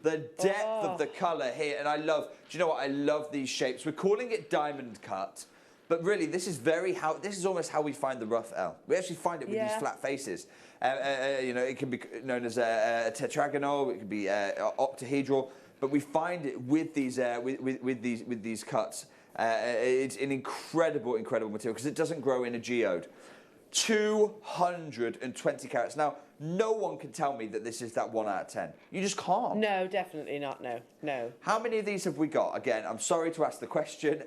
The depth of the colour here, and I love, do you know what? I love these shapes. We're calling it diamond cut, but really this is almost how we find the rough L. We actually find it with these flat faces. You know, it can be known as a tetragonal, it can be octahedral, but we find it with these with these cuts. It's an incredible material because it doesn't grow in a geode. 220 carats. Now, no one can tell me that this is that 1 out of 10. You just can't. No, definitely not. No. How many of these have we got? Again, I'm sorry to ask the question.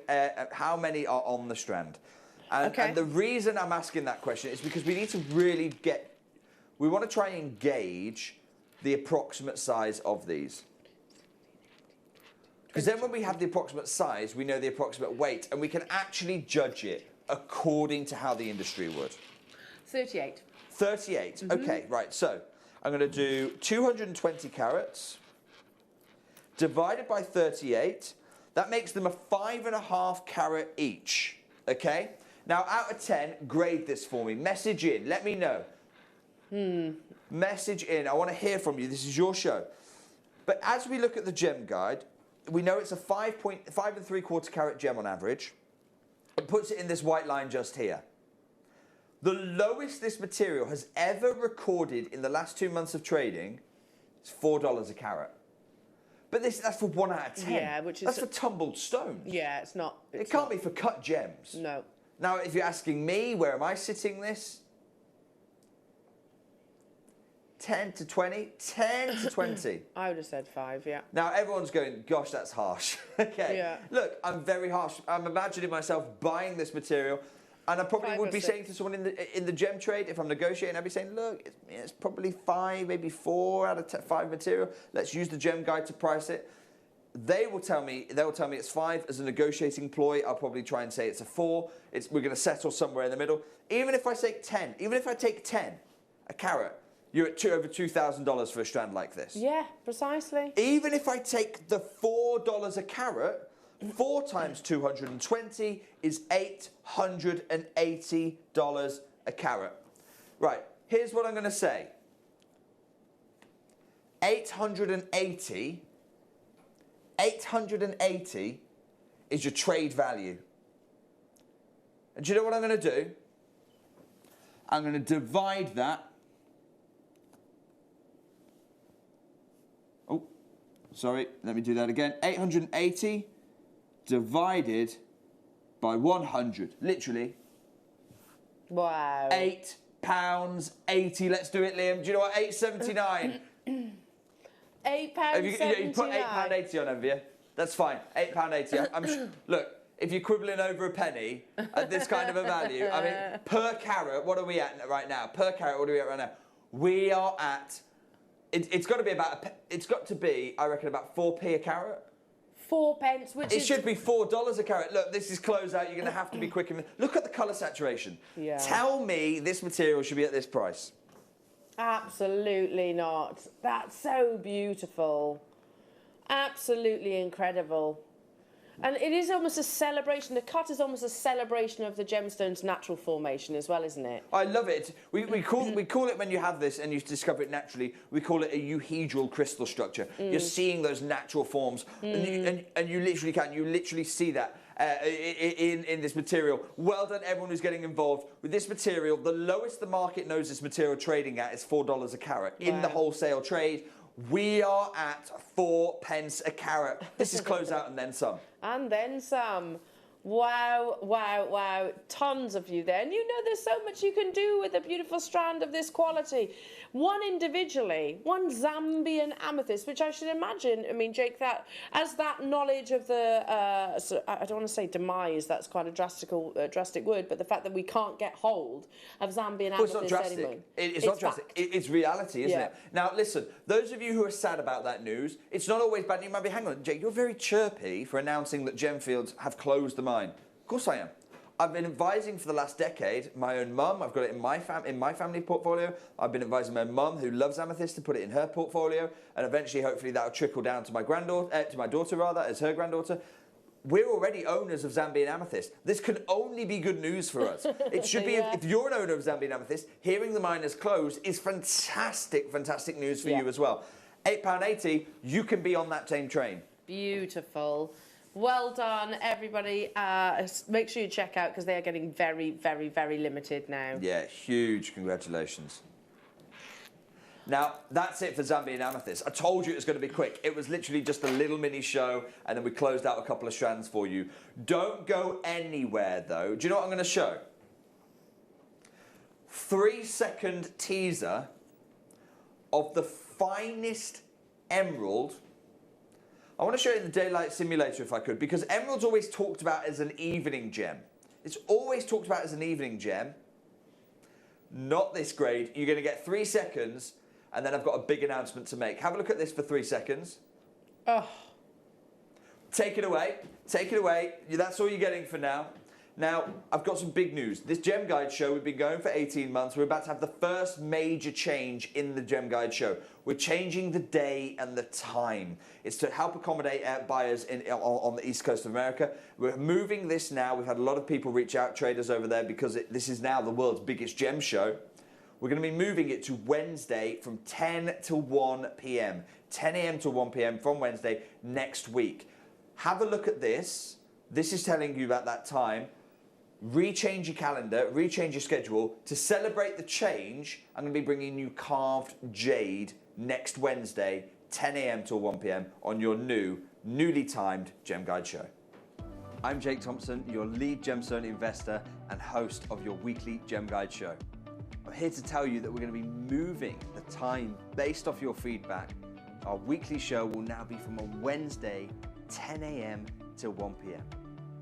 How many are on the strand? And the reason I'm asking that question is because we need to really we want to try and gauge the approximate size of these. Because then when we have the approximate size, we know the approximate weight, and we can actually judge it according to how the industry would. 38. 38. Okay, right. So I'm going to do 220 carats divided by 38. That makes them a 5.5 carat each. Okay. Now, out of 10, grade this for me. Message in. Let me know. Message in. I want to hear from you. This is your show. But as we look at the gem guide, we know it's a 5 3/4 carat gem on average. It puts it in this white line just here. The lowest this material has ever recorded in the last 2 months of trading is $4 a carat. But that's for 1 out of 10. Yeah, which is... That's for tumbled stones. Yeah, it's not... It can't be for cut gems. No. Now, if you're asking me, where am I sitting this? 10 to 20? 10 to 20. I would have said 5, yeah. Now, everyone's going, gosh, that's harsh. Okay. Yeah. Look, I'm very harsh. I'm imagining myself buying this material, and I probably would be saying to someone in the gem trade, if I'm negotiating, I'd be saying, look, it's probably 5, maybe 4 out of 5 material. Let's use the gem guide to price it. They'll tell me it's 5 as a negotiating ploy. I'll probably try and say it's a 4. We're going to settle somewhere in the middle. Even if I say 10, even if I take 10 a carat, you're at over $2,000 for a strand like this. Yeah, precisely. Even if I take the $4 a carat, 4 times 220 is $880 a carat. Right, here's what I'm going to say. 880 is your trade value. And do you know what I'm going to do? I'm going to divide that. Oh, sorry, let me do that again. 880 divided by 100. Literally. Wow. £8.80. Let's do it, Liam. Do you know what? 8.79. £8.79. You put £8.80 on, have you? That's fine. £8.80. Look, if you're quibbling over a penny at this kind of a value, I mean, per carat, what are we at right now? Per carat, what are we at right now? We are at. It's got to be about. It's got to be, I reckon, about 4p a carat. 4 pence, which it should be $4 a carat. Look, this is closeout. You're going to have to be quick. Look at the colour saturation. Yeah. Tell me this material should be at this price. Absolutely not. That's so beautiful. Absolutely incredible. And it is almost a celebration. The cut is almost a celebration of the gemstone's natural formation as well, isn't it? I love it. We call it, when you have this and you discover it naturally, we call it a euhedral crystal structure. You're seeing those natural forms, and you literally see that in this material. Well done, everyone who's getting involved with this material. The lowest the market knows this material trading at is $4 a carat in the wholesale trade. We are at 4 pence a carat. This is closeout and then some. And then some. Wow, wow, wow. Tons of you there. And you know there's so much you can do with a beautiful strand of this quality. One individually, one Zambian amethyst, which I should imagine, I mean, Jake, that as that knowledge of the, I don't want to say demise, that's quite a drastic word, but the fact that we can't get hold of Zambian amethyst it's not drastic. anymore. It's not drastic. It's reality, isn't it? Now, listen, those of you who are sad about that news, it's not always bad. You might be, hang on, Jake, you're very chirpy for announcing that Gemfields have closed the mine. Of course I am. I've been advising for the last decade my own mum. I've got it in my family portfolio. I've been advising my mum, who loves amethyst, to put it in her portfolio, and eventually, hopefully, that'll trickle down to my granddaughter, to my daughter rather, as her granddaughter. We're already owners of Zambian amethyst. This can only be good news for us. It should be, if you're an owner of Zambian amethyst, hearing the mine has closed is fantastic, fantastic news for you as well. £8.80, you can be on that same train. Beautiful. Well done, everybody. Make sure you check out because they are getting very, very, very limited now. Yeah, huge congratulations. Now, that's it for Zambian Amethyst. I told you it was going to be quick. It was literally just a little mini show, and then we closed out a couple of strands for you. Don't go anywhere, though. Do you know what I'm going to show? 3-second teaser of the finest emerald. I want to show you in the daylight simulator if I could, because emerald's always talked about as an evening gem. It's always talked about as an evening gem. Not this grade. You're going to get 3 seconds, and then I've got a big announcement to make. Have a look at this for 3 seconds. Oh. Take it away. Take it away. That's all you're getting for now. Now, I've got some big news. This Gem Guide show, we've been going for 18 months. We're about to have the first major change in the Gem Guide show. We're changing the day and the time. It's to help accommodate buyers on the East Coast of America. We're moving this now. We've had a lot of people reach out, traders over there, because this is now the world's biggest gem show. We're going to be moving it to Wednesday from 10 till 1 p.m. 10 a.m. to 1 p.m. from Wednesday next week. Have a look at this. This is telling you about that time. Rechange your calendar, rechange your schedule. To celebrate the change, I'm going to be bringing you carved jade next Wednesday, 10 a.m. till 1 p.m. on your newly timed Gem Guide show. I'm Jake Thompson, your lead gemstone investor and host of your weekly Gem Guide show. I'm here to tell you that we're going to be moving the time based off your feedback. Our weekly show will now be from a Wednesday, 10 a.m. till 1 p.m.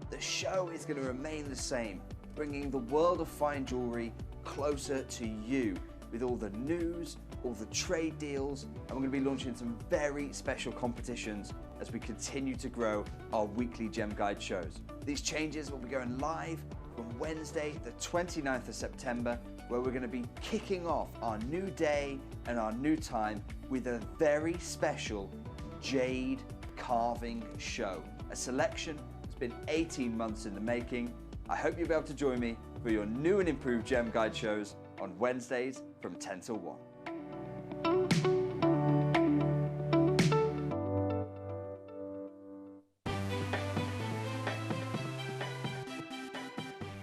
The show is going to remain the same, bringing the world of fine jewellery closer to you with all the news, all the trade deals, and we're going to be launching some very special competitions as we continue to grow our weekly Gem Guide shows. These changes will be going live from Wednesday, the 29th of September, where we're going to be kicking off our new day and our new time with a very special jade carving show. A selection been 18 months in the making. I hope you'll be able to join me for your new and improved Gem Guide shows on Wednesdays from 10 till 1.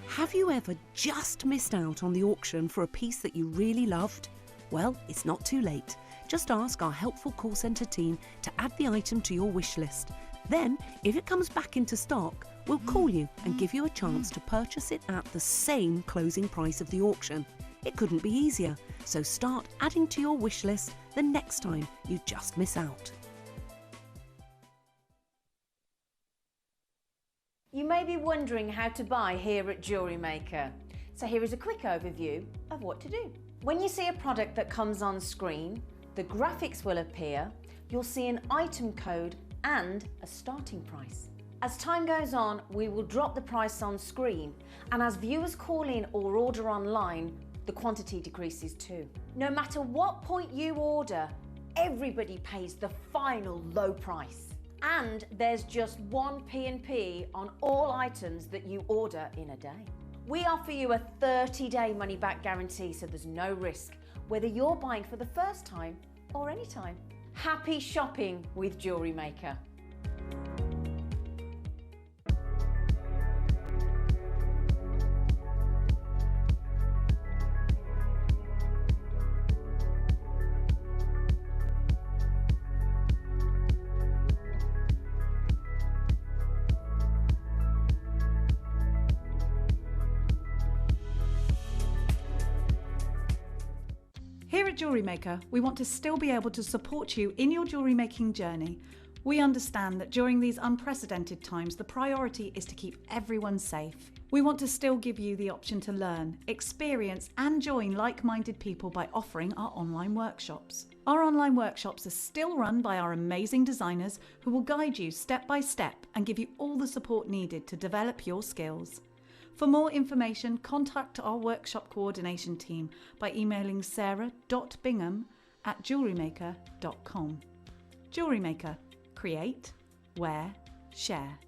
Have you ever just missed out on the auction for a piece that you really loved? Well, it's not too late. Just ask our helpful call centre team to add the item to your wish list. Then, if it comes back into stock, we'll call you and give you a chance to purchase it at the same closing price of the auction. It couldn't be easier, so start adding to your wish list the next time you just miss out. You may be wondering how to buy here at Jewellery Maker. So here is a quick overview of what to do. When you see a product that comes on screen, the graphics will appear, you'll see an item code and a starting price. As time goes on, we will drop the price on screen, and as viewers call in or order online, the quantity decreases too. No matter what point you order, everybody pays the final low price. And there's just one P&P on all items that you order in a day. We offer you a 30-day money-back guarantee, so there's no risk, whether you're buying for the first time or any time. Happy shopping with Jewellery Maker. Here at Jewellery Maker, we want to still be able to support you in your jewellery making journey. We understand that during these unprecedented times, the priority is to keep everyone safe. We want to still give you the option to learn, experience and join like-minded people by offering our online workshops. Our online workshops are still run by our amazing designers who will guide you step by step and give you all the support needed to develop your skills. For more information, contact our workshop coordination team by emailing sarah.bingham@jewellerymaker.com. Jewellery Maker. Create, wear, share.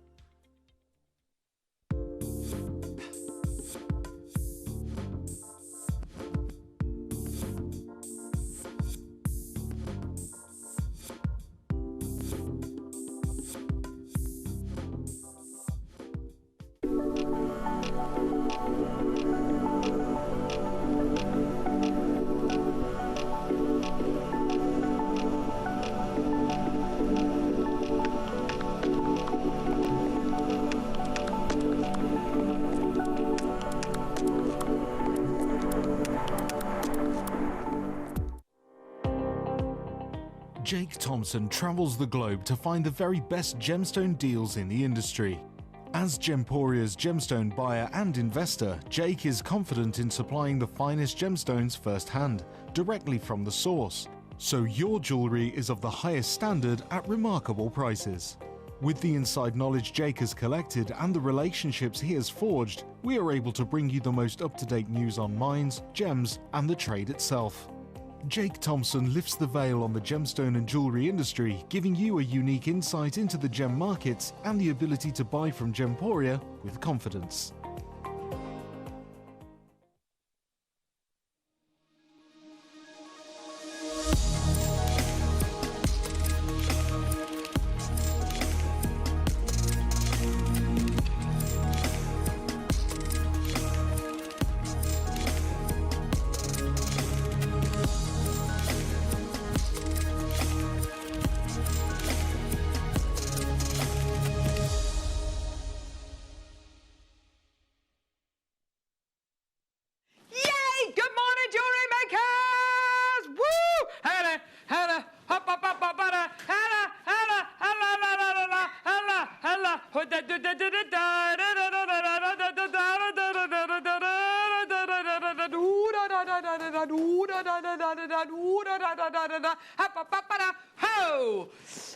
Jake Thompson travels the globe to find the very best gemstone deals in the industry. As Gemporia's gemstone buyer and investor, Jake is confident in supplying the finest gemstones firsthand, directly from the source. So your jewellery is of the highest standard at remarkable prices. With the inside knowledge Jake has collected and the relationships he has forged, we are able to bring you the most up-to-date news on mines, gems, and the trade itself. Jake Thompson lifts the veil on the gemstone and jewellery industry, giving you a unique insight into the gem markets and the ability to buy from Gemporia with confidence.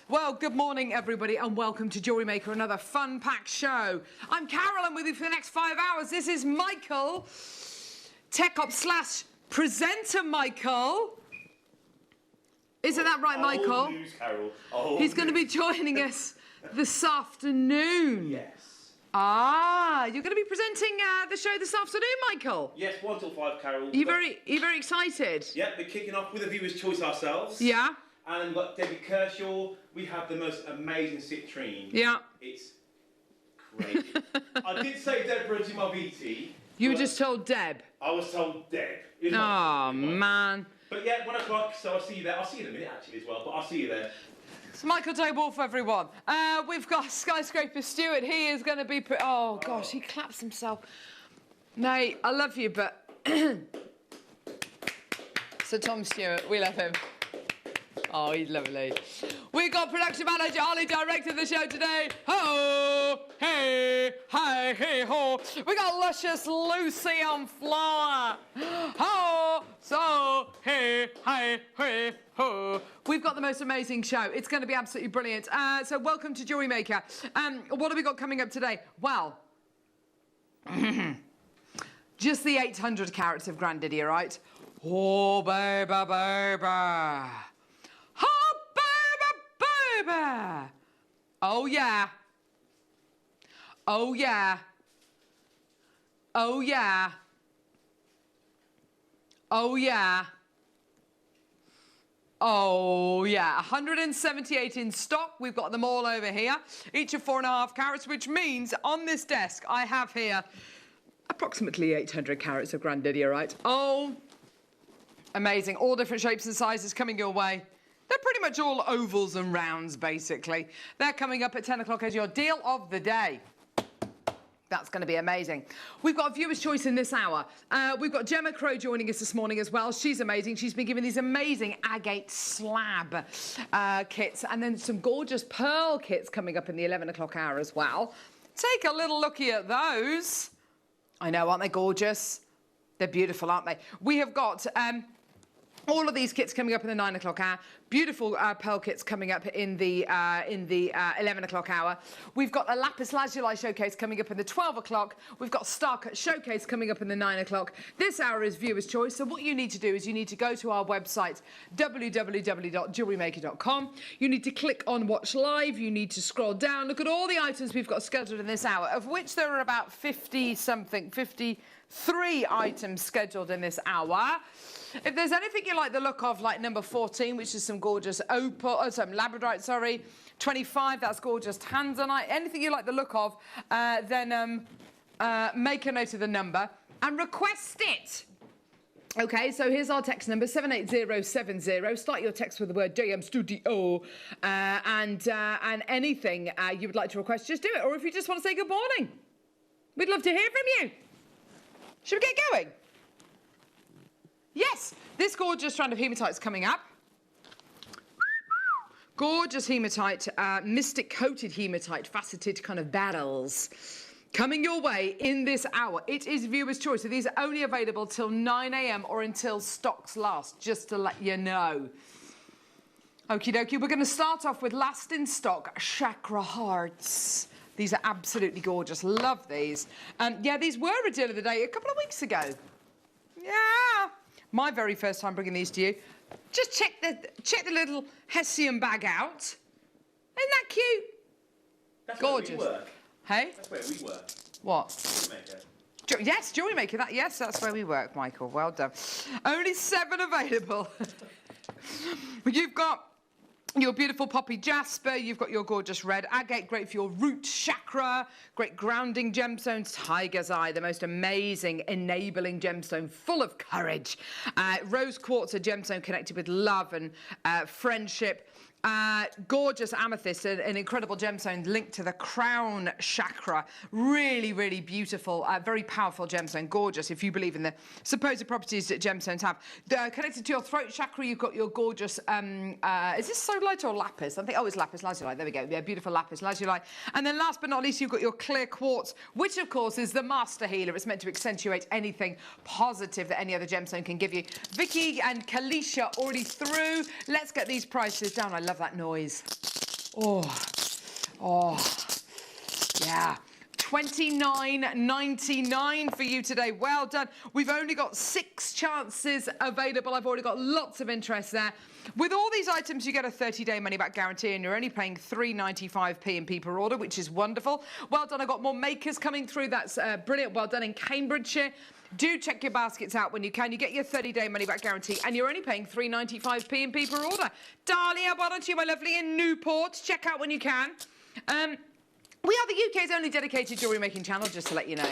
Well, good morning, everybody, and welcome to Jewellery Maker, another fun-packed show. I'm Carol, and with you for the next 5 hours. This is Michael, tech op / presenter Michael. Isn't that right, Michael? Old news, Carol. He's going to be joining us this afternoon. Yes. Ah, you're going to be presenting the show this afternoon, Michael? Yes, 1 till 5, Carol. Are you very excited? Yeah, we're kicking off with a viewer's choice ourselves. Yeah. And we've got Debbie Kershaw. We have the most amazing citrine. Yeah. It's great. I did say Deborah Gimaviti. You were just told Deb. I was told Deb. Oh, man. But yeah, 1 o'clock, so I'll see you there. I'll see you in a minute, actually, as well, but I'll see you there. It's Michael Daywolf, everyone. We've got Skyscraper Stuart. He is going to be... Oh, gosh, he claps himself. Nate, I love you, but... So Tom Stewart, we love him. Oh, he's lovely. We've got production manager Ollie directing the show today. Ho, hey, hi, hey, ho. We got luscious Lucy on floor. Ho, so, hey, hi, hey, ho. We've got the most amazing show. It's going to be absolutely brilliant. So welcome to Jewellery Maker. What have we got coming up today? Well, just the 800 carats of Grandidia, right? Oh, baby, baby. Oh, baby, baby. Oh, yeah. Oh, yeah. Oh, yeah. Oh, yeah. Oh, yeah. 178 in stock. We've got them all over here. Each of 4.5 carats, which means on this desk I have here approximately 800 carats of Grandidia, right? Oh, amazing. All different shapes and sizes coming your way. They're pretty much all ovals and rounds, basically. They're coming up at 10 o'clock as your deal of the day. That's going to be amazing. We've got a viewer's choice in this hour. We've got Gemma Crow joining us this morning as well. She's amazing. She's been given these amazing agate slab kits and then some gorgeous pearl kits coming up in the 11 o'clock hour as well. Take a little looky at those. I know, aren't they gorgeous? They're beautiful, aren't they? We have got... all of these kits coming up in the 9 o'clock hour. Beautiful pearl kits coming up in the 11 o'clock hour. We've got a lapis lazuli showcase coming up in the 12 o'clock. We've got Star Cut showcase coming up in the 9 o'clock. This hour is viewer's choice. So what you need to do is you need to go to our website, www.jewellerymaker.com. You need to click on watch live. You need to scroll down. Look at all the items we've got scheduled in this hour, of which there are about 53 items scheduled in this hour. If there's anything you like the look of, like number 14, which is some gorgeous opal, some labradorite, sorry, 25, that's gorgeous tanzanite, anything you like the look of, then make a note of the number and request it. Okay, so here's our text number, 78070. Start your text with the word JM Studio, and anything you would like to request, just do it. Or if you just want to say good morning, we'd love to hear from you. Should we get going? Yes, this gorgeous strand of hematite is coming up. Gorgeous hematite, mystic coated hematite, faceted kind of barrels. Coming your way in this hour. It is viewer's choice. So these are only available till 9 a.m. or until stocks last, just to let you know. Okie dokie, we're going to start off with last in stock chakra hearts. These are absolutely gorgeous. Love these. Yeah, these were a deal of the day a couple of weeks ago. Yeah. My very first time bringing these to you. Just check the little Hessian bag out. Isn't that cute? That's gorgeous. Where we work. Hey? That's where we work. What? JewelleryMaker. Yes, Jewellery Maker. Yes, that's where we work, Michael. Well done. Only 7 available. You've got your beautiful poppy jasper, you've got your gorgeous red agate, great for your root chakra, great grounding gemstones, tiger's eye, the most amazing enabling gemstone, full of courage. Rose quartz, a gemstone connected with love and friendship. Gorgeous amethyst, an incredible gemstone linked to the crown chakra. Really, really beautiful, very powerful gemstone. Gorgeous if you believe in the supposed properties that gemstones have. Connected to your throat chakra, you've got your gorgeous, is this sodalite or lapis? I think, oh, it's lapis lazuli. There we go. Yeah, beautiful lapis lazuli. And then last but not least, you've got your clear quartz, which of course is the master healer. It's meant to accentuate anything positive that any other gemstone can give you. Vicky and Kalisha already through. Let's get these prices down. I love that noise. Oh, yeah. $29.99 for you today. Well done. We've only got 6 chances available. I've already got lots of interest there. With all these items, you get a 30-day money-back guarantee, and you're only paying 3.95p per order, which is wonderful. Well done. I've got more makers coming through. That's brilliant. Well done in Cambridgeshire. Do check your baskets out when you can. You get your 30-day money-back guarantee, and you're only paying 3.95p per order. Dahlia, why don't you, my lovely, in Newport? Check out when you can. We are the UK's only dedicated jewellery making channel, just to let you know.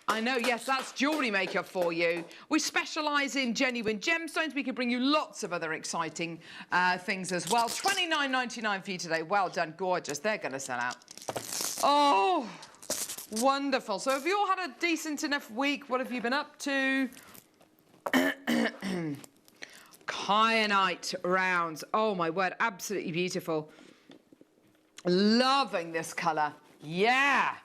I know, yes, that's Jewellery Maker for you. We specialise in genuine gemstones. We can bring you lots of other exciting things as well. $29.99 for you today. Well done, gorgeous. They're going to sell out. Oh, wonderful. So have you all had a decent enough week? What have you been up to? Kyanite rounds. Oh, my word, absolutely beautiful. Loving this colour. Yeah.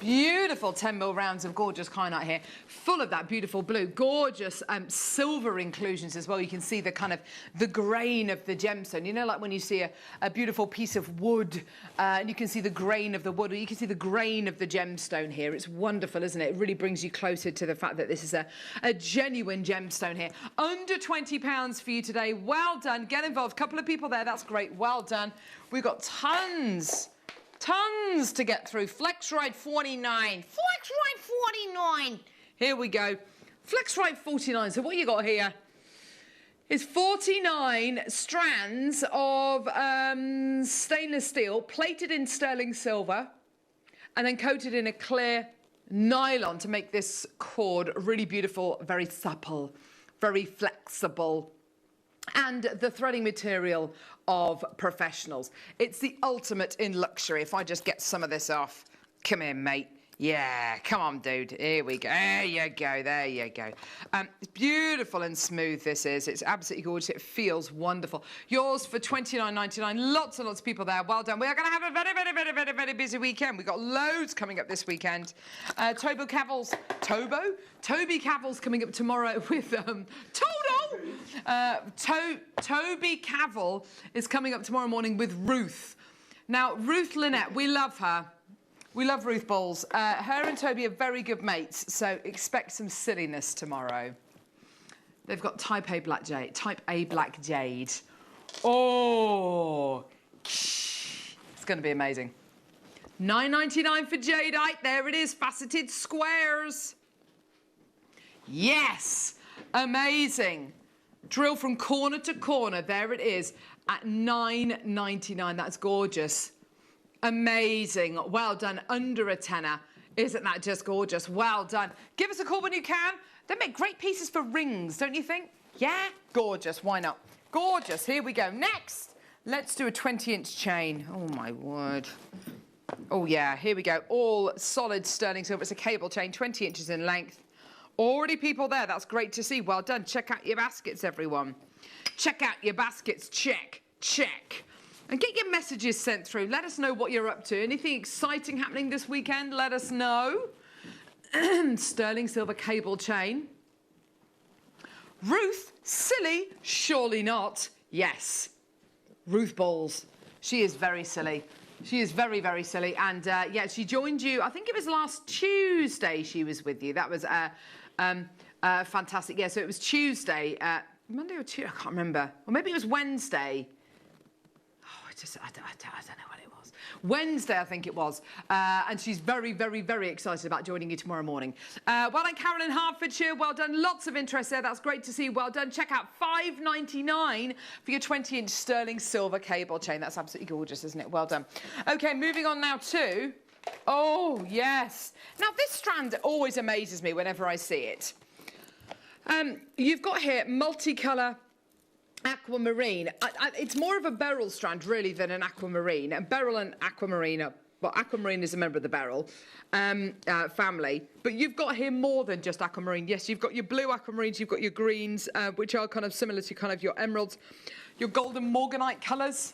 Beautiful 10mm rounds of gorgeous kyanite here, full of that beautiful blue. Gorgeous silver inclusions as well. You can see the kind of the grain of the gemstone. You know, like when you see a beautiful piece of wood and you can see the grain of the wood, or you can see the grain of the gemstone here. It's wonderful, isn't it? It really brings you closer to the fact that this is a genuine gemstone here. Under £20 for you today. Well done. Get involved. Couple of people there. That's great. Well done. We've got tons to get through. FlexRide 49. FlexRide 49. Here we go. FlexRide 49. So what you got here is 49 strands of stainless steel plated in sterling silver and then coated in a clear nylon to make this cord really beautiful, very supple, very flexible, and the threading material of professionals. It's the ultimate in luxury. If I just get some of this off. Come here, mate. Yeah, come on, dude. Here we go. There you go. There you go. It's beautiful and smooth, this is. It's absolutely gorgeous. It feels wonderful. Yours for $29.99. Lots and lots of people there. Well done. We are going to have a very, very, very, very, very busy weekend. We've got loads coming up this weekend. Toby Cavill's coming up tomorrow with Toto. Toby Cavill is coming up tomorrow morning with Ruth. Now, Ruth Lynette, we love her. We love Ruth Bowles. Her and Toby are very good mates, so expect some silliness tomorrow. They've got Type A Black Jade. Oh, it's going to be amazing. $9.99 for jadeite. There it is, faceted squares. Yes, amazing. Drill from corner to corner. There it is at $9.99. That's gorgeous. Amazing. Well done. Under a tenner. Isn't that just gorgeous? Well done. Give us a call when you can. They make great pieces for rings, don't you think? Yeah? Gorgeous. Why not? Gorgeous. Here we go. Next, let's do a 20-inch chain. Oh, my word. Oh, yeah. Here we go. All solid sterling silver. It's a cable chain, 20 inches in length. Already people there. That's great to see. Well done. Check out your baskets, everyone. Check out your baskets. Check. Check. And get your messages sent through. Let us know what you're up to. Anything exciting happening this weekend, let us know. Sterling silver cable chain. Ruth, silly? Surely not. Yes. Ruth Balls. She is very silly. She is very, very silly. And yeah, she joined you, I think it was last Tuesday she was with you. That was fantastic. Yeah, so it was Tuesday. Monday or Tuesday, I can't remember. Or maybe it was Wednesday. I don't know what it was. Wednesday, I think it was. And she's very, very, very excited about joining you tomorrow morning. Well done, Karen in Hertfordshire. Well done. Lots of interest there. That's great to see. Well done. Check out $5.99 for your 20-inch sterling silver cable chain. That's absolutely gorgeous, isn't it? Well done. OK, moving on now to... Oh, yes. Now, this strand always amazes me whenever I see it. You've got here multicolour aquamarine. It's more of a beryl strand, really, than an aquamarine. And beryl and aquamarine are... Well, aquamarine is a member of the beryl family. But you've got here more than just aquamarine. Yes, you've got your blue aquamarines, you've got your greens, which are kind of similar to kind of your emeralds. Your golden morganite colours.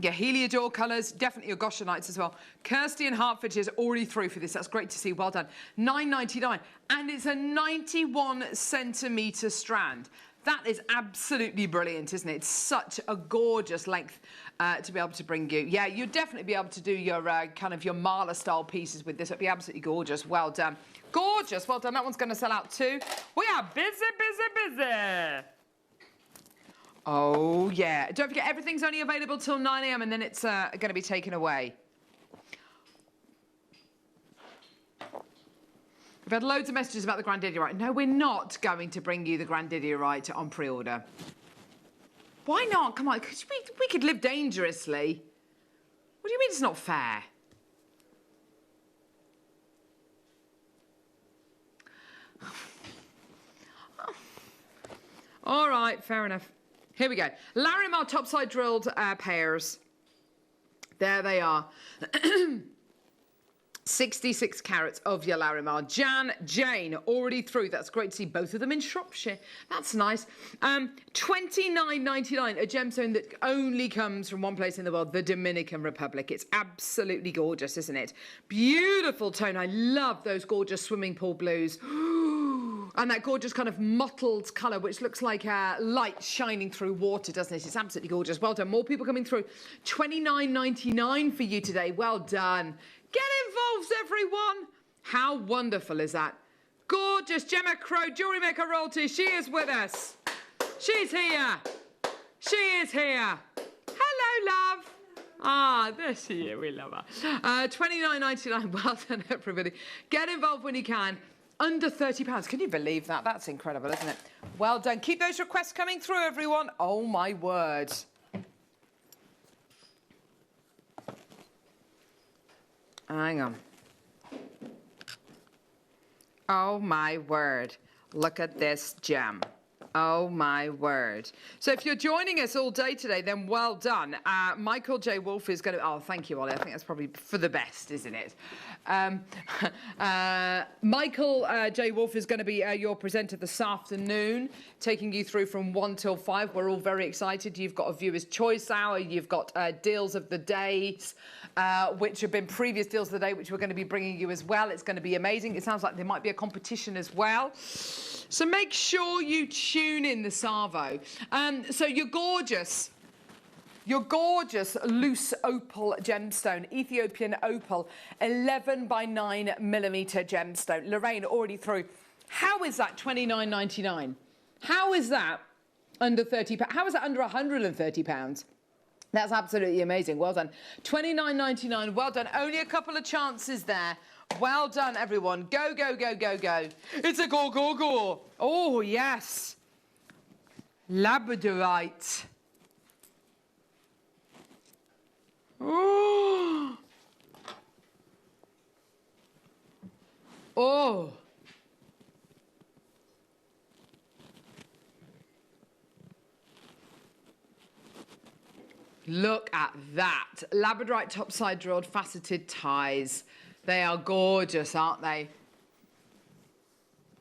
Your Heliodor colours, definitely your Goshenites as well. Kirsty in Hertfordshire is already through for this. That's great to see. Well done. $9.99. And it's a 91-centimetre strand. That is absolutely brilliant, isn't it? It's such a gorgeous length to be able to bring you. Yeah, you'd definitely be able to do your kind of your Marla-style pieces with this. It'd be absolutely gorgeous. Well done. Gorgeous. Well done. That one's going to sell out too. We are busy, busy, busy. Oh, yeah. Don't forget, everything's only available till 9 a.m. and then it's going to be taken away. We've had loads of messages about the Grandidierite. No, we're not going to bring you the Grandidierite on pre-order. Why not? Come on, we could live dangerously. What do you mean it's not fair? All right, fair enough. Here we go. Larimar topside drilled pairs. There they are. 66 carats of your Larimar. Jane, already through. That's great to see both of them in Shropshire. That's nice. $29.99, a gemstone that only comes from one place in the world, the Dominican Republic. It's absolutely gorgeous, isn't it? Beautiful tone. I love those gorgeous swimming pool blues. And that gorgeous kind of mottled colour, which looks like light shining through water, doesn't it? It's absolutely gorgeous. Well done. More people coming through. $29.99 for you today. Well done. Get involved, everyone. How wonderful is that? Gorgeous Gemma Crow, Jewellery Maker royalty. She is with us. She's here. She is here. Hello, love. Ah, there she is. We love her. $29.99. Well done, everybody. Get involved when you can. Under £30. Can you believe that? That's incredible, isn't it? Well done. Keep those requests coming through, everyone. Oh, my word. Hang on. Oh, my word. Look at this gem. Oh, my word. So if you're joining us all day today, then well done. Michael J. Wolfe is going to... Oh, thank you, Ollie. I think that's probably for the best, isn't it? Michael J. Wolfe is going to be your presenter this afternoon, taking you through from 1 till 5. We're all very excited. You've got a viewer's choice hour. You've got deals of the days, which have been previous deals of the day, which we're going to be bringing you as well. It's going to be amazing. It sounds like there might be a competition as well. So make sure you tune in the Savo. So you're gorgeous. Your gorgeous loose opal gemstone, Ethiopian opal, 11 by 9 millimetre gemstone. Lorraine, already through. How is that £29.99? How is that under £30? How is that under £130? That's absolutely amazing. Well done. £29.99. Well done. Only a couple of chances there. Well done, everyone. Go, go, go, go, go. It's a go, go, go. Oh, yes. Labradorite. Oh. Oh. Look at that. Labradorite topside drilled faceted ties. They are gorgeous, aren't they?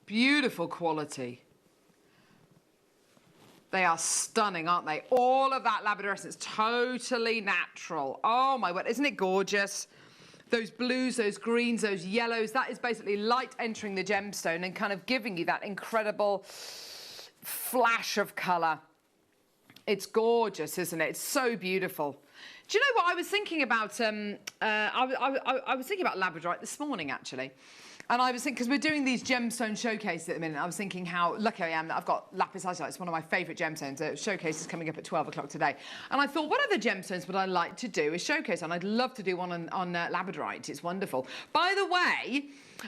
Beautiful quality. They are stunning, aren't they? All of that labradorescence, totally natural. Oh my word, isn't it gorgeous? Those blues, those greens, those yellows, that is basically light entering the gemstone and kind of giving you that incredible flash of colour. It's gorgeous, isn't it? It's so beautiful. Do you know what I was thinking about? I was thinking about labradorite this morning, actually. And I was thinking, because we're doing these gemstone showcases at the minute, I was thinking how lucky I am that I've got lapis lazuli. It's one of my favourite gemstones. The showcase is coming up at 12 o'clock today. And I thought, what other gemstones would I like to do a showcase on? I'd love to do one on labradorite. It's wonderful. By the way,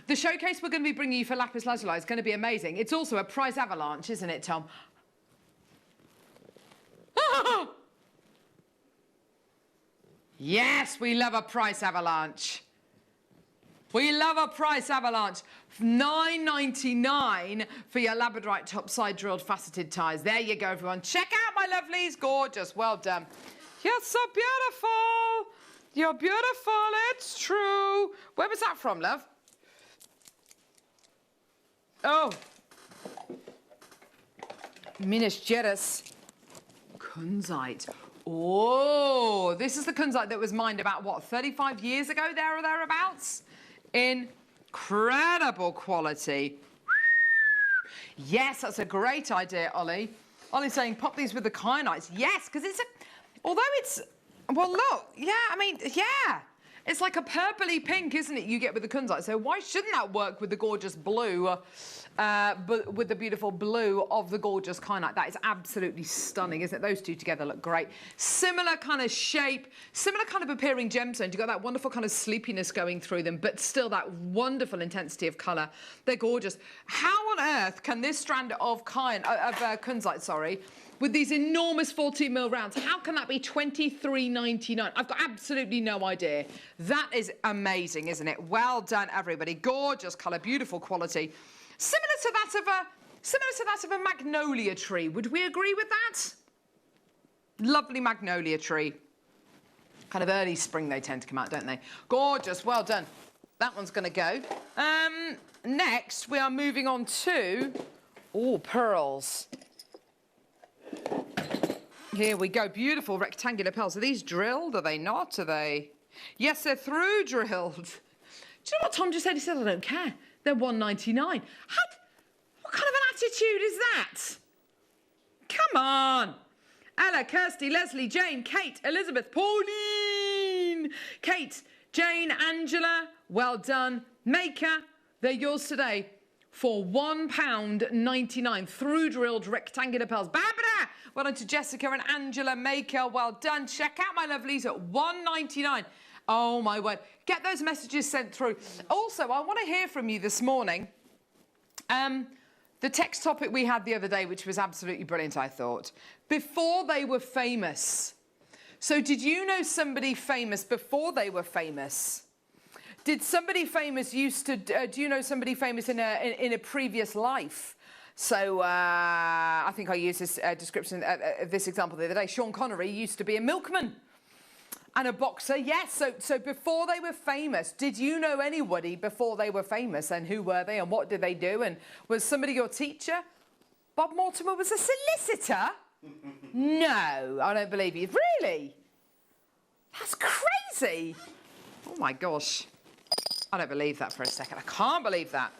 the showcase we're going to be bringing you for lapis lazuli is going to be amazing. It's also a price avalanche, isn't it, Tom? Yes, we love a price avalanche. We love a price avalanche. $9.99 for your labradorite topside drilled faceted ties. There you go, everyone. Check out my lovelies. Gorgeous. Well done. You're so beautiful. You're beautiful. It's true. Where was that from, love? Oh. Minas Gerais. Kunzite. Oh, this is the kunzite that was mined about, what, 35 years ago, there or thereabouts? Incredible quality. Yes, that's a great idea, Ollie. Ollie's saying pop these with the kyanites. Yes, because it's a... Although it's... Well, look. Yeah, I mean, yeah. It's like a purpley pink, isn't it, you get with the kunzite. So why shouldn't that work with the gorgeous blue, but with the beautiful blue of the gorgeous kyanite? That is absolutely stunning, isn't it? Those two together look great. Similar kind of shape, similar kind of appearing gemstones. You've got that wonderful kind of sleepiness going through them, but still that wonderful intensity of colour. They're gorgeous. How on earth can this strand of kunzite, with these enormous 14mm rounds, how can that be $23.99? I've got absolutely no idea. That is amazing, isn't it? Well done, everybody. Gorgeous colour, beautiful quality. Similar to that of a magnolia tree. Would we agree with that? Lovely magnolia tree. Kind of early spring they tend to come out, don't they? Gorgeous, well done. That one's going to go. Next, we are moving on to... Oh, pearls. Here we go. Beautiful rectangular pearls. Are these drilled? Are they not? Are they... Yes, they're through drilled. Do you know what Tom just said? He said, I don't care. They're $1.99. What kind of an attitude is that? Come on. Ella, Kirsty, Leslie, Jane, Kate, Elizabeth, Pauline, Kate, Jane, Angela, well done. Maker, they're yours today for £1.99. Through drilled rectangular pearls. Barbara, well done to Jessica and Angela. Maker, well done. Check out my lovelies at £1.99. Oh my word. Get those messages sent through. Also, I want to hear from you this morning. The text topic we had the other day, which was absolutely brilliant, I thought. Before they were famous. So did you know somebody famous before they were famous? Did somebody famous used to... do you know somebody famous in a previous life? So I think I used this description, this example the other day. Sean Connery used to be a milkman. And a boxer, yes. So before they were famous, did you know anybody before they were famous? And who were they and what did they do? And was somebody your teacher? Bob Mortimer was a solicitor? No, I don't believe you. Really? That's crazy. Oh, my gosh. I don't believe that for a second. I can't believe that.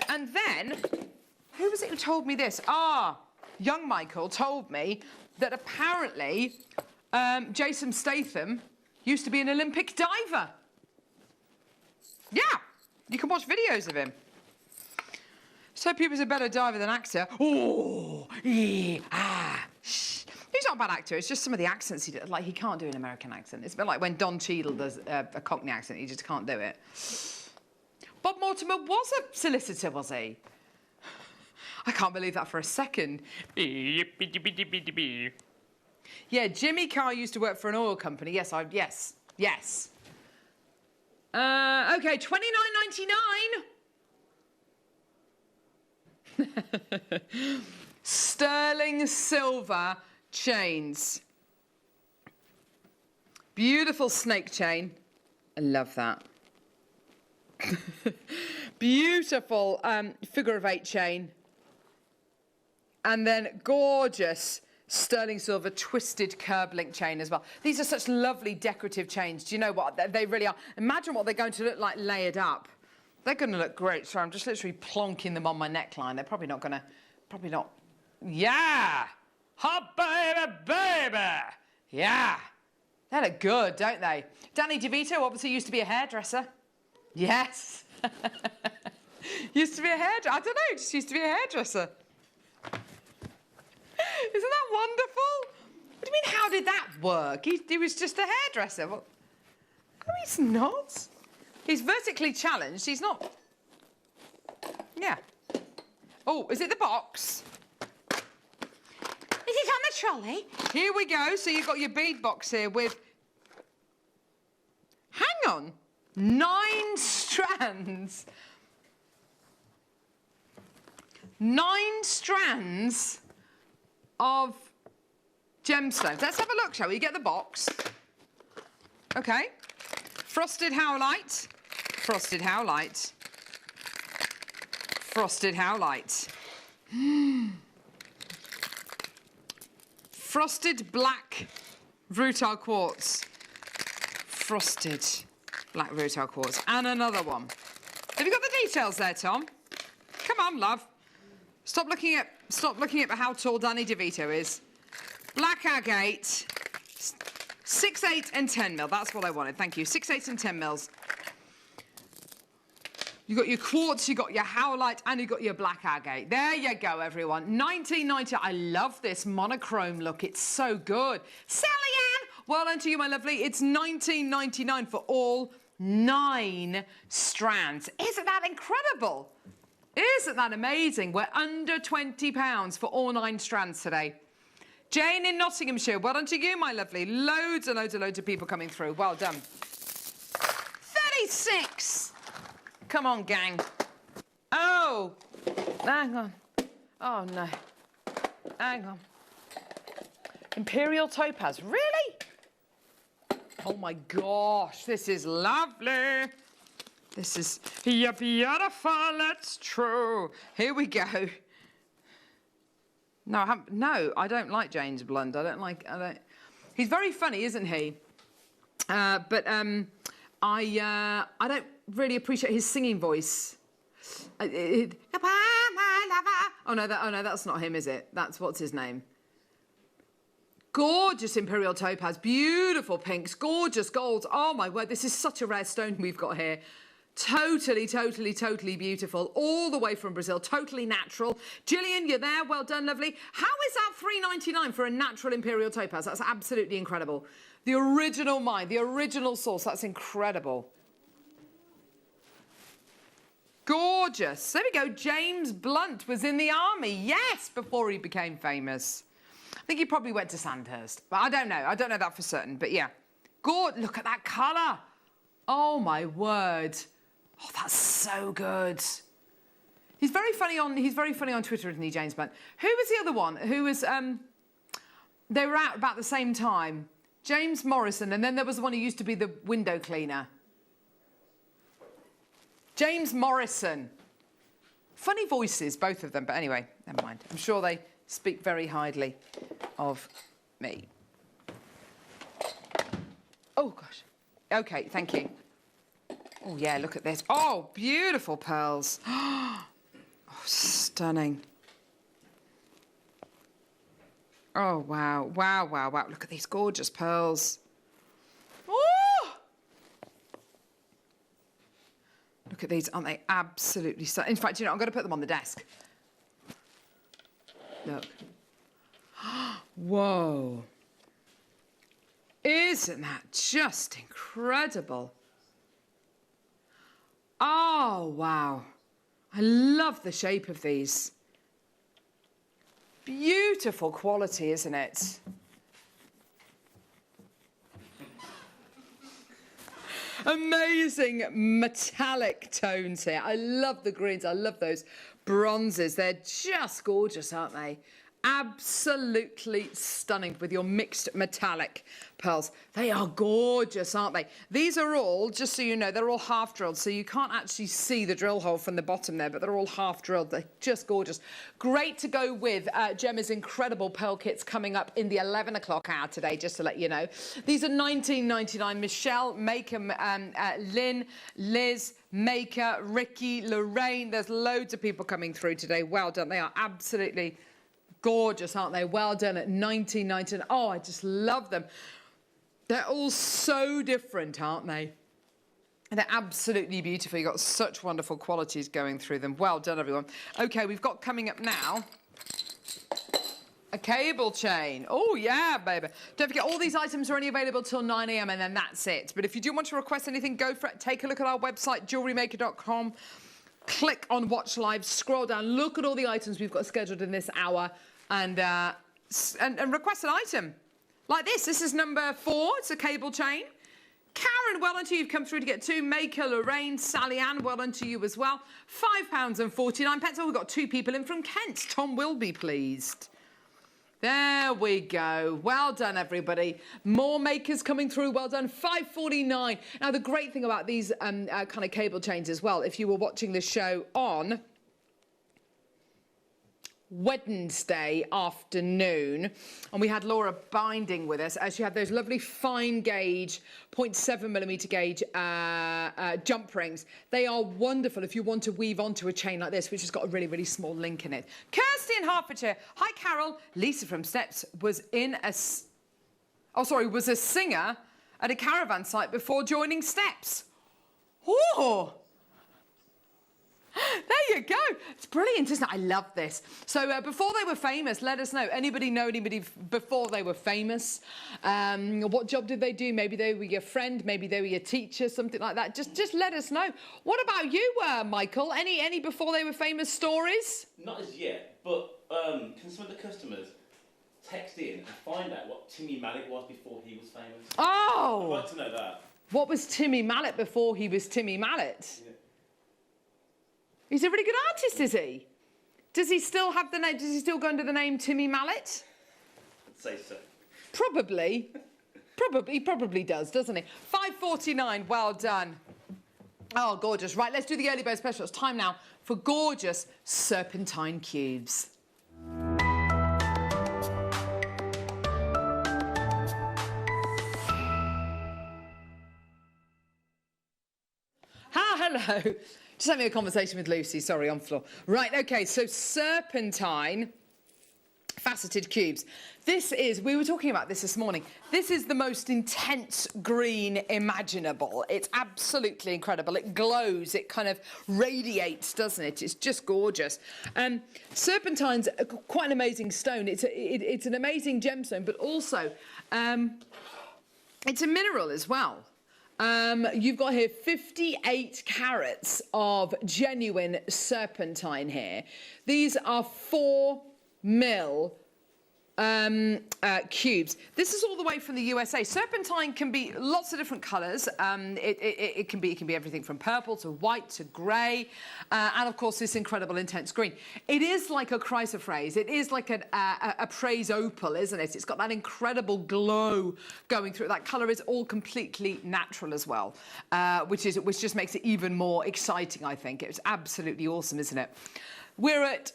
And then, who was it who told me this? Young Michael told me that apparently... Jason Statham used to be an Olympic diver. Yeah, you can watch videos of him. So he was a better diver than actor. Oh, shh. He's not a bad actor. It's just some of the accents he does. Like, he can't do an American accent. It's a bit like when Don Cheadle does a Cockney accent. He just can't do it. Bob Mortimer was a solicitor, was he? I can't believe that for a second. Yeah, Jimmy Carr used to work for an oil company. Yes. Okay, $29.99. Sterling silver chains. Beautiful snake chain. I love that. Beautiful figure of 8 chain. And then gorgeous sterling silver twisted curb link chain as well. These are such lovely decorative chains. Do you know what? They really are. Imagine what they're going to look like layered up. They're going to look great. So I'm just literally plonking them on my neckline. They're probably not going to, Yeah! Hot baby, baby! Yeah! They look good, don't they? Danny DeVito obviously used to be a hairdresser. Yes. Used to be a hairdresser. I don't know, just used to be a hairdresser. Isn't that wonderful? What do you mean, how did that work? He was just a hairdresser. Well, no, he's not. He's vertically challenged. He's not. Yeah. Oh, is it the box? Is it on the trolley? Here we go. So you've got your bead box here with... Hang on. 9 strands. 9 strands of gemstones. Let's have a look, shall we? Get the box. Okay. Frosted howlite. Frosted howlite. Frosted howlite. Frosted black rutile quartz. Frosted black rutile quartz. And another one. Have you got the details there, Tom? Come on, love. Stop looking at how tall Danny DeVito is. Black agate. 6, 8 and 10 mil. That's what I wanted. Thank you. 6, 8 and 10 mils. You've got your quartz, you've got your howlite, and you've got your black agate. There you go, everyone. 1990. I love this monochrome look. It's so good. Sally Ann, well done to you, my lovely. It's $19.99 for all 9 strands. Isn't that incredible? Isn't that amazing? We're under £20 for all 9 strands today. Jane in Nottinghamshire, well done to you, my lovely. Loads and loads and loads of people coming through. Well done. 36. Come on, gang. Oh, hang on. Oh, no. Hang on. Imperial topaz, really? Oh, my gosh, this is lovely. This is beautiful, it's true. Here we go. No, I don't like James Blunt. I don't. He's very funny, isn't he? I don't really appreciate his singing voice. Oh no, that's not him, is it? That's what's his name? Gorgeous imperial topaz, beautiful pinks, gorgeous golds. Oh my word, this is such a rare stone we've got here. Totally, totally, totally beautiful. All the way from Brazil. Totally natural. Gillian, you're there. Well done, lovely. How is that $3.99 for a natural imperial topaz? That's absolutely incredible. The original mine, the original source. That's incredible. Gorgeous. There we go. James Blunt was in the army. Yes, before he became famous. I think he probably went to Sandhurst. But I don't know. I don't know that for certain. But yeah. Good. Look at that colour. Oh, my word. Oh, that's so good. He's very funny on Twitter, isn't he, James Blunt? Who was the other one? Who was they were out about the same time. James Morrison, and then there was the one who used to be the window cleaner. James Morrison. Funny voices, both of them, but anyway, never mind. I'm sure they speak very highly of me. Oh gosh. Okay, thank you. Oh, yeah, look at this. Oh, beautiful pearls. Oh, stunning. Oh, wow. Wow, wow, wow. Look at these gorgeous pearls. Oh! Look at these. Aren't they absolutely stunning? In fact, you know, I'm going to put them on the desk. Look. Whoa. Isn't that just incredible? Oh, wow. I love the shape of these. Beautiful quality, isn't it? Amazing metallic tones here. I love the greens. I love those bronzes. They're just gorgeous, aren't they? Absolutely stunning with your mixed metallic pearls. They are gorgeous, aren't they? These are all, just so you know, they're all half drilled, so you can't actually see the drill hole from the bottom there, but they're all half drilled. They're just gorgeous. Great to go with Gemma's incredible pearl kits coming up in the 11 o'clock hour today, just to let you know. These are $19.99. Michelle, Maker, Lynn, Liz, Maker, Ricky, Lorraine. There's loads of people coming through today. Well done. They are absolutely gorgeous, aren't they? Well done at $19.99. Oh, I just love them. They're all so different, aren't they? And they're absolutely beautiful. You've got such wonderful qualities going through them. Well done, everyone. Okay, we've got coming up now a cable chain. Oh, yeah, baby. Don't forget, all these items are only available till 9 a.m. and then that's it. But if you do want to request anything, go for it. Take a look at our website, JewelleryMaker.com. Click on Watch Live, scroll down, look at all the items we've got scheduled in this hour, and request an item like this. This is number 4. It's a cable chain. Karen, well done to you. You've come through to get 2. Maker, Lorraine, Sally Ann, well done to you as well. £5.49. Oh, we've got 2 people in from Kent. Tom will be pleased. There we go. Well done, everybody. More makers coming through. Well done. $5.49. Now, the great thing about these kind of cable chains as well, if you were watching the show on Wednesday afternoon, and we had Laura Binding with us, as she had those lovely fine gauge 0.7mm gauge jump rings. They are wonderful if you want to weave onto a chain like this, which has got a really, really small link in it. Kirsty in Hertfordshire. Hi, Carol. Lisa from Steps was was a singer at a caravan site before joining Steps. Oh! There you go. It's brilliant, isn't it? I love this. So before they were famous, let us know. Anybody know anybody before they were famous? What job did they do? Maybe they were your friend. Maybe they were your teacher, something like that. Just let us know. What about you, Michael? Any before they were famous stories? Not as yet, but can some of the customers text in and find out what Timmy Mallet was before he was famous? Oh! I'd like to know that. What was Timmy Mallet before he was Timmy Mallet? Yeah. He's a really good artist, is he? Does he still have the name? Does he still go under the name Timmy Mallet? I'd say so. Probably. Probably does, doesn't he? $5.49. Well done. Oh, gorgeous. Right, let's do the early bird special. It's time now for gorgeous serpentine cubes. Hello. Just having a conversation with Lucy, sorry, on floor. Right, okay, so serpentine faceted cubes. This is, we were talking about this morning, this is the most intense green imaginable. It's absolutely incredible. It glows, it kind of radiates, doesn't it? It's just gorgeous. Serpentine's quite an amazing stone. It's an amazing gemstone, but also it's a mineral as well. You've got here 58 carats of genuine serpentine here. These are 4 mil cubes. This is all the way from the USA. Serpentine can be lots of different colours. It can be everything from purple to white to grey, and of course this incredible intense green. It is like a chrysoprase. It is like a praise opal, isn't it? It's got that incredible glow going through it. That colour is all completely natural as well, which just makes it even more exciting, I think. It's absolutely awesome, isn't it? We're at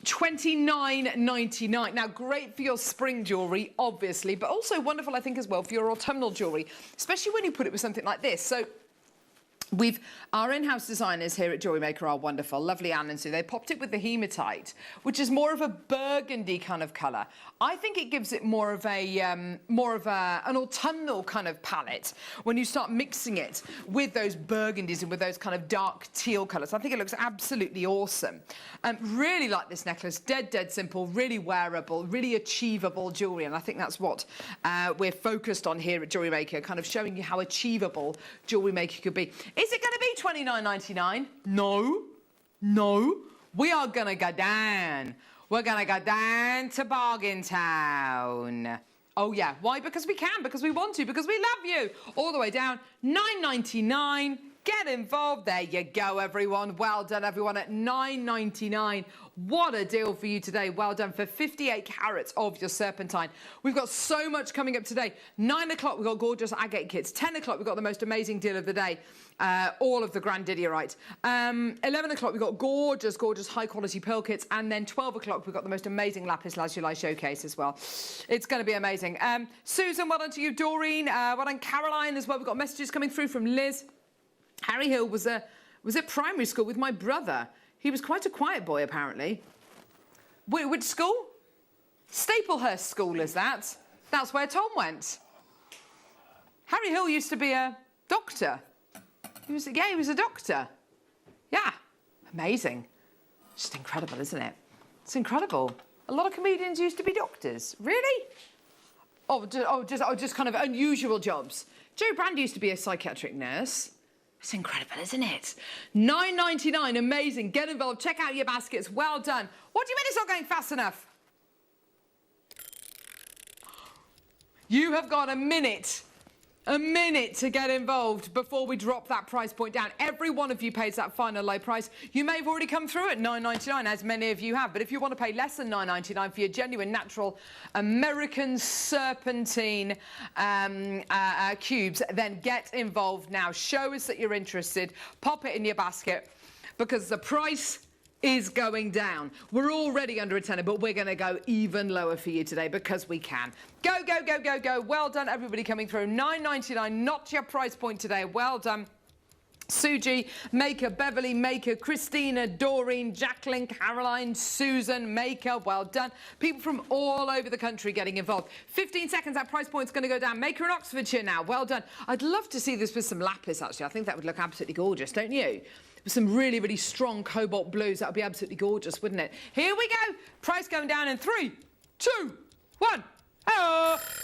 $29.99. Now, great for your spring jewellery, obviously, but also wonderful, I think, as well for your autumnal jewellery, especially when you put it with something like this. So our in-house designers here at Jewellery Maker are wonderful, lovely Anne and Sue. They popped it with the hematite, which is more of a burgundy kind of colour. I think it gives it more of an autumnal kind of palette when you start mixing it with those burgundies and with those kind of dark teal colours. I think it looks absolutely awesome. Really like this necklace, dead simple, really wearable, really achievable jewellery, and I think that's what we're focused on here at Jewellery Maker, kind of showing you how achievable Jewellery Maker could be. Is it going to be $29.99? No. We are going to go down. We're going to go down to Bargain Town. Oh, yeah. Why? Because we can, because we want to, because we love you. All the way down, $9.99, Get involved. There you go, everyone. Well done, everyone, at £9.99. What a deal for you today. Well done for 58 carats of your serpentine. We've got so much coming up today. 9 o'clock, we've got gorgeous agate kits. 10 o'clock, we've got the most amazing deal of the day. All of the grandidierite. 11 o'clock, we've got gorgeous, gorgeous high-quality pearl kits. And then 12 o'clock, we've got the most amazing lapis lazuli showcase as well. It's going to be amazing. Susan, well done to you. Doreen, well done. Caroline as well. We've got messages coming through from Liz. Harry Hill was at primary school with my brother. He was quite a quiet boy, apparently. Which school? Staplehurst School, is that? That's where Tom went. Harry Hill used to be a doctor. He was a doctor. Yeah, amazing. Just incredible, isn't it? It's incredible. A lot of comedians used to be doctors. Really? Just kind of unusual jobs. Joe Brand used to be a psychiatric nurse. It's incredible, isn't it? £9.99, amazing. Get involved. Check out your baskets. Well done. What do you mean it's not going fast enough? You have got a minute to get involved before we drop that price point down. Every one of you pays that final low price. You may have already come through at £9.99, as many of you have, but if you want to pay less than £9.99 for your genuine natural American serpentine cubes, then get involved now. Show us that you're interested. Pop it in your basket, because the price is going down. We're already under a tenner, but we're going to go even lower for you today because we can. Go, go, go, go, go. Well done, everybody coming through. £9.99, not your price point today. Well done. Suji, Maker, Beverly, Maker, Christina, Doreen, Jacqueline, Caroline, Susan, Maker, well done. People from all over the country getting involved. 15 seconds, that price point's going to go down. Maker in Oxfordshire now, well done. I'd love to see this with some lapis, actually. I think that would look absolutely gorgeous, don't you? With some really, really strong cobalt blues, that would be absolutely gorgeous, wouldn't it? Here we go. Price going down in 3, 2, 1.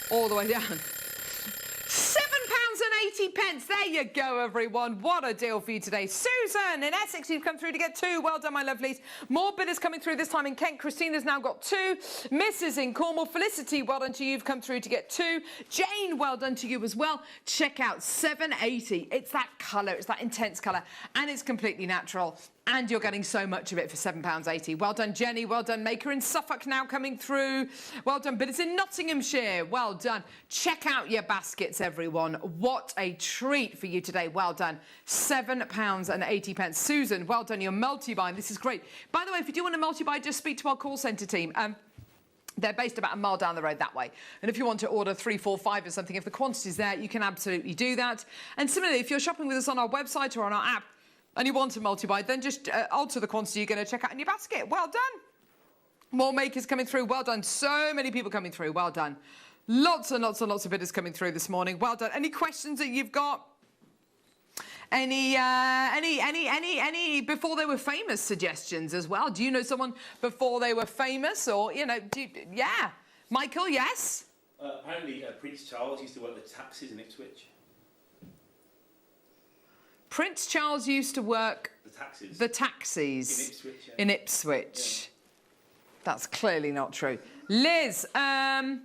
All the way down. £7.80. There you go, everyone. What a deal for you today. Susan in Essex, you've come through to get 2. Well done, my lovelies. More bidders coming through this time in Kent. Christina's now got 2. Mrs. in Cornwall. Felicity, well done to you. You've come through to get 2. Jane, well done to you as well. Check out £7.80. It's that colour. It's that intense colour. And it's completely natural. And you're getting so much of it for £7.80. Well done, Jenny. Well done, Maker in Suffolk now coming through. Well done, but it's in Nottinghamshire. Well done. Check out your baskets, everyone. What a treat for you today. Well done. £7.80. Susan, well done. You're multi-buy. This is great. By the way, if you do want to multi-buy, just speak to our call centre team. They're based about a mile down the road that way. And if you want to order 3, 4, 5 or something, if the quantity's there, you can absolutely do that. And similarly, if you're shopping with us on our website or on our app, and you want to multi-buy, then just alter the quantity you're going to check out in your basket. Well done. More makers coming through. Well done. So many people coming through. Well done. Lots and lots and lots of bidders coming through this morning. Well done. Any questions that you've got? Any before they were famous suggestions as well? Do you know someone before they were famous, or yeah, Michael? Yes. Apparently, Prince Charles used to work the taxis in Ipswich. Prince Charles used to work the taxis in Ipswich. Yeah. In Ipswich. Yeah. That's clearly not true. Liz, I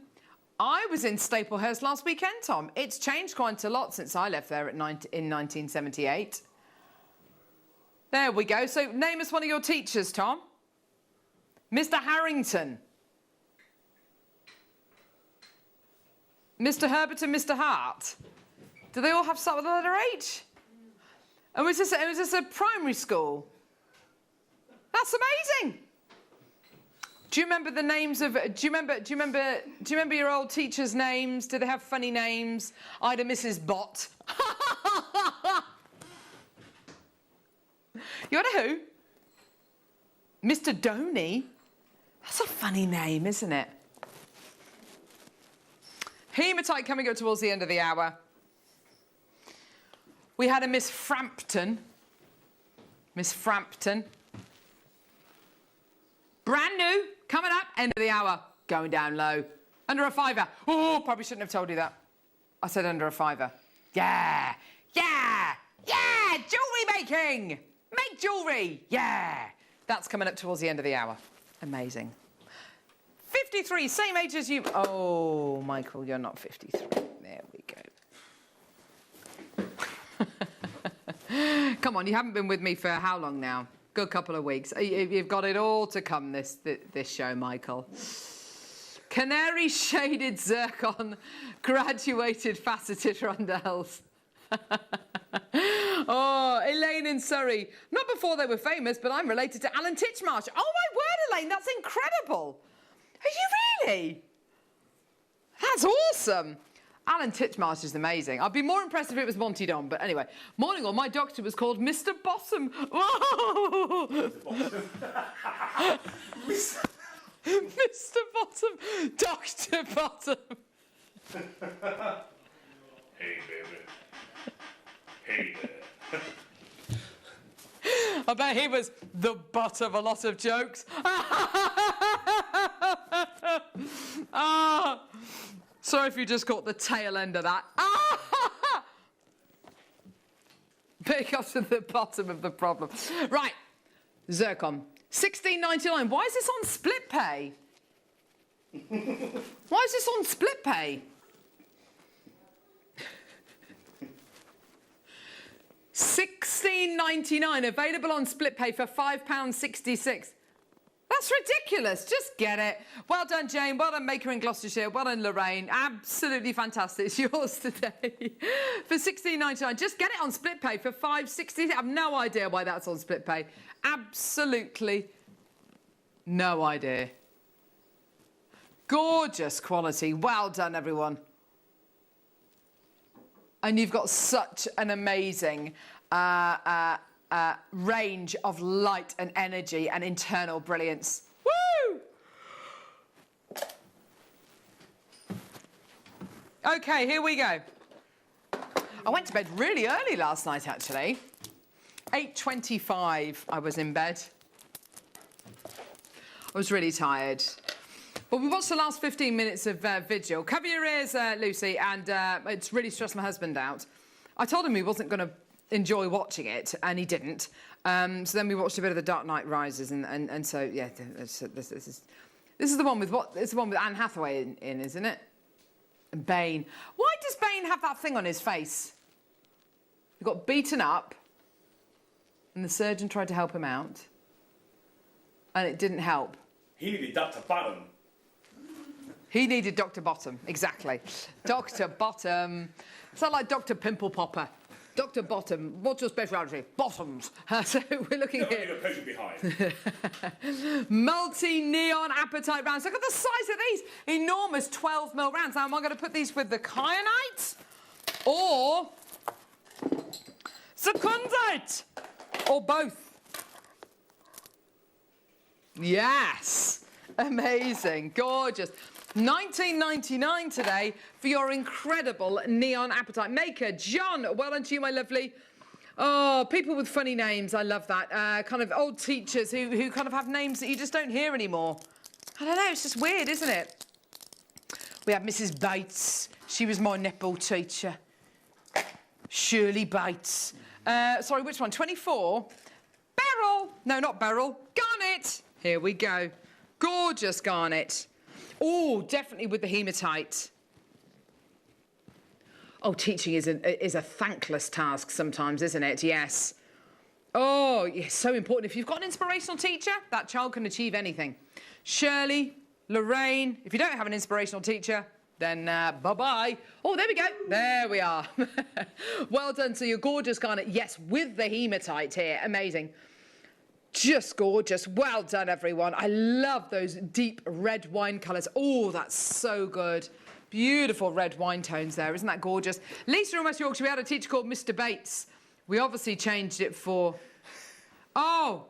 was in Staplehurst last weekend, Tom. It's changed quite a lot since I left there in 1978. There we go. So name us one of your teachers, Tom. Mr. Harrington. Mr. Herbert and Mr. Hart. Do they all have start with the letter H? And was this a primary school? That's amazing. Do you remember the names of? Do you remember your old teachers' names? Do they have funny names? I had a Mrs. Bott. You had a who? Mr. Doney. That's a funny name, isn't it? Hematite coming up towards the end of the hour. We had a Miss Frampton. Miss Frampton. Brand new, coming up, end of the hour, going down low. Under a £5. Oh, probably shouldn't have told you that. I said under a £5. Yeah, yeah, yeah, jewellery making. Make jewellery, yeah. That's coming up towards the end of the hour. Amazing. 53, same age as you. Oh, Michael, you're not 53. There we go. Come on, you haven't been with me for how long now? Good couple of weeks. You've got it all to come this show, Michael. Canary shaded zircon, graduated faceted rondelles. Oh, Elaine in Surrey. Not before they were famous, but I'm related to Alan Titchmarsh. Oh my word, Elaine, that's incredible. Are you really? That's awesome. Alan Titchmarsh is amazing. I'd be more impressed if it was Monty Don, but anyway. Morning all, my doctor was called Mr. Bottom. Whoa! Mr. Bottom. Dr. Bottom. Hey, baby. Hey there. I bet he was the butt of a lot of jokes. Sorry if you just caught the tail end of that. Pick up to the bottom of the problem. Right, zircon, $16.99. Why is this on split pay? Why is this on split pay? $16.99, available on split pay for £5.66. That's ridiculous. Just get it. Well done, Jane. Well done, Maker in Gloucestershire. Well done, Lorraine. Absolutely fantastic. It's yours today for $16.99. Just get it on split pay for $5.60. I have no idea why that's on split pay. Absolutely no idea. Gorgeous quality. Well done, everyone. And you've got such an amazing range of light and energy and internal brilliance. Woo! Okay, here we go. I went to bed really early last night, actually. 8:25 I was in bed. I was really tired. Well, we watched the last 15 minutes of Vigil. Cover your ears, Lucy, and it's really stressed my husband out. I told him he wasn't going to enjoy watching it, and he didn't. So then we watched a bit of The Dark Knight Rises, and so, yeah, this is the one with it's the one with Anne Hathaway in, isn't it? And Bane. Why does Bane have that thing on his face? He got beaten up, and the surgeon tried to help him out, and it didn't help. He needed Dr. Bottom. He needed Dr. Bottom, exactly. Dr. Bottom. It's not like Dr. Pimple Popper. Dr. Bottom, what's your speciality? Bottoms. So we're looking Never here. need a pleasure behind. Multi-neon apatite rounds. Look at the size of these. Enormous 12mm rounds. Now, am I going to put these with the kyanite or secundite? Or both? Yes. Amazing. Gorgeous. $19.99 today for your incredible neon apatite. Maker, John, well done to you, my lovely. Oh, people with funny names, I love that. Kind of old teachers who kind of have names that you just don't hear anymore. I don't know, it's just weird, isn't it? We have Mrs. Bates. She was my netball teacher. Shirley Bates. Sorry, which one? 24? Beryl. No, not Beryl. Garnet. Here we go. Gorgeous garnet. Oh, definitely with the hematite. Oh, teaching is a thankless task sometimes, isn't it? Yes. Oh, yes, so important. If you've got an inspirational teacher, that child can achieve anything. Shirley, Lorraine, if you don't have an inspirational teacher, then bye-bye. Oh, there we go. There we are. Well done to your gorgeous garnet. Yes, with the hematite here. Amazing. Just gorgeous. Well done, everyone. I love those deep red wine colours. Oh, that's so good. Beautiful red wine tones there. Isn't that gorgeous? Lisa in West Yorkshire, we had a teacher called Mr. Bates. We obviously changed it for... Oh!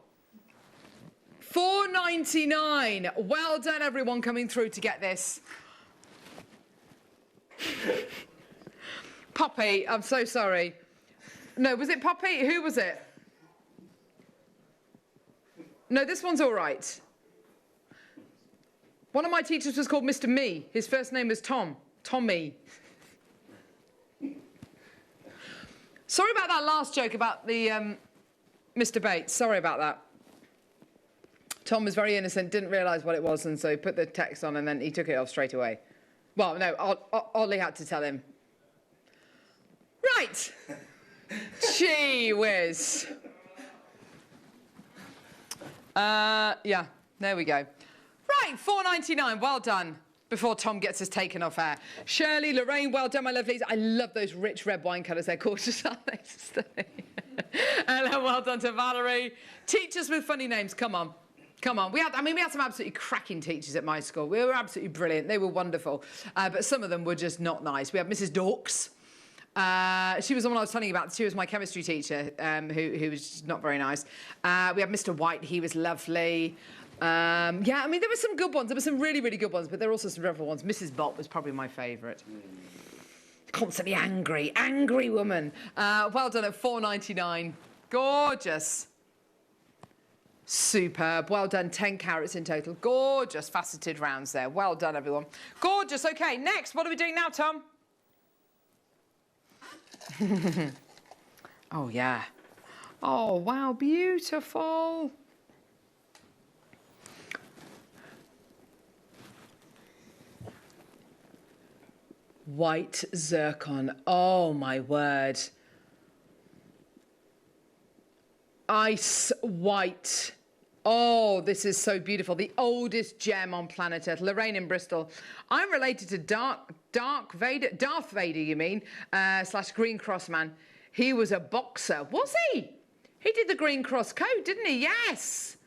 $4.99. Well done, everyone, coming through to get this. Poppy, I'm so sorry. No, was it Poppy? Who was it? No, this one's all right. One of my teachers was called Mr. Me. His first name was Tom. Tommy. Sorry about that last joke about the Mr. Bates. Sorry about that. Tom was very innocent, didn't realise what it was, and so he put the text on and then he took it off straight away. Well, no, Ollie had to tell him. Right. Gee whiz. Yeah, there we go. Right, £4.99, well done. Before Tom gets us taken off air. Shirley, Lorraine, well done, my lovelies. I love those rich red wine colours. They're gorgeous, aren't they? Hello, well done to Valerie. Teachers with funny names, come on. Come on. We had some absolutely cracking teachers at my school. We were absolutely brilliant. They were wonderful. But some of them were just not nice. We had Mrs. Dorks. She was the one I was telling you about. She was my chemistry teacher, who was just not very nice. We had Mr. White. He was lovely. Yeah, I mean, there were some good ones. There were some really, really good ones, but there were also some dreadful ones. Mrs. Bott was probably my favourite. Constantly angry. Angry woman. Well done at £4.99. Gorgeous. Superb. Well done. 10 carats in total. Gorgeous faceted rounds there. Well done, everyone. Gorgeous. OK, next. What are we doing now, Tom? Oh, yeah. Oh, wow. Beautiful. White zircon. Oh, my word. Ice white. Oh, this is so beautiful. The oldest gem on planet Earth. Lorraine in Bristol. I'm related to Darth Vader, you mean, / Green Cross man. He was a boxer. Was he? He did the Green Cross Code, didn't he? Yes.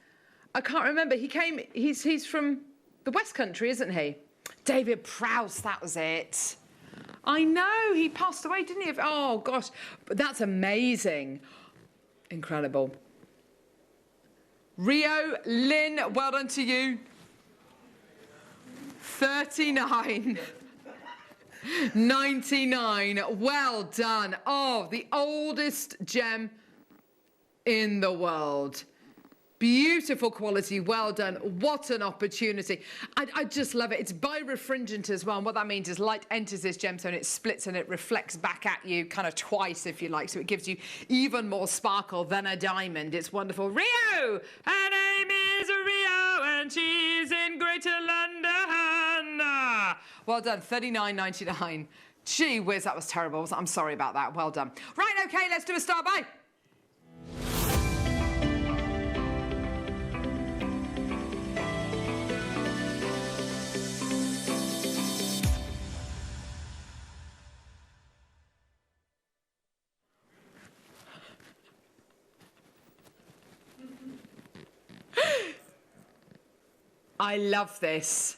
I can't remember. He's from the West Country, isn't he? David Prowse, that was it. I know, he passed away, didn't he? Oh, gosh. But that's amazing. Incredible. Rio, Lynn, well done to you. 39.99. Well done. Oh, the oldest gem in the world. Beautiful quality, well done. What an opportunity. I just love it. It's birefringent as well. And what that means is light enters this gemstone, it splits and it reflects back at you kind of twice, if you like. So it gives you even more sparkle than a diamond. It's wonderful. Rio! Her name is Rio and she's in Greater London. Well done, $39.99. Gee whiz, that was terrible. I'm sorry about that. Well done. Right, OK, let's do a start by. I love this.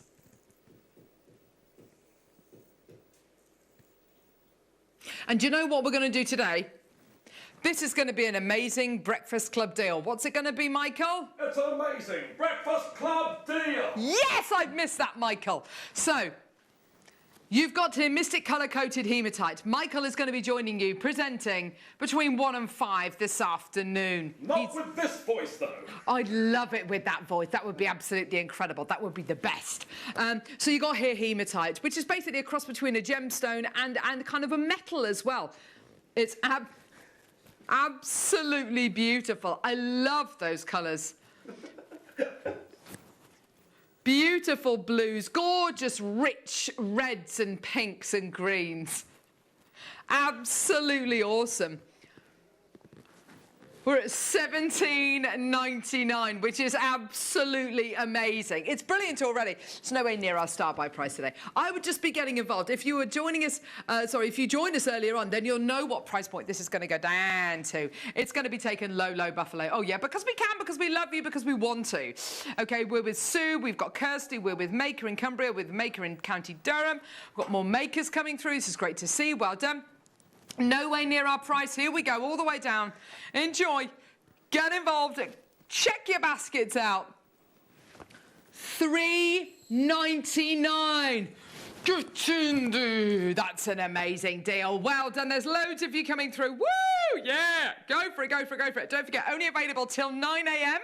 And do you know what we're going to do today? This is going to be an amazing Breakfast Club deal. What's it going to be, Michael? It's an amazing Breakfast Club deal. Yes, I've missed that, Michael. So, you've got to Mystic colour-coated hematite. Michael is going to be joining you, presenting between 1 and 5 this afternoon. Not with this voice, though. I'd love it with that voice. That would be absolutely incredible. That would be the best. So you got here hematite, which is basically a cross between a gemstone and kind of a metal as well. It's absolutely beautiful. I love those colours. Beautiful blues, gorgeous, rich reds and pinks and greens. Absolutely awesome. We're at $17.99, which is absolutely amazing. It's brilliant already. It's nowhere near our start buy price today. I would just be getting involved. If you were joining us, if you joined us earlier on, then you'll know what price point this is going to go down to. It's going to be taken low, low Buffalo. Oh, yeah, because we can, because we love you, because we want to. OK, we're with Sue, we've got Kirsty, we're with Maker in Cumbria, with Maker in County Durham. We've got more makers coming through. This is great to see. Well done. No way near our price. Here we go, all the way down. Enjoy. Get involved. Check your baskets out. $3.99. Get in there. That's an amazing deal. Well done. There's loads of you coming through. Woo! Yeah. Go for it, go for it, go for it. Don't forget, only available till 9 a.m.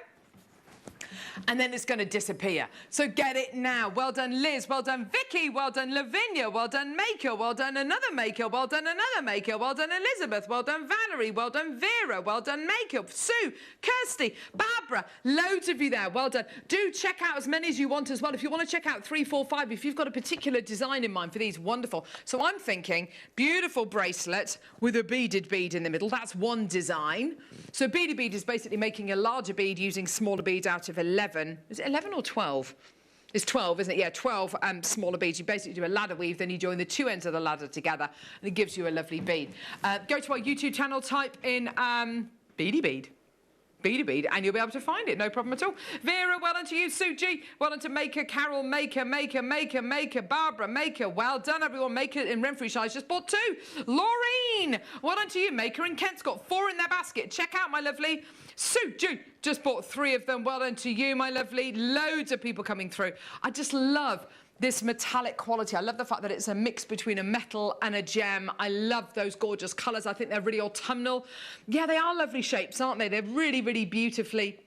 and then it's going to disappear. So get it now. Well done, Liz. Well done, Vicky. Well done, Lavinia. Well done, Maker. Well done, another Maker. Well done, another Maker. Well done, Elizabeth. Well done, Valerie. Well done, Vera. Well done, Maker. Sue, Kirsty, Barbara. Loads of you there. Well done. Do check out as many as you want as well. If you want to check out 3, 4, 5, if you've got a particular design in mind for these, wonderful. So I'm thinking beautiful bracelet with a beaded bead in the middle. That's one design. So beaded bead is basically making a larger bead using smaller beads out of 11. Is it 11 or 12? It's 12, isn't it? Yeah, 12 smaller beads. You basically do a ladder weave, then you join the two ends of the ladder together, and it gives you a lovely bead. Go to our YouTube channel, type in beady bead. Beady bead, and you'll be able to find it, no problem at all. Vera, well done to you. Suji, well done to Maker. Carol, Maker. Barbara, Maker. Well done, everyone. Maker in Renfrewshire has just bought 2. Laureen, well done to you. Maker in Kent's got 4 in their basket. Check out, my lovely. Suji just bought 3 of them. Well done to you, my lovely. Loads of people coming through. I just love this metallic quality. I love the fact that it's a mix between a metal and a gem. I love those gorgeous colours. I think they're really autumnal. Yeah, they are lovely shapes, aren't they? They're really, really beautifully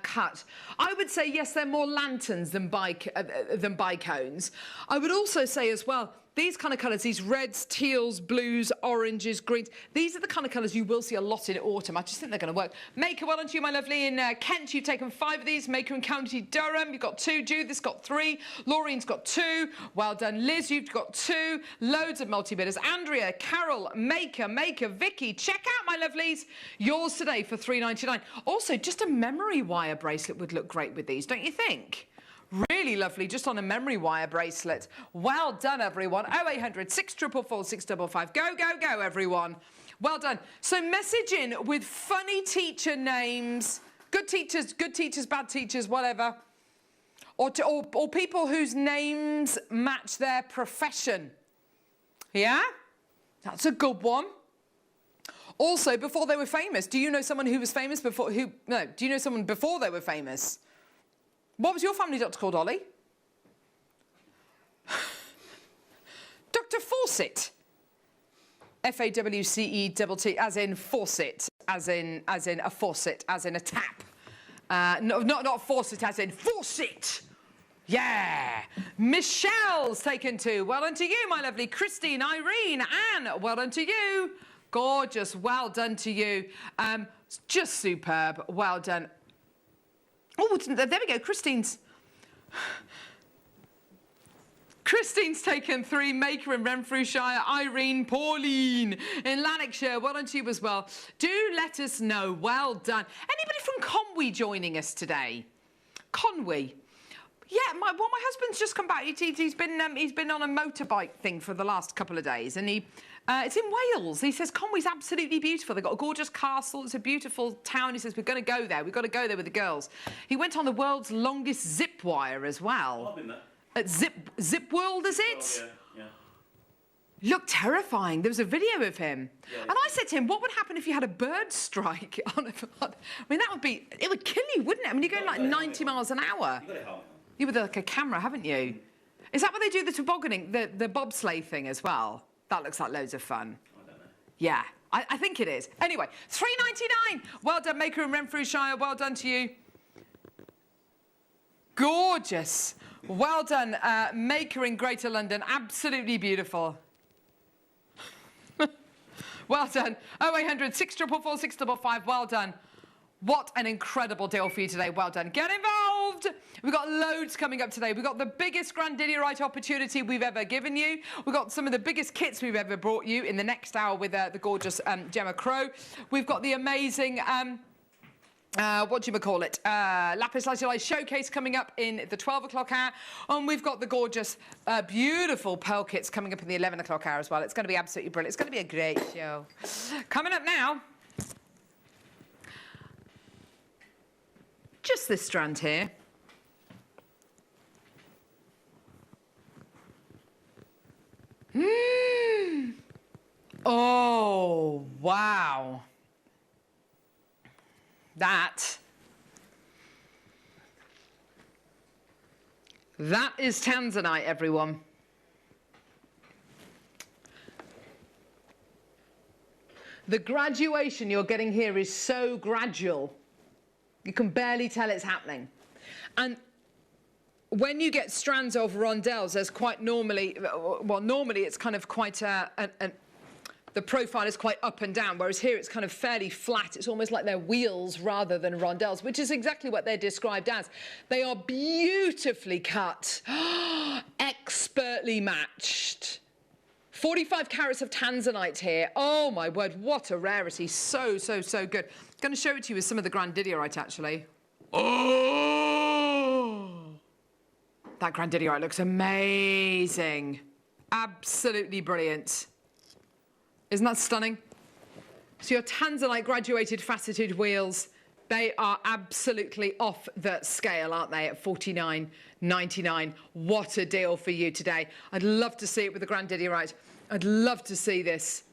cut. I would say, yes, they're more lanterns than bicones. I would also say as well, these kind of colours, these reds, teals, blues, oranges, greens, these are the kind of colours you will see a lot in autumn. I just think they're going to work. Maker, well done to you, my lovely. In Kent, you've taken 5 of these. Maker in County Durham, you've got 2. Judith's got 3. Laureen's got 2. Well done, Liz, you've got 2. Loads of multi-bidders. Andrea, Carol, Maker, Vicky. Check out, my lovelies. Yours today for £3.99. Also, just a memory wire bracelet would look great with these, don't you think? Really lovely, just on a memory wire bracelet. Well done, everyone. 0800 644 655. Go, everyone. Well done. So message in with funny teacher names. Good teachers, bad teachers, whatever. Or people whose names match their profession. Yeah? That's a good one. Also, before they were famous, do you know someone who was famous before? Do you know someone before they were famous? What was your family doctor called, Ollie? Dr. Fawcett. F-A-W-C-E-T-T, as in faucet, as in a faucet, as in a tap. No, not faucet, as in faucet. Yeah. Michelle's taken 2. Well done to you, my lovely. Christine, Irene, Anne, well done to you. Gorgeous, well done to you. Just superb, well done. Oh, there we go, Christine's taken 3. Maker in Renfrewshire. Irene, Pauline in Lanarkshire. Well done to you as well. Do let us know. Well done. Anybody from Conwy joining us today? Conwy. Yeah, my husband's just come back. He's been on a motorbike thing for the last couple of days, and it's in Wales. He says Conwy's absolutely beautiful. They've got a gorgeous castle. It's a beautiful town. He says we're going to go there. We've got to go there with the girls. He went on the world's longest zip wire as well. I've been there. At Zip World, is it? Oh, yeah. Looked terrifying. There was a video of him. Yeah, and I said to him, what would happen if you had a bird strike on I mean, it would kill you, wouldn't it? I mean, you're going like 90 miles an hour. You've got a helmet on. You with like a camera, haven't you? Is that what they do, the tobogganing, the bobsleigh thing as well? That looks like loads of fun. I don't know. Yeah, I think it is. Anyway, £3.99. Well done, Maker in Renfrewshire. Well done to you. Gorgeous. Well done, Maker in Greater London. Absolutely beautiful. Well done. 0800 644 655. Well done. What an incredible deal for you today. Well done. Get involved. We've got loads coming up today. We've got the biggest Grandidierite opportunity we've ever given you. We've got some of the biggest kits we've ever brought you in the next hour with the gorgeous Gemma Crow. We've got the amazing... what do you call it? Lapis Lazuli showcase coming up in the 12 o'clock hour. And we've got the gorgeous, beautiful pearl kits coming up in the 11 o'clock hour as well. It's going to be absolutely brilliant. It's going to be a great show. Coming up now, just this strand here. Oh, wow. That is tanzanite, everyone. The graduation you're getting here is so gradual. You can barely tell it's happening. And when you get strands of rondelles, there's quite normally, well, normally it's kind of quite the profile is quite up and down, whereas here it's kind of fairly flat. It's almost like they're wheels rather than rondelles, which is exactly what they're described as. They are beautifully cut, expertly matched. 45 carats of tanzanite here. Oh my word, what a rarity. So, so, so good. I'm going to show it to you with some of the grandidierite, actually. Oh! That grandidierite looks amazing. Absolutely brilliant. Isn't that stunning? So your tanzanite graduated faceted wheels, they are absolutely off the scale, aren't they, at $49.99. What a deal for you today. I'd love to see it with the grandidierite. I'd love to see this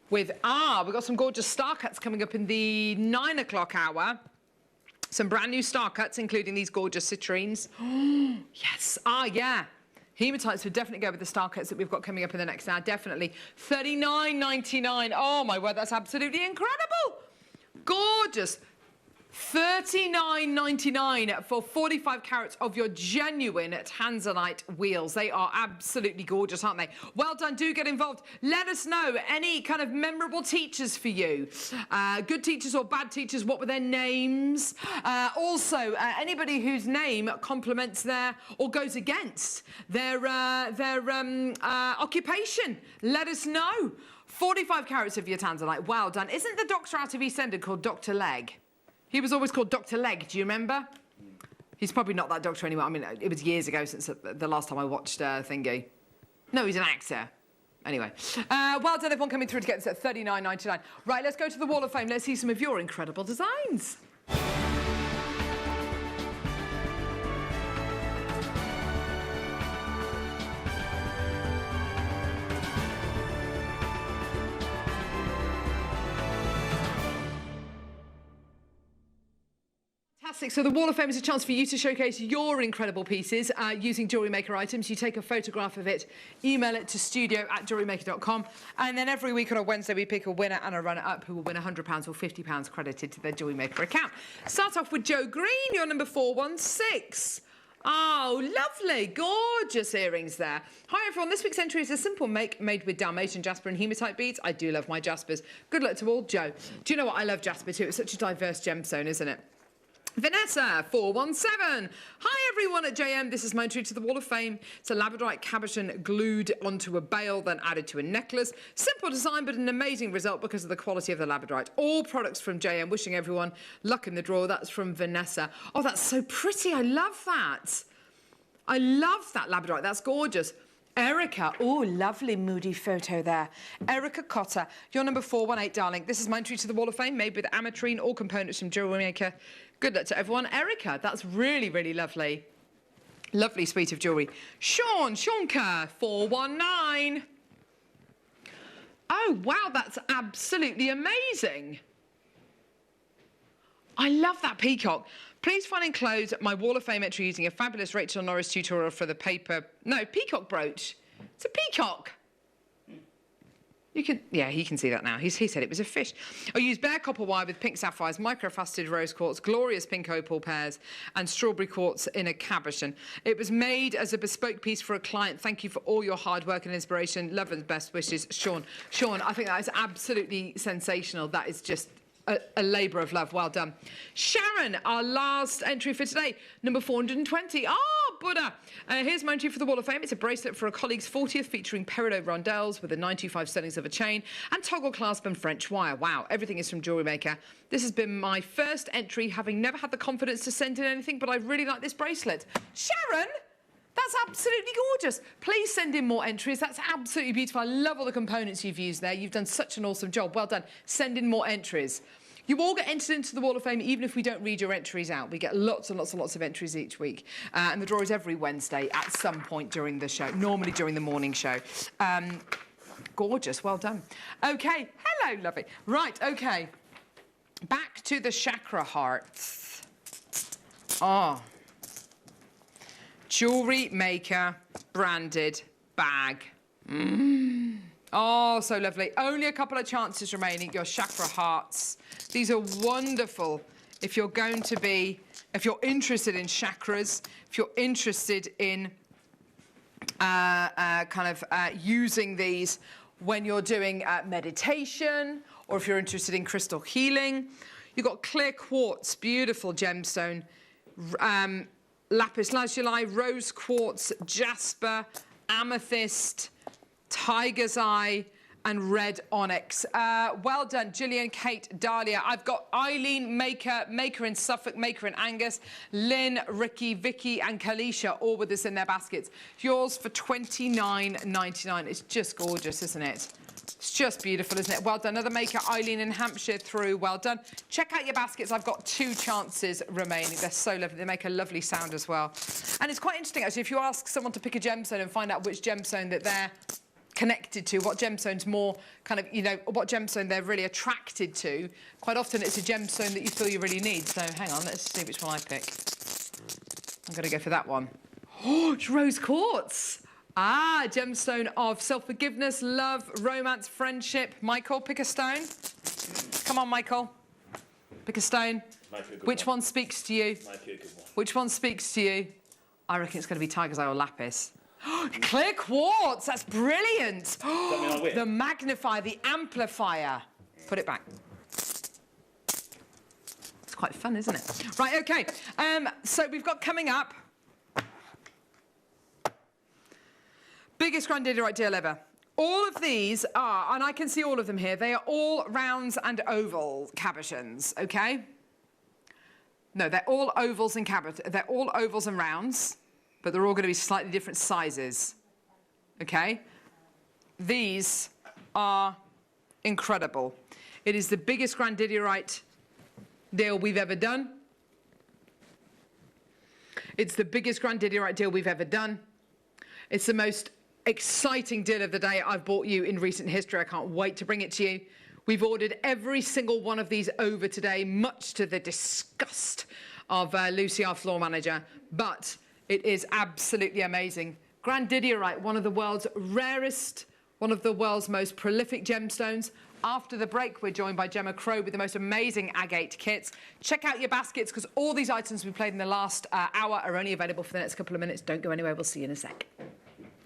with, we've got some gorgeous star cuts coming up in the 9 o'clock hour. Some brand new star cuts, including these gorgeous citrines. Oh, yes. Yeah. Hematites would definitely go with the star cuts that we've got coming up in the next hour. Definitely. $39.99. Oh, my word, that's absolutely incredible. Gorgeous. $39.99 for 45 carats of your genuine tanzanite wheels. They are absolutely gorgeous, aren't they? Well done. Do get involved. Let us know any kind of memorable teachers for you. Good teachers or bad teachers, what were their names? Also, anybody whose name complements their or goes against their occupation. Let us know. 45 carats of your tanzanite. Well done. Isn't the doctor out of EastEnders called Dr. Legg? He was always called Dr. Legg, do you remember? He's probably not that doctor anymore. I mean, it was years ago since the last time I watched Thingy. No, he's an actor. Anyway. Well done, everyone coming through to get this at $39.99. Right, let's go to the Wall of Fame. Let's see some of your incredible designs. Fantastic. So the Wall of Fame is a chance for you to showcase your incredible pieces using Jewellery Maker items. You take a photograph of it, email it to studio@jewellerymaker.com, and then every week on a Wednesday we pick a winner and a runner-up who will win £100 or £50 credited to their Jewellery Maker account. Start off with Joe Green, you're number 416. Oh, lovely, gorgeous earrings there. Hi everyone, this week's entry is a simple make made with Dalmatian jasper and hematite beads. I do love my jaspers. Good luck to all. Joe, do you know what? I love jasper too. It's such a diverse gemstone, isn't it? Vanessa, 417. Hi everyone at JM, this is my entry to the Wall of Fame. It's a labradorite cabochon glued onto a bail, then added to a necklace. Simple design, but an amazing result because of the quality of the labradorite. All products from JM, wishing everyone luck in the draw. That's from Vanessa. Oh, that's so pretty, I love that. I love that labradorite, that's gorgeous. Erica, oh, lovely moody photo there. Erica Cotter, you're number 418, darling. This is my entry to the Wall of Fame, made with ametrine, all components from Jewellery Maker. Good luck to everyone. Erica, that's really, really lovely. Lovely suite of jewellery. Shonka, 419. Oh, wow, that's absolutely amazing. I love that peacock. Please find enclosed my Wall of Fame entry using a fabulous Rachel Norris tutorial for the paper. No, peacock brooch. It's a peacock. You can, yeah, he can see that now. He said it was a fish. I used bare copper wire with pink sapphires, microfaceted rose quartz, glorious pink opal pairs, and strawberry quartz in a cabochon. It was made as a bespoke piece for a client. Thank you for all your hard work and inspiration. Love and best wishes, Sean. Sean, I think that is absolutely sensational. That is just a labour of love. Well done. Sharon, our last entry for today, number 420. Buddha. Here's my entry for the Wall of Fame. It's a bracelet for a colleague's 40th featuring peridot rondelles with the 95 sterlings of a chain and toggle clasp and French wire. Wow, everything is from Jewellery Maker. This has been my first entry, having never had the confidence to send in anything, but I really like this bracelet. Sharon, that's absolutely gorgeous. Please send in more entries. That's absolutely beautiful. I love all the components you've used there. You've done such an awesome job. Well done. Send in more entries. You all get entered into the Wall of Fame, even if we don't read your entries out. We get lots and lots and lots of entries each week. And the draw is every Wednesday at some point during the show, normally during the morning show. Gorgeous. Well done. OK. Hello, lovely. Right, OK. Back to the chakra hearts. Oh. Jewellery Maker branded bag. Oh, so lovely. Only a couple of chances remaining. Your chakra hearts. These are wonderful, if you're interested in chakras, if you're interested in using these when you're doing meditation, or if you're interested in crystal healing. You've got clear quartz, beautiful gemstone, lapis lazuli, rose quartz, jasper, amethyst, tiger's eye, and red onyx. Well done, Gillian, Kate, Dahlia. I've got Eileen, Maker in Suffolk, Maker in Angus, Lynn, Ricky, Vicky, and Kalisha, all with us in their baskets. Yours for $29.99. It's just gorgeous, isn't it? It's just beautiful, isn't it? Well done. Another Maker, Eileen in Hampshire, through. Well done. Check out your baskets. I've got 2 chances remaining. They're so lovely. They make a lovely sound as well. And it's quite interesting, actually, if you ask someone to pick a gemstone and find out which gemstone that they're connected to, what gemstone's more kind of, you know, what gemstone they're really attracted to, quite often it's a gemstone that you feel you really need. So hang on, let's see which one I pick. I'm going to go for that one. Oh, it's rose quartz. Ah, gemstone of self-forgiveness, love, romance, friendship. Michael, pick a stone. Come on, Michael. Pick a stone. Which one speaks to you? Which one speaks to you? I reckon it's going to be tiger's eye or lapis. Clear quartz, that's brilliant. The magnifier, the amplifier. Put it back. It's quite fun, isn't it? Right, okay. So we've got coming up biggest grandidiorite deal ever. All of these are, and I can see all of them here, they are all rounds and oval cabochons, okay? No, they're all ovals and they're all ovals and rounds, but they're all going to be slightly different sizes, okay? These are incredible. It is the biggest grandidiorite deal we've ever done. It's the biggest grandidiorite deal we've ever done. It's the most exciting deal of the day I've bought you in recent history. I can't wait to bring it to you. We've ordered every single one of these over today, much to the disgust of Lucy, our floor manager, but it is absolutely amazing. Grandidiorite, one of the world's rarest, one of the world's most prolific gemstones. After the break, we're joined by Gemma Crow with the most amazing agate kits. Check out your baskets, because all these items we played in the last hour are only available for the next couple of minutes. Don't go anywhere. We'll see you in a sec.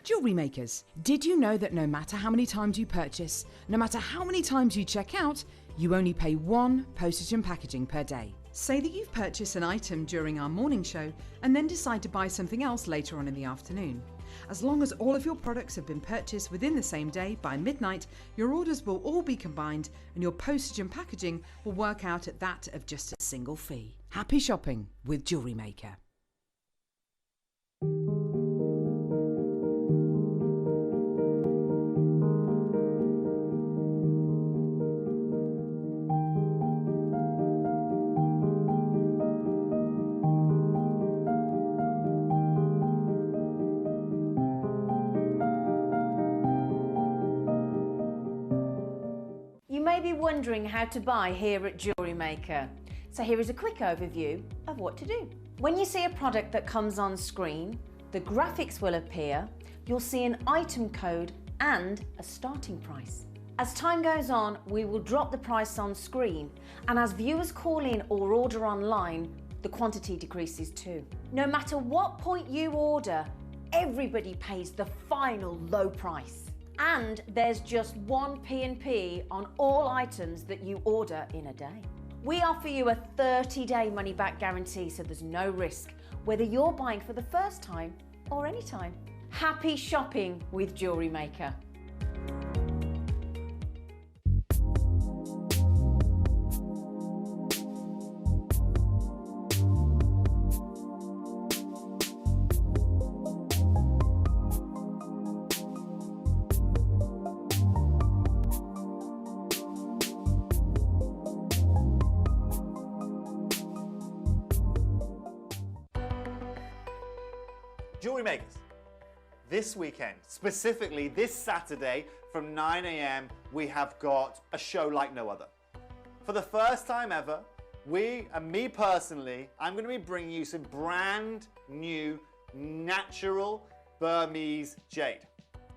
Jewellery makers, did you know that no matter how many times you purchase, no matter how many times you check out, you only pay 1 postage and packaging per day? Say that you've purchased an item during our morning show and then decide to buy something else later on in the afternoon. As long as all of your products have been purchased within the same day by midnight, your orders will all be combined and your postage and packaging will work out at that of just a single fee. Happy shopping with Jewellery Maker. Wondering how to buy here at Jewellery Maker. So here is a quick overview of what to do. When you see a product that comes on screen, the graphics will appear, you'll see an item code and a starting price. As time goes on, we will drop the price on screen, and as viewers call in or order online, the quantity decreases too. No matter what point you order, everybody pays the final low price. And there's just 1 P&P on all items that you order in a day. We offer you a 30-day money-back guarantee, so there's no risk, whether you're buying for the first time or any time. Happy shopping with Jewellery Maker. Jewellery makers, this weekend, specifically this Saturday from 9 a.m, we have got a show like no other. For the first time ever, we, and me personally, I'm going to be bringing you some brand new natural Burmese jade.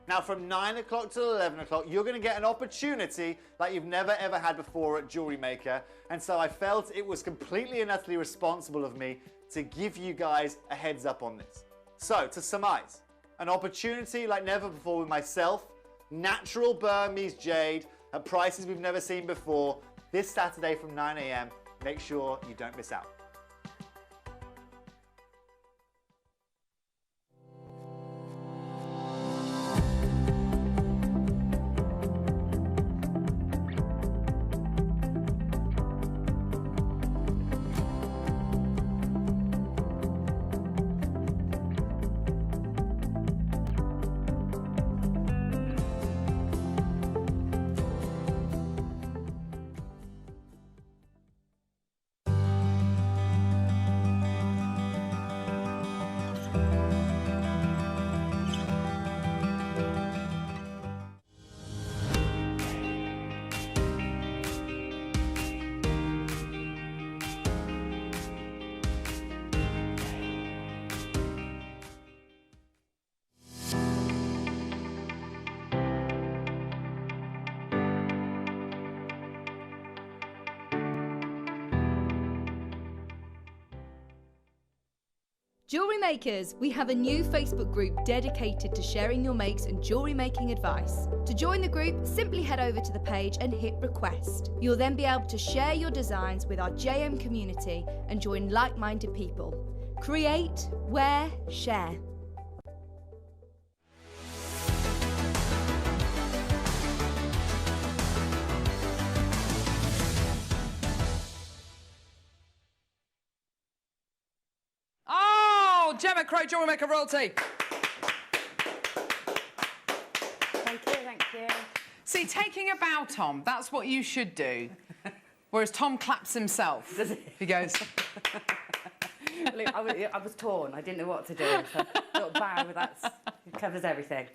Now, from 9 o'clock till 11 o'clock, you're going to get an opportunity like you've never ever had before at Jewellery Maker. And so I felt it was completely and utterly responsible of me to give you guys a heads up on this. So, to surmise, an opportunity like never before with myself, natural Burmese jade at prices we've never seen before, this Saturday from 9 a.m. Make sure you don't miss out. Jewellery Makers, we have a new Facebook group dedicated to sharing your makes and jewellery making advice. To join the group, simply head over to the page and hit request. You'll then be able to share your designs with our JM community and join like-minded people. Create, wear, share. Gemma Crow, Jewellery Maker royalty. Thank you, thank you. See, taking a bow, Tom, that's what you should do. Whereas Tom claps himself. Does he? He goes... Look, I was torn. I didn't know what to do. So little bow, it covers everything.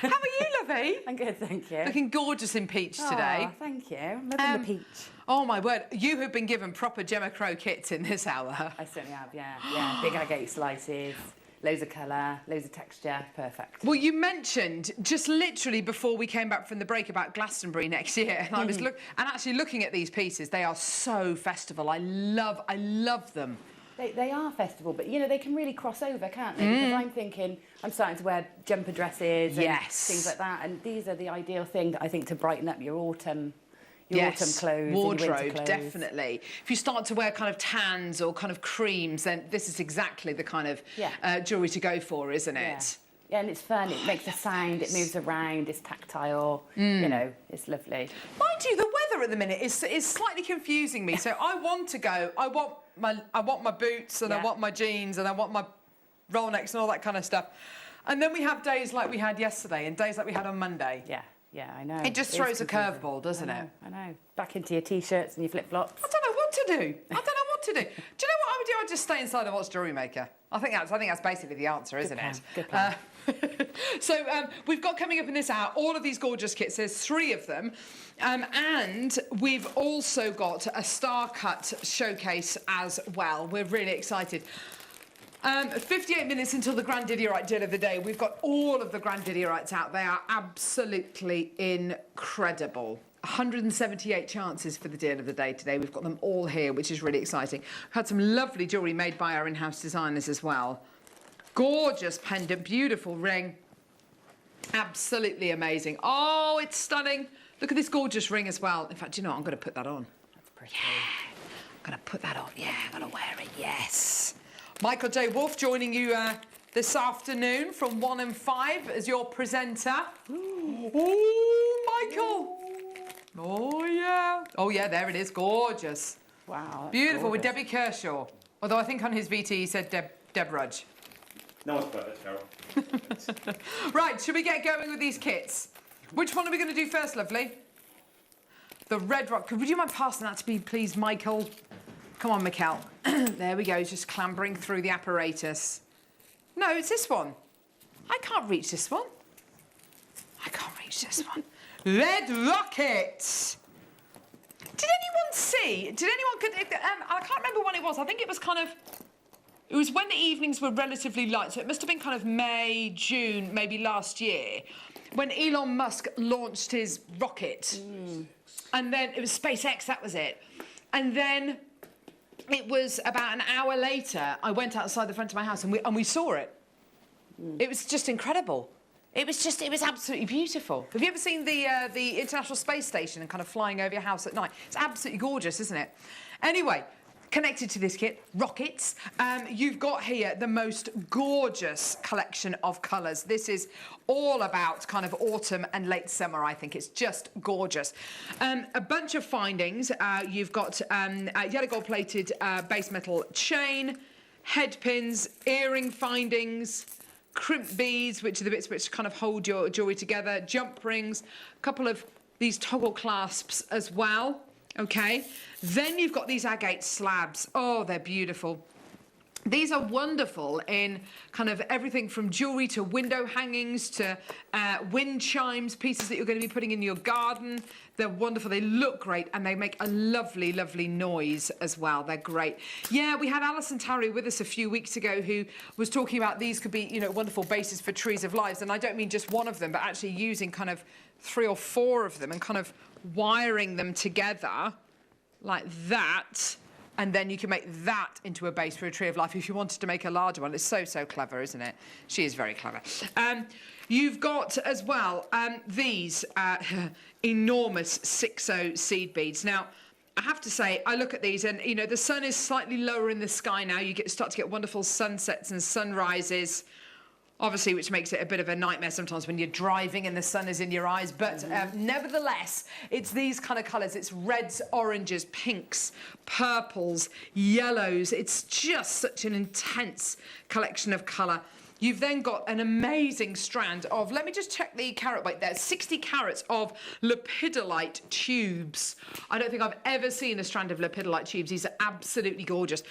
How are you, lovey? I'm good, thank you. Looking gorgeous in peach today. Oh, thank you. I'm loving the peach. Oh, my word. You have been given proper Gemma Crow kits in this hour. I certainly have, yeah. Yeah, big agate slices, loads of colour, loads of texture. Perfect. Well, you mentioned just literally before we came back from the break about Glastonbury next year. And I was actually looking at these pieces. They are so festival. I love them. They are festival, but, you know, they can really cross over, can't they? Because I'm thinking, I'm starting to wear jumper dresses and things like that, and these are the ideal thing, I think, to brighten up your autumn clothes. Wardrobe, definitely. If you start to wear kind of tans or kind of creams, then this is exactly the kind of jewellery to go for, isn't it? Yeah, and it's fun. It makes a sound. It moves around. It's tactile. You know, it's lovely. Mind you, the weather at the minute is slightly confusing me. So I want to go. I want my boots and I want my jeans and I want my roll necks and all that kind of stuff. And then we have days like we had yesterday and days like we had on Monday. Yeah, I know. It just throws a curveball, doesn't it? I know. Back into your T-shirts and your flip-flops. I don't know what to do. Do you know what I would do? I'd just stay inside and watch Jewellery Maker. I think that's basically the answer, isn't it? Good plan. So we've got coming up in this hour all of these gorgeous kits. There's 3 of them. And we've also got a star-cut showcase as well. We're really excited. 58 minutes until the Grandidierite deal of the day. We've got all of the Grandidierite out. They are absolutely incredible. 178 chances for the deal of the day today. We've got them all here, which is really exciting. We've had some lovely jewellery made by our in-house designers as well. Gorgeous pendant, beautiful ring. Absolutely amazing. Oh, it's stunning. Look at this gorgeous ring as well. In fact, you know what? I'm going to put that on. That's pretty. Yeah, I'm going to put that on. Yeah, I'm going to wear it. Yes. Michael J. Wolfe joining you this afternoon from 1 and 5 as your presenter. Ooh, Michael. Oh, yeah. Oh, yeah, there it is. Gorgeous. Wow. Beautiful with Debbie Kershaw. Although I think on his VT he said Deb Rudge. No one's perfect, Carol. Right, should we get going with these kits? Which one are we going to do first, lovely? The red rock. Would you mind passing that to me, please, Michael? Come on, Mikkel. There we go, just clambering through the apparatus. No, it's this one. I can't reach this one. I can't reach this one. Red Rocket! Did anyone see? I can't remember when it was. I think it was kind of... It was when the evenings were relatively light, so it must have been kind of May, June, maybe last year. when Elon Musk launched his rocket. And then it was SpaceX, that was it. And then it was about an hour later, I went outside the front of my house and we saw it. It was just incredible. It was absolutely beautiful. Have you ever seen the International Space Station and kind of flying over your house at night? It's absolutely gorgeous, isn't it? Anyway, connected to this kit, rockets, you've got here the most gorgeous collection of colours. This is all about kind of autumn and late summer, I think. It's just gorgeous. A bunch of findings. You've got yellow gold-plated base metal chain, head pins, earring findings, crimp beads, which are the bits which kind of hold your jewellery together, jump rings, a couple of these toggle clasps as well. Okay, then you've got these agate slabs. Oh, they're beautiful. These are wonderful in kind of everything from jewellery to window hangings to wind chimes, pieces that you're going to be putting in your garden. They're wonderful. They look great and they make a lovely, lovely noise as well. They're great. Yeah, we had Alison Tarry with us a few weeks ago who was talking about these could be, you know, wonderful bases for trees of lives. And I don't mean just one of them, but actually using kind of 3 or 4 of them and kind of wiring them together like that, and then you can make that into a base for a tree of life if you wanted to make a larger one. It's so clever, isn't it? She is very clever. You've got as well these enormous 6.0 seed beads. Now, I have to say, I look at these and, you know, the sun is slightly lower in the sky now. You start to get wonderful sunsets and sunrises, obviously, which makes it a bit of a nightmare sometimes when you're driving and the sun is in your eyes. But nevertheless, it's these kind of colours. It's reds, oranges, pinks, purples, yellows. It's just such an intense collection of colour. You've then got an amazing strand of, let me just check the carat weight there, 60 carats of lepidolite tubes. I don't think I've ever seen a strand of lepidolite tubes. These are absolutely gorgeous.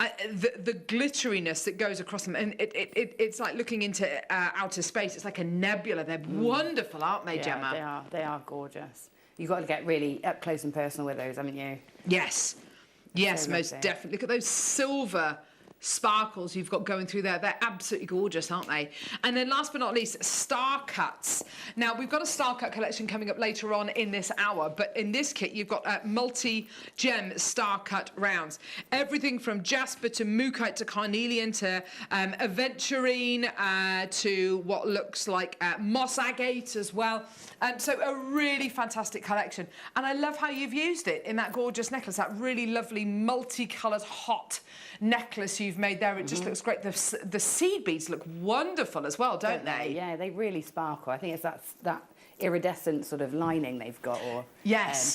The glitteriness that goes across them, and it's like looking into outer space. It's like a nebula. They're wonderful, aren't they, Gemma? They are gorgeous. You've got to get really up close and personal with those, haven't you? Yes, so most definitely. Look at those silver sparkles you've got going through there. They're absolutely gorgeous, aren't they? And then last but not least, star cuts. Now, we've got a star cut collection coming up later on in this hour, but in this kit, you've got multi-gem star cut rounds. Everything from jasper to mookaite to carnelian to aventurine to what looks like moss agate as well. So a really fantastic collection. And I love how you've used it in that gorgeous necklace, that really lovely multicoloured hot necklace you've made there. It just looks great. The seed beads look wonderful as well, don't they? Yeah, they really sparkle. I think it's that iridescent sort of lining they've got, or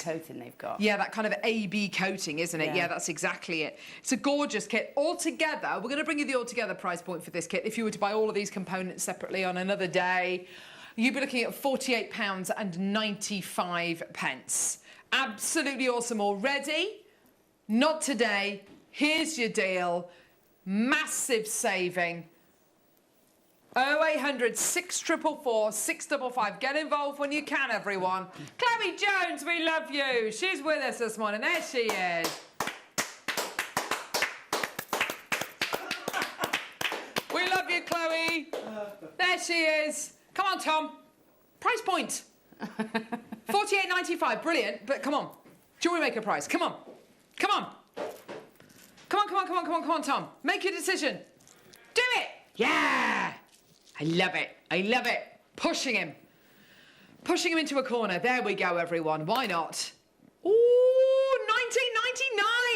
coating they've got. Yeah, that kind of AB coating, isn't it? Yeah, that's exactly it. It's a gorgeous kit. Altogether, we're going to bring you the altogether price point for this kit. If you were to buy all of these components separately on another day, you'd be looking at £48.95. Absolutely awesome already. Not today. Here's your deal. Massive saving. 0800 644 655. Get involved when you can, everyone. Chloe Jones, we love you. She's with us this morning. There she is. We love you, Chloe. There she is. Come on, Tom. Price point. £48.95. Brilliant. But come on. Jewellery Maker price. Come on. Come on. Come on, Tom. Make your decision. Do it. Yeah. I love it. Pushing him into a corner. There we go, everyone. Why not? Ooh,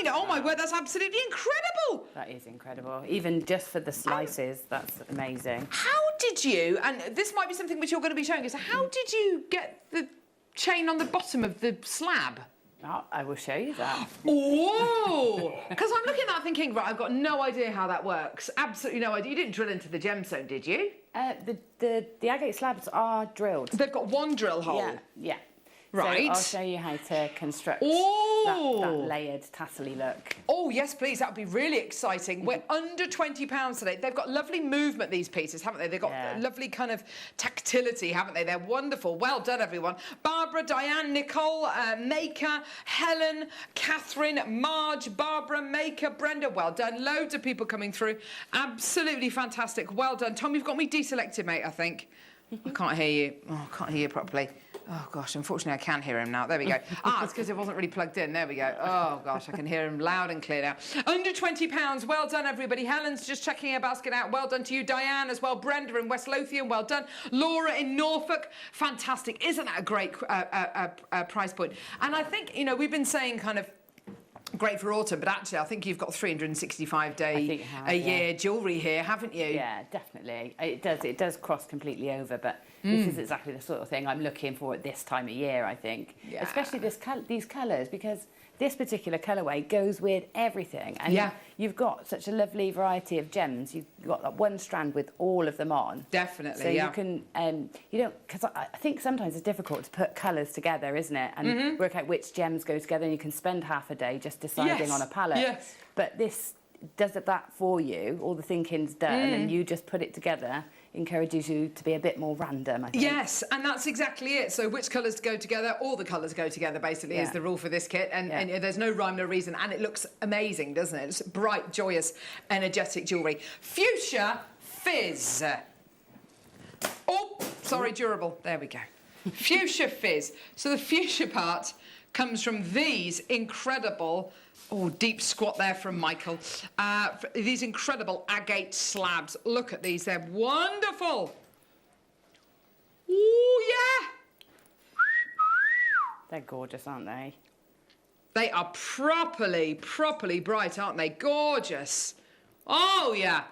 £19.99. Oh, my word, that's absolutely incredible. That is incredible. Even just for the slices, that's amazing. How did you, and this might be something which you're going to be showing us, how did you get the chain on the bottom of the slab? Oh, I will show you that. Oh! Because I'm looking at that thinking, right, I've got no idea how that works. Absolutely no idea. You didn't drill into the gemstone, did you? The agate slabs are drilled. They've got one drill hole? Yeah. Right. So I'll show you how to construct that layered tassel-y look. Oh, yes, please. That would be really exciting. We're under £20 today. They've got lovely movement, these pieces, haven't they? They've got lovely kind of tactility, haven't they? They're wonderful. Well done, everyone. Barbara, Diane, Nicole, Maker, Helen, Catherine, Marge, Barbara, Maker, Brenda. Well done. Loads of people coming through. Absolutely fantastic. Well done. Tom, you've got me deselected, mate, I think. I can't hear you. Oh, I can't hear you properly. Oh, gosh, unfortunately, I can hear him now. There we go. It's because it wasn't really plugged in. There we go. Oh, gosh, I can hear him loud and clear now. Under £20. Well done, everybody. Helen's just checking her basket out. Well done to you. Diane as well. Brenda in West Lothian. Well done. Laura in Norfolk. Fantastic. Isn't that a great price point? And I think, you know, we've been saying kind of great for autumn, but actually I think you've got 365-day a year jewellery here, haven't you? Yeah, definitely. It does cross completely over, but this is exactly the sort of thing I'm looking for at this time of year, I think. Yeah. Especially these colours, because this particular colourway goes with everything. And you've got such a lovely variety of gems. You've got that one strand with all of them on. Definitely, so you can, you don't, because I think sometimes it's difficult to put colours together, isn't it? And work out which gems go together, and you can spend half a day just deciding on a palette. Yes. But this does that for you. All the thinking's done, and you just put it together. Encourages you to be a bit more random, I think. Yes, and that's exactly it. So which colours go together? All the colours go together, basically, is the rule for this kit. And there's no rhyme, no reason. And it looks amazing, doesn't it? It's bright, joyous, energetic jewellery. Fuchsia Fizz. Oh, sorry, durable. There we go. Fuchsia Fizz. So the fuchsia part comes from these incredible... Oh, deep squat there from Michael. These incredible agate slabs. Look at these. They're wonderful. Ooh, yeah. They're gorgeous, aren't they? They are properly bright, aren't they? Gorgeous. Oh, yeah.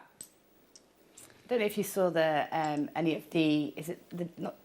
I don't know if you saw the any of the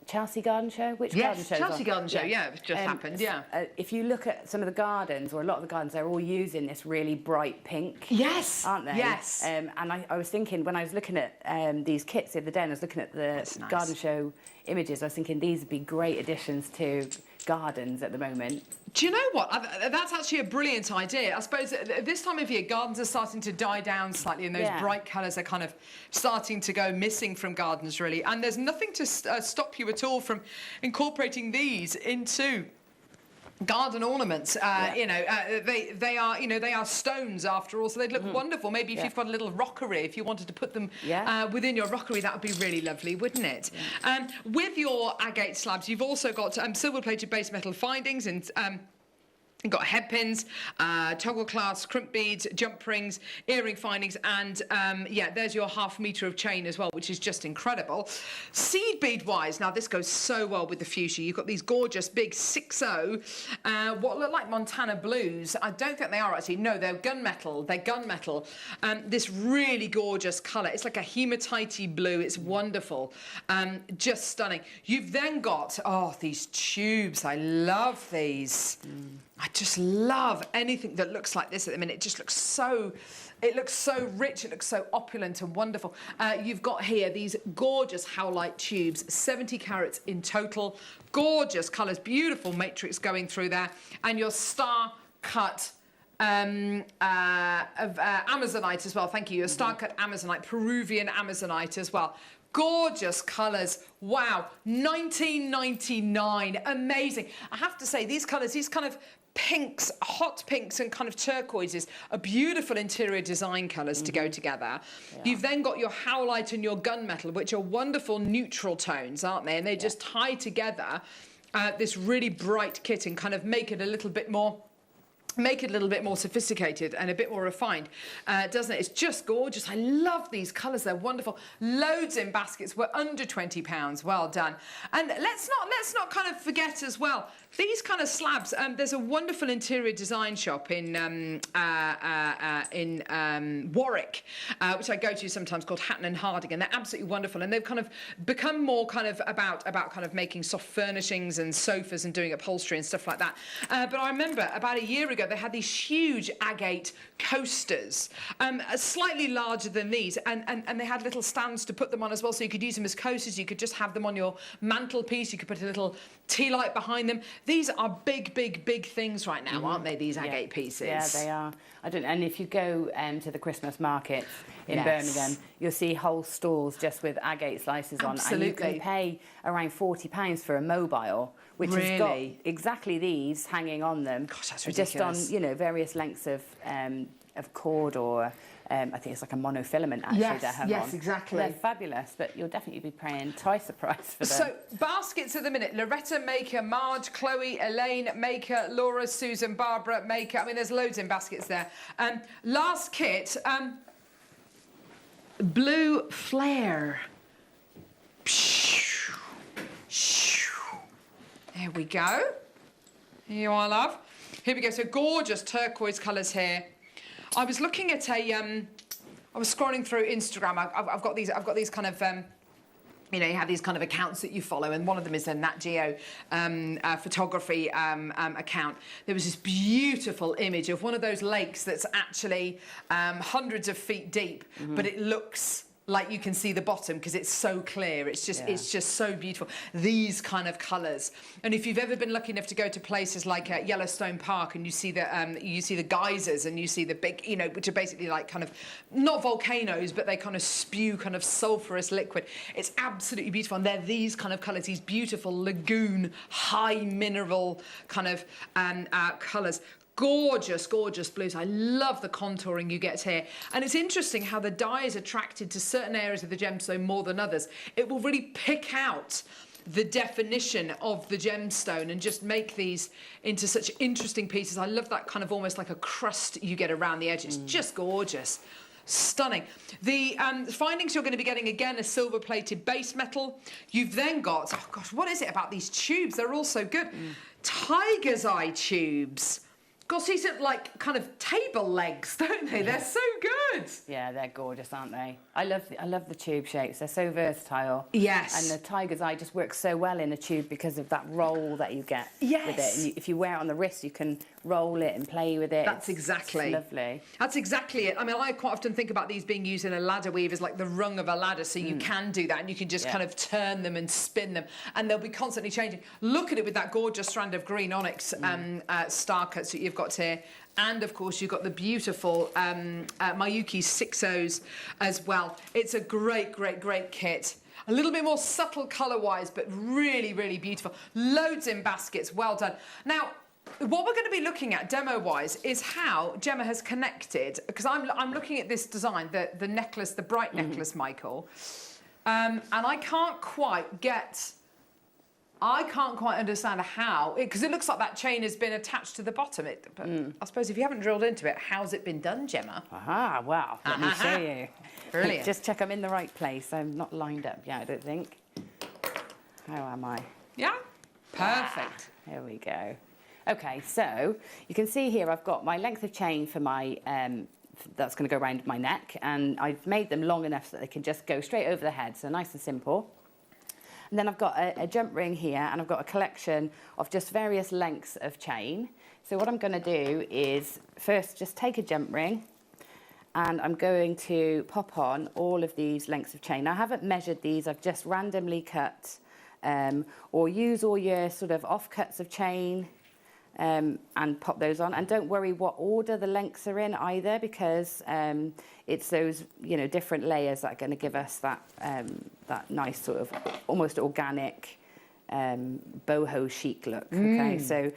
Chelsea Garden Show? Which garden show? Chelsea Garden Show. Yeah, it just happened. Yeah. If you look at some of the gardens, or a lot of the gardens, they're all using this really bright pink. Yes. Aren't they? Yes. And I was thinking when I was looking at these kits the other day, and I was looking at the garden show images, I was thinking these would be great additions to gardens at the moment. Do you know what? That's actually a brilliant idea. I suppose at this time of year, gardens are starting to die down slightly, and those bright colours are kind of starting to go missing from gardens, really. And there's nothing to stop you at all from incorporating these into garden ornaments. You know, they are stones after all, so they'd look wonderful. Maybe if you've got a little rockery, if you wanted to put them within your rockery, that would be really lovely, wouldn't it? With your agate slabs, you've also got silver-plated base metal findings and you've got head pins, toggle clasps, crimp beads, jump rings, earring findings, and there's your ½ metre of chain as well, which is just incredible. Seed bead wise, now this goes so well with the fuchsia. You've got these gorgeous big 6.0, what look like Montana blues. I don't think they are actually. No, they're gunmetal. They're gunmetal. This really gorgeous colour. It's like a hematite blue. It's wonderful. Just stunning. You've then got these tubes. I love these. I just love anything that looks like this at the minute. It just looks so... It looks so rich, it looks so opulent and wonderful. You've got here these gorgeous howlite tubes, 70 carats in total. Gorgeous colours, beautiful matrix going through there. And your star-cut of Amazonite as well, thank you. Your star-cut Amazonite, Peruvian Amazonite as well. Gorgeous colours. Wow, $19.99. Amazing. I have to say, these colours, these kind of pinks, hot pinks and kind of turquoises are beautiful interior design colours to go together. You've then got your howlite and your gunmetal, which are wonderful neutral tones, aren't they? And they just tie together this really bright kit and kind of make it a little bit more sophisticated and a bit more refined, doesn't it? It's just gorgeous. I love these colours. They're wonderful. Loads in baskets. We're under £20. Well done. And let's not kind of forget as well, these kind of slabs. There's a wonderful interior design shop in Warwick, which I go to sometimes, called Hatton and Harding, and they're absolutely wonderful. And they've kind of become more kind of about kind of making soft furnishings and sofas and doing upholstery and stuff like that. But I remember about a year ago, they had these huge agate coasters, slightly larger than these, and they had little stands to put them on as well, so you could use them as coasters. You could just have them on your mantelpiece. You could put a little tea light behind them. These are big things right now, aren't they, these agate pieces? Yeah, they are. I don't know. And if you go to the Christmas markets in Birmingham, you'll see whole stalls just with agate slices on. Absolutely. And you can pay around £40 for a mobile, which has got exactly these hanging on them. Gosh, that's ridiculous. Just on, various lengths of cord, or I think it's like a monofilament actually. Yes, exactly. They're fabulous, but you'll definitely be paying twice the price for them. So baskets at the minute: Loretta Maker, Marge, Chloe, Elaine Maker, Laura, Susan, Barbara Maker. I mean, there's loads in baskets there. Last kit, Blue Flare. There we go. Here you are, love. Here we go. So gorgeous turquoise colours here. I was looking at I was scrolling through Instagram. I've got these kind of you have these kind of accounts that you follow, and one of them is a Nat Geo photography account. There was this beautiful image of one of those lakes that's actually hundreds of feet deep, but it looks like you can see the bottom because it's so clear. It's just so beautiful. These kind of colours. And if you've ever been lucky enough to go to places like Yellowstone Park, and you see the geysers, and you see the big, which are basically like kind of not volcanoes, but they kind of spew kind of sulphurous liquid. It's absolutely beautiful. And they're these kind of colours, these beautiful lagoon, high mineral kind of colours. Gorgeous, gorgeous blues. I love the contouring you get here. And it's interesting how the dye is attracted to certain areas of the gemstone more than others. It will really pick out the definition of the gemstone and just make these into such interesting pieces. I love that kind of almost like a crust you get around the edge. It's just gorgeous. Stunning. The findings you're going to be getting, again, a silver-plated base metal. You've then got, oh gosh, what is it about these tubes? They're all so good. Tiger's eye tubes. Gosh, these are like kind of table legs, don't they? They're so good. Yeah, they're gorgeous, aren't they? I love the tube shapes. They're so versatile. Yes. And the tiger's eye just works so well in a tube because of that roll that you get with it. And if you wear it on the wrist, you can roll it and play with it. That's exactly. It's lovely. That's exactly it. I mean, I quite often think about these being used in a ladder weave as like the rung of a ladder, so you can do that, and you can just kind of turn them and spin them, and they'll be constantly changing. Look at it with that gorgeous strand of green onyx star cuts that you've got here. And of course, you've got the beautiful Mayuki 6Os as well. It's a great, great, great kit. A little bit more subtle colour-wise, but really, really beautiful. Loads in baskets. Well done. Now, what we're going to be looking at demo-wise is how Gemma has connected, because I'm looking at this design, the necklace, the bright necklace, Michael, and I can't quite understand how, because it looks like that chain has been attached to the bottom. But I suppose if you haven't drilled into it, how's it been done, Gemma? Aha, well, let me show you. Brilliant. Just check I'm in the right place. I'm not lined up yet, I don't think. How am I? Yeah, perfect. Here we go. Okay, so you can see here I've got my length of chain for my, that's going to go around my neck, and I've made them long enough so that they can just go straight over the head, so nice and simple. And then I've got a jump ring here, and I've got a collection of just various lengths of chain. So what I'm going to do is first just take a jump ring, and I'm going to pop on all of these lengths of chain. Now, I haven't measured these, I've just randomly cut, or use all your sort of offcuts of chain, and pop those on. And don't worry what order the lengths are in either, because it's those different layers that are going to give us that that nice sort of almost organic boho chic look. Okay, so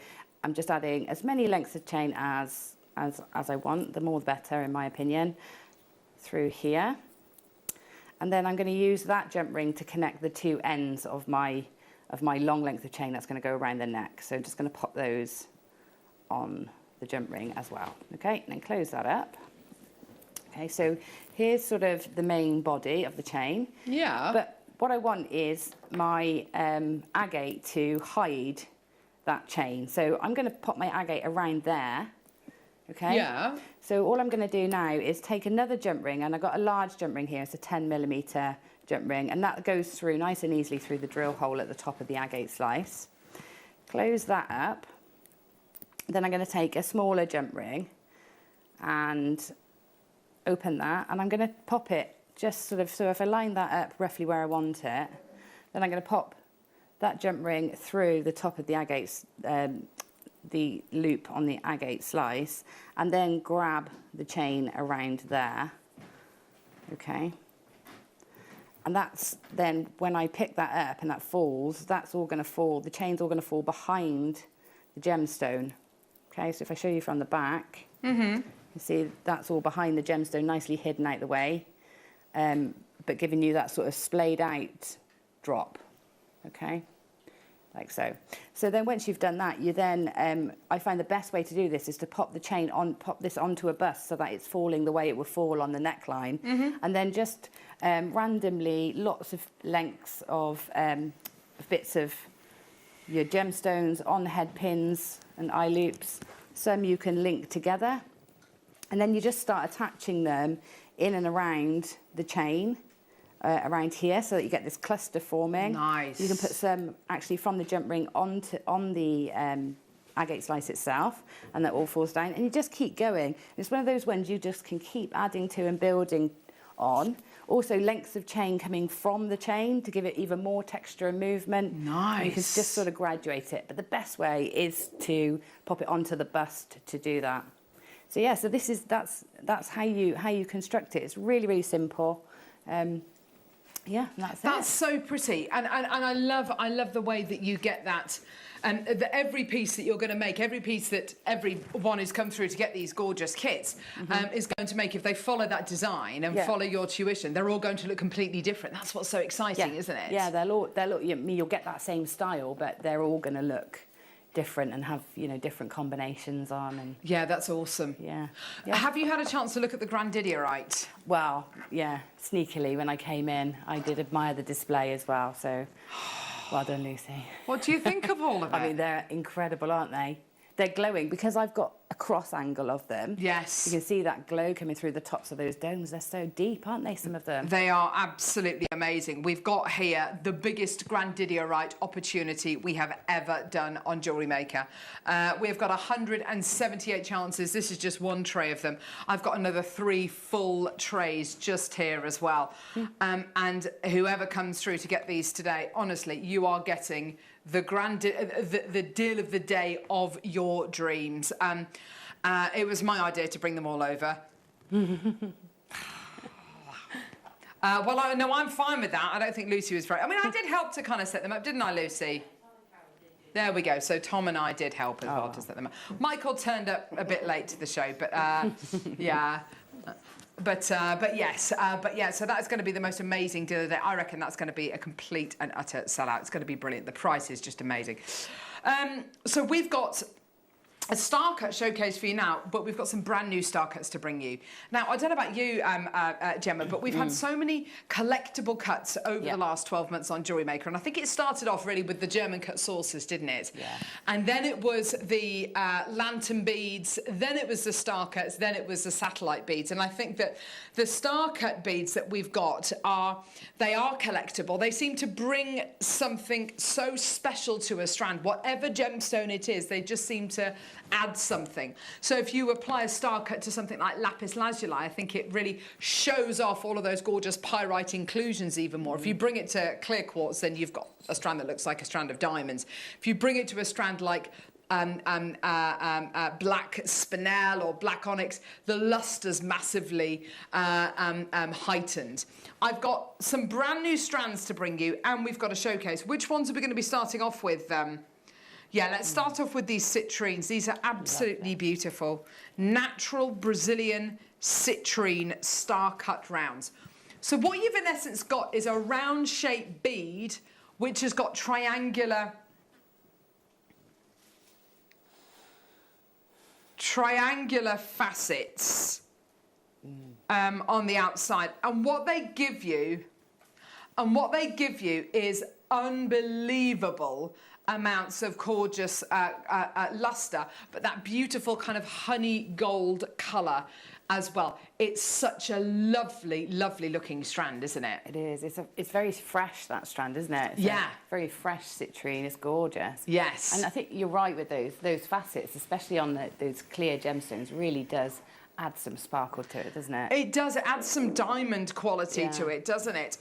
I'm just adding as many lengths of chain as I want. The more the better, in my opinion, through here. And then I'm going to use that jump ring to connect the two ends of my long length of chain that's going to go around the neck. So I'm just going to pop those on the jump ring as well. Okay, and then close that up. Okay, so here's sort of the main body of the chain. Yeah. But what I want is my agate to hide that chain. So I'm going to pop my agate around there. Okay. Yeah. So all I'm going to do now is take another jump ring, and I've got a large jump ring here. It's a 10mm jump ring, and that goes through nice and easily through the drill hole at the top of the agate slice. Close that up. Then I'm going to take a smaller jump ring and open that, and I'm going to pop it just sort of, so if I line that up roughly where I want it, then I'm going to pop that jump ring through the top of the agate, the loop on the agate slice, and then grab the chain around there. Okay. And that's then when I pick that up and that falls, that's all going to fall, the chain's all going to fall behind the gemstone. Okay, so if I show you from the back, you see that's all behind the gemstone, nicely hidden out the way, but giving you that sort of splayed out drop. Okay, like so. So then once you've done that, you then, I find the best way to do this is to pop the chain on, pop this onto a bust so that it's falling the way it would fall on the neckline. And then just randomly, lots of lengths of bits of your gemstones on head pins and eye loops. Some you can link together. And then you just start attaching them in and around the chain. Around here, so that you get this cluster forming. Nice. You can put some actually from the jump ring on the agate slice itself, and that all falls down. And you just keep going. It's one of those ones you just can keep adding to and building on. Also, lengths of chain coming from the chain to give it even more texture and movement. Nice. You can just sort of graduate it. But the best way is to pop it onto the bust to do that. So yeah, so that's how you construct it. It's really, really simple. Yeah, that's so pretty, and I love the way that you get that, and that every piece that you're going to make, every piece that everyone who's come through to get these gorgeous kits is going to make, if they follow that design and follow your tuition, they're all going to look completely different. That's what's so exciting, isn't it? Yeah, you'll get that same style, but they're all going to look different and have, you know, different combinations on. And yeah, that's awesome. Yeah. Have you had a chance to look at the Grandidiorite? Well, yeah, sneakily when I came in, I did admire the display as well. So, well done, Lucy. What do you think of all of it? I mean, they're incredible, aren't they? They're glowing because I've got a cross angle of them. Yes. You can see that glow coming through the tops of those domes. They're so deep, aren't they, some of them? They are absolutely amazing. We've got here the biggest Grandidiorite opportunity we have ever done on Jewellery Maker. We've got 178 chances. This is just one tray of them. I've got another 3 full trays just here as well. And whoever comes through to get these today, honestly, you are getting the deal of the day of your dreams. It was my idea to bring them all over. Well, no, I'm fine with that. I don't think Lucy was very... I mean, I did help to kind of set them up, didn't I, Lucy? There we go. So Tom and I did help as well to set them up. Michael turned up a bit late to the show, but yeah. But yes, so that's going to be the most amazing deal of the day. I reckon that's going to be a complete and utter sellout. It's going to be brilliant. The price is just amazing. So we've got a star cut showcase for you now, but we've got some brand new star cuts to bring you. Now, I don't know about you, Gemma, but we've had so many collectible cuts over the last 12 months on Jewellery Maker, and I think it started off really with the German cut saucers, didn't it? Yeah. And then it was the lantern beads, then it was the star cuts, then it was the satellite beads, and I think that the star cut beads that we've got are collectible. They seem to bring something so special to a strand. Whatever gemstone it is, they just seem to add something. So if you apply a star cut to something like lapis lazuli, I think it really shows off all of those gorgeous pyrite inclusions even more. If you bring it to clear quartz, then you've got a strand that looks like a strand of diamonds. If you bring it to a strand like black spinel or black onyx, the luster's massively heightened. I've got some brand new strands to bring you, and we've got a showcase. Which ones are we going to be starting off with? Yeah, let's start off with these citrines. These are absolutely beautiful. Natural Brazilian citrine star-cut rounds. So what you've in essence got is a round-shaped bead which has got triangular facets on the outside. And what they give you is unbelievable amounts of gorgeous luster, but that beautiful kind of honey gold colour as well. It's such a lovely, lovely looking strand, isn't it? It is. It's very fresh, that strand, isn't it? It's very fresh citrine. It's gorgeous. Yes. And I think you're right with those facets, especially on those clear gemstones, really does add some sparkle to it, doesn't it? It does. It adds some diamond quality to it, doesn't it?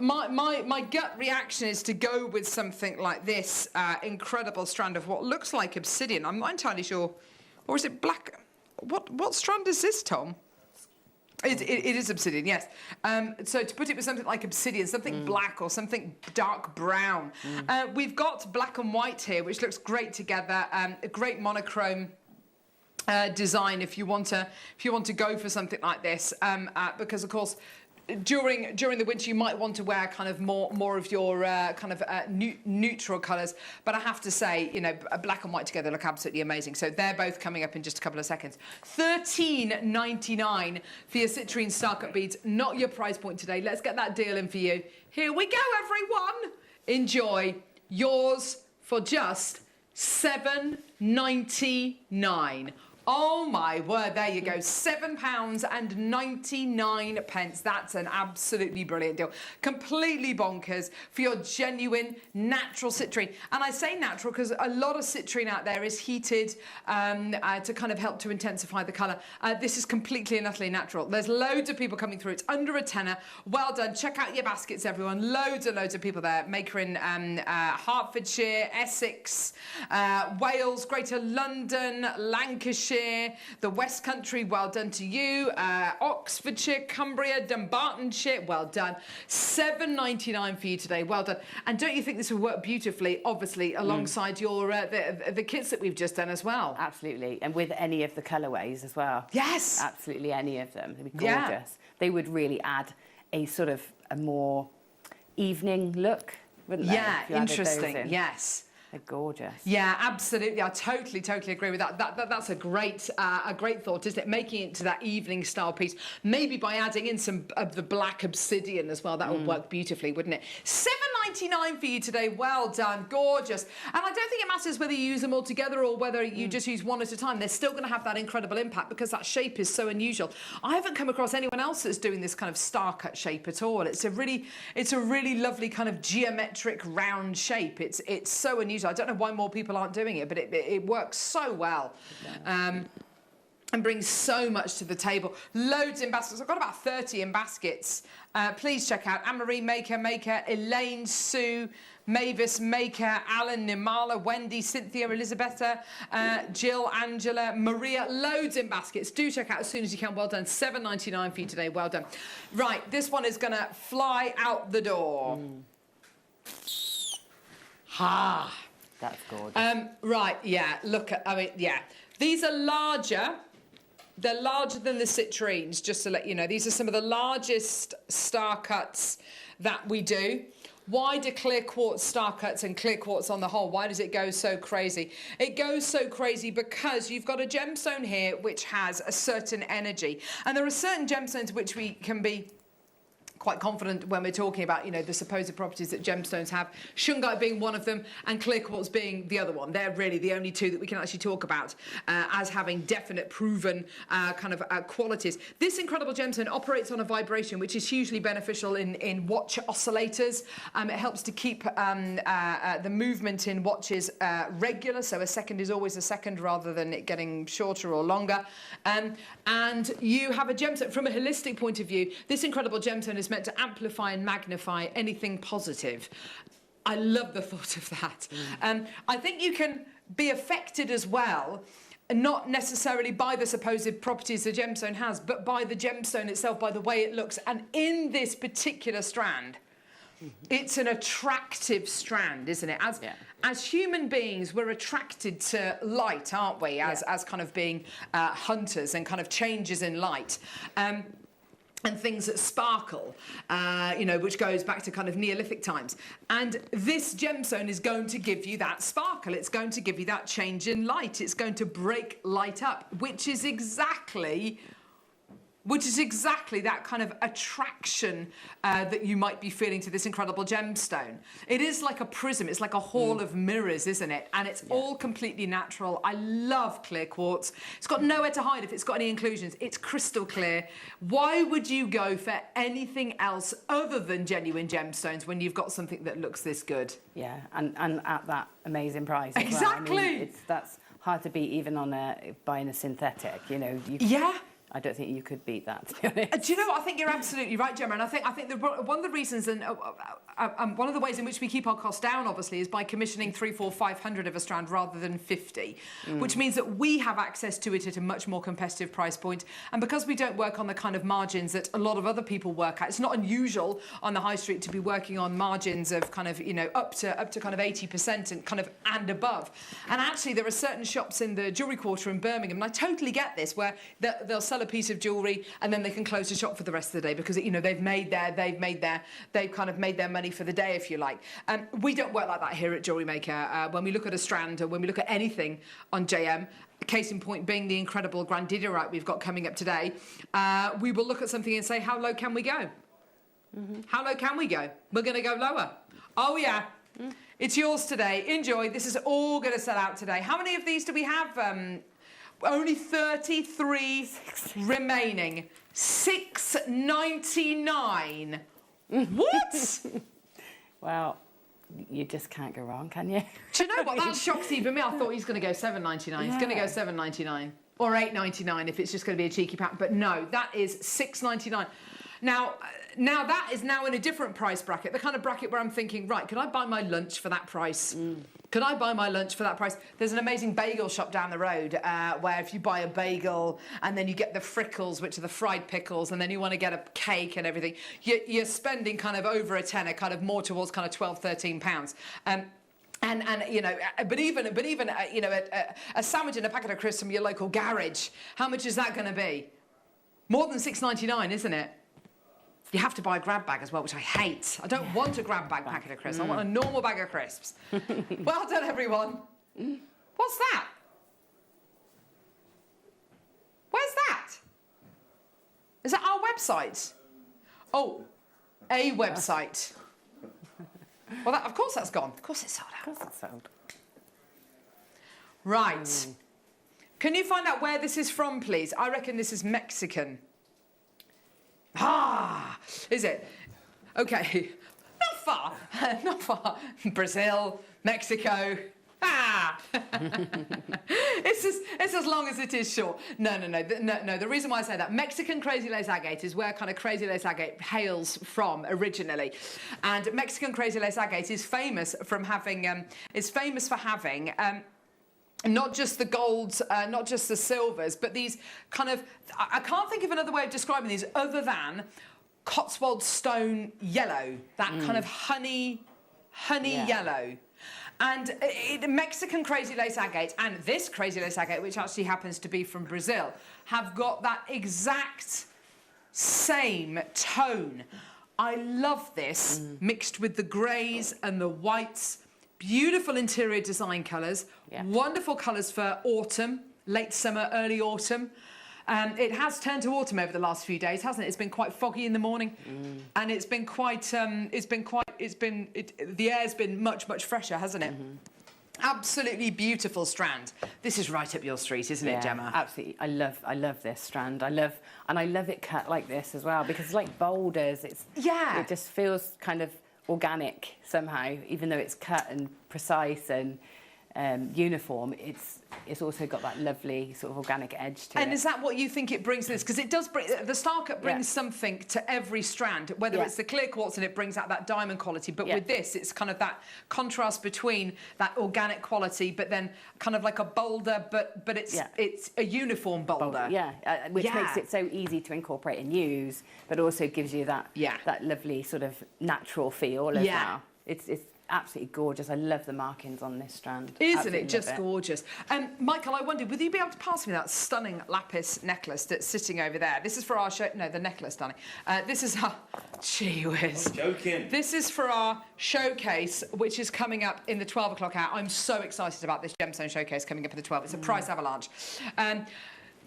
My gut reaction is to go with something like this incredible strand of what looks like obsidian. I'm not entirely sure. Or is it black? What strand is this, Tom? It is obsidian, yes. So to put it with something like obsidian, something black or something dark brown. We've got black and white here, which looks great together. A great monochrome design if you want to go for something like this, because of course during the winter you might want to wear kind of more of your neutral colours, but I have to say, you know, black and white together look absolutely amazing. So they're both coming up in just a couple of seconds. $13.99 for your citrine Starcut beads, not your price point today. Let's get that deal in for you. Here we go, everyone. Enjoy yours for just $7.99. Oh my word, there you go, £7.99. That's an absolutely brilliant deal. Completely bonkers for your genuine natural citrine. And I say natural because a lot of citrine out there is heated to kind of help to intensify the colour. This is completely and utterly natural. There's loads of people coming through. It's under a tenner. Well done. Check out your baskets, everyone. Loads and loads of people there. Maker in Hertfordshire, Essex, Wales, Greater London, Lancashire, the West Country, well done to you. Oxfordshire, Cumbria, Dumbartonshire, well done. $7.99 for you today, well done. And don't you think this will work beautifully, obviously, alongside your the kits that we've just done as well? Absolutely, and with any of the colourways as well. Yes! Absolutely, any of them. They'd be gorgeous. Yeah. They would really add a sort of a more evening look, wouldn't they? Yeah, interesting, yes. They're gorgeous. Yeah, absolutely. I totally agree with that. That's a great thought, isn't it? Making it to that evening style piece. Maybe by adding in some of the black obsidian as well. That would work beautifully, wouldn't it? $7.99 for you today. Well done. Gorgeous. And I don't think it matters whether you use them all together or whether you just use one at a time. They're still going to have that incredible impact because that shape is so unusual. I haven't come across anyone else that's doing this kind of star cut shape at all. It's a really lovely kind of geometric round shape. It's so unusual. I don't know why more people aren't doing it, but it works so well. And brings so much to the table. Loads in baskets. I've got about 30 in baskets. Please check out Anne-Marie Maker, Elaine, Sue, Mavis Maker, Alan, Nimala, Wendy, Cynthia, Elisabetta, Jill, Angela, Maria. Loads in baskets. Do check out as soon as you can. Well done. $7.99 for you today. Well done. Right, this one is going to fly out the door. Ha! That's gorgeous. Right, yeah, look at, I mean, yeah. These are larger. They're larger than the citrines, just to let you know. These are some of the largest star cuts that we do. Why do clear quartz star cuts and clear quartz on the whole, why does it go so crazy? It goes so crazy because you've got a gemstone here which has a certain energy. And there are certain gemstones which we can be quite confident when we're talking about, you know, the supposed properties that gemstones have, shungite being one of them and clear quartz being the other one. They're really the only two that we can actually talk about as having definite proven qualities. This incredible gemstone operates on a vibration which is hugely beneficial in watch oscillators. It helps to keep the movement in watches regular, so a second is always a second rather than it getting shorter or longer. And you have a gemstone from a holistic point of view. This incredible gemstone is meant to amplify and magnify anything positive. I love the thought of that. I think you can be affected as well, not necessarily by the supposed properties the gemstone has, but by the gemstone itself, by the way it looks. And in this particular strand, it's an attractive strand, isn't it? As human beings, we're attracted to light, aren't we? As kind of being hunters and kind of changes in light. And things that sparkle, you know, which goes back to kind of Neolithic times. And this gemstone is going to give you that sparkle. It's going to give you that change in light. It's going to break light up, which is exactly that kind of attraction that you might be feeling to this incredible gemstone. It is like a prism. It's like a hall of mirrors, isn't it? And it's all completely natural. I love clear quartz. It's got nowhere to hide if it's got any inclusions. It's crystal clear. Why would you go for anything else other than genuine gemstones when you've got something that looks this good? Yeah, and at that amazing price as exactly. well. I mean, that's hard to beat even on buying a synthetic, you know. I don't think you could beat that, to be honest. Do you know what? I think you're absolutely right, Gemma. And I think one of the reasons and one of the ways in which we keep our costs down, obviously, is by commissioning 300, 400, 500 of a strand rather than 50, which means that we have access to it at a much more competitive price point. And because we don't work on the kind of margins that a lot of other people work at, it's not unusual on the high street to be working on margins of kind of, you know, up to kind of 80% and kind of and above. And actually, there are certain shops in the jewellery quarter in Birmingham, and I totally get this, where they'll sell a piece of jewellery and then they can close the shop for the rest of the day because, you know, they've kind of made their money for the day, if you like. We don't work like that here at Jewellery Maker. When we look at a strand or when we look at anything on JM, case in point being the incredible Grandidierite we've got coming up today, we will look at something and say, how low can we go? How low can we go? We're going to go lower. Oh, yeah. It's yours today. Enjoy. This is all going to sell out today. How many of these do we have? Only 33 remaining. $6.99. What? Well, you just can't go wrong, can you? Do you know what? That shocks even me. I thought he's going to go $7.99. Yeah. He's going to go $7.99 or $8.99 if it's just going to be a cheeky pack. But no, that is $6.99. Now that is now in a different price bracket, the kind of bracket where I'm thinking, right, could I buy my lunch for that price? Could I buy my lunch for that price? There's an amazing bagel shop down the road where if you buy a bagel and then you get the frickles, which are the fried pickles, and then you want to get a cake and everything, you're spending kind of over a tenner, kind of more towards kind of £12–13. And you know, but even you know, a sandwich and a packet of crisps from your local garage, how much is that going to be? More than $6.99, isn't it? You have to buy a grab bag as well, which I hate. I don't want a grab bag packet of crisps. I want a normal bag of crisps. Well done, everyone. What's that? Where's that? Is that our website? Oh, a website. Well, of course that's gone. Of course it's sold out. Of course it's sold. Right. Can you find out where this is from, please? I reckon this is Mexican. Ah, is it? Okay, not far. Brazil, Mexico. Ah, it's as long as it is short. No. The reason why I say that, Mexican crazy lace agate is where kind of crazy lace agate hails from originally, and Mexican crazy lace agate is famous for having not just the golds, not just the silvers, but these kind of, I can't think of another way of describing these other than Cotswold stone yellow, that kind of honey yellow. And Mexican crazy lace agate and this crazy lace agate, which actually happens to be from Brazil, have got that exact same tone. I love this mixed with the greys and the whites. Beautiful interior design colours, wonderful colours for autumn, late summer, early autumn. It has turned to autumn over the last few days, hasn't it? It's been quite foggy in the morning, and it's been quite. The air's been much fresher, hasn't it? Absolutely beautiful strand. This is right up your street, isn't it, Gemma? Absolutely. I love this strand. I love it cut like this as well because it's like boulders. It just feels kind of organic somehow, even though it's cut and precise and uniform. It's also got that lovely sort of organic edge to it. And is that what you think it brings to this? Because it does bring, the star cut brings something to every strand, whether it's the clear quartz and it brings out that diamond quality, but with this, it's kind of that contrast between that organic quality, but then kind of like a boulder, but it's a uniform boulder. Which makes it so easy to incorporate and use, but also gives you that that lovely sort of natural feel as well. It's absolutely gorgeous. I love the markings on this strand. Isn't it just gorgeous? Michael, I wondered, would you be able to pass me that stunning lapis necklace that's sitting over there? This is for our show. No, the necklace, darling. This is our... Gee whiz. I'm joking. This is for our showcase, which is coming up in the 12 o'clock hour. I'm so excited about this gemstone showcase coming up at the 12. It's a price avalanche.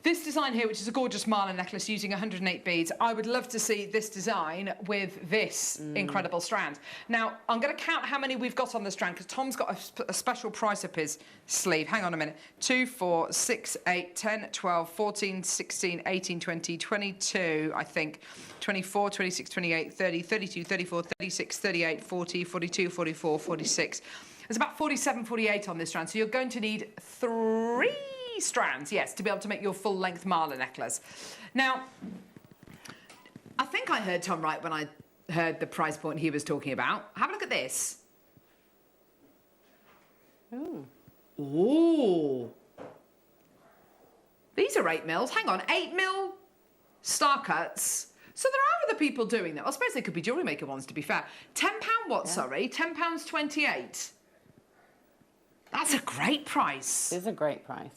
This design here, which is a gorgeous Marla necklace using 108 beads, I would love to see this design with this incredible strand. Now, I'm going to count how many we've got on the strand, because Tom's got a special price up his sleeve. Hang on a minute. 2, 4, 6, 8, 10, 12, 14, 16, 18, 20, 22, I think. 24, 26, 28, 30, 32, 34, 36, 38, 40, 42, 44, 46. There's about 47, 48 on this strand, so you're going to need 3 strands, yes, to be able to make your full-length mala necklace. Now, I think I heard Tom right when I heard the price point he was talking about. Have a look at this. Ooh. Ooh. These are 8 mils. Hang on, 8 mil star cuts. So there are other people doing that. I suppose they could be Jewellery Maker ones, to be fair. £10 what, sorry? £10.28. That's a great price. It is a great price.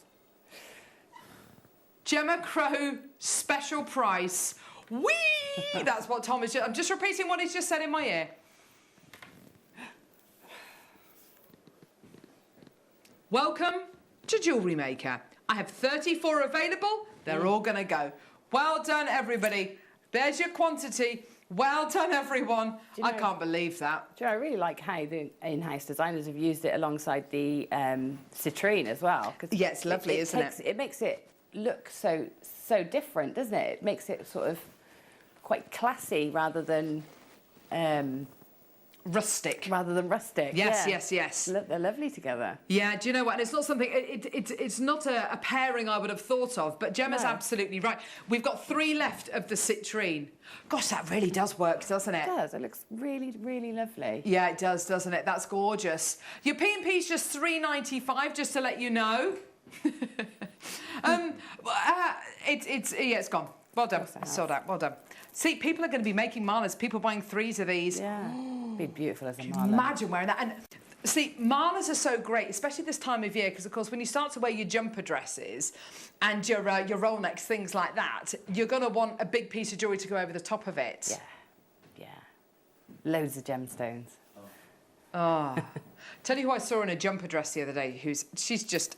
Gemma Crow special price. Whee! That's what Tom is. I'm just repeating what he's just said in my ear. Welcome to Jewellery Maker. I have 34 available. They're all going to go. Well done, everybody. There's your quantity. Well done, everyone. I can't believe that. Do you know, I really like how the in-house designers have used it alongside the citrine as well. Yeah, it's lovely, isn't it? It makes it look so different, doesn't it? It makes it sort of quite classy rather than rustic. Yes. They're lovely together. Yeah, do you know what? And it's not something, it's not a pairing I would have thought of, but Gemma's absolutely right. We've got 3 left of the citrine. Gosh, that really does work, doesn't it? It does. It looks really, really lovely. Yeah, it does, doesn't it? That's gorgeous. Your P&P's just $3.95, just to let you know. It's gone. Well done. Sold out. Well done. See, people are going to be making malas. People buying 3s of these. Yeah. Be beautiful as a mala. Imagine wearing that. And see, malas are so great, especially this time of year, because of course when you start to wear your jumper dresses and your roll necks, things like that, you're going to want a big piece of jewellery to go over the top of it. Yeah. Loads of gemstones. Oh. Tell you who I saw in a jumper dress the other day. She's just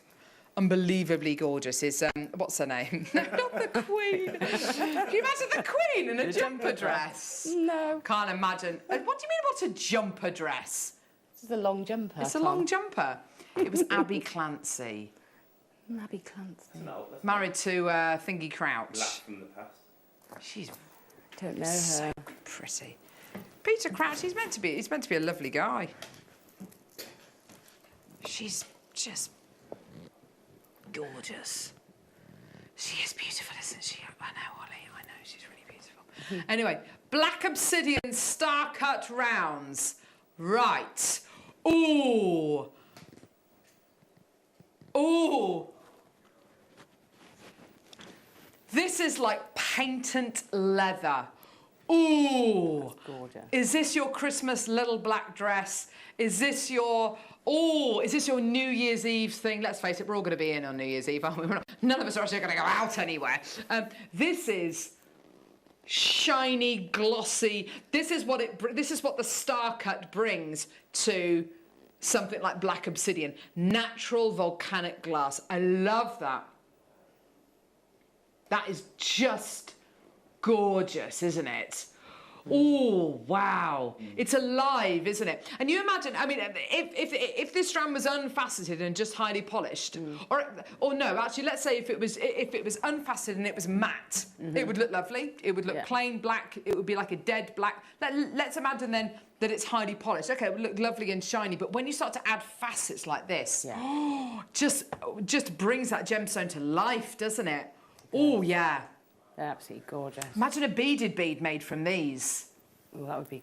unbelievably gorgeous. Is what's her name? Not the Queen. Can you imagine the Queen in a jumper dress? No. Can't imagine. What do you mean? What's a jumper dress? It's a long jumper. It's a long jumper. It was Abby Clancy. Abby Clancy. Married to Thingy Crouch. Blast from the past. She's. Don't know her. So pretty. Peter Crouch. He's meant to be a lovely guy. She's just gorgeous. She is beautiful, isn't she? I know, Ollie. I know, she's really beautiful. Anyway, black obsidian star cut rounds. Right. Ooh. Ooh. This is like patent leather. Ooh. Gorgeous. Is this your Christmas little black dress? Is this your New Year's Eve thing? Let's face it, we're all going to be in on New Year's Eve, aren't we? None of us are actually going to go out anywhere. This is shiny, glossy. This is what the star cut brings to something like black obsidian. Natural volcanic glass. I love that. That is just gorgeous, isn't it? Oh, wow. It's alive, isn't it? And you imagine, I mean, if this strand was unfaceted and just highly polished, or no, actually, let's say if it was unfaceted and it was matte, it would look lovely. It would look plain black. It would be like a dead black. Let's imagine then that it's highly polished. Okay, it would look lovely and shiny, but when you start to add facets like this, just brings that gemstone to life, doesn't it? Oh, yeah. They're absolutely gorgeous. Imagine a beaded bead made from these. Well, that would be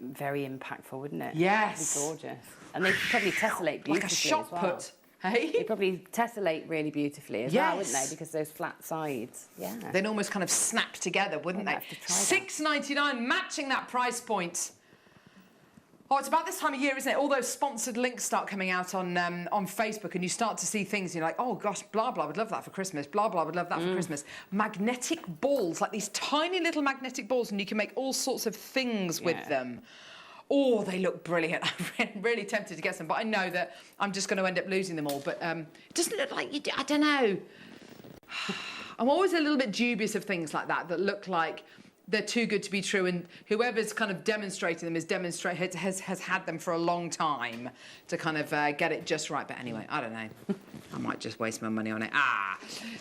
very impactful, wouldn't it? Yes. It'd be gorgeous. And they probably tessellate beautifully like a shot as well. put. Hey? They probably tessellate really beautifully as well, wouldn't they? Because those flat sides. Yeah. They'd almost kind of snap together, wouldn't they? $6.99, matching that price point. Oh, it's about this time of year, isn't it? All those sponsored links start coming out on Facebook, and you start to see things, and you're like, oh, gosh, blah, blah, would love that for Christmas. Blah, blah, would love that for Christmas. Magnetic balls, like these tiny little magnetic balls, and you can make all sorts of things with them. Oh, they look brilliant. I'm really tempted to get some, but I know that I'm just going to end up losing them all. But it doesn't look like you do. I don't know. I'm always a little bit dubious of things like that look like they're too good to be true, and whoever's kind of demonstrating them has had them for a long time to kind of get it just right. But anyway, I don't know. I might just waste my money on it.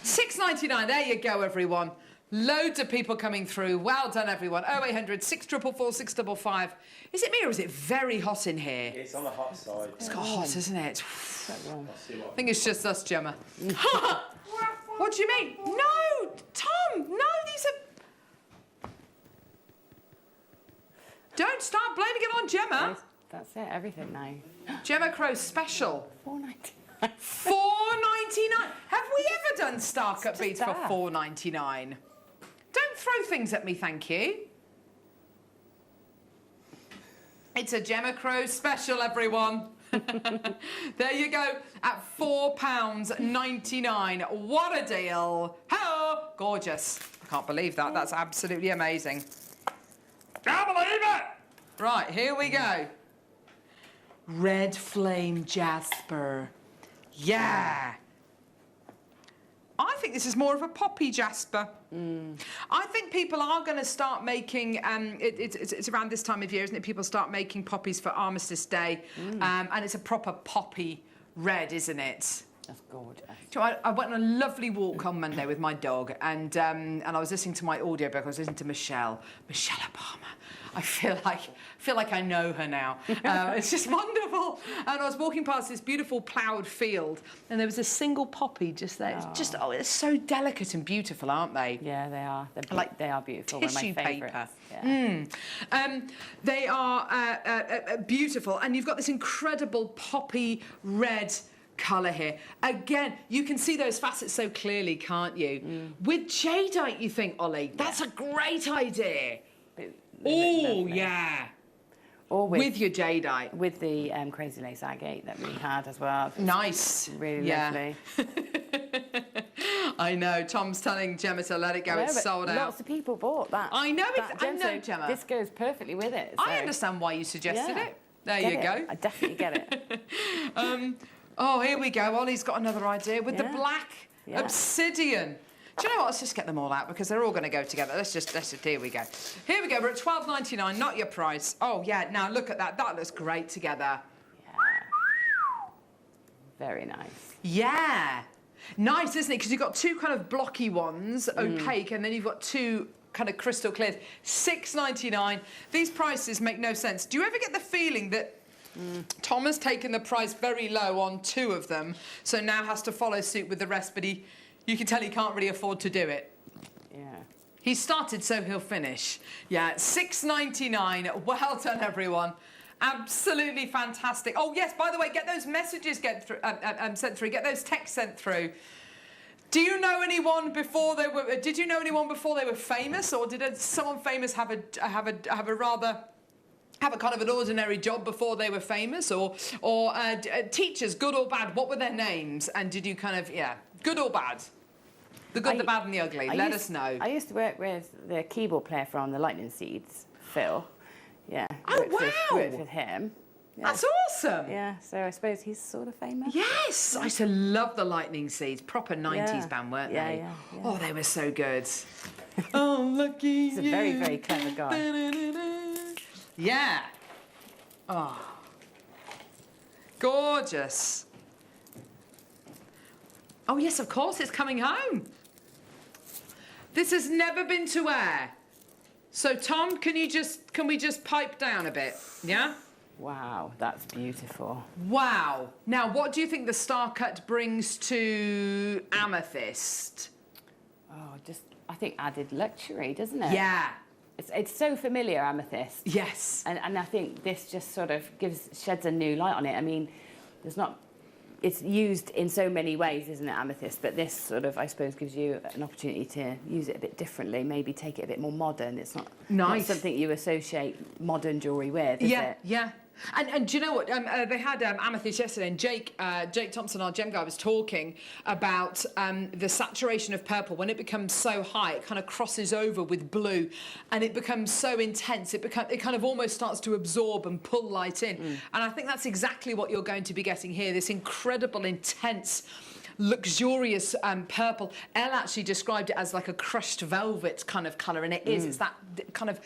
$6.99. There you go, everyone. Loads of people coming through. Well done, everyone. 0800 644 655. Is it me or is it very hot in here? It's on the hot side. It's got hot, isn't it? I think it's just us, Gemma. What do you mean? No, Tom, no, these are... Don't start blaming it on Gemma. That's it, everything now. Gemma Crow special. $4.99. $4.99. Have we ever done Star Cut beads for $4.99? Don't throw things at me, thank you. It's a Gemma Crow special, everyone. There you go, at £4.99. What a deal. Hello, gorgeous. I can't believe that. That's absolutely amazing. Can't believe it. Right, here we go. Red Flame Jasper. Yeah. I think this is more of a poppy jasper. I think people are going to start making, it's around this time of year, isn't it? People start making poppies for Armistice Day. And it's a proper poppy red, isn't it? That's gorgeous. So I went on a lovely walk on Monday with my dog, and I was listening to my audiobook. I was listening to Michelle Obama. I feel like I know her now. It's just wonderful. And I was walking past this beautiful ploughed field, and there was a single poppy just there. Oh. It's it's so delicate and beautiful, aren't they? Yeah, they are. They are beautiful. Tissue One of my favourites. paper. Yeah. They are beautiful, and you've got this incredible poppy red colour here. Again, you can see those facets so clearly, can't you? With jadeite, you think, Ollie, that's a great idea. Oh, yeah. Or with your jadeite. With the crazy lace agate that we had as well. Nice. Really lovely. I know. Tom's telling Gemma to let it go. It's sold out. Lots of people bought that. I know. I know, Gemma. This goes perfectly with it. So. I understand why you suggested it. There you go. I definitely get it. Oh, here we go. Ollie's got another idea with the black obsidian. Do you know what? Let's just get them all out because they're all going to go together. Let's just, here we go. Here we go. We're at $12.99, not your price. Oh, yeah. Now, look at that. That looks great together. Yeah. Very nice. Yeah. Nice, isn't it? Because you've got two kind of blocky ones, opaque, and then you've got two kind of crystal clears. $6.99. These prices make no sense. Do you ever get the feeling that Tom has taken the price very low on two of them, so now has to follow suit with the rest, but you can tell he can't really afford to do it. Yeah. He started, so he'll finish. Yeah, $6.99. Well done, everyone. Absolutely fantastic. Oh, yes, by the way, get those messages sent through. Get those texts sent through. Do you know anyone before they were... Did you know anyone before they were famous, or did someone famous have a kind of an ordinary job before they were famous, or teachers, good or bad? What were their names? And did you kind of, good or bad? The good, the bad, and the ugly. Let us know. I used to work with the keyboard player from the Lightning Seeds, Phil. Yeah. Oh, wow! Worked with him. Yeah. That's awesome. Yeah, so I suppose he's sort of famous. Yes! I used to love the Lightning Seeds. Proper 90s band, weren't they? Yeah. Oh, they were so good. Oh, lucky He's a very, very clever guy. Yeah. Oh. Gorgeous. Oh, yes, of course, it's coming home. This has never been to air. So, Tom, can we just pipe down a bit? Yeah? Wow, that's beautiful. Wow. Now, what do you think the Star Cut brings to Amethyst? Oh, I think added luxury, doesn't it? Yeah. It's so familiar, Amethyst. Yes. And I think this just sort of sheds a new light on it. I mean, it's used in so many ways, isn't it, Amethyst? But this sort of, I suppose, gives you an opportunity to use it a bit differently, maybe take it a bit more modern. It's not something you associate modern jewellery with, is it? Yeah. And do you know what? They had Amethyst yesterday, and Jake Thompson, our gem guy, was talking about the saturation of purple. When it becomes so high, it kind of crosses over with blue, and it becomes so intense. It kind of almost starts to absorb and pull light in. And I think that's exactly what you're going to be getting here. This incredible, intense, luxurious purple. Elle actually described it as like a crushed velvet kind of colour, and it is. It's that kind of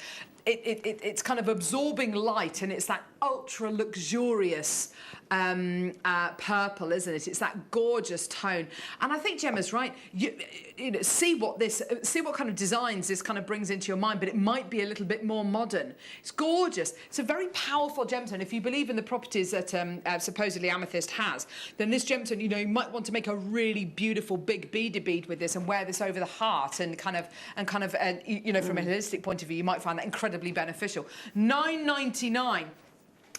it's kind of absorbing light, and it's that ultra luxurious purple, isn't it? It's that gorgeous tone. And I think Gemma's right. You know, see what kind of designs this kind of brings into your mind, but it might be a little bit more modern. It's gorgeous. It's a very powerful gemstone. If you believe in the properties that supposedly amethyst has, then this gemstone, you know, you might want to make a really beautiful big bead with this and wear this over the heart, and kind of you know, from a holistic point of view, you might find that incredibly beneficial. $9.99.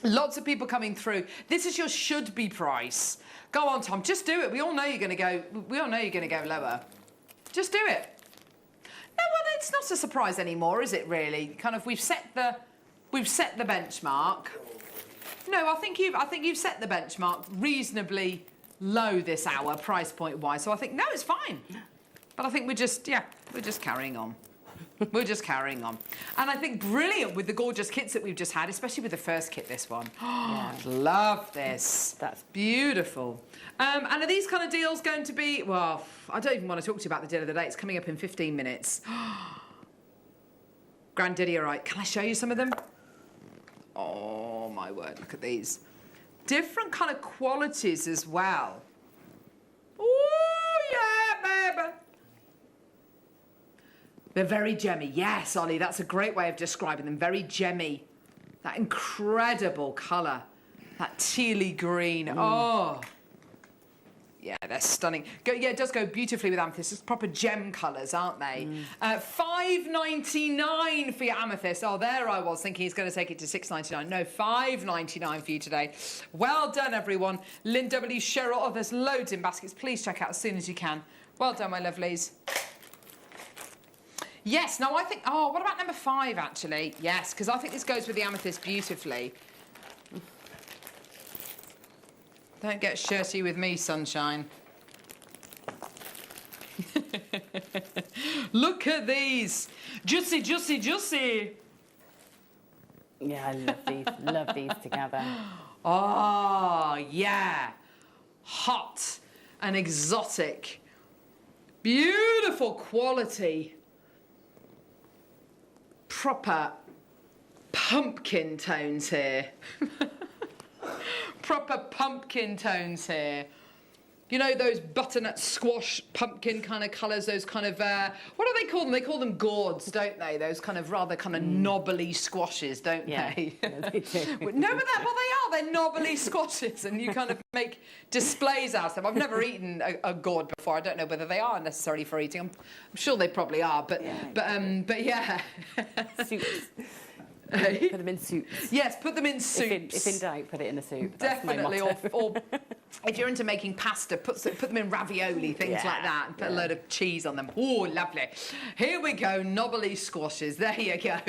Lots of people coming through. This is your should-be price. Go on, Tom. Just do it. We all know you're going to go. We all know you're going to go lower. Just do it. No, well, it's not a surprise anymore, is it? Really? Kind of. We've set the benchmark. No, I think you've set the benchmark reasonably low this hour, price point wise. So I think no, it's fine. But I think we're just carrying on. We're just carrying on. And I think brilliant with the gorgeous kits that we've just had, especially with the first kit, this one. Yeah. Love this. That's beautiful. And are these kind of deals going to be, well, I don't even want to talk to you about the deal of the day. It's coming up in 15 minutes. Grandidierite. Can I show you some of them? Oh, my word, look at these. Different kind of qualities as well. Oh, yeah, baby. They're very gemmy. Yes, Ollie, that's a great way of describing them. Very gemmy. That incredible colour. That tealy green. Oh. Yeah, they're stunning. Yeah, it does go beautifully with amethyst. It's proper gem colours, aren't they? $5.99 for your amethyst. Oh, there I was thinking he's going to take it to $6.99. No, $5.99 for you today. Well done, everyone. Lynn W. Cheryl. Oh, there's loads in baskets. Please check out as soon as you can. Well done, my lovelies. Yes, no, I think... Oh, what about number 5, actually? Yes, because I think this goes with the amethyst beautifully. Don't get shirty with me, sunshine. Look at these. Juicy, juicy, juicy. Yeah, I love these. Love these together. Oh, yeah. Hot and exotic. Beautiful quality. Proper pumpkin tones here. Proper pumpkin tones here. You know those butternut squash pumpkin kind of colours, those kind of, what do they call them? They call them gourds, don't they? Those kind of rather kind of knobbly squashes, don't they? Yeah, they do. No, but well, they are. They're knobbly squashes, and you kind of make displays out of them. I've never eaten a gourd before. I don't know whether they are necessarily for eating. I'm sure they probably are, but yeah. Soups. Put them in soups. Yes, put them in soups. If in doubt, put it in a soup. Definitely, or if you're into making pasta, put them in ravioli, things like that, and put a load of cheese on them. Oh, lovely. Here we go, knobbly squashes. There you go.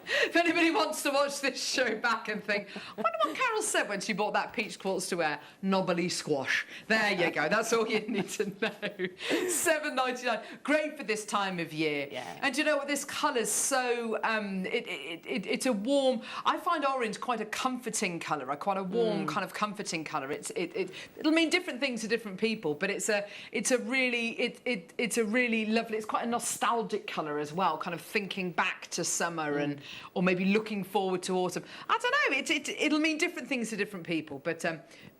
If anybody wants to watch this show back and think, I wonder what Carol said when she bought that peach quartz to wear, knobbly squash. There you go. That's all you need to know. $7.99. Great for this time of year. Yeah. And you know what? This colour's so... it's a warm... I find orange quite a comforting colour, quite a warm kind of comforting colour. It'll mean different things to different people, but it's a really lovely... It's quite a nostalgic colour as well, kind of thinking back to summer and... or maybe looking forward to autumn. I don't know, it'll mean different things to different people, but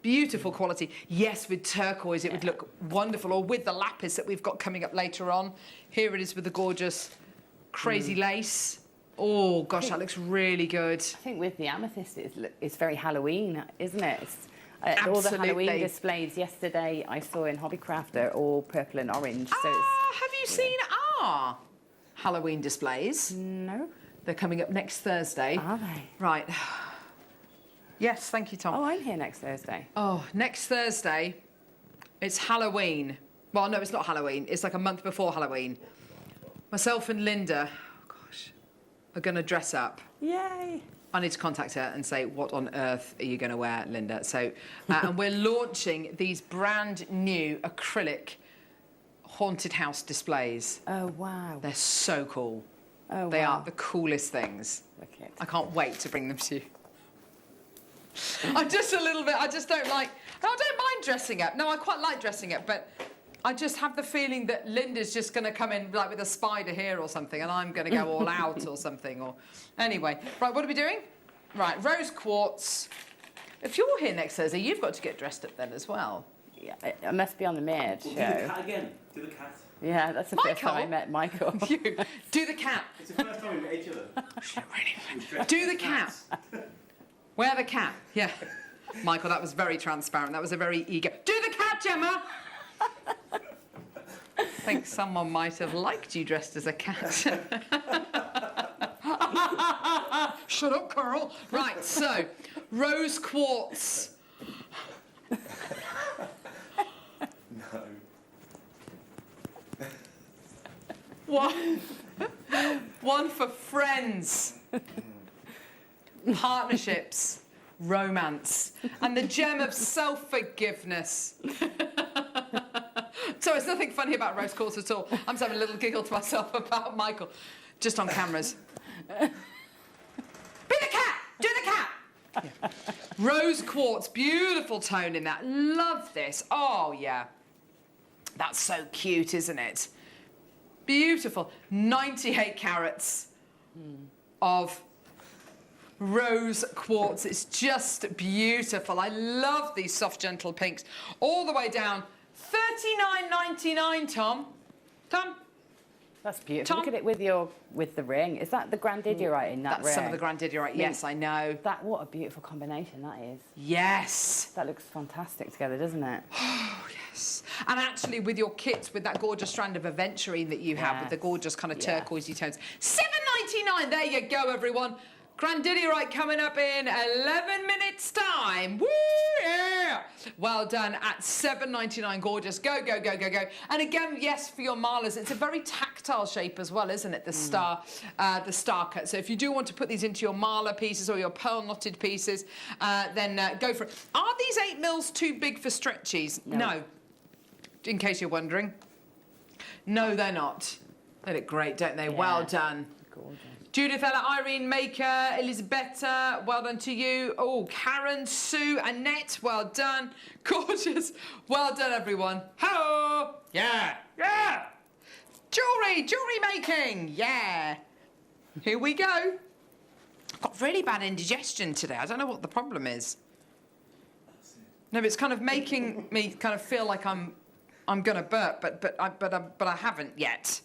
beautiful quality. Yes, with turquoise it would look wonderful, or with the lapis that we've got coming up later on. Here it is with the gorgeous crazy lace. Oh, gosh, that looks really good. I think with the amethyst, it's very Halloween, isn't it? All the Halloween displays yesterday I saw in Hobbycraft are all purple and orange. So have you seen our Halloween displays? No. They're coming up next Thursday. Are they? Right. Yes, thank you, Tom. Oh, I'm here next Thursday. Oh, next Thursday, it's Halloween. Well, no, it's not Halloween. It's like a month before Halloween. Myself and Linda, are going to dress up. Yay. I need to contact her and say, what on earth are you going to wear, Linda? So, and we're launching these brand new acrylic haunted house displays. Oh, wow. They're so cool. Oh, they are the coolest things. Okay. I can't wait to bring them to you. I'm just a little bit, I just don't like, I don't mind dressing up. No, I quite like dressing up, but I just have the feeling that Linda's just going to come in like with a spider here or something, and I'm going to go all out or something. Or anyway, right, what are we doing? Right, rose quartz. If you're here next Thursday, you've got to get dressed up then as well. Yeah, I must be on the maid show. Do the cat again. Do the cat. Yeah, that's the first time I met Michael. Do the cat. It's the first time we met each other. Do the cat. Wear the cat. Yeah. Michael, that was very transparent. That was a very eager. Do the cat, Gemma. I think someone might have liked you dressed as a cat. Shut up, Carl. Right, so, rose quartz. No. One for friends, partnerships, romance, and the gem of self-forgiveness. So it's nothing funny about rose quartz at all. I'm just having a little giggle to myself about Michael, just on cameras. Be the cat! Do the cat! Yeah. Rose quartz, beautiful tone in that. Love this. Oh, yeah. That's so cute, isn't it? Beautiful. 98 carats of rose quartz. It's just beautiful. I love these soft, gentle pinks. All the way down. $39.99, Tom. Tom? That's beautiful. Tom? Look at it with the ring. Is that the grandidierite in that ring? That's some of the grandidierite, yes, I know. What a beautiful combination that is. Yes. That looks fantastic together, doesn't it? Oh, yes. And actually with your kits, with that gorgeous strand of aventurine that you have, with the gorgeous kind of turquoisey tones. $7.99, there you go, everyone. Grandidierite coming up in 11 minutes' time. Woo! Yeah! Well done at $7.99. Gorgeous. Go, go, go, go, go. And again, yes, for your malas, it's a very tactile shape as well, isn't it? The star cut. So if you do want to put these into your mala pieces or your pearl knotted pieces, then go for it. Are these 8 mils too big for stretchies? No. In case you're wondering. No, they're not. They look great, don't they? Yeah. Well done. Gorgeous. Judith, Ella, Irene, Maker, Elisabetta, well done to you. Oh, Karen, Sue, Annette, well done. Gorgeous. Well done, everyone. Ho! Yeah. Yeah. Jewellery making. Yeah. Here we go. I've got really bad indigestion today. I don't know what the problem is. No, it's kind of making me kind of feel like I'm going to burp, but I haven't yet.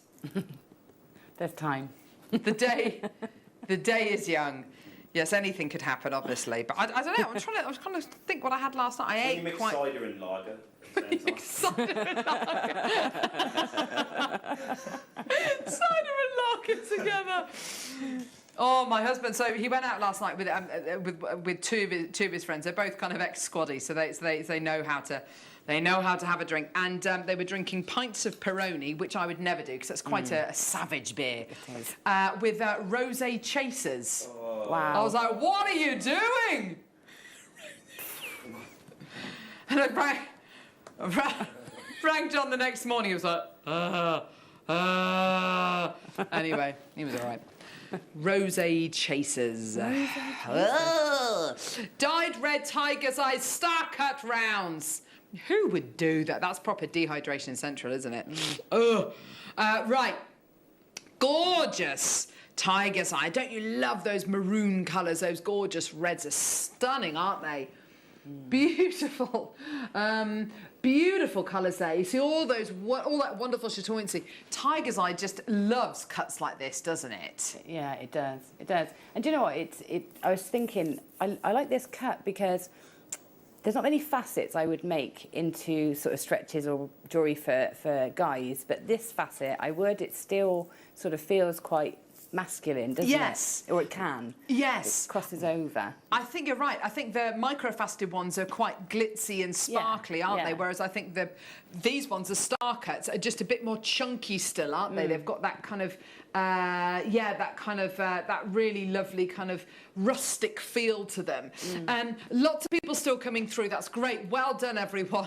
There's time. The day is young. Yes, anything could happen, obviously. But I don't know. I was trying to think what I had last night. I ate mix quite. Cider and lager. Cider and lager. Cider and lager together. Oh, my husband. So he went out last night with two of his friends. They're both kind of ex-squaddies, so they know how to. They know how to have a drink, and they were drinking pints of Peroni, which I would never do because that's quite a savage beer, with rosé chasers. Oh. Wow! I was like, "What are you doing?" And I rang John the next morning. He was like, Anyway, he was all right. Rosé chasers. Dyed red tiger's eyes, star-cut rounds. Who would do that? That's proper dehydration central, isn't it? Right. Gorgeous tiger's eye. Don't you love those maroon colours? Those gorgeous reds are stunning, aren't they? Beautiful. Beautiful colours there. You see all that wonderful chatoyancy. Tiger's eye just loves cuts like this, doesn't it? Yeah, it does. It does. And do you know what? I was thinking, I like this cut because there's not many facets I would make into sort of stretches or jewellery for guys, but this facet I would. It still sort of feels quite masculine, doesn't it? Or it can. Yes. It crosses over. I think you're right. I think the micro-faceted ones are quite glitzy and sparkly, aren't they? Whereas I think these ones, the star cuts, are just a bit more chunky still, aren't they? They've got that kind of, that really lovely kind of rustic feel to them. And lots of people still coming through. That's great. Well done, everyone.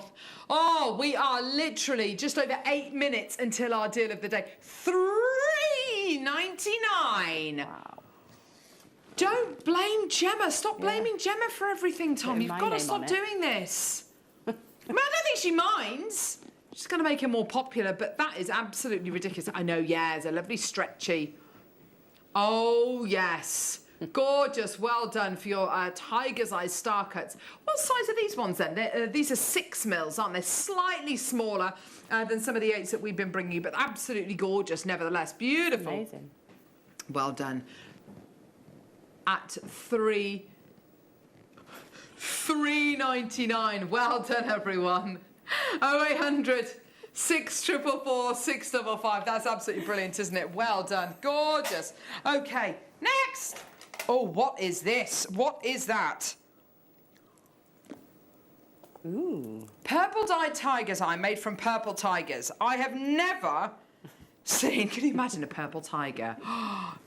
Oh, we are literally just over 8 minutes until our deal of the day. $3.99. Wow. Don't blame Gemma. Stop blaming Gemma for everything, Tom. You've got to stop doing this. I mean, I don't think she minds. Just going to make it more popular, but that is absolutely ridiculous. I know, yeah, it's a lovely stretchy. Oh, yes. Gorgeous. Well done for your tiger's eye star cuts. What size are these ones then? These are 6 mils, aren't they? Slightly smaller than some of the 8s that we've been bringing you, but absolutely gorgeous nevertheless. Beautiful. Amazing. Well done. At $3.99. Well done, everyone. 0800 644 655. That's absolutely brilliant, isn't it? Well done. Gorgeous. Okay, next. Oh, what is this? What is that? Ooh. Purple dyed tiger's eye made from purple tigers. I have never seen. Can you imagine a purple tiger?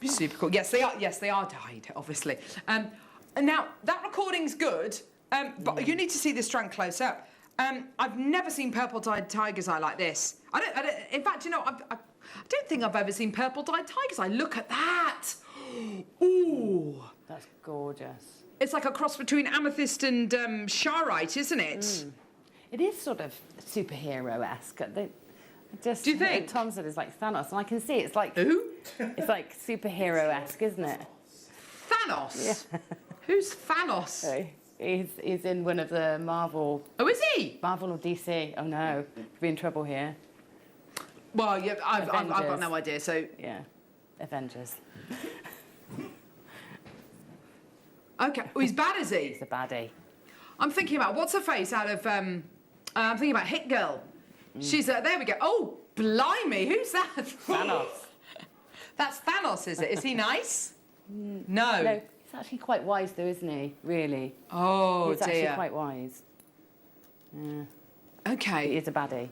Be super cool. Yes, they are. Yes, they are dyed, obviously. And now that recording's good, but you need to see this strand close up. I've never seen purple dyed tiger's eye like this. I don't. In fact, you know, I don't think I've ever seen purple dyed tiger's eye. Look at that. Ooh. That's gorgeous. It's like a cross between amethyst and charite, isn't it? Mm. It is sort of superhero-esque. Do you think? Tom said it's like Thanos, and I can see it's like... Who? It's like superhero-esque, isn't it? Thanos? Yeah. Who's Thanos? Oh, he's in one of the Marvel... Oh, is he? Marvel or DC. Oh, no. Could be in trouble here. Well, yeah, I've got no idea, so... Yeah. Avengers. Okay. Oh, he's bad, is he? He's a baddie. I'm thinking about, what's her face out of... I'm thinking about Hit Girl. She's... there we go. Oh, blimey. Who's that? Thanos. That's Thanos, is it? Is he nice? No. No, he's actually quite wise, though, isn't he? Really. Oh, he's dear. He's actually quite wise. Yeah. Okay. He is a baddie.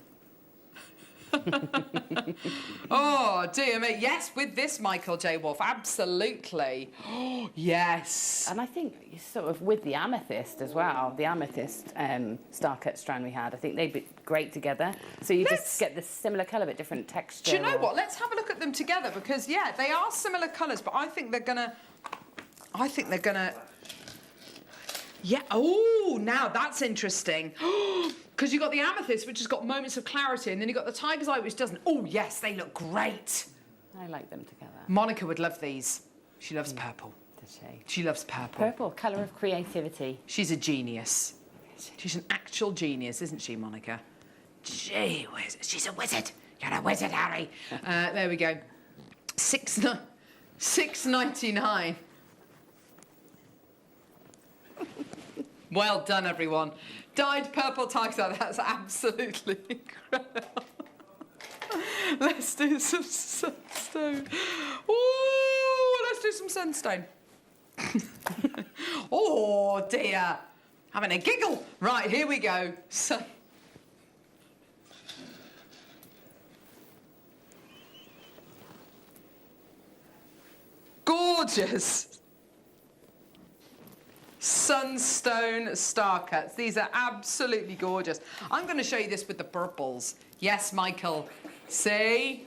Oh, dear me. Yes, with this Michael J. Wolf, absolutely. Oh, yes. And I think sort of with the amethyst as well, the amethyst star cut strand we had, I think they'd be great together. So you just get this similar colour but different texture. Do you know what? Let's have a look at them together because, yeah, they are similar colours, but I think they're gonna... Yeah, oh, now that's interesting. Because you've got the amethyst, which has got moments of clarity, and then you've got the tiger's eye, which doesn't. Oh, yes, they look great. I like them together. Monica would love these. She loves purple. Does she? She loves purple. Purple, colour of creativity. She's a genius. She's an actual genius, isn't she, Monica? Gee whiz, she's a wizard. You're a wizard, Harry. There we go. $6.99. Well done, everyone. Dyed purple tiger's eye. That's absolutely incredible. Let's do some sunstone. Ooh, let's do some sunstone. Oh, dear. Having a giggle. Right, here we go. Gorgeous. Sunstone star cuts. These are absolutely gorgeous. I'm going to show you this with the purples. Yes, Michael. See?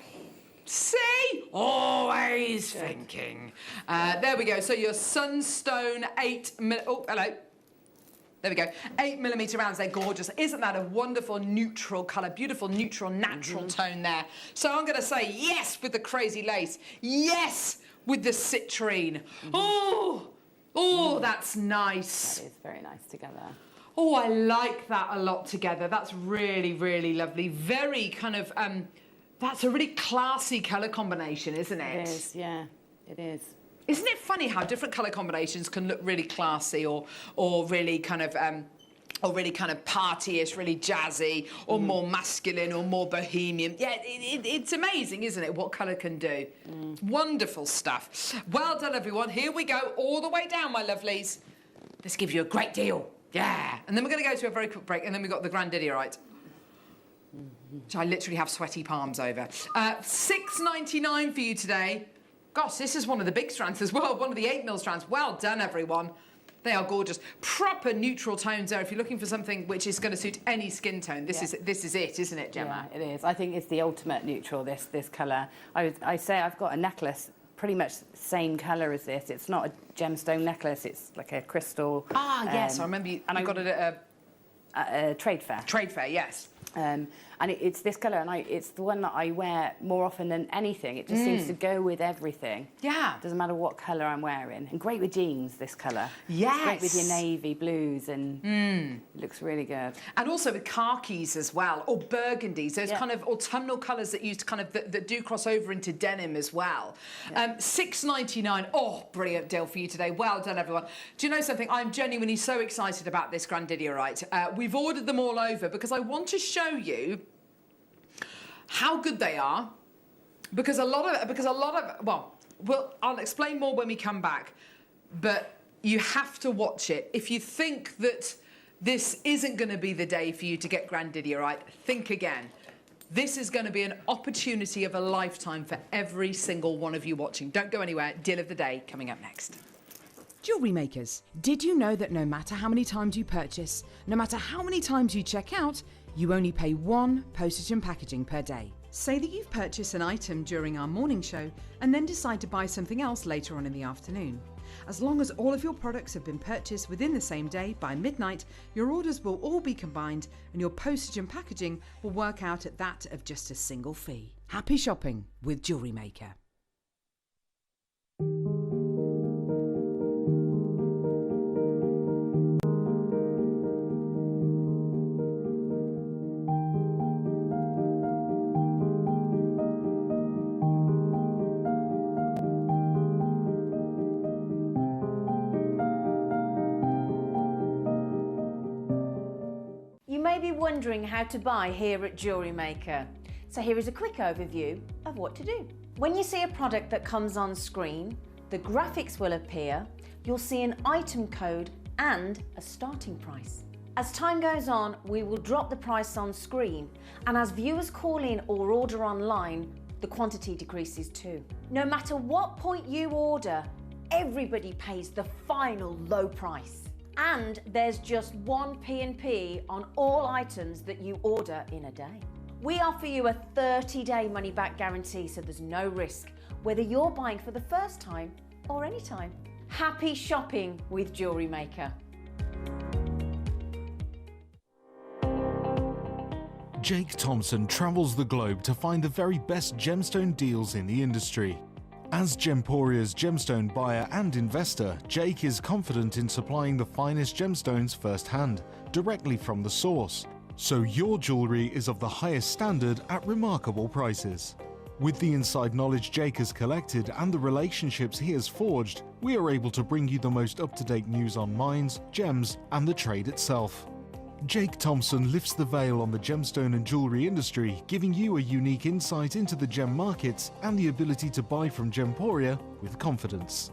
See? Always thinking. There we go. So your Sunstone 8mm... Oh, hello. There we go. 8mm rounds. They're gorgeous. Isn't that a wonderful neutral colour? Beautiful, neutral, natural tone there. So I'm going to say yes with the crazy lace. Yes with the citrine. Oh! Oh, that's nice. That is very nice together. Oh, I like that a lot together. That's really, really lovely. Very kind of, that's a really classy colour combination, isn't it? It is, yeah, it is. Isn't it funny how different colour combinations can look really classy or really kind of, partyish, really jazzy, or more masculine, or more bohemian. Yeah, it's amazing, isn't it, what colour can do? Wonderful stuff. Well done, everyone. Here we go, all the way down, my lovelies. This gives you a great deal. Yeah. And then we're going to go to a very quick break, and then we've got the Grandidierite, which I literally have sweaty palms over. $6.99 for you today. Gosh, this is one of the big strands as well, one of the 8mm strands. Well done, everyone. They are gorgeous. Proper neutral tones there. If you're looking for something which is going to suit any skin tone, this is it, isn't it, Gemma? Yeah, it is. I think it's the ultimate neutral, this colour. I say I've got a necklace pretty much the same colour as this. It's not a gemstone necklace, it's like a crystal. Ah, yes, I remember you got it at a trade fair. Trade fair, yes. And And it's this colour, and it's the one that I wear more often than anything. It just seems to go with everything. Yeah. Doesn't matter what colour I'm wearing. And great with jeans, this colour. Yes. It's great with your navy blues, and it looks really good. And also with khakis as well, or burgundies, those kind of autumnal colours that used to kind of that do cross over into denim as well. $6.99. Oh, brilliant deal for you today. Well done, everyone. Do you know something? I'm genuinely so excited about this Grandidierite. We've ordered them all over because I want to show you how good they are. Because a lot of well, I'll explain more when we come back. But you have to watch it. If you think that this isn't going to be the day for you to get Grandidierite, think again. This is going to be an opportunity of a lifetime for every single one of you watching. Don't go anywhere. Deal of the day coming up next. Jewellery makers, did you know that no matter how many times you purchase, no matter how many times you check out, you only pay 1 postage and packaging per day? Say that you've purchased an item during our morning show and then decide to buy something else later on in the afternoon. As long as all of your products have been purchased within the same day by midnight, your orders will all be combined and your postage and packaging will work out at that of just a single fee. Happy shopping with Jewellery Maker. You may be wondering how to buy here at Jewellery Maker. So here is a quick overview of what to do. When you see a product that comes on screen, the graphics will appear, you'll see an item code and a starting price. As time goes on, we will drop the price on screen, and as viewers call in or order online, the quantity decreases too. No matter what point you order, everybody pays the final low price. And there's just 1 P&P on all items that you order in a day. We offer you a 30-day money-back guarantee, so there's no risk, whether you're buying for the first time or any time. Happy shopping with Jewellery Maker. Jake Thompson travels the globe to find the very best gemstone deals in the industry. As Gemporia's gemstone buyer and investor, Jake is confident in supplying the finest gemstones firsthand, directly from the source. So your jewellery is of the highest standard at remarkable prices. With the inside knowledge Jake has collected and the relationships he has forged, we are able to bring you the most up-to-date news on mines, gems, and the trade itself. Jake Thompson lifts the veil on the gemstone and jewellery industry, giving you a unique insight into the gem markets and the ability to buy from Gemporia with confidence.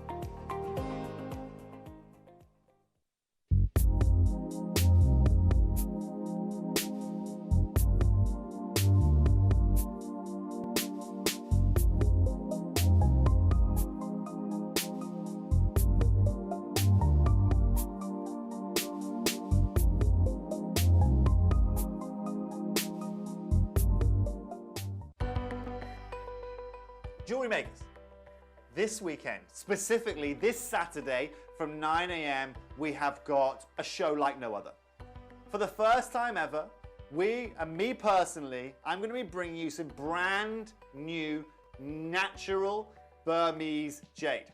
Jewellery Makers, this weekend, specifically this Saturday from 9 a.m, we have got a show like no other. For the first time ever, me personally, I'm going to be bringing you some brand new natural Burmese jade.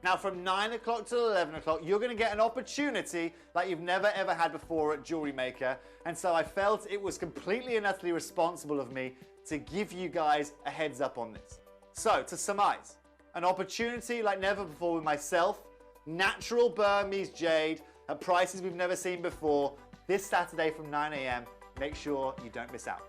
Now from 9 o'clock till 11 o'clock, you're going to get an opportunity like you've never ever had before at Jewellery Maker. And so I felt it was completely and utterly responsible of me to give you guys a heads up on this. So, to surmise, an opportunity like never before with myself, natural Burmese jade at prices we've never seen before, this Saturday from 9 a.m. Make sure you don't miss out.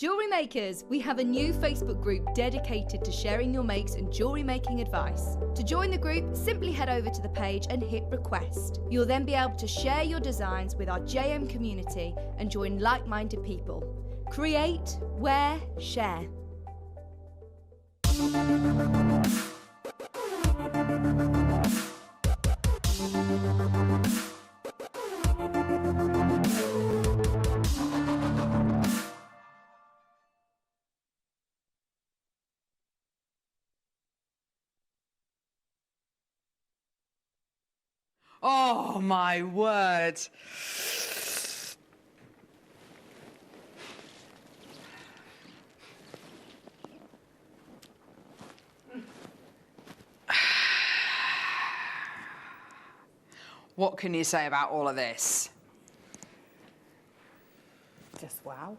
Jewellery Makers, we have a new Facebook group dedicated to sharing your makes and jewellery making advice. To join the group, simply head over to the page and hit request. You'll then be able to share your designs with our JM community and join like-minded people. Create, wear, share. Oh, my word. What can you say about all of this? Just wow.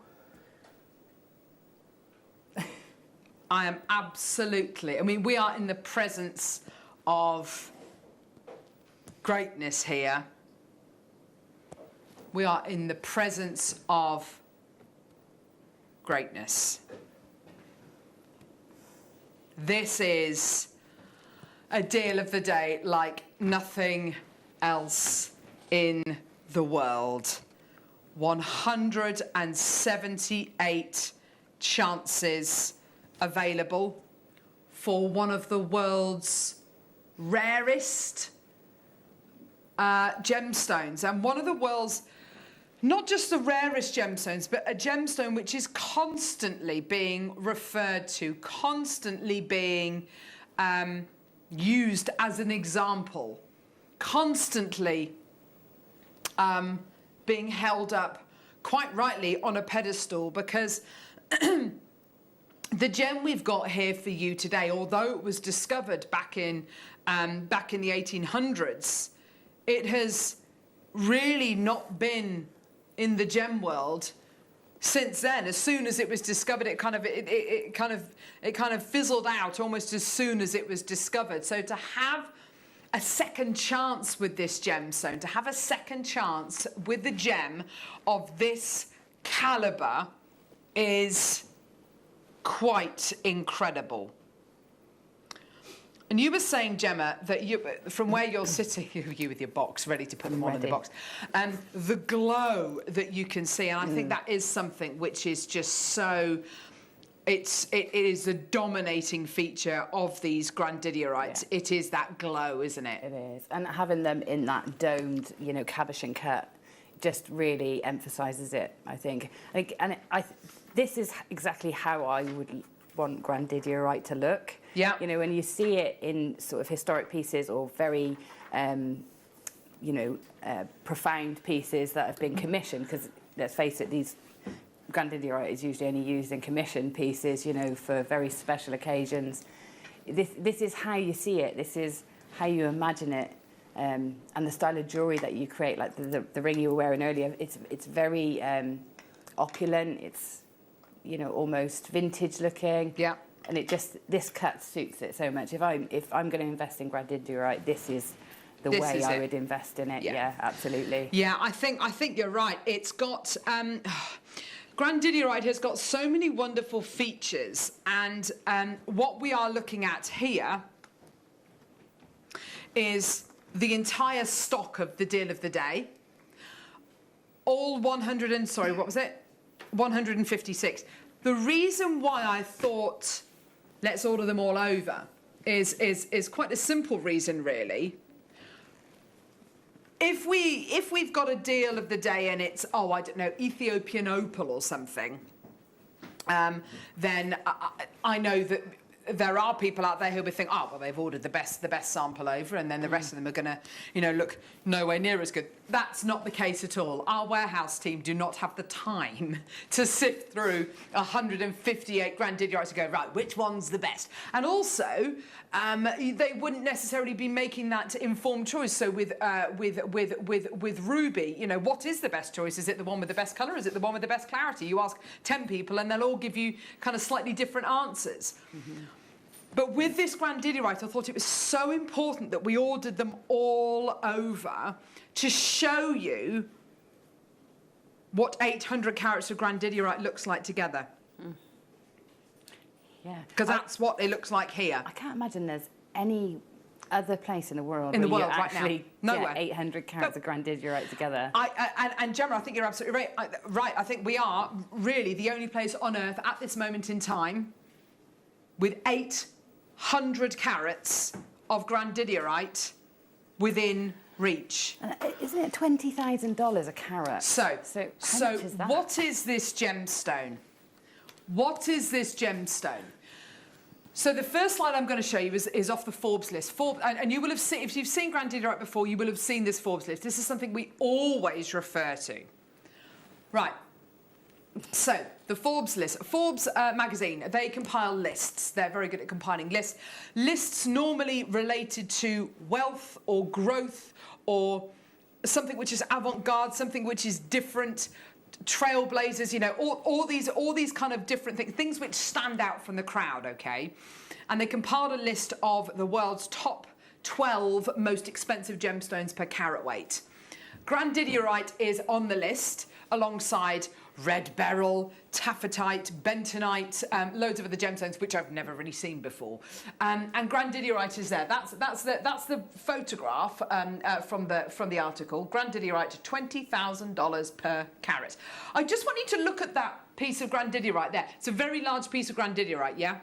I am absolutely, I mean, we are in the presence of greatness here. We are in the presence of greatness. This is a deal of the day like nothing else in the world. 178 chances available for one of the world's rarest gemstones, and one of the world's, not just the rarest gemstones, but a gemstone which is constantly being referred to, constantly being used as an example, constantly being held up quite rightly on a pedestal, because the gem we've got here for you today, although it was discovered back in the 1800s, it has really not been in the gem world since then. As soon as it was discovered, it kind of fizzled out almost as soon as it was discovered. So to have a second chance with this gemstone, to have a second chance with the gem of this caliber, is quite incredible. And you were saying, Gemma, that you, from where you're sitting, you with your box, ready to put them on in the box, and the glow that you can see, and I think that is something which is just so, it is the dominating feature of these grandidiorites. Yeah. It is that glow, isn't it? It is. And having them in that domed, you know, cabochon cut just really emphasises it, I think. This is exactly how I would want grandidiorite to look. Yeah. You know, when you see it in sort of historic pieces or very, profound pieces that have been commissioned, because let's face it, these grandidiorite is usually only used in commissioned pieces, you know, for very special occasions. This is how you see it. This is how you imagine it. And the style of jewellery that you create, like the ring you were wearing earlier, it's very opulent. It's, you know, almost vintage looking. Yeah. And this cut suits it so much. If I'm going to invest in grandidiorite, this is the way I would invest in it. Yeah, absolutely. Yeah, I think you're right. It's got grandidiorite has got so many wonderful features, and what we are looking at here is the entire stock of the deal of the day. All 156. The reason why I thought let's order them all over is quite a simple reason, really. If we've got a deal of the day and it's, I don't know, Ethiopian opal or something, then I know that there are people out there who would think, well, they've ordered the best sample over, and then the rest of them are going to, look nowhere near as good. That's not the case at all. Our warehouse team do not have the time to sift through 158 grandidiorites to go, right, which one's the best? And also, they wouldn't necessarily be making that informed choice. So with ruby, what is the best choice? Is it the one with the best colour? Is it the one with the best clarity? You ask 10 people and they'll all give you kind of slightly different answers. Mm-hmm. But with this grandidiorite, I thought it was so important that we ordered them all over to show you what 800 carats of grandidiorite looks like together. Yeah. Because that's what it looks like here. I can't imagine there's any other place in the world In the where world you right now. actually Nowhere. get 800 carats of grandidierite together. And Gemma, I think you're absolutely right. Right, I think we are really the only place on earth at this moment in time with 800 carats of grandidierite within reach. Isn't it $20,000 a carat? So how much is that? what is this gemstone? What is this gemstone? So the first slide I'm going to show you is off the Forbes list. And you will have seen, if you've seen grandidierite before, you will have seen this Forbes list. This is something we always refer to. Right. So the Forbes list, Forbes magazine, they compile lists. They're very good at compiling lists. Lists normally related to wealth or growth or something which is avant-garde, something which is different, trailblazers, you know, all these kind of different things which stand out from the crowd, okay? And they compiled a list of the world's top 12 most expensive gemstones per carat weight. Grandidierite is on the list alongside red beryl, taffetite, bentonite, loads of other gemstones which I've never really seen before. And grandidierite is there. That's the photograph from the article. Grandidierite, $20,000 per carat. I just want you to look at that piece of grandidierite there. It's a very large piece of grandidierite, yeah?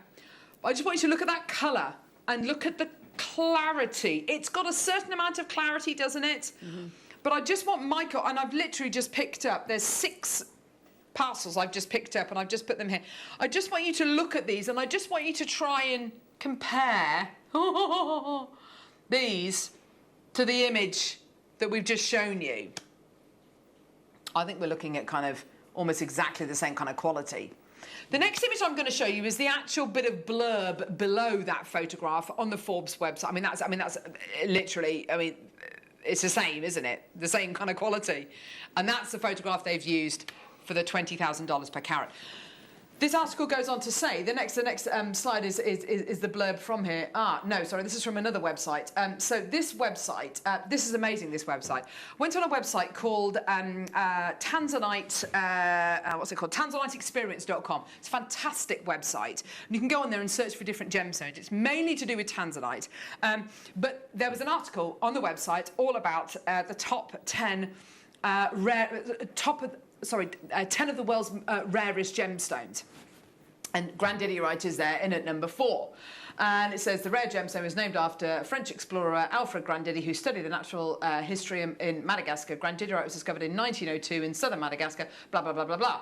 I just want you to look at that colour and look at the clarity. It's got a certain amount of clarity, doesn't it? Mm-hmm. But I just want Michael, and I've literally just picked up, there's 6 parcels I've just picked up and I've just put them here. I just want you to look at these and I just want you to try and compare these to the image that we've just shown you. I think we're looking at kind of almost exactly the same kind of quality. The next image I'm going to show you is the actual bit of blurb below that photograph on the Forbes website. I mean that's literally, it's the same, isn't it? The same kind of quality. And that's the photograph they've used for the $20,000 per carat. This article goes on to say, the next slide is the blurb from here. No, sorry, this is from another website. So this website, this is amazing, this website. Went on a website called Tanzanite, what's it called? TanzaniteExperience.com. It's a fantastic website. And you can go on there and search for different gemstones. It's mainly to do with tanzanite. But there was an article on the website all about the top 10 10 of the world's rarest gemstones. And grandidierite is there in at number 4. And it says the rare gemstone was named after French explorer Alfred Grandidy, who studied the natural history in Madagascar. Grandidierite was discovered in 1902 in southern Madagascar, blah, blah, blah, blah, blah.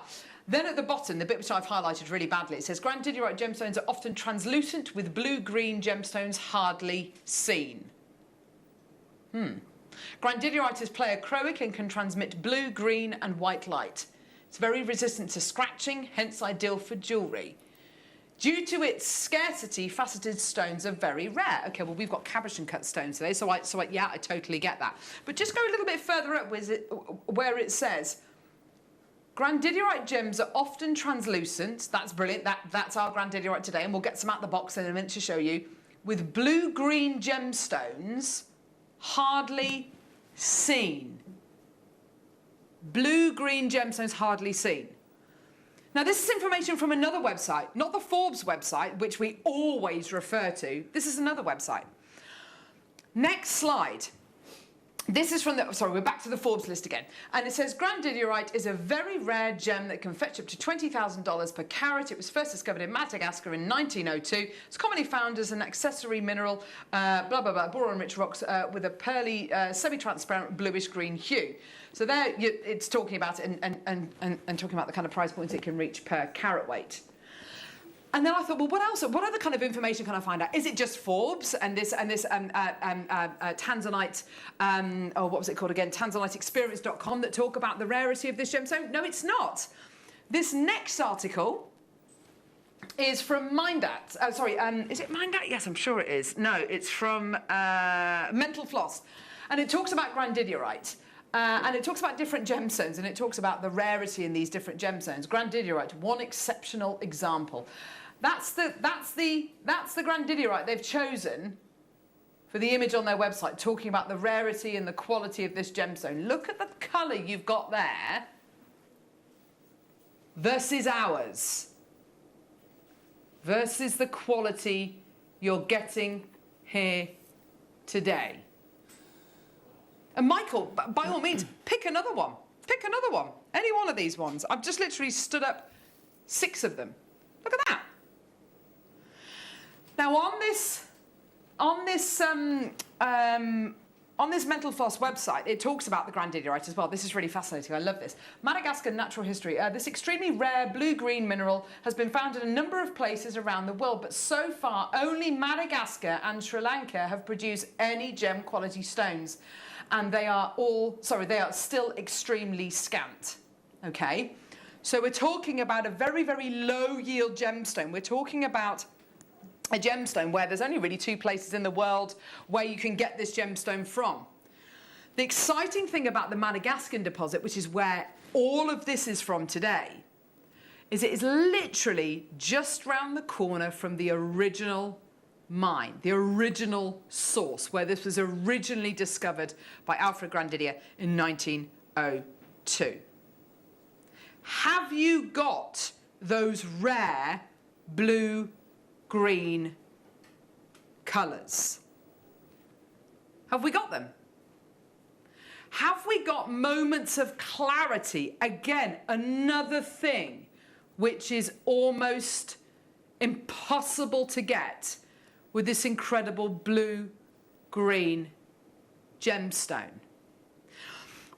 Then at the bottom, the bit which I've highlighted really badly, it says grandidierite gemstones are often translucent with blue-green gemstones hardly seen. Grandidierite is pleochroic and can transmit blue, green and white light. It's very resistant to scratching, hence ideal for jewellery. Due to its scarcity, faceted stones are very rare. Okay, well, we've got cabochon cut stones today, so I totally get that. But just go a little bit further up where it says, grandidierite gems are often translucent. That's brilliant. That's our grandidierite today, and we'll get some out the box in a minute to show you. With blue-green gemstones hardly seen. Blue-green gemstones hardly seen. Now, this is information from another website, not the Forbes website, which we always refer to. This is another website. Next slide. This is from the... Sorry, we're back to the Forbes list again. And it says, grandidierite is a very rare gem that can fetch up to $20,000 per carat. It was first discovered in Madagascar in 1902. It's commonly found as an accessory mineral, boron-rich rocks with a pearly, semi-transparent bluish-green hue. So there, it's talking about it and talking about the kind of price points it can reach per carat weight. And then I thought, well, what else? What other kind of information can I find out? Is it just Forbes and this Tanzanite, or what was it called again? TanzaniteExperience.com that talk about the rarity of this gemstone? No, it's not. This next article is from Mindat. Is it Mindat? Yes, I'm sure it is. No, it's from Mental Floss, and it talks about grandidierite. And it talks about different gemstones, and it talks about the rarity in these different gemstones. Grandidierite, one exceptional example. That's the grandidierite they've chosen for the image on their website, talking about the rarity and the quality of this gemstone. Look at the colour you've got there versus ours. versus the quality you're getting here today. And Michael, by all means, pick another one. Pick another one. Any one of these ones. I've just literally stood up 6 of them. Look at that. Now on this Mental Floss website, it talks about the grandidierite as well. This is really fascinating. I love this. Madagascar natural history. This extremely rare blue-green mineral has been found in a number of places around the world, but so far only Madagascar and Sri Lanka have produced any gem quality stones. And they are still extremely scant. Okay? So we're talking about a very, very low yield gemstone. We're talking about a gemstone where there's only really 2 places in the world where you can get this gemstone from. The exciting thing about the Madagascar deposit, which is where all of this is from today, is it is literally just round the corner from the original mine, the original source, where this was originally discovered by Alfred Grandidier in 1902. Have you got those rare blue-green colours? Have we got them? Have we got moments of clarity? Again, another thing which is almost impossible to get with this incredible blue-green gemstone.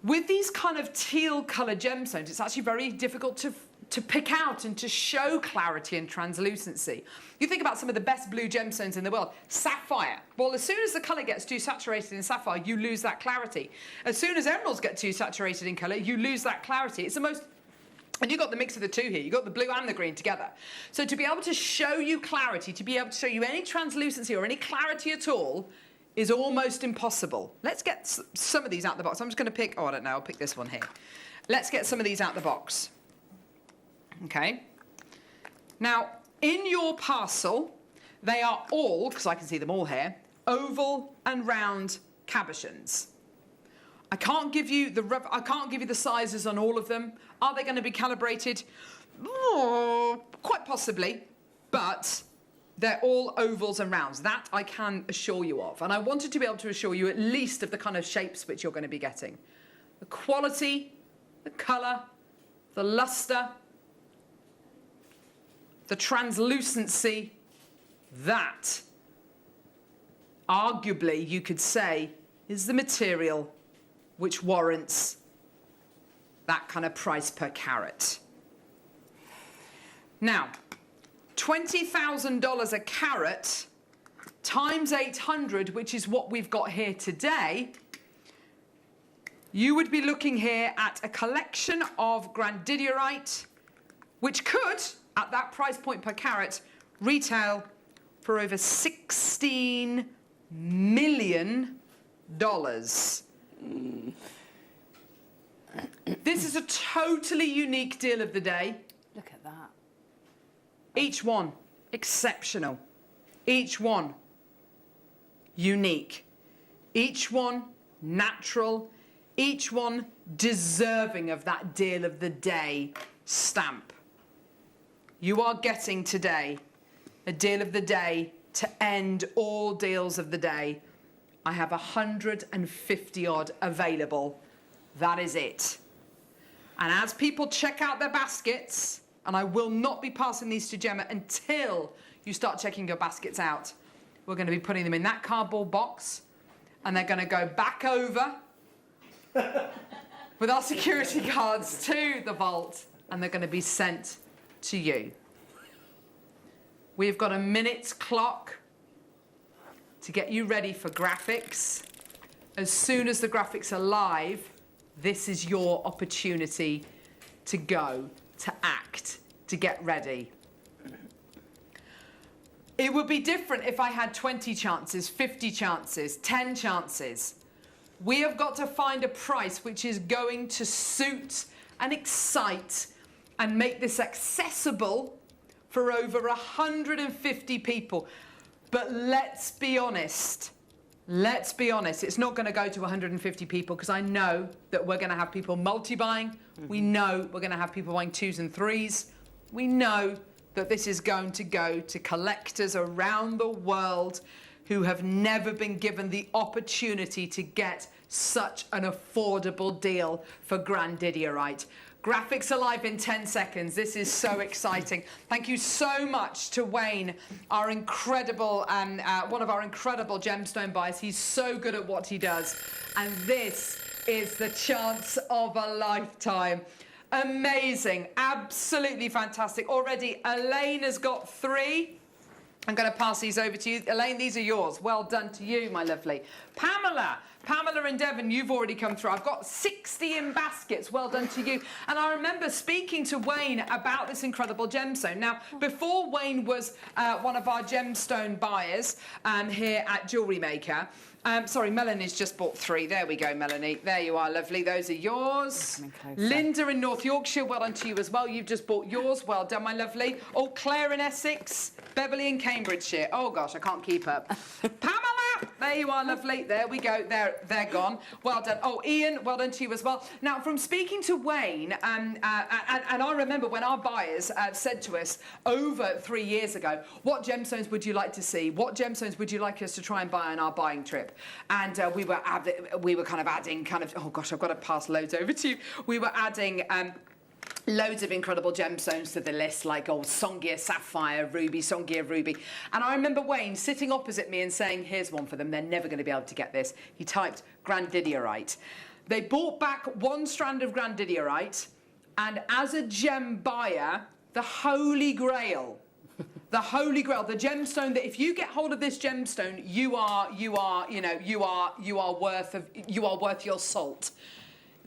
With these kind of teal colour gemstones, it's actually very difficult to pick out and to show clarity and translucency. You think about some of the best blue gemstones in the world. Sapphire. Well, as soon as the colour gets too saturated in sapphire, you lose that clarity. As soon as emeralds get too saturated in colour, you lose that clarity. It's the most... And you've got the mix of the 2 here. You've got the blue and the green together. So to be able to show you clarity, to be able to show you any translucency or any clarity at all, is almost impossible. Let's get some of these out the box. I'm just going to pick... Oh, I don't know. I'll pick this one here. Let's get some of these out the box. Okay. Now, in your parcel, they are all, because I can see them all here, oval and round cabochons. I can't give you the sizes on all of them. Are they going to be calibrated? Oh, quite possibly, but they're all ovals and rounds. That I can assure you of. And I wanted to be able to assure you at least of the kind of shapes which you're going to be getting. The quality, the colour, the lustre, the translucency, that arguably you could say is the material which warrants that kind of price per carat. Now, $20,000 a carat times 800, which is what we've got here today, you would be looking here at a collection of grandidierite, which could, at that price point per carat, retail for over $16 million. This is a totally unique deal of the day. Look at that. Each one exceptional. Each one unique. Each one natural. Each one deserving of that deal of the day stamp. You are getting today a deal of the day to end all deals of the day. I have 150 odd available. That is it. And as people check out their baskets, and I will not be passing these to Gemma until you start checking your baskets out, we're going to be putting them in that cardboard box, and they're going to go back over with our security guards to the vault, and they're going to be sent to you. We've got a minute's clock to get you ready for graphics. As soon as the graphics are live, this is your opportunity to go, to act, to get ready. It would be different if I had 20 chances, 50 chances, 10 chances. We have got to find a price which is going to suit and excite and make this accessible for over 150 people. But let's be honest. Let's be honest, it's not going to go to 150 people because I know that we're going to have people multi-buying. We know we're going to have people buying 2s and 3s. We know that this is going to go to collectors around the world who have never been given the opportunity to get such an affordable deal for grandidierite. Graphics are live in 10 seconds. This is so exciting. Thank you so much to Wayne, our incredible, one of our incredible gemstone buyers. He's so good at what he does. And this is the chance of a lifetime. Amazing, absolutely fantastic. Already, Elaine has got 3. I'm going to pass these over to you. Elaine, these are yours. Well done to you, my lovely. Pamela and Devon, you've already come through. I've got 60 in baskets. Well done to you. And I remember speaking to Wayne about this incredible gemstone. Now, before Wayne was one of our gemstone buyers here at Jewellery Maker, sorry, Melanie's just bought 3. There we go, Melanie. There you are, lovely. Those are yours. Linda in North Yorkshire, well done to you as well. You've just bought yours. Well done, my lovely. Oh, Claire in Essex. Beverly in Cambridgeshire. Oh, gosh, I can't keep up. Pamela, there you are, lovely. There we go. They're gone. Well done. Oh, Ian, well done to you as well. Now, from speaking to Wayne, and I remember when our buyers said to us over 3 years ago, what gemstones would you like to see? What gemstones would you like us to try and buy on our buying trip? And we were kind of adding oh gosh, I've got to pass loads over to you. We were adding loads of incredible gemstones to the list, like Songia Sapphire, Ruby, Songia Ruby. And I remember Wayne sitting opposite me and saying, here's one for them. They're never going to be able to get this. He typed grandidierite. They bought back 1 strand of grandidierite, and as a gem buyer, the Holy Grail. The Holy Grail, the gemstone that if you get hold of this gemstone, you are worth your salt,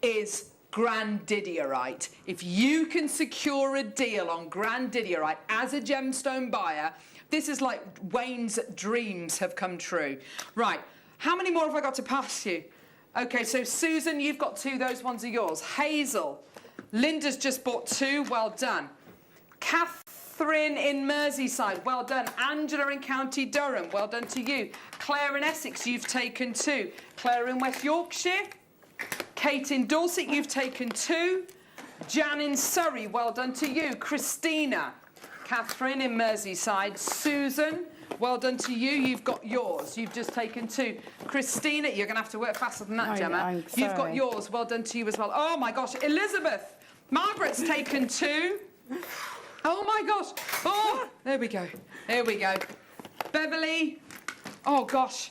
is grandidierite. If you can secure a deal on grandidierite as a gemstone buyer, this is like Wayne's dreams have come true. Right, how many more have I got to pass you? Okay, so Susan, you've got 2, those ones are yours. Hazel, Linda's just bought 2, well done. Catherine in Merseyside, well done. Angela in County Durham, well done to you. Claire in Essex, you've taken 2. Claire in West Yorkshire. Kate in Dorset, you've taken 2. Jan in Surrey, well done to you. Christina. Catherine in Merseyside. Susan, well done to you. You've got yours. You've just taken 2. Christina, you're going to have to work faster than that, Gemma. You've got yours. Well done to you as well. Oh, my gosh. Elizabeth. Margaret's taken 2. Oh, my gosh. Oh, there we go. There we go. Beverly. Oh, gosh.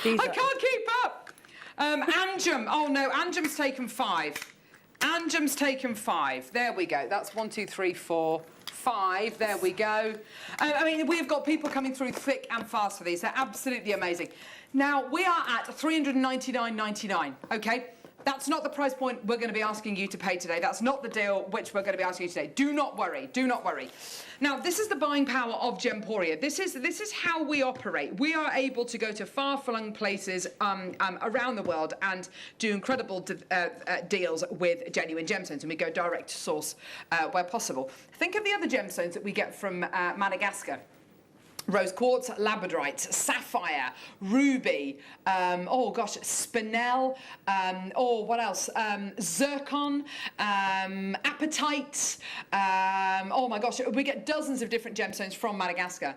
I can't keep up. Anjum. Oh, no. Anjum's taken 5. Anjum's taken 5. There we go. That's 1, 2, 3, 4, 5. There we go. I mean, we've got people coming through thick and fast for these. They're absolutely amazing. Now, we are at $399.99, OK? That's not the price point we're going to be asking you to pay today. That's not the deal which we're going to be asking you today. Do not worry. Do not worry. Now, this is the buying power of Gemporia. This is how we operate. We are able to go to far-flung places around the world and do incredible deals with genuine gemstones, and we go direct to source where possible. Think of the other gemstones that we get from Madagascar. Rose quartz, labradorite, sapphire, ruby, oh gosh, spinel, oh, what else? Zircon, apatite, oh my gosh, we get dozens of different gemstones from Madagascar.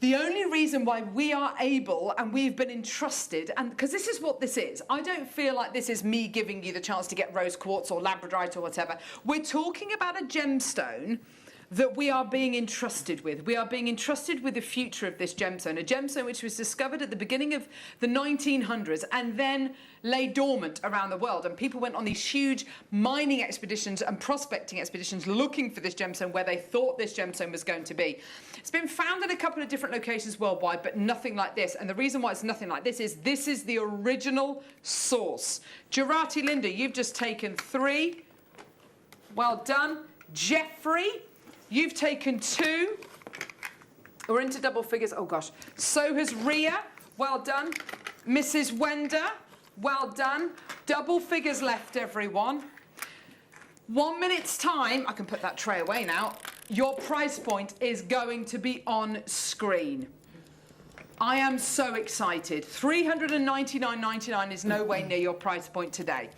The only reason why we are able and we've been entrusted, and because this is what this is, I don't feel like this is me giving you the chance to get rose quartz or labradorite or whatever. We're talking about a gemstone that we are being entrusted with. We are being entrusted with the future of this gemstone, a gemstone which was discovered at the beginning of the 1900s and then lay dormant around the world. And people went on these huge mining expeditions and prospecting expeditions looking for this gemstone where they thought this gemstone was going to be. It's been found in a couple of different locations worldwide, but nothing like this. And the reason why it's nothing like this is the original source. Gerati Linda, you've just taken 3. Well done. Jeffrey, you've taken 2. We're into double figures. Oh, gosh. So has Ria. Well done. Mrs. Wender. Well done. Double figures left, everyone. 1 minute's time. I can put that tray away now. Your price point is going to be on screen. I am so excited. $399.99 is no way near your price point today.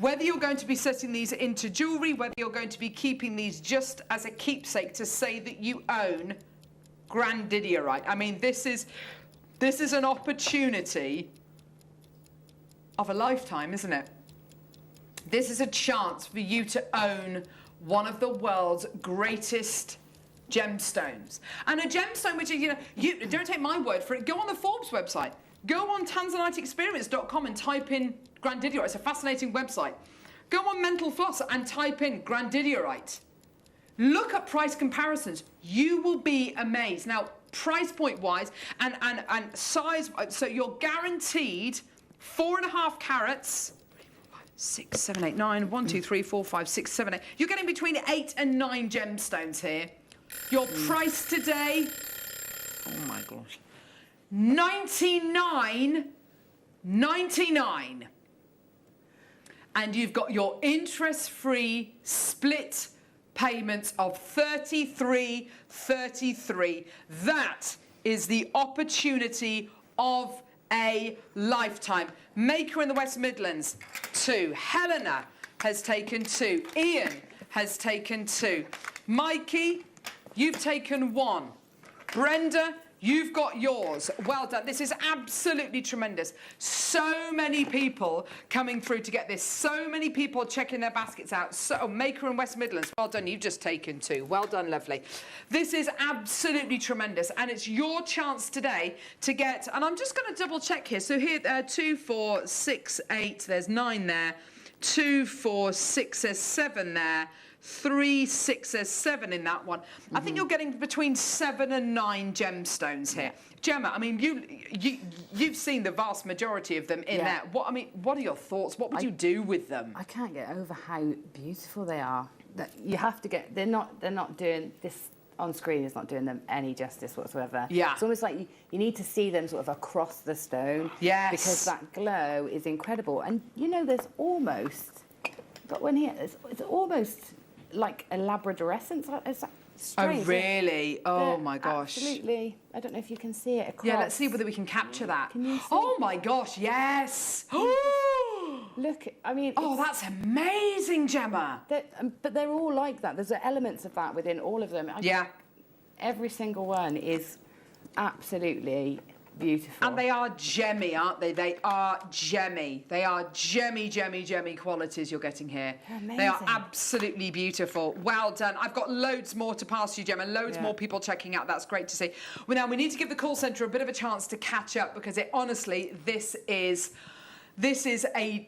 Whether you're going to be setting these into jewellery, whether you're going to be keeping these just as a keepsake to say that you own grandidierite. I mean, this is an opportunity of a lifetime, isn't it? This is a chance for you to own one of the world's greatest gemstones. And a gemstone which is, you don't take my word for it, go on the Forbes website. Go on tanzaniteexperience.com and type in grandidierite. It's a fascinating website. Go on Mental Floss and type in grandidierite. Look at price comparisons. You will be amazed. Now, price point wise and size, so you're guaranteed 4.5 carats. 6, 7, 8, 9, 1, 2, 3, 4, 5, 6, 7, 8. You're getting between 8 and 9 gemstones here. Your price today, oh my gosh, $99.99. And you've got your interest-free split payments of $33.33. That is the opportunity of a lifetime. Maker in the West Midlands, 2. Helena has taken 2. Ian has taken 2. Mikey, you've taken 1. Brenda, you've got yours. Well done. This is absolutely tremendous. So many people coming through to get this. So many people checking their baskets out. So, Maker in West Midlands, well done. You've just taken 2. Well done, lovely. This is absolutely tremendous. And it's your chance today to get, and I'm just going to double check here. So here, 2, 4, 6, 8, there's 9 there. 2, 4, 6, there's 7 there. 3, 6, there's 7 in that one. I think you're getting between 7 and 9 gemstones here. Gemma, I mean, you've seen the vast majority of them in there. What are your thoughts? What would you do with them? I can't get over how beautiful they are. That you have to get. They're not doing this on screen. Is not doing them any justice whatsoever. Yeah. It's almost like you need to see them sort of across the stone. Yes. Because that glow is incredible. And there's almost. Got one here. It's almost like a labradorescence. Is that strange? Oh, really? Oh, my gosh. Absolutely. I don't know if you can see it across. Yeah, let's see whether we can capture that. Can you see? Oh, my gosh, yes. Look, I mean... Oh, that's amazing, Gemma. But they're all like that. There's elements of that within all of them. Every single one is absolutely beautiful. And they are gemmy, aren't they? They are gemmy. They are gemmy qualities you're getting here. They are absolutely beautiful. Well done. I've got loads more to pass you, Gemma. Loads more people checking out. That's great to see. Well, now we need to give the call centre a bit of a chance to catch up because honestly, this is a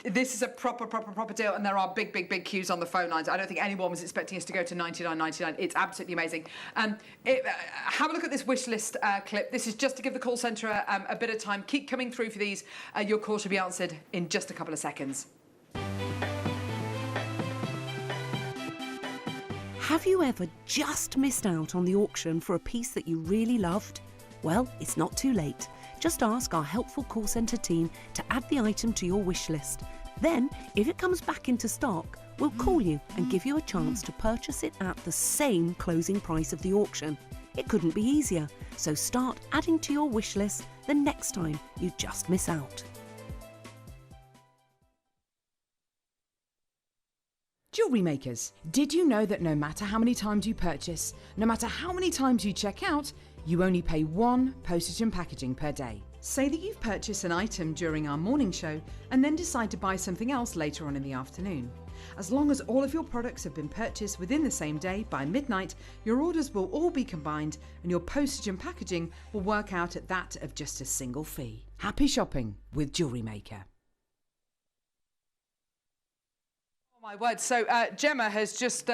proper deal, and there are big queues on the phone lines. I don't think anyone was expecting us to go to $99.99. It's absolutely amazing. Have a look at this wish list clip. This is just to give the call centre a bit of time. Keep coming through for these. Your call should be answered in just a couple of seconds. Have you ever just missed out on the auction for a piece that you really loved? Well, it's not too late. Just ask our helpful call centre team to add the item to your wish list. Then, if it comes back into stock, we'll call you and give you a chance to purchase it at the same closing price of the auction. It couldn't be easier, so start adding to your wish list the next time you just miss out. Jewellery makers, did you know that no matter how many times you purchase, no matter how many times you check out, you only pay 1 postage and packaging per day? Say that you've purchased an item during our morning show and then decide to buy something else later on in the afternoon. As long as all of your products have been purchased within the same day by midnight, your orders will all be combined and your postage and packaging will work out at that of just a single fee. Happy shopping with Jewellery Maker. Oh my word! So Gemma has just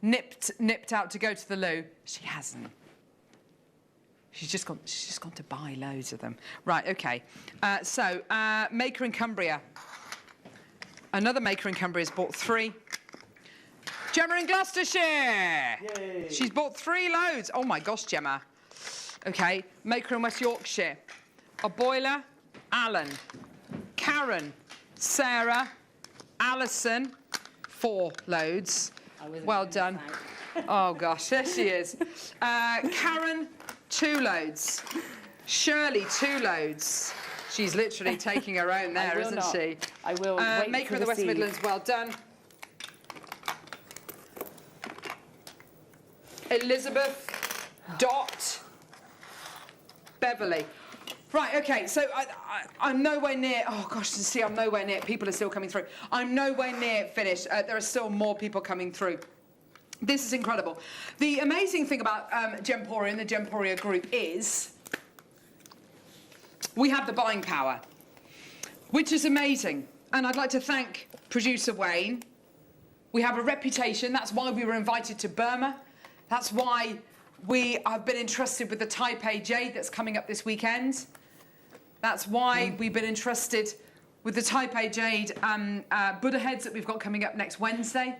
nipped out to go to the loo. She hasn't. She's just gone to buy loads of them. Right, okay. Maker in Cumbria. Another Maker in Cumbria has bought 3. Gemma in Gloucestershire. Yay. She's bought 3 loads. Oh my gosh, Gemma. Okay, Maker in West Yorkshire. A boiler, Alan. Karen, Sarah, Alison, 4 loads. Well done. Oh gosh, there she is. Karen, 2 loads. Shirley, 2 loads. She's literally taking her own there, isn't not. she? I will wait Maker to of the West receive. Midlands, well done. Elizabeth, Dot, Beverly. Right, okay, so I'm nowhere near, oh gosh, see, I'm nowhere near, people are still coming through. I'm nowhere near finished. There are still more people coming through. This is incredible. The amazing thing about Gemporia and the Gemporia group is we have the buying power, which is amazing. And I'd like to thank producer Wayne. We have a reputation. That's why we were invited to Burma. That's why we have been entrusted with the Taipei Jade that's coming up this weekend. That's why we've been entrusted with the Taipei Jade Buddha heads that we've got coming up next Wednesday.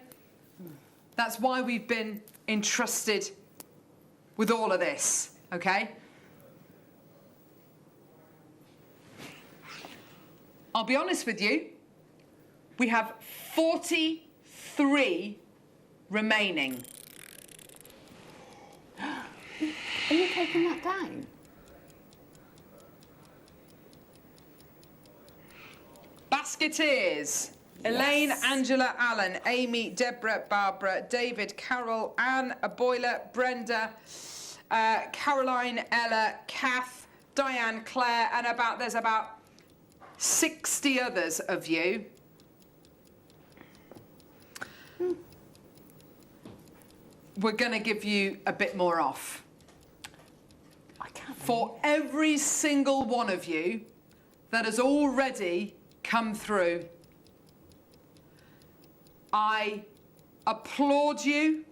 That's why we've been entrusted with all of this, okay? I'll be honest with you, we have 43 remaining. Are you taking that down? Basketeers. Yes. Elaine, Angela, Alan, Amy, Deborah, Barbara, David, Carol, Anne, Aboila, Brenda, Caroline, Ella, Kath, Diane, Claire, and there's about 60 others of you. We're going to give you a bit more off. I can't For every single one of you that has already come through, I applaud you.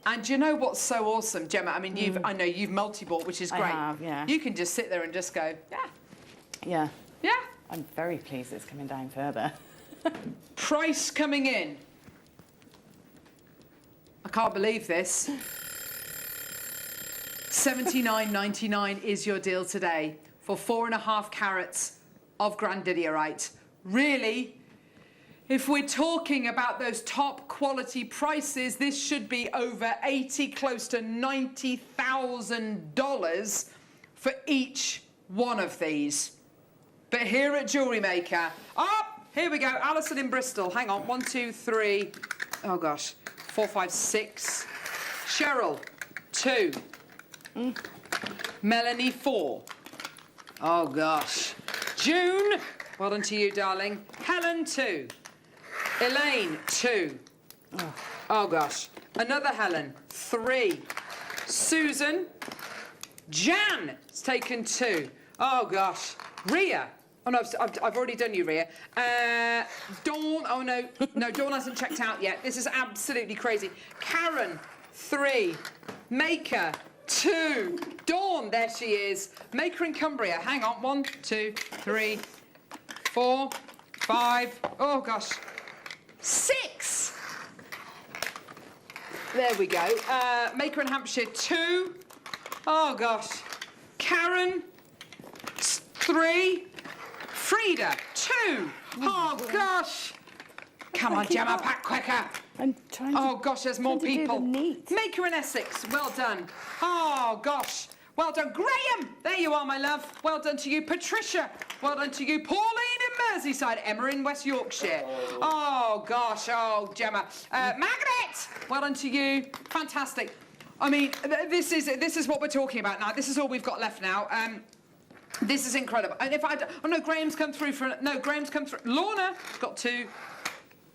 And do you know what's so awesome, Gemma? I mean, I know you've multi-bought, which is great. I have, yeah. You can just sit there and just go, yeah. Yeah. Yeah. I'm very pleased it's coming down further. Price coming in. I can't believe this. $79.99 is your deal today for 4.5 carats of grandidiorite. Really, if we're talking about those top quality prices, this should be over $80,000, close to $90,000 for each one of these. But here at Jewellery Maker, here we go, Alison in Bristol. Hang on, 1, 2, 3, oh gosh, 4, 5, 6. Cheryl, 2. Melanie, 4. Oh gosh. June, well done to you, darling. Helen, 2. Elaine, 2. Oh gosh. Another Helen, 3. Susan. Jan has taken 2. Oh gosh. Ria. Oh no, I've already done you, Ria. Dawn, oh no. No, Dawn hasn't checked out yet. This is absolutely crazy. Karen, 3. Maker, 2. Dawn, there she is. Maker in Cumbria. Hang on, 1, 2, 3, 4, 5. Oh gosh. 6. There we go. Maker in Hampshire, 2. Oh gosh. Karen, 3. Frida, 2. Oh gosh. Come on, Gemma, pack quicker. I'm trying to... Oh gosh, there's more people. Do the neat. Maker in Essex, well done. Oh gosh, well done. Graham, there you are, my love. Well done to you. Patricia, well done to you. Pauline in Merseyside. Emma in West Yorkshire. Oh gosh, oh Gemma. Margaret, well done to you. Fantastic. I mean, this is what we're talking about now. This is all we've got left now. This is incredible. And if I... Oh no, Graham's come through for... No, Graham's come through. Lorna got 2.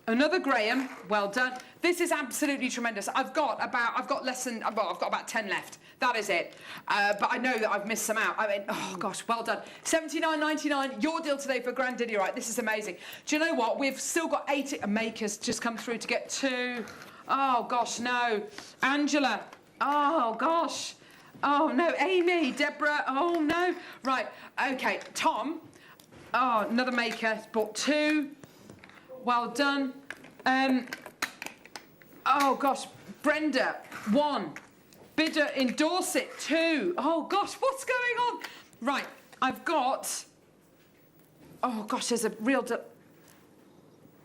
Another Graham, well done. This is absolutely tremendous. I've got about 10 left. That is it. But I know that I've missed some out. I mean, oh gosh, well done. $79.99, your deal today for grandidiorite. This is amazing. Do you know what? We've still got 8 makers just come through to get 2. Oh gosh, no. Angela, oh gosh. Oh no, Amy, Deborah, oh no. Right, okay, Tom, oh, another maker, bought 2. Well done. Oh gosh, Brenda, 1. Bidder in Dorset, 2. Oh gosh, what's going on? Right, I've got... Oh gosh, there's a real...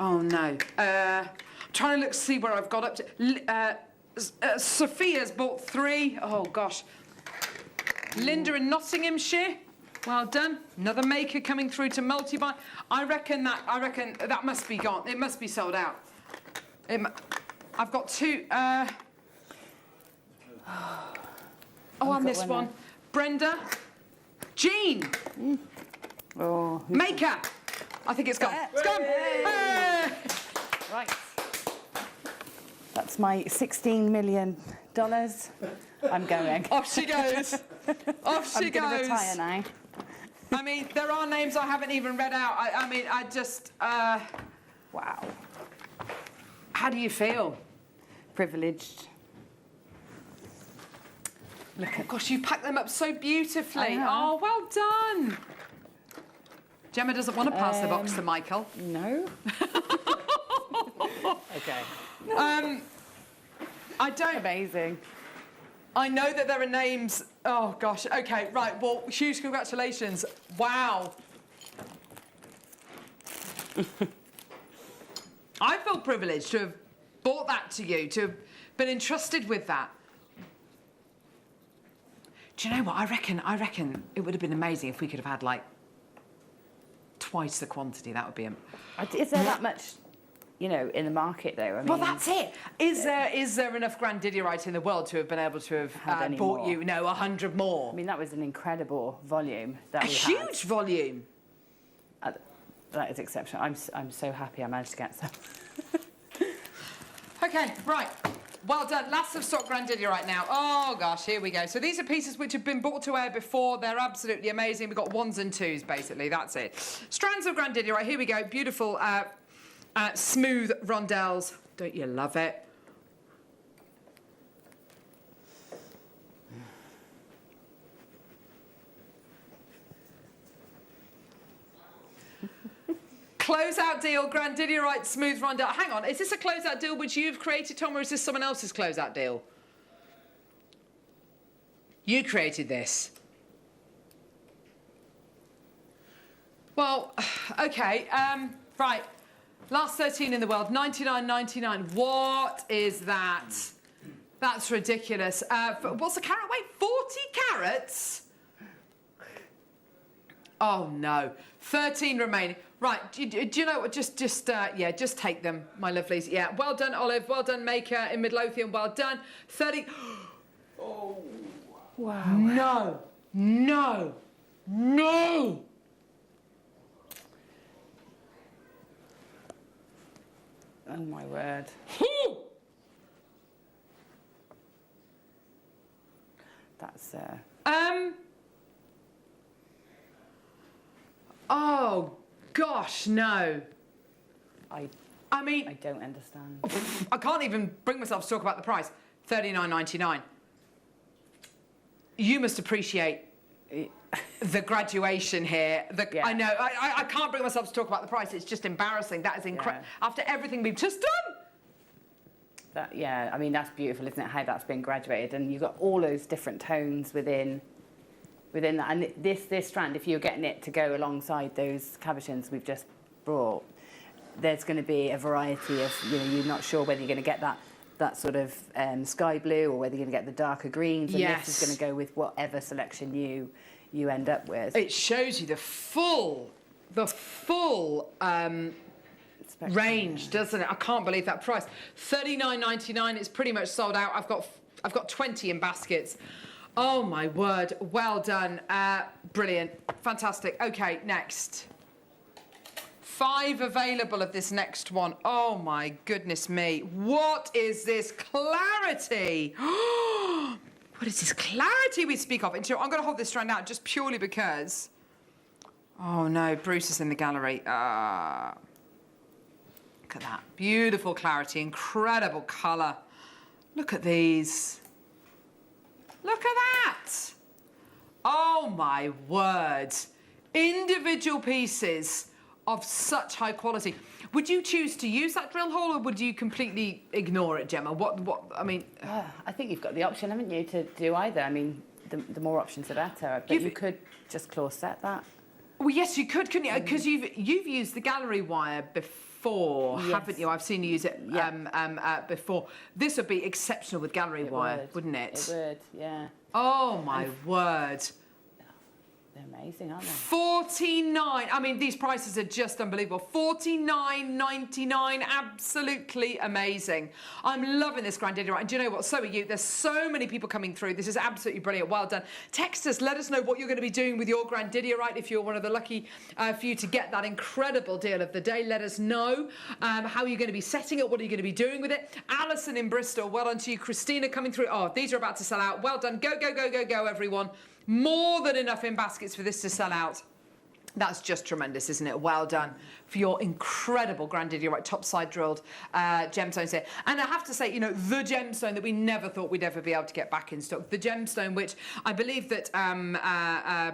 Oh no. Trying to see where I've got up to. Sophia's bought 3. Oh gosh. Linda in Nottinghamshire. Well done. Another maker coming through to multi-buy. I reckon that must be gone. It must be sold out. I've got two. On this one. Brenda. Jean. Oh. Maker. I think it's gone. It's gone. Hey. Right. That's my $16 million. I'm going. Off she goes. Off she goes. I'm going to retire now. I mean, there are names I haven't even read out. I mean, I just... Wow. How do you feel? Privileged. Look at... Gosh, you packed them up so beautifully. I know. Oh, well done. Gemma doesn't want to pass the box to Michael. No. Okay. I don't... Amazing. I know that there are names... Oh, gosh. OK, right. Well, huge congratulations. Wow. I feel privileged to have bought that to you, to have been entrusted with that. Do you know what? I reckon it would have been amazing if we could have had, like, twice the quantity. That would be... Is there that much... You know, in the market, though. I mean, well, that's it. Is there enough Grandidierite in the world to have been able to have bought more. you 100 more? I mean, that was an incredible volume. That a huge volume. That is exceptional. I'm so happy I managed to get some. Okay, right. Well done. Last of stock Grandidierite now. Oh gosh, here we go. So these are pieces which have been brought to air before. They're absolutely amazing. We've got 1s and 2s basically. That's it. Strands of Grandidierite. Here we go. Beautiful. Smooth rondelles. Don't you love it? Closeout deal, Grandidierite smooth rondelle. Hang on, is this a closeout deal which you've created, Tom, or is this someone else's closeout deal? You created this. Well, okay, right. Last 13 in the world, 99.99. What is that? That's ridiculous. What's the carat weight? 40 carats? Oh no. 13 remaining. Right. Do you know what? Just take them, my lovelies. Yeah. Well done, Olive. Well done, Maker in Midlothian. Well done. 30. Oh. Wow. No. No. No. Oh my word. That's Oh gosh, no. I mean, I don't understand. I can't even bring myself to talk about the price. $39.99. You must appreciate the graduation here. I know. I can't bring myself to talk about the price. It's just embarrassing. That is incredible. Yeah. After everything we've just done. Yeah, I mean, that's beautiful, isn't it, how that's been graduated. And you've got all those different tones within that. And this strand, if you're getting it to go alongside those cabochons we've just brought, there's going to be a variety of, you're not sure whether you're going to get that sort of sky blue or whether you're going to get the darker greens. And yes. This is going to go with whatever selection you end up with. It shows you the full range, doesn't it? I can't believe that price. $39.99. It's pretty much sold out. I've got 20 in baskets. Oh my word! Well done. Brilliant. Fantastic. Okay, next. 5 available of this next one. Oh my goodness me! What is this clarity? What is this clarity we speak of? I'm going to hold this strand out just purely because... Oh, no, Bruce is in the gallery. Look at that. Beautiful clarity, incredible colour. Look at these. Look at that. Oh, my word. Individual pieces of such high quality. Would you choose to use that drill hole or would you completely ignore it, Gemma? I mean... I think you've got the option, haven't you, to do either. I mean, the more options, the better. But you could just claw set that. Well, yes, you could, couldn't you? Because you've used the gallery wire before, yes. Haven't you? I've seen you use it before. This would be exceptional with gallery wire, wouldn't it? It would, yeah. Oh, my word. They're amazing, aren't they? $49. I mean, these prices are just unbelievable. $49.99. Absolutely amazing. I'm loving this grandidierite. And do you know what? So are you. There's so many people coming through. This is absolutely brilliant. Well done. Text us. Let us know what you're going to be doing with your grandidierite. If you're one of the lucky few to get that incredible deal of the day, let us know how you're going to be setting it. What are you going to be doing with it? Alison in Bristol. Well done to you. Christina coming through. Oh, these are about to sell out. Well done. Go, go, go, go, go, everyone. More than enough in baskets for this to sell out. That's just tremendous, isn't it? Well done for your incredible grandidierite topside drilled gemstones here. And I have to say, you know, the gemstone that we never thought we'd ever be able to get back in stock. The gemstone which I believe that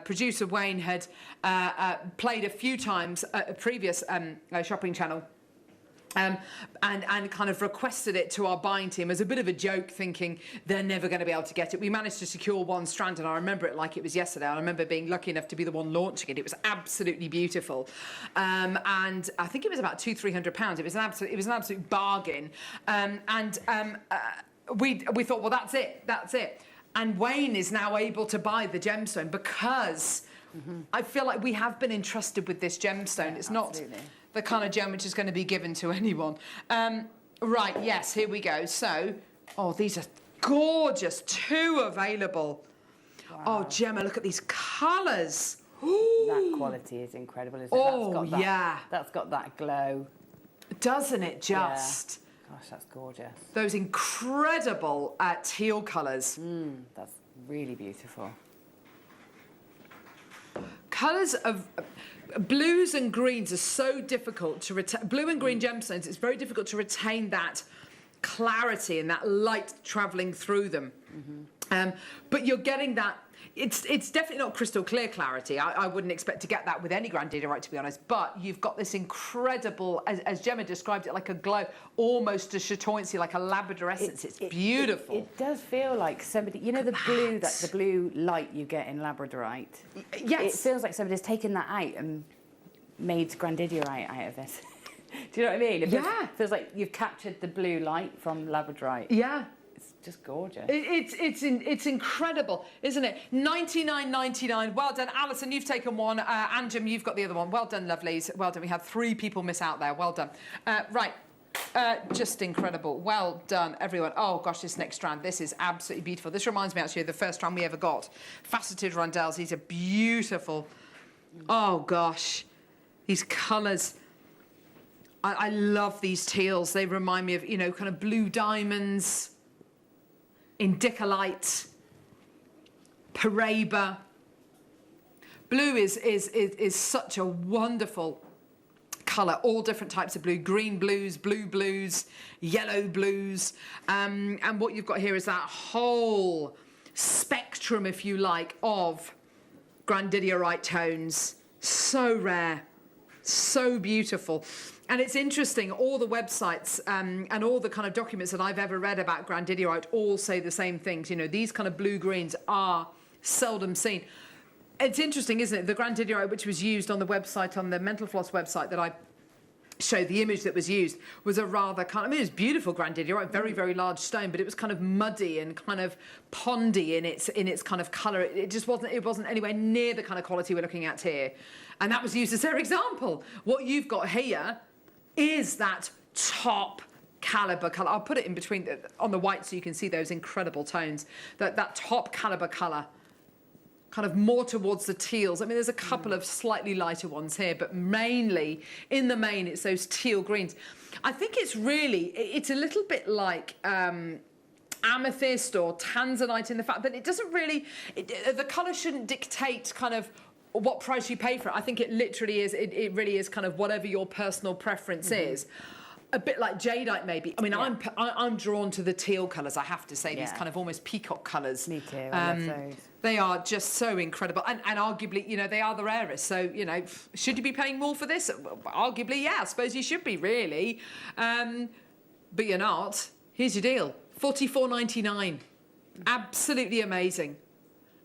producer Wayne had played a few times at a previous shopping channel. And kind of requested it to our buying team as a bit of a joke, thinking they're never going to be able to get it. We managed to secure one strand, and I remember it like it was yesterday. I remember being lucky enough to be the one launching it. It was absolutely beautiful, and I think it was about £200-300. It was an absolute bargain, we thought, well, that's it. And Wayne is now able to buy the gemstone because I feel like we have been entrusted with this gemstone. Yeah, it's not the kind of gem which is going to be given to anyone. Right, yes, here we go. So, oh, these are gorgeous. 2 available. Wow. Oh, Gemma, look at these colours. That quality is incredible, isn't it? Oh, yeah. That's got that glow. Doesn't it just? Yeah. Gosh, that's gorgeous. Those incredible teal colours. That's really beautiful. Colours of... Blues and greens are so difficult to retain. Blue and green gemstones, it's very difficult to retain that clarity and that light travelling through them. But you're getting that. It's definitely not crystal clear clarity. I wouldn't expect to get that with any grandidierite, to be honest. But you've got this incredible, as Gemma described it, like a glow, almost a chatoyancy, like a labradorescence. It's beautiful. It does feel like somebody, you know, the blue light you get in labradorite. Yes. It feels like somebody's taken that out and made grandidierite out of it. Do you know what I mean? It feels like you've captured the blue light from labradorite. Yeah. Just gorgeous. It's incredible, isn't it? $99.99. Well done, Alison. You've taken one. Anjum, you've got the other one. Well done, lovelies. Well done. We had 3 people miss out there. Well done. Right. Just incredible. Well done, everyone. Oh gosh, this next strand. This is absolutely beautiful. This reminds me actually of the first strand we ever got. Faceted rondelles. These are beautiful. Oh gosh, these colours. I love these teals. They remind me of, you know, kind of blue diamonds. Indicolite, Paraiba. Blue is such a wonderful colour. All different types of blue: green blues, blue blues, yellow blues, and what you've got here is that whole spectrum, if you like, of grandidierite tones. So rare, so beautiful. And it's interesting, all the websites and all the kind of documents that I've ever read about grandidierite all say the same things. You know, these kind of blue-greens are seldom seen. It's interesting, isn't it? The grandidierite which was used on the website, on the Mental Floss website that I showed, the image that was used was a rather kind of, I mean, it was beautiful grandidierite, very, very large stone, but it was kind of muddy and kind of pondy in its kind of colour. It wasn't anywhere near the kind of quality we're looking at here. And that was used as their example. What you've got here is that top caliber colour. I'll put it in between on the white so you can see those incredible tones. That top caliber colour, kind of more towards the teals. I mean, there's a couple of slightly lighter ones here, but mainly, in the main, it's those teal greens. I think it's a little bit like amethyst or tanzanite in the fact that it doesn't really, the colour shouldn't dictate kind of what price you pay for it. I think it literally is, it really is kind of whatever your personal preference is. A bit like jadeite, maybe. I mean, I'm drawn to the teal colours, I have to say, these kind of almost peacock colours. Me too, I love those. They are just so incredible. And arguably, you know, they are the rarest. So, you know, should you be paying more for this? Arguably, yeah, I suppose you should be, really. But you're not. Here's your deal. $44.99. Absolutely amazing.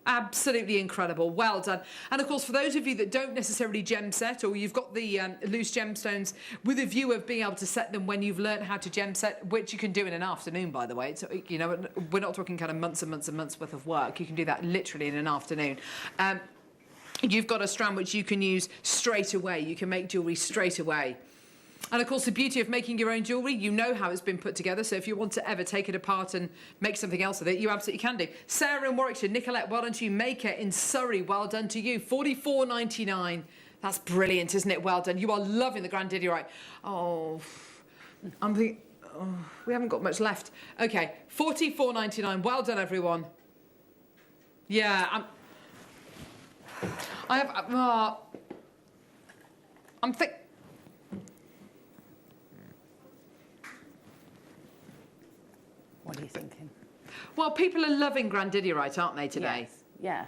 Absolutely incredible. Well done. And of course, for those of you that don't necessarily gem set, or you've got the loose gemstones with a view of being able to set them when you've learned how to gem set, which you can do in an afternoon, by the way. So, you know, we're not talking kind of months and months and months worth of work. You can do that literally in an afternoon. you've got a strand which you can use straight away. You can make jewellery straight away. And of course, the beauty of making your own jewellery, you know how it's been put together. So if you want to ever take it apart and make something else with it, you absolutely can do. Sarah in Warwickshire, Nicolette, well done to you. Maker in Surrey, well done to you. £44.99. That's brilliant, isn't it? Well done. You are loving the Grandidierite. Oh, I'm thinking, oh, we haven't got much left. Okay, £44.99. Well done, everyone. Yeah, I'm thinking. What are you thinking? Well, people are loving Grandidierite, aren't they, today? Yes. Yeah.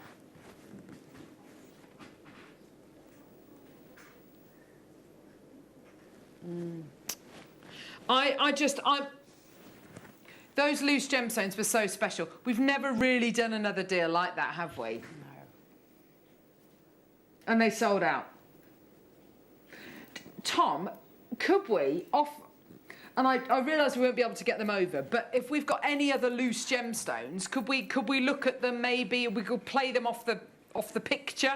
Those loose gemstones were so special. We've never really done another deal like that, have we? No. And they sold out. Tom, could we offer... And I realise we won't be able to get them over, but if we've got any other loose gemstones, could we look at them maybe? We could play them off the picture.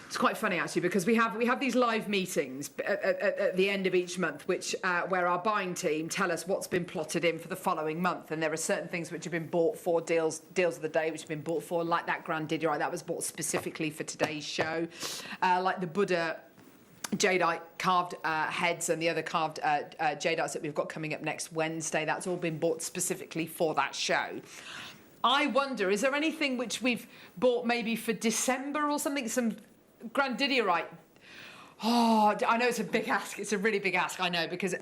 It's quite funny actually because we have these live meetings at the end of each month, which where our buying team tell us what's been plotted in for the following month, and there are certain things which have been bought for deals of the day, which have been bought for, like that Grandidierite that was bought specifically for today's show, like the Buddha jadeite carved heads and the other carved jadeites that we've got coming up next Wednesday. That's all been bought specifically for that show. I wonder, is there anything which we've bought maybe for December or something? Some Grandidierite. Oh, I know it's a big ask. It's a really big ask, I know, because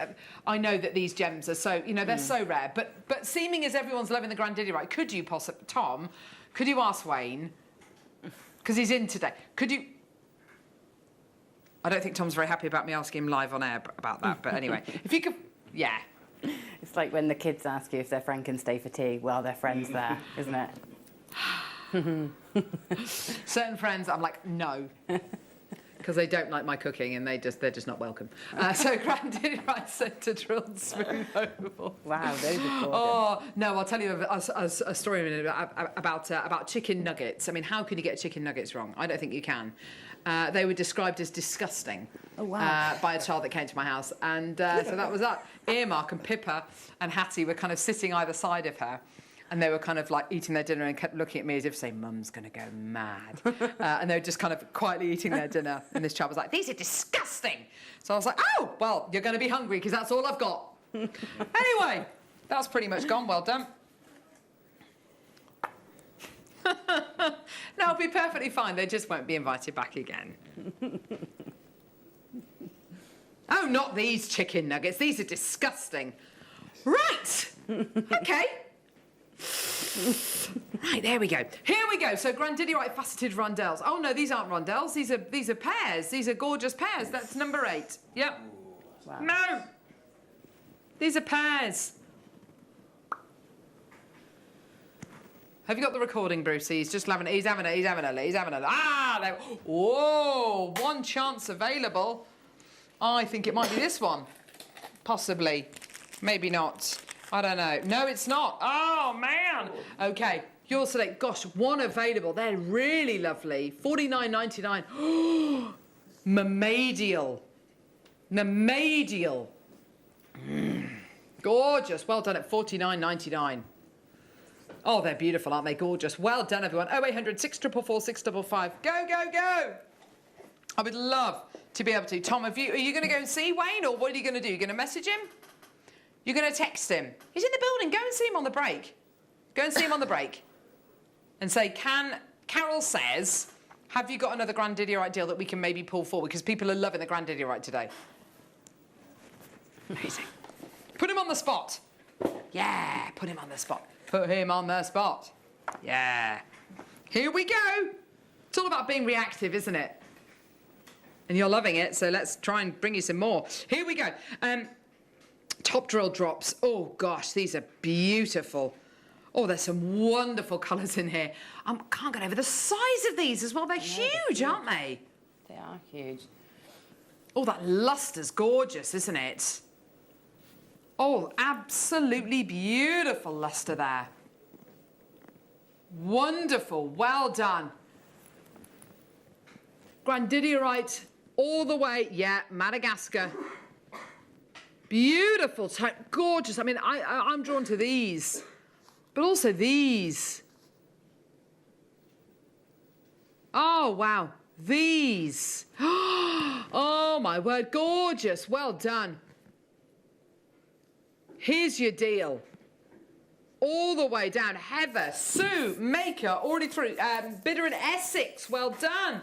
I know that these gems are so, you know, they're so rare. But seeming as everyone's loving the Grandidierite, could you possibly, Tom, could you ask Wayne, because he's in today, could you... I don't think Tom's very happy about me asking him live on air about that, but anyway, if you could... Yeah. It's like when the kids ask you if their friend can stay for tea while their friend's there, isn't it? Certain friends, I'm like, no, because they don't like my cooking and they're just not welcome. So Grandidierite centre drilled smooth oval. Wow, those are gorgeous. Oh no, I'll tell you a story in a minute about chicken nuggets. I mean, how can you get chicken nuggets wrong? I don't think you can. They were described as disgusting by a child that came to my house, and so that was that. Earmark and Pippa and Hattie were kind of sitting either side of her. And they were kind of like eating their dinner and kept looking at me as if saying, Mum's going to go mad. And they were just kind of quietly eating their dinner. And this child was like, these are disgusting. So I was like, oh, well, you're going to be hungry because that's all I've got. Anyway, that's pretty much gone. Well done. No, it'll be perfectly fine. They just won't be invited back again. Oh, not these chicken nuggets. These are disgusting. Right. OK. Right, there we go. Here we go. So Grandidierite faceted rondelles. Oh no, these aren't rondelles. These are pears. These are gorgeous pears. That's number 8. Yep. Wow. No. These are pears. Have you got the recording, Brucey? He's just having it. He's having it. Ah, there. Whoa, one chance available. I think it might be this one. Possibly. Maybe not. I don't know. No, it's not. Oh, man. OK, your select. Gosh, one available. They're really lovely. $49.99. Mamadial. Gorgeous. Well done at $49.99. Oh, they're beautiful, aren't they? Gorgeous. Well done, everyone. 0800 644 655. Go, go, go. I would love to be able to. Tom, are you going to go and see Wayne, or what are you going to do? You're going to message him? You're going to text him. He's in the building. Go and see him on the break. Go and see him on the break. And say, Carol says, have you got another Grandidierite deal that we can maybe pull forward? Because people are loving the Grandidierite today. Amazing. Put him on the spot. Yeah, put him on the spot. Put him on the spot. Yeah. Here we go. It's all about being reactive, isn't it? And you're loving it, so let's try and bring you some more. Here we go. Top drill drops. Oh, gosh, these are beautiful. Oh, there's some wonderful colours in here. I can't get over the size of these as well. They're huge, aren't they? They are huge. Oh, that luster's gorgeous, isn't it? Oh, absolutely beautiful luster there. Wonderful. Well done. Grandidierite all the way. Yeah, Madagascar. Beautiful type. Gorgeous. I mean, I'm drawn to these. But also these. Oh, wow. These. Oh, my word. Gorgeous. Well done. Here's your deal. All the way down. Heather, Sue, Maker, already through. Bidder in Essex. Well done.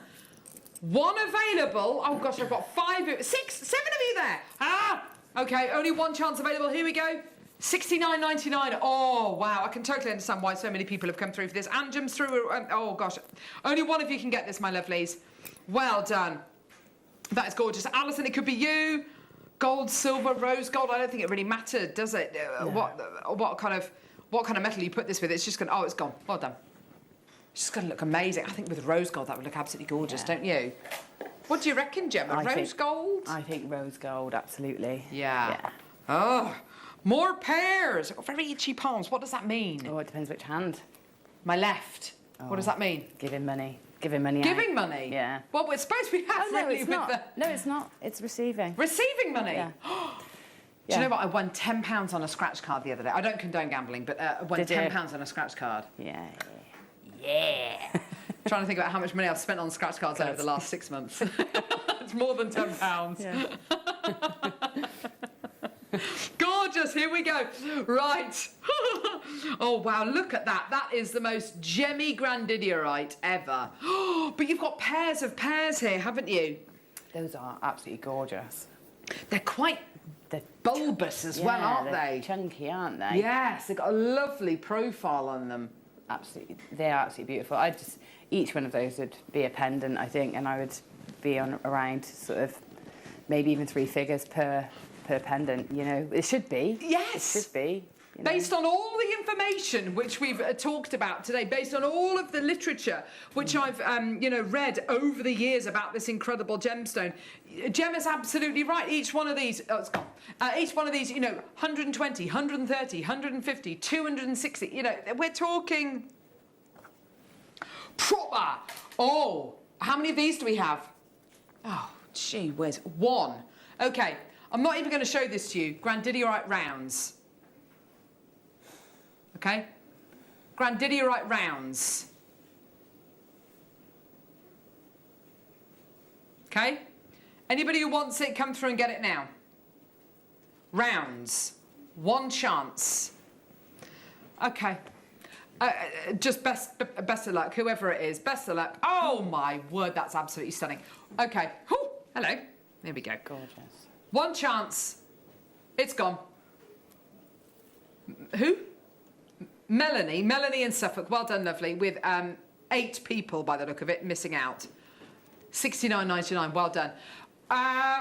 One available. Oh, gosh, I've got 5, 6, 7 of you there. Ah! Okay, only one chance available. Here we go. $69.99. Oh, wow. I can totally understand why so many people have come through for this. Anjum's through. Oh, gosh. Only one of you can get this, my lovelies. Well done. That is gorgeous. Alison, it could be you. Gold, silver, rose gold. I don't think it really mattered, does it? No. What kind of metal you put this with? It's just going to... Oh, it's gone. Well done. It's just going to look amazing. I think with rose gold, that would look absolutely gorgeous, don't you? What do you reckon, Gemma? Rose gold? I think rose gold, absolutely. Yeah. Oh, more pears. Oh, very itchy palms. What does that mean? Oh, it depends which hand. My left. Oh. What does that mean? Giving money. Giving money Giving money? Yeah. Well, we're supposed to be no, it's not. No, it's not. It's receiving. Receiving money? Yeah. Do you know what? I won £10 on a scratch card the other day. I don't condone gambling, but I won £10 on a scratch card. Yeah. Trying to think about how much money I've spent on scratch cards over the last 6 months. It's more than £10. Yeah. Gorgeous, here we go. Right. Oh, wow, look at that. That is the most gemmy grandidierite ever. But you've got pairs of pears here, haven't you? Those are absolutely gorgeous. They're quite bulbous as well, aren't they? Chunky, aren't they? Yes, they've got a lovely profile on them. Absolutely, they are absolutely beautiful. Each one of those would be a pendant, I think, and I would be on around sort of maybe even 3 figures per pendant. You know, it should be. Yes, it should be. You know. Based on all the information which we've talked about today, based on all of the literature which I've read over the years about this incredible gemstone, Gemma's absolutely right. Each one of these, each one of these, 120, 130, 150, 260. You know, we're talking proper. Oh, how many of these do we have? Oh, gee whiz, 1. Okay, I'm not even going to show this to you. Grandidierite rounds. Okay? Grandidierite rounds. Okay? Anybody who wants it, come through and get it now. Rounds. 1 chance. Okay. Just best of luck, whoever it is. Best of luck. Oh, my word, that's absolutely stunning. Okay. Whew. Hello. There we go. Gorgeous. 1 chance. It's gone. Who? Melanie in Suffolk. Well done, lovely. With 8 people, by the look of it, missing out. $69.99. Well done.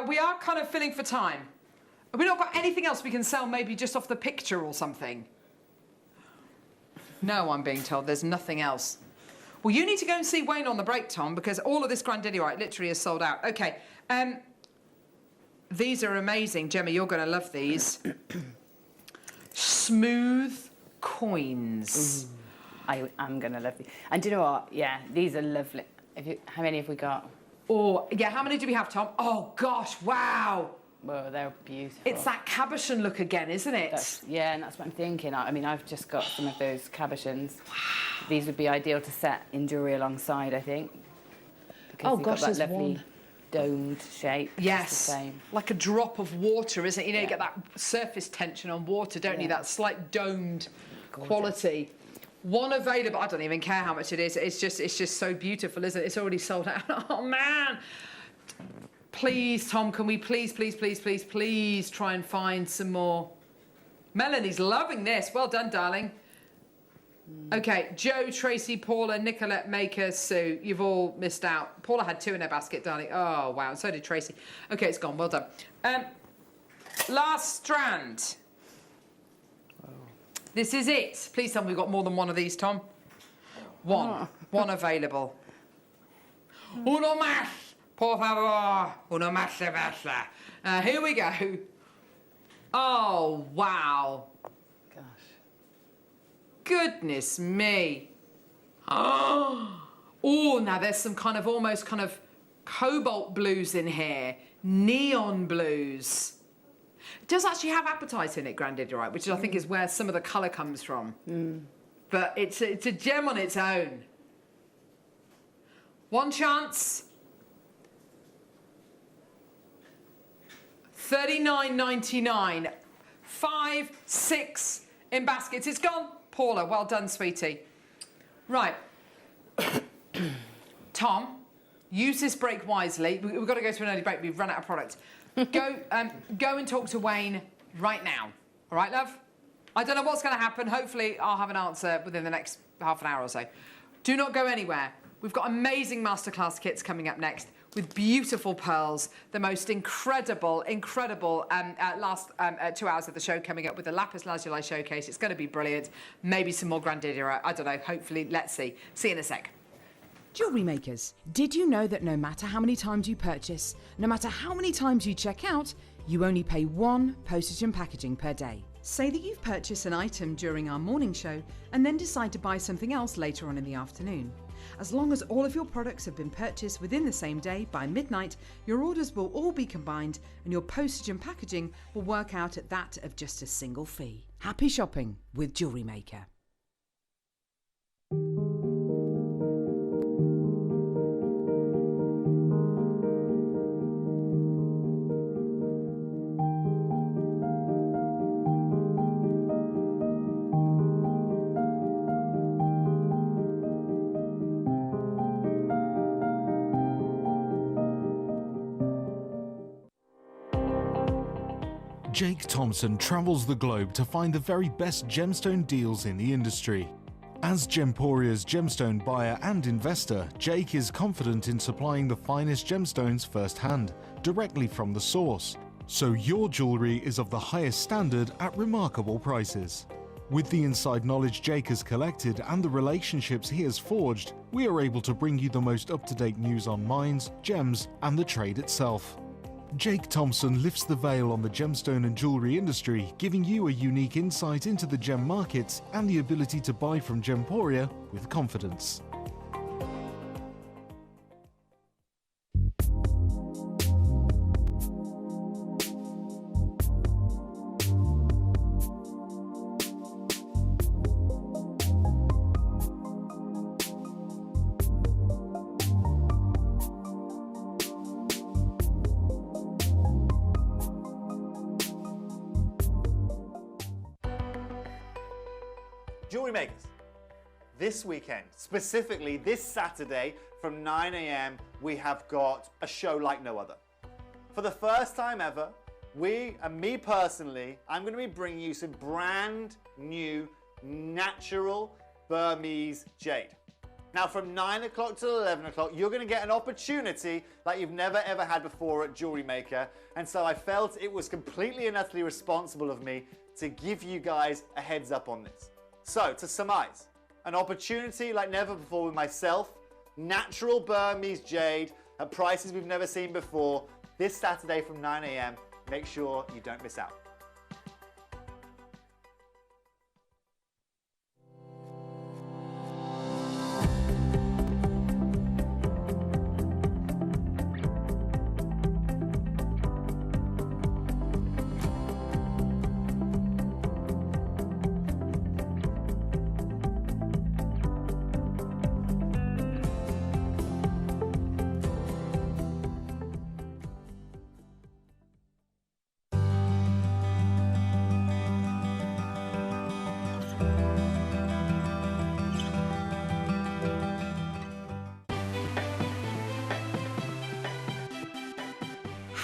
We are kind of filling for time. Have we not got anything else we can sell, maybe just off the picture or something? No, I'm being told there's nothing else. Well, you need to go and see Wayne on the break, Tom, because all of this grandidierite literally is sold out. Okay. These are amazing. Gemma, you're going to love these. Smooth coins. I'm going to love these. And do you know what? Yeah, these are lovely. How many have we got? Oh, yeah, how many do we have, Tom? Oh, gosh, wow. Well, they're beautiful. It's that cabochon look again, isn't it? And that's what I'm thinking. I mean, I've just got some of those cabochons. Wow. These would be ideal to set in jewellery alongside, I think. Because oh, gosh, got that there's lovely one. Domed shape. Yes, the same. Like a drop of water, isn't it? You know, you get that surface tension on water, don't you? That slight domed quality. 1 available. I don't even care how much it is. It's just so beautiful, isn't it? It's already sold out. Oh man! Please, Tom, can we please try and find some more? Melanie's loving this. Well done, darling. Okay, Joe, Tracy, Paula, Nicolette, Maker, Sue. You've all missed out. Paula had 2 in her basket, darling. Oh, wow. And so did Tracy. Okay, it's gone. Well done. Last strand. Oh. This is it. Please tell me we've got more than 1 of these, Tom. 1. Oh. 1 available. Uno más, por favor. Uno más cerveza. Here we go. Oh, wow. Gosh. Goodness me. Oh, now there's some kind of almost kind of cobalt blues in here. Neon blues. It does actually have apatite in it, Grandidierite, which I think is where some of the colour comes from. But it's a gem on its own. One chance. $39.99. 5, 6 in baskets. It's gone. Paula, well done, sweetie. Right. Tom, use this break wisely. We've got to go to an early break. We've run out of product. Go and talk to Wayne right now. All right, love? I don't know what's going to happen. Hopefully, I'll have an answer within the next half an hour or so. Do not go anywhere. We've got amazing masterclass kits coming up next with beautiful pearls, the most incredible last 2 hours of the show coming up with the lapis lazuli showcase. It's going to be brilliant. Maybe some more Grandidierite. I don't know. Hopefully, let's see. See you in a sec. Jewellery makers, did you know that no matter how many times you purchase, no matter how many times you check out, you only pay 1 postage and packaging per day? Say that you've purchased an item during our morning show and then decide to buy something else later on in the afternoon. As long as all of your products have been purchased within the same day by midnight, your orders will all be combined and your postage and packaging will work out at that of just a single fee. Happy shopping with Jewellery Maker. Jake Thompson travels the globe to find the very best gemstone deals in the industry. As Gemporia's gemstone buyer and investor, Jake is confident in supplying the finest gemstones firsthand, directly from the source. So your jewellery is of the highest standard at remarkable prices. With the inside knowledge Jake has collected and the relationships he has forged, we are able to bring you the most up-to-date news on mines, gems, and the trade itself. Jake Thompson lifts the veil on the gemstone and jewellery industry, giving you a unique insight into the gem markets and the ability to buy from Gemporia with confidence. Jewellery Makers, this weekend, specifically this Saturday from 9 a.m, we have got a show like no other. For the first time ever, me personally, I'm going to be bringing you some brand new natural Burmese jade. Now from 9 o'clock till 11 o'clock, you're going to get an opportunity like you've never ever had before at Jewellery Maker. And so I felt it was completely and utterly responsible of me to give you guys a heads up on this. So, to surmise, an opportunity like never before with myself, natural Burmese jade at prices we've never seen before, this Saturday from 9 a.m. Make sure you don't miss out.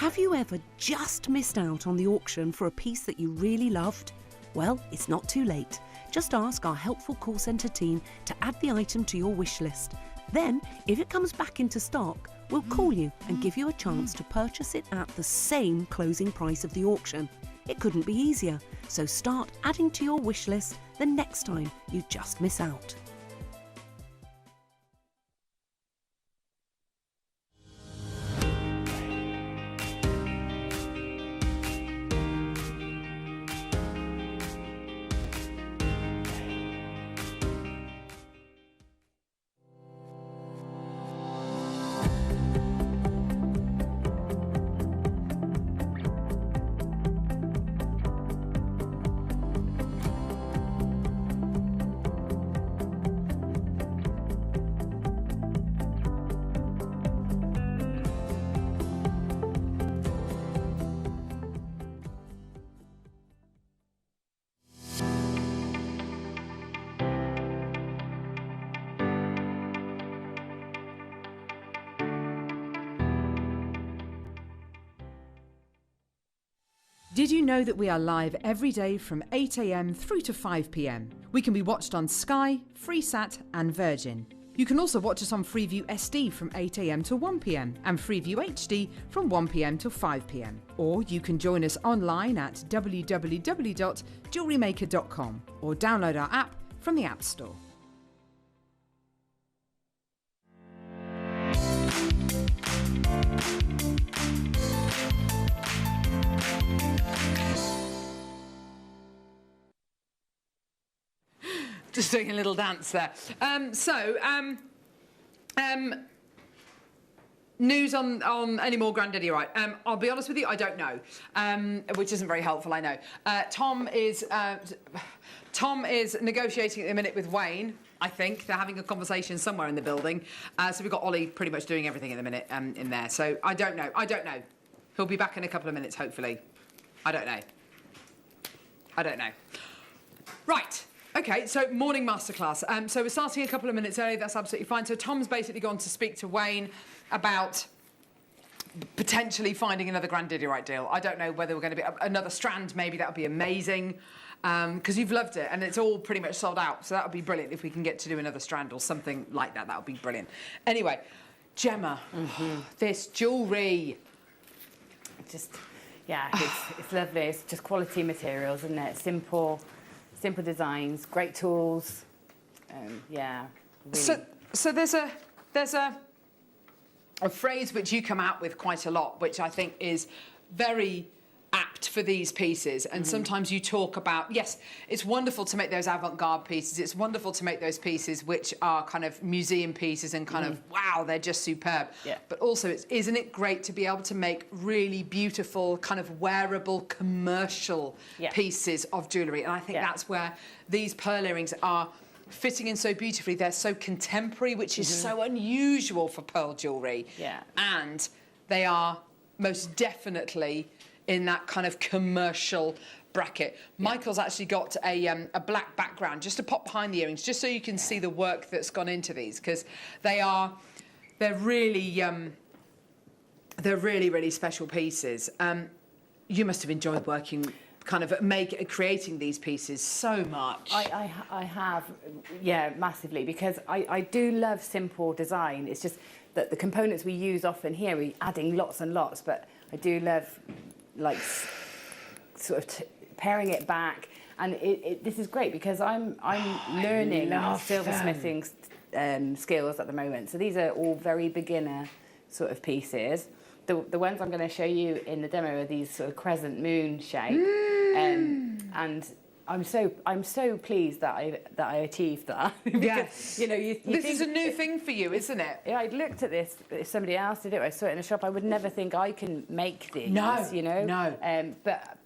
Have you ever just missed out on the auction for a piece that you really loved? Well, it's not too late. Just ask our helpful call centre team to add the item to your wish list. Then, if it comes back into stock, we'll call you and give you a chance to purchase it at the same closing price of the auction. It couldn't be easier, so start adding to your wish list the next time you just miss out. Did you know that we are live every day from 8 a.m. through to 5 p.m? We can be watched on Sky, Freesat and Virgin. You can also watch us on Freeview SD from 8 a.m. to 1 p.m. and Freeview HD from 1 p.m. to 5 p.m. Or you can join us online at www.jewellerymaker.com or download our app from the App Store. Just doing a little dance there. News on any more Granddaddy, right? I'll be honest with you, I don't know, which isn't very helpful, I know. Tom is negotiating at the minute with Wayne, I think. They're having a conversation somewhere in the building. So we've got Ollie pretty much doing everything at the minute in there. So I don't know. He'll be back in a couple of minutes, hopefully. I don't know. Right. Okay, so morning masterclass. So we're starting a couple of minutes early, that's absolutely fine. So Tom's basically gone to speak to Wayne about potentially finding another Granddaddy Right deal. I don't know whether we're going to be another strand, maybe that would be amazing, because you've loved it and it's all pretty much sold out. So that would be brilliant if we can get to do another strand or something like that. That would be brilliant. Anyway, Gemma, this jewellery. Yeah, it's lovely. It's just quality materials, isn't it? Simple designs, great tools. Yeah. Really. So there's a phrase which you come out with quite a lot, which I think is very apt for these pieces. And sometimes you talk about, yes, it's wonderful to make those avant-garde pieces. It's wonderful to make those pieces which are kind of museum pieces and kind of, wow, they're just superb. Yeah. But also, isn't it great to be able to make really beautiful, kind of wearable, commercial pieces of jewellery? And I think that's where these pearl earrings are fitting in so beautifully. They're so contemporary, which is so unusual for pearl jewellery. Yeah. And they are most definitely in that kind of commercial bracket. Michael's actually got a black background just to pop behind the earrings, just so you can see the work that's gone into these, because they're really special pieces. You must have enjoyed working, kind of creating these pieces so much. I have, yeah, massively, because I do love simple design. It's just that the components we use often here, we're adding lots and lots, but I do love like sort of paring it back, and this is great because I'm learning silversmithing skills at the moment. So these are all very beginner sort of pieces. The ones I'm going to show you in the demo are these sort of crescent moon shape, and I'm so pleased that I achieved that. Yes. You know, this is a new thing for you, isn't it? Yeah, I looked at this. If somebody else did it, I saw it in a shop. I would never think I can make these. No, you know. No.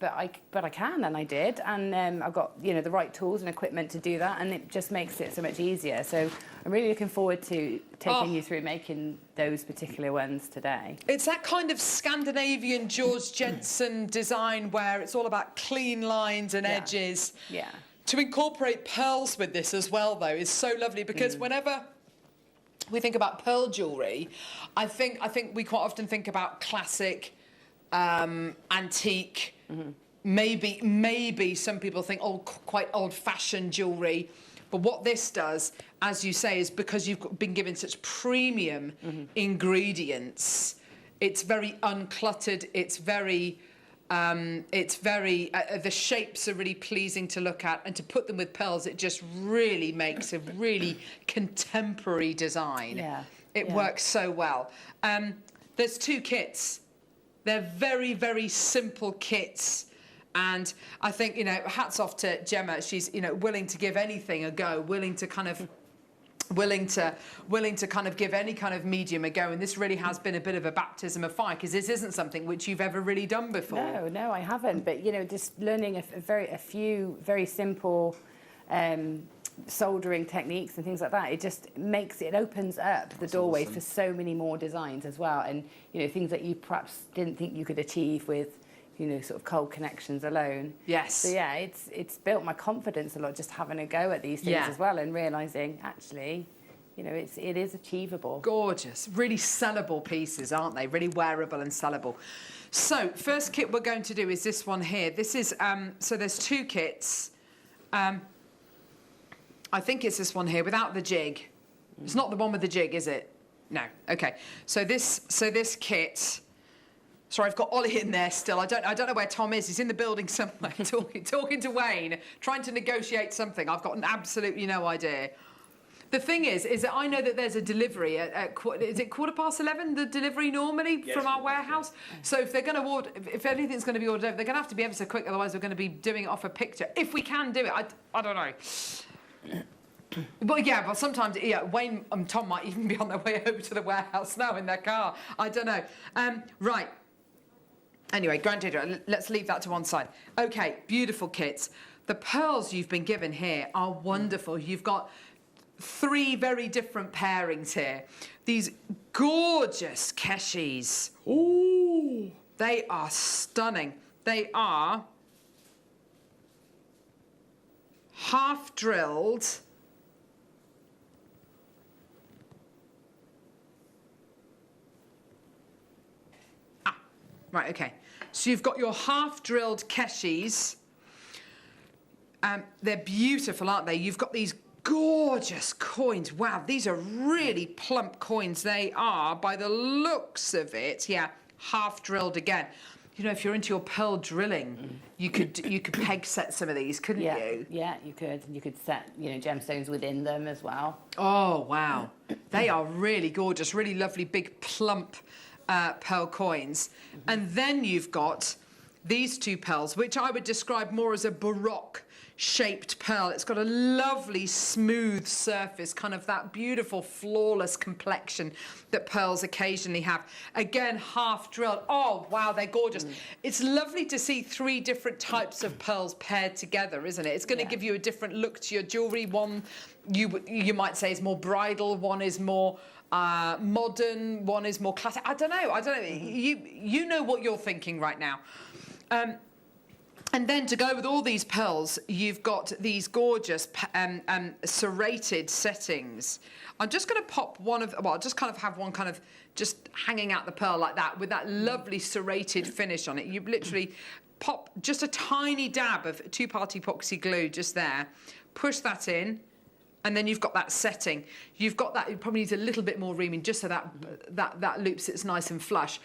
But I can, and I did, and I've got the right tools and equipment to do that, and it just makes it so much easier. So I'm really looking forward to taking you through making those particular ones today. It's that kind of Scandinavian George Jensen design where it's all about clean lines and edges. Yeah. To incorporate pearls with this as well, though, is so lovely, because whenever we think about pearl jewellery, I think we quite often think about classic, antique, maybe some people think quite old-fashioned jewellery. But what this does, as you say, is because you've been given such premium ingredients, it's very uncluttered, it's very, the shapes are really pleasing to look at, and to put them with pearls, it just really makes a really contemporary design. Yeah. It works so well. There's 2 kits. They're very, very simple kits. And I think, hats off to Gemma. She's, willing to give anything a go, willing to kind of give any kind of medium a go. And this really has been a bit of a baptism of fire, because this isn't something which you've ever really done before. No, I haven't. But, just learning a few very simple soldering techniques and things like that, it opens up the doorway for so many more designs as well. And, things that you perhaps didn't think you could achieve with sort of cold connections alone. Yes. So yeah, it's built my confidence a lot, just having a go at these things as well, and realising actually you know, it is achievable. Gorgeous. Really sellable pieces, aren't they? Really wearable and sellable. So, first kit we're going to do is this one here. This is, so there's 2 kits. I think it's this one here without the jig. It's not the one with the jig, is it? No. Okay. So this kit. Sorry, I've got Ollie in there still. I don't know where Tom is. He's in the building somewhere, talking to Wayne, trying to negotiate something. I've got absolutely no idea. The thing is that I know that there's a delivery at is it 11:15? The delivery normally from our warehouse. So if they're going to order, if anything's going to be ordered over, they're going to have to be ever so quick. Otherwise, we're going to be doing it off a picture. If we can do it, I don't know. But yeah, but sometimes Wayne and Tom might even be on their way over to the warehouse now in their car. I don't know. Right. Anyway, Granddaddy, let's leave that to one side. Okay, beautiful kits. The pearls you've been given here are wonderful. You've got 3 very different pairings here. These gorgeous keshis. Ooh, they are stunning. They are half drilled. Right, okay. So you've got your half-drilled keshis. They're beautiful, aren't they? You've got these gorgeous coins. Wow, these are really plump coins. They are, by the looks of it, yeah, half-drilled again. You know, if you're into your pearl drilling, you could peg set some of these, couldn't you? Yeah, you could. And you could set, you know, gemstones within them as well. Oh, wow. They are really gorgeous, really lovely, big, plump pearl coins. And then you've got these 2 pearls, which I would describe more as a Baroque shaped pearl. It's got a lovely smooth surface, kind of that beautiful flawless complexion that pearls occasionally have. Again, half drilled. Oh wow, they're gorgeous. It's lovely to see 3 different types of pearls paired together, isn't it? It's going to give you a different look to your jewellery. One you might say is more bridal, one is more modern, one is more classic. I don't know. You know what you're thinking right now. And then to go with all these pearls, you've got these gorgeous serrated settings. I'm just going to pop one of, well, I'll just kind of have one kind of just hanging out the pearl like that with that lovely serrated finish on it. You literally pop just a tiny dab of 2-part epoxy glue just there, push that in, and then you've got that setting. You've got that, it probably needs a little bit more reaming just so that loops it's nice and flush.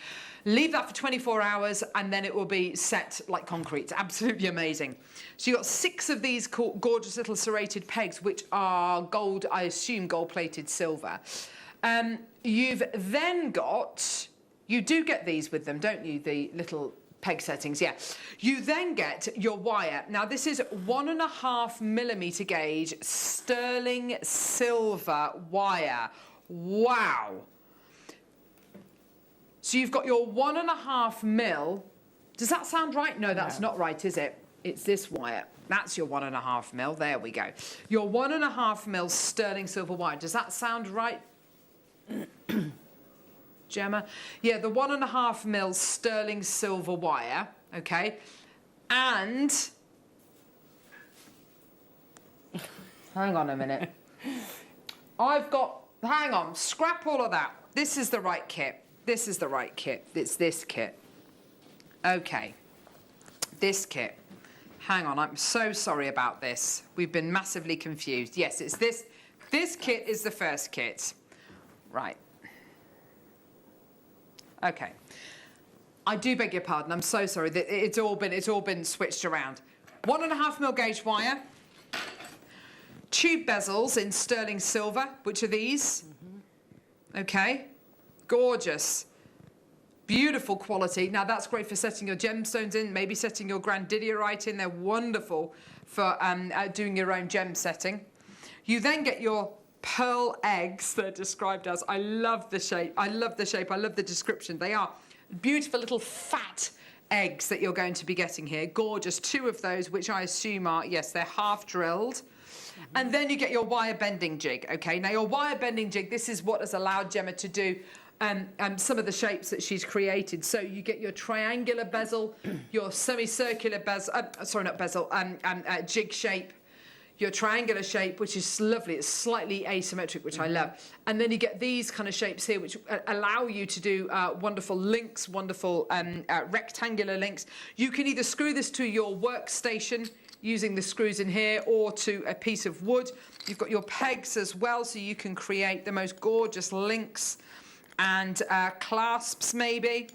Leave that for 24 hours and then it will be set like concrete. It's absolutely amazing. So you've got 6 of these gorgeous little serrated pegs, which are gold, I assume gold-plated silver. You've then got, you do get these with them, don't you? The little peg settings, yeah. You then get your wire. Now this is 1.5mm gauge sterling silver wire. Wow. So you've got your 1.5mm. Does that sound right? No, that's not right, is it? It's this wire. That's your 1.5mm. There we go. Your 1.5mm sterling silver wire. Does that sound right? Gemma? Yeah, the 1.5mm sterling silver wire, okay? And... hang on a minute. I've got... hang on, scrap all of that. This is the right kit. This is the right kit. It's this kit. Okay. This kit. Hang on, I'm so sorry about this. We've been massively confused. Yes, it's this. This kit is the first kit. Right. Okay. I do beg your pardon. I'm so sorry. It's all been switched around. 1.5mm gauge wire. Tube bezels in sterling silver, which are these. Okay. Gorgeous. Beautiful quality. Now that's great for setting your gemstones in, maybe setting your grandidierite in. They're wonderful for doing your own gem setting. You then get your pearl eggs, they're described as. I love the shape. I love the shape. I love the description. They are beautiful little fat eggs that you're going to be getting here. Gorgeous. 2 of those, which I assume are, yes, they're half drilled. And then you get your wire bending jig, okay? Now your wire bending jig, this is what has allowed Gemma to do some of the shapes that she's created. So you get your triangular bezel, your semicircular bezel, sorry, not bezel, jig shape, your triangular shape, which is lovely. It's slightly asymmetric, which I love. And then you get these kind of shapes here, which allow you to do wonderful links, wonderful rectangular links. You can either screw this to your workstation using the screws in here, or to a piece of wood. You've got your pegs as well, so you can create the most gorgeous links and clasps maybe.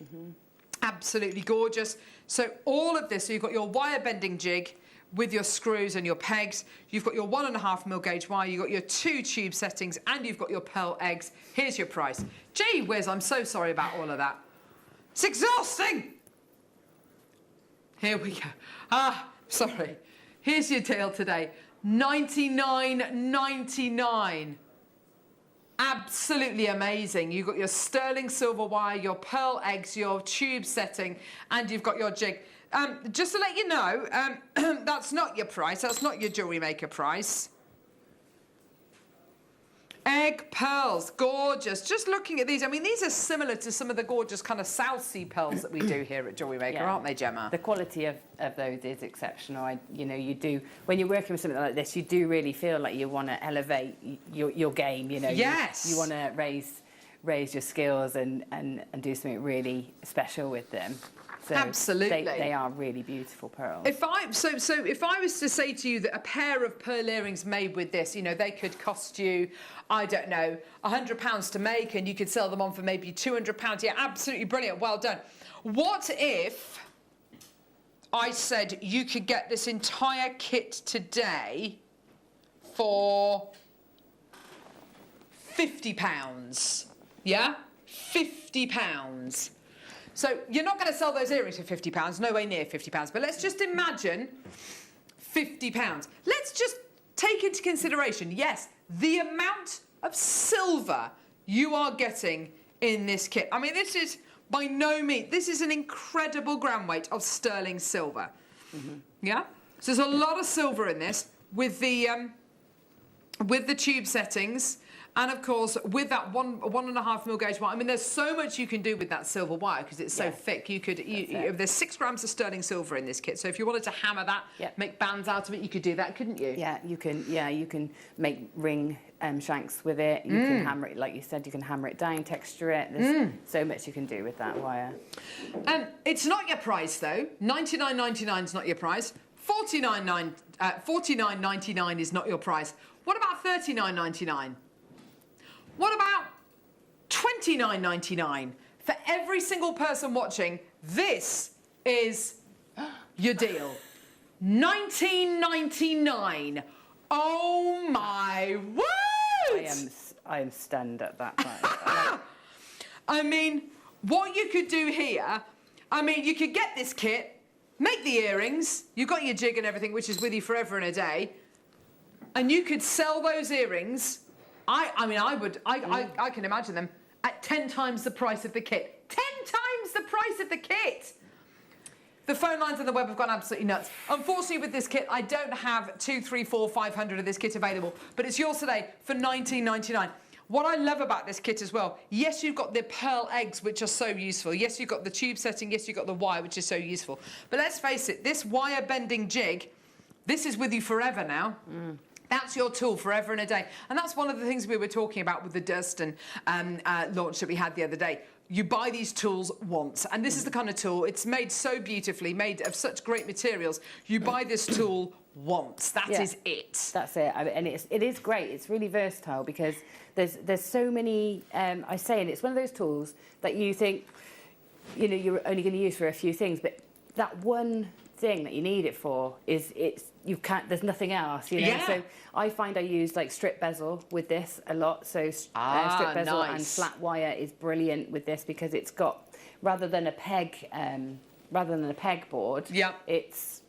Absolutely gorgeous. So all of this, so you've got your wire bending jig with your screws and your pegs. You've got your 1.5mm gauge wire, you've got your 2 tube settings, and you've got your pearl eggs. Here's your price. Gee whiz, I'm so sorry about all of that. It's exhausting. Here we go. Sorry. Here's your deal today. $99.99. Absolutely amazing. You've got your sterling silver wire, your pearl eggs, your tube setting, and you've got your jig. Just to let you know, that's not your price. That's not your Jewellery Maker price. Egg pearls, gorgeous. Just looking at these, I mean, these are similar to some of the gorgeous kind of South Sea pearls that we do here at Jewellery Maker, aren't they, Gemma? The quality of those is exceptional. You know, you do, when you're working with something like this, you do really feel like you want to elevate your game, you know. Yes! You want to raise your skills and do something really special with them. So absolutely. They are really beautiful pearls. If I was to say to you that a pair of pearl earrings made with this, you know, they could cost you, I don't know, £100 to make, and you could sell them on for maybe £200. Yeah, absolutely brilliant. Well done. What if I said you could get this entire kit today for £50? Yeah? £50. So you're not going to sell those earrings for £50, no way near £50, but let's just imagine £50. Let's just take into consideration, yes, the amount of silver you are getting in this kit. I mean, this is by no means, this is an incredible gram weight of sterling silver. Yeah? So there's a lot of silver in this with the tube settings. And of course, with that 1.5mm gauge wire, I mean, there's so much you can do with that silver wire because it's so thick. You could, there's 6 grams of sterling silver in this kit. So if you wanted to hammer that, make bands out of it, you could do that, couldn't you? Yeah, you can. Yeah, you can make ring shanks with it. You can hammer it, like you said, you can hammer it down, texture it. There's so much you can do with that wire. It's not your price though. $99.99 is not your price. $49.99 is not your price. What about $39.99? What about $29.99? For every single person watching, this is your deal. $19.99. Oh my word! I am stunned at that price. I mean, what you could do here, I mean, you could get this kit, make the earrings, you've got your jig and everything, which is with you forever and a day, and you could sell those earrings. I can imagine them at 10 times the price of the kit. 10 times the price of the kit! The phone lines on the web have gone absolutely nuts. Unfortunately, with this kit, I don't have 200, 300, 400, 500 of this kit available, but it's yours today for $19.99. What I love about this kit as well, yes, you've got the pearl eggs, which are so useful. Yes, you've got the tube setting. Yes, you've got the wire, which is so useful. But let's face it, this wire bending jig, this is with you forever now. That's your tool forever and a day. And that's one of the things we were talking about with the Durston launch that we had the other day. You buy these tools once, and this is the kind of tool, it's made so beautifully, made of such great materials. You buy this tool once. That is it. That's it. And it is great. It's really versatile because there's so many, and it's one of those tools that you think, you know, you're only going to use for a few things, but that one thing that you need it for there's nothing else, you know. Yeah. So I find I use like strip bezel with this a lot. So strip bezel and flat wire is brilliant with this because it's got, rather than a peg board, it's,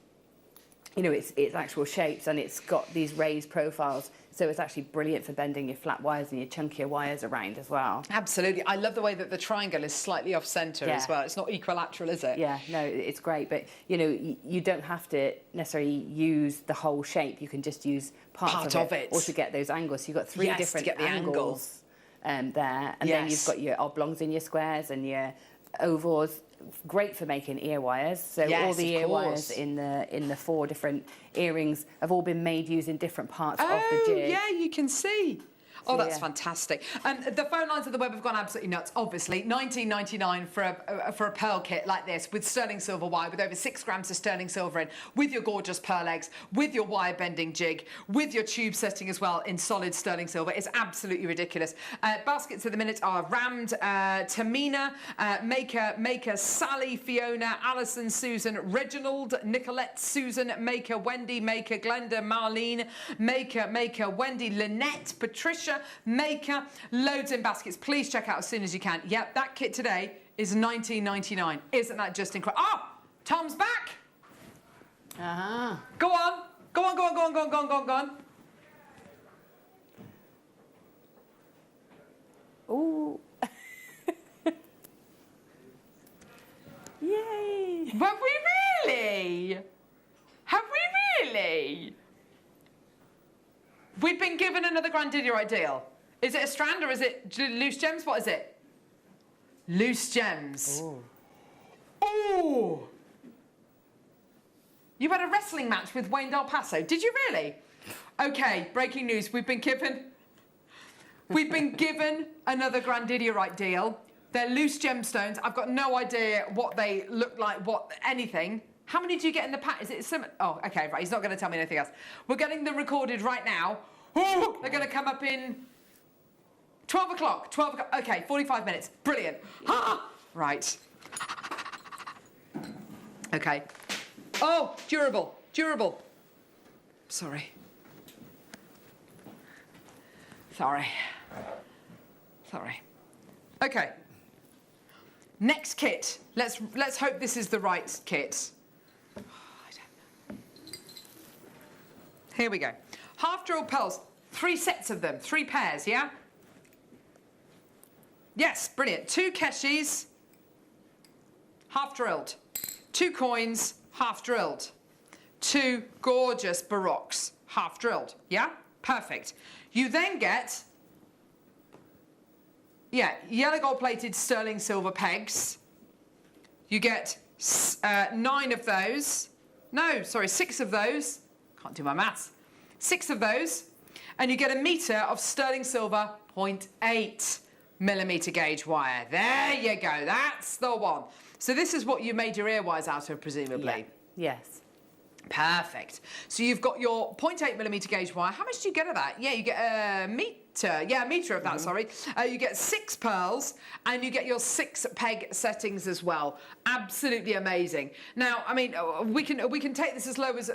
you know, it's actual shapes, and it's got these raised profiles. So it's actually brilliant for bending your flat wires and your chunkier wires around as well. Absolutely. I love the way that the triangle is slightly off-centre as well. It's not equilateral, is it? Yeah, no, it's great. But, you know, you don't have to necessarily use the whole shape. You can just use part of it. Or to get those angles. So you've got 3 different angles there. And then you've got your oblongs and your squares and your ovals. great for making ear wires. So Yes, all the of ear course. wires in the 4 different earrings have all been made using different parts of the Oh, jig. yeah, you can see. Oh, that's yeah. fantastic. The phone lines of the web have gone absolutely nuts, obviously. $19.99 for a pearl kit like this with sterling silver wire, with over 6 grams of sterling silver in, with your gorgeous pearl eggs, with your wire bending jig, with your tube setting as well in solid sterling silver. It's absolutely ridiculous. Baskets at the minute are Rammed, Tamina, Maker, Sally, Fiona, Alison, Susan, Reginald, Nicolette, Susan, Maker, Wendy, Maker, Glenda, Marlene, Maker, Wendy, Lynette, Patricia, Maker, loads in baskets. Please check out as soon as you can. Yep, that kit today is $19.99. Isn't that just incredible? Oh, Tom's back. Uh-huh. Go on. Go on. Ooh. Yay. Have we really? Have we really? We've been given another Grandidierite deal. Is it a strand or is it loose gems? What is it? Loose gems. Ooh. You had a wrestling match with Wayne Del Paso. Did you really? Okay, breaking news. We've been given another Grandidierite deal. They're loose gemstones. I've got no idea what they look like, anything. How many do you get in the pack? Is it similar? Oh, okay, right. He's not going to tell me anything else. We're getting them recorded right now. Ooh, they're going to come up in 12 o'clock. 12 o'clock. Okay, 45 minutes. Brilliant. Ah! Right. Okay. Oh, durable. Sorry. Okay. Next kit. Let's hope this is the right kit. Here we go. Half drilled pearls, 3 sets of them, 3 pairs, yeah? Yes, brilliant. 2 keshis, half drilled. 2 coins, half drilled. 2 gorgeous baroques, half drilled, yeah? Perfect. You then get, yellow gold plated sterling silver pegs. You get 9 of those. No, sorry, 6 of those. Can't do my maths. 6 of those, and you get a metre of sterling silver 0.8mm gauge wire. There you go, that's the one. So this is what you made your ear wires out of, presumably? Yeah. Yes. Perfect. So you've got your 0.8mm gauge wire. How much do you get of that? Yeah, you get a metre. Yeah, a metre of that, sorry. You get 6 pearls, and you get your 6 peg settings as well. Absolutely amazing. Now, I mean, we can take this as low as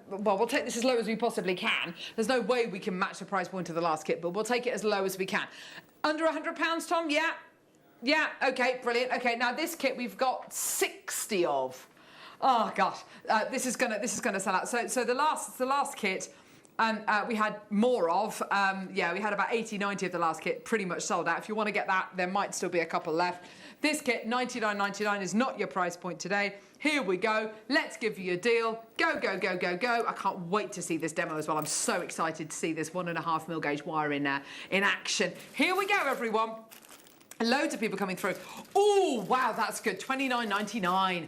well, we'll take this as low as we possibly can. There's no way we can match the price point of the last kit, but we'll take it as low as we can. Under £100, Tom? Yeah? Yeah, okay, brilliant. Okay, now this kit we've got 60 of. Oh, gosh. This is gonna sell out. So the last kit, we had more of. We had about 80, 90 of the last kit, pretty much sold out. If you want to get that, there might still be a couple left. This kit, $99.99, is not your price point today. Here we go. Let's give you a deal. Go. I can't wait to see this demo as well. I'm so excited to see this 1.5mm gauge wire in action. Here we go, everyone. Loads of people coming through. Oh, wow, that's good. $29.99. $29.99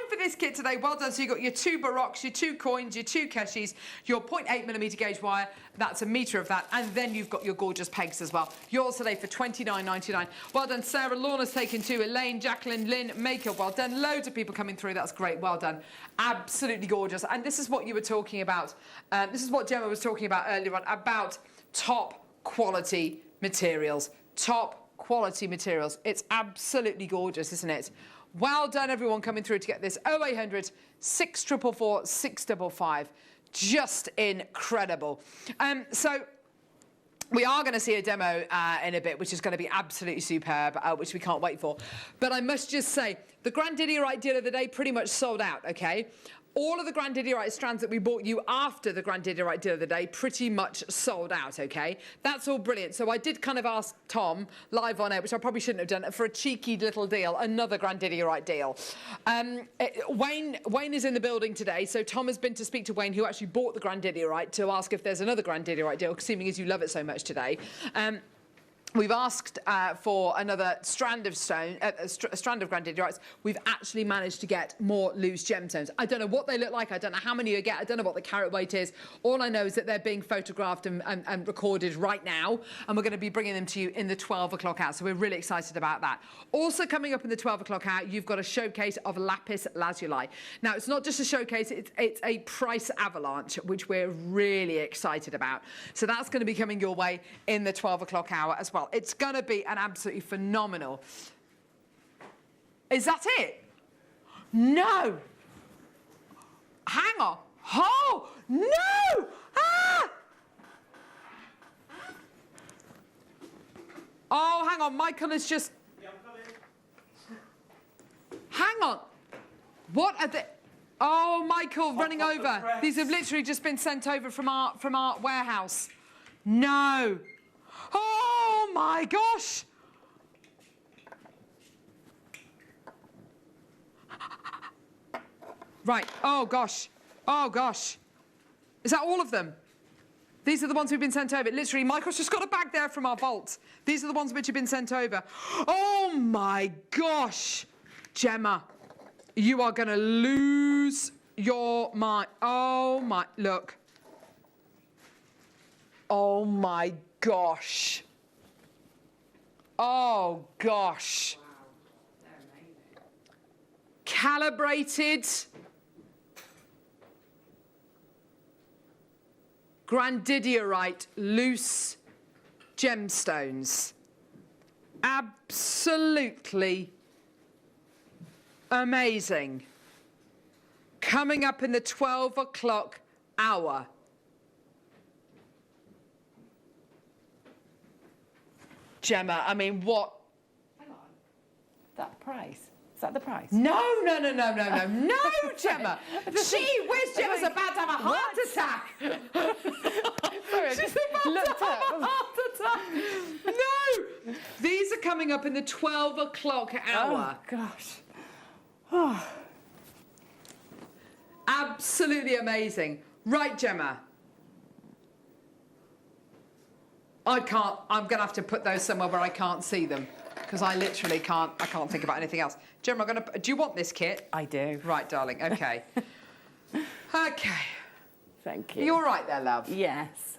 for this kit today. Well done. So you've got your 2 baroques, your 2 coins, your 2 keshis, your 0.8mm gauge wire. That's a metre of that. And then you've got your gorgeous pegs as well. Yours today for $29.99. Well done, Sarah. Lorna's taken 2. Elaine, Jacqueline, Lynn, Maker. Well done. Loads of people coming through. That's great. Well done. Absolutely gorgeous. And this is what you were talking about. This is what Gemma was talking about earlier on, about top quality materials. Top quality materials. It's absolutely gorgeous, isn't it? Well done, everyone coming through to get this. 0800 644 655. Just incredible. So we are going to see a demo in a bit, which is going to be absolutely superb, which we can't wait for. But I must just say, the Grandidierite deal of the day pretty much sold out, okay? All of the Grandidierite strands that we bought you after the Grandidierite deal of the day pretty much sold out, okay? That's all brilliant. So I did kind of ask Tom live on air, which I probably shouldn't have done, for a cheeky little deal, another Grandidierite deal. Wayne is in the building today, so Tom has been to speak to Wayne, who actually bought the Grandidierite, to ask if there's another Grandidierite deal, assuming as you love it so much today. We've asked for another strand of stone, a strand of grandidiorites. We've actually managed to get more loose gemstones. I don't know what they look like. I don't know how many you get. I don't know what the carat weight is. All I know is that they're being photographed and recorded right now, and we're going to be bringing them to you in the 12 o'clock hour. So we're really excited about that. Also coming up in the 12 o'clock hour, you've got a showcase of lapis lazuli. Now, it's not just a showcase, it's a price avalanche, which we're really excited about. So that's going to be coming your way in the 12 o'clock hour as well. It's going to be an absolutely phenomenal... Is that it? No! Hang on. Oh, no! Ah! Oh, hang on. Michael is just... Yeah, I'm coming. Hang on. What are the... Oh, Michael, running over. These have literally just been sent over from our warehouse. No. Oh, my gosh. Right. Oh, gosh. Oh, gosh. Is that all of them? These are the ones who've been sent over. Literally, Michael's just got a bag there from our vault. These are the ones which have been sent over. Oh, my gosh. Gemma, you are going to lose your mind. Oh, my... Look. Oh, my gosh. Oh, gosh. Wow. They're amazing. Calibrated... grandidiorite loose gemstones. Absolutely amazing. Coming up in the 12 o'clock hour. Gemma, I mean, what? Hang on. That price? Is that the price? No, Gemma. Where's Gemma's about to have a heart attack? Sorry, She's about to have a heart attack. No. These are coming up in the 12 o'clock hour. Oh, gosh. Oh. Absolutely amazing. Right, Gemma. I'm going to have to put those somewhere where I can't see them. Because I literally can't think about anything else. Gemma, do you want this kit? I do. Right, darling, okay. Okay. Thank you. You all right there, love? Yes.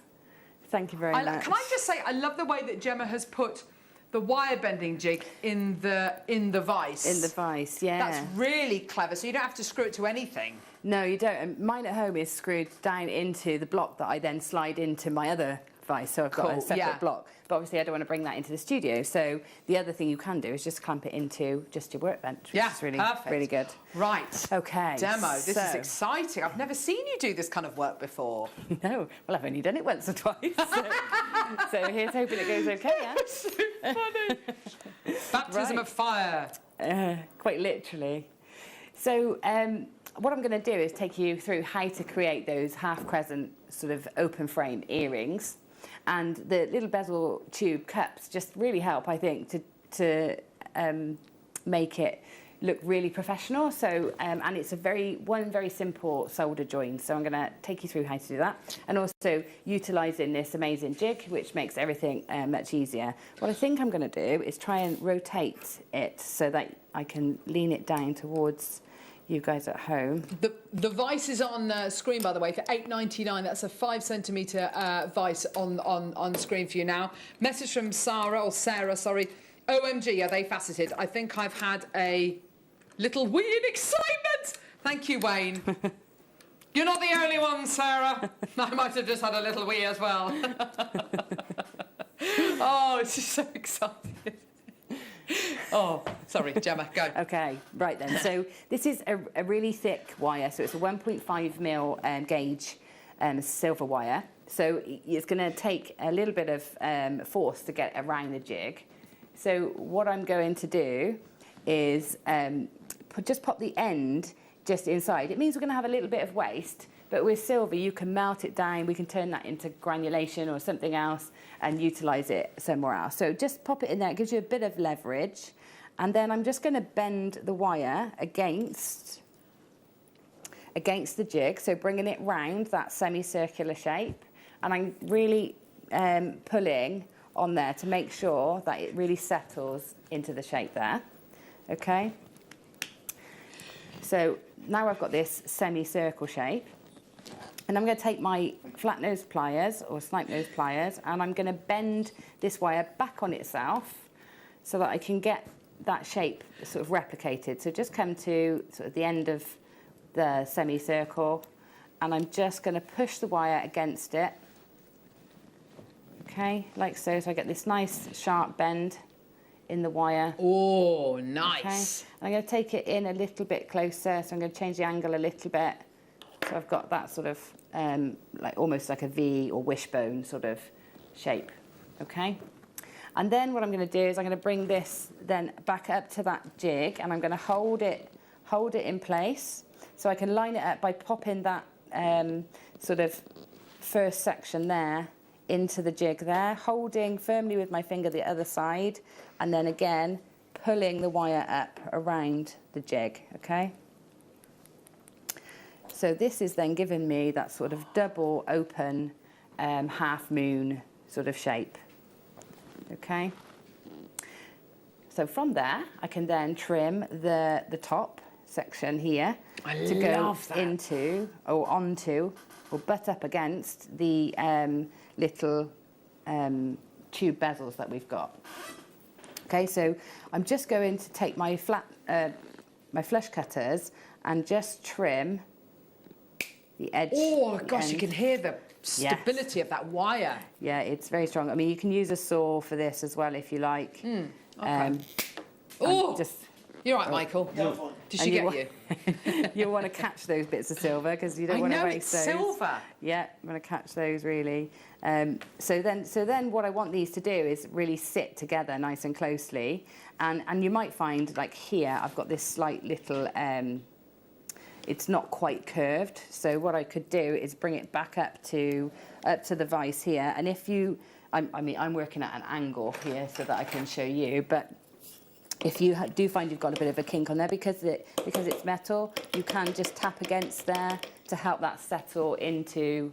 Thank you very much. Can I just say, I love the way that Gemma has put the wire bending jig in the vise. In the vise, yeah. That's really clever, so you don't have to screw it to anything. No, you don't. And mine at home is screwed down into the block that I then slide into my other vise, so I've got a separate block. But obviously I don't want to bring that into the studio, so the other thing you can do is just clamp it into just your workbench, which is really, really good. Right. Okay. Demo, this is exciting. I've never seen you do this kind of work before. No, well, I've only done it once or twice. So here's hoping it goes okay, yeah? So funny. Baptism of fire. Quite literally. So what I'm going to do is take you through how to create those half crescent sort of open frame earrings. And the little bezel tube cups just really help, I think, to make it look really professional. So, and it's one very simple solder join. So I'm going to take you through how to do that. And also utilising this amazing jig, which makes everything much easier. What I think I'm going to do is try and rotate it so that I can lean it down towards you guys at home. The vise is on screen, by the way, for $8.99. That's a 5 centimetre vise on screen for you now. Message from Sarah, sorry. OMG, are they faceted? I think I've had a little wee in excitement. Thank you, Wayne. You're not the only one, Sarah. I might have just had a little wee as well. Oh, it's just so exciting. Oh, sorry, Gemma, go. Okay, right then. So this is a really thick wire. So it's a 1.5mm gauge silver wire. So it's going to take a little bit of force to get around the jig. So what I'm going to do is just pop the end just inside. It means we're going to have a little bit of waste, but with silver you can melt it down. We can turn that into granulation or something else and utilise it somewhere else. So just pop it in there. It gives you a bit of leverage. And then I'm just going to bend the wire against the jig, so bringing it round that semicircular shape. And I'm really pulling on there to make sure that it really settles into the shape there. Okay. So now I've got this semicircle shape, and I'm going to take my flat nose pliers or snipe nose pliers, and I'm going to bend this wire back on itself so that I can get that shape sort of replicated. So just come to sort of the end of the semicircle, and I'm just going to push the wire against it. Okay, like so. So I get this nice sharp bend in the wire. Oh, nice. Okay. I'm going to take it in a little bit closer, so I'm going to change the angle a little bit. So I've got that sort of like almost like a V or wishbone sort of shape. Okay. And then what I'm going to do is I'm going to bring this then back up to that jig, and I'm going to hold it in place, so I can line it up by popping that sort of first section there into the jig there, holding firmly with my finger the other side, and then again pulling the wire up around the jig. Okay. So this is then giving me that sort of double open half moon sort of shape. Okay. So from there, I can then trim the top section here to go into or onto or butt up against the little tube bezels that we've got. Okay, so I'm just going to take my flush cutters and just trim the edge. Oh gosh, you can hear the stability of that wire. Yeah, it's very strong. I mean, you can use a saw for this as well if you like. Okay. You're right, Michael. Did she get you? You'll want to catch those bits of silver because you don't want to waste those. I know, it's silver. Yeah, I'm going to catch those really. So then what I want these to do is really sit together nice and closely. And you might find, like here, I've got this slight little, it's not quite curved. So what I could do is bring it back up to the vise here. And if you, I mean, I'm working at an angle here so that I can show you, but if you do find you've got a bit of a kink on there, because it's metal, you can just tap against there to help that settle into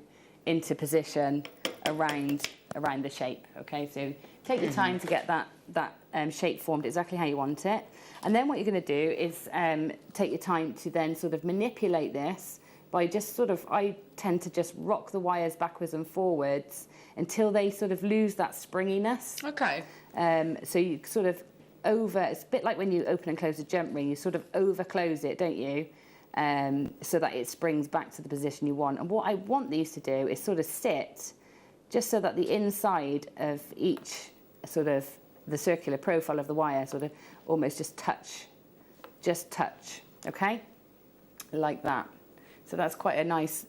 position around the shape. Okay, so take your time to get that shape formed exactly how you want it, and then what you're going to do is take your time to then sort of manipulate this by just sort of, I tend to just rock the wires backwards and forwards until they sort of lose that springiness. Okay. So you sort of it's a bit like when you open and close a jump ring, you sort of over close it, don't you? So that it springs back to the position you want. And what I want these to do is sort of sit just so that the inside of each sort of the circular profile of the wire sort of almost just touch, okay? Like that. So that's quite a nice,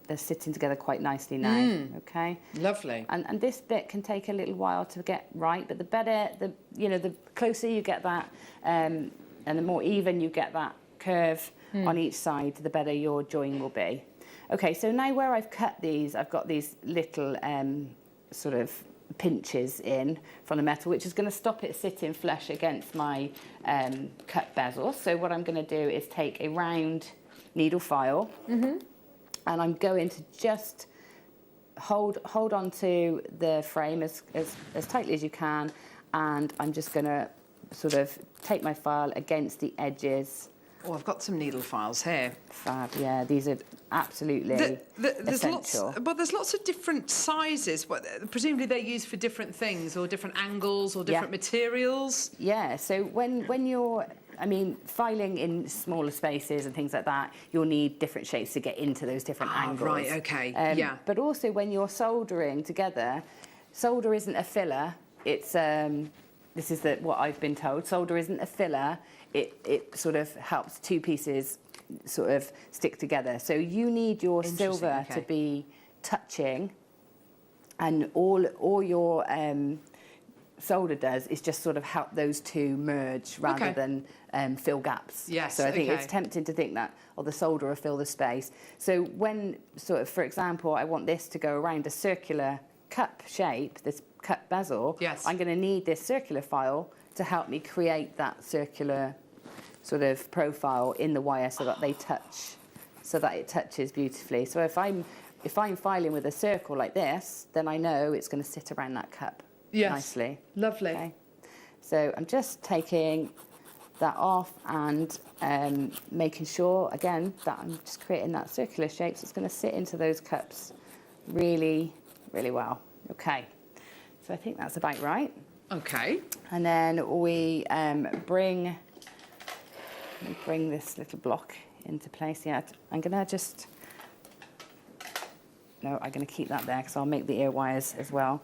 they're sitting together quite nicely now, okay? Lovely. And this bit can take a little while to get right, but the better, the closer you get that, and the more even you get that curve on each side, the better your join will be. Okay, so now where I've cut these, I've got these little sort of pinches in from the metal, which is going to stop it sitting flush against my cut bezel. So what I'm going to do is take a round needle file, and I'm going to just hold onto the frame as tightly as you can, and I'm just going to sort of take my file against the edges. Oh, I've got some needle files here. Fab, yeah, these are absolutely essential. There's lots of different sizes. Presumably they're used for different things, or different angles, or different materials. Yeah, so when you're, I mean, filing in smaller spaces and things like that, you'll need different shapes to get into those different angles. Right, okay, yeah. But also when you're soldering together, solder isn't a filler. It's this is what I've been told. Solder isn't a filler. It sort of helps two pieces sort of stick together. So you need your silver to be touching, and all your solder does is just sort of help those two merge rather than fill gaps. Yes, so I think it's tempting to think that, the solder will fill the space. So when, sort of, for example, I want this to go around a circular cup shape, this cup bezel, I'm going to need this circular file to help me create that circular sort of profile in the wire so that they touch, so that it touches beautifully. So if I'm if I'm filing with a circle like this, then I know it's going to sit around that cup nicely. Lovely. Okay. So I'm just taking that off and making sure, again, that I'm just creating that circular shape, so it's going to sit into those cups really, really well. Okay, so I think that's about right. Okay. And then we bring this little block into place. Yeah, I'm going to just... No, I'm going to keep that there because I'll make the ear wires as well.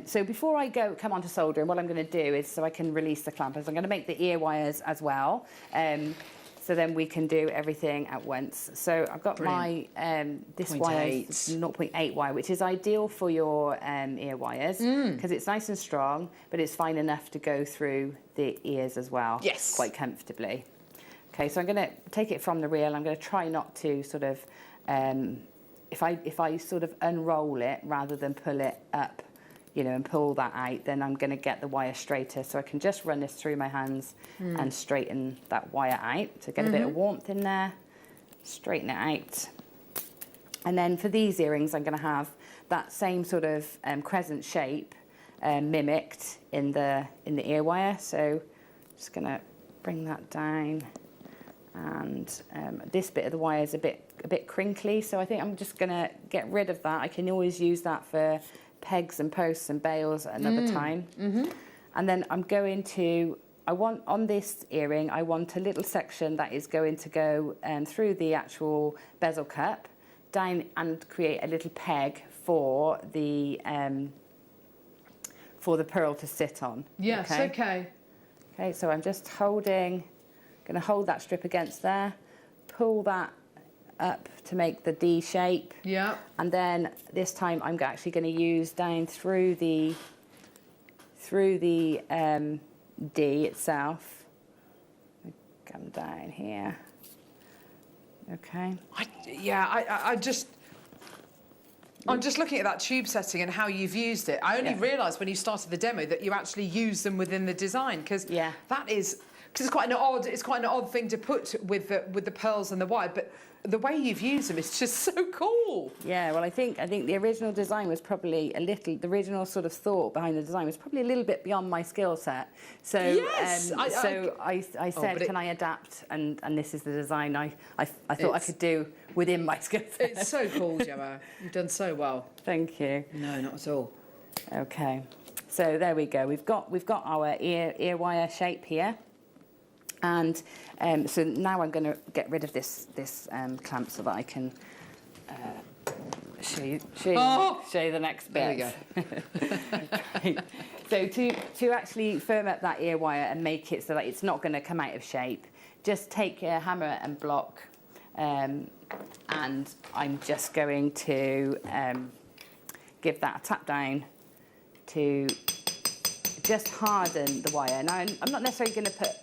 So before I come on to soldering, what I'm going to do is, so I can release the clampers, I'm going to make the ear wires as well. So then we can do everything at once. So I've got my, this wire is 0.8 wire, which is ideal for your ear wires because it's nice and strong, but it's fine enough to go through the ears as well. Yes. Quite comfortably. Okay, so I'm going to take it from the reel. I'm going to try not to sort of... If I sort of unroll it rather than pull it up, you know, and pull that out, then I'm going to get the wire straighter. So I can just run this through my hands and straighten that wire out. So get a bit of warmth in there, straighten it out. And then for these earrings, I'm going to have that same sort of crescent shape mimicked in the ear wire. So just going to bring that down. And this bit of the wire is a bit crinkly, so I think I'm just going to get rid of that. I can always use that for pegs and posts and bails at another time. And then I'm going to, on this earring, I want a little section that is going to go through the actual bezel cup, down and create a little peg for the pearl to sit on. Yes, okay. Okay, so I'm just going to hold that strip against there, pull that up to make the D shape. Yeah. And then this time I'm actually going to use down through the D itself. Come down here. Okay. I'm just looking at that tube setting and how you've used it. I only realised when you started the demo that you actually use them within the design, because that is... Because it's quite an odd thing to put with the pearls and the wire, but the way you've used them is just so cool. Yeah, well, I think the original design was probably the original sort of thought behind the design was probably a little bit beyond my skill set. So yes, I said, can I adapt? And this is the design I thought I could do within my skill set. It's so cool, Gemma. You've done so well. Thank you. No, not at all. Okay, so there we go. We've got our ear wire shape here. And so now I'm going to get rid of this clamp so that I can show you the next bit. There we go. So to actually firm up that ear wire and make it so that it's not going to come out of shape, just take a hammer and block, and I'm just going to give that a tap down to just harden the wire. Now I'm not necessarily going to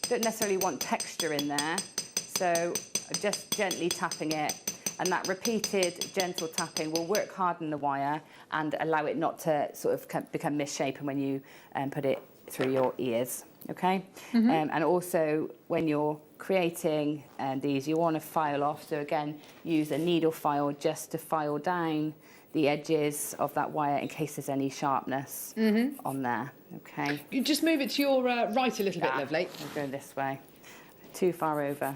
don't necessarily want texture in there, so I'm just gently tapping it, and that repeated gentle tapping will work harden the wire and allow it not to sort of become misshapen when you put it through your ears, okay? And also when you're creating these, you want to file off, so again use a needle file just to file down the edges of that wire in case there's any sharpness on there. Okay. You just move it to your right a little bit, lovely. I'll go this way. Too far over.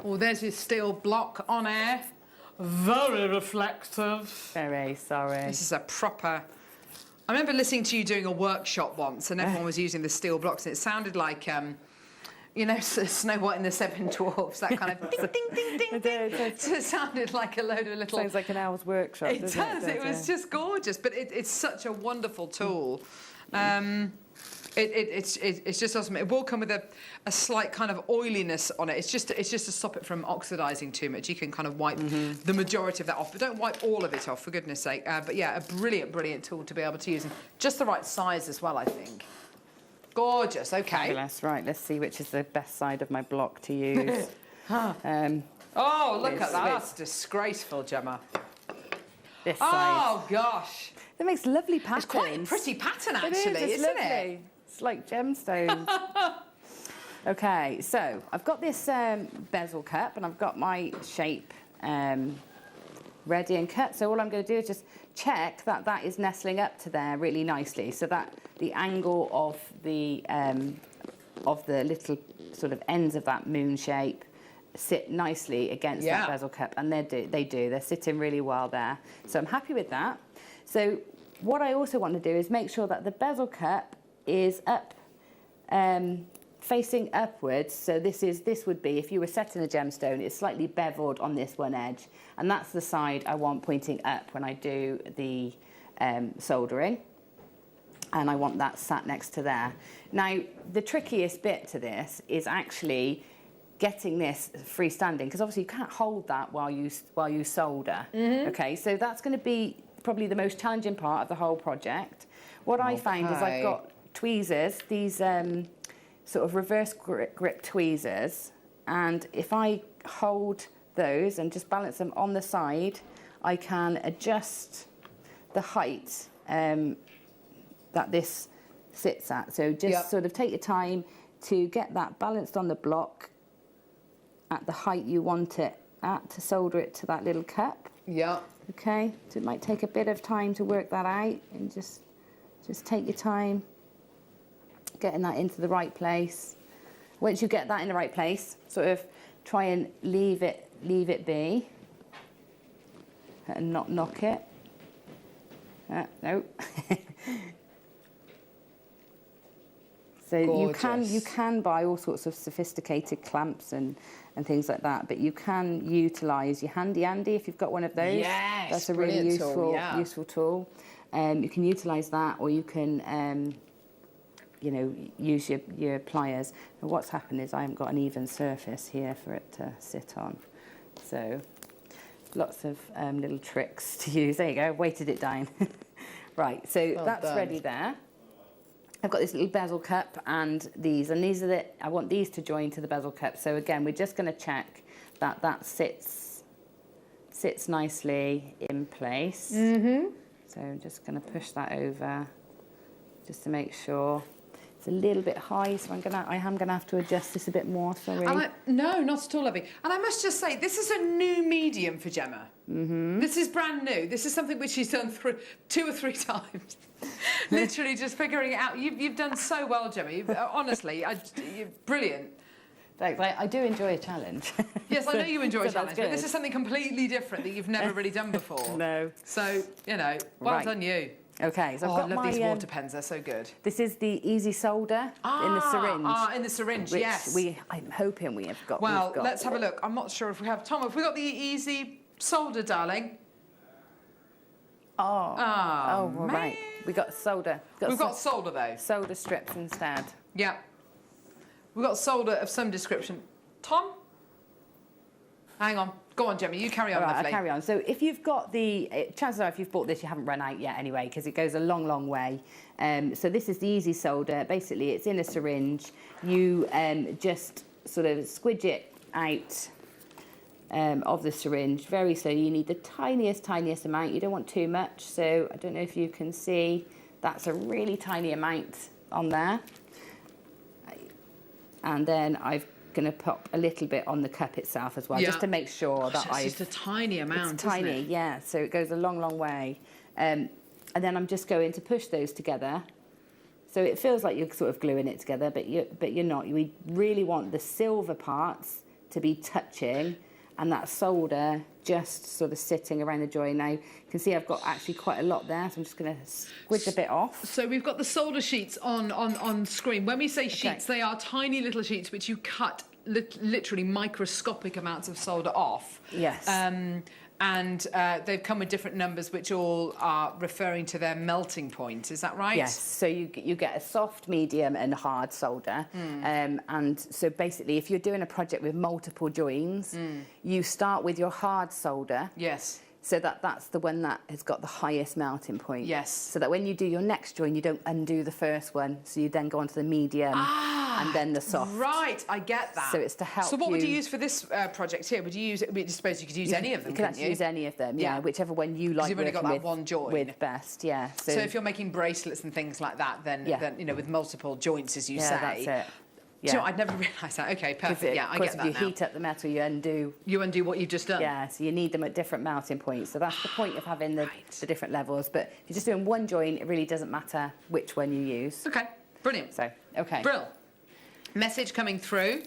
Oh, there's your steel block on air. Very reflective. Very sorry. This is a proper... I remember listening to you doing a workshop once and everyone was using the steel blocks and it sounded like... you know, Snow White and the Seven Dwarfs, that kind of ding, ding, ding, ding, ding. So it sounded like a load of little... Sounds like an owl's workshop, It does. It was just gorgeous, but it's such a wonderful tool. It's just awesome. It will come with a slight kind of oiliness on it. It's just to stop it from oxidising too much. You can kind of wipe the majority of that off, but don't wipe all of it off, for goodness sake. But yeah, a brilliant, brilliant tool to be able to use. And just the right size as well, I think. Gorgeous, okay. Fabulous. Right, let's see which is the best side of my block to use. Oh, look at that. That's disgraceful, Gemma. This side. Oh, gosh. It makes lovely patterns. It's quite a pretty pattern, actually, isn't it? It's like gemstones. Okay, so I've got this bezel cup and I've got my shape ready and cut. So all I'm going to do is just check that that is nestling up to there really nicely, so that the angle of the little sort of ends of that moon shape sit nicely against that bezel cup, and they do. They're sitting really well there. So I'm happy with that. So what I also want to do is make sure that the bezel cup is up, facing upwards. So this would be, if you were setting a gemstone, it's slightly beveled on this one edge, and that's the side I want pointing up when I do the soldering, and I want that sat next to there. Now, the trickiest bit to this is actually getting this freestanding, because obviously you can't hold that while you solder. Okay, so that's going to be probably the most challenging part of the whole project. What I find is I've got tweezers, these sort of reverse grip tweezers, and if I hold those and just balance them on the side, I can adjust the height that this sits at. So just sort of take your time to get that balanced on the block at the height you want it at to solder it to that little cup. Okay, so it might take a bit of time to work that out, and just take your time getting that into the right place. Once you get that in the right place, sort of try and leave it be and not knock it. No. So you can buy all sorts of sophisticated clamps and things like that, but you can utilise your handy Andy if you've got one of those. Yes, that's a really useful tool. You can utilise that, or you can you know, use your pliers. And what's happened is I haven't got an even surface here for it to sit on. So lots of little tricks to use. There you go, weighted it down. Right, so that's ready there. I've got this little bezel cup and these are I want these to join to the bezel cup. So again, we're just going to check that that sits nicely in place. So I'm just going to push that over just to make sure. It's a little bit high, so I am gonna have to adjust this a bit more. Sorry. No, not at all, Lovey. And I must just say, this is a new medium for Gemma. This is brand new. This is something which she's done 2 or 3 times. Literally just figuring it out. You've done so well, Gemma. Honestly, you're brilliant. Thanks. I do enjoy a challenge. Yes, I know you enjoy a challenge, but this is something completely different that you've never really done before. No. So, you know, well done you. Okay, so I love these water pens, they're so good. This is the easy solder in the syringe. In the syringe, which yes. I'm hoping we have got. Well, let's have a look. I'm not sure if we have. Tom, have we got the easy solder, darling? Oh, right. We got solder. We've got solder, though. Solder strips instead. Yeah. We've got solder of some description. Tom? Hang on. Go on, Gemma, you carry on, lovely. I'll carry on. So if you've got chances are if you've bought this, you haven't run out yet anyway, because it goes a long, long way. So this is the easy solder. Basically, it's in a syringe. You just sort of squidge it out of the syringe very slowly. You need the tiniest amount. You don't want too much. So I don't know if you can see, that's a really tiny amount on there. And then I'm going to pop a little bit on the cup itself as well, just to make sure that it's just a tiny amount, it's tiny, isn't it? Yeah, so it goes a long, long way. And then I'm just going to push those together. So it feels like you're sort of gluing it together, but you're not. We really want the silver parts to be touching and that solder just sort of sitting around the join. Now, you can see I've got actually quite a lot there, so I'm just going to squidge a bit off. So we've got the solder sheets on screen. When we say sheets, they are tiny little sheets which you cut literally microscopic amounts of solder off. Yes. And they've come with different numbers which all are referring to their melting point. Is that right? Yes. So you get a soft, medium and hard solder. And so basically, if you're doing a project with multiple joins, you start with your hard solder. Yes. So that's the one that has got the highest melting point. Yes. So that when you do your next join, you don't undo the first one. So you then go on to the medium and then the soft. Right, I get that. So it's to help. So what would you use for this project here? Would you use? I suppose you could use any of them. You can actually use any of them. Yeah, whichever one you like. You've only got that one join. With best, yeah. So if you're making bracelets and things like that, then you know, with multiple joints, as you say. That's it. Do you know, I'd never realised that. Okay, perfect. Yeah, I get that now. If you heat up the metal, you undo what you've just done. Yeah, so you need them at different melting points. So that's the point of having the different levels. But if you're just doing one joint, it really doesn't matter which one you use. Okay, brilliant. So, okay. Brill. Message coming through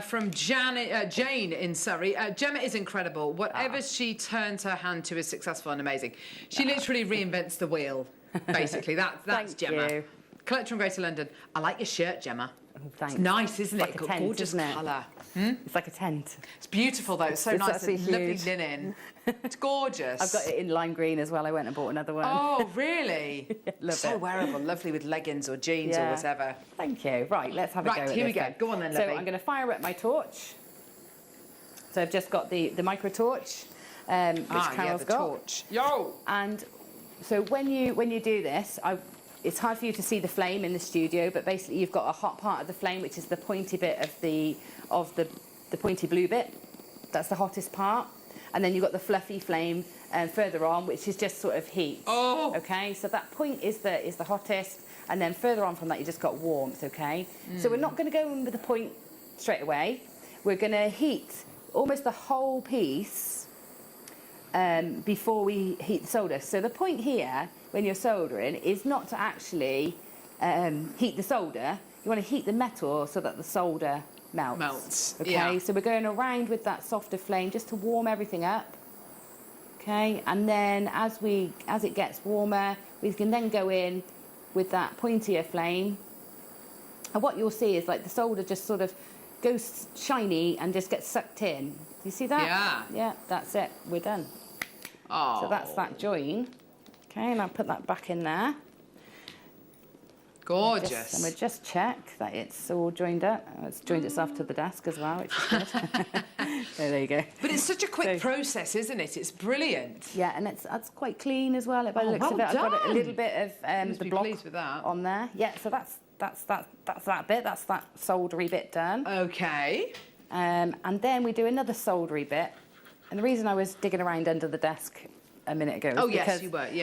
from Jane in Surrey. Gemma is incredible. Whatever she turns her hand to is successful and amazing. She literally reinvents the wheel, basically. That's Gemma. You. Collector from Greater London. I like your shirt, Gemma. Thanks. It's nice, isn't it's it? Like Got a tent, gorgeous colour. It's like a tent. It's beautiful though. It's so nice and lovely linen. It's gorgeous. I've got it in lime green as well. I went and bought another one. Oh, really? Love so it. wearable, lovely with leggings or jeans or whatever. Thank you. Right, let's have a go at this. Here we go. Then. Go on then, So lovely. I'm going to fire up my torch. So I've just got the micro torch, which Carol's got. Torch. Yo. And so when you do this, it's hard for you to see the flame in the studio, but basically you've got a hot part of the flame, which is the pointy bit of the pointy blue bit. That's the hottest part. And then you've got the fluffy flame further on, which is just sort of heat. Oh. Okay, so that point is the hottest, and then further on from that you just got warmth. Okay, so we're not going to go in with the point straight away. We're going to heat almost the whole piece before we heat the solder. So the point here, when you're soldering, is not to actually heat the solder. You want to heat the metal so that the solder melts. Okay, so we're going around with that softer flame just to warm everything up. Okay, and then as it gets warmer, we can then go in with that pointier flame. And what you'll see is like the solder just sort of goes shiny and just gets sucked in. Do you see that? Yeah. Yeah, that's it. We're done. Oh. So that's that join. Okay, and I'll put that back in there. Gorgeous. And we'll just check that it's all joined up. Oh, it's joined itself to the desk as well, which is good. So there you go. But it's such a quick process, isn't it? It's brilliant. Yeah, and that's quite clean as well. By the looks of it, I've got a little bit of the block with that. on there. Yeah, so that's that bit. That's that soldery bit done. Okay. And then we do another soldery bit. And the reason I was digging around under the desk a minute ago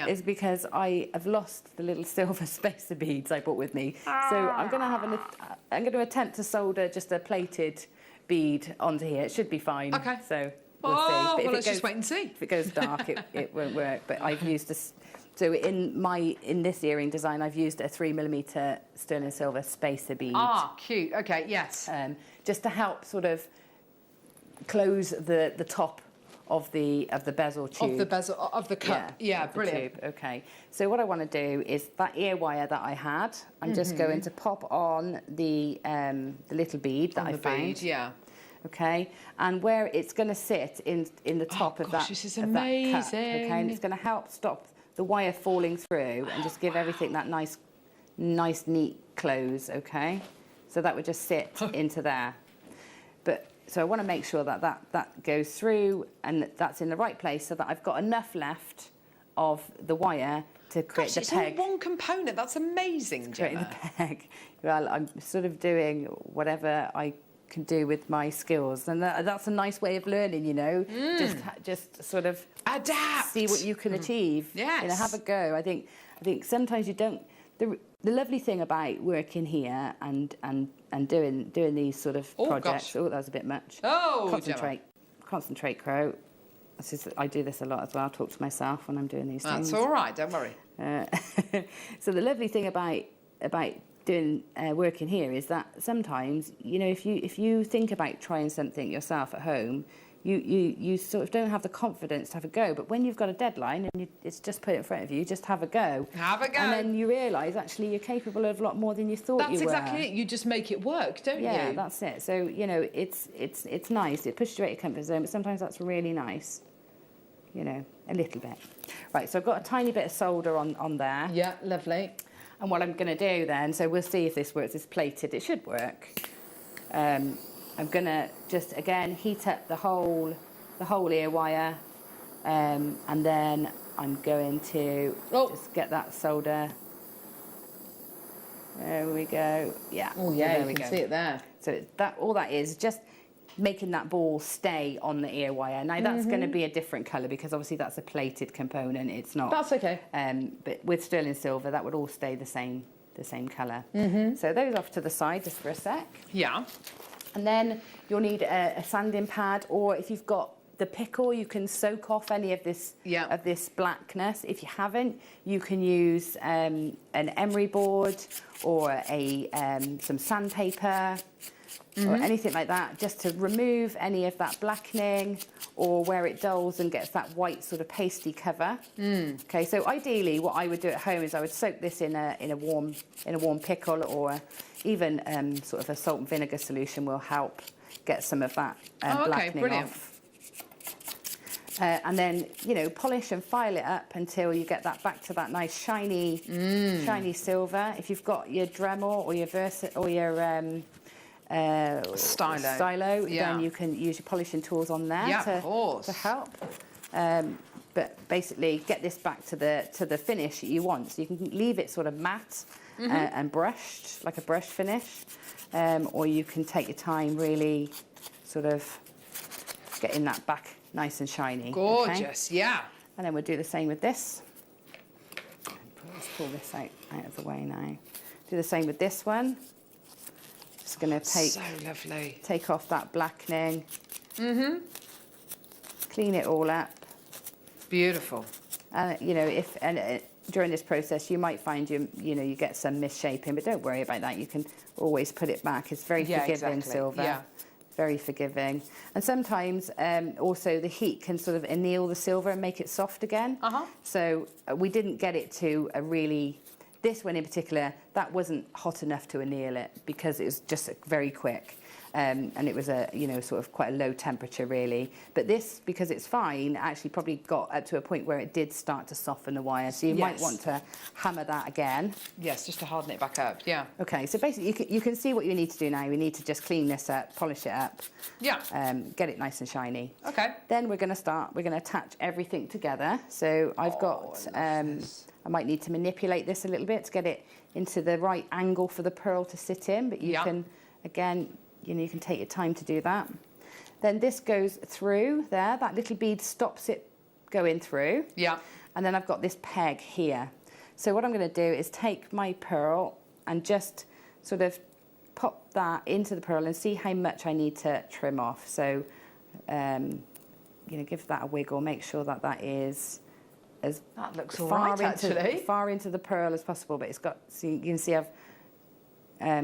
is because I have lost the little silver spacer beads I brought with me. So I'm going to attempt to solder just a plated bead onto here. It should be fine. Okay. So we'll see. But if let's just wait and see. If it goes dark, it won't work. But I've used this. So in this earring design, I've used a 3mm sterling silver spacer bead. Ah, cute. Okay, yes. Just to help sort of close the top of the bezel tube. Of the bezel, of the cup. Yeah, brilliant. Tube. Okay. So what I want to do is that ear wire that I had, I'm just going to pop on the little bead that I found. Yeah. Okay. And where it's going to sit in the top of that. This is amazing. amazing. Cup, okay. And it's going to help stop the wire falling through and just give everything that nice, neat close. Okay. So that would just sit into there. But so I want to make sure that goes through and that's in the right place so that I've got enough left of the wire to create the peg. It's all one component. That's amazing, Creating Gemma. the peg. Well, I'm sort of doing whatever I can do with my skills, and that's a nice way of learning. You know, just sort of adapt, see what you can achieve. Yes. You know, have a go. I think sometimes you don't. The lovely thing about working here and doing these sort of projects. Oh, that was a bit much. Oh, concentrate, Crow. I do this a lot as well. I talk to myself when I'm doing these things. That's all right. Don't worry. So the lovely thing about doing working here is that sometimes, you know, if you think about trying something yourself at home, you sort of don't have the confidence to have a go. But when you've got a deadline and it's just put in front of you, just have a go. Have a go. And then you realise actually you're capable of a lot more than you thought you were. That's exactly it. You just make it work, don't you? Yeah, that's it. So, you know, it's nice. It pushes you out of your comfort zone, but sometimes that's really nice. You know, a little bit. Right, so I've got a tiny bit of solder on there. Yeah, lovely. And what I'm going to do then, so we'll see if this works. It's plated. It should work. I'm going to just, again, heat up the whole ear wire. And then I'm going to just get that solder. There we go. Yeah. Oh, yeah, there you can see it there. So all that is just making that ball stay on the ear wire. Now, that's going to be a different colour because obviously that's a plated component. It's not. That's okay. But with sterling silver, that would all stay the same the same colour. So those off to the side just for a sec. Yeah. And then you'll need a sanding pad, or if you've got the pickle, you can soak off any of this blackness. If you haven't, you can use an emery board or some sandpaper or anything like that, just to remove any of that blackening, or where it dulls and gets that white sort of pasty cover. Okay, so ideally what I would do at home is I would soak this in a warm pickle, or even sort of a salt and vinegar solution will help get some of that blackening off. And then, you know, polish and file it up until you get that back to that nice shiny silver. If you've got your Dremel or your stylo, then you can use your polishing tools on there to help. But basically, get this back to the finish that you want. So you can leave it sort of matte and brushed, like a brush finish, or you can take your time, really, sort of getting that back nice and shiny. Gorgeous, yeah. And then we'll do the same with this. Let's pull this out of the way now. Do the same with this one. Just going to take off that blackening. Clean it all up. Beautiful. And you know, during this process, you might find you get some misshapen, but don't worry about that. You can always put it back. It's very forgiving, silver. Yeah. Very forgiving. And sometimes also the heat can sort of anneal the silver and make it soft again. So we didn't get it to this one in particular, that wasn't hot enough to anneal it, because it was just very quick. And it was sort of quite a low temperature, really. But this, because it's fine, actually probably got up to a point where it did start to soften the wire. So you might want to hammer that again. Yes, just to harden it back up, yeah. Okay, so basically you can see what you need to do now. We need to just clean this up, polish it up. Yeah. Get it nice and shiny. Okay. Then we're going to attach everything together. So I've got, I might need to manipulate this a little bit to get it into the right angle for the pearl to sit in. But you can, again, you can take your time to do that. Then this goes through there. That little bead stops it going through. Yeah. And then I've got this peg here. So what I'm going to do is take my pearl and just sort of pop that into the pearl and see how much I need to trim off. So, give that a wiggle. Make sure that is as that looks far into the pearl as possible. But it's got. So you can see I've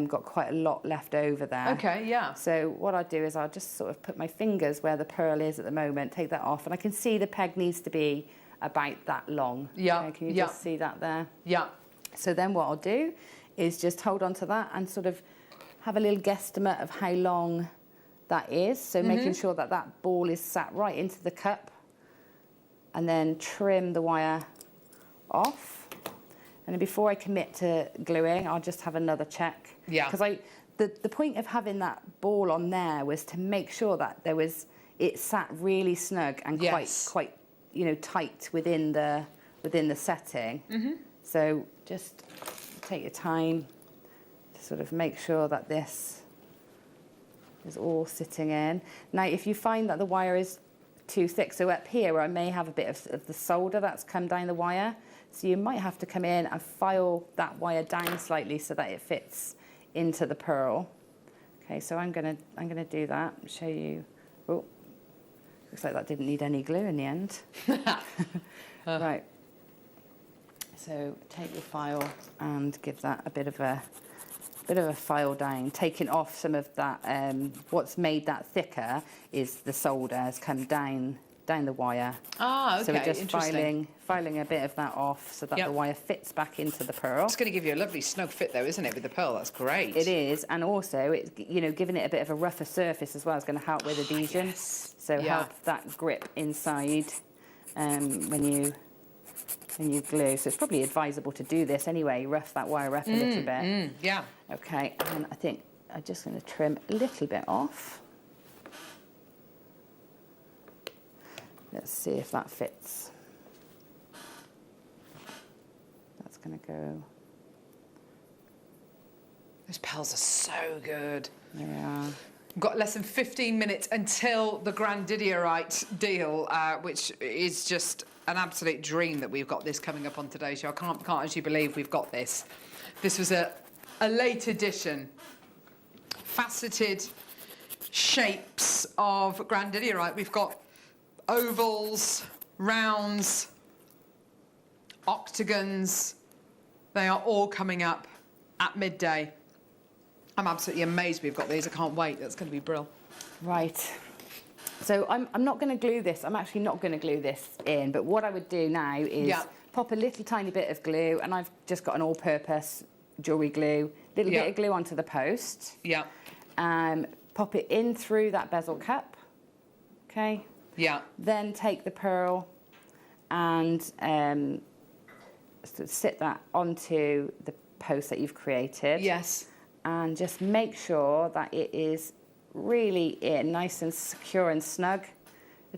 got quite a lot left over there. Okay, yeah. So what I'll do is I'll just sort of put my fingers where the pearl is at the moment, take that off, and I can see the peg needs to be about that long. Yeah. Okay, can you just see that there? Yeah. So then what I'll do is just hold on to that and sort of have a little guesstimate of how long that is. So making sure that that ball is sat right into the cup, and then trim the wire off. And then before I commit to gluing, I'll just have another check. Yeah. Because the point of having that ball on there was to make sure that it sat really snug and quite tight within the setting. So just take your time to sort of make sure that this is all sitting in. Now, if you find that the wire is too thick, so up here where I may have a bit of the solder that's come down the wire, so you might have to come in and file that wire down slightly so that it fits into the pearl. Okay, so I'm gonna do that and show you. Oh, looks like that didn't need any glue in the end. Right. So take your file and give that a bit of a file down, taking off some of that. What's made that thicker is the solder has come down the wire. Ah, okay. So we're just filing a bit of that off so that the wire fits back into the pearl. It's going to give you a lovely snug fit though, isn't it, with the pearl? That's great. It is, and also it's giving it a bit of a rougher surface as well is going to help with adhesion. Yes. So help that grip inside when you glue. So it's probably advisable to do this anyway. Rough that wire up a little bit. Yeah. Okay, and I think I'm just going to trim a little bit off. Let's see if that fits. That's going to go. Those pearls are so good. There we are. We've got less than 15 minutes until the Grandidierite deal, which is just an absolute dream that we've got this coming up on today's show. I can't actually believe we've got this. This was a late edition, faceted shapes of grandidierite. We've got ovals, rounds, octagons. They are all coming up at midday. I'm absolutely amazed we've got these. I can't wait. That's going to be brilliant. Right. So I'm not going to glue this. I'm actually not going to glue this in. But what I would do now is pop a little tiny bit of glue, and I've just got an all-purpose jewellery glue. Little bit of glue onto the post. Yeah. Pop it in through that bezel cup. Okay. Yeah. Then take the pearl and sit that onto the post that you've created. Yes. And just make sure that it is really nice and secure and snug.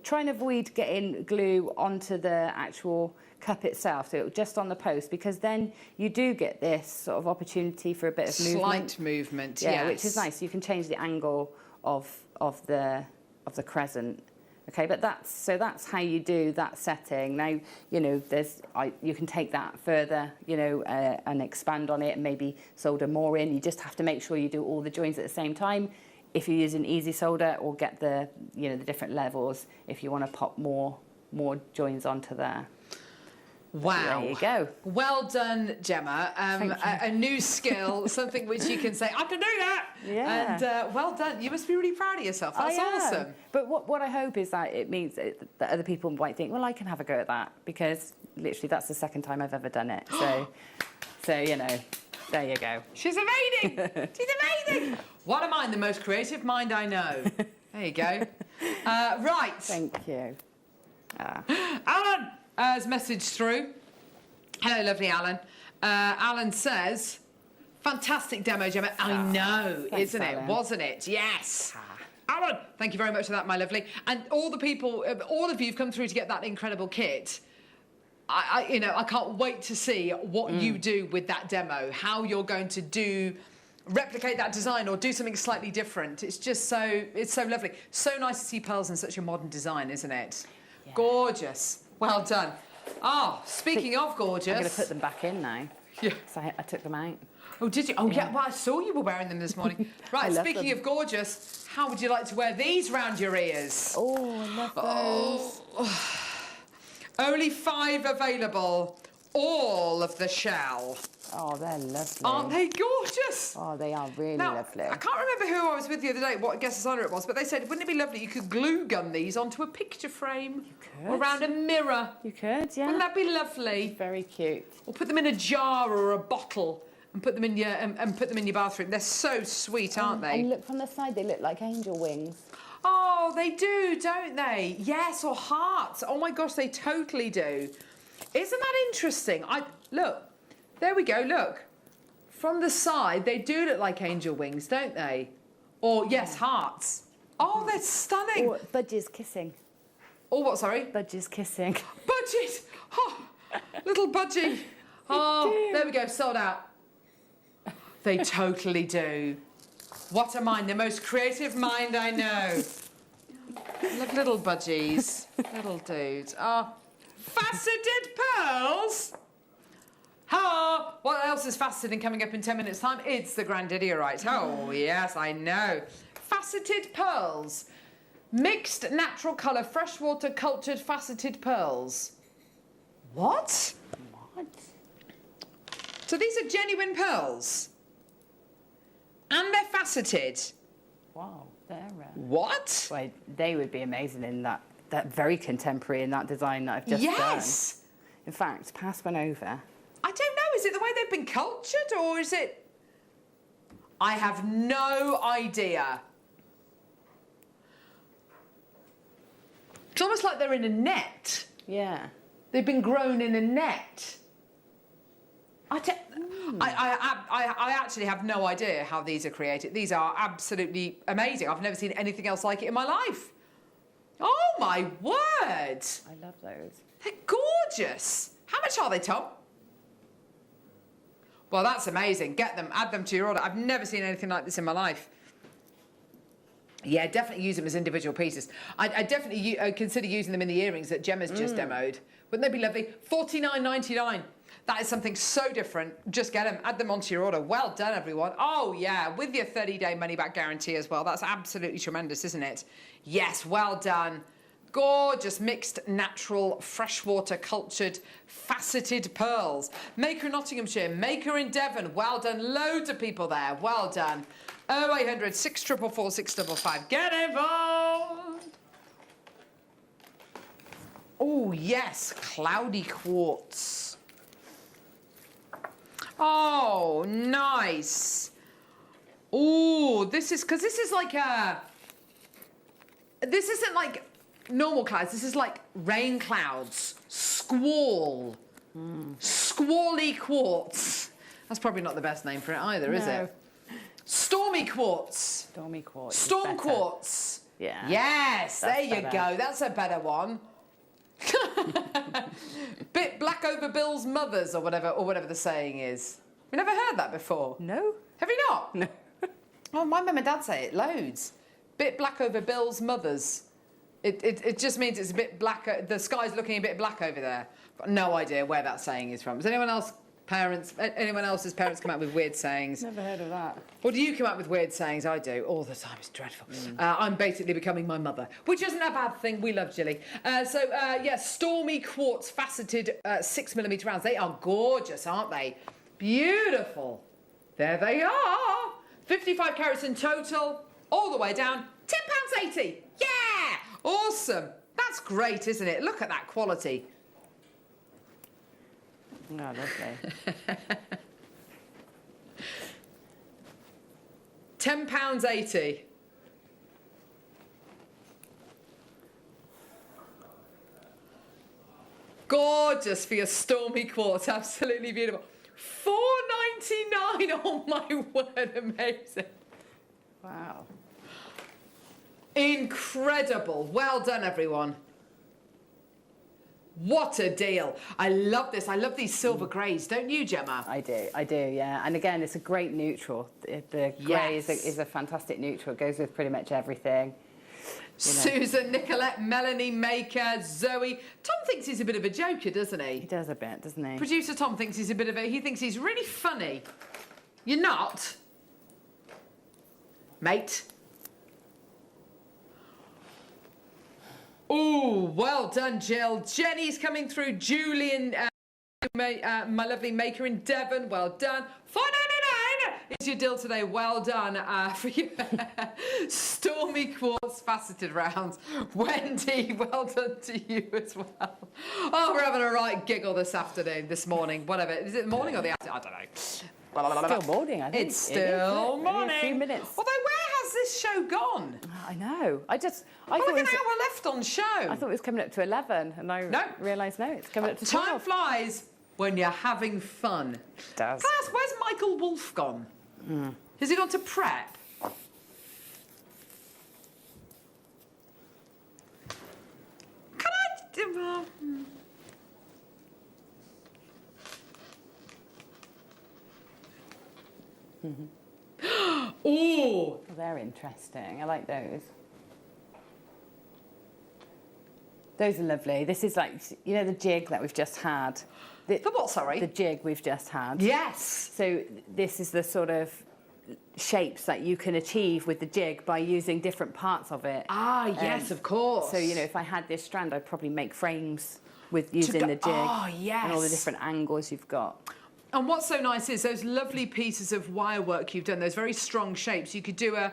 Try and avoid getting glue onto the actual cup itself, so just on the post, because then you do get this sort of opportunity for a bit of slight movement. Yeah, which is nice. You can change the angle of the crescent. Okay, but that's how you do that setting. Now, you know, you can take that further, you know, and expand on it and maybe solder more in. You just have to make sure you do all the joins at the same time. If you're using easy solder, or get the, you know, the different levels if you want to pop more joins onto there. Wow. There you go. Well done, Gemma. A new skill, something which you can say, I can do that. Yeah. And well done. You must be really proud of yourself. That's awesome. But what I hope is that it means that other people might think, well, I can have a go at that, because literally that's the second time I've ever done it. So you know, there you go. She's amazing. She's amazing. What am I? The most creative mind I know. There you go. Right. Thank you. Alan has messaged through. Hello, lovely Alan. Alan says, fantastic demo, Gemma. I know, thanks, isn't Alan. it? Wasn't it? Yes. Alan, thank you very much for that, my lovely. And all the people, all of you have come through to get that incredible kit. I can't wait to see what you do with that demo, how you're going to replicate that design or do something slightly different. It's just it's so lovely. So nice to see pearls in such a modern design, isn't it? Yeah. Gorgeous. Well done. Oh, speaking of gorgeous. I'm going to put them back in now. Yeah. So I took them out. Oh, did you? Oh, yeah. Well, I saw you were wearing them this morning. Right, speaking of gorgeous, how would you like to wear these round your ears? Oh, I love those. Only 5 available. All of the shell. Oh, they're lovely. Aren't they gorgeous? Oh, they are really lovely. I can't remember who I was with the other day, what guest designer it was, but they said, wouldn't it be lovely, you could glue gun these onto a picture frame? You could. Or around a mirror. You could, yeah. Wouldn't that be lovely? Very cute. Or put them in a jar or a bottle and put them in your and put them in your bathroom. They're so sweet, aren't they? And look from the side, they look like angel wings. Oh, they do, don't they? Yes, or hearts. Oh my gosh, they totally do. Isn't that interesting? Look, there we go, look. From the side, they do look like angel wings, don't they? Or, yes, hearts. Oh, they're stunning. Or budgies kissing. Oh, what, sorry? Budgies kissing. Budgies! Oh, little budgie. Oh, there we go, sold out. They totally do. What a mind, the most creative mind I know. Look, little budgies, little dudes. Oh, faceted pearls? Ha! What else is faceted and coming up in 10 minutes' time? It's the grandidierite. Oh, yes, I know. Faceted pearls. Mixed natural colour, freshwater cultured faceted pearls. What? What? So these are genuine pearls? And they're faceted? Wow, they're... What? Well, they would be amazing in that very contemporary in that design that I've just done. Yes! In fact, pass one over. I don't know, is it the way they've been cultured or is it... I have no idea. It's almost like they're in a net. Yeah. They've been grown in a net. I actually have no idea how these are created. These are absolutely amazing. I've never seen anything else like it in my life. Oh, my word. I love those. They're gorgeous. How much are they, Tom? Well, that's amazing. Get them, add them to your order. I've never seen anything like this in my life. Yeah, definitely use them as individual pieces. I definitely consider using them in the earrings that Gemma's just demoed. Wouldn't they be lovely? $49.99. That is something so different. Just get them, add them onto your order. Well done, everyone. Oh, yeah, with your 30-day money-back guarantee as well. That's absolutely tremendous, isn't it? Yes, well done. Gorgeous mixed natural freshwater cultured faceted pearls. Maker in Nottinghamshire, Maker in Devon. Well done. Loads of people there. Well done. 0800 644 655. Get involved. Oh, yes, cloudy quartz. Oh, nice. Oh, this is, because this is like a, this isn't like normal clouds. This is like rain clouds, squall, squally quartz. That's probably not the best name for it either, is it? Stormy quartz. Stormy quartz. Storm quartz. Yeah. Yes, there you better. go. That's a better one. Bit black over Bill's mother's or whatever the saying is. You never heard that before? No. Have you not? No. Oh, my mum and dad say it loads. Bit black over Bill's mother's. It just means it's a bit blacker. The sky's looking a bit black over there. Got no idea where that saying is from. Does anyone else's parents come up with weird sayings? Never heard of that. Or do you come up with weird sayings? I do all the time. It's dreadful. I'm basically becoming my mother, which isn't a bad thing. We love Jilly. Stormy quartz faceted 6mm rounds. They are gorgeous, aren't they? Beautiful. There they are. 55 carats in total, all the way down. £10.80. Yeah! Awesome. That's great, isn't it? Look at that quality. Oh, lovely. £10.80. Gorgeous for your stormy quartz. Absolutely beautiful. $4.99. Oh my word, amazing. Wow. Incredible. Well done, everyone. What a deal. I love this. I love these silver greys, don't you, Gemma? I do, yeah. And again, it's a great neutral. The grey is a fantastic neutral. It goes with pretty much everything. You know. Susan, Nicolette, Melanie, Maker, Zoe. Tom thinks he's a bit of a joker, doesn't he? He does a bit, doesn't he? Producer Tom thinks he's a bit of a... He thinks he's really funny. You're not? Mate? Oh, well done, Jill. Jenny's coming through. Julian, my lovely Maker in Devon. Well done. $4.99 is your deal today. Well done for you. Stormy quartz faceted rounds. Wendy, well done to you as well. Oh, we're having a right giggle this morning, whatever. Is it the morning or the afternoon? I don't know. Still morning, I think. It's still morning. A few minutes. Although, where has this show gone? I know. I thought an hour left on show. I thought it was coming up to 11, and I realised no, it's coming up to 12. Time flies when you're having fun. It does. Can I ask, where's Michael Wolf gone? Has he gone to prep? Can I... Oh, they're interesting. I like those. Those are lovely. This is like, you know, the jig that we've just had. The what, sorry? The jig we've just had. Yes. So this is the sort of shapes that you can achieve with the jig by using different parts of it. Ah, yes, of course. So, you know, if I had this strand, I'd probably make frames with using the jig. Oh, yes. And all the different angles you've got. And what's so nice is those lovely pieces of wire work you've done, those very strong shapes. You could do a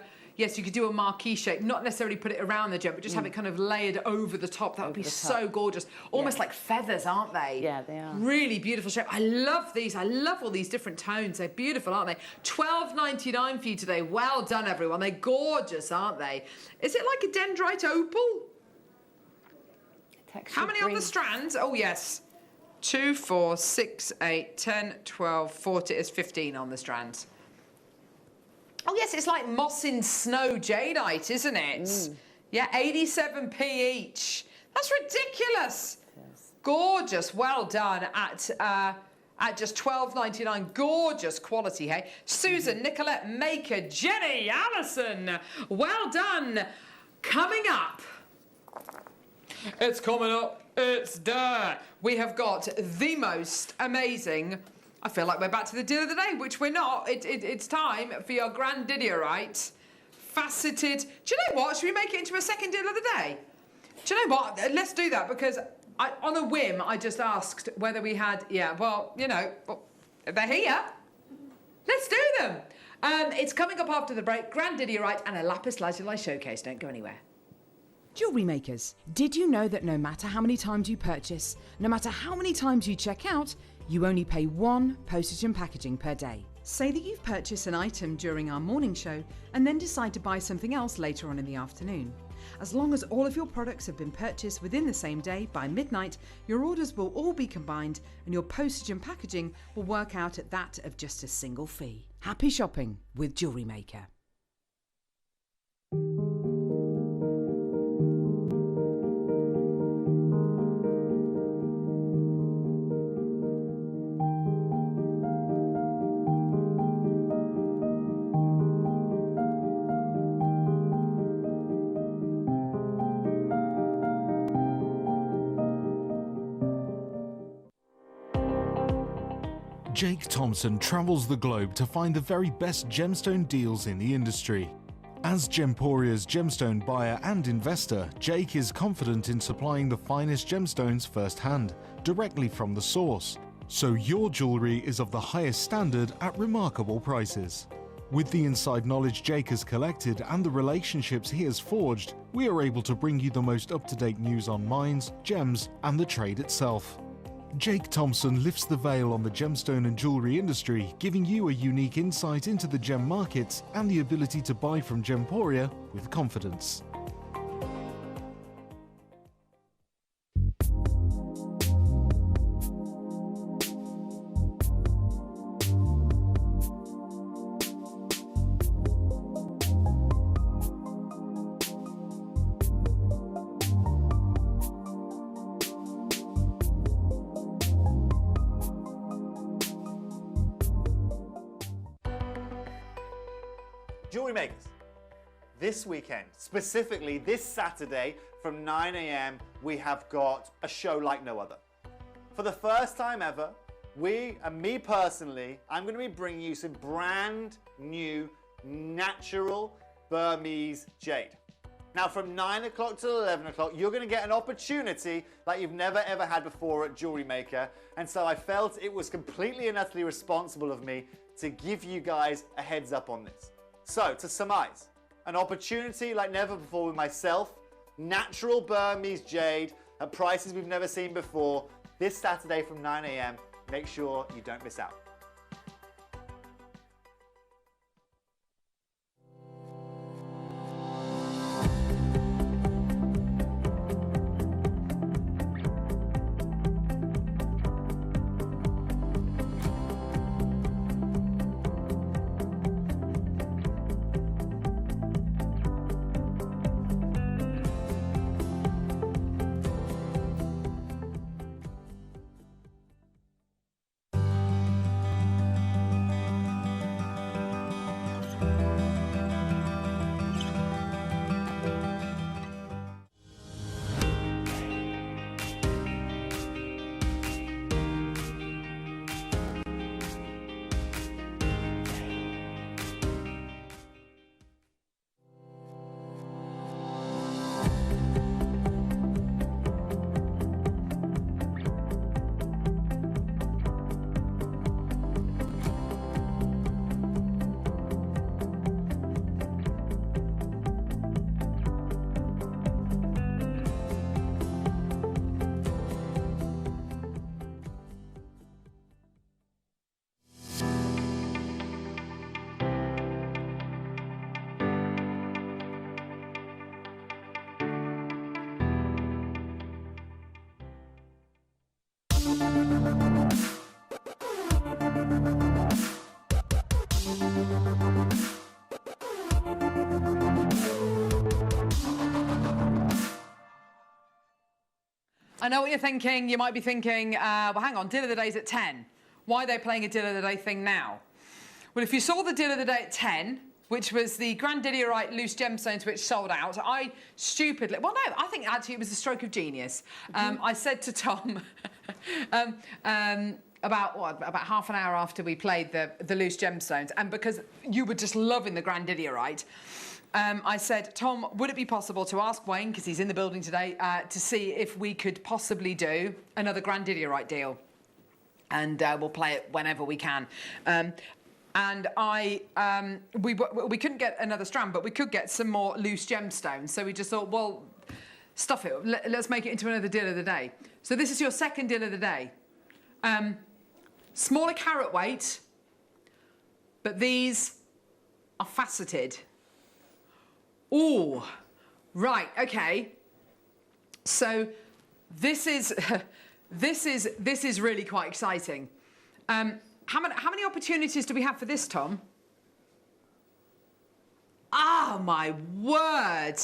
marquee shape, not necessarily put it around the gem, but just have it kind of layered over the top. That would be so gorgeous. Almost like feathers, aren't they? Yeah, they are. Really beautiful shape. I love these. I love all these different tones. They're beautiful, aren't they? $12.99 for you today. Well done, everyone. They're gorgeous, aren't they? Is it like a dendrite opal? Textured How many on the strands? Oh, yes. 2, 4, 6, 8, 10, 12, 14. It's 15 on the strands. Oh, yes, it's like moss in snow jadeite, isn't it? Yeah, 87p each. That's ridiculous. Yes. Gorgeous. Well done at just $12.99. Gorgeous quality, hey? Susan, Nicolette, Maker, Jenny, Alison. Well done. Coming up. It's coming up. It's done. We have got the most amazing... I feel like we're back to the deal of the day, which we're not. It's time for your grandidierite faceted... Do you know what? Should we make it into a second deal of the day? Do you know what? Let's do that, because on a whim, I just asked whether we had... Yeah, well, you know, they're here. Let's do them. It's coming up after the break. Grandidierite and a lapis lazuli showcase. Don't go anywhere. Jewellery makers, did you know that no matter how many times you purchase, no matter how many times you check out, you only pay 1 postage and packaging per day? Say that you've purchased an item during our morning show and then decide to buy something else later on in the afternoon. As long as all of your products have been purchased within the same day by midnight, your orders will all be combined and your postage and packaging will work out at that of just a single fee. Happy shopping with Jewellery Maker. Jake Thompson travels the globe to find the very best gemstone deals in the industry. As Gemporia's gemstone buyer and investor, Jake is confident in supplying the finest gemstones firsthand, directly from the source, so your jewellery is of the highest standard at remarkable prices. With the inside knowledge Jake has collected and the relationships he has forged, we are able to bring you the most up-to-date news on mines, gems, and the trade itself. Jake Thompson lifts the veil on the gemstone and jewellery industry, giving you a unique insight into the gem markets and the ability to buy from Gemporia with confidence. Jewellery Makers, this weekend, specifically this Saturday from 9 a.m, we have got a show like no other. For the first time ever, we, and me personally, I'm going to be bringing you some brand new natural Burmese jade. Now from 9 o'clock till 11 o'clock, you're going to get an opportunity like you've never ever had before at Jewellery Maker, and so I felt it was completely and utterly responsible of me to give you guys a heads up on this. So, to surmise, an opportunity like never before with myself, natural Burmese jade at prices we've never seen before, this Saturday from 9 a.m. Make sure you don't miss out. I know what you're thinking. You might be thinking, well, hang on, deal of the day's at 10. Why are they playing a deal of the day thing now? Well, if you saw the deal of the day at 10, which was the grandidierite loose gemstones, which sold out. I stupidly, well, no, I think actually it was a stroke of genius. I said to Tom, about half an hour after we played the loose gemstones, and because you were just loving the grandidierite, I said, Tom, would it be possible to ask Wayne, because he's in the building today, to see if we could possibly do another grandidierite deal, and we'll play it whenever we can. And we couldn't get another strand, but we could get some more loose gemstones. So we just thought, well, stuff it. Let's make it into another deal of the day. So this is your second deal of the day. Smaller carat weight, but these are faceted. Ooh, right, okay. So this is this is really quite exciting. How many opportunities do we have for this, Tom? Ah, my word.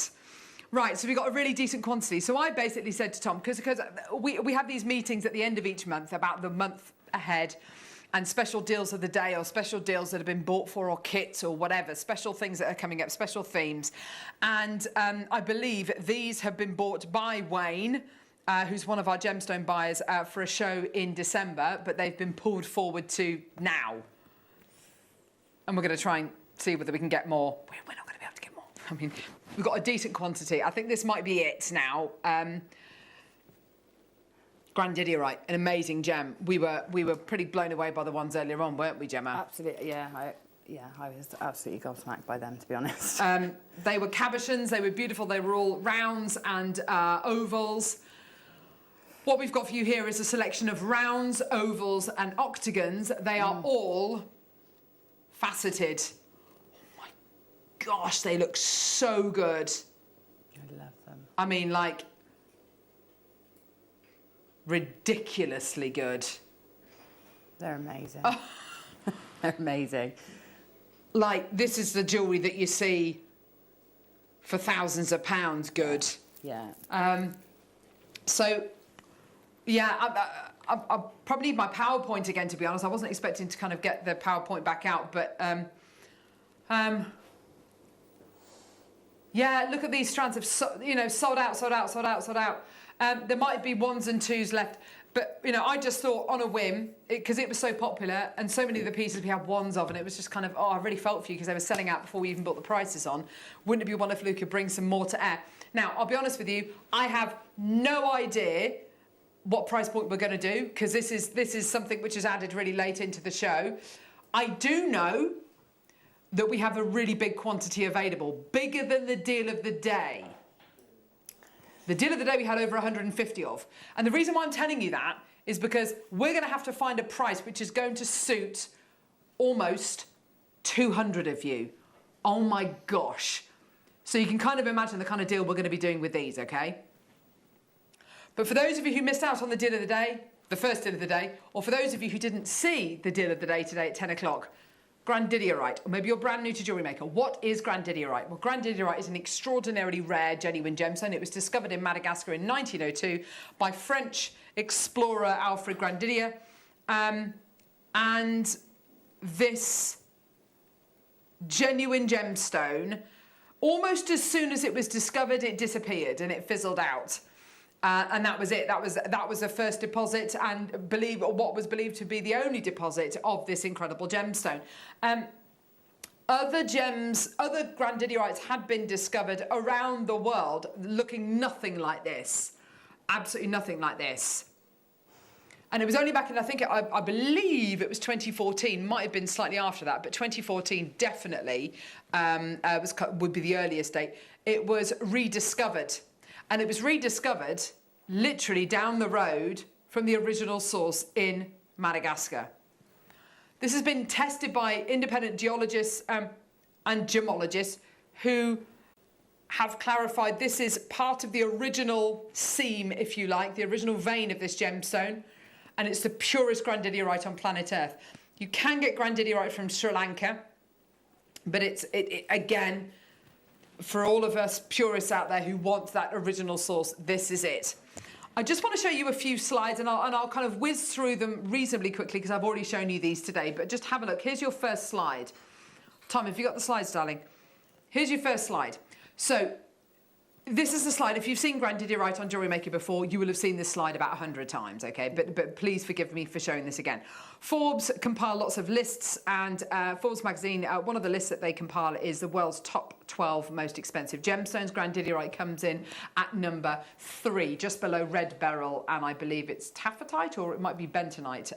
Right, so we got a really decent quantity. So I basically said to Tom, because we have these meetings at the end of each month about the month ahead and special deals of the day or special deals that have been bought for or kits or whatever, special things that are coming up, special themes. And I believe these have been bought by Wayne, who's one of our gemstone buyers, for a show in December, but they've been pulled forward to now. And we're going to try and see whether we can get more. We're not going to be able to get more. I mean, we've got a decent quantity. I think this might be it now. Grandidierite, an amazing gem. We were pretty blown away by the ones earlier on, weren't we, Gemma? Absolutely, yeah. I was absolutely gobsmacked by them, to be honest. They were cabochons. They were beautiful. They were all rounds and ovals. What we've got for you here is a selection of rounds, ovals and octagons. They are all faceted. Oh my gosh, they look so good. I love them. I mean, like, ridiculously good. They're amazing. They're amazing. Like, this is the jewellery that you see for thousands of pounds good. Yeah. So... yeah, I probably need my PowerPoint again, to be honest. I wasn't expecting to kind of get the PowerPoint back out, but yeah, look at these strands of, sold out. There might be ones and twos left, but, I just thought on a whim, because it was so popular and so many of the pieces we had ones of, and it was just kind of, I really felt for you because they were selling out before we even brought the prices on. Wouldn't it be wonderful if we could bring some more to air? Now, I'll be honest with you, I have no idea what price point we're going to do, because this is something which is added really late into the show. I do know that we have a really big quantity available, bigger than the deal of the day. The deal of the day we had over 150 of. And the reason why I'm telling you that is because we're going to have to find a price which is going to suit almost 200 of you. Oh my gosh. So you can kind of imagine the kind of deal we're going to be doing with these, okay? But for those of you who missed out on the deal of the day, the first deal of the day, or for those of you who didn't see the deal of the day today at 10 o'clock, grandidierite, or maybe you're brand new to Jewellery Maker. What is grandidierite? Well, grandidierite is an extraordinarily rare, genuine gemstone. It was discovered in Madagascar in 1902 by French explorer Alfred Grandidier. And this genuine gemstone, almost as soon as it was discovered, it disappeared and it fizzled out. And that was it. That was the first deposit, and what was believed to be the only deposit of this incredible gemstone. Other grandidierites had been discovered around the world, looking nothing like this, absolutely nothing like this. And it was only back in, I believe it was 2014, might have been slightly after that, but 2014 definitely would be the earliest date. It was rediscovered. And it was rediscovered literally down the road from the original source in Madagascar. This has been tested by independent geologists and gemologists who have clarified this is part of the original seam, if you like, the original vein of this gemstone, and it's the purest grandidierite on planet Earth. You can get grandidierite from Sri Lanka, but it again, for all of us purists out there who want that original source, this is it. I just want to show you a few slides, and I'll kind of whiz through them reasonably quickly because I've already shown you these today, but just have a look. Here's your first slide. Tom, have you got the slides, darling? Here's your first slide. So this is the slide. If you've seen Grandidierite on Jewellery Maker before, you will have seen this slide about 100 times, okay? But please forgive me for showing this again. Forbes compile lots of lists, and Forbes magazine, one of the lists that they compile is the world's top 12 most expensive gemstones. Grandidierite comes in at number 3, just below red beryl, and I believe it's taffetite, or it might be bentonite,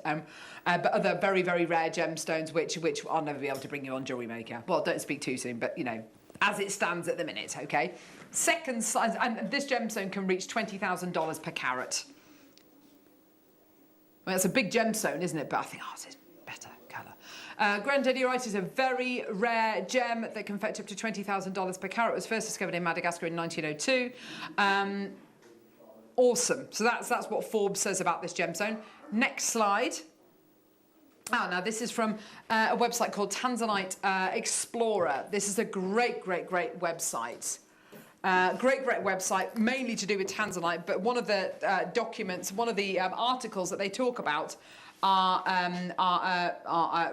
but other very, very rare gemstones, which I'll never be able to bring you on Jewellery Maker. Well, don't speak too soon, but, you know, as it stands at the minute, okay? Second size, and this gemstone can reach $20,000 per carat. Well, that's a big gemstone, isn't it? But I think ours is better colour. Grandidierite is a very rare gem that can fetch up to $20,000 per carat. It was first discovered in Madagascar in 1902. Awesome. So that's what Forbes says about this gemstone. Next slide. Now this is from a website called Tanzanite Explorer. This is a great website. Great website, mainly to do with Tanzanite, but one of the documents, one of the articles that they talk about are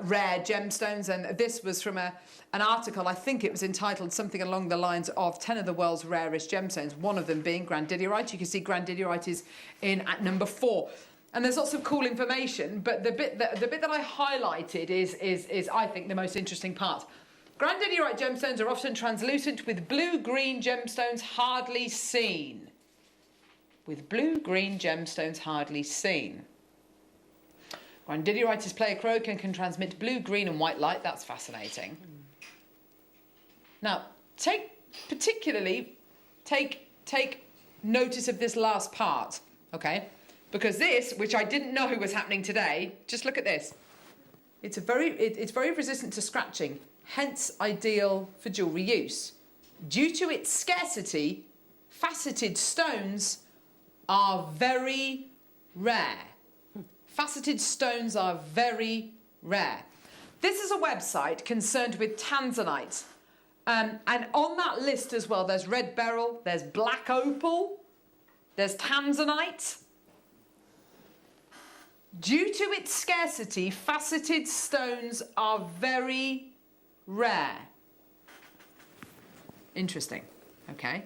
rare gemstones, and this was from an article, I think it was entitled something along the lines of 10 of the world's rarest gemstones, one of them being Grandidierite. You can see Grandidierite is in at number 4. And there's lots of cool information, but the bit that I highlighted is I think the most interesting part. Grandidierite gemstones are often translucent, with blue-green gemstones hardly seen. With blue-green gemstones hardly seen. Grandidierite is pleochroic and can transmit blue, green and white light. That's fascinating. Now, take notice of this last part, okay? Because this, which I didn't know was happening today, just look at this. It's very resistant to scratching, hence ideal for jewellery use. Due to its scarcity, faceted stones are very rare. Faceted stones are very rare. This is a website concerned with Tanzanite. And on that list as well, there's red beryl, there's black opal, there's Tanzanite. Due to its scarcity, faceted stones are very rare. Interesting. Okay.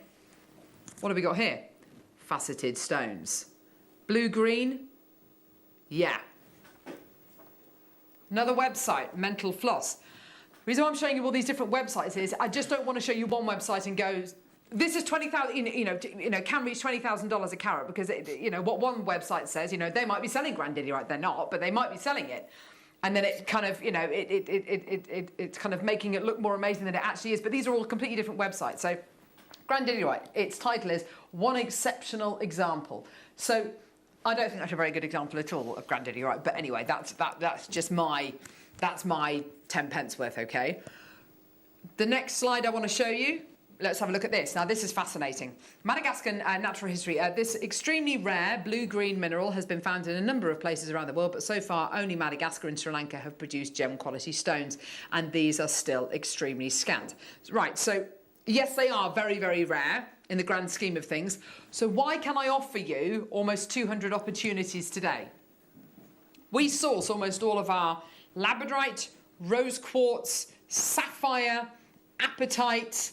What have we got here? Faceted stones. Blue-green. Yeah. Another website, Mental Floss. The reason why I'm showing you all these different websites is I just don't want to show you one website and go, this is 20,000, can reach $20,000 a carat, because what one website says, they might be selling Grandidierite, they're not, but they might be selling it, and then it kind of, it's kind of making it look more amazing than it actually is. But these are all completely different websites. So, Grandidierite, its title is One Exceptional Example. So, I don't think that's a very good example at all of Grandidierite, but anyway, that's just my 10 pence worth, okay? The next slide I want to show you. Let's have a look at this. Now, this is fascinating. Madagascar natural history. This extremely rare blue-green mineral has been found in a number of places around the world, but so far only Madagascar and Sri Lanka have produced gem-quality stones, and these are still extremely scant. Right, so yes, they are very, very rare in the grand scheme of things. So why can I offer you almost 200 opportunities today? We source almost all of our labradorite, rose quartz, sapphire, apatite.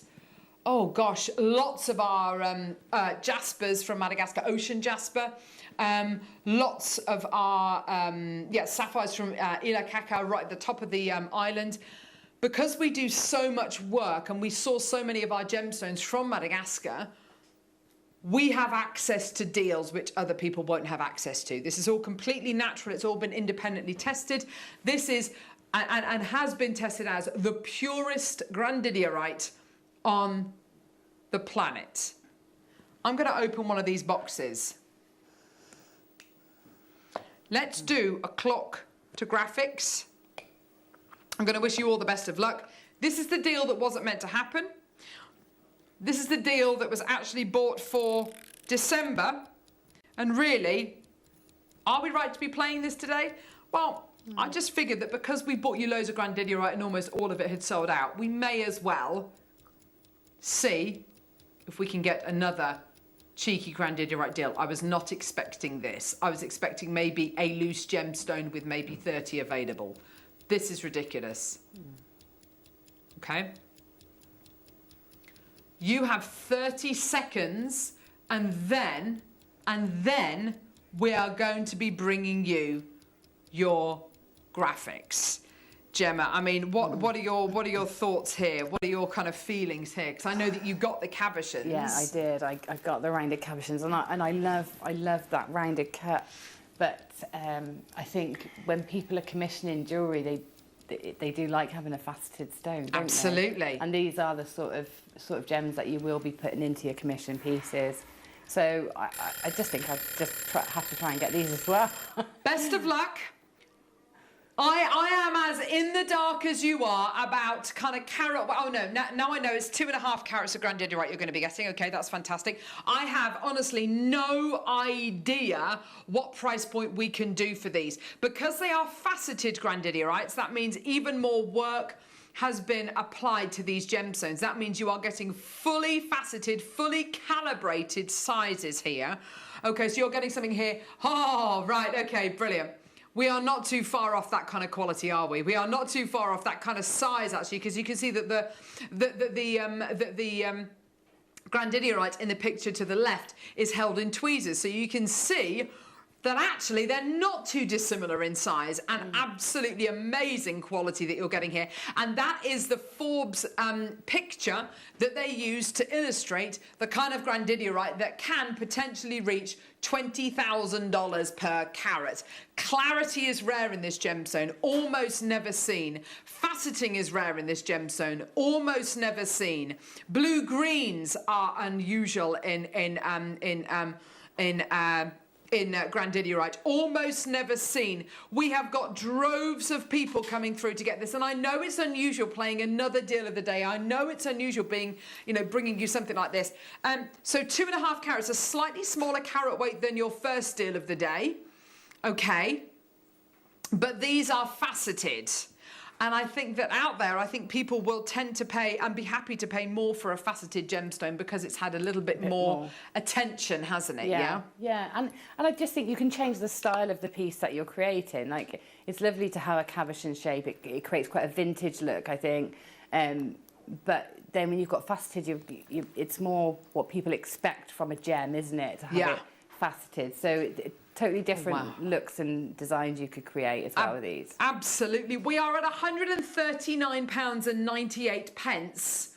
Oh gosh, lots of our jaspers from Madagascar, ocean jasper. Lots of our sapphires from Ilakaka, right at the top of the island. Because we do so much work and we source so many of our gemstones from Madagascar, we have access to deals which other people won't have access to. This is all completely natural. It's all been independently tested. This is, and has been tested as, the purest Grandidierite on the planet. I'm going to open one of these boxes. Let's do a clock to graphics. I'm going to wish you all the best of luck. This is the deal that wasn't meant to happen. This is the deal that was actually bought for December. And really, are we right to be playing this today? Well, I just figured that because we bought you loads of Grandidierite and almost all of it had sold out, we may as well see if we can get another cheeky Grandidierite deal. I was not expecting this. I was expecting maybe a loose gemstone with maybe 30 available. This is ridiculous. Okay. You have 30 seconds, and then we are going to be bringing you your graphics. Gemma, I mean, what are your thoughts here? What are your kind of feelings here? Because I know that you got the cabochons. Yeah, I did. I got the rounded cabochons, and I love that rounded cut. But I think when people are commissioning jewellery, they do like having a faceted stone, don't Absolutely. they? And these are the sort of gems that you will be putting into your commission pieces. So I just think I have to try and get these as well. Best of luck. I am as in the dark as you are about kind of carat. Oh no, now I know it's 2.5 carats of grandidiorite you're going to be getting. Okay, that's fantastic. I have honestly no idea what price point we can do for these. Because they are faceted grandidiorites, that means even more work has been applied to these gemstones. That means you are getting fully faceted, fully calibrated sizes here. Okay, so you're getting something here. Oh, right, okay, brilliant. We are not too far off that kind of quality, are we? We are not too far off that kind of size, actually, because you can see that the grandidiorite in the picture to the left is held in tweezers. So you can see that actually they're not too dissimilar in size, and absolutely amazing quality that you're getting here. And that is the Forbes picture that they use to illustrate the kind of grandidiorite that can potentially reach $20,000 per carat. Clarity is rare in this gemstone, almost never seen. Faceting is rare in this gemstone, almost never seen. Blue greens are unusual in grandidiorite, almost never seen. We have got droves of people coming through to get this, and I know it's unusual playing another deal of the day. I know it's unusual being, bringing you something like this. So 2.5 carats, a slightly smaller carat weight than your first deal of the day. Okay, but these are faceted. And I think that out there, I think people will tend to pay and be happy to pay more for a faceted gemstone because it's had a little bit more attention, hasn't it? Yeah. And I just think you can change the style of the piece that you're creating. Like, it's lovely to have a cabochon shape. It creates quite a vintage look, I think. But then when you've got faceted, it's more what people expect from a gem, isn't it? To have it faceted. So totally different looks and designs you could create as well with these. Absolutely. We are at £139.98.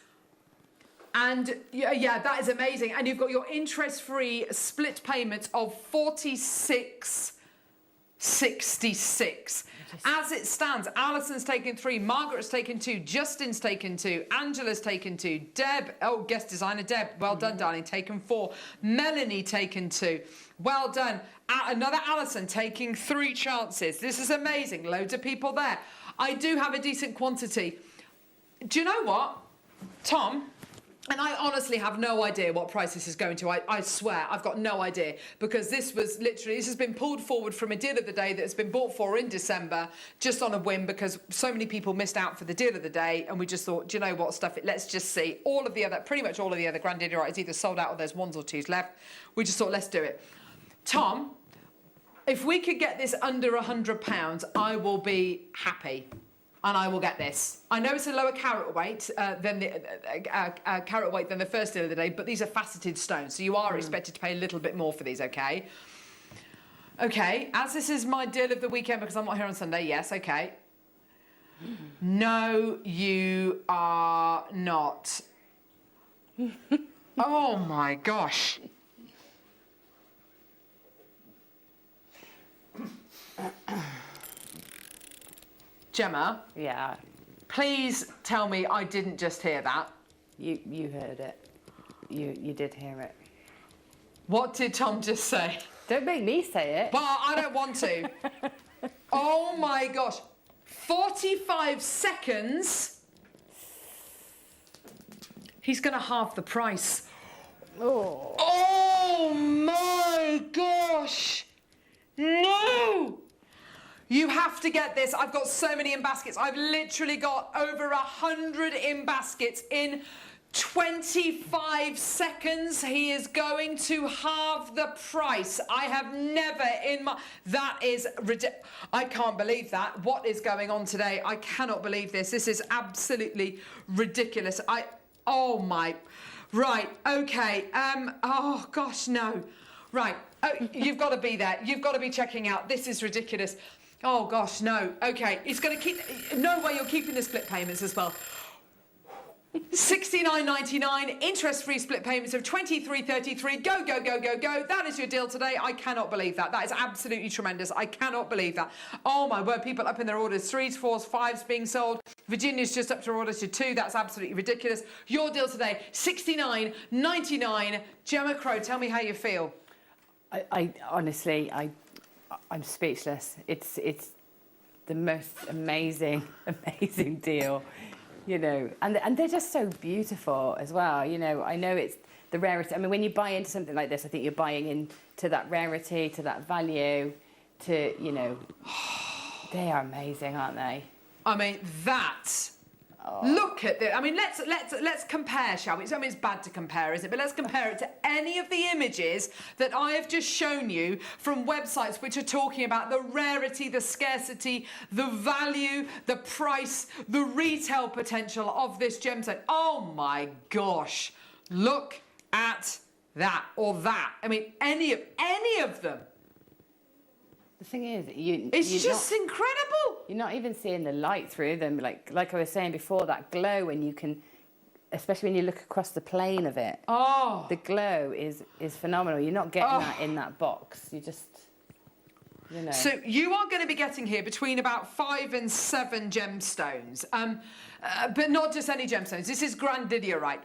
And yeah, that is amazing. And you've got your interest-free split payments of £46.66. As it stands, Alison's taken 3, Margaret's taken 2, Justin's taken 2, Angela's taken 2, Deb, guest designer Deb, well done, darling, taken 4, Melanie taken 2, well done. Another Alison taking 3 chances. This is amazing. Loads of people there. I do have a decent quantity. Do you know what, Tom? And I honestly have no idea what price this is going to. I swear, I've got no idea. Because this was literally, this has been pulled forward from a deal of the day that has been bought for in December, just on a whim, because so many people missed out for the deal of the day, and we just thought, do you know what, stuff it, let's just see. pretty much all of the other grandidiorite is either sold out or there's 1s or 2s left. We just thought, let's do it. Tom, if we could get this under £100, I will be happy. And I will get this. I know it's a lower carat weight than the first deal of the day, but these are faceted stones, so you are expected to pay a little bit more for these, okay? Okay, as this is my deal of the weekend because I'm not here on Sunday, yes, okay. No, you are not. Oh my gosh. Gemma? Yeah. Please tell me I didn't just hear that. You heard it. You did hear it. What did Tom just say? Don't make me say it. Well, I don't want to. Oh my gosh. 45 seconds. He's going to halve the price. Oh. Oh my gosh. No. You have to get this. I've got so many in baskets. I've literally got over 100 in baskets in 25 seconds, he is going to halve the price. I have never in my... That is ridiculous. I can't believe that. What is going on today? I cannot believe this. This is absolutely ridiculous. Oh my... Right, okay. Oh gosh, no. Right, oh, you've got to be there. You've got to be checking out. This is ridiculous. Oh gosh, no. Okay, it's going to keep... No way you're keeping the split payments as well. $69.99, interest-free split payments of $23.33. Go, go, go, go, go. That is your deal today. I cannot believe that. That is absolutely tremendous. I cannot believe that. Oh, my word. People up in their orders. 3s, 4s, 5s being sold. Virginia's just up to orders to 2. That's absolutely ridiculous. Your deal today, $69.99. Gemma Crow, tell me how you feel. I honestly, I'm speechless. It's the most amazing deal. You know, and they're just so beautiful as well. You know, I know it's the rarity. I mean, when you buy into something like this, I think you're buying into that rarity, to that value, to, you know, they are amazing, aren't they? I mean, that. Oh. Look at this. I mean, let's compare, shall we? I mean, it's bad to compare, isn't it? But let's compare it to any of the images that I have just shown you from websites which are talking about the rarity, the scarcity, the value, the price, the retail potential of this gemstone. Oh my gosh! Look at that or that. I mean, any of them. The thing is, it's just incredible. You're not even seeing the light through them. Like I was saying before, that glow, and you can, especially when you look across the plane of it. Oh, the glow is phenomenal. You're not getting that in that box. You just, you know. So you are going to be getting here between about 5 and 7 gemstones, but not just any gemstones. This is grandidierite.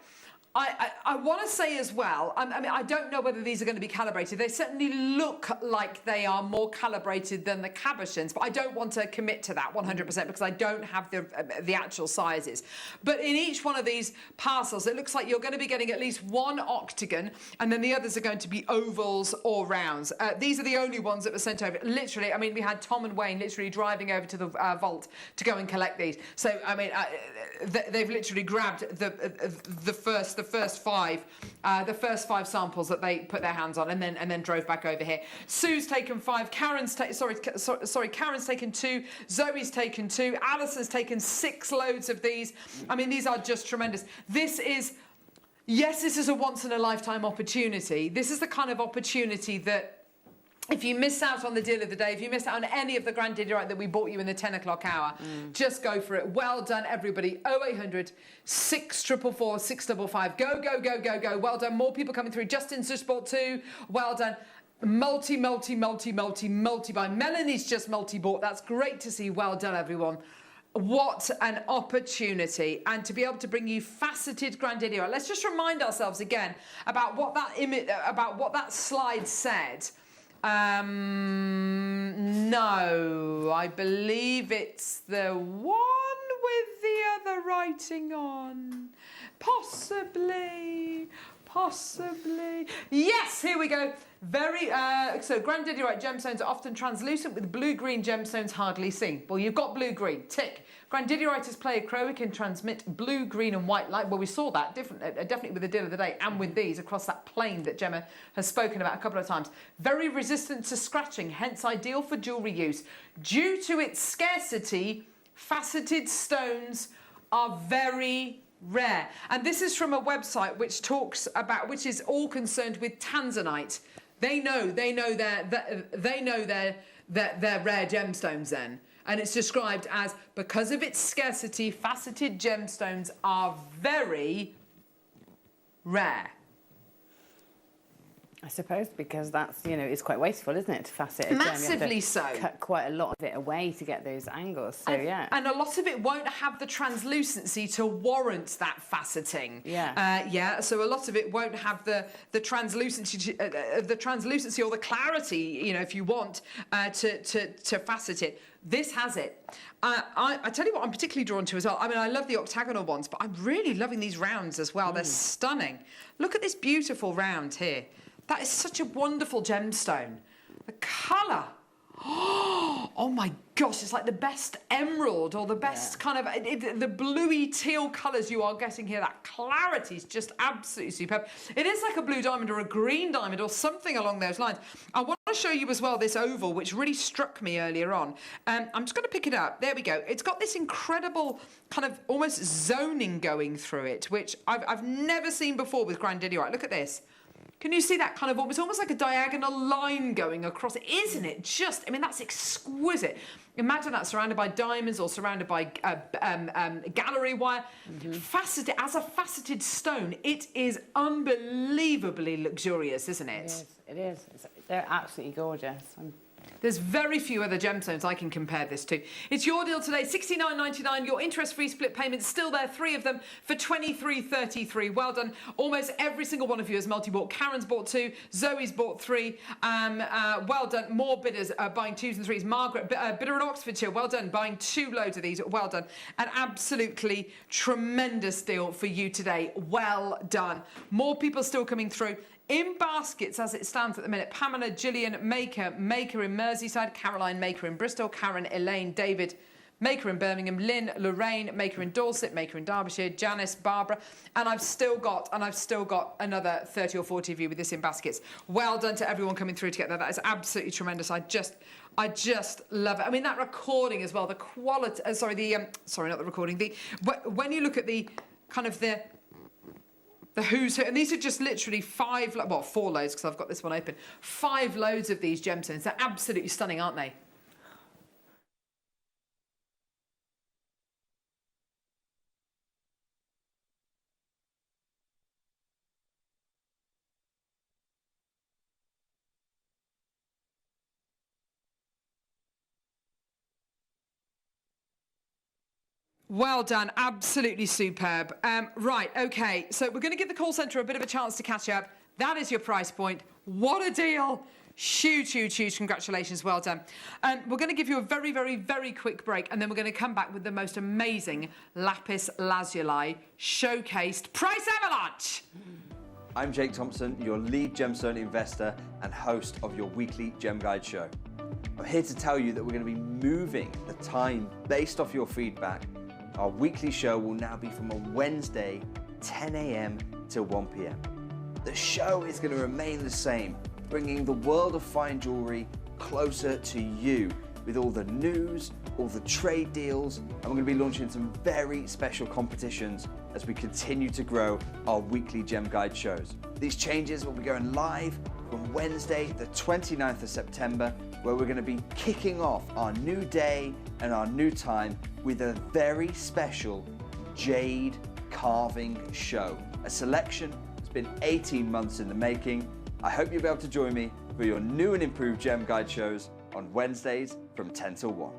I want to say as well, I mean, I don't know whether these are going to be calibrated. They certainly look like they are more calibrated than the cabochons, but I don't want to commit to that 100% because I don't have the actual sizes. But in each one of these parcels, it looks like you're going to be getting at least one octagon, and then the others are going to be ovals or rounds. These are the only ones that were sent over. Literally, I mean, we had Tom and Wayne literally driving over to the vault to go and collect these. So, I mean, they've literally grabbed the first 5 samples that they put their hands on, and then drove back over here. Sue's taken 5. Karen's taken 2. Zoe's taken 2. Alison's taken 6 loads of these. I mean, these are just tremendous. This is a once in a lifetime opportunity. This is the kind of opportunity that, if you miss out on the deal of the day, if you miss out on any of the grandidierite that we bought you in the 10 o'clock hour, just go for it. Well done, everybody. 0800 644 655. Go, go, go, go, go. Well done. More people coming through. Justin's just bought 2. Well done. Multi buy. Melanie's just multi-bought. That's great to see. Well done, everyone. What an opportunity, and to be able to bring you faceted grandidierite. Let's just remind ourselves again about what that slide said. No, I believe it's the one with the other writing on. Possibly. Yes, here we go. So grandidierite gemstones are often translucent, with blue-green gemstones hardly seen. Well, you've got blue-green, tick. Grandidierite play a crow. It can transmit blue, green and white light. Well, we saw that definitely with the deal of the day and with these across that plane that Gemma has spoken about a couple of times. Very resistant to scratching, hence ideal for jewellery use. Due to its scarcity, faceted stones are very rare. And this is from a website which is all concerned with tanzanite. They know their rare gemstones then. And it's described as, because of its scarcity, faceted gemstones are very rare. I suppose because that's, you know, it's quite wasteful, isn't it, to facet a gem? Massively so. Cut quite a lot of it away to get those angles, so yeah. And a lot of it won't have the translucency to warrant that faceting. Yeah. So a lot of it won't have the translucency or the clarity, you know, if you want, to facet it. This has it. I tell you what I'm particularly drawn to as well. I mean, I love the octagonal ones, but I'm really loving these rounds as well. They're stunning. Look at this beautiful round here. That is such a wonderful gemstone. The colour. Oh my gosh, it's like the best emerald or the best kind of, the bluey teal colours you are getting here. That clarity is just absolutely superb. It is like a blue diamond or a green diamond or something along those lines. I want to show you as well this oval, which really struck me earlier on. I'm just going to pick it up. There we go. It's got this incredible kind of almost zoning going through it, which I've never seen before with grandidierite. Look at this. Can you see that kind of, it's almost like a diagonal line going across it, isn't it? Just, I mean, that's exquisite. Imagine that surrounded by diamonds or surrounded by gallery wire. Faceted, as a faceted stone, it is unbelievably luxurious, isn't it? It is. They're absolutely gorgeous. There's very few other gemstones I can compare this to. It's your deal today, $69.99. Your interest-free split payment's still there, 3 of them for $23.33. Well done. Almost every single one of you has multi-bought. Karen's bought 2, Zoe's bought 3. Well done. More bidders buying 2s and 3s. Margaret, bidder in Oxfordshire, well done, buying 2 loads of these. Well done. An absolutely tremendous deal for you today. Well done. More people still coming through. In baskets, as it stands at the minute, Pamela, Gillian, Maker in Merseyside, Caroline, Maker in Bristol, Karen, Elaine, David, Maker in Birmingham, Lynn, Lorraine, Maker in Dorset, Maker in Derbyshire, Janice, Barbara, and I've still got another 30 or 40 of you with this in baskets. Well done to everyone coming through to get that. That is absolutely tremendous. I just love it. I mean, that recording as well, the quality, sorry, not the recording, when you look at the kind of the who's who, and these are just literally 4 loads, because I've got this one open. 5 loads of these gemstones. They're absolutely stunning, aren't they? Well done, absolutely superb. Right, okay, so we're going to give the call centre a bit of a chance to catch up. That is your price point. What a deal. Huge, huge, huge congratulations, well done. We're going to give you a very, very, very quick break, and then we're going to come back with the most amazing lapis lazuli showcased price avalanche. I'm Jake Thompson, your lead gemstone investor and host of your weekly Gem Guide show. I'm here to tell you that we're going to be moving the time based off your feedback. Our weekly show will now be from a Wednesday, 10 a.m. to 1 p.m. The show is going to remain the same, bringing the world of fine jewellery closer to you with all the news, all the trade deals, and we're going to be launching some very special competitions as we continue to grow our weekly Gem Guide shows. These changes will be going live from Wednesday, the 29th of September, where we're going to be kicking off our new day and our new time with a very special jade carving show. A selection that's been 18 months in the making. I hope you'll be able to join me for your new and improved Gem Guide shows on Wednesdays from 10 till 1.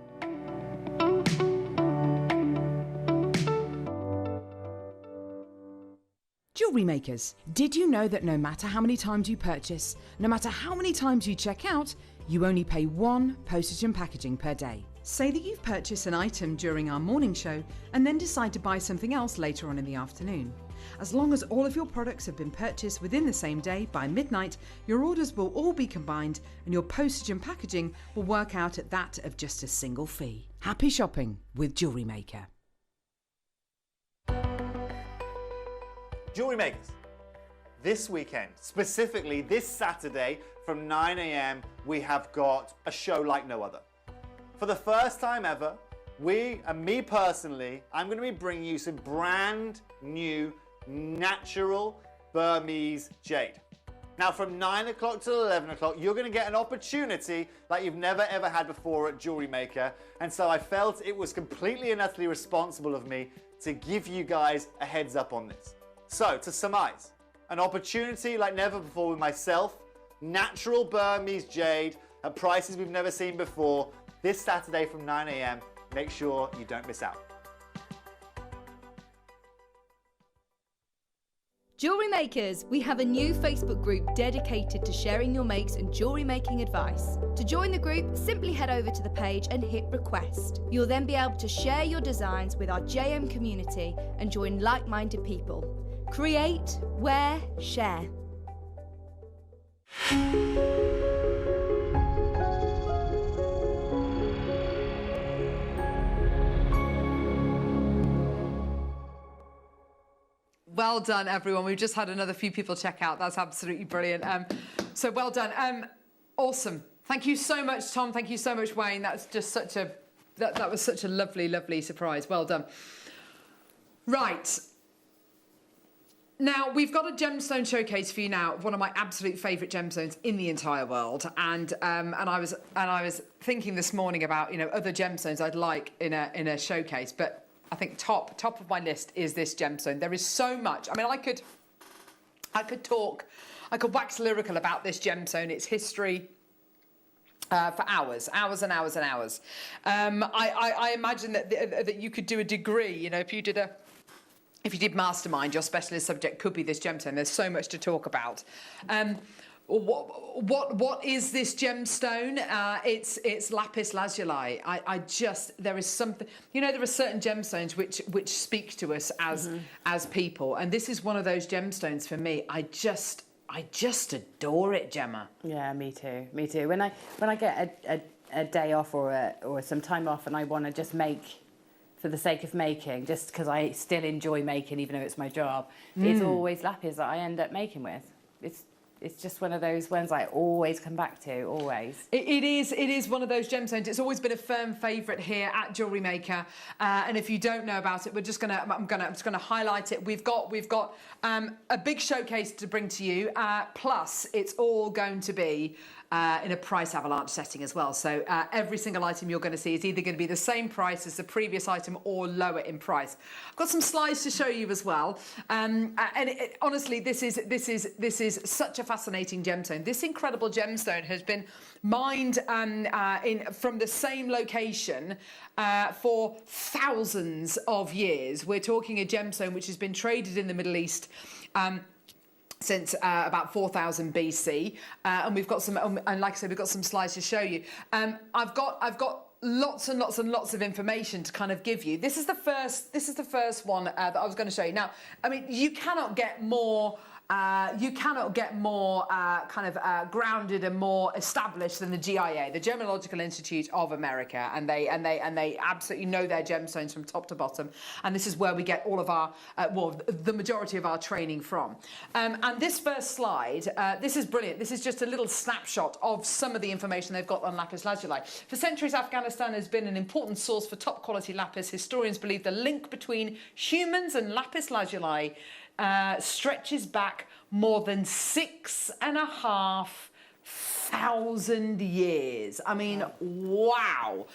Jewellery makers, did you know that no matter how many times you purchase, no matter how many times you check out, you only pay 1 postage and packaging per day? Say that you've purchased an item during our morning show and then decide to buy something else later on in the afternoon. As long as all of your products have been purchased within the same day by midnight, your orders will all be combined and your postage and packaging will work out at that of just a single fee. Happy shopping with Jewellery Maker. Jewellery Makers, this weekend, specifically this Saturday from 9 a.m, we have got a show like no other. For the first time ever, me personally, I'm going to be bringing you some brand new natural Burmese jade. Now from 9 o'clock till 11 o'clock, you're going to get an opportunity like you've never ever had before at Jewellery Maker. And so I felt it was completely and utterly responsible of me to give you guys a heads up on this. So to surmise, an opportunity like never before with myself, natural Burmese jade at prices we've never seen before, this Saturday from 9 a.m. Make sure you don't miss out. Jewellery Makers, we have a new Facebook group dedicated to sharing your makes and jewellery making advice. To join the group, simply head over to the page and hit request. You'll then be able to share your designs with our JM community and join like-minded people. Create, wear, share. Well done, everyone. We've just had another few people check out. That's absolutely brilliant. So well done. Awesome. Thank you so much, Tom. Thank you so much, Wayne. That's just such a that was such a lovely, lovely surprise. Well done. Right. Now, we've got a gemstone showcase for you now, one of my absolute favourite gemstones in the entire world. And I was thinking this morning about, you know, other gemstones I'd like in a showcase, but I think top of my list is this gemstone. There is so much. I mean, I could wax lyrical about this gemstone, its history, for hours and hours and hours. I imagine that you could do a degree, you know, if you did mastermind, your specialist subject could be this gemstone. There's so much to talk about. What is this gemstone? It's lapis lazuli. There is something, you know, there are certain gemstones which speak to us as people, and this is one of those gemstones for me. I just adore it, Gemma. Yeah, me too. Me too. When I get a day off or some time off and I want to just make for the sake of making, just because I still enjoy making, even though it's my job, it's always lapis that I end up making with. It's just one of those ones I always come back to, always. It is one of those gemstones. It's always been a firm favourite here at Jewellery Maker. And if you don't know about it, I'm just gonna highlight it. We've got a big showcase to bring to you. Plus, it's all going to be in a price avalanche setting as well. So every single item you're going to see is either going to be the same price as the previous item or lower in price. I've got some slides to show you as well. Honestly, this is such a fascinating gemstone. This incredible gemstone has been mined from the same location for thousands of years. We're talking a gemstone which has been traded in the Middle East since about 4000 BC, and we've got some, and like I said, we've got some slides to show you. I've got lots and lots and lots of information to kind of give you. This is the first one that I was going to show you. Now, I mean, you cannot get more grounded and more established than the GIA, the Gemological Institute of America, and they absolutely know their gemstones from top to bottom. And this is where we get all of our, the majority of our training from. And this first slide, this is brilliant. This is just a little snapshot of some of the information they've got on lapis lazuli. For centuries, Afghanistan has been an important source for top quality lapis. Historians believe the link between humans and lapis lazuli stretches back more than 6,500 years. I mean, wow.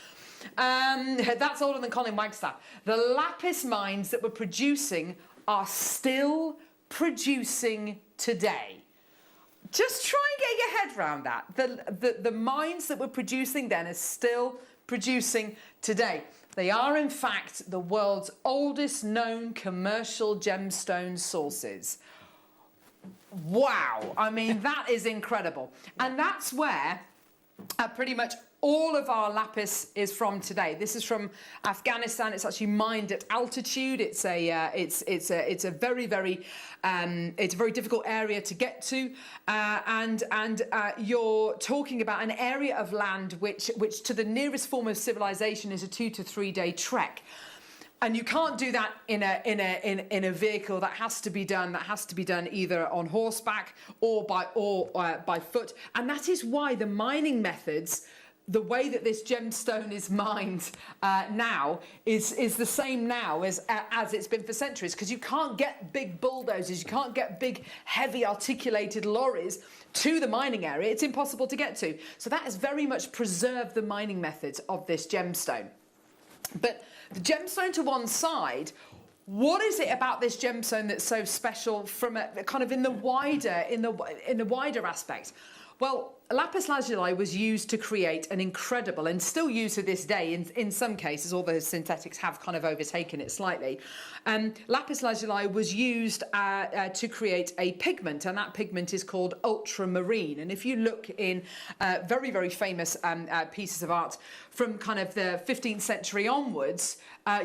That's older than Colin Wagstaff. The lapis mines that were producing are still producing today. Just try and get your head around that. The mines that were producing then are still producing today. They are, in fact, the world's oldest known commercial gemstone sources. Wow. I mean, that is incredible. And that's where pretty much all of our lapis is from today. This is from Afghanistan. It's actually mined at altitude. It's a very difficult area to get to, and you're talking about an area of land which to the nearest form of civilization is a 2 to 3 day trek. And you can't do that in a vehicle. That has to be done either on horseback or by foot. And that is why the mining methods, the way that this gemstone is mined now is the same now as it's been for centuries, because you can't get big bulldozers, you can't get big heavy articulated lorries to the mining area. It's impossible to get to. So that has very much preserved the mining methods of this gemstone. But the gemstone to one side, what is it about this gemstone that's so special from a kind of in the wider aspect? Well, lapis lazuli was used to create an incredible, and still used to this day in some cases, although synthetics have kind of overtaken it slightly. Lapis lazuli was used to create a pigment, and that pigment is called ultramarine. And if you look in very, very famous pieces of art from kind of the 15th century onwards,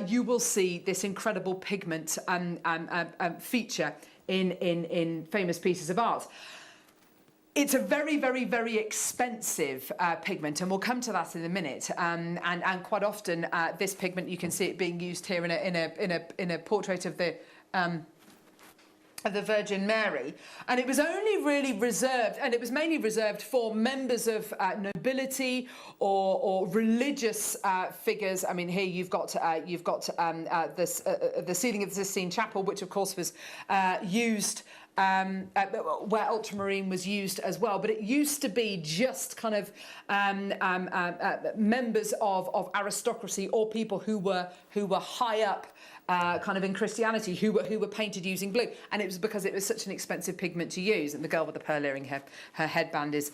you will see this incredible pigment feature in famous pieces of art. It's a very, very, very expensive pigment, and we'll come to that in a minute. And quite often, this pigment, you can see it being used here in a portrait of the of the Virgin Mary, and it was only really reserved, and it was mainly reserved for members of nobility or religious figures. I mean, here you've got the ceiling of the Sistine Chapel, which of course was used. Where ultramarine was used as well, but it used to be just kind of members of aristocracy or people who were high up kind of in Christianity who were painted using blue, and it was because it was such an expensive pigment to use. And the girl with the pearl earring, her headband is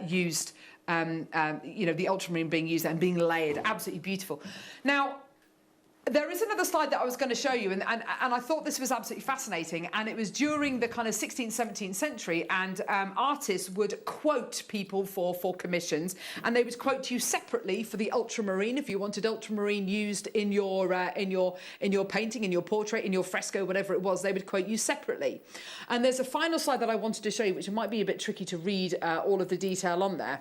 used. You know, the ultramarine being used and being layered, absolutely beautiful. Now, there is another slide that I was going to show you, and I thought this was absolutely fascinating, and it was during the kind of 16th, 17th century, and artists would quote people for commissions, and they would quote you separately for the ultramarine. If you wanted ultramarine used in your painting, in your portrait, in your fresco, whatever it was, they would quote you separately. And there's a final slide that I wanted to show you, which might be a bit tricky to read all of the detail on there.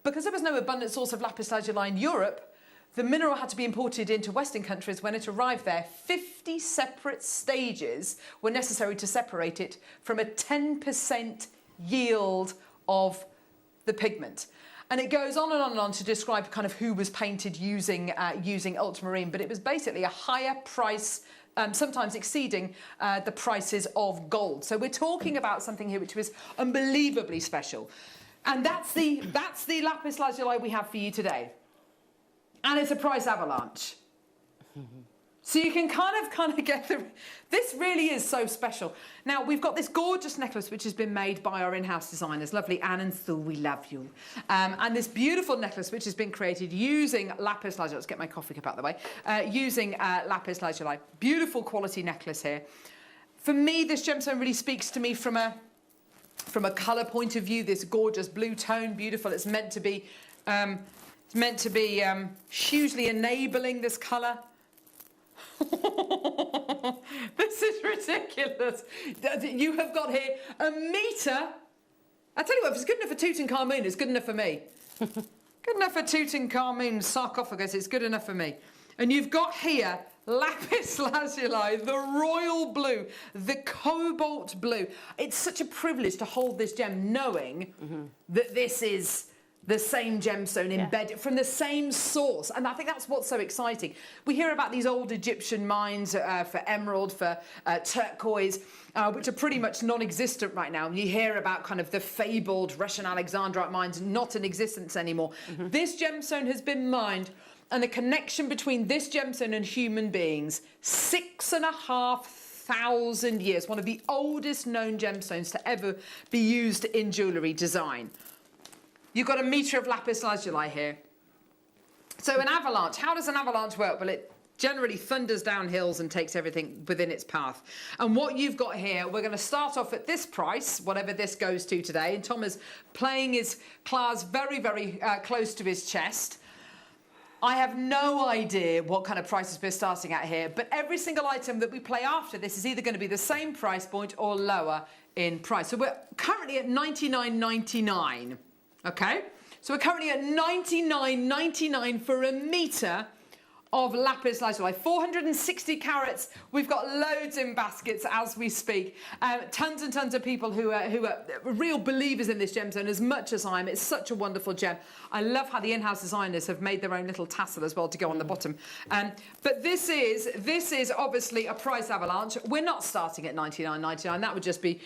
Because there was no abundant source of lapis lazuli in Europe, the mineral had to be imported into Western countries. When it arrived there, 50 separate stages were necessary to separate it from a 10% yield of the pigment. And it goes on and on and on to describe kind of who was painted using ultramarine, but it was basically a higher price, sometimes exceeding the prices of gold. So we're talking about something here which was unbelievably special. And that's the lapis lazuli we have for you today. And it's a price avalanche. So you can kind of get the... This really is so special. Now, we've got this gorgeous necklace which has been made by our in-house designers, lovely Anne and Sue, we love you. And this beautiful necklace which has been created using lapis lazuli. Let's get my coffee cup out of the way. Using lapis lazuli. Beautiful quality necklace here. For me, this gemstone really speaks to me from a colour point of view. This gorgeous blue tone, beautiful. It's meant to be... hugely enabling, this colour. This is ridiculous. You have got here a metre. I tell you what, if it's good enough for Tutankhamun, it's good enough for me. Good enough for Tutankhamun's sarcophagus, it's good enough for me. And you've got here lapis lazuli, the royal blue, the cobalt blue. It's such a privilege to hold this gem knowing that this is the same gemstone embedded from the same source. And I think that's what's so exciting. We hear about these old Egyptian mines for emerald, for turquoise, which are pretty much non-existent right now. And you hear about kind of the fabled Russian Alexandrite mines not in existence anymore. This gemstone has been mined, and the connection between this gemstone and human beings, 6,500 years, one of the oldest known gemstones to ever be used in jewellery design. You've got a metre of lapis lazuli here. So an avalanche, how does an avalanche work? Well, it generally thunders down hills and takes everything within its path. And what you've got here, we're going to start off at this price, whatever this goes to today. And Tom is playing his claws very, very close to his chest. I have no idea what kind of prices we're starting at here, but every single item that we play after this is either going to be the same price point or lower in price. So we're currently at $99.99. Okay, so we're currently at $99.99 for a metre of lapis lazuli. 460 carats. We've got loads in baskets as we speak. Tons and tons of people who are real believers in this gemstone, as much as I am. It's such a wonderful gem. I love how the in-house designers have made their own little tassel as well to go on the bottom. But this is obviously a price avalanche. We're not starting at $99.99. That would just be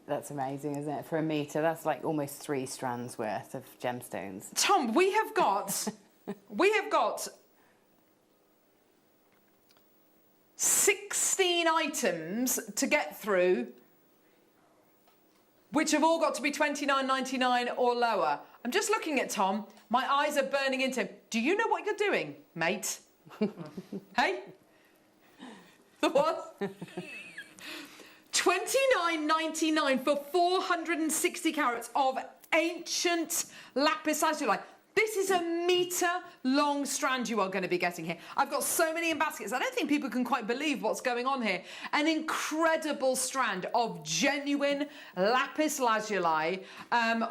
That's amazing, isn't it? For a metre, that's like almost 3 strands worth of gemstones. Tom, we have got 16 items to get through, which have all got to be $29.99 or lower. I'm just looking at Tom. My eyes are burning into him. Do you know what you're doing, mate? Hey? What? $29.99 for 460 carats of ancient lapis lazuli. This is a metre-long strand you are going to be getting here. I've got so many in baskets. I don't think people can quite believe what's going on here. An incredible strand of genuine lapis lazuli.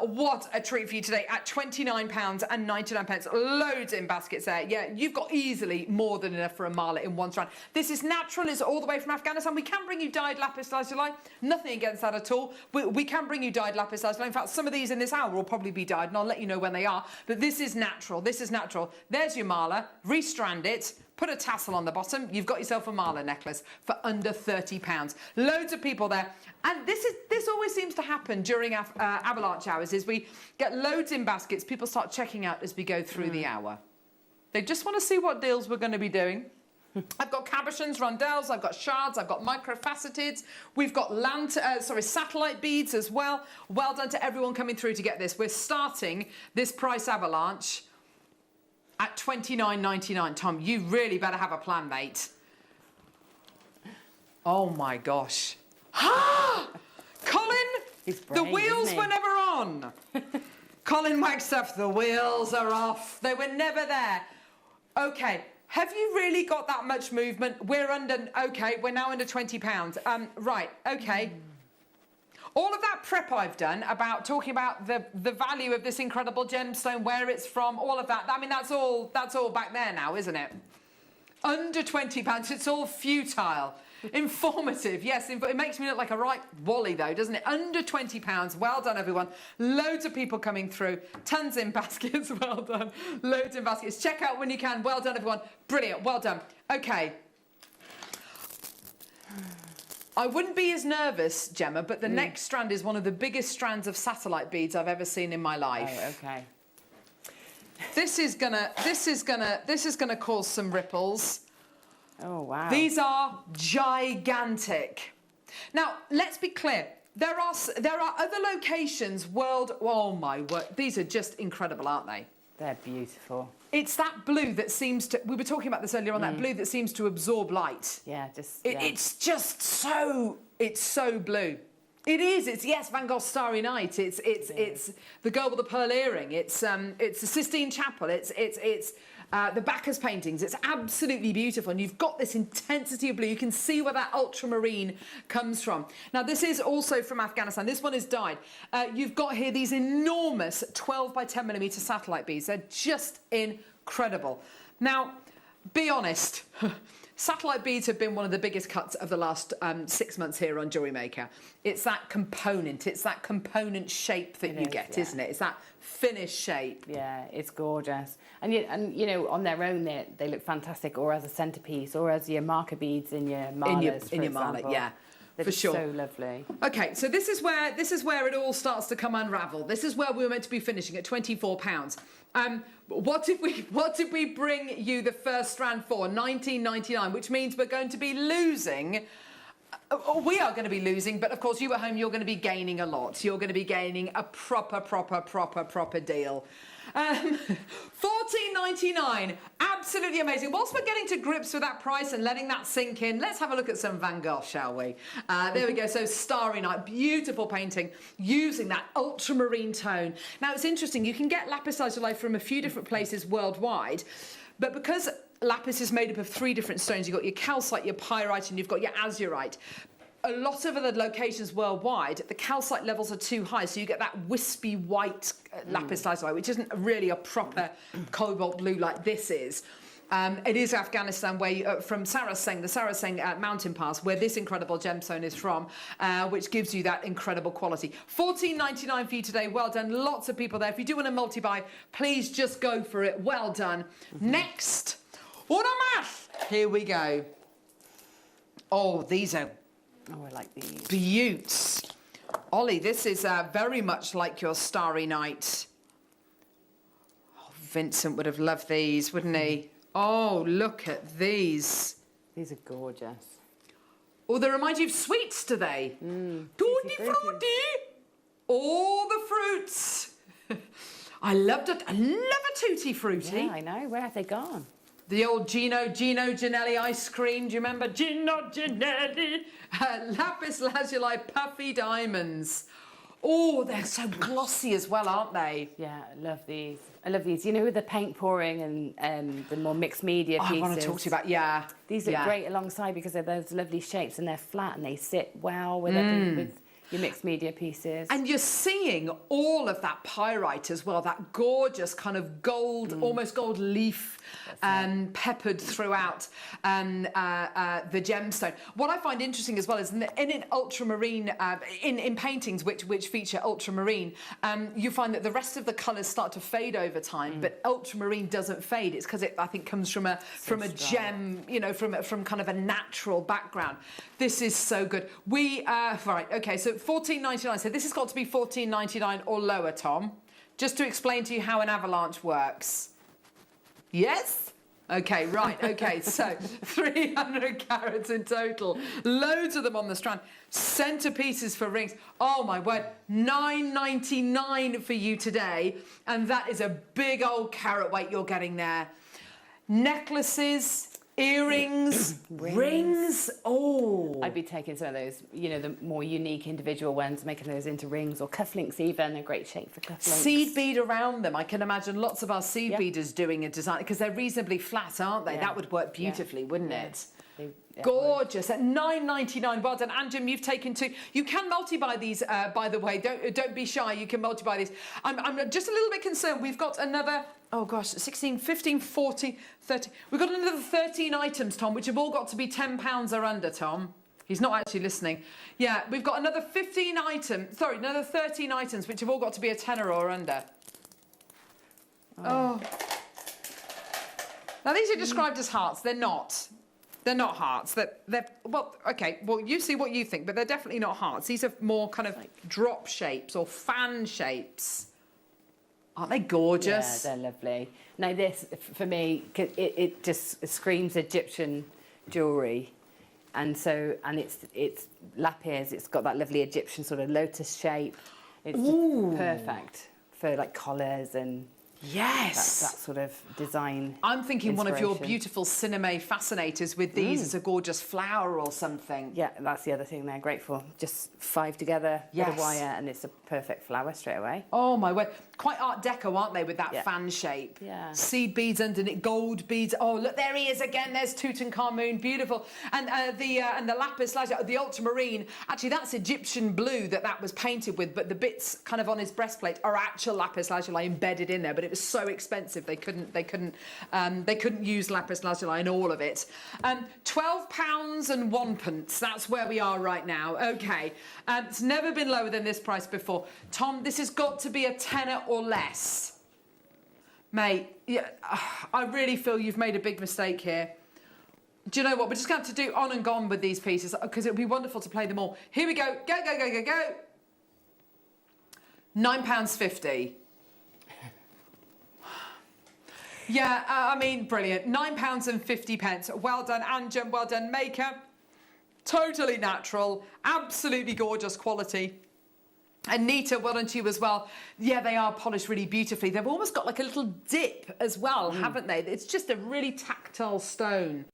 What a treat for you today at £29.99. Loads in baskets there. Yeah, you've got easily more than enough for a mala in one strand. This is natural. It's all the way from Afghanistan. We can bring you dyed lapis lazuli. Nothing against that at all. We can bring you dyed lapis lazuli. In fact, some of these in this hour will probably be dyed, and I'll let you know when they are. But this is natural. This is natural. There's your mala. Restrand it. Put a tassel on the bottom. You've got yourself a mala necklace for under £30. Loads of people there. And this always seems to happen during avalanche hours, is we get loads in baskets. People start checking out as we go through the hour. They just want to see what deals we're going to be doing. I've got cabochons, rondelles, I've got shards, I've got microfaceteds, we've got satellite beads as well. Well done to everyone coming through to get this. We're starting this price avalanche at £29.99. Tom, you really better have a plan, mate. Oh my gosh. Colin, the wheels were never on. Colin Wagstaff, the wheels are off. They were never there. Okay. Have you really got that much movement? We're now under £20. Right, okay. All of that prep I've done about talking about the value of this incredible gemstone, where it's from, all of that. I mean, that's all back there now, isn't it? Under £20, it's all futile. Informative, yes, it makes me look like a right wally though, doesn't it? Under £20, well done everyone. Loads of people coming through, tons in baskets, well done. Loads in baskets, check out when you can, well done everyone. Brilliant, well done. Okay. I wouldn't be as nervous, Gemma, but the next strand is one of the biggest strands of satellite beads I've ever seen in my life. Oh, okay. This is gonna cause some ripples. Oh, wow. These are gigantic. Now, let's be clear. There are other locations oh my word, these are just incredible, aren't they? They're beautiful. It's that blue that seems to, we were talking about this earlier on, that blue that seems to absorb light. Yeah, It's just so blue. It is. It's Van Gogh's Starry Night. It's the girl with the pearl earring. It's the Sistine Chapel. It's the Bacchus paintings. It's absolutely beautiful, and you've got this intensity of blue. You can see where that ultramarine comes from. Now, this is also from Afghanistan. This one is dyed. You've got here these enormous 12 by 10 millimetre satellite beads. They're just incredible. Now, be honest. Satellite beads have been one of the biggest cuts of the last 6 months here on Jewellery Maker. It's that component. It's that component shape that you get, isn't it? It's that finished shape. Yeah, it's gorgeous. And you know, on their own, they look fantastic, or as a centerpiece, or as your marker beads in your malas, in your mala, yeah. They're for sure. So lovely. Okay, so this is where it all starts to come unravel. This is where we were meant to be finishing at £24. What did we bring you the first strand for? £19.99, which means we're going to be losing. We are going to be losing, but of course you at home, you're going to be gaining a lot. You're going to be gaining a proper deal. £14.99, absolutely amazing. Whilst we're getting to grips with that price and letting that sink in, let's have a look at some Van Gogh, shall we? There we go. So Starry Night, beautiful painting using that ultramarine tone. Now it's interesting, you can get lapis lazuli from a few different places worldwide, but because lapis is made up of 3 different stones, you've got your calcite, your pyrite, and you've got your azurite. A lot of other locations worldwide, the calcite levels are too high, so you get that wispy white lapis lazuli, which isn't really a proper cobalt blue like this is. It is Afghanistan, where from Saraseng, the Saraseng mountain pass, where this incredible gemstone is from, which gives you that incredible quality. £14.99 for you today. Well done. Lots of people there. If you do want a multi-buy, please just go for it. Well done. Next, una más. Here we go. Oh, these are... Oh, I like these. Beauts. Ollie, this is very much like your Starry Night. Oh, Vincent would have loved these, wouldn't he? Oh, look at these. These are gorgeous. Oh, they remind you of sweets, do they? Tutti frutti. All the fruits. I love a tutti frutti. Yeah, I know. Where have they gone? The old Gino Ginelli ice cream. Do you remember Gino Ginelli? Lapis lazuli puffy diamonds. Oh, they're so glossy as well, aren't they? Yeah, I love these. I love these. You know, with the paint pouring and the more mixed media pieces. I want to talk to you about, yeah. These look great alongside because they're those lovely shapes and they're flat and they sit well with everything, with your mixed media pieces. And you're seeing all of that pyrite as well, that gorgeous kind of gold, almost gold leaf peppered throughout the gemstone. What I find interesting as well is in an ultramarine, in paintings which feature ultramarine, you find that the rest of the colours start to fade over time, but ultramarine doesn't fade. It's because it, I think, comes from a gem, you know, from kind of a natural background. This is so good. Right, okay, so $14.99. So this has got to be $14.99 or lower, Tom. Just to explain to you how an avalanche works. Yes? Okay, right, okay, so 300 carats in total. Loads of them on the strand. Centerpieces for rings. Oh my word, $9.99 for you today. And that is a big old carat weight you're getting there. Necklaces, earrings, rings. Oh, I'd be taking some of those, you know, the more unique individual ones, making those into rings or cufflinks even, a great shape for cufflinks. Seed bead around them. I can imagine lots of our seed beaders doing a design because they're reasonably flat, aren't they? That would work beautifully, wouldn't it? Gorgeous at $9.99. Well done, and Jim. You've taken two. You can multi-buy these, by the way. Don't be shy. You can multi-buy these. I'm just a little bit concerned. We've got another. Oh gosh, 16, 15, 40, 30. We've got another 13 items, Tom, which have all got to be £10 or under, Tom. He's not actually listening. Yeah, we've got another 13 items, which have all got to be a tenner or under. Oh. Now, these are described as hearts. They're not. They're not hearts. They're well, okay, well, you see what you think, but they're definitely not hearts. These are more kind of drop shapes or fan shapes. Aren't they gorgeous? Yeah, they're lovely. Now this, for me, it just screams Egyptian jewellery. And so, and it's lapis, it's got that lovely Egyptian sort of lotus shape. It's perfect for like collars and that sort of design. I'm thinking one of your beautiful cinema fascinators with these as a gorgeous flower or something. Yeah, that's the other thing they're great for. Just 5 together with a wire and it's a perfect flower straight away. Oh my word. Quite Art Deco, aren't they, with that fan shape? Yeah. Seed beads underneath, gold beads. Oh, look, there he is again. There's Tutankhamun, beautiful. And the lapis lazuli, the ultramarine. Actually, that's Egyptian blue that was painted with, but the bits kind of on his breastplate are actual lapis lazuli embedded in there. But it was so expensive they couldn't use lapis lazuli in all of it. £12.01. That's where we are right now. Okay, it's never been lower than this price before. Tom, this has got to be a tenner or less. Mate, yeah, I really feel you've made a big mistake here. Do you know what? We're just going to have to do on and gone with these pieces because it would be wonderful to play them all. Here we go. Go, go, go, go, go. £9.50. Yeah, I mean, brilliant. £9.50. Well done, Anjum. Well done, Maker. Totally natural. Absolutely gorgeous quality. Anita, well done to you as well. Yeah, they are polished really beautifully. They've almost got like a little dip as well, haven't they? It's just a really tactile stone.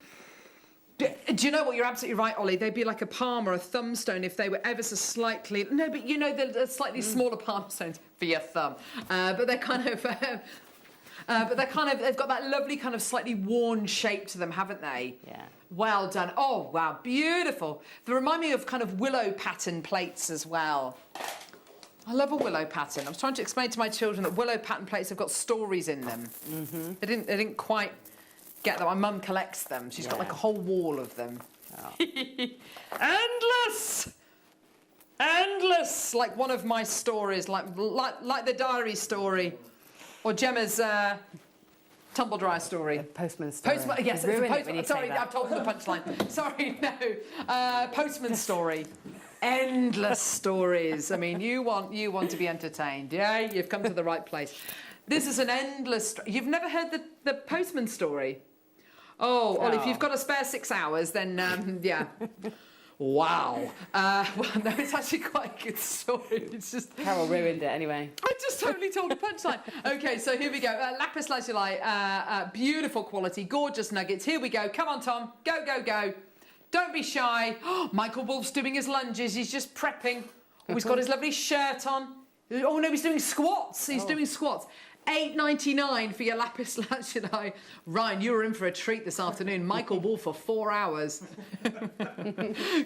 Do you know what? You're absolutely right, Ollie. They'd be like a palm or a thumb stone if they were ever so slightly... No, but you know, the slightly smaller palm stones for your thumb. But they're kind of... they've got that lovely kind of slightly worn shape to them, haven't they? Yeah. Well done. Oh, wow, beautiful. They remind me of kind of willow pattern plates as well. I love a willow pattern. I was trying to explain to my children that willow pattern plates have got stories in them. They didn't quite get them. My mum collects them. She's got like a whole wall of them. Oh. Endless! Endless! Like one of my stories, like the diary story. Or Gemma's tumble dryer story. The postman story. Yes, it's a postman. Sorry, I've told the punchline. Sorry, no. Postman story. Endless stories. I mean, you want to be entertained, yeah? You've come to the right place. This is an endless... You've never heard the postman story? Oh, Ollie, if you've got a spare 6 hours, then, yeah. Wow. Well, no, it's actually quite a good story. It's just... Carol ruined it anyway. I just totally told a punchline. Okay, so here we go. Lapis lazuli, beautiful quality, gorgeous nuggets. Here we go. Come on, Tom. Go, go, go. Don't be shy. Oh, Michael Wolf's doing his lunges. He's just prepping. Oh, he's got his lovely shirt on. Oh no, he's doing squats. He's doing squats. $8.99 for your lapis lazuli. Ryan, you were in for a treat this afternoon. Michael Wall for 4 hours.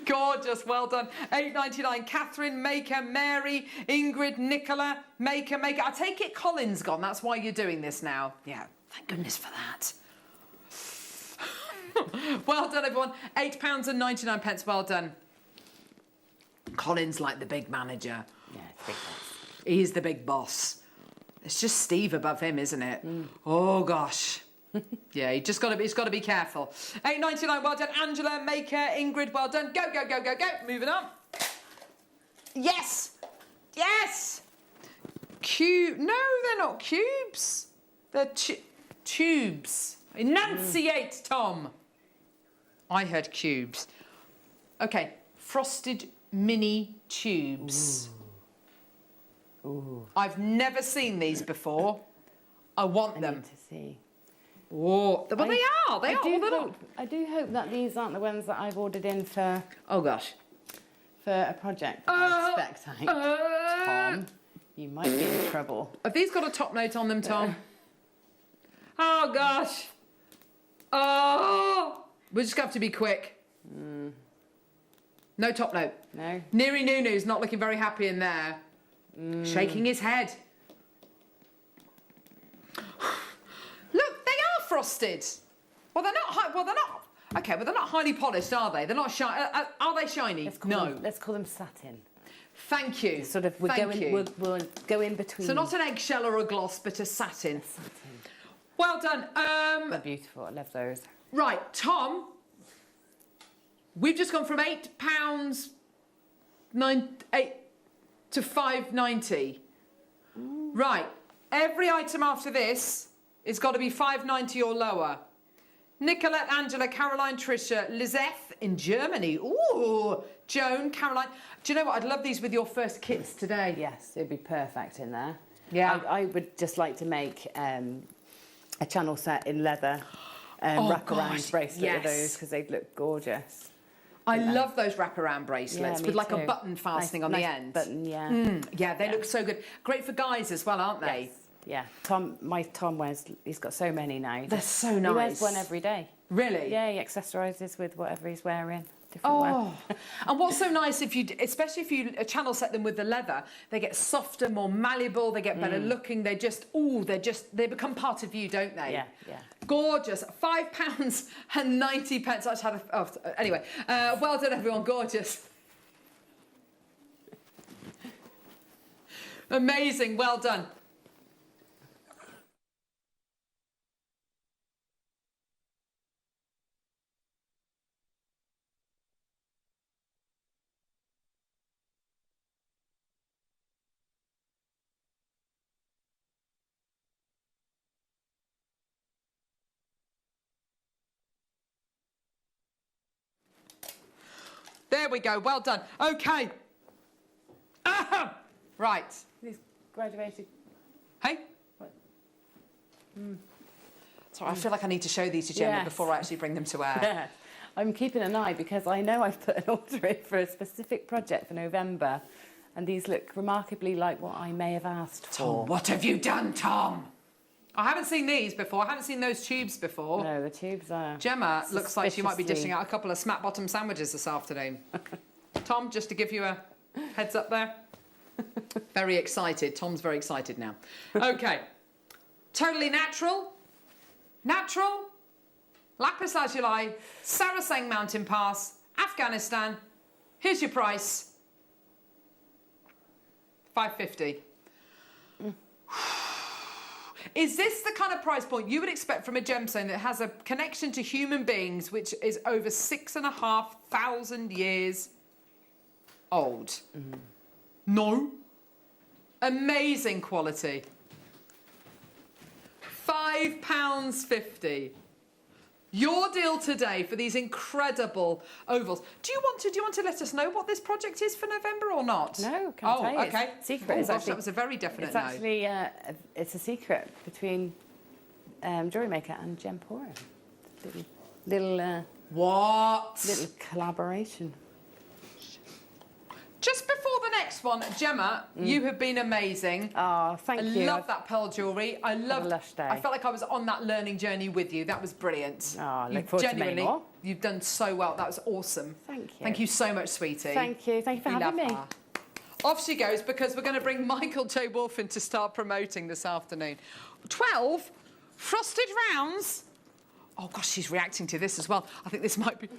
Gorgeous, well done. $8.99. Catherine, Maker, Mary, Ingrid, Nicola, Maker. I take it Colin's gone. That's why you're doing this now. Yeah, thank goodness for that. Well done, everyone. £8.99. Well done. Colin's like the big manager. Yeah, it's big boss. He's the big boss. It's just Steve above him, isn't it? Oh gosh. Yeah, he's got to be careful. $8.99. Well done, Angela, Maker, Ingrid. Well done. Go. Moving on. Yes. Cube. No, they're not cubes. They're tubes. Enunciate, Tom. I heard cubes. Okay, frosted mini tubes. Ooh. I've never seen these before. I want them. I need to see. Oh, well, they are. They are. I do hope that these aren't the ones that I've ordered in for. Oh gosh. For a project. I expect. Tom, you might be in trouble. Have these got a top note on them, Tom? Oh gosh. Oh. We're just going to have to be quick. No top note. No. Neri Nunu's not looking very happy in there. Shaking his head. Look, they are frosted. Well, they're not. Okay, but they're not highly polished, are they? They're not shiny. Are they shiny? Let's call them satin. Thank you. Sort of. We'll go in between. So not an eggshell or a gloss, but a satin. Well done. They're beautiful. I love those. Right, Tom. We've just gone from £8 to $5.90. Right, every item after this has got to be $5.90 or lower. Nicolette, Angela, Caroline, Tricia, Lizeth in Germany. Ooh, Joan, Caroline. Do you know what? I'd love these with your first kits today. Yes, it'd be perfect in there. Yeah. I would just like to make a channel set in leather wraparound bracelet of those because they'd look gorgeous. I love those wraparound bracelets with like a button fastening on the end. Button, yeah. Yeah, they look so good. Great for guys as well, aren't they? Yes. Yeah. My Tom wears. He's got so many now. They're so nice. He wears one every day. Really? Yeah. He accessorises with whatever he's wearing. Different And what's so nice especially if you channel set them with the leather, they get softer, more malleable. They get better looking. They become part of you, don't they? Yeah. Yeah. Gorgeous. £5.90. Anyway, well done, everyone. Gorgeous. Amazing. Well done. There we go. Well done. Okay. Right. He's graduated. Hey? What? Sorry, I feel like I need to show these to Gemma before I actually bring them to air. Yeah. I'm keeping an eye because I know I've put an order in for a specific project for November, and these look remarkably like what I may have asked for. Tom, what have you done, Tom? I haven't seen these before. I haven't seen those tubes before. No, the tubes are... Gemma looks like she might be dishing out a couple of smack bottom sandwiches this afternoon. Tom, just to give you a heads up there. Very excited. Tom's very excited now. Okay. Totally natural. Natural. Lapis lazuli. Sarasang Mountain Pass. Afghanistan. Here's your price. $5.50. Is this the kind of price point you would expect from a gemstone that has a connection to human beings, which is over 6,500 years old? No. Amazing quality. £5.50. Your deal today for these incredible ovals. Do you want to let us know what this project is for November or not? No, can't tell you. Okay. It's secret. Oh gosh, that was a very definite it's no. Actually, it's a secret between Jewellery Maker and Gemporium. Little what? Little collaboration. Just before the next next one, Gemma, you have been amazing. Oh, thank you. I love that pearl jewellery. I loved. lush day. I felt like I was on that learning journey with you. That was brilliant. Oh, look forward to many more. You've done so well. That was awesome. Thank you. Thank you so much, sweetie. Thank you. Thank you for having me. Her. Off she goes because we're going to bring Michael J. Wolf in to start promoting this afternoon. 12 frosted rounds. Oh gosh, she's reacting to this as well. I think this might be.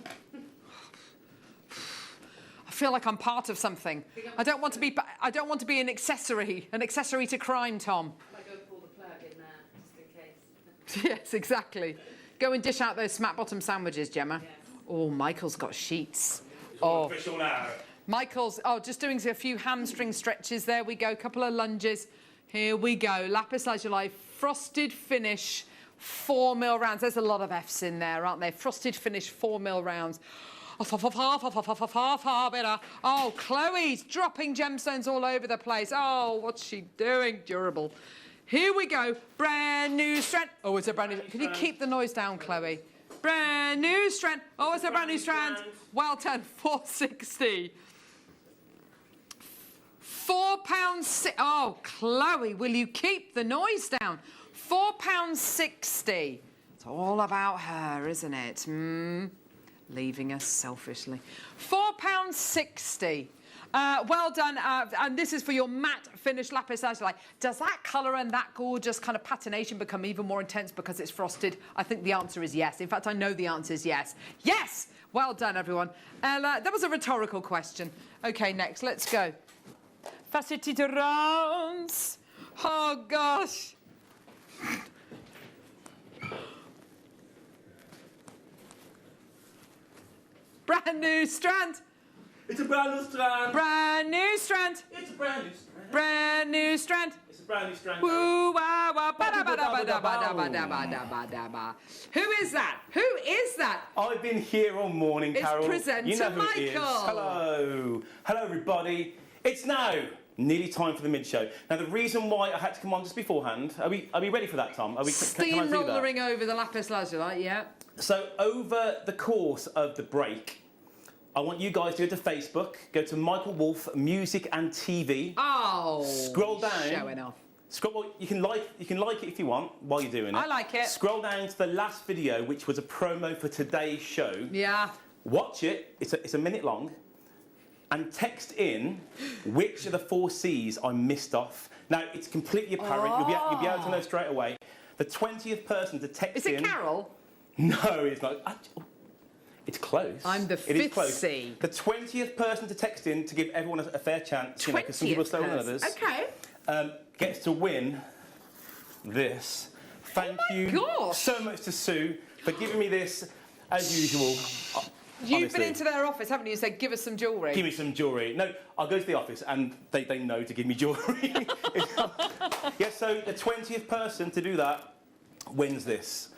I feel like I'm part of something. I don't want to be. I don't want to be an accessory to crime, Tom. I might go pull the plug in there just in case. Yes, exactly. Go and dish out those smack bottom sandwiches, Gemma. Yes. Oh, Michael's got sheets. Oh, official now. Michael's. Oh, just doing a few hamstring stretches. There we go. Couple of lunges. Here we go. Lapis lazuli, frosted finish, 4mm rounds. There's a lot of F's in there, aren't there? Frosted finish, 4mm rounds. Oh, Chloe's dropping gemstones all over the place. Oh, what's she doing? Durable. Here we go. Brand new strand. Oh, it's a brand new. Can you keep the noise down, Chloe? Brand new strand. Oh, it's a brand new strand. Well done. 460. £4.60. Oh, Chloe, will you keep the noise down? £4.60. It's all about her, isn't it? Leaving us selfishly. £4.60. Well done. And this is for your matte finish lapis lazuli. Does that colour and that gorgeous kind of patination become even more intense because it's frosted? I think the answer is yes. In fact, I know the answer is yes. Yes! Well done, everyone. Ella, that was a rhetorical question. OK, next, let's go. Faceted rounds. Oh, gosh. Brand new strand. It's a brand new strand. Brand new strand. It's a brand new strand. Brand new strand. It's a brand new strand. Woo, wah, wah, ba da ba da ba da ba da ba da ba da ba da ba. Who is that? Who is that? I've been here all morning, Carol. It's presenter you know who Michael. It is. Hello. Hello, everybody. It's now nearly time for the mid-show. Now, the reason why I had to come on just beforehand, are we ready for that, Tom? Can I do that? Steamrollering over the lapis lazuli, yeah. So, over the course of the break, I want you guys to go to Facebook, go to Michael Wolf Music and TV. Oh, scroll down. Showing off. Well, you can like it if you want while you're doing it. I like it. Scroll down to the last video, which was a promo for today's show. Yeah. Watch it. It's a minute long. And text in which of the 4 C's I missed off. Now, it's completely apparent. Oh. You'll be able to know straight away. The 20th person to text in... Is it Carol? No, it's not. It's close. I'm the 5th C. The 20th person to text in to give everyone a fair chance, because some people are slower than others. Okay. Gets to win this. Thank you so much to Sue for giving me this, as usual. You've been into their office, haven't you, and said, give us some jewellery. Give me some jewellery. No, I'll go to the office and they know to give me jewellery. Yeah, so the 20th person to do that wins this.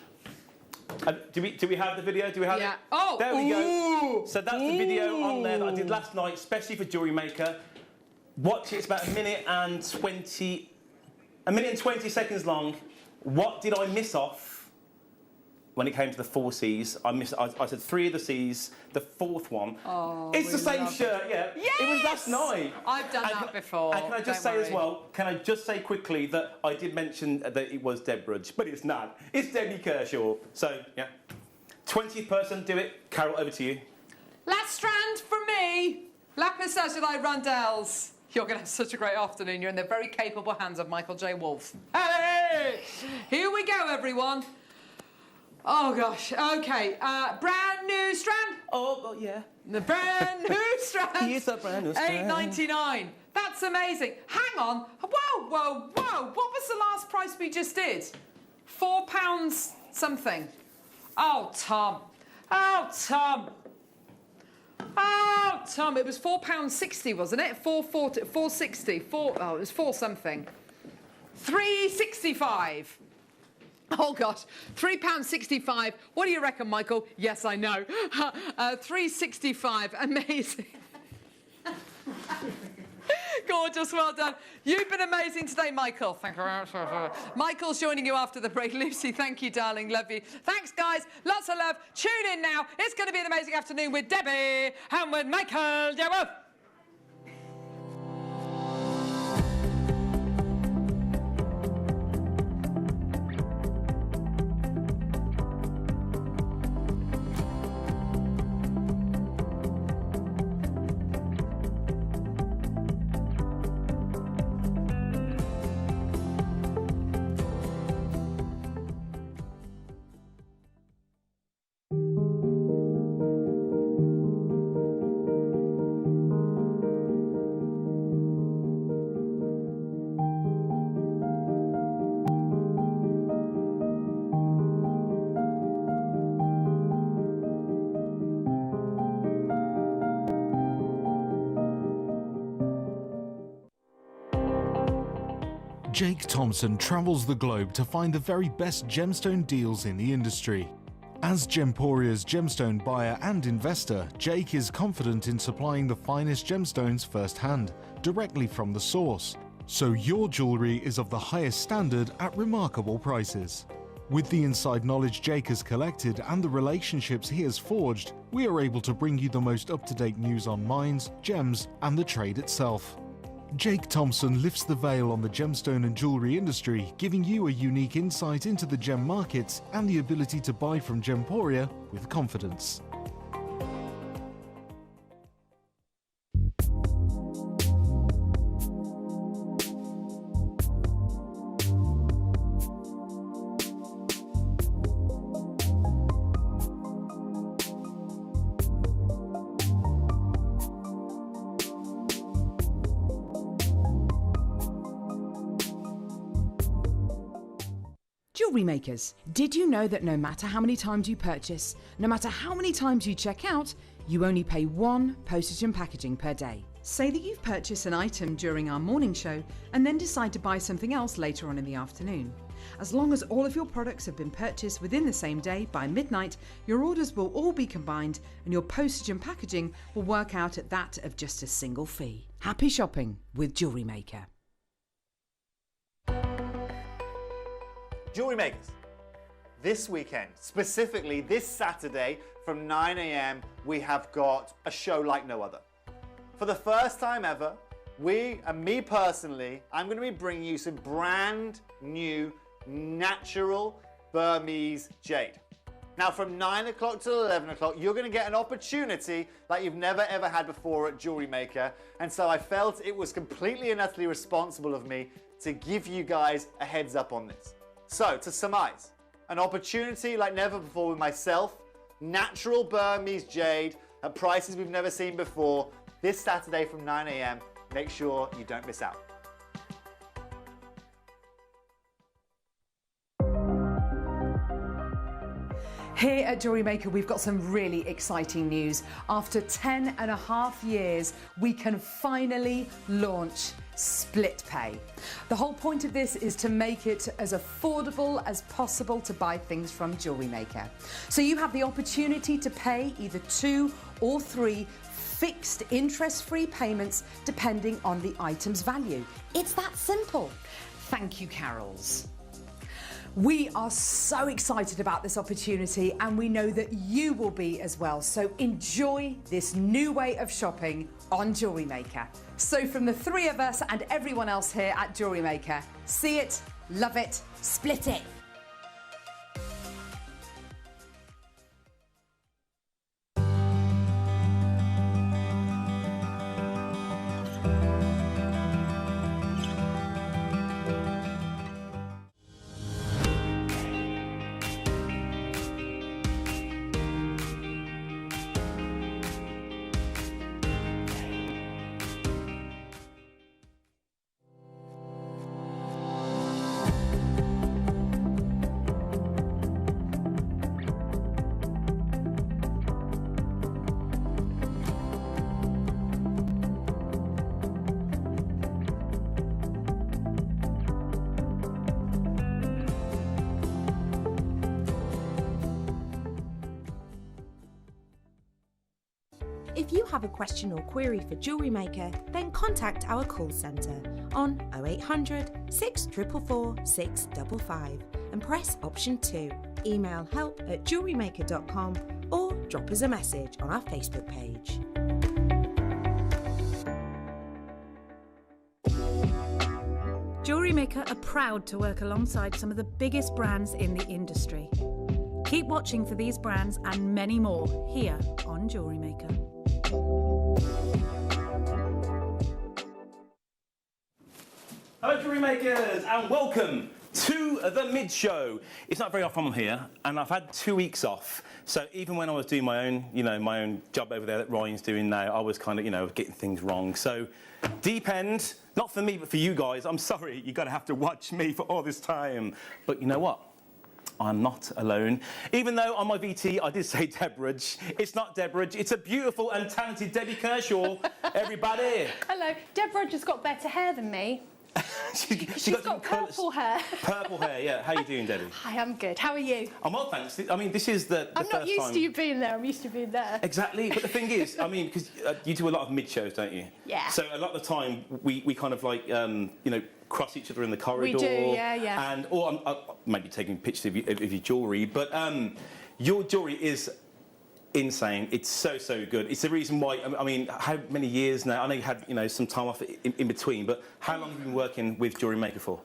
Do we have the video? Do we have it? Oh, there we go. So that's the video on there that I did last night, especially for Jewellery Maker. Watch it. It's about a minute and 20 seconds long. What did I miss off when it came to the 4 C's? I said 3 of the C's. The 4th one. Oh, it's the same shirt. Yeah. Yes! It was last night. I've done that before. And can I just say as well? Can I just say quickly that I did mention that it was Deb Rudge, but it's not. It's Debbie Kershaw. So yeah. 20th person, do it. Carol, over to you. Last strand from me. Lapis lazuli rondelles. You're going to have such a great afternoon. You're in the very capable hands of Michael J. Wolf. Hey! Here we go, everyone. Oh, gosh. OK. Brand new strand. Oh, yeah. The brand new strand. Here's a brand new strand. $8.99. That's amazing. Hang on. Whoa, whoa, whoa. What was the last price we just did? £4 something. Oh, Tom. Oh, Tom. Oh, Tom, it was £4.60, wasn't it? £4.40, £4.60, it was 4 something. £3.65. Oh, gosh, £3.65. What do you reckon, Michael? Yes, I know. £3.65, amazing. Gorgeous, well done. You've been amazing today, Michael. Thank you very much. Michael's joining you after the break. Lucy, thank you, darling. Love you. Thanks, guys. Lots of love. Tune in now. It's going to be an amazing afternoon with Debbie and with Michael. Jake Thompson travels the globe to find the very best gemstone deals in the industry. As Gemporia's gemstone buyer and investor, Jake is confident in supplying the finest gemstones firsthand, directly from the source, so your jewellery is of the highest standard at remarkable prices. With the inside knowledge Jake has collected and the relationships he has forged, we are able to bring you the most up-to-date news on mines, gems, and the trade itself. Jake Thompson lifts the veil on the gemstone and jewellery industry, giving you a unique insight into the gem markets and the ability to buy from Gemporia with confidence. Jewellery makers, did you know that no matter how many times you purchase, no matter how many times you check out, you only pay 1 postage and packaging per day? Say that you've purchased an item during our morning show and then decide to buy something else later on in the afternoon. As long as all of your products have been purchased within the same day by midnight, your orders will all be combined and your postage and packaging will work out at that of just a single fee. Happy shopping with Jewellery Maker. Jewellery Makers, this weekend, specifically this Saturday from 9 a.m, we have got a show like no other. For the first time ever, we, and me personally, I'm going to be bringing you some brand new natural Burmese jade. Now from 9 o'clock till 11 o'clock, you're going to get an opportunity like you've never ever had before at Jewellery Maker, and so I felt it was completely and utterly responsible of me to give you guys a heads up on this. So, to surmise, an opportunity like never before with myself, natural Burmese jade at prices we've never seen before, this Saturday from 9 a.m. Make sure you don't miss out. Here at Jewellery Maker, we've got some really exciting news. After 10.5 years, we can finally launch split pay. The whole point of this is to make it as affordable as possible to buy things from Jewellery Maker. So you have the opportunity to pay either 2 or 3 fixed interest-free payments depending on the item's value. It's that simple. Thank you, Carols. We are so excited about this opportunity and we know that you will be as well. So enjoy this new way of shopping on Jewellery Maker. So from the 3 of us and everyone else here at Jewellery Maker, see it, love it, split it. If you have a question or query for Jewellery Maker, then contact our call centre on 0800 644 655 and press option 2. Email help@jewellerymaker.com or drop us a message on our Facebook page. Jewellery Maker are proud to work alongside some of the biggest brands in the industry. Keep watching for these brands and many more here on Jewellery Maker. Hello Jewellery Makers and welcome to the mid-show. It's not very often I'm here and I've had 2 weeks off. So even when I was doing my own job over there that Ryan's doing now, I was kind of, getting things wrong. So deep end, not for me but for you guys, I'm sorry, you're going to have to watch me for all this time. But you know what? I'm not alone. Even though on my VT I did say Debridge, it's not Debridge, it's a beautiful and talented Debbie Kershaw, everybody. Hello, Debridge has got better hair than me. She's got purple hair. Purple hair, yeah. How you doing, Debbie? Hi, I'm good. How are you? I'm well, thanks. I mean, this is the I'm first not used time... to you being there. I'm used to being there. Exactly, but the thing is, I mean, because you do a lot of mid-shows, don't you? Yeah. So a lot of the time, we kind of like, you know, cross each other in the corridor. We do, yeah. And, or I'm maybe taking pictures of your jewellery, but your jewellery is insane. It's so good. It's the reason why. I mean, how many years now? I know you had, you know, some time off in between, but how long have you been working with Jewellery Maker for?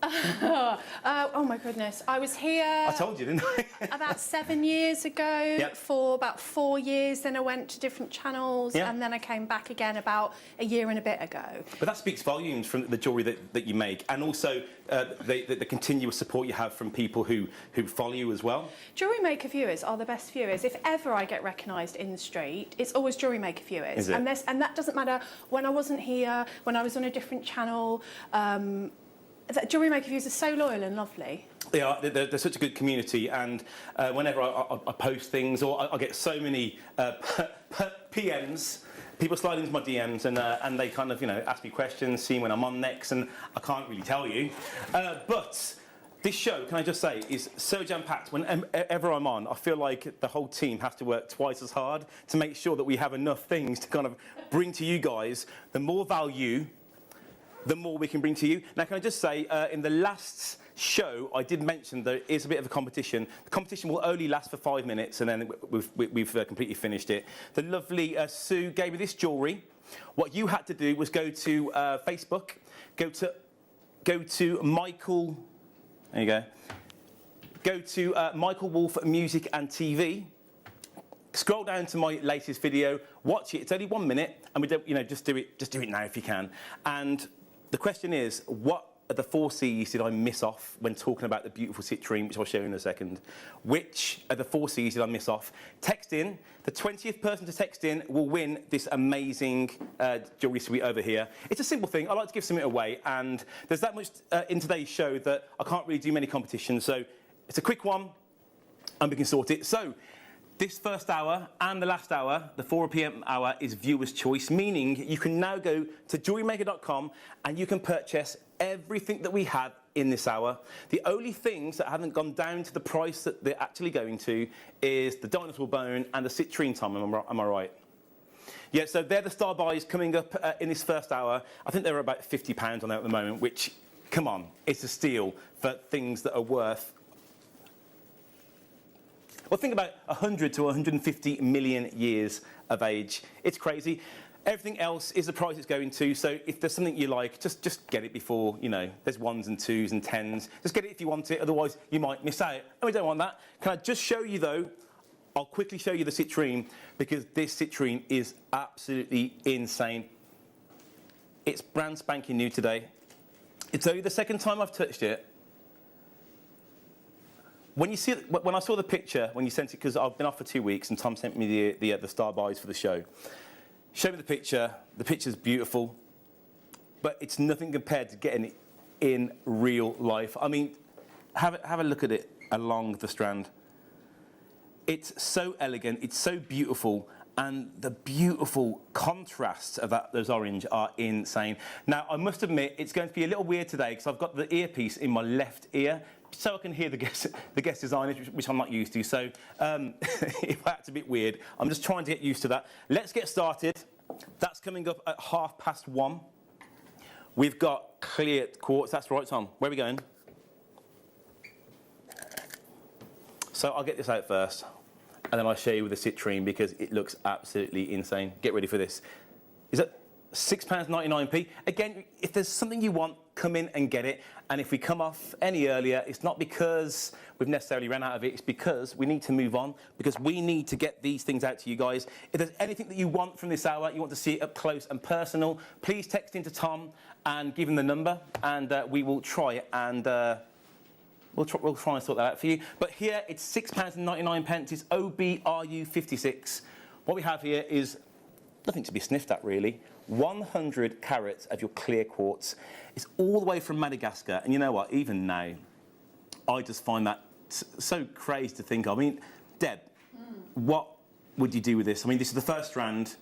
Oh my goodness, I was here. I told you, didn't I? About 7 years ago. Yep. For about 4 years. Then I went to different channels, Yeah. and then I came back again about a year and a bit ago. But that speaks volumes from the jewellery that you make, and also the continuous support you have from people who follow you as well. Jewellery Maker viewers are the best viewers. If ever I get recognised in the street, it's always Jewellery Maker viewers. Is it? And that doesn't matter when I wasn't here, when I was on a different channel. Jewellery Maker viewers are so loyal and lovely. They are. They're such a good community, and whenever I post things, or I get so many PMs, people slide into my DMs, and they kind of, you know, ask me questions, see when I'm on next, and I can't really tell you. But this show, can I just say, is so jam-packed. Whenever I'm on, I feel like the whole team has to work twice as hard to make sure that we have enough things to kind of bring to you guys. The more value, the more we can bring to you. Now, can I just say, in the last show, I did mention there is a bit of a competition. The competition will only last for 5 minutes, and then we've completely finished it. The lovely Sue gave me this jewellery. What you had to do was go to Facebook, go to Michael. There you go. Go to Michael Wolf Music and TV. Scroll down to my latest video. Watch it. It's only 1 minute, and we don't, you know, just do it now if you can. And the question is, what of the 4 C's did I miss off when talking about the beautiful citrine, which I'll show you in a second? Which of the 4 C's did I miss off? Text in. The 20th person to text in will win this amazing jewellery suite over here. It's a simple thing. I like to give something away, and there's that much in today's show that I can't really do many competitions, so it's a quick one, and we can sort it. So, this first hour and the last hour, the 4 p.m. hour, is viewer's choice, meaning you can now go to JewelleryMaker.com and you can purchase everything that we have in this hour. The only things that haven't gone down to the price that they're actually going to is the dinosaur bone and the citrine, Tom, am I right? Yeah, so they're the star buys coming up in this first hour. I think they're about £50 on there at the moment, which, come on, it's a steal for things that are worth... Well, think about 100 to 150 million years of age. It's crazy. Everything else is the price it's going to, so if there's something you like, just get it before, you know, there's 1s and 2s and 10s. Just get it if you want it, otherwise you might miss out. And we don't want that. Can I just show you, though, I'll quickly show you the citrine, because this citrine is absolutely insane. It's brand spanking new today. It's only the second time I've touched it. When I saw the picture, when you sent it, because I've been off for 2 weeks, and Tom sent me the star buys for the show. Show me the picture. The picture's beautiful, but it's nothing compared to getting it in real life. I mean, have a look at it along the strand. It's so elegant. It's so beautiful, and the beautiful contrasts of those orange are insane. Now, I must admit, it's going to be a little weird today because I've got the earpiece in my left ear, so I can hear the guest designers, which I'm not used to. So if that's a bit weird, I'm just trying to get used to that. Let's get started. That's coming up at 1:30. We've got clear quartz. That's right, Tom. Where are we going? So I'll get this out first, and then I'll show you with the citrine, because it looks absolutely insane. Get ready for this. Is it £6.99p? Again, if there's something you want, come in and get it. And if we come off any earlier, it's not because we've necessarily run out of it. It's because we need to move on, because we need to get these things out to you guys. If there's anything that you want from this hour, you want to see it up close and personal, please text into Tom and give him the number, and we will try it, and we'll try and sort that out for you. But here, it's £6.99. It's OBRU 56. What we have here is nothing to be sniffed at, really. 100 carats of your clear quartz. It's all the way from Madagascar, and you know what? Even now, I just find that so crazy to think of. I mean, Deb, what would you do with this? I mean, this is the first strand.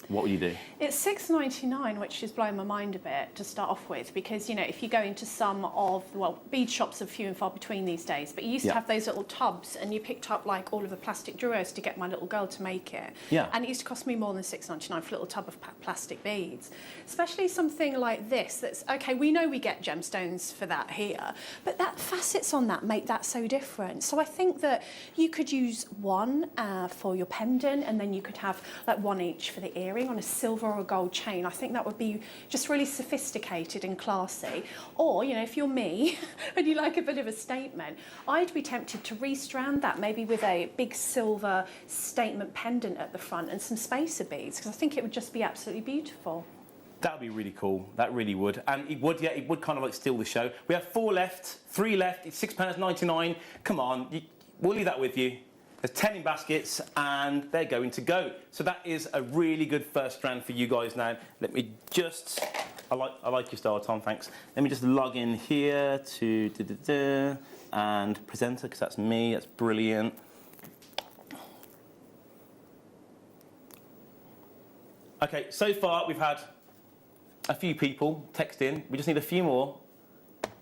what would you do? It's $6.99, which is blowing my mind a bit to start off with, because you know if you go into some of bead shops are few and far between these days, but you used to have those little tubs, and you picked up like all of the plastic jewels to get my little girl to make it. Yeah. And it used to cost me more than $6.99 for a little tub of plastic beads. Especially something like this. That's okay. We know we get gemstones for that here, but that facets on that make that so different. So I think that you could use one for your pendant, and then you could have like one each for the earring on a silver or a gold chain. I think that would be just really sophisticated and classy. Or, you know, if you're me and you like a bit of a statement, I'd be tempted to restrand that maybe with a big silver statement pendant at the front and some spacer beads, because I think it would just be absolutely beautiful. That would be really cool. That really would. And it would, it would kind of like steal the show. We have 4 left, 3 left. It's £6.99. Come on, we'll leave that with you. There's 10 in baskets, and they're going to go. So that is a really good first strand for you guys now. Let me just... I like your style, Tom, thanks. Let me just log in here to... and presenter, because that's me. That's brilliant. OK, so far we've had a few people text in. We just need a few more.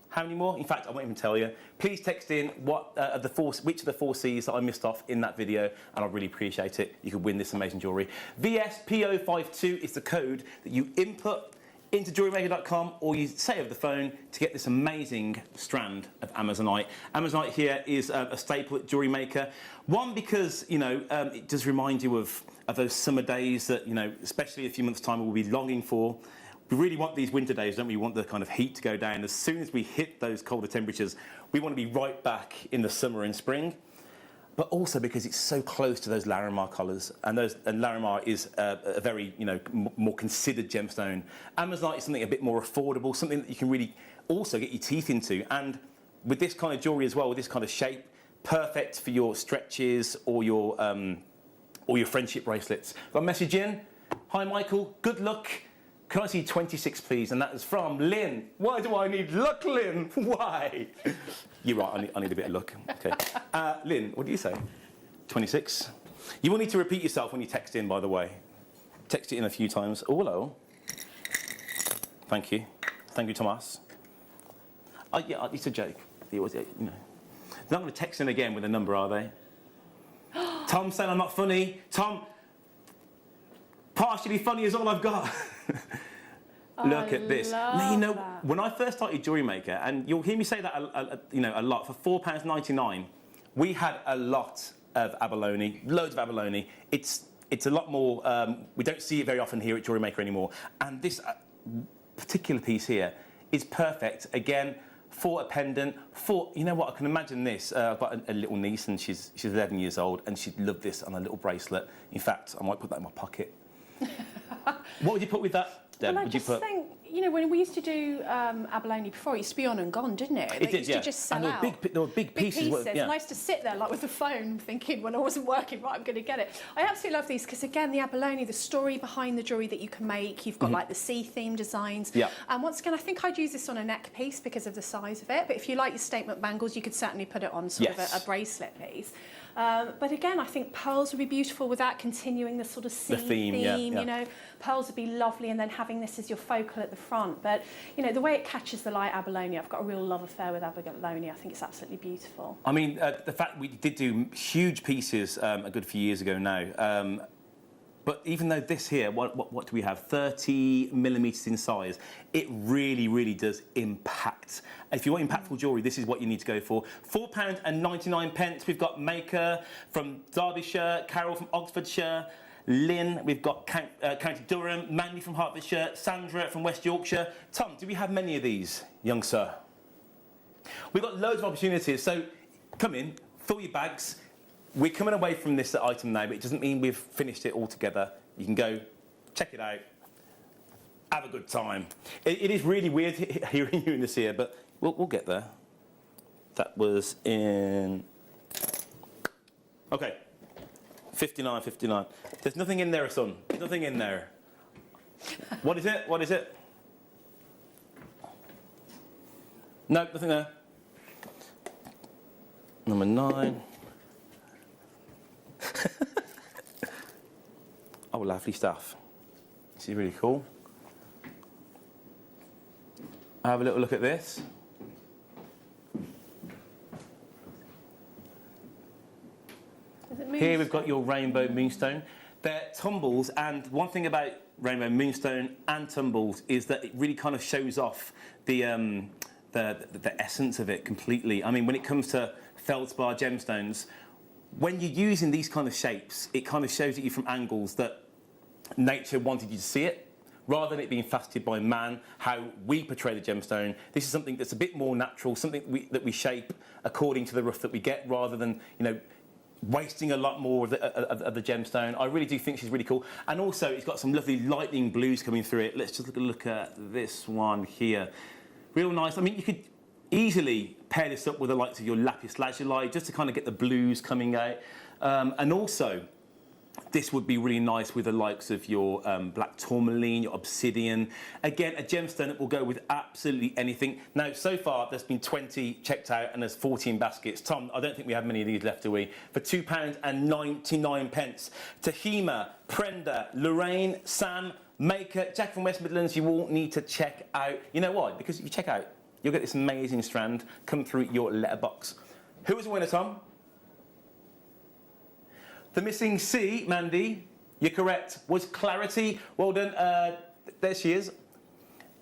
How many more? In fact, I won't even tell you. Please text in which of the 4 C's that I missed off in that video, and I'd really appreciate it. You could win this amazing jewellery. VSPO52 is the code that you input into JewelleryMaker.com, or you say over the phone to get this amazing strand of Amazonite. Amazonite here is a staple at Jewellery Maker. One, because, you know, it does remind you of those summer days that, you know, especially a few months' time we'll be longing for. We really want these winter days, don't we? We want the kind of heat to go down. As soon as we hit those colder temperatures, we want to be right back in the summer and spring. But also because it's so close to those Larimar colours, and Larimar is a very, you know, more considered gemstone. Amazonite is something a bit more affordable, something that you can really also get your teeth into. And with this kind of jewellery as well, with this kind of shape, perfect for your stretches or your friendship bracelets. Got a message in. Hi, Michael. Good luck. Can I see 26, please? And that is from Lynn. Why do I need luck, Lynn? Why? You're right, I need a bit of luck. Okay. Lynn, what do you say? 26? You will need to repeat yourself when you text in, by the way. Text it in a few times. Oh, hello. Thank you. Thank you, Thomas. Yeah, it's a joke. It was, you know. They're not going to text in again with a number, are they? Tom saying I'm not funny. Tom, partially funny is all I've got. Look at this. Now, you know, when I first started Jewellery Maker, and you'll hear me say that a lot, for £4.99, we had a lot of abalone, loads of abalone. It's a lot more, we don't see it very often here at Jewellery Maker anymore. And this particular piece here is perfect, again, for a pendant, you know what, I can imagine this. I've got a little niece, and she's 11 years old, and she'd love this on a little bracelet. In fact, I might put that in my pocket. What would you put with that, Deb? Well, I just think, you know, when we used to do abalone before, it used to be on and gone, didn't it? It did, used to just sell out. There were big pieces. And I used to sit there like with the phone thinking when I wasn't working, right, I'm going to get it. I absolutely love these because, again, the abalone, the story behind the jewellery that you can make, you've got like the sea theme designs. Yeah. And once again, I think I'd use this on a neck piece because of the size of it. But if you like your statement bangles, you could certainly put it on sort of a bracelet piece. But again, I think pearls would be beautiful with that, continuing the sort of sea theme, you know. Pearls would be lovely, and then having this as your focal at the front. But, you know, the way it catches the light abalone, I've got a real love affair with abalone. I think it's absolutely beautiful. I mean, the fact we did do huge pieces a good few years ago now, but even though this here, what do we have, 30 millimetres in size, it really, really does impact. If you want impactful jewellery, this is what you need to go for. £4.99. We've got Maker from Derbyshire, Carol from Oxfordshire, Lynn, we've got County Durham, Mandy from Hertfordshire, Sandra from West Yorkshire. Tom, do we have many of these, young sir? We've got loads of opportunities, so come in, fill your bags. We're coming away from this item now, but it doesn't mean we've finished it all together. You can go, check it out, have a good time. It is really weird hearing you in this here, but we'll get there. That was in... OK, 59. There's nothing in there, son. There's nothing in there. What is it? What is it? No, nothing there. Number 9. Oh, lovely stuff. which is really cool. Have a little look at this. Here we've got your rainbow moonstone. They're tumbles, and one thing about rainbow moonstone and tumbles is that it really kind of shows off the essence of it completely. I mean, when it comes to feldspar gemstones, when you're using these kind of shapes, it kind of shows at you from angles that nature wanted you to see it, rather than it being faceted by man, how we portray the gemstone. This is something that's a bit more natural, something that we shape according to the rough that we get, rather than, you know, wasting a lot more of the gemstone. I really do think she's really cool. And also, it's got some lovely lightning blues coming through it. Let's just look at this one here. Real nice. I mean, you could easily pair this up with the likes of your lapis lazuli, just to kind of get the blues coming out. And also, this would be really nice with the likes of your black tourmaline, your obsidian. Again, a gemstone that will go with absolutely anything. Now, so far, there's been 20 checked out and there's 14 baskets. Tom, I don't think we have many of these left, do we? For £2.99. Tahima, Prenda, Lorraine, Sam, Maker, Jack from West Midlands, you all need to check out. You know why? Because if you check out, you'll get this amazing strand come through your letterbox. Who was the winner, Tom? The missing C, Mandy, you're correct, was Clarity. Well done. There she is.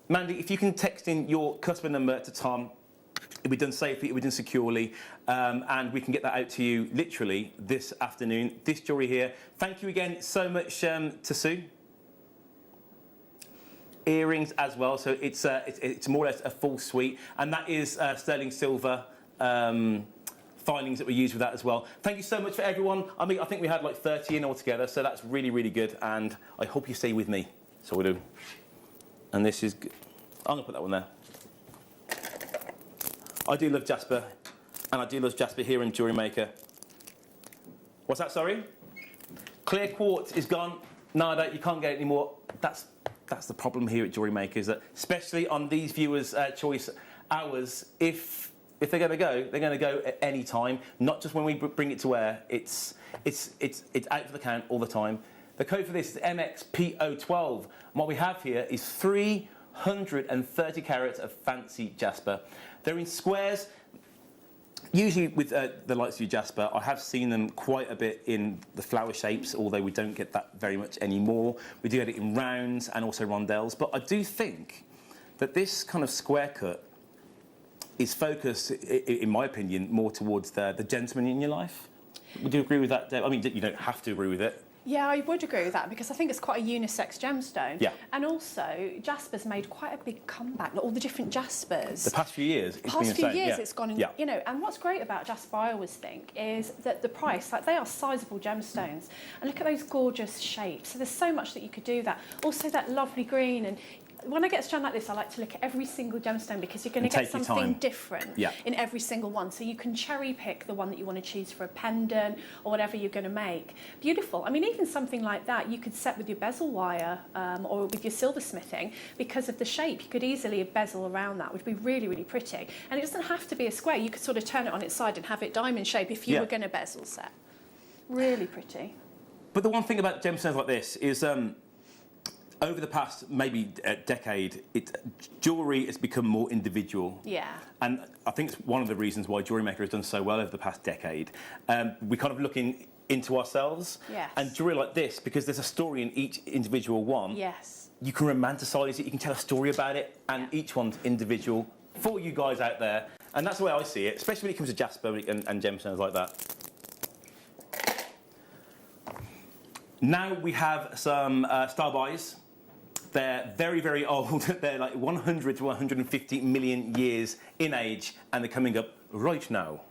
Mandy, if you can text in your customer number to Tom, it'll be done safely, it'll be done securely, and we can get that out to you literally this afternoon. This jewellery here. Thank you again so much to Sue. Earrings as well, so it's more or less a full suite, and that is sterling silver filings that we use with that as well. Thank you so much for everyone. I mean, I think we had like 30 in altogether, so that's really, really good, and I hope you stay with me. So we do. And this is good. I'm gonna put that one there. I do love Jasper, and I do love Jasper here in Jewellery Maker. What's that, sorry? Clear quartz is gone. Nada, you can't get it anymore. That's the problem here at Jewellery Maker, is that especially on these viewers' choice hours, if they're going to go, they're going to go at any time, not just when we bring it to air. It's out for the count all the time. The code for this is MXPO12. And what we have here is 330 carats of fancy jasper. They're in squares. Usually with the likes of jasper, I have seen them quite a bit in the flower shapes, although we don't get that very much anymore. We do get it in rounds and also rondelles. But I do think that this kind of square cut is focused, in my opinion, more towards the gentleman in your life. Would you agree with that, Dave? I mean, you don't have to agree with it. Yeah, I would agree with that, because I think it's quite a unisex gemstone. Yeah. And also, jasper's made quite a big comeback. All the different jaspers. The past few years, it's past been few insane. years, Yeah. it's gone. Yeah. You know, and what's great about jasper, I always think, is that the price, like they are sizable gemstones, and look at those gorgeous shapes. So there's so much that you could do with that. Also, that lovely green. And when I get a strand like this, I like to look at every single gemstone, because you're going to get something different in every single one. So you can cherry pick the one that you want to choose for a pendant or whatever you're going to make. Beautiful. I mean, even something like that, you could set with your bezel wire or with your silversmithing, because of the shape. You could easily bezel around that, which would be really, really pretty. And it doesn't have to be a square. You could sort of turn it on its side and have it diamond shape if you were going to bezel set. Really pretty. But the one thing about gemstones like this is, over the past maybe decade, jewellery has become more individual. Yeah. And I think it's one of the reasons why Jewellery Maker has done so well over the past decade. We're kind of looking into ourselves. Yes. And jewellery like this, because there's a story in each individual one. Yes. You can romanticise it, you can tell a story about it, and each one's individual for you guys out there. And that's the way I see it, especially when it comes to jasper and gemstones like that. Now we have some star buys. They're very, very old. They're like 100 to 150 million years in age, and they're coming up right now.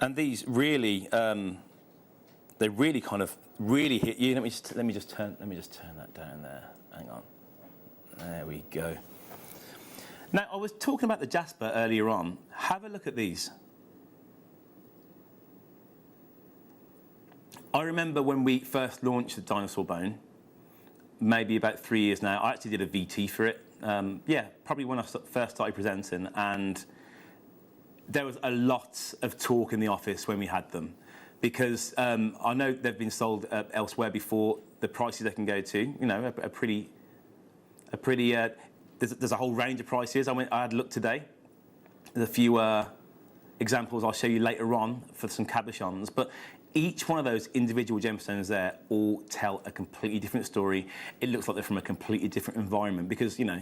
And these really, they really kind of hit you. Let me just turn that down there. Hang on. There we go. Now, I was talking about the jasper earlier on. Have a look at these. I remember when we first launched the dinosaur bone, maybe about 3 years now. I actually did a VT for it. Yeah, probably when I first started presenting, and there was a lot of talk in the office when we had them, because I know they've been sold elsewhere before. The prices they can go to, you know, a pretty. There's a whole range of prices. I had a look today. There's a few examples I'll show you later on for some cabochons, but each one of those individual gemstones there all tell a completely different story. It looks like they're from a completely different environment because, you know,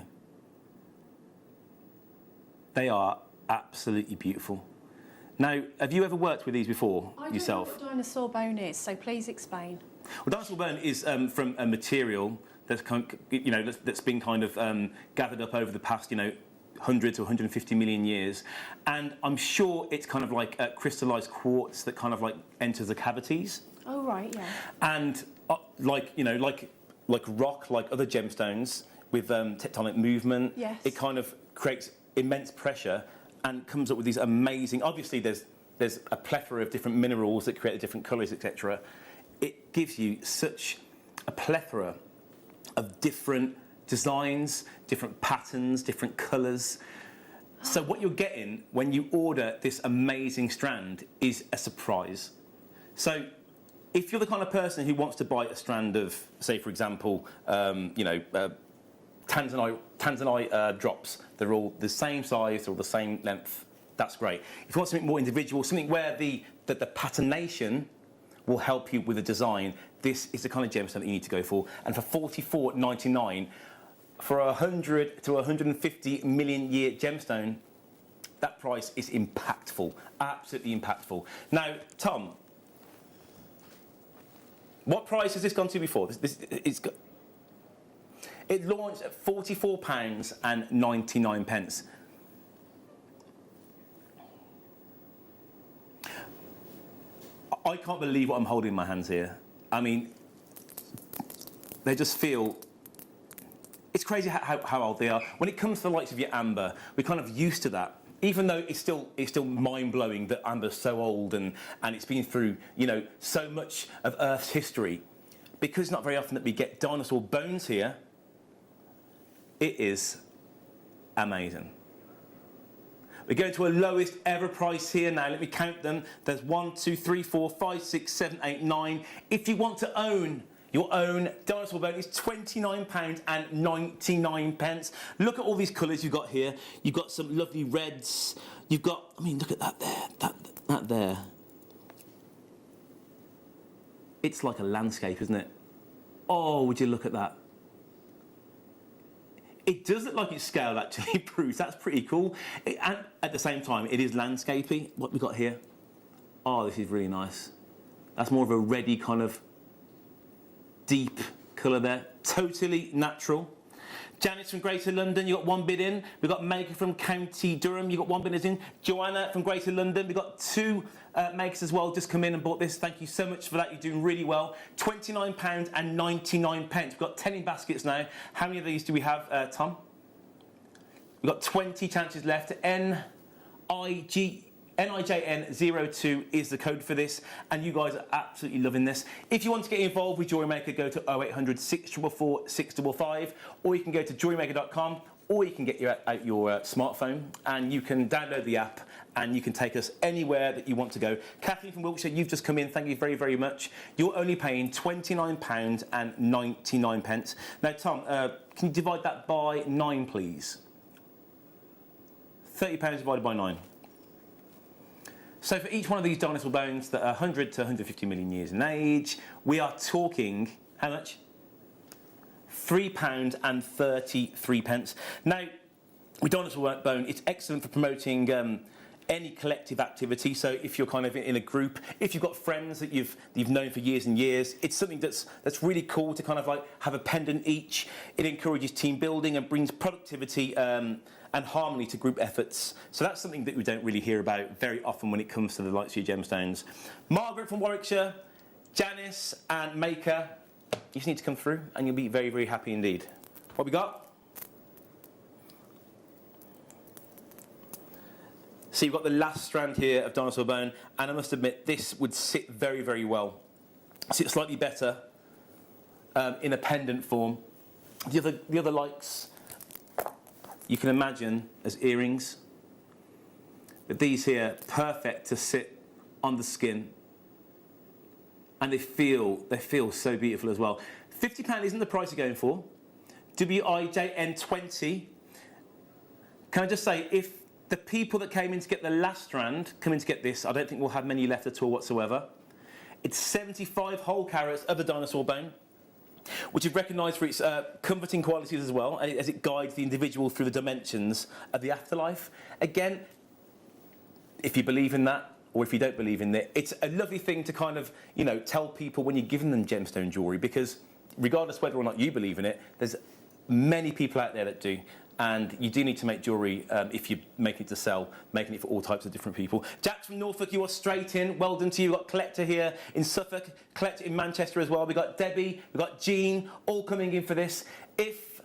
they are absolutely beautiful. Now, have you ever worked with these before yourself? I don't know what dinosaur bone is, so please explain. Well, dinosaur bone is from a material that's that's been kind of gathered up over the past, 100 to 150 million years, and I'm sure it's kind of like crystallized quartz that kind of like enters the cavities. Oh right, yeah. And like rock, like other gemstones with tectonic movement, yes, it kind of creates immense pressure and comes up with these amazing. Obviously, there's a plethora of different minerals that create the different colours, etc. It gives you such a plethora of different designs, different patterns, different colours. So what you're getting when you order this amazing strand is a surprise. So if you're the kind of person who wants to buy a strand of, say, for example, Tanzanite drops, they're all the same size, they're all the same length, that's great. If you want something more individual, something where the patternation will help you with the design, this is the kind of gemstone that you need to go for. And for $44.99, for a 100 to 150 million year gemstone, that price is impactful, absolutely impactful. Now, Tom, what price has this gone to before? It launched at £44.99. I can't believe what I'm holding in my hands here. I mean, they just feel... It's crazy how old they are. When it comes to the likes of your amber, we're kind of used to that. Even though it's still mind-blowing that amber's so old and it's been through, so much of Earth's history. Because it's not very often that we get dinosaur bones here, it is amazing. We're going to a lowest ever price here now. Let me count them. There's 1, 2, 3, 4, 5, 6, 7, 8, 9. If you want to own your own dinosaur bone, it's £29.99. Look at all these colours you've got here. You've got some lovely reds. You've got, look at that there. That there. It's like a landscape, isn't it? Oh, would you look at that? It does look like it's scaled, actually, Bruce. That's pretty cool. And at the same time, it is landscapey. What we got here? Oh, this is really nice. That's more of a reddy kind of deep colour there. Totally natural. Janice from Greater London, you got one bid in. We've got Megan from County Durham, you got one bid in. Joanna from Greater London, we've got two makers as well, just come in and bought this. Thank you so much for that, you're doing really well. £29.99. We've got 10 in baskets now. How many of these do we have, Tom? We've got 20 chances left. NIJN02 is the code for this, and you guys are absolutely loving this. If you want to get involved with Jewellery Maker, go to 0800 644 655, or you can go to jewellerymaker.com, or you can get out your smartphone and you can download the app and you can take us anywhere that you want to go. Kathleen from Wiltshire, you've just come in. Thank you very, very much. You're only paying £29.99. Now, Tom, can you divide that by 9, please? £30 divided by 9. So for each one of these dinosaur bones that are 100 to 150 million years in age, we are talking, how much? £3.33. Now, with dinosaur bone, it's excellent for promoting any collective activity. So if you're kind of in a group, if you've got friends that you've known for years and years, it's something that's really cool to kind of like have a pendant each. It encourages team building and brings productivity and harmony to group efforts. So that's something that we don't really hear about very often when it comes to the likes of your gemstones. Margaret from Warwickshire, Janice and Maker, you just need to come through and you'll be very, very happy indeed. What we got? So you've got the last strand here of dinosaur bone, and I must admit this would sit very, very well sit slightly better in a pendant form. The other likes you can imagine as earrings. But these here, perfect to sit on the skin. And they feel so beautiful as well. £50 isn't the price you're going for. WIJN20. Can I just say, if the people that came in to get the last strand come in to get this, I don't think we'll have many left at all whatsoever. It's 75 whole carats of the dinosaur bone, which is recognised for its comforting qualities as well, as it guides the individual through the dimensions of the afterlife. Again, if you believe in that, or if you don't believe in it, it's a lovely thing to kind of, you know, tell people when you're giving them gemstone jewellery, because regardless whether or not you believe in it, there's many people out there that do. And you do need to make jewellery if you're making it to sell, making it for all types of different people. Jack from Norfolk, you are straight in. Well done to you. We've got Collector here in Suffolk, Collector in Manchester as well. We've got Debbie, we've got Jean, all coming in for this. If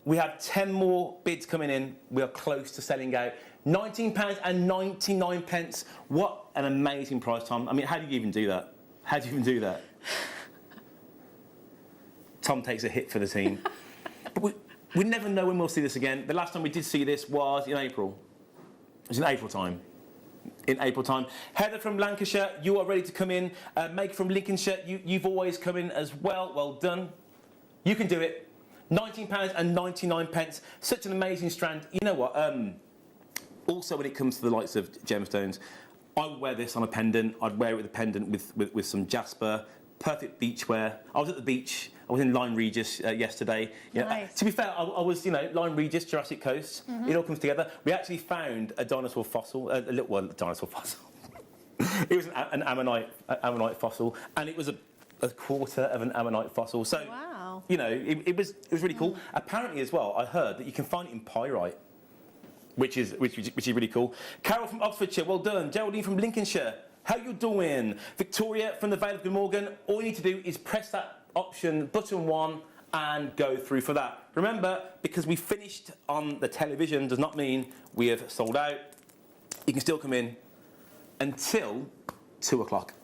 we have 10 more bids coming in, we are close to selling out. £19.99. What an amazing price, Tom. I mean, how do you even do that? How do you even do that? Tom takes a hit for the team. But we never know when we'll see this again. The last time we did see this was in April. It was in April time. In April time. Heather from Lancashire, you are ready to come in. Meg from Lincolnshire, you've always come in as well. Well done. You can do it. £19.99. Such an amazing strand. You know what? Also, when it comes to the likes of gemstones, I would wear this on a pendant. I'd wear it with a pendant with some jasper. Perfect beach wear. I was at the beach. I was in Lyme Regis yesterday. You know, Nice. to be fair, I was, you know, Lyme Regis, Jurassic Coast. It all comes together. We actually found a dinosaur fossil, a little one, dinosaur fossil. It was an ammonite fossil, and it was a quarter of an ammonite fossil. So, Wow. you know, it was really cool. Apparently, as well, I heard that you can find it in pyrite, which is really cool. Carol from Oxfordshire, well done. Geraldine from Lincolnshire, how you doing? Victoria from the Vale of Glamorgan, all you need to do is press that option, button 1, and go through for that. Remember, because we finished on the television does not mean we have sold out. You can still come in until 2 o'clock.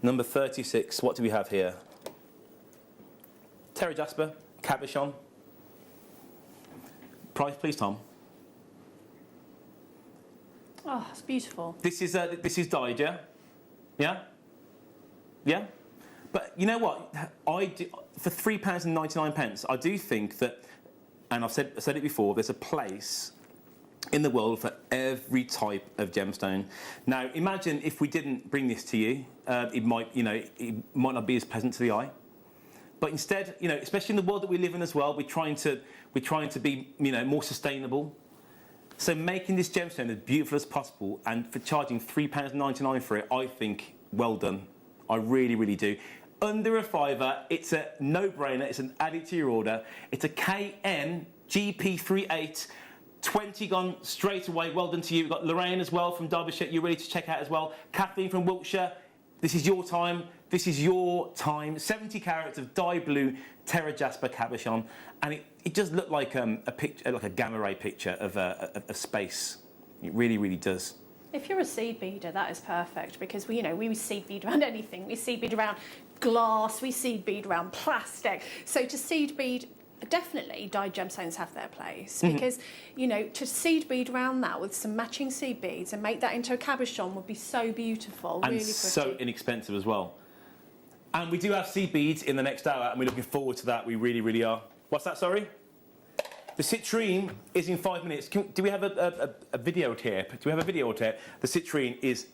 Number 36, what do we have here? Terry Jasper, cabochon. Price, please, Tom. Oh, it's beautiful. This is dyed, yeah? Yeah? Yeah? But you know what? For £3.99, I do think that, and I've said it before, there's a place in the world for every type of gemstone. Now, imagine if we didn't bring this to you, it might not be as pleasant to the eye. But instead, you know, especially in the world that we live in as well, we're trying to be, you know, more sustainable. So making this gemstone as beautiful as possible, and for charging £3.99 for it, I think well done. I really, really do. Under a £5, it's a no-brainer. It's an add it to your order. It's a KN GP38. 20 gone straight away. Well done to you. We've got Lorraine as well from Derbyshire. You're ready to check out as well. Kathleen from Wiltshire. This is your time. This is your time. 70 carats of dyed blue Terra Jasper cabochon, and it does look like a picture, like a gamma ray picture of space. It really, really does. If you're a seed beader, that is perfect, because we seed bead around anything. We seed bead around glass. We seed bead around plastic. So to seed bead, definitely dyed gemstones have their place, because you know, to seed bead around that with some matching seed beads and make that into a cabochon would be so beautiful, and really pretty. So inexpensive as well. And we do have seed beads in the next hour, and we're looking forward to that. We really, really are. What's that? Sorry. The citrine is in 5 minutes. Do we have a video tape? Do we have a video tape? The citrine is.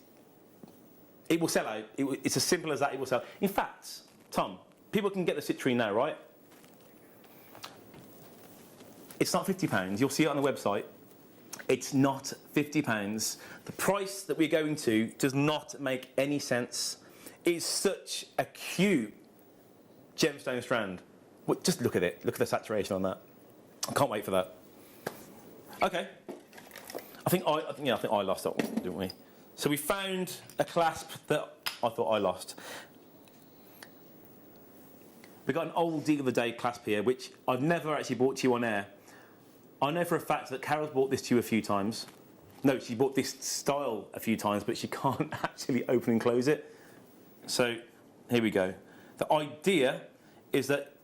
It will sell out. It's as simple as that. It will sell. In fact, Tom, people can get the citrine now, right? It's not £50. You'll see it on the website. It's not £50. The price that we're going to does not make any sense. It's such a cute gemstone strand. Just look at it. Look at the saturation on that. I can't wait for that. Okay. I think I lost that one, didn't we? So we found a clasp that I thought I lost. We've got an old deal of the day clasp here, which I've never actually brought to you on air. I know for a fact that Carol's bought this to you a few times. No, she bought this style a few times, but she can't actually open and close it. So here we go. The idea is that,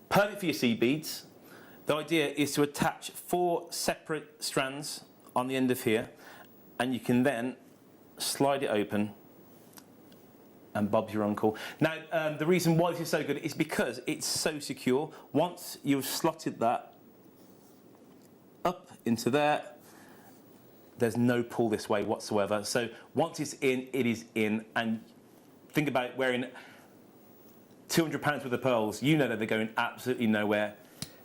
perfect for your seed beads, the idea is to attach 4 separate strands on the end of here, and you can then slide it open and Bob's your uncle. Now, the reason why this is so good is because it's so secure. Once you've slotted that up into there, there's no pull this way whatsoever. So once it's in, it is in. And think about wearing £200 worth of pearls. You know that they're going absolutely nowhere.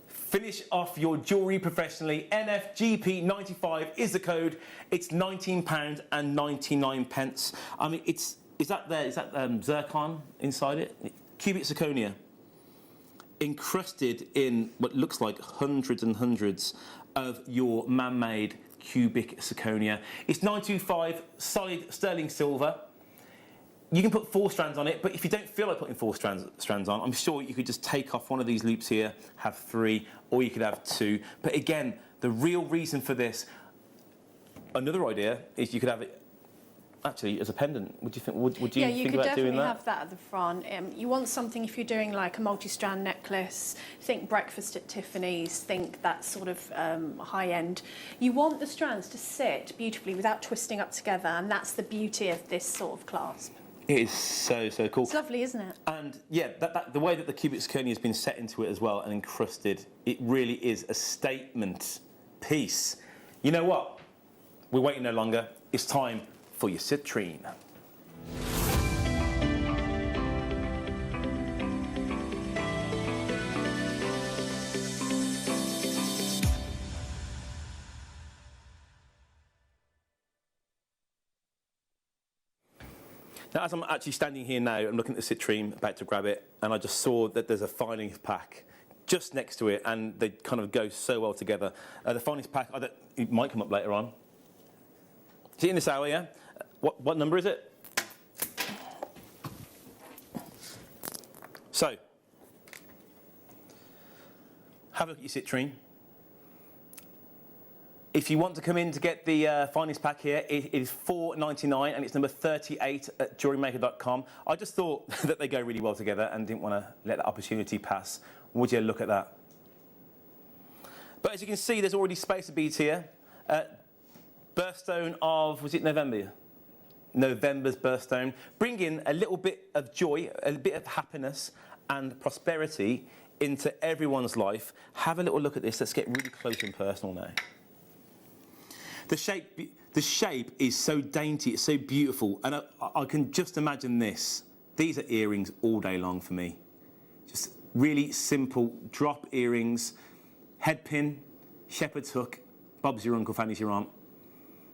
Finish off your jewellery professionally. NFGP95 is the code. It's £19.99. I mean, is that zircon inside it? Cubic zirconia. Encrusted in what looks like hundreds and hundreds of your man-made cubic zirconia. It's 925 solid sterling silver. You can put 4 strands on it, but if you don't feel like putting 4 strands on, I'm sure you could just take off one of these loops here, have 3, or you could have 2. But again, the real reason for this, another idea is you could have it actually as a pendant. Would you think? Would you think about doing that? Yeah, you could definitely have that at the front. You want something, if you're doing like a multi-strand necklace, think breakfast at Tiffany's, think that sort of high end. You want the strands to sit beautifully without twisting up together, and that's the beauty of this sort of clasp. It is so cool. It's lovely, isn't it? And yeah, the way that the cubic zirconia has been set into it as well and encrusted, it really is a statement piece. You know what? We're waiting no longer. It's time for your citrine. Now, as I'm actually standing here now, I'm looking at the citrine, about to grab it, and I just saw that there's a finings pack just next to it, and they kind of go so well together. The finings pack, it might come up later on. Is it in this hour, yeah? What number is it? So, have a look at your citrine. If you want to come in to get the finest pack here, it is $4.99 and it's number 38 at JewelleryMaker.com. I just thought that they go really well together and didn't want to let that opportunity pass. Would you look at that? But as you can see, there's already spacer beads here. Birthstone of, was it November? November's birthstone. Bring in a little bit of joy, a bit of happiness and prosperity into everyone's life. Have a little look at this. Let's get really close and personal now. The shape is so dainty, it's so beautiful, and I can just imagine this. These are earrings all day long for me. Just really simple drop earrings, head pin, shepherd's hook, Bob's your uncle, Fanny's your aunt.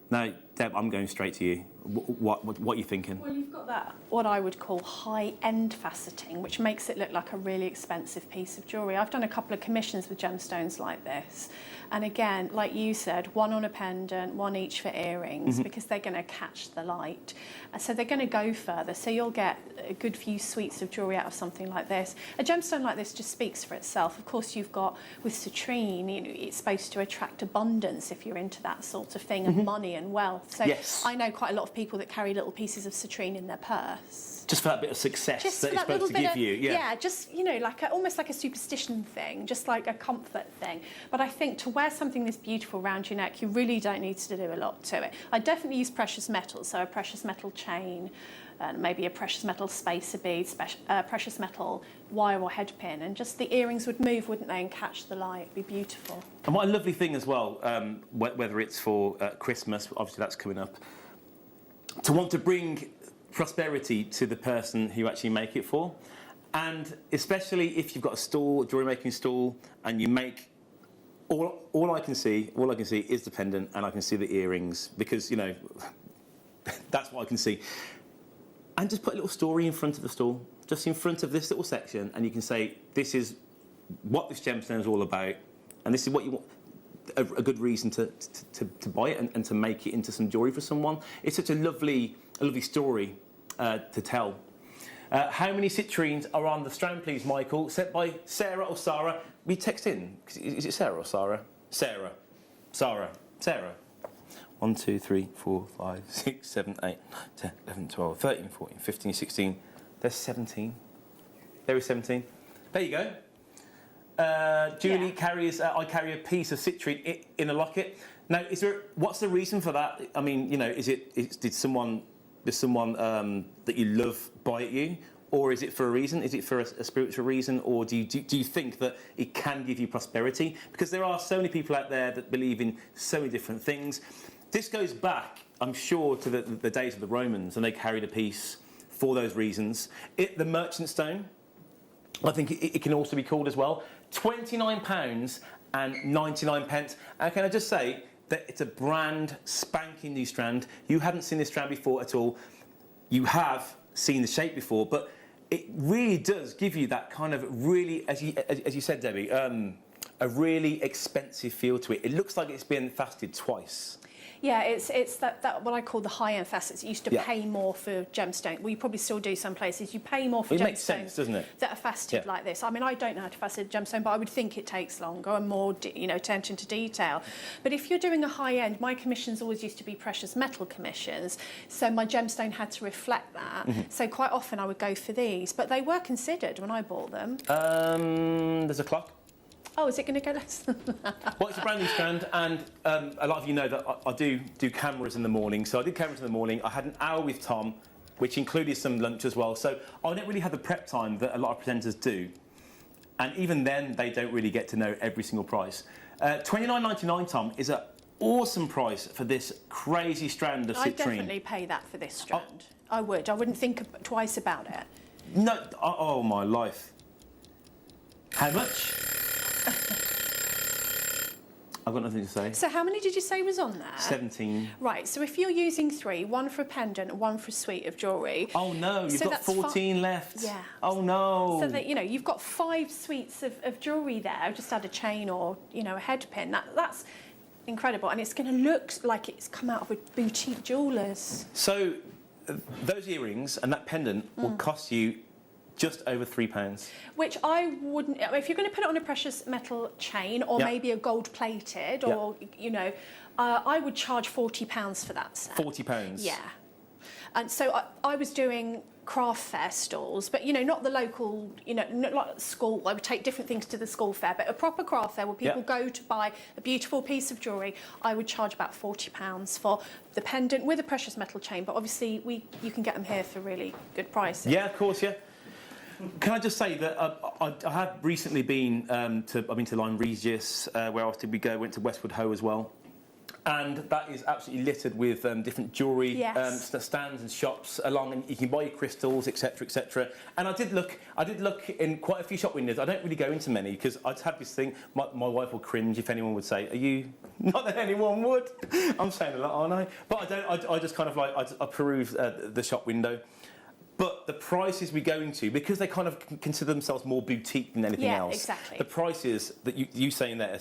No, Deb, I'm going straight to you. What are you thinking? Well, you've got that, what I would call high-end faceting, which makes it look like a really expensive piece of jewellery. I've done a couple of commissions with gemstones like this. And again, like you said, one on a pendant, one each for earrings, because they're going to catch the light. And so they're going to go further. So you'll get a good few suites of jewellery out of something like this. A gemstone like this just speaks for itself. Of course, you've got, with citrine, you know, it's supposed to attract abundance if you're into that sort of thing, and money and wealth. So yes. I know quite a lot of people that carry little pieces of citrine in their purse. Just for that bit of success just that it's supposed to give you. Yeah, just, you know, like almost like a superstition thing, just like a comfort thing. But I think to wear something this beautiful around your neck, you really don't need to do a lot to it. I definitely use precious metals, so a precious metal chain, maybe a precious metal spacer bead, precious metal wire or head pin, and just the earrings would move, wouldn't they, and catch the light. It'd be beautiful. And what a lovely thing as well, whether it's for Christmas, obviously that's coming up, to want to bring prosperity to the person who you actually make it for. And especially if you've got a stall, a jewellery making stall, and you make, all I can see is the pendant, and I can see the earrings, because, you know, that's what I can see. And just put a little story in front of the stall, just in front of this little section, and you can say, this is what this gemstone is all about, and this is what you want, a good reason to buy it and to make it into some jewellery for someone. It's such a lovely story to tell. How many citrines are on the strand, please, Michael? Sent by Sarah or Sarah. We text in. Is it Sarah or Sarah? Sarah. 1, 2, 3, 4, 5, 6, 7, 8, 9, 10, 11, 12, 13, 14, 15, 16. There's 17. There is 17. There you go. Julie carries. I carry a piece of citrine in a locket. Now, what's the reason for that? I mean, you know, did someone that you love buy it you, or is it for a reason? Is it for a spiritual reason, or do you think that it can give you prosperity? Because there are so many people out there that believe in so many different things. This goes back, I'm sure, to the days of the Romans, and they carried a piece for those reasons. The merchant stone, I think it can also be called as well. £29 and 99 pence. And can I just say that it's a brand spanking new strand. You hadn't seen this strand before at all. You have seen the shape before, but it really does give you that kind of really, as you said, Debbie, a really expensive feel to it. It looks like it's been faceted twice. Yeah, it's that what I call the high-end facets. You used to pay more for gemstones. Well, you probably still do some places. You pay more for gemstones. It makes sense, doesn't it? That are faceted like this. I mean, I don't know how to facet a gemstone, but I would think it takes longer and more, attention to detail. But if you're doing a high-end, my commissions always used to be precious metal commissions, so my gemstone had to reflect that. So quite often I would go for these, but they were considered when I bought them. There's a clock. Oh, is it going to go less than that? Well, it's a brand new strand, and a lot of you know that I do cameras in the morning. So I did cameras in the morning. I had an hour with Tom, which included some lunch as well. So I don't really have the prep time that a lot of presenters do. And even then, they don't really get to know every single price. $29.99, Tom, is an awesome price for this crazy strand of citrine. I'd definitely pay that for this strand. I would. I wouldn't think twice about it. No, oh my life. How much? I've got nothing to say. So how many did you say was on there? 17. Right, so if you're using 3, one for a pendant and one for a suite of jewellery... Oh no, you've got 14 left. Yeah. Oh no. So that, you've got 5 suites of jewellery there, just add a chain or, a head pin. That's incredible, and it's going to look like it's come out of a boutique jeweller's. So those earrings and that pendant will cost you just over £3. Which I wouldn't... If you're going to put it on a precious metal chain or maybe a gold-plated or, I would charge £40 for that set. £40? Yeah. And so I was doing craft fair stalls, but, not the local, not like school. I would take different things to the school fair, but a proper craft fair where people go to buy a beautiful piece of jewellery, I would charge about £40 for the pendant with a precious metal chain. But obviously, you can get them here for really good prices. Yeah, of course, yeah. Can I just say that I have recently been to Lyme Regis, where else did we go? Went to Westwood Ho as well, and that is absolutely littered with different jewellery stands and shops along, and you can buy your crystals, etc., etc. And I did look in quite a few shop windows. I don't really go into many because I just have this thing. My wife will cringe if anyone would say, "Are you?" Not that anyone would. I'm saying a lot, aren't I? But I don't. I just kind of I peruse the shop window. But the prices we go into, because they kind of consider themselves more boutique than anything else, exactly. The prices that you say in there are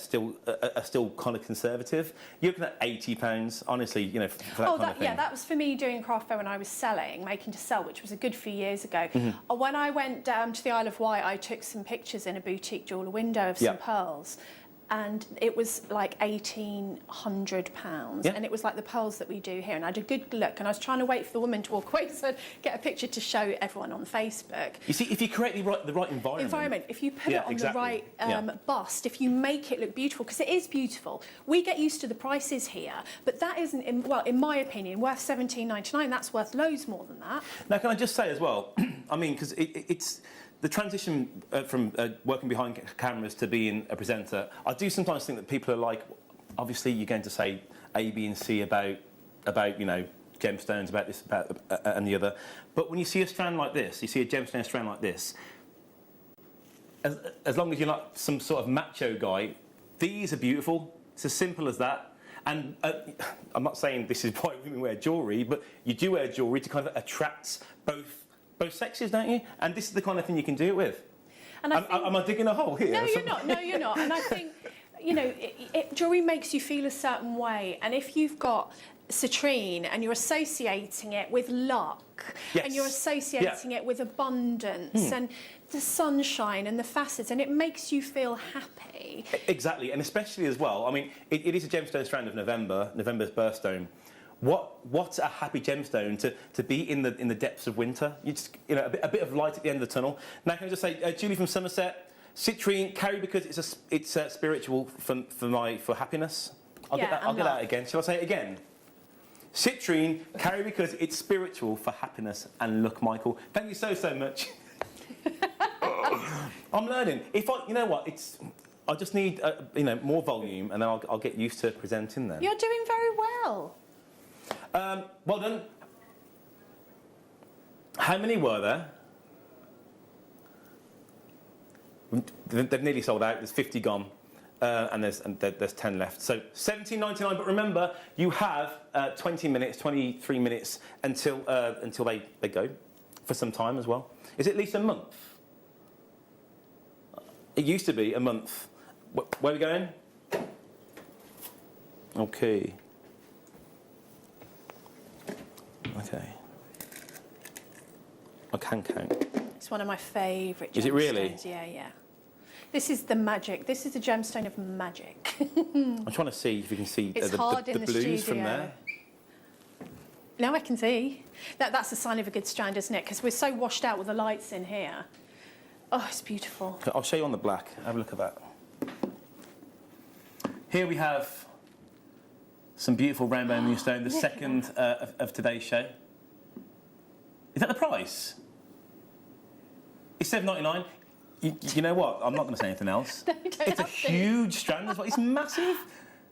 still kind of conservative. You're looking at £80, honestly, for that kind of thing. Yeah, that was for me doing craft fair when I was making to sell, which was a good few years ago. When I went down to the Isle of Wight, I took some pictures in a boutique jeweller window of some pearls. And it was like £1,800, and it was like the pearls that we do here. And I had a good look, and I was trying to wait for the woman to walk away so I'd get a picture to show everyone on Facebook. You see, if you create the right environment, if you put it on the right bust, if you make it look beautiful, because it is beautiful. We get used to the prices here, but that isn't, in my opinion, worth $17.99. That's worth loads more than that. Now, can I just say as well, I mean, because it's the transition from working behind cameras to being a presenter, I do sometimes think that people are like, obviously you're going to say A, B and C about gemstones, about this, about and the other. But when you see a strand like this, you see a gemstone strand like this, as long as you're not some sort of macho guy, these are beautiful. It's as simple as that. And I'm not saying this is why women wear jewellery, but you do wear jewellery to kind of attract both sexes, don't you? And this is the kind of thing you can do it with. And am I digging a hole here? No, you're not. No, you're not. And I think, jewellery makes you feel a certain way. And if you've got citrine and you're associating it with luck, and you're associating it with abundance and the sunshine and the facets, and it makes you feel happy. Exactly, and especially as well, I mean, it is a gemstone strand of November's birthstone. What a happy gemstone to be in the depths of winter. You just, you know, a bit of light at the end of the tunnel. Now, can I just say, Julie from Somerset, citrine, carry because it's spiritual for happiness. I'll get that again. Shall I say it again? Citrine, carry because it's spiritual for happiness and luck, Michael. Thank you so much. I'm learning. You know what? I just need more volume, and then I'll get used to presenting then. You're doing very well. Well done. How many were there? They've nearly sold out. There's 50 gone, and there's 10 left. So £17.99. But remember, you have 23 minutes until they go for some time as well. Is it at least a month? It used to be a month. Where are we going? Okay. Okay. I can count. It's one of my favourite gemstones. Is it really? Yeah. This is the magic. This is the gemstone of magic. I'm trying to see if you can see It's the hard in the blues studio. from there. Now I can see. That's a sign of a good strand, isn't it? Because we're so washed out with the lights in here. Oh, it's beautiful. I'll show you on the black. Have a look at that. Here we have some beautiful rainbow moonstone, the second of today's show. Is that the price? It's $7.99. You know what? I'm not going to say anything else. No, you don't it's a have to. huge strand as well. It's massive.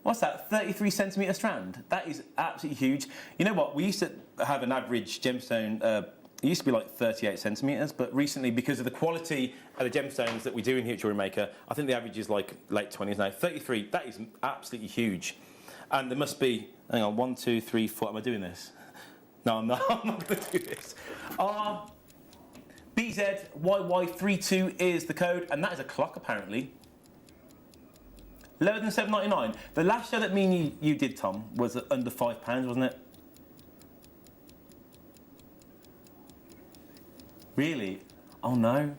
What's that? 33 centimetre strand. That is absolutely huge. You know what? We used to have an average gemstone. It used to be like 38 centimetres, but recently, because of the quality of the gemstones that we do in here at Jewellery Maker, I think the average is like late 20s now. 33. That is absolutely huge. And there must be, hang on, 1, 2, 3, 4. Am I doing this? No, I'm not. I'm not going to do this. BZYY32 is the code, and that is a clock apparently. Lower than $7.99. The last show that me and you did, Tom, was under £5, wasn't it? Really? Oh no.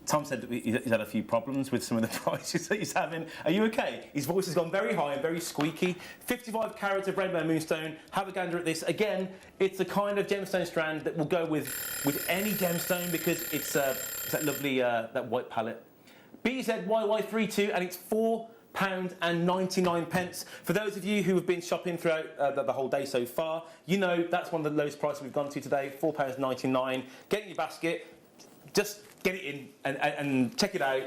Tom said that he's had a few problems with some of the prices that he's having. Are you okay? His voice has gone very high and very squeaky. 55 carats of rainbow moonstone. Have a gander at this. Again, it's a kind of gemstone strand that will go with any gemstone because it's that lovely that white palette. BZYY32, and it's £4.99. For those of you who have been shopping throughout the whole day so far, you know that's one of the lowest prices we've gone to today, £4.99. Get in your basket, just get it in and check it out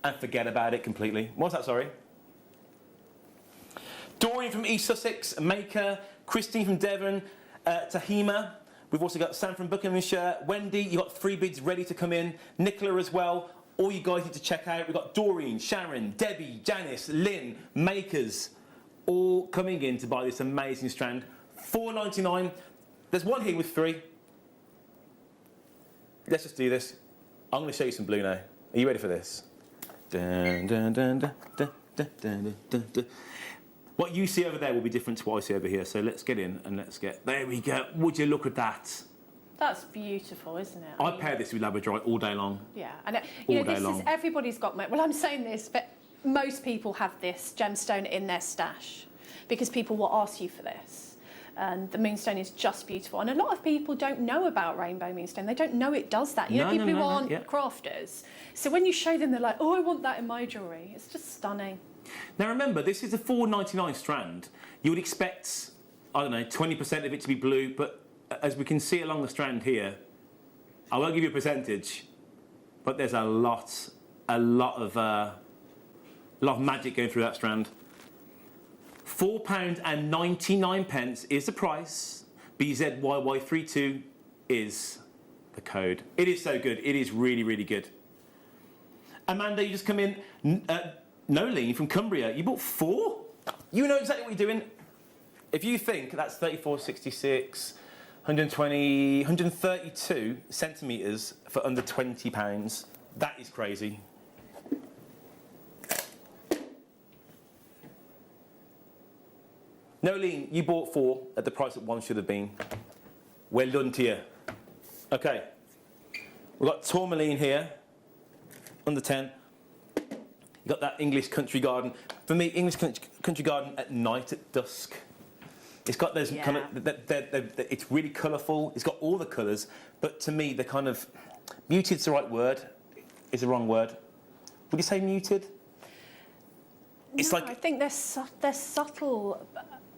and forget about it completely. What's that, sorry? Doreen from East Sussex, Maker, Christine from Devon, Tahima. We've also got Sam from Buckinghamshire, Wendy, you've got 3 bids ready to come in, Nicola as well. All you guys need to check out. We've got Doreen, Sharon, Debbie, Janice, Lynn, Makers, all coming in to buy this amazing strand. $4.99. There's one here with 3. Let's just do this. I'm going to show you some blue now. Are you ready for this? Dun, dun, dun, dun, dun, dun, dun, dun, dun. What you see over there will be different to what I see over here. So let's get in and let's get... There we go. Would you look at that? That's beautiful, isn't it? I pair this with Labradorite all day long. Yeah, and everybody's got. Well, I'm saying this, but most people have this gemstone in their stash because people will ask you for this. And the moonstone is just beautiful. And a lot of people don't know about rainbow moonstone. They don't know it does that. You know, people who aren't crafters. So when you show them, they're like, oh, I want that in my jewellery. It's just stunning. Now remember, this is a $4.99 strand. You would expect, I don't know, 20% of it to be blue, but as we can see along the strand here, I won't give you a percentage, but there's a lot of magic going through that strand. £4.99 is the price. BZYY32 is the code. It is so good. It is really, really good. Amanda, you just come in. Nolene from Cumbria, you bought 4? You know exactly what you're doing. If you think that's 34.66, 120, 132 centimetres for under £20, that is crazy. Nolene, you bought 4 at the price that 1 should have been. Well done to you. Okay, we've got tourmaline here, under 10. You got that English country garden. For me, English country garden at night, at dusk. It's got those kind of... it's really colourful. It's got all the colours, but to me, they're kind of... Muted's the right word. Is the wrong word. Would you say muted? It's like... I think they're subtle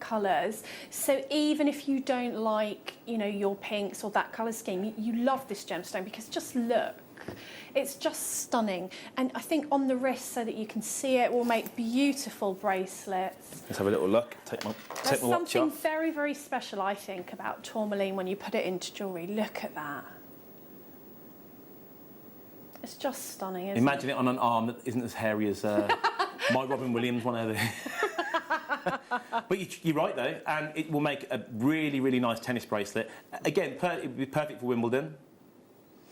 colours. So even if you don't like, you know, your pinks or that colour scheme, you love this gemstone because just look. It's just stunning. And I think on the wrist, so that you can see it, will make beautiful bracelets. Let's have a little look. Take my watch off. There's something very, very special, I think, about tourmaline when you put it into jewellery. Look at that. It's just stunning, isn't Imagine it on an arm that isn't as hairy as my Robin Williams one over here. But you're right, though, and it will make a really, really nice tennis bracelet. Again, it would be perfect for Wimbledon,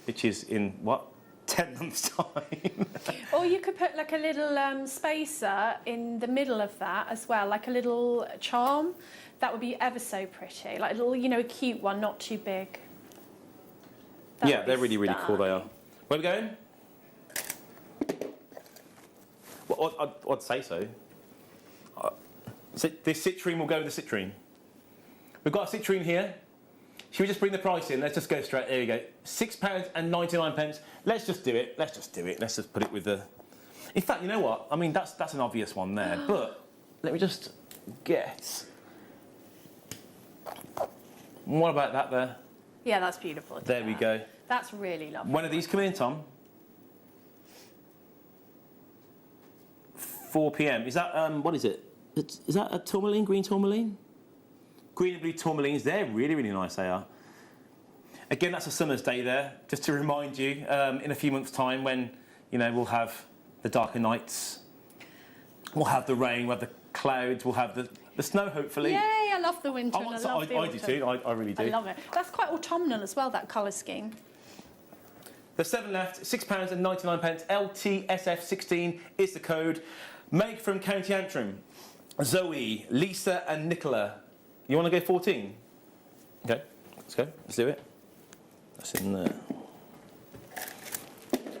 which is in, what, 10 months' time? Or you could put like a little spacer in the middle of that as well, like a little charm. That would be ever so pretty. Like a little, you know, a cute one, not too big. Yeah, they're really, really cool, they are. Where are we going? Well, I'd say so. So this citrine will go with the citrine. We've got a citrine here. Should we just bring the price in? Let's just go straight. There you go. £6.99. Let's just do it. Let's just do it. Let's just put it with the... In fact, you know what? I mean, that's an obvious one there. But let me just get... What about that there? Yeah, that's beautiful. There we go. That's really lovely. When are these coming in, Tom? 4 p.m. Is that, what is it? Is that a tourmaline, green tourmaline? Green and blue tourmalines, they're really, really nice, they are. Again, that's a summer's day there, just to remind you, in a few months' time when, you know, we'll have the darker nights, we'll have the rain, we'll have the clouds, we'll have the snow, hopefully. Yay, I love the winter and I love the autumn. I do too, I really do. I love it. That's quite autumnal as well, that colour scheme. There's 7 left, £6.99. LTSF16 is the code. Meg from County Antrim, Zoe, Lisa and Nicola. You want to go 14? Okay, let's go. Let's do it. That's in there.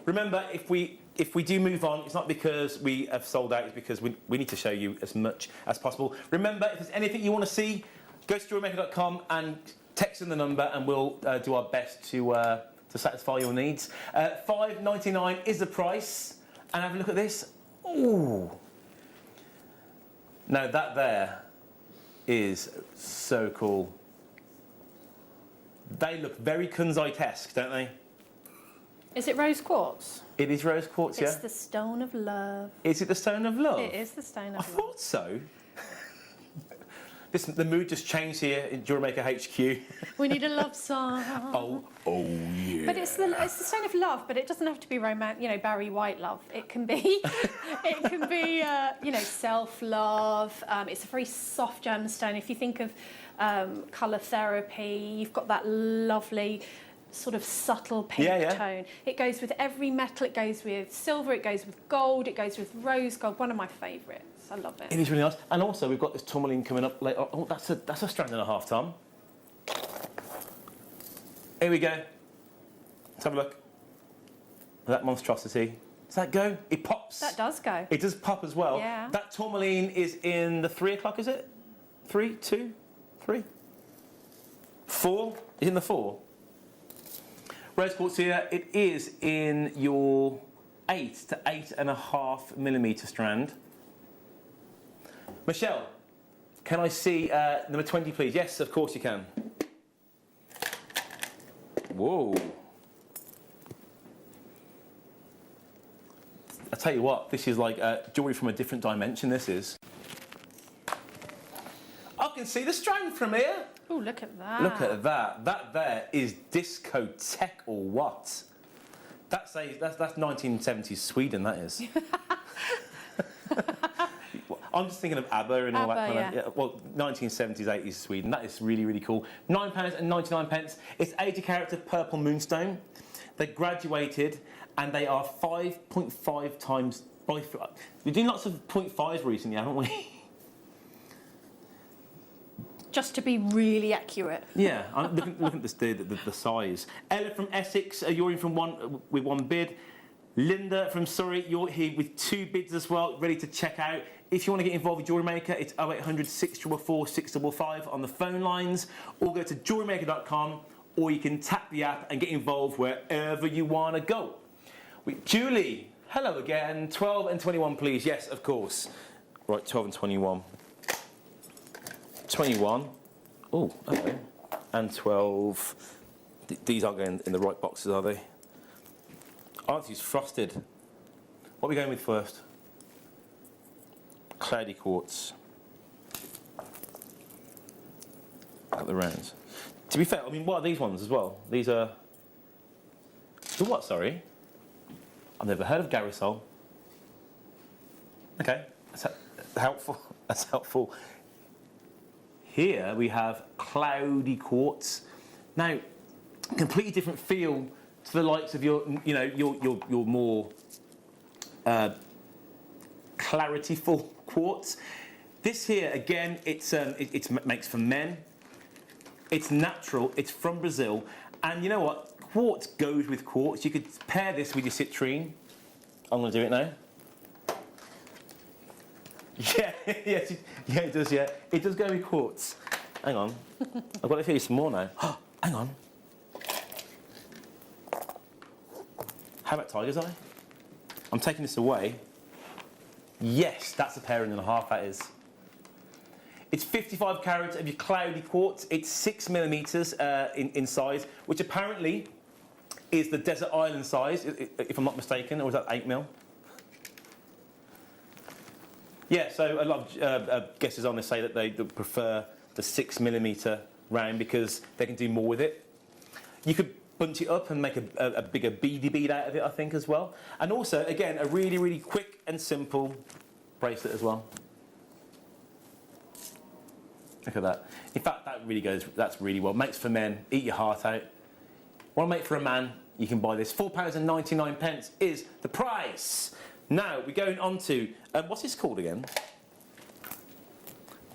Remember, if we do move on, it's not because we have sold out, it's because we need to show you as much as possible. Remember, if there's anything you want to see, go to JewelleryMaker.com and text in the number and we'll do our best to satisfy your needs. $5.99 is the price. And have a look at this. Ooh. Now that there is so cool. They look very Kunzite-esque, don't they? Is it rose quartz? It is rose quartz, yeah. It's the stone of love. Is it the stone of love? It is the stone of love. I thought so. The mood just changed here in Jewellery Maker HQ. We need a love song. Oh yeah. But it's the stone of love, but it doesn't have to be romantic, you know, Barry White love. It can be, you know, self-love. It's a very soft gemstone. If you think of colour therapy, you've got that lovely sort of subtle pink tone. It goes with every metal. It goes with silver. It goes with gold. It goes with rose gold. One of my favourites. I love it. It is really nice. And also, we've got this tourmaline coming up later. Oh, that's a strand and a half, Tom. Here we go. Let's have a look. That monstrosity. Does that go? It pops. That does go. It does pop as well. Yeah. That tourmaline is in the 3 o'clock, is it? 3, 2, 3? 4? Is in the 4? Rose quartz here, it is in your 8 to 8.5 millimetre strand. Michelle, can I see number 20, please? Yes, of course you can. Whoa. I tell you what, this is like jewellery from a different dimension, this is. I can see the strand from here. Oh, look at that. Look at that. That there is discotheque or what? That's 1970s Sweden, that is. I'm just thinking of ABBA and all that kind of... Well, 1970s, 80s Sweden. That is really, really cool. £9.99. It's 80 carat of purple moonstone. They graduated and they are 5.5 times... We're doing lots of 0.5s recently, haven't we? Just to be really accurate. Yeah, I'm looking at the size. Ella from Essex, you're in with one bid. Linda from Surrey, you're here with 2 bids as well, ready to check out. if you want to get involved with Jewellery Maker, it's 0800 644 655 on the phone lines, or go to JewelleryMaker.com, or you can tap the app and get involved wherever you want to go. Julie, hello again. 12 and 21, please. Yes, of course. Right, 12 and 21. 21. Oh, okay. And 12. These aren't going in the right boxes, are they? Aren't these frosted? What are we going with first? Cloudy quartz. At the rounds. To be fair, I mean, what are these ones as well? These are... The what, sorry? I've never heard of Garrisol. Okay, that's helpful. That's helpful. Here we have cloudy quartz. Now, completely different feel to the likes of your, you know, your more clarityful quartz. This here, again, it's makes for men. It's natural. It's from Brazil, and you know what? Quartz goes with quartz. You could pair this with your citrine. I'm going to do it now. Yeah, yes, yeah, it does. Yeah, it does go with quartz. Hang on, I've got to show you some more now. Hang on. How about tiger's eye? I'm taking this away. Yes, that's a pair and a half. That is. It's 55 carats of your cloudy quartz. It's 6 millimeters in size, which apparently is the desert island size, if I'm not mistaken, or is that 8 mil? Yeah, so a lot of guesses on this say that they prefer the 6 millimeter round because they can do more with it. You could bunch it up and make a bigger beady bead out of it, I think, as well. And also, again, a really, really quick and simple bracelet as well. Look at that. In fact, that really goes, that's really well. Makes for men, eat your heart out. Want to make for a man, you can buy this. £4.99 is the price. Now, we're going on to, what's this called again?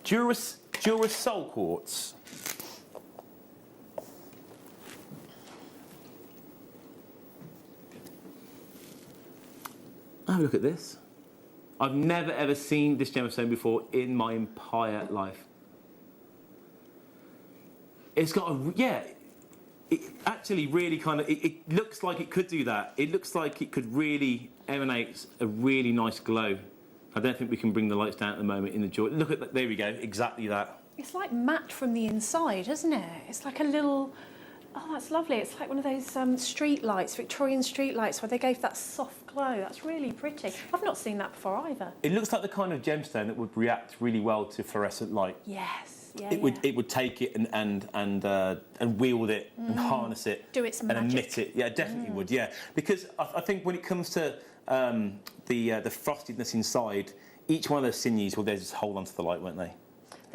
Durasol quartz. Have a look at this. I've never ever seen this gemstone before in my entire life. It's got a, yeah, it actually really kind of, it looks like it could do that. It looks like it could really emanate a really nice glow. I don't think we can bring the lights down at the moment in the jewelry. Look at that, there we go, exactly that. It's like matte from the inside, isn't it? It's like a little, oh, that's lovely. It's like one of those street lights, Victorian street lights, where they gave that soft glow. That's really pretty. I've not seen that before either. It looks like the kind of gemstone that would react really well to fluorescent light. Yes. Yeah, it would take it and wield it and harness it. Do its magic. And emit it. Yeah, it definitely would. Yeah, because I think when it comes to the frostedness inside, each one of those sinews will just hold onto the light, won't they?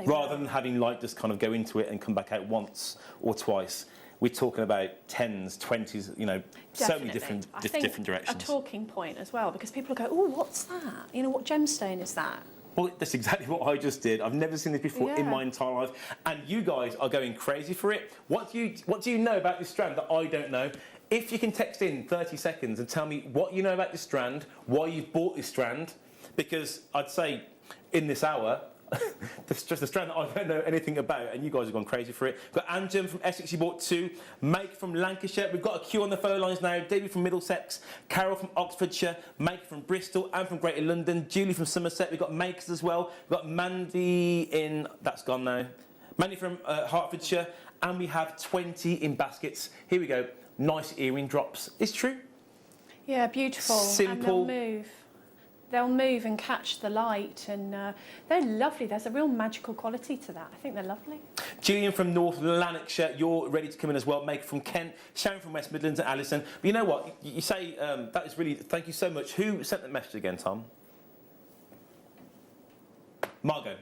Rather than having light just kind of go into it and come back out once or twice. We're talking about 10s, 20s, you know, so many different directions. A talking point as well, because people go, oh, what's that? You know, what gemstone is that? Well, that's exactly what I just did. I've never seen this before in my entire life, and you guys are going crazy for it. What do you know about this strand that I don't know? If you can text in 30 seconds and tell me what you know about this strand, why you've bought this strand, because I'd say in this hour, it's just a strand that I don't know anything about, and you guys have gone crazy for it. We've got Anjum from Essex, you bought 2. Make from Lancashire. We've got a queue on the phone lines now. David from Middlesex. Carol from Oxfordshire. Make from Bristol and from Greater London. Julie from Somerset. We've got Makers as well. We've got Mandy in... That's gone now. Mandy from Hertfordshire. And we have 20 in baskets. Here we go. Nice earring drops. It's true. Yeah, beautiful. Simple. And they'll move. They'll move and catch the light, and they're lovely. There's a real magical quality to that. I think they're lovely. Gillian from North Lanarkshire, you're ready to come in as well. Maker from Kent, Sharon from West Midlands, and Alison. But you know what? You say that is really. Thank you so much. Who sent the message again, Tom? Margot.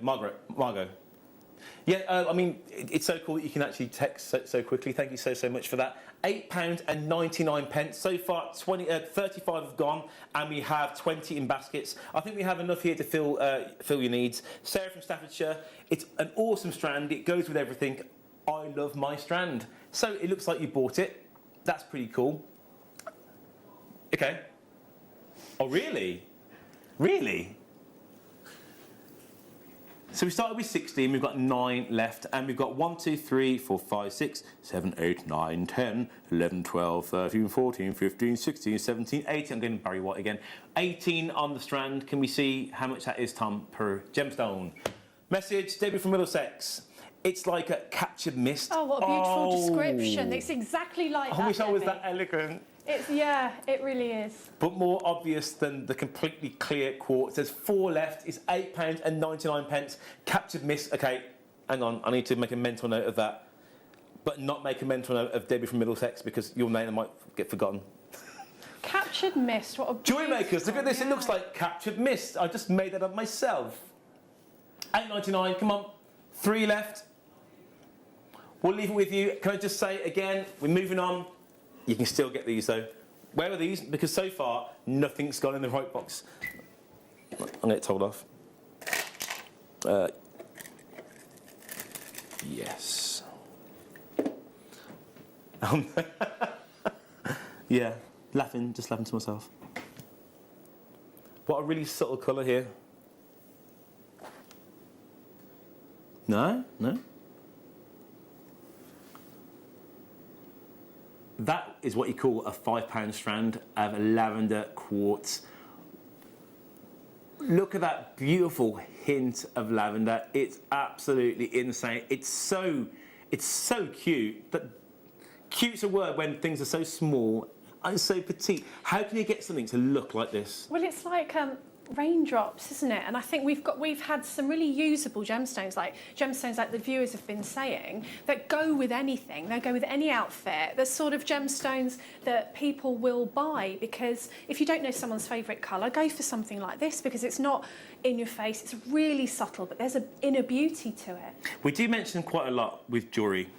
Yeah, I mean, it's so cool that you can actually text so quickly. Thank you so much for that. £8.99. So far, 35 have gone, and we have 20 in baskets. I think we have enough here to fill your needs. Sarah from Staffordshire, it's an awesome strand. It goes with everything. I love my strand. So it looks like you bought it. That's pretty cool. Okay. Oh, really? Really? So we started with 16, we've got 9 left, and we've got 1, 2, 3, 4, 5, 6, 7, 8, 9, 10, 11, 12, 13, 14, 15, 16, 17, 18. I'm getting Barry White again. 18 on the strand. Can we see how much that is, Tom, per gemstone? Message, Debbie from Middlesex. It's like a captured mist. Oh, what a beautiful description. It's exactly like that, I wish I was Debbie. that eloquent. Yeah, it really is. But more obvious than the completely clear quartz. There's 4 left. It's £8.99. Captured mist. Okay, hang on. I need to make a mental note of that. But not make a mental note of Debbie from Middlesex because your name might get forgotten. Captured mist. What a Jewellery Makers, look at this. Yeah. It looks like captured mist. I just made that up myself. £8.99. Come on. 3 left. We'll leave it with you. Can I just say again, we're moving on. You can still get these though. Where are these? Because so far, nothing's gone in the right box. I'm going to get told off. Yes. Yeah, just laughing to myself. What a really subtle colour here. No? That is what you call a £5 strand of lavender quartz. Look at that beautiful hint of lavender. It's absolutely insane. It's so cute. That cute's a word when things are so small and so petite. How can you get something to look like this? Well, it's like raindrops, isn't it? And I think we've had some really usable gemstones like the viewers have been saying, that go with anything. They go with any outfit. There's sort of gemstones that people will buy because if you don't know someone's favourite colour, go for something like this because it's not in your face. It's really subtle, but there's an inner beauty to it. We do mention quite a lot with jewellery,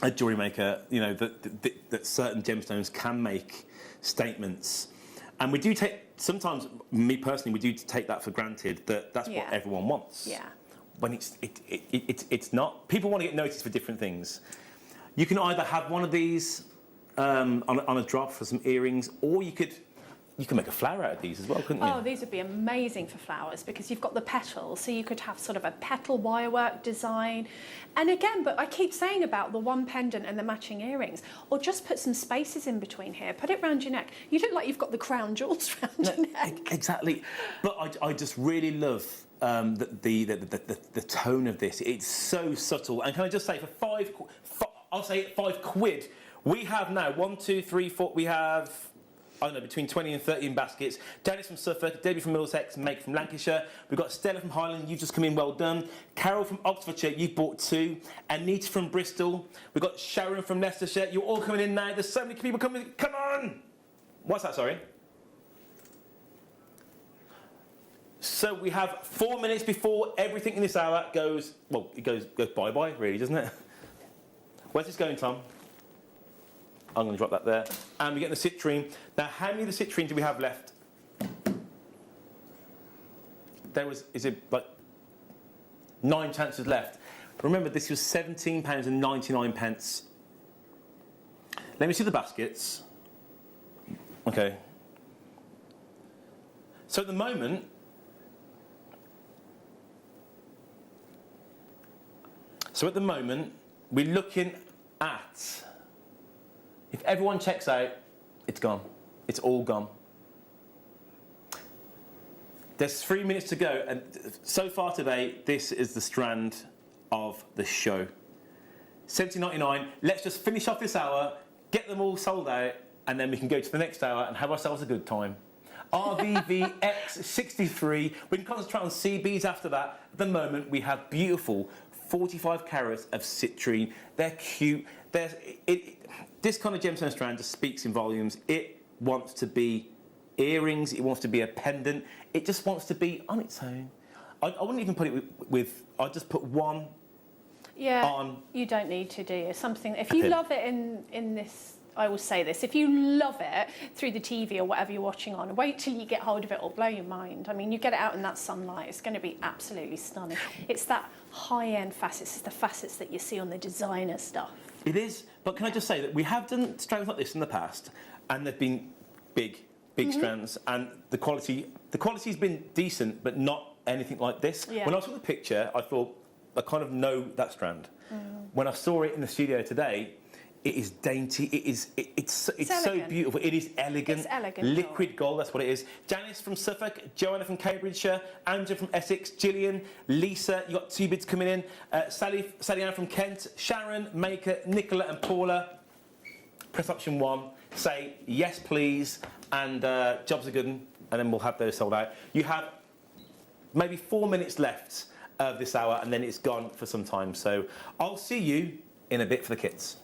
a Jewellery Maker, you know, that certain gemstones can make statements. And we do sometimes, me personally, we do take that for granted, that's what everyone wants. Yeah. When it's not. People want to get noticed for different things. You can either have one of these on a drop for some earrings, or you can make a flower out of these as well, couldn't you? Oh, these would be amazing for flowers because you've got the petals, so you could have sort of a petal wirework design. And again, but I keep saying about the one pendant and the matching earrings, or just put some spaces in between here, put it round your neck. You look like you've got the crown jewels round your neck. Exactly. But I just really love the tone of this. It's so subtle. And can I just say, I'll say £5, we have now 1, 2, 3, 4, we have... I don't know, between 20 and 30 in baskets. Dennis from Suffolk, Debbie from Middlesex, Meg from Lancashire. We've got Stella from Highland, you've just come in, well done. Carol from Oxfordshire, you've bought 2. Anita from Bristol. We've got Sharon from Leicestershire. You're all coming in now. There's so many people coming. Come on! What's that, sorry? So we have 4 minutes before everything in this hour goes, well, it goes bye-bye, really, doesn't it? Where's this going, Tom? I'm going to drop that there. And we get the citrine. Now, how many of the citrine do we have left? Is it like 9 chances left? Remember, this was £17.99. Let me see the baskets. Okay. So at the moment, we're looking at... If everyone checks out, it's gone. It's all gone. There's 3 minutes to go, and so far today, this is the strand of the show. £17.99. Let's just finish off this hour, get them all sold out, and then we can go to the next hour and have ourselves a good time. RVVX63. We can concentrate on CBs after that. At the moment, we have beautiful 45 carats of citrine. They're cute. This kind of gemstone strand just speaks in volumes. It wants to be earrings. It wants to be a pendant. It just wants to be on its own. I wouldn't even put it with I'd just put one on. You don't need to, do you? Something. If you love it in this, I will say this, if you love it through the TV or whatever you're watching on, wait till you get hold of it, it'll blow your mind. I mean, you get it out in that sunlight, it's going to be absolutely stunning. It's that high-end facets, it's the facets that you see on the designer stuff. It is, but can I just say that we have done strands like this in the past, and they've been big strands, and the quality's been decent, but not anything like this. Yeah. When I saw the picture, I thought, I kind of know that strand. When I saw it in the studio today, it is dainty. It's so beautiful. It is elegant. It's elegant. Liquid gold. That's what it is. Janice from Suffolk, Joanna from Cambridgeshire, Andrew from Essex, Gillian, Lisa. You got 2 bids coming in. Sally Ann from Kent, Sharon, Maker, Nicola, and Paula. Press option 1. Say yes, please, and jobs are good, and then we'll have those sold out. You have maybe 4 minutes left of this hour, and then it's gone for some time. So I'll see you in a bit for the kits.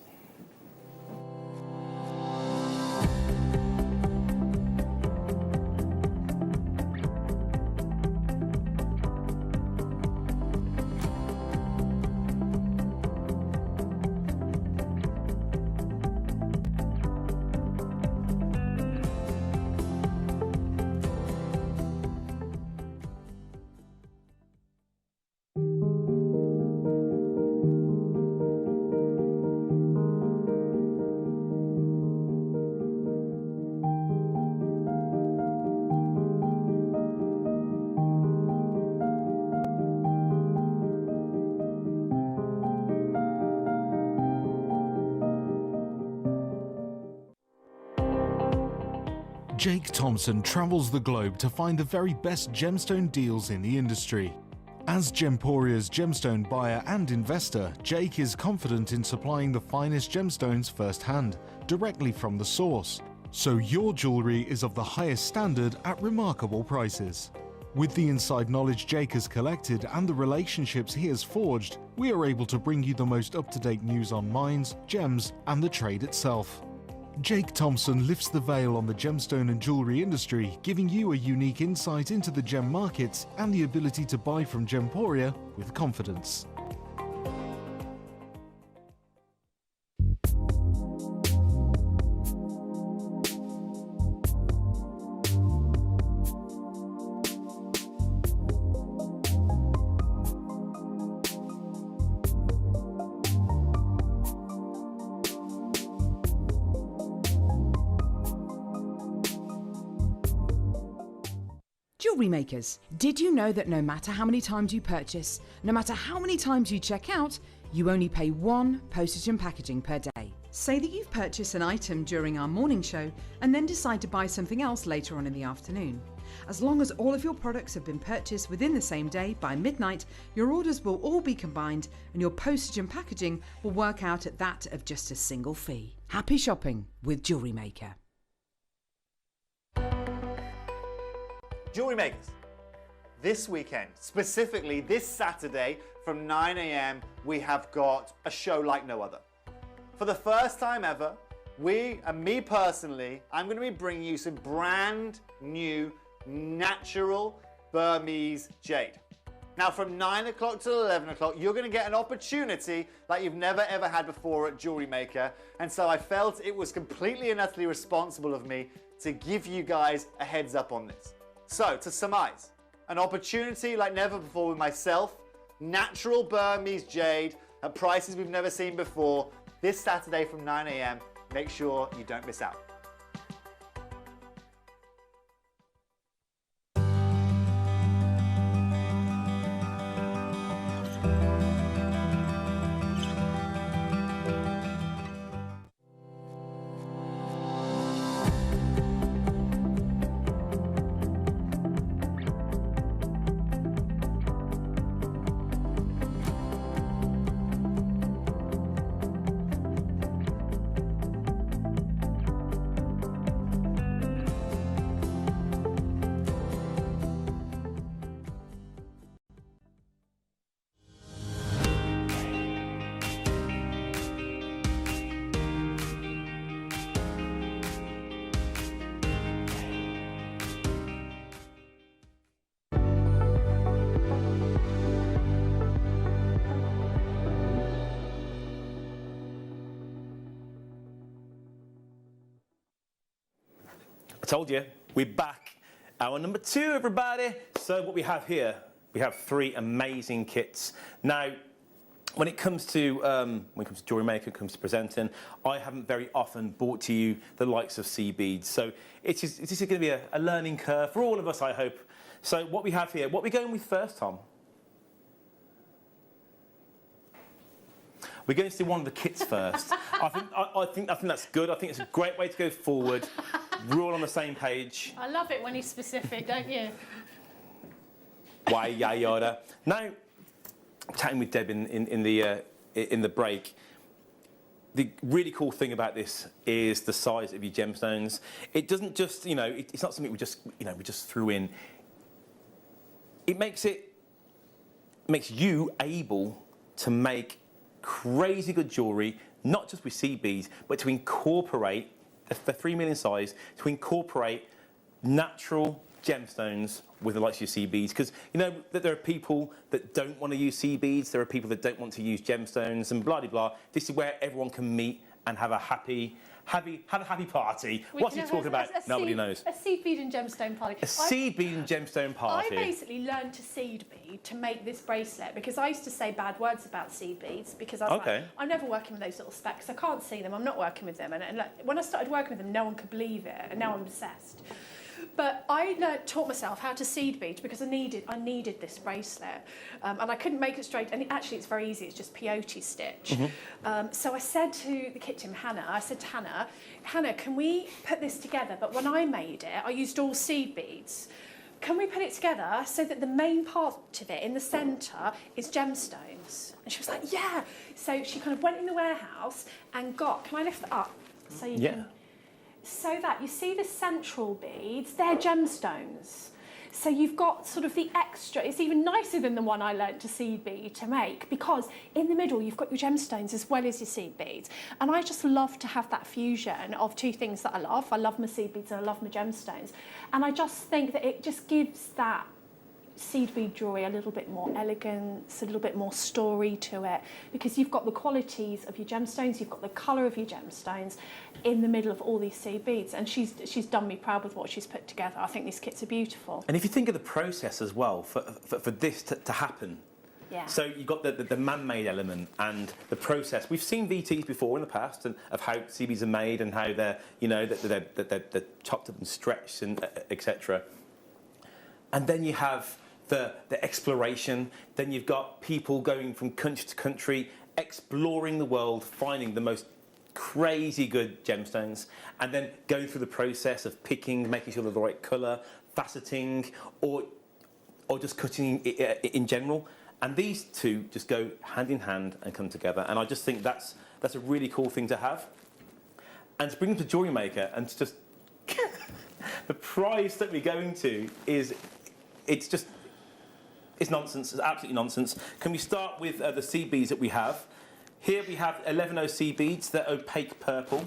Jake Thompson travels the globe to find the very best gemstone deals in the industry. As Gemporia's gemstone buyer and investor, Jake is confident in supplying the finest gemstones firsthand, directly from the source. So your jewellery is of the highest standard at remarkable prices. With the inside knowledge Jake has collected and the relationships he has forged, we are able to bring you the most up-to-date news on mines, gems, and the trade itself. Jake Thompson lifts the veil on the gemstone and jewellery industry, giving you a unique insight into the gem markets and the ability to buy from Gemporia with confidence. Jewellery makers, did you know that no matter how many times you purchase, no matter how many times you check out, you only pay 1 postage and packaging per day? Say that you've purchased an item during our morning show and then decide to buy something else later on in the afternoon. As long as all of your products have been purchased within the same day by midnight, your orders will all be combined and your postage and packaging will work out at that of just a single fee. Happy shopping with Jewellery Maker. Jewellery Makers, this weekend, specifically this Saturday from 9 a.m, we have got a show like no other. For the first time ever, we, and me personally, I'm going to be bringing you some brand new natural Burmese jade. Now from 9 o'clock till 11 o'clock, you're going to get an opportunity like you've never ever had before at Jewellery Maker. And so I felt it was completely and utterly responsible of me to give you guys a heads up on this. So, to surmise, an opportunity like never before with myself, natural Burmese jade at prices we've never seen before, this Saturday from 9 a.m. Make sure you don't miss out. Told you, we're back. Hour number 2, everybody. So what we have here, we have 3 amazing kits. Now, when it comes to Jewellery Maker, comes to presenting, I haven't very often brought to you the likes of sea beads. So this is going to be a learning curve for all of us, I hope, So what we have here, what are we going with first, Tom? We're going to do one of the kits first. I think that's good. I think it's a great way to go forward. We're all on the same page. I love it when he's specific, don't you? Why, yeah, yada. Now, chatting with Deb in the break, the really cool thing about this is the size of your gemstones. It doesn't just, it's not something we just threw in. It makes you able to make crazy good jewellery, not just with seed beads, but to incorporate the 3 million size, to incorporate natural gemstones with the likes of your seed beads, because that there are people that don't want to use seed beads, there are people that don't want to use gemstones, and blah blah blah. This is where everyone can meet and have a happy party. What's he talking about? Nobody knows. A seed bead and gemstone party. A seed bead and gemstone party. I basically learned to seed bead to make this bracelet because I used to say bad words about seed beads because I was like, I'm never working with those little specks. I can't see them. I'm not working with them. And like, when I started working with them, no one could believe it, and now I'm obsessed. But I taught myself how to seed bead because I needed this bracelet, and I couldn't make it straight. And actually, it's very easy. It's just peyote stitch. So I said to the kit team, Hannah, can we put this together? But when I made it, I used all seed beads. Can we put it together so that the main part of it in the centre is gemstones? And she was like, yeah. So she kind of went in the warehouse and got. Can I lift it up so you can? So that you see the central beads, they're gemstones. So you've got sort of the extra, it's even nicer than the one I learnt to seed bead to make, because in the middle you've got your gemstones as well as your seed beads. And I just love to have that fusion of two things that I love. I love my seed beads and I love my gemstones. And I just think that it just gives that seed bead jewellery a little bit more elegance, a little bit more story to it, because you've got the qualities of your gemstones, you've got the colour of your gemstones in the middle of all these seed beads, and she's done me proud with what she's put together. I think these kits are beautiful. And if you think of the process as well for this to happen, so you've got the man-made element and the process. We've seen VTs before in the past and of how seed beads are made and how they're they're chopped up and stretched and etc. And then you have the exploration, then you've got people going from country to country, exploring the world, finding the most crazy good gemstones, and then going through the process of picking, making sure they're the right colour, faceting, or just cutting in general. And these two just go hand in hand and come together. And I just think that's a really cool thing to have. And to bring them to Jewellery Maker and to just the price that we're going to is it's nonsense. It's absolutely nonsense. Can we start with the seed beads that we have? Here we have 11O seed beads. They're opaque purple.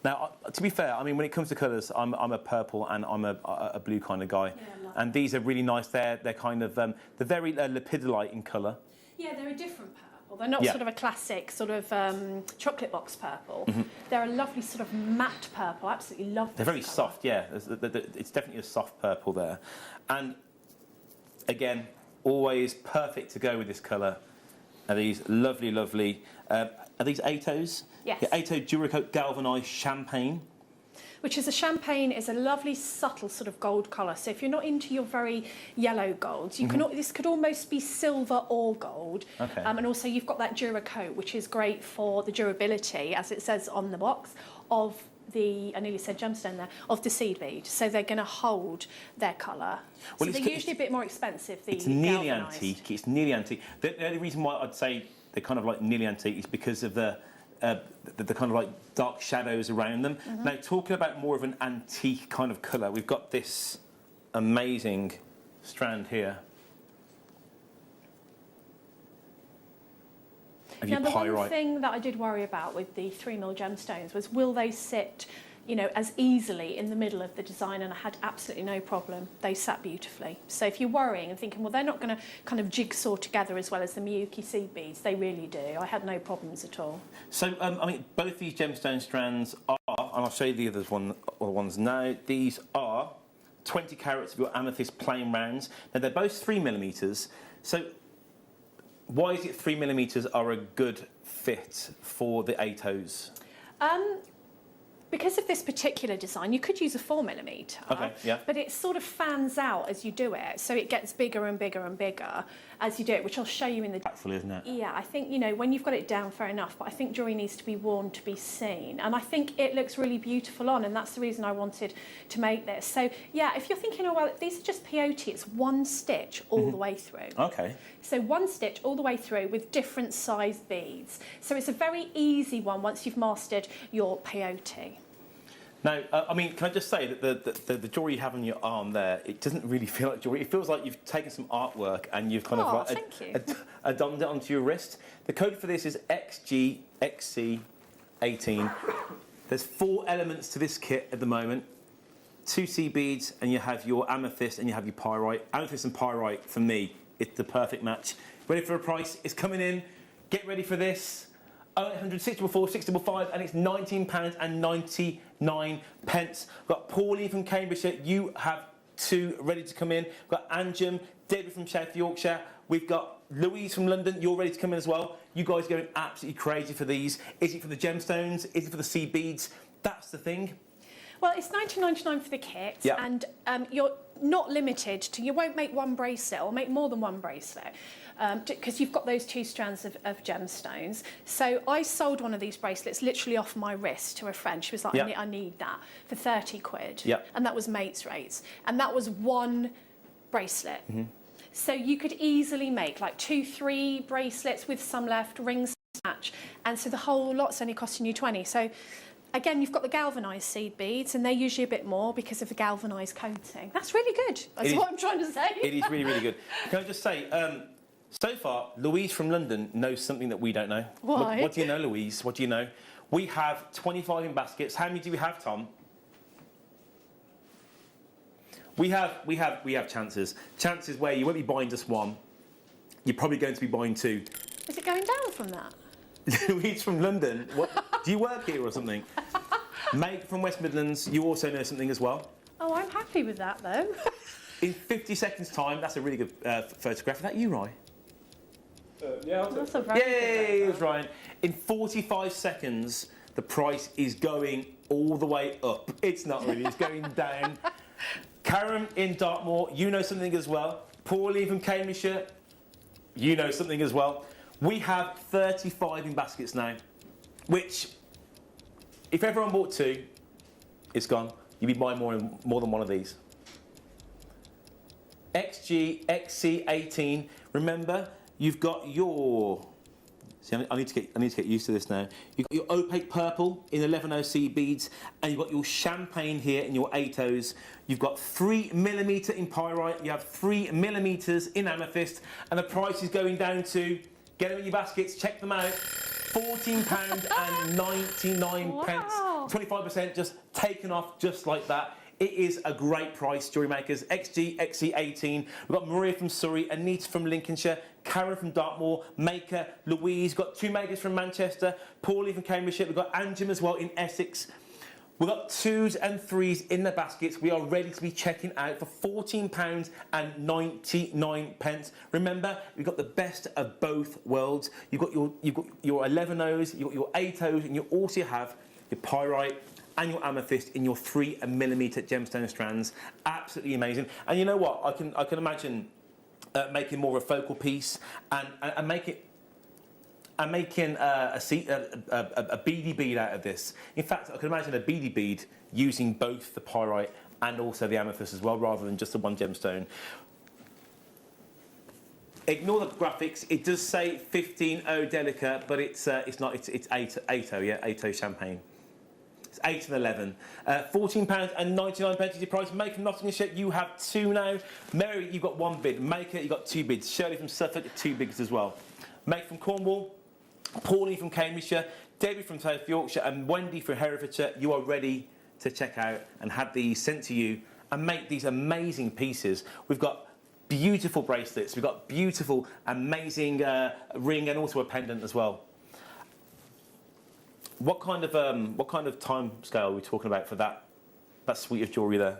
Now, to be fair, I mean, when it comes to colours, I'm a purple and I'm a blue kind of guy. Yeah, and these are really nice. They're kind of they're very lepidolite in colour. Yeah, they're a different purple. They're not sort of a classic sort of chocolate box purple. They're a lovely sort of matte purple. I absolutely love this. They're very colour. soft. Yeah, it's definitely a soft purple there, and again, always perfect to go with this colour. Are these lovely, lovely? Are these 8Os? Yes. Yeah, 8O Duracoat Galvanised Champagne. Which is a champagne, is a lovely subtle sort of gold colour. So if you're not into your very yellow golds, you can. This could almost be silver or gold. Okay. And also you've got that Duracoat, which is great for the durability, as it says on the box, of I nearly said gemstone there, of the seed bead. So they're going to hold their colour. Well, so they're usually a bit more expensive. It's nearly antique. It's nearly antique. The only reason why I'd say they're kind of like nearly antique is because of the kind of like dark shadows around them. Now, talking about more of an antique kind of colour, we've got this amazing strand here. Now, the one thing that I did worry about with the 3mm gemstones was, will they sit, as easily in the middle of the design? And I had absolutely no problem. They sat beautifully. So if you're worrying and thinking, well, they're not going to kind of jigsaw together as well as the Miyuki seed beads, they really do. I had no problems at all. So, I mean, both these gemstone strands are, and I'll show you the other ones now, these are 20 carats of your amethyst plain rounds. Now, they're both 3mm. So, why is it 3mm are a good fit for the 8Os? because of this particular design, you could use a 4mm. Okay, yeah. But it sort of fans out as you do it, so it gets bigger and bigger and bigger as you do it, which I'll show you in the... Actually, isn't it? Yeah, I think, you know, when you've got it down, fair enough, but I think jewellery needs to be worn to be seen. And I think it looks really beautiful on, and that's the reason I wanted to make this. So, yeah, if you're thinking, oh, well, these are just peyote, it's one stitch all the way through. Okay. So one stitch all the way through with different size beads. So it's a very easy one once you've mastered your peyote. Now, I mean, can I just say that the jewellery you have on your arm there, it doesn't really feel like jewellery. It feels like you've taken some artwork and you've kind of like adorned it onto your wrist. The code for this is XGXC18. There's 4 elements to this kit at the moment. 2 sea beads, and you have your amethyst and you have your pyrite. Amethyst and pyrite, for me, it's the perfect match. Ready for a price? It's coming in. Get ready for this. 0800 644 655, and it's £19.99. We've got Pauline from Cambridgeshire. You have 2 ready to come in. We've got Anjum, David from South Yorkshire. We've got Louise from London. You're ready to come in as well. You guys are going absolutely crazy for these. Is it for the gemstones? Is it for the sea beads? That's the thing. Well, it's £19.99 for the kit, and you're not limited to, you won't make one bracelet or make more than one bracelet, because you've got those 2 strands of gemstones. So I sold one of these bracelets literally off my wrist to a friend. She was like, I need that for 30 quid. And that was mates rates. And that was one bracelet. So you could easily make like 2, 3 bracelets with some left, rings to match. And so the whole lot's only costing you 20. So again, you've got the galvanised seed beads, and they're usually a bit more because of the galvanised coating. That's really good. That's what I'm trying to say. It is really, really good. Can I just say, so far, Louise from London knows something that we don't know. Why? What do you know, Louise? What do you know? We have 25 in baskets. How many do we have, Tom? We have chances. Chances where you won't be buying just one. You're probably going to be buying 2. Is it going down from that? Louise from London. What? Do you work here or something? Meg from West Midlands. You also know something as well. Oh, I'm happy with that though. In 50 seconds' time, that's a really good photograph. Is that you, Ryan? Yeah, I'll That's a very Yay, it was Ryan. In 45 seconds, the price is going all the way up. It's not really, it's going down. Karen in Dartmoor, you know something as well. Pauline from Cambridgeshire, you know something as well. We have 35 in baskets now, which, if everyone bought 2, it's gone. You'd be buying more than one of these. XG-XC18. Remember, you've got your... See, I need to get used to this now. You've got your opaque purple in 11OC beads, and you've got your champagne here in your 8Os. You've got 3mm in pyrite, you have 3mm in amethyst, and the price is going down to, get them in your baskets, check them out, £14.99. Wow. 25% just taken off just like that. It is a great price, Jewellery Makers. XG-XC18. We've got Maria from Surrey, Anita from Lincolnshire, Karen from Dartmoor, Maker, Louise. We've got 2 makers from Manchester, Pauline from Cambridgeshire. We've got Anjum as well in Essex. We've got 2s and 3s in the baskets. We are ready to be checking out for £14.99. Remember, we've got the best of both worlds. You've got your 11Os, you've got your 8Os, and you also have your pyrite and your amethyst in your 3mm gemstone strands. Absolutely amazing. And you know what? I can imagine making more of a focal piece and making a beady bead out of this. In fact, I can imagine a beady bead using both the pyrite and also the amethyst as well, rather than just the one gemstone. Ignore the graphics. It does say 15O Delica, but it's not. It's 8O, yeah, 8O champagne. It's 8 and 11. £14.99 is your price. Make from Nottinghamshire, you have 2 now. Mary, you've got 1 bid. Maker, you've got 2 bids. Shirley from Suffolk, 2 bids as well. Make from Cornwall, Pauline from Cambridgeshire, David from South Yorkshire, and Wendy from Herefordshire. You are ready to check out and have these sent to you and make these amazing pieces. We've got beautiful bracelets. We've got beautiful, amazing ring and also a pendant as well. What kind of time scale are we talking about for that suite of jewellery there?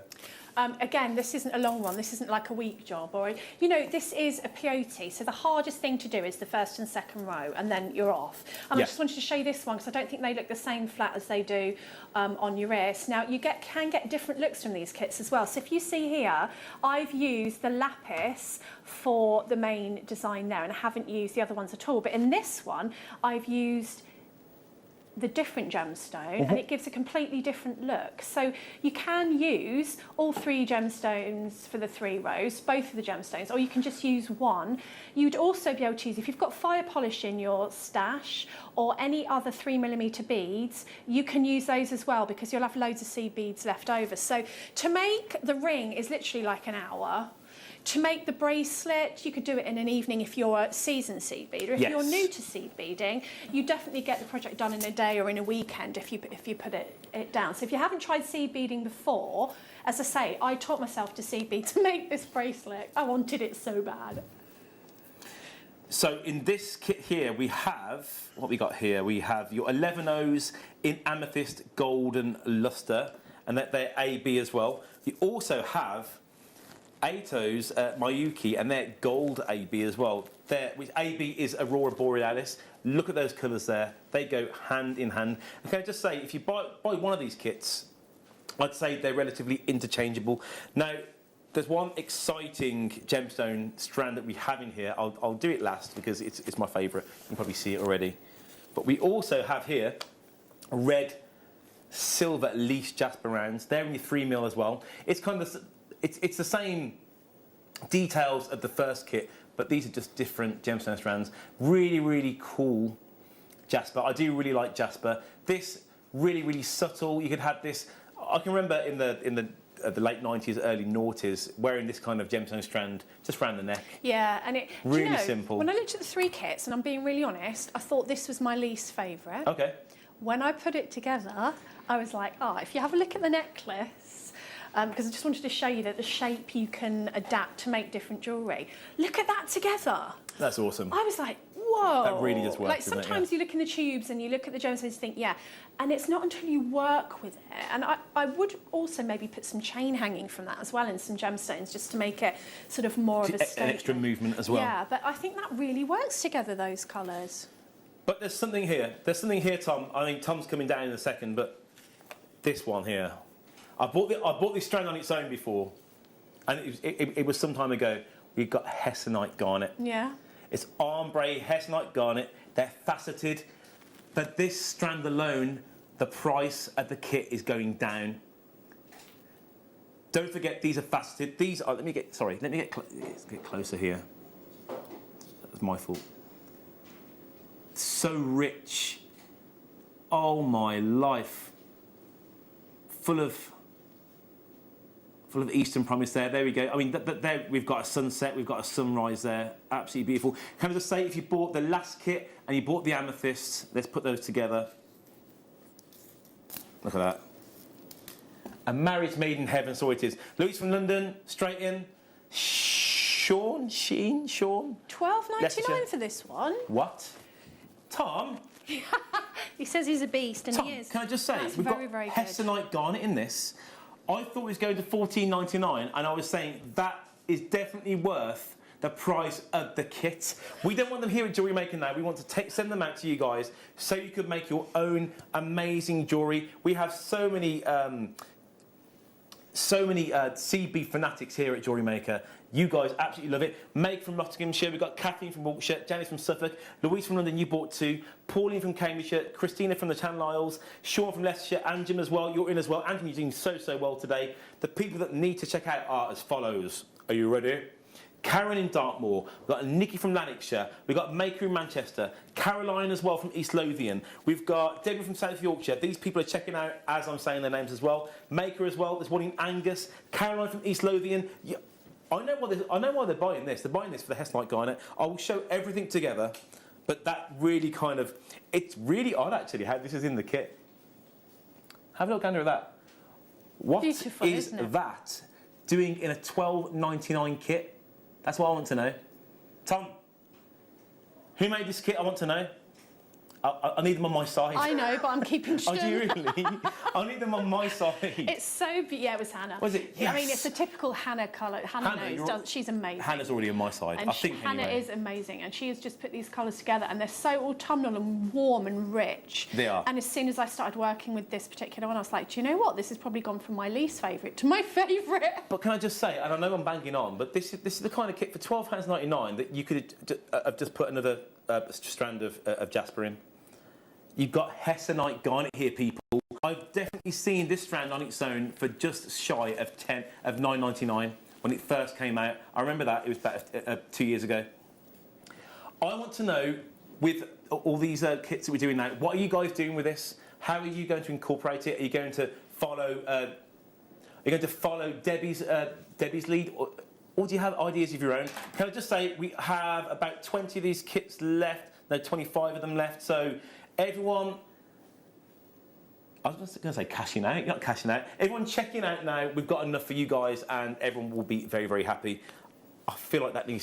Again, this isn't a long one. This isn't like a week job, or you know, this is a peyote. So the hardest thing to do is the first and second row, and then you're off. And I just wanted to show you this one because I don't think they look the same flat as they do on your wrist. Now you can get different looks from these kits as well. So if you see here, I've used the lapis for the main design there, and I haven't used the other ones at all. But in this one, I've used the different gemstone, and it gives a completely different look. So you can use all 3 gemstones for the 3 rows, both of the gemstones, or you can just use one. You'd also be able to use, if you've got fire polish in your stash or any other 3mm beads, you can use those as well because you'll have loads of seed beads left over. So to make the ring is literally like an hour. To make the bracelet, you could do it in an evening if you're a seasoned seed beader. If you're new to seed beading, you definitely get the project done in a day or in a weekend if you put it down. So if you haven't tried seed beading before, as I say, I taught myself to seed bead to make this bracelet. I wanted it so bad. So in this kit here, we have, what we got here? We have your 11 O's in amethyst golden luster, and that they're AB as well. You also have 8 O's Miyuki, and they're gold AB as well. Which AB is Aurora Borealis. Look at those colours there. They go hand in hand. And can I just say, if you buy one of these kits, I'd say they're relatively interchangeable. Now, there's one exciting gemstone strand that we have in here. I'll do it last because it's my favourite. You can probably see it already. But we also have here red, silver, leaf jasper rounds. They're only 3mm as well. It's kind of... It's the same details of the first kit, but these are just different gemstone strands. Really, really cool jasper. I do really like jasper. This really, really subtle. You could have this. I can remember in the late 90s, early noughties, wearing this kind of gemstone strand just around the neck. Yeah, and it really simple. When I looked at the 3 kits, and I'm being really honest, I thought this was my least favourite. Okay. When I put it together, I was like, if you have a look at the necklace. Because I just wanted to show you that the shape you can adapt to make different jewellery. Look at that together. That's awesome. I was like, whoa. That really does work. Like sometimes you look in the tubes and you look at the gemstones and think, yeah. And it's not until you work with it. And I would also maybe put some chain hanging from that as well and some gemstones just to make it sort of more of a statement. An extra movement as well. Yeah, but I think that really works together, those colours. But there's something here. There's something here, Tom. I think Tom's coming down in a second, but this one here. I bought this strand on its own before, and it was some time ago. We got Hessonite garnet. Yeah. It's ombre Hessonite garnet. They're faceted, but this strand alone, the price of the kit is going down. Don't forget these are faceted. These are. Let me get closer here. That's my fault. So rich. Oh my life. Full of Eastern promise there. There we go. I mean, there we've got a sunset, we've got a sunrise there. Absolutely beautiful. Can I just say, if you bought the last kit and you bought the amethysts, let's put those together. Look at that. A marriage made in heaven, so it is. Louise from London, straight in. Sean? $12.99 for this one. What? Tom? He says he's a beast, and Tom, he is. Can I just say, That's we've very, got very good. Hessonite garnet in this. I thought it was going to $14.99, and I was saying that is definitely worth the price of the kit. We don't want them here at Jewellery Maker now. We want to send them out to you guys so you could make your own amazing jewellery. We have so many CB fanatics here at Jewellery Maker. You guys absolutely love it. Meg from Nottinghamshire, we've got Kathleen from Wiltshire, Janice from Suffolk, Louise from London, you bought 2, Pauline from Cambridgeshire, Christina from the Channel Isles, Sean from Leicestershire, and Jim as well. You're in as well. Anthony, you're doing so well today. The people that need to check out are as follows. Are you ready? Karen in Dartmoor, we've got Nikki from Lanarkshire, we've got Maker in Manchester, Caroline as well from East Lothian, we've got Deborah from South Yorkshire. These people are checking out as I'm saying their names as well. Maker as well, there's one in Angus, Caroline from East Lothian. Yeah, I know why they're buying this. They're buying this for the Hessonite garnet. I will show everything together, but that really kind of, it's really odd actually how this is in the kit. Have a look under that. What Beautiful, is that doing in a $12.99 kit? That's what I want to know. Tom, who made this kit? I want to know. I need them on my side. I know, but I'm keeping Oh, do you really? I need them on my side. It's so yeah, it was Hannah. Was it? Yes. I mean, it's a typical Hannah colour. Hannah knows. She's amazing. Hannah's already on my side. And I think Hannah anyway. is amazing, and she has just put these colours together, and they're so autumnal and warm and rich. They are. And as soon as I started working with this particular one, I was like, do you know what? This has probably gone from my least favourite to my favourite. But can I just say, and I know I'm banging on, but this is the kind of kit for £12.99 that you could have just put another strand of jasper in. You've got Hessonite garnet here, people. I've definitely seen this strand on its own for just shy of £9.99 when it first came out. I remember that, it was about 2 years ago. I want to know, with all these kits that we're doing now, what are you guys doing with this? How are you going to incorporate it? Are you going to follow Debbie's lead, or do you have ideas of your own? Can I just say, we have about 20 of these kits left, no, 25 of them left, so everyone, I was just going to say cashing out, not cashing out. Everyone checking out now, we've got enough for you guys and everyone will be very, very happy. I feel like we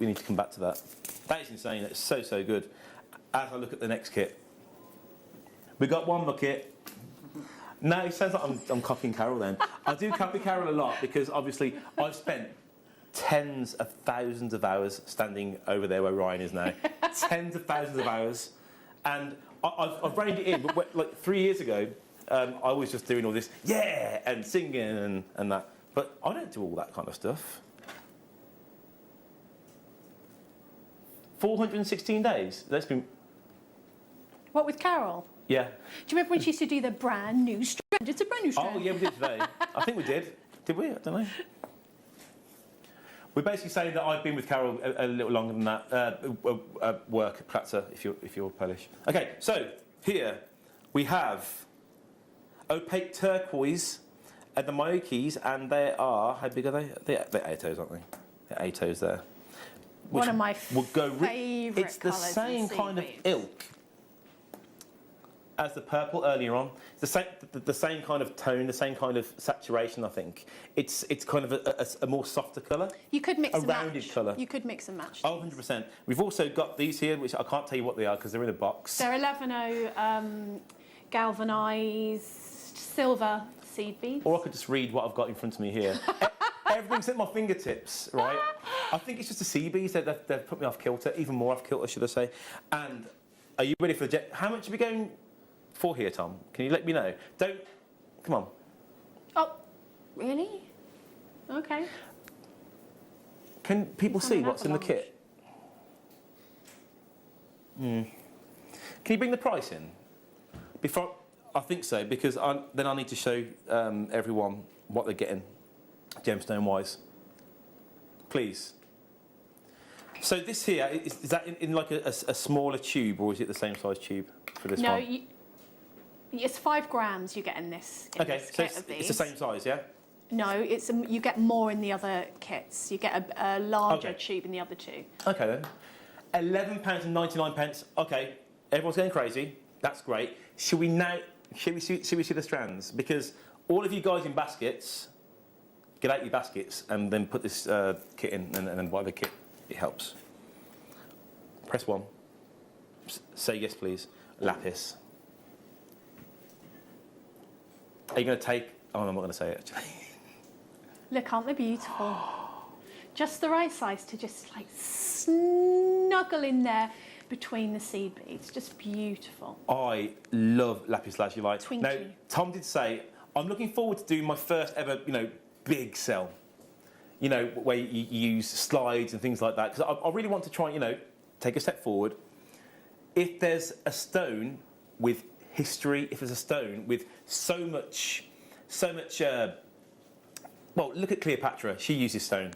need to come back to that. That is insane, it's so, so good. As I look at the next kit, we got one more kit. No, it sounds like I'm copying Carol then. I do copy Carol a lot because obviously I've spent tens of thousands of hours standing over there where Ryan is now. Tens of thousands of hours. And I've reined it in, but like 3 years ago, I was just doing all this, yeah, and singing and that. But I don't do all that kind of stuff. 416 days. That's been... What, with Carol? Yeah. Do you remember when she used to do the brand new strand? It's a brand new strand. Oh, yeah, we did today. I think we did. Did we? I don't know. We're basically saying that I've been with Carol a little longer than that. Work, praca, if you're Polish. Okay, so here we have opaque turquoise at the Myokis, and they are, how big are they? They're 8Os, aren't they? They're 8Os there. One of my favourite It's the same kind of ilk as the purple earlier on. It's the same kind of tone, the same kind of saturation, I think. It's kind of a more softer colour. You could mix a rounded colour. You could mix and match. Oh, 100%. We've also got these here, which I can't tell you what they are because they're in a box. They're 11O galvanised silver seed beads. Or I could just read what I've got in front of me here. Everything's at my fingertips, right? I think it's just the sea bees. They've put me off kilter, even more off kilter, should I say. And are you ready for the jet? How much are we going for here, Tom? Can you let me know? Come on. Oh, really? Okay. Can people see what's in the kit? Can you bring the price in? I think so, because then I need to show everyone what they're getting, gemstone-wise. Please. So this here, is that in like a smaller tube, or is it the same size tube for this one? No, it's 5 grams you get in this. Okay, so it's the same size, yeah? No, you get more in the other kits. You get a larger tube in the other two. Okay then. £11.99. Okay, everyone's going crazy. That's great. Should we see the strands? Because all of you guys in baskets, get out your baskets and then put this kit in, and then buy the kit. It helps. Press 1. Say yes, please. Lapis. Are you going to take... Oh, I'm not going to say it, actually. Look, aren't they beautiful? Just the right size to just, like, snuggle in there between the seed beads. Just beautiful. I love lapis lazuli. Twinky. Now, Tom did say, I'm looking forward to doing my first ever, big sell. Where you use slides and things like that. Because I really want to try, take a step forward. If there's a stone with history, if there's a stone with so much, well, look at Cleopatra. She uses stone.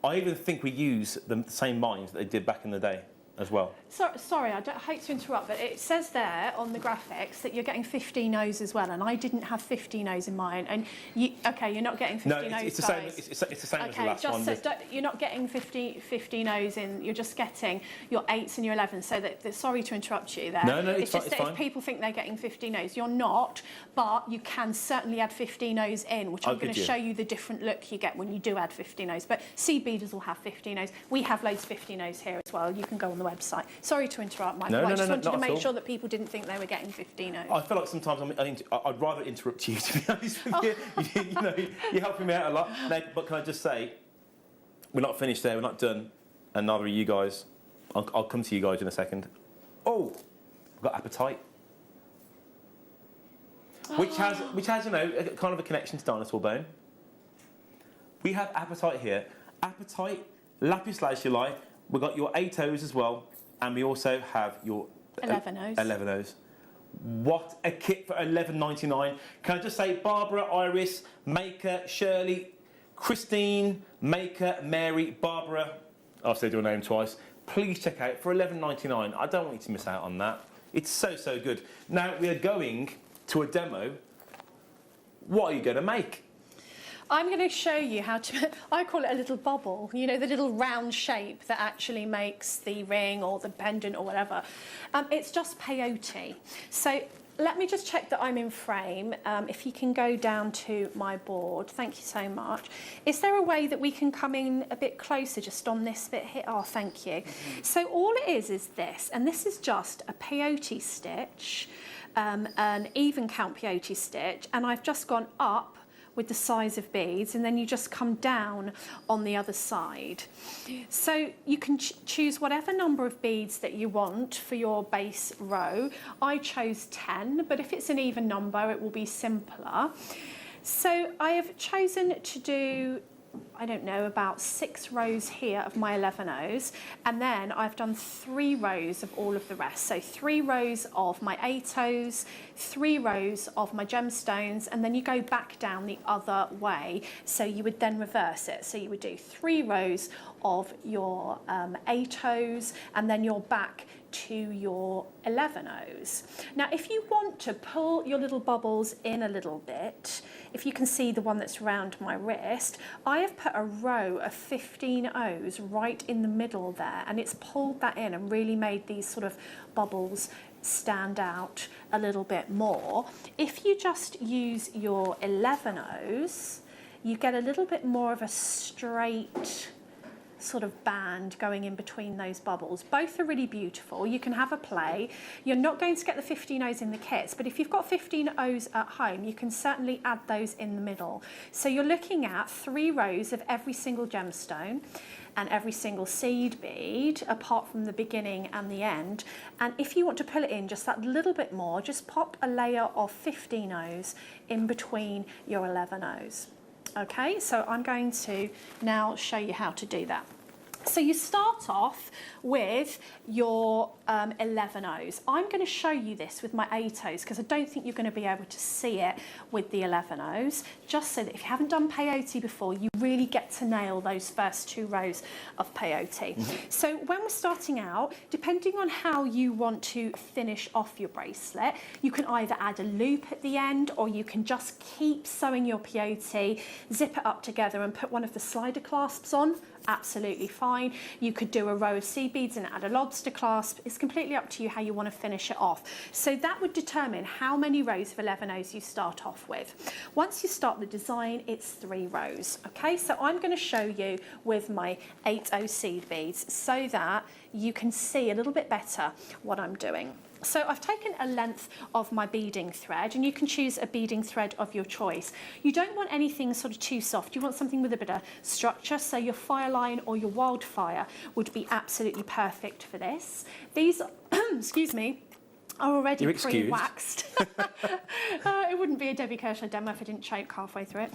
I even think we use the same mines that they did back in the day as well. Sorry, I hate to interrupt, but it says there on the graphics that you're getting 15 O's as well, and I didn't have 15 O's in mine. And you're not getting 15 O's. It's the same. It's the same as the last one. You're not getting 15 O's in. You're just getting your 8s and your 11s. So sorry to interrupt you there. No, it's just that if people think they're getting 15 O's, you're not. But you can certainly add 15 O's in, which I'm going to show you the different look you get when you do add 15 O's. But seed beaders will have 15 O's. We have loads of 15 O's here as well. You can go on the the website. Sorry to interrupt, Michael. No, I just wanted to not at make all. sure that people didn't think they were getting 15 O's. I feel like sometimes I'd rather interrupt you, to be honest with you. You know, you're helping me out a lot. No, but can I just say, we're not finished there, we're not done, and neither are you guys. I'll come to you guys in a second. Oh, I've got appetite. Which has, you know, kind of a connection to dinosaur bone. We have appetite here. Appetite, lapis lazuli. We've got your 8 O's as well, and we also have your 11 O's. 11 O's. What a kit for $11.99. Can I just say, Barbara, Iris, Maker, Shirley, Christine, Maker, Mary, Barbara. I've said your name twice. Please check out for $11.99. I don't want you to miss out on that. It's so, so good. Now, we are going to a demo. What are you going to make? I'm going to show you how to, I call it a little bobble, you know, the little round shape that actually makes the ring or the pendant or whatever. It's just peyote. So let me just check that I'm in frame. If you can go down to my board, thank you so much. Is there a way that we can come in a bit closer just on this bit here? Oh, thank you. So all it is this, and this is just a peyote stitch, an even count peyote stitch, and I've just gone up with the size of beads, and then you just come down on the other side. So you can choose whatever number of beads that you want for your base row. I chose 10, but if it's an even number, it will be simpler. So I have chosen to do, I don't know, about 6 rows here of my 11 O's, and then I've done 3 rows of all of the rest. So 3 rows of my 8 O's, 3 rows of my gemstones, and then you go back down the other way. So you would then reverse it. So you would do 3 rows of your 8 O's, and then you're back to your 11 O's. Now, if you want to pull your little bubbles in a little bit, if you can see the one that's around my wrist, I have put a row of 15 O's right in the middle there, and it's pulled that in and really made these sort of bubbles stand out a little bit more. If you just use your 11 O's, you get a little bit more of a straight sort of band going in between those bubbles. Both are really beautiful. You can have a play. You're not going to get the 15 O's in the kits, but if you've got 15 O's at home, you can certainly add those in the middle. So you're looking at 3 rows of every single gemstone and every single seed bead, apart from the beginning and the end. And if you want to pull it in just that little bit more, just pop a layer of 15 O's in between your 11 O's. Okay, so I'm going to now show you how to do that. So you start off with your 11 O's. I'm going to show you this with my 8 O's because I don't think you're going to be able to see it with the 11 O's, just so that if you haven't done peyote before, you really get to nail those first 2 rows of peyote. So when we're starting out, depending on how you want to finish off your bracelet, you can either add a loop at the end, or you can just keep sewing your peyote, zip it up together and put one of the slider clasps on. Absolutely fine. You could do a row of seed beads and add a lobster clasp. It's completely up to you how you want to finish it off. So that would determine how many rows of 11 O's you start off with. Once you start the design, it's 3 rows. Okay, so I'm going to show you with my 8 O seed beads so that you can see a little bit better what I'm doing. So I've taken a length of my beading thread, and you can choose a beading thread of your choice. You don't want anything sort of too soft. You want something with a bit of structure, so your Fireline or your Wildfire would be absolutely perfect for this. These, excuse me, are already pre-waxed. It wouldn't be a Debbie Kershaw demo if I didn't choke halfway through it.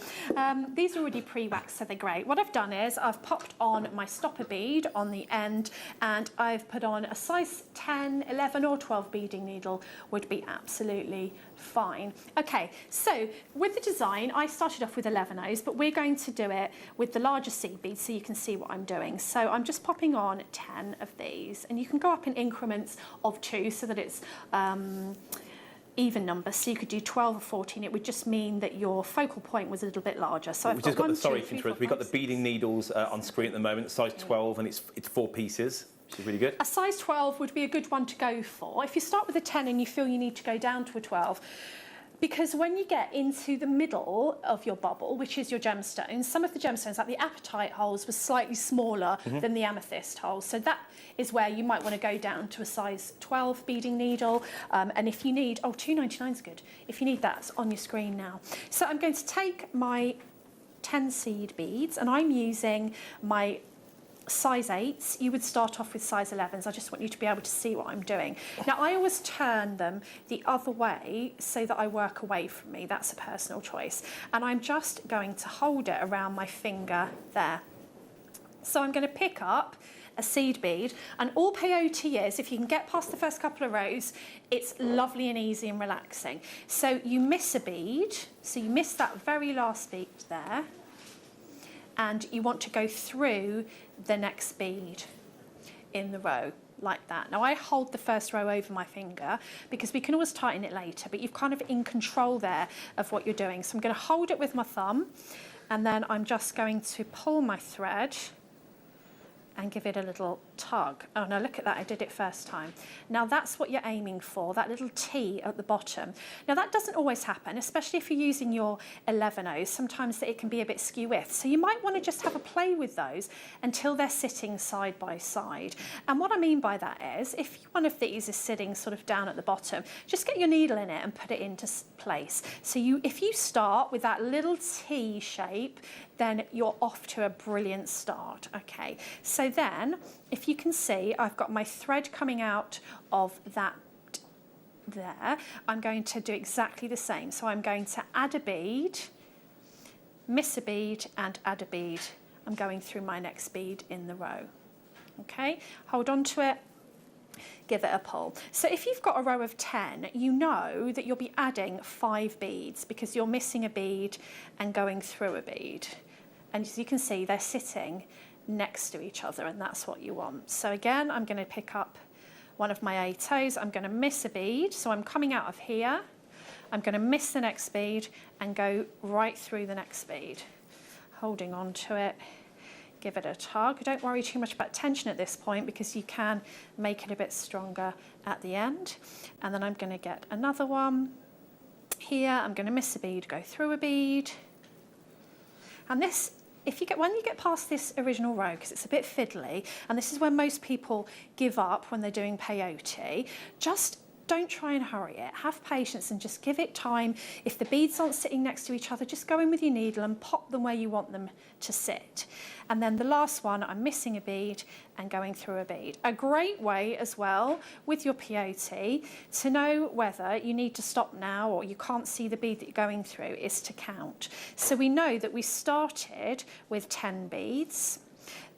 These are already pre-waxed, so they're great. What I've done is I've popped on my stopper bead on the end, and I've put on a size 10, 11 or 12 beading needle would be absolutely fine. Okay, so with the design, I started off with 11 O's, but we're going to do it with the larger seed beads so you can see what I'm doing. So I'm just popping on 10 of these, and you can go up in increments of 2 so that it's even numbers. So you could do 12 or 14. It would just mean that your focal point was a little bit larger. So we've just got the, sorry to interrupt, we've got the beading needles on screen at the moment, size 12, and it's 4 pieces. Which is really good. A size 12 would be a good one to go for. If you start with a 10 and you feel you need to go down to a 12, Because when you get into the middle of your bubble, which is your gemstones, some of the gemstones, like the apatite holes, were slightly smaller than the amethyst holes. So that is where you might want to go down to a size 12 beading needle. And if you need, $2.99 is good. If you need that, it's on your screen now. So I'm going to take my 10 seed beads, and I'm using my size 8s. You would start off with size 11s. I just want you to be able to see what I'm doing. Now, I always turn them the other way so that I work away from me. That's a personal choice. And I'm just going to hold it around my finger there. So I'm going to pick up a seed bead, and all peyote is, if you can get past the first couple of rows, it's lovely and easy and relaxing. So you miss a bead, so you miss that very last bead there, and you want to go through the next bead in the row like that. Now I hold the first row over my finger because we can always tighten it later, but you've kind of in control there of what you're doing. So I'm going to hold it with my thumb, and then I'm just going to pull my thread and give it a little tug. Oh no, look at that, I did it first time. Now that's what you're aiming for, that little T at the bottom. Now that doesn't always happen, especially if you're using your 11Os. Sometimes it can be a bit skew-width. So you might want to just have a play with those until they're sitting side by side. And what I mean by that is, if one of these is sitting sort of down at the bottom, just get your needle in it and put it into place. So if you start with that little T shape, then you're off to a brilliant start. Okay, so then if you can see, I've got my thread coming out of that there. I'm going to do exactly the same. So I'm going to add a bead, miss a bead, and add a bead. I'm going through my next bead in the row. Okay, hold on to it, give it a pull. So if you've got a row of 10, you know that you'll be adding 5 beads because you're missing a bead and going through a bead. And as you can see, they're sitting next to each other, and that's what you want. So again, I'm going to pick up one of my 8Os. I'm going to miss a bead. So I'm coming out of here. I'm going to miss the next bead and go right through the next bead. Holding on to it, give it a tug. Don't worry too much about tension at this point because you can make it a bit stronger at the end. And then I'm going to get another one here. I'm going to miss a bead, go through a bead. And this, when you get past this original row, because it's a bit fiddly, and this is where most people give up when they're doing peyote, just don't try and hurry it. Have patience and just give it time. If the beads aren't sitting next to each other, just go in with your needle and pop them where you want them to sit. And then the last one, I'm missing a bead and going through a bead. A great way as well with your peyote to know whether you need to stop now or you can't see the bead that you're going through is to count. So we know that we started with 10 beads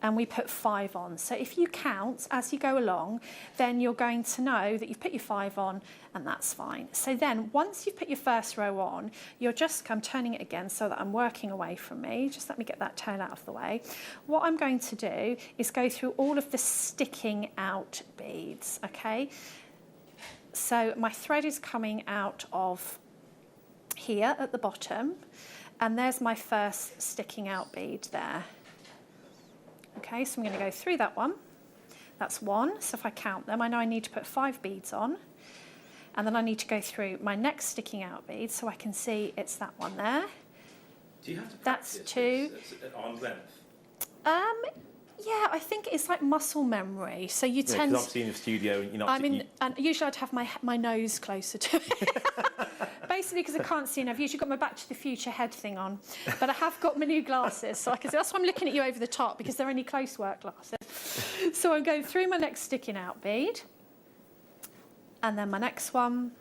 and we put 5 on. So if you count as you go along, then you're going to know that you've put your 5 on and that's fine. So then once you've put your first row on, I'm turning it again so that I'm working away from me. Just let me get that tail out of the way. What I'm going to do is go through all of the sticking out beads, okay? So my thread is coming out of here at the bottom, and there's my first sticking out bead there. Okay, so I'm going to go through that one. That's 1. So if I count them, I know I need to put 5 beads on. And then I need to go through my next sticking out bead so I can see it's that one there. Do you have to practice? That's 2. At arm's length? Yeah, I think it's like muscle memory. So you tend. Because obviously in the studio, and usually I'd have my nose closer to it. Basically, because I can't see, and I've usually got my Back to the Future head thing on, but I have got my new glasses, so I can see. That's why I'm looking at you over the top because they're only close work glasses. So I'm going through my next sticking out bead, and then my next one.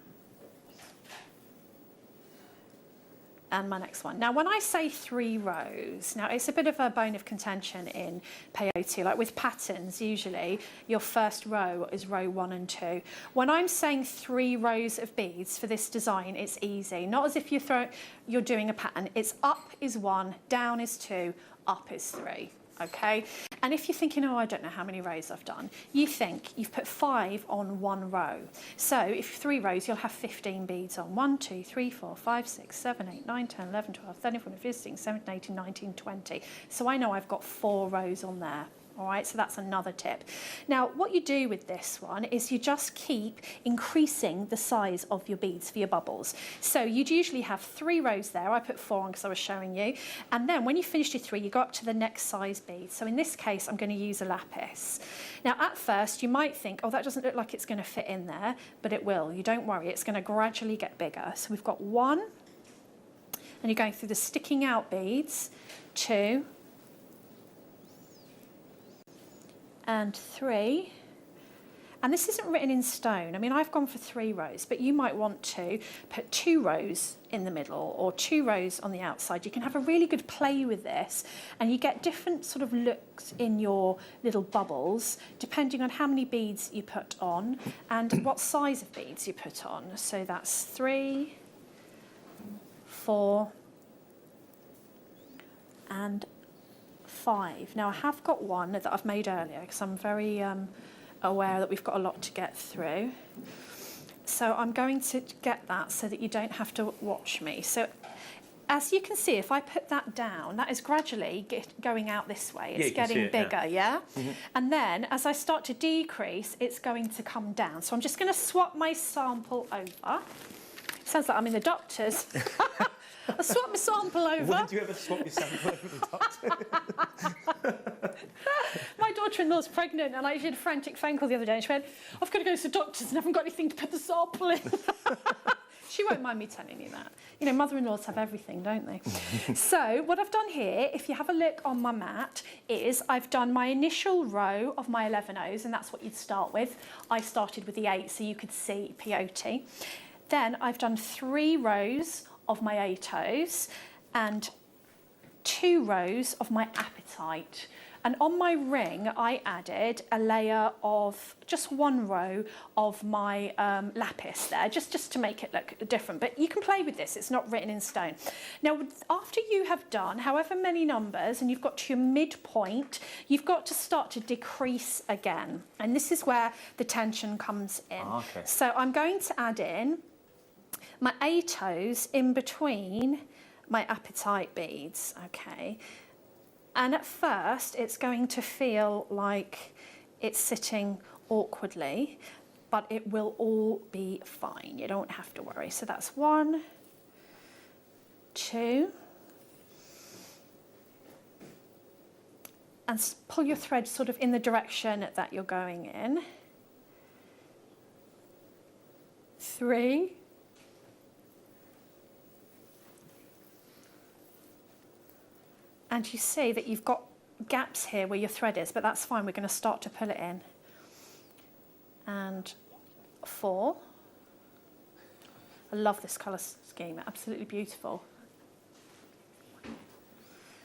And my next one. Now, when I say 3 rows, now it's a bit of a bone of contention in peyote. Like with patterns, usually your first row is row 1 and 2. When I'm saying 3 rows of beads for this design, it's easy. Not as if you're doing a pattern. It's up is 1, down is 2, up is 3. Okay, and if you're thinking, oh, I don't know how many rows I've done, you think you've put 5 on 1 row. So if 3 rows, you'll have 15 beads on. 1, 2, 3, 4, 5, 6, 7, 8, 9, 10, 11, 12, 13, 14, 15, 16, 17, 18, 19, 20. So I know I've got 4 rows on there. All right, so that's another tip. Now, what you do with this one is you just keep increasing the size of your beads for your bubbles. So you'd usually have 3 rows there. I put 4 on because I was showing you. And then when you finish your 3, you go up to the next size bead. So in this case, I'm going to use a lapis. Now, at first, you might think, oh, that doesn't look like it's going to fit in there, but it will. You don't worry. It's going to gradually get bigger. So we've got 1, and you're going through the sticking out beads, 2, and 3, and this isn't written in stone. I mean, I've gone for 3 rows, but you might want to put 2 rows in the middle or 2 rows on the outside. You can have a really good play with this, and you get different sort of looks in your little bubbles depending on how many beads you put on and what size of beads you put on. So that's 3, 4, and 5. Now I have got one that I've made earlier because I'm very aware that we've got a lot to get through. So I'm going to get that so that you don't have to watch me. So as you can see, if I put that down, that is gradually going out this way. It's getting bigger, yeah? And then as I start to decrease, it's going to come down. So I'm just going to swap my sample over. Sounds like I'm in the doctor's. I'll swap my sample over. When do you ever swap your sample over the doctor? My daughter-in-law's pregnant, and I did a frantic phone call the other day, and she went, I've got to go to the doctor's and I haven't got anything to put the sample in. She won't mind me telling you that. You know, mother-in-laws have everything, don't they? So what I've done here, if you have a look on my mat, is I've done my initial row of my 11 O's, and that's what you'd start with. I started with the 8, so you could see peyote. Then I've done 3 rows of my 8 O's and 2 rows of my apatite. And on my ring, I added a layer of just 1 row of my lapis there, just to make it look different. But you can play with this, it's not written in stone. Now, after you have done however many numbers and you've got to your midpoint, you've got to start to decrease again. And this is where the tension comes in. Okay. So I'm going to add in my 8 O's in between my apatite beads, okay? And at first, it's going to feel like it's sitting awkwardly, but it will all be fine. You don't have to worry. So that's 1, 2, and pull your thread sort of in the direction that you're going in. 3, and you see that you've got gaps here where your thread is, but that's fine. We're going to start to pull it in. And 4. I love this colour scheme, absolutely beautiful.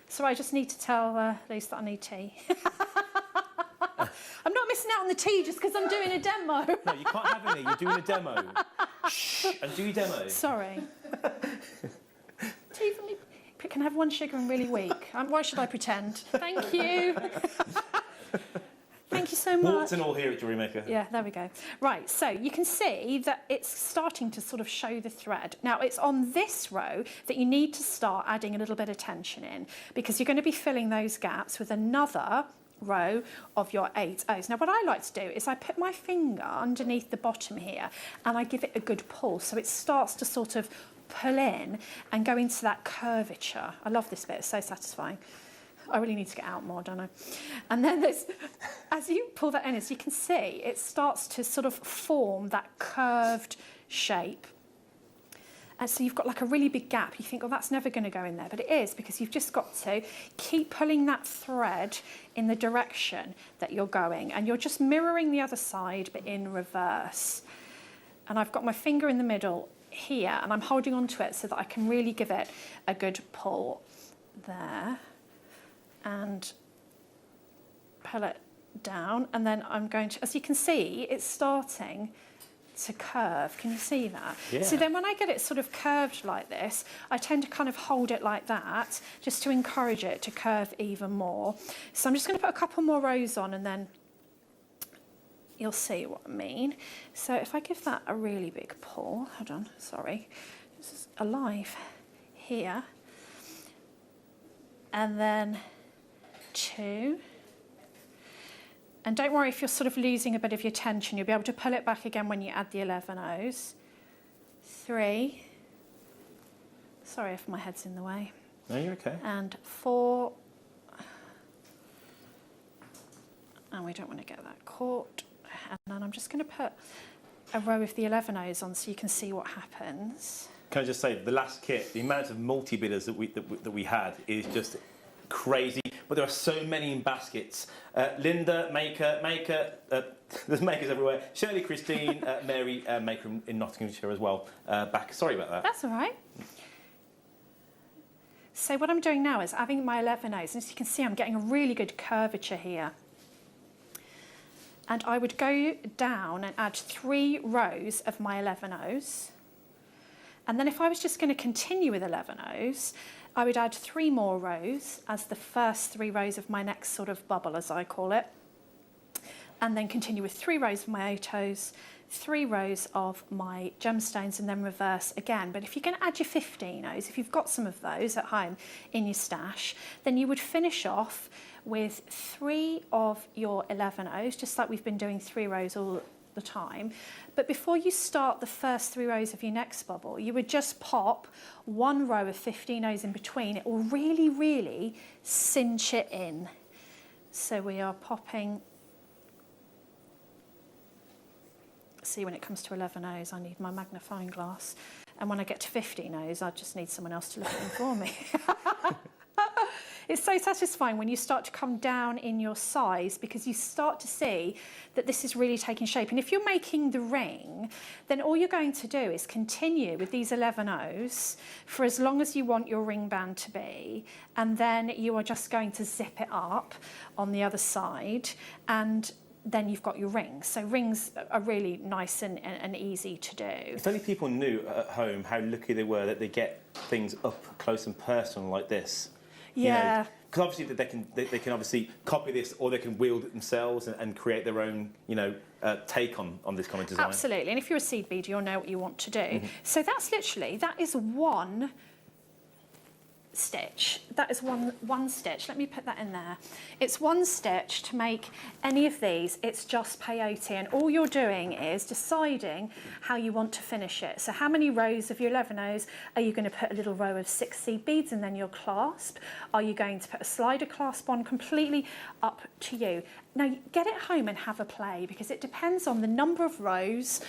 So I just need to tell Lisa that I need tea. I'm not missing out on the tea just because I'm doing a demo. No, you can't have any. You're doing a demo. Shh, and do your demo. Sorry. Tea for me. Can I have 1 sugar and really weak? Why should I pretend? Thank you. Thank you so much. Warts and all here at Jewellery Maker. Yeah, there we go. Right, so you can see that it's starting to sort of show the thread. Now, it's on this row that you need to start adding a little bit of tension in because you're going to be filling those gaps with another row of your 8 O's. Now, what I like to do is I put my finger underneath the bottom here and I give it a good pull so it starts to sort of pull in and go into that curvature. I love this bit, it's so satisfying. I really need to get out more, don't I? And then there's, as you pull that in, as you can see, it starts to sort of form that curved shape. And so you've got like a really big gap. You think, oh, that's never going to go in there. But it is, because you've just got to keep pulling that thread in the direction that you're going. And you're just mirroring the other side, but in reverse. And I've got my finger in the middle here, and I'm holding onto it so that I can really give it a good pull there. And pull it down. And then I'm going to, as you can see, it's starting to curve. Can you see that? Yeah. So then when I get it sort of curved like this, I tend to kind of hold it like that just to encourage it to curve even more. So I'm just going to put a couple more rows on and then you'll see what I mean. So if I give that a really big pull, hold on, sorry, this is alive here, and then 2, And don't worry if you're sort of losing a bit of your tension. You'll be able to pull it back again when you add the 11 O's. 3. Sorry if my head's in the way. No, you're okay. And 4. And we don't want to get that caught. And then I'm just going to put a row of the 11 O's on so you can see what happens. Can I just say, the last kit, the amount of multi-bidders that we had is just crazy. But there are so many in baskets. Linda, Maker, there's makers everywhere. Shirley, Christine, Mary, Maker in Nottinghamshire as well. Back. Sorry about that. That's all right. So what I'm doing now is adding my 11 O's. And as you can see, I'm getting a really good curvature here. And I would go down and add 3 rows of my 11 O's. And then if I was just going to continue with 11 O's, I would add 3 more rows as the first 3 rows of my next sort of bubble, as I call it. And then continue with 3 rows of my 8 O's, 3 rows of my gemstones, and then reverse again. But if you're going to add your 15 O's, if you've got some of those at home in your stash, then you would finish off with 3 of your 11 O's, just like we've been doing 3 rows all the time. But before you start the first 3 rows of your next bubble, you would just pop 1 row of 15 O's in between. It will really, really cinch it in. So we are popping. See, when it comes to 11 O's, I need my magnifying glass. And when I get to 15 O's, I just need someone else to look at them for me. It's so satisfying when you start to come down in your size, because you start to see that this is really taking shape. And if you're making the ring, then all you're going to do is continue with these 11 O's for as long as you want your ring band to be. And then you are just going to zip it up on the other side, and then you've got your rings. So rings are really nice and easy to do. If only people knew at home how lucky they were that they get things up close and personal like this. Yeah. Because obviously they can obviously copy this, or they can wield it themselves and create their own, take on this kind of design. Absolutely. And if you're a seed beader, you'll know what you want to do. So that's literally, that is 1 stitch. That is one stitch. Let me put that in there. It's 1 stitch to make any of these. It's just peyote, and all you're doing is deciding how you want to finish it. So how many rows of your 11 O's are you going to put a little row of 6 seed beads and then your clasp? Are you going to put a slider clasp on? Completely up to you. Now get it home and have a play, because it depends on the number of rows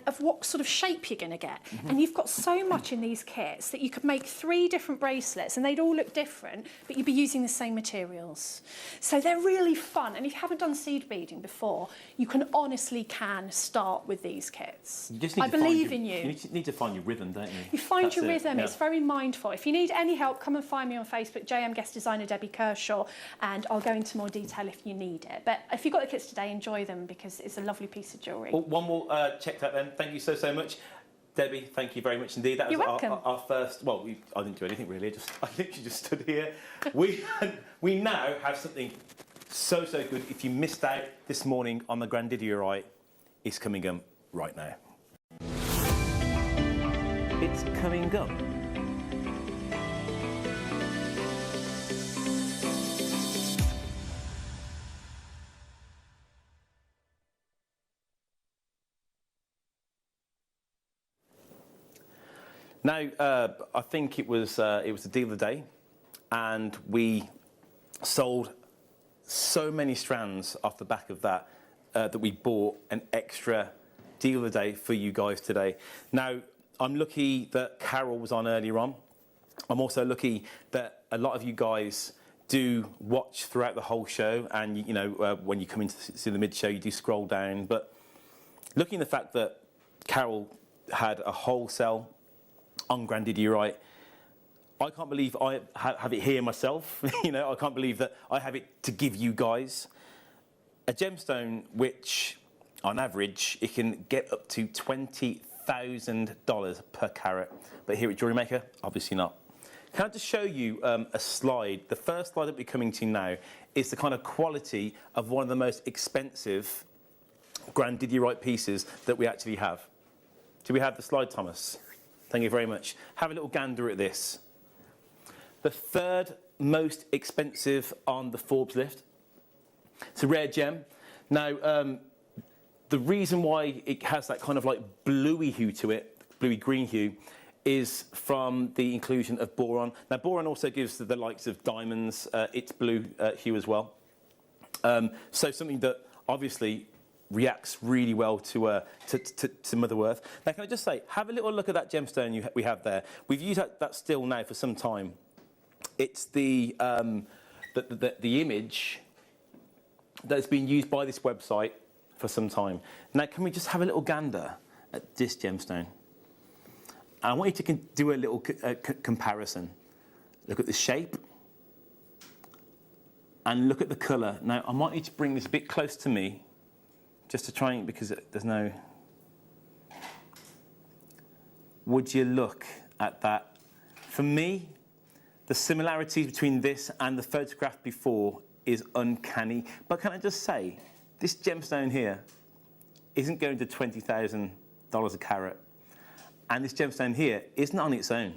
of what sort of shape you're going to get. And you've got so much in these kits that you could make 3 different bracelets and they'd all look different, but you'd be using the same materials. So they're really fun. And if you haven't done seed beading before, you honestly can start with these kits. You just need I believe in you. You need to find your rhythm, don't you? You find That's your it, rhythm. yeah. It's very mindful. If you need any help, come and find me on Facebook, JM Guest Designer Debbie Kershaw, and I'll go into more detail if you need it. But if you've got the kits today, enjoy them, because it's a lovely piece of jewellery. Well, one more check that then. Thank you so much. Debbie, thank you very much indeed. That was You're welcome. our first, I didn't do anything really, I literally just stood here. We now have something so good. If you missed out this morning on the Grandidierite, it's coming up right now. It's coming up. Now, I think it was the deal of the day, and we sold so many strands off the back of that that we bought an extra deal of the day for you guys today. Now, I'm lucky that Carol was on earlier on. I'm also lucky that a lot of you guys do watch throughout the whole show, and when you come in to see the mid-show, you do scroll down. But looking at the fact that Carol had a wholesale on Grandidierite, I can't believe I have it here myself. I can't believe that I have it to give you guys. A gemstone which, on average, it can get up to $20,000 per carat. But here at Jewellery Maker, obviously not. Can I just show you a slide? The first slide that we're coming to now is the kind of quality of one of the most expensive Grandidierite pieces that we actually have. Do we have the slide, Thomas? Thank you very much. Have a little gander at this. The 3rd most expensive on the Forbes list. It's a rare gem. Now, the reason why it has that kind of like bluey hue to it, bluey green hue, is from the inclusion of boron. Now, boron also gives the likes of diamonds its blue hue as well. So something that obviously reacts really well to Mother Earth. Now, can I just say, have a little look at that gemstone we have there. We've used that still now for some time. It's the image that's been used by this website for some time. Now, can we just have a little gander at this gemstone? I want you to do a little comparison. Look at the shape and look at the colour. Now, I want you to bring this a bit close to me just to try and, because there's no... Would you look at that? For me, the similarities between this and the photograph before is uncanny. But can I just say, this gemstone here isn't going to $20,000 a carat. And this gemstone here isn't on its own.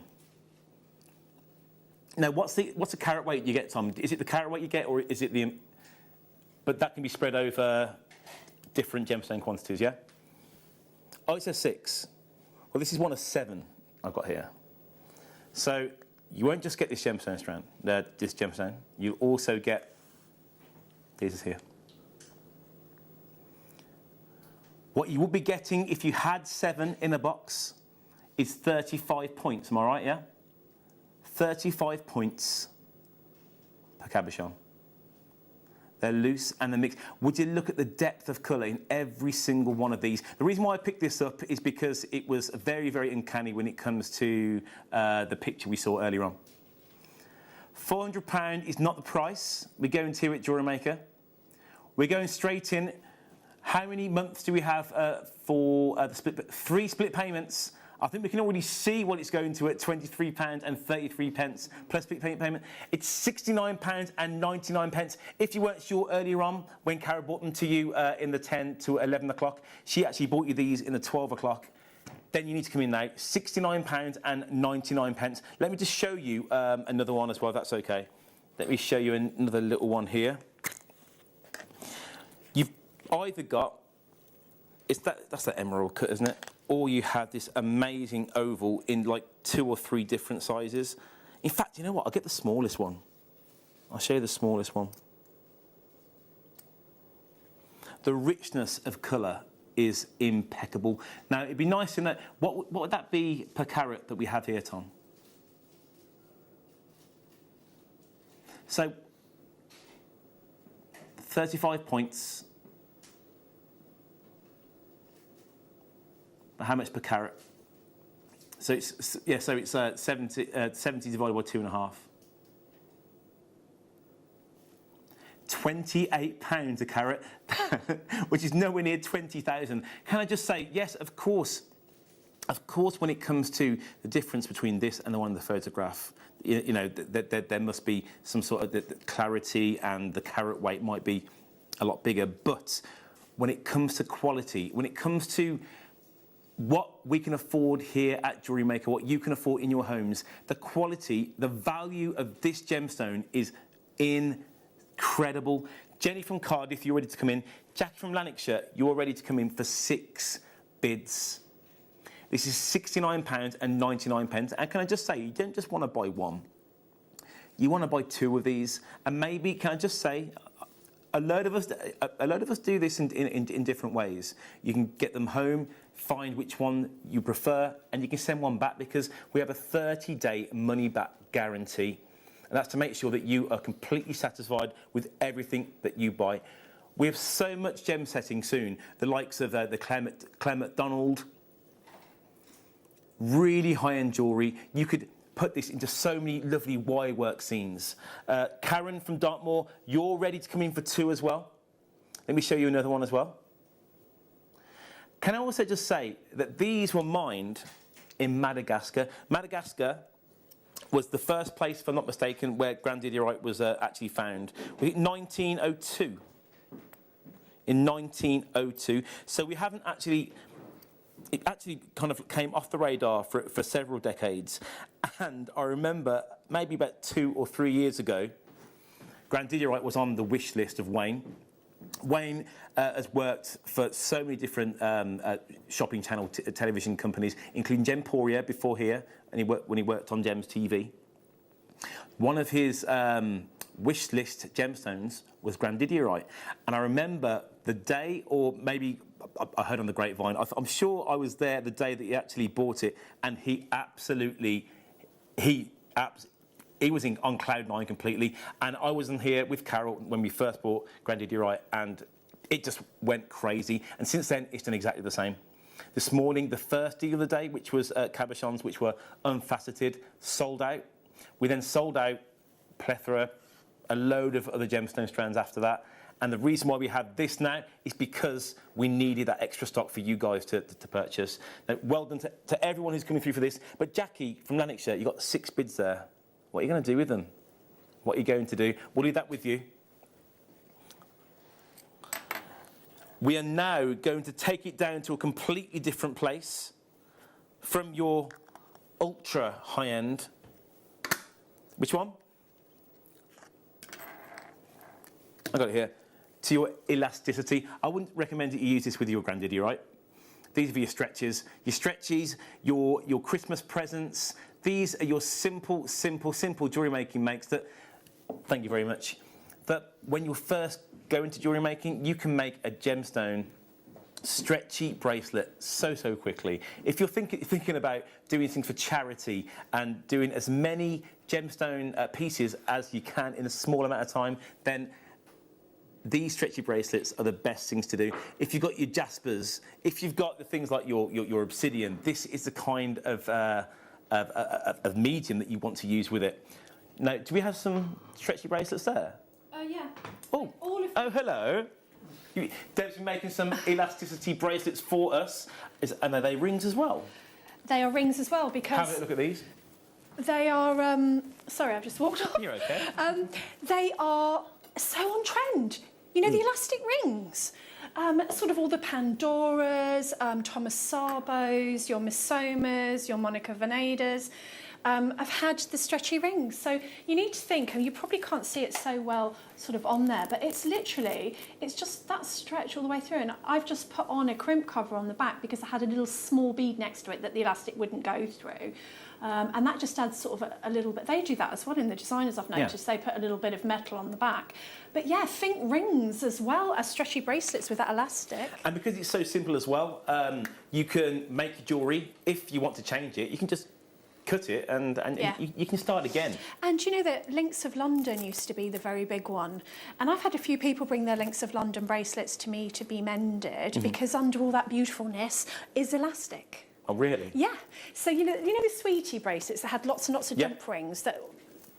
Now, what's the carat weight you get, Tom? Is it the carat weight you get, or is it the... But that can be spread over different gemstone quantities, yeah? Oh, it's a 6. Well, this is one of 7 I've got here. So you won't just get this gemstone strand, this gemstone. You'll also get these here. What you would be getting if you had 7 in a box is 35 points. Am I right, yeah? 35 points per cabochon. They're loose and they're mixed. Would you look at the depth of colour in every single one of these? The reason why I picked this up is because it was very, very uncanny when it comes to the picture we saw earlier on. £400 is not the price we're going to at Jewellery Maker. We're going straight in. How many months do we have for the split? 3 split payments. I think we can already see what it's going to at £23.33 plus split payment. It's £69.99. If you weren't sure earlier on when Cara bought them to you in the 10 to 11 o'clock, she actually bought you these in the 12 o'clock. Then you need to come in now. £69.99. Let me just show you another one as well, if that's okay. Let me show you another little one here. You've either got, that's the emerald cut, isn't it? Or you have this amazing oval in like 2 or 3 different sizes. In fact, you know what? I'll get the smallest one. I'll show you the smallest one. The richness of colour is impeccable. Now, it'd be nice to know, what would that be per carat that we have here, Tom? So, 35 points. How much per carat? So it's 70 divided by 2.5. £28 a carat, which is nowhere near 20,000. Can I just say, yes, of course, when it comes to the difference between this and the one in the photograph, you know, there must be some sort of the clarity, and the carat weight might be a lot bigger. But when it comes to quality, when it comes to what we can afford here at Jewellery Maker, what you can afford in your homes, the quality, the value of this gemstone is incredible. Jenny from Cardiff, you're ready to come in. Jackie from Lanarkshire, you're ready to come in for 6 bids. This is £69.99. And can I just say, you don't just want to buy one. You want to buy 2 of these. And maybe, can I just say, a load of us do this in different ways. You can get them home, find which one you prefer, and you can send one back, because we have a 30-day money-back guarantee. And that's to make sure that you are completely satisfied with everything that you buy. We have so much gem setting soon, the likes of the Claire McDonald, really high-end jewellery. You could put this into so many lovely wire work scenes. Karen from Dartmoor, you're ready to come in for 2 as well. Let me show you another one as well. Can I also just say that these were mined in Madagascar. Madagascar was the first place, if I'm not mistaken, where grandidierite was actually found. Was it 1902? In 1902. So we haven't actually... It actually kind of came off the radar for several decades. And I remember maybe about 2 or 3 years ago, grandidierite was on the wish list of Wayne. Wayne has worked for so many different shopping channel television companies, including Gemporia before here, and when he worked on Gems TV. One of his wish list gemstones was grandidierite, and I remember the day, or maybe I heard on the grapevine, I'm sure I was there the day that he actually bought it, and he was on cloud nine completely, and I wasn't here with Carol when we first bought grandidierite, and it just went crazy. And since then, it's done exactly the same. This morning, the first deal of the day, which was cabochons, which were unfaceted, sold out. We then sold out plethora, a load of other gemstone strands after that. And the reason why we have this now is because we needed that extra stock for you guys to purchase. Now, well done to everyone who's coming through for this. But Jackie from Lanarkshire, you got 6 bids there. What are you going to do with them? What are you going to do? We'll leave that with you. We are now going to take it down to a completely different place from your ultra high end. Which one? I got it here. To your elasticity. I wouldn't recommend that you use this with your grandidierite. These are for your stretches. Your stretchies, your Christmas presents. These are your simple jewellery making makes that, thank you very much, that when you first go into jewellery making, you can make a gemstone stretchy bracelet so quickly. If you're thinking about doing things for charity and doing as many gemstone pieces as you can in a small amount of time, then these stretchy bracelets are the best things to do. If you've got your jaspers, if you've got the things like your obsidian, this is the kind of medium that you want to use with it. Now, do we have some stretchy bracelets there? Yeah. Oh, hello. Deb's been making some elasticity bracelets for us. And are they rings as well? They are rings as well because... Have a look at these. They are... sorry, I've just walked off. You're okay. They are so on trend. You know, the elastic rings. Sort of all the Pandoras, Thomas Sabos, your Misomas, your Monica Venedas. I've had the stretchy rings. So you need to think, and you probably can't see it so well sort of on there, but it's literally, it's just that stretch all the way through. And I've just put on a crimp cover on the back because I had a little small bead next to it that the elastic wouldn't go through. And that just adds sort of a little bit. They do that as well in the designers, I've noticed. Yeah. They put a little bit of metal on the back. But yeah, think rings as well as stretchy bracelets with that elastic. And because it's so simple as well, you can make jewellery. If you want to change it, you can just cut it and you can start again. And you know that Links of London used to be the very big one. And I've had a few people bring their Links of London bracelets to me to be mended because under all that beautifulness is elastic. Oh, really? Yeah. So, you know the Sweetie bracelets that had lots and lots of jump rings that...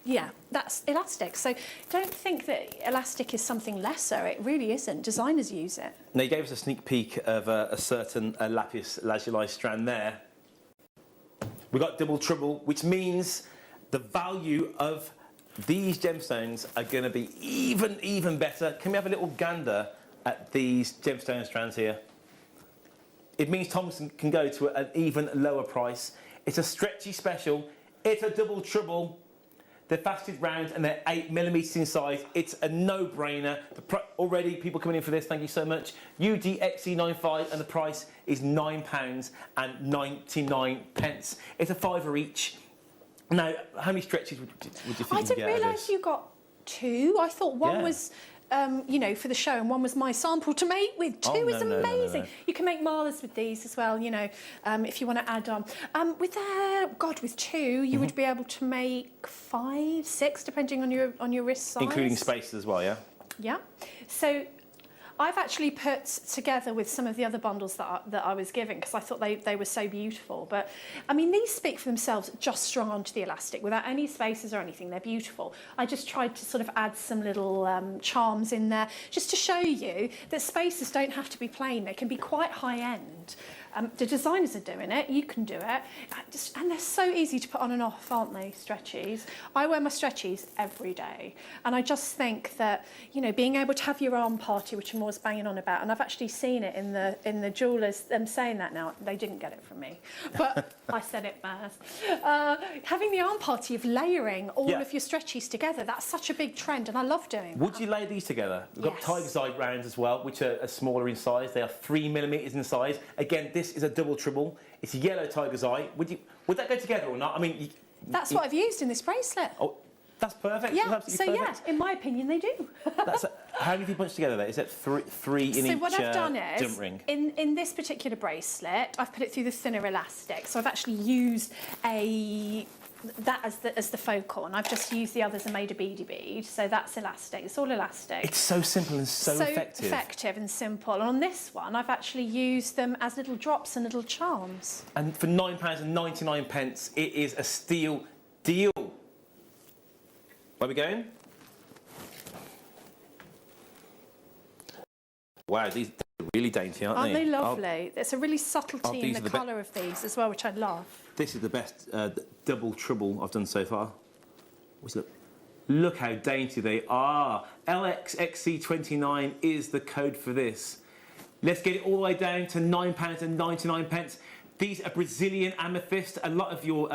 Yeah, that's elastic. So don't think that elastic is something lesser. It really isn't. Designers use it. Now, you gave us a sneak peek of a certain lapis lazuli strand there. We got double trouble, which means the value of these gemstones are going to be even better. Can we have a little gander at these gemstone strands here? It means Thompson can go to an even lower price. It's a stretchy special. It's a double trouble. They're faceted round and they're 8mm in size. It's a no-brainer. Already people coming in for this, thank you so much. UDXE95 and the price is £9.99. It's a £5 each. Now, how many stretches would you think you get? I didn't realise you got 2. I thought one was... you know, for the show, and one was my sample to make with. 2 is amazing. No. You can make malas with these as well, you know, if you want to add on. With 2, you would be able to make 5, 6, depending on your wrist size. Including spaces as well, yeah? Yeah. So I've actually put together with some of the other bundles that I was given because I thought they were so beautiful. But, I mean, these speak for themselves, just strung onto the elastic without any spaces or anything. They're beautiful. I just tried to sort of add some little charms in there just to show you that spaces don't have to be plain. They can be quite high-end. The designers are doing it. You can do it. And they're so easy to put on and off, aren't they, stretchies? I wear my stretchies every day. And I just think that, you know, being able to have your arm party, which I'm always banging on about, and I've actually seen it in the jewellers, them saying that now. They didn't get it from me, but I said it first. Having the arm party of layering all of your stretchies together, that's such a big trend, and I love doing Would you lay these together? We've got Yes. Tiger's Eye rounds as well, which are smaller in size. They are 3mm in size. Again, this is a double triple. It's a yellow Tiger's Eye. Would that go together or not? I mean, That's what I've used in this bracelet. Oh, that's perfect. Yeah, That's so absolutely perfect. yeah, in my opinion, they do. How many have you punched together there? Is that three in So each what I've done jump is, ring? in this particular bracelet, I've put it through the thinner elastic. So I've actually used that as the focal, and I've just used the others and made a beady bead. So that's elastic. It's all elastic. It's so simple and so effective. effective and simple. And on this one, I've actually used them as little drops and little charms. And for £9.99, it is a steal deal. Where are we going? Wow, these are really dainty, aren't Aren't they? they lovely? There's a really subtlety in these the are the colour of these as well, which I love. This is the best double trouble I've done so far. Look how dainty they are. LXXC29 is the code for this. Let's get it all the way down to £9.99. These are Brazilian amethyst. A lot of your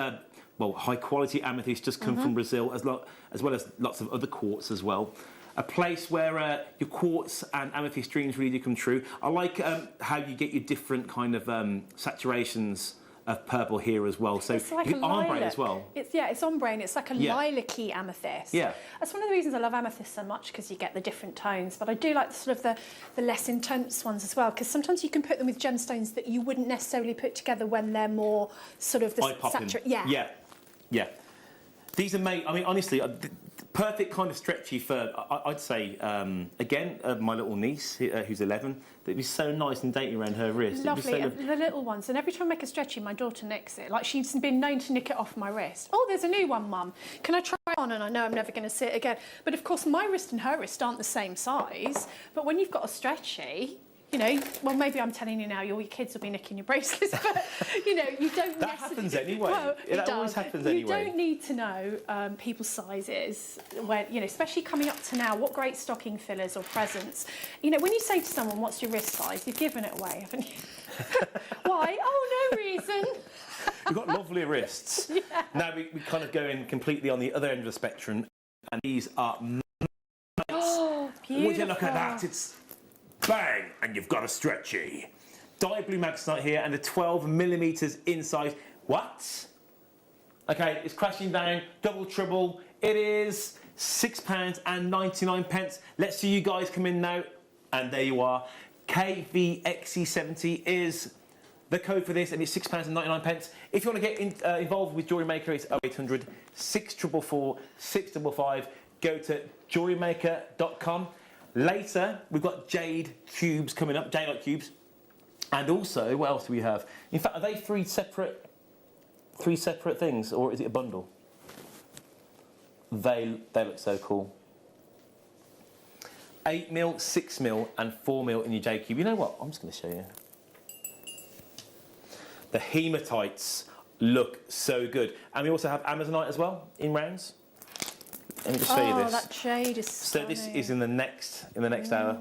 high quality amethyst just come from Brazil, as well as lots of other quartz as well. A place where your quartz and amethyst dreams really do come true. I like how you get your different kind of saturations of purple here as well. So It's like you a get ombre lilac. as well. It's ombre, and it's like a lilac-y amethyst. Yeah. That's one of the reasons I love amethyst so much, because you get the different tones. But I do like the less intense ones as well, because sometimes you can put them with gemstones that you wouldn't necessarily put together when they're more sort of the saturated. Yeah. These are made. I mean, honestly, perfect kind of stretchy for. I'd say again, my little niece who's 11. That'd be so nice and dainty around her wrist. Lovely, the little ones. And every time I make a stretchy, my daughter nicks it. Like, she's been known to nick it off my wrist. Oh, there's a new one, Mum. Can I try it on? And I know I'm never going to see it again. But of course, my wrist and her wrist aren't the same size. But when you've got a stretchy, you know, well, maybe I'm telling you now, your kids will be nicking your bracelets, but, you know, you don't That happens anyway. Well, That always happens you anyway. You don't need to know people's sizes, when, you know, especially coming up to now, what great stocking fillers or presents. You know, when you say to someone, what's your wrist size, you've given it away, haven't you? Why? Oh, no reason. We've got lovely wrists. Yeah. Now we kind of go in completely on the other end of the spectrum, and these are Oh, beautiful. would you look at that? It's bang, and you've got a stretchy. Dye blue magnetite here, and the 12mm in size. What? Okay, it's crashing down. Double trouble. It is £6.99. Let's see you guys come in now, and there you are. KVXC70 is the code for this, and it's £6.99. If you want to get involved with Jewellery Maker, it's 0800 644 655. Go to jewellerymaker.com. Later, we've got jade cubes coming up, jade-like cubes. And also, what else do we have? In fact, are they three separate things, or is it a bundle? They look so cool. 8mm, 6mm, and 4mm in your jade cube. You know what? I'm just going to show you. The hematites look so good. And we also have amazonite as well in rounds. Let me just show you this. Oh, that jade is stunning. So this is in the next hour.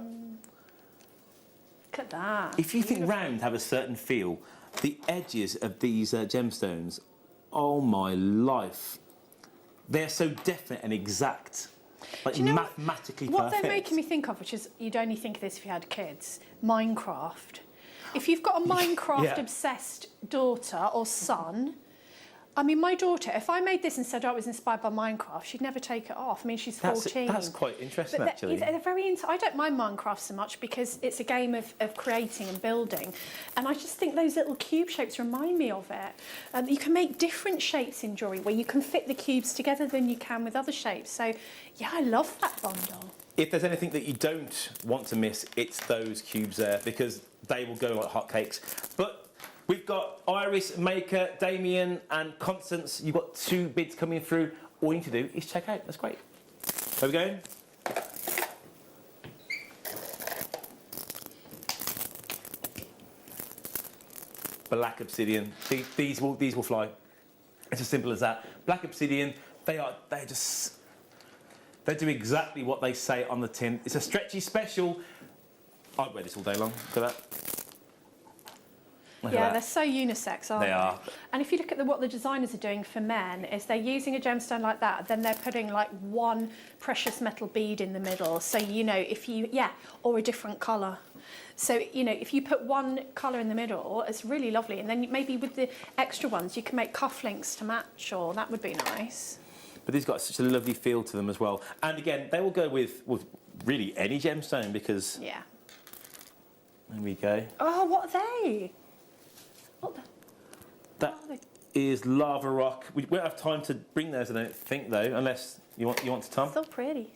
Look at that. If you think round have a certain feel, the edges of these gemstones, oh my life, they're so definite and exact, like Do you know mathematically what perfect. they're making me think of, which is, you'd only think of this if you had kids, Minecraft. If you've got a Minecraft-obsessed daughter or son, I mean, my daughter, if I made this and said I was inspired by Minecraft, she'd never take it off. I mean, she's 14. That's quite interesting, But actually. they're very I don't mind Minecraft so much because it's a game of creating and building. And I just think those little cube shapes remind me of it. You can make different shapes in jewellery where you can fit the cubes together than you can with other shapes. So, yeah, I love that bundle. If there's anything that you don't want to miss, it's those cubes there, because they will go like hotcakes. But we've got Iris, Maker, Damien and Constance. You've got 2 bids coming through. All you need to do is check out. That's great. Where are we going? black obsidian. These will fly. It's as simple as that. Black obsidian, they do exactly what they say on the tin. It's a stretchy special. I'd wear this all day long. Look at that. Yeah, they're so unisex, aren't they? They are. And if you look at what the designers are doing for men, is they're using a gemstone like that, then they're putting like one precious metal bead in the middle. So, you know, if you, or a different colour. So, you know, if you put one colour in the middle, it's really lovely. And then maybe with the extra ones, you can make cufflinks to match, or that would be nice. But these got such a lovely feel to them as well. And again, they will go with really any gemstone because... Yeah. There we go. Oh, what are they? That is lava rock. We won't have time to bring those, I don't think, though, unless you want to, Tom. So pretty.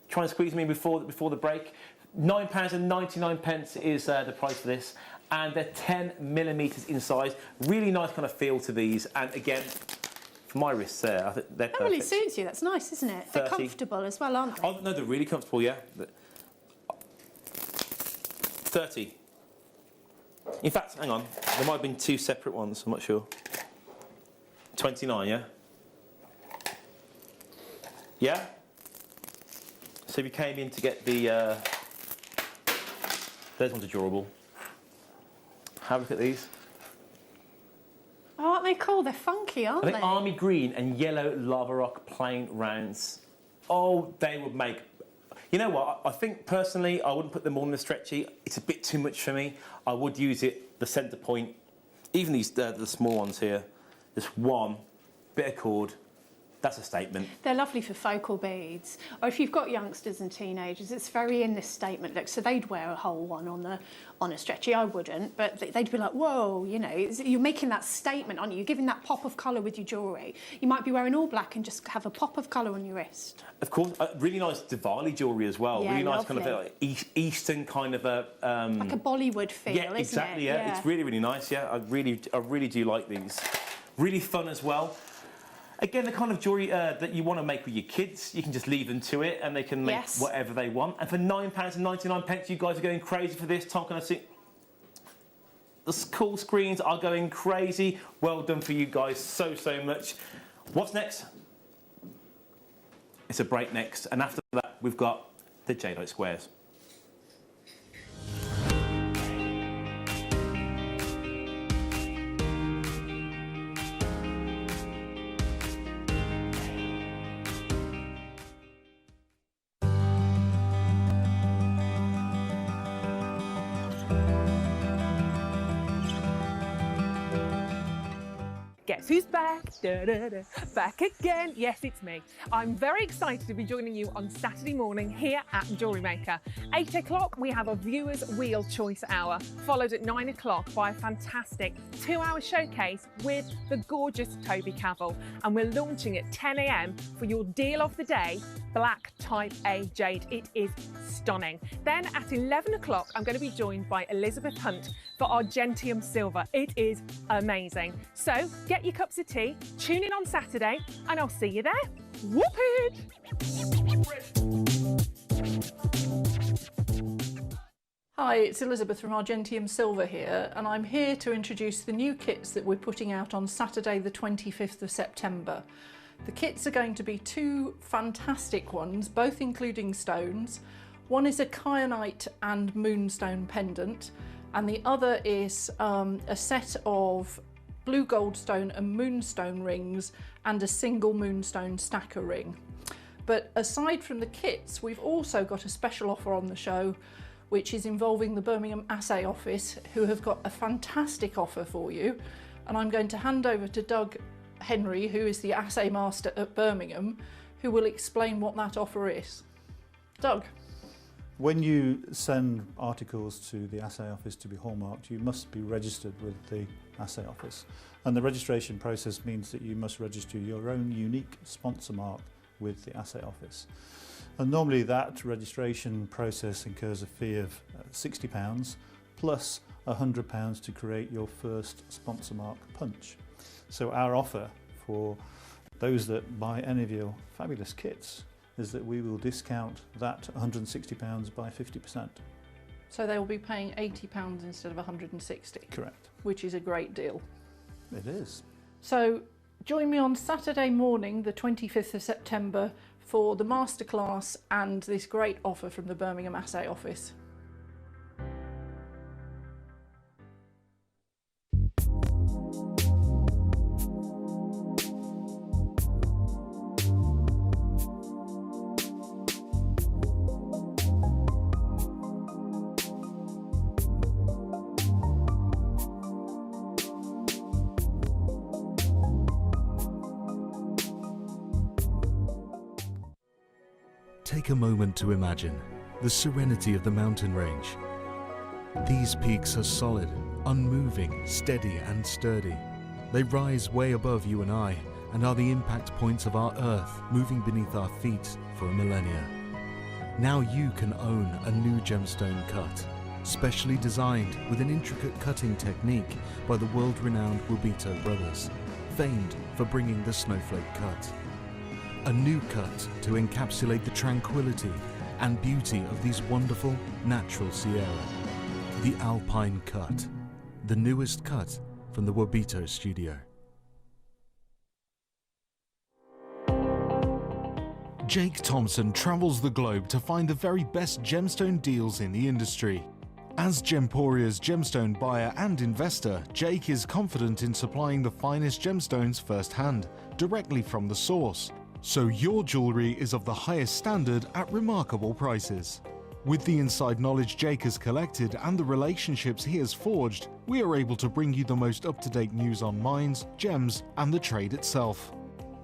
Trying to squeeze me before the break. £9.99 is the price for this, and they're 10mm in size. Really nice kind of feel to these, and again, for my wrists there, I think they're perfect. That really suits you. That's nice, isn't it? They're comfortable as well, aren't they? Oh no, they're really comfortable. Yeah. 30. In fact, hang on, there might have been two separate ones, I'm not sure. 29, yeah? Yeah? So we came in to get the... those ones are durable. Have a look at these. Oh, aren't they cool? They're funky, aren't I they? think army green and yellow lava rock plain rounds. Oh, they would make... You know what, I think personally I wouldn't put them all in the stretchy. It's a bit too much for me. I would use it, the centre point, even these, the small ones here. Just one bit of cord, that's a statement. They're lovely for focal beads. Or if you've got youngsters and teenagers, it's very in this statement look. So they'd wear a whole one on a stretchy. I wouldn't, but they'd be like, whoa, you know, you're making that statement, aren't you? You're giving that pop of colour with your jewellery. You might be wearing all black and just have a pop of colour on your wrist. Of course, really nice Diwali jewellery as well. Yeah, really nice lovely. kind of like Eastern kind of a... like a Bollywood feel, yeah, isn't exactly, it? yeah. It's really, really nice, yeah. I really do like these. Really fun as well. Again, the kind of jewellery that you want to make with your kids, you can just leave them to it and they can make whatever they want. And for £9.99, you guys are going crazy for this. Tom, can I see? The cool screens are going crazy. Well done for you guys so much. What's next? It's a break next. And after that, we've got the Jadeite squares. Guess who's back? Da, da, da. Back again. Yes, it's me. I'm very excited to be joining you on Saturday morning here at Jewellery Maker. 8 o'clock, we have a Viewer's Wheel Choice Hour, followed at 9 o'clock by a fantastic 2-hour showcase with the gorgeous Toby Cavill. And we're launching at 10 a.m. for your deal of the day, Black Type A Jade. It is stunning. Then at 11 o'clock, I'm going to be joined by Elizabeth Hunt for our Gentium Silver. It is amazing. So get your cups of tea, tune in on Saturday, and I'll see you there. Whoop it! Hi, it's Elizabeth from Argentium Silver here, and I'm here to introduce the new kits that we're putting out on Saturday the 25th of September. The kits are going to be two fantastic ones, both including stones. One is a kyanite and moonstone pendant, and the other is a set of blue goldstone and moonstone rings and a single moonstone stacker ring. But aside from the kits, we've also got a special offer on the show, which is involving the Birmingham Assay Office, who have got a fantastic offer for you. And I'm going to hand over to Doug Henry, who is the Assay Master at Birmingham, who will explain what that offer is. Doug. When you send articles to the Assay Office to be hallmarked, you must be registered with the Assay Office. And the registration process means that you must register your own unique sponsor mark with the Assay Office. And normally that registration process incurs a fee of £60 plus £100 to create your first sponsor mark punch. So our offer for those that buy any of your fabulous kits is that we will discount that £160 by 50%. So they will be paying £80 instead of 160. Correct. Which is a great deal. It is. So join me on Saturday morning, the 25th of September, for the masterclass and this great offer from the Birmingham Assay Office. Take a moment to imagine the serenity of the mountain range. These peaks are solid, unmoving, steady and sturdy. They rise way above you and I and are the impact points of our Earth moving beneath our feet for a millennia. Now you can own a new gemstone cut, specially designed with an intricate cutting technique by the world-renowned Wubito brothers, famed for bringing the snowflake cut. A new cut to encapsulate the tranquility and beauty of these wonderful natural Sierra. The Alpine Cut, the newest cut from the Wubito studio. Jake Thompson travels the globe to find the very best gemstone deals in the industry. As Gemporia's gemstone buyer and investor, Jake is confident in supplying the finest gemstones firsthand, directly from the source. So your jewellery is of the highest standard at remarkable prices. With the inside knowledge Jake has collected and the relationships he has forged, we are able to bring you the most up-to-date news on mines, gems and the trade itself.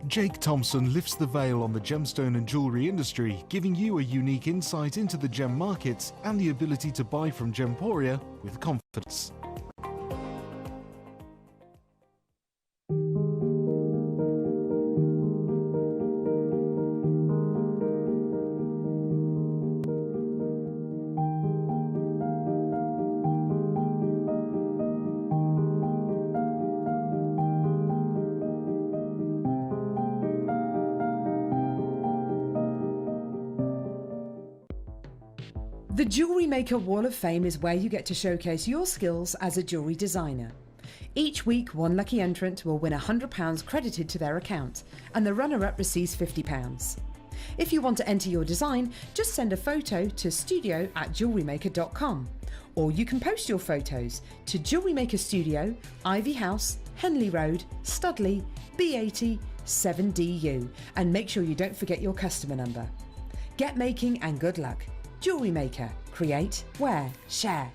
Jake Thompson lifts the veil on the gemstone and jewellery industry, giving you a unique insight into the gem markets and the ability to buy from Gemporia with confidence. The Jewellery Maker Wall of Fame is where you get to showcase your skills as a jewellery designer. Each week, one lucky entrant will win £100 credited to their account, and the runner-up receives £50. If you want to enter your design, just send a photo to studio@jewellerymaker.com, or you can post your photos to Jewellery Maker Studio, Ivy House, Henley Road, Studley, B80 7DU, and make sure you don't forget your customer number. Get making and good luck. Jewellery Maker. Create, wear, share.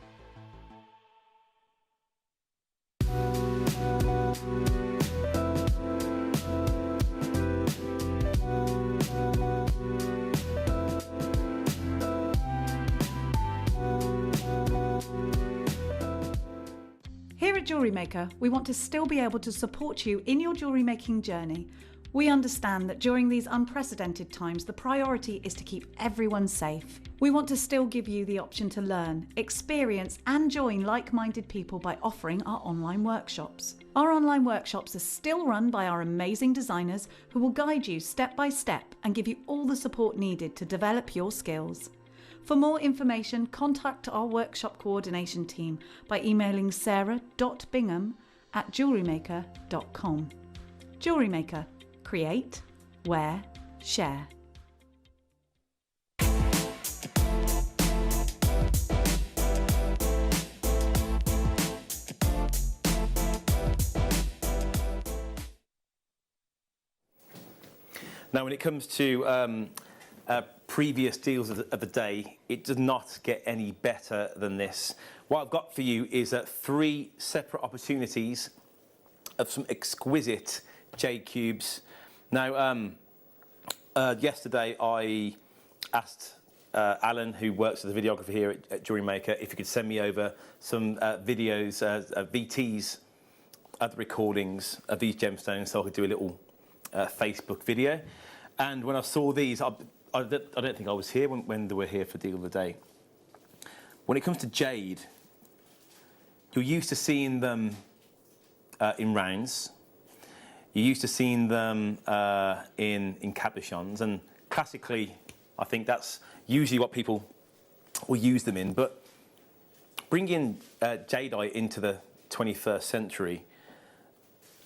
Here at Jewellery Maker, we want to still be able to support you in your jewellery making journey. We understand that during these unprecedented times, the priority is to keep everyone safe. We want to still give you the option to learn, experience and join like-minded people by offering our online workshops. Our online workshops are still run by our amazing designers who will guide you step by step and give you all the support needed to develop your skills. For more information, contact our workshop coordination team by emailing sarah.bingham@jewellerymaker.com. Jewellery Maker. Create, wear, share. Now, when it comes to previous deals of the day, it does not get any better than this. What I've got for you is 3 separate opportunities of some exquisite jade cubes. Now, yesterday I asked Alan, who works as a videographer here at Jewellery Maker, if he could send me over some videos, VTs of the recordings of these gemstones so I could do a little Facebook video. And when I saw these, I don't think I was here when they were here for Deal of the Day. When it comes to jade, you're used to seeing them in rounds. You're used to seeing them in cabochons, and classically, I think that's usually what people will use them in. But bringing jadeite into the 21st century,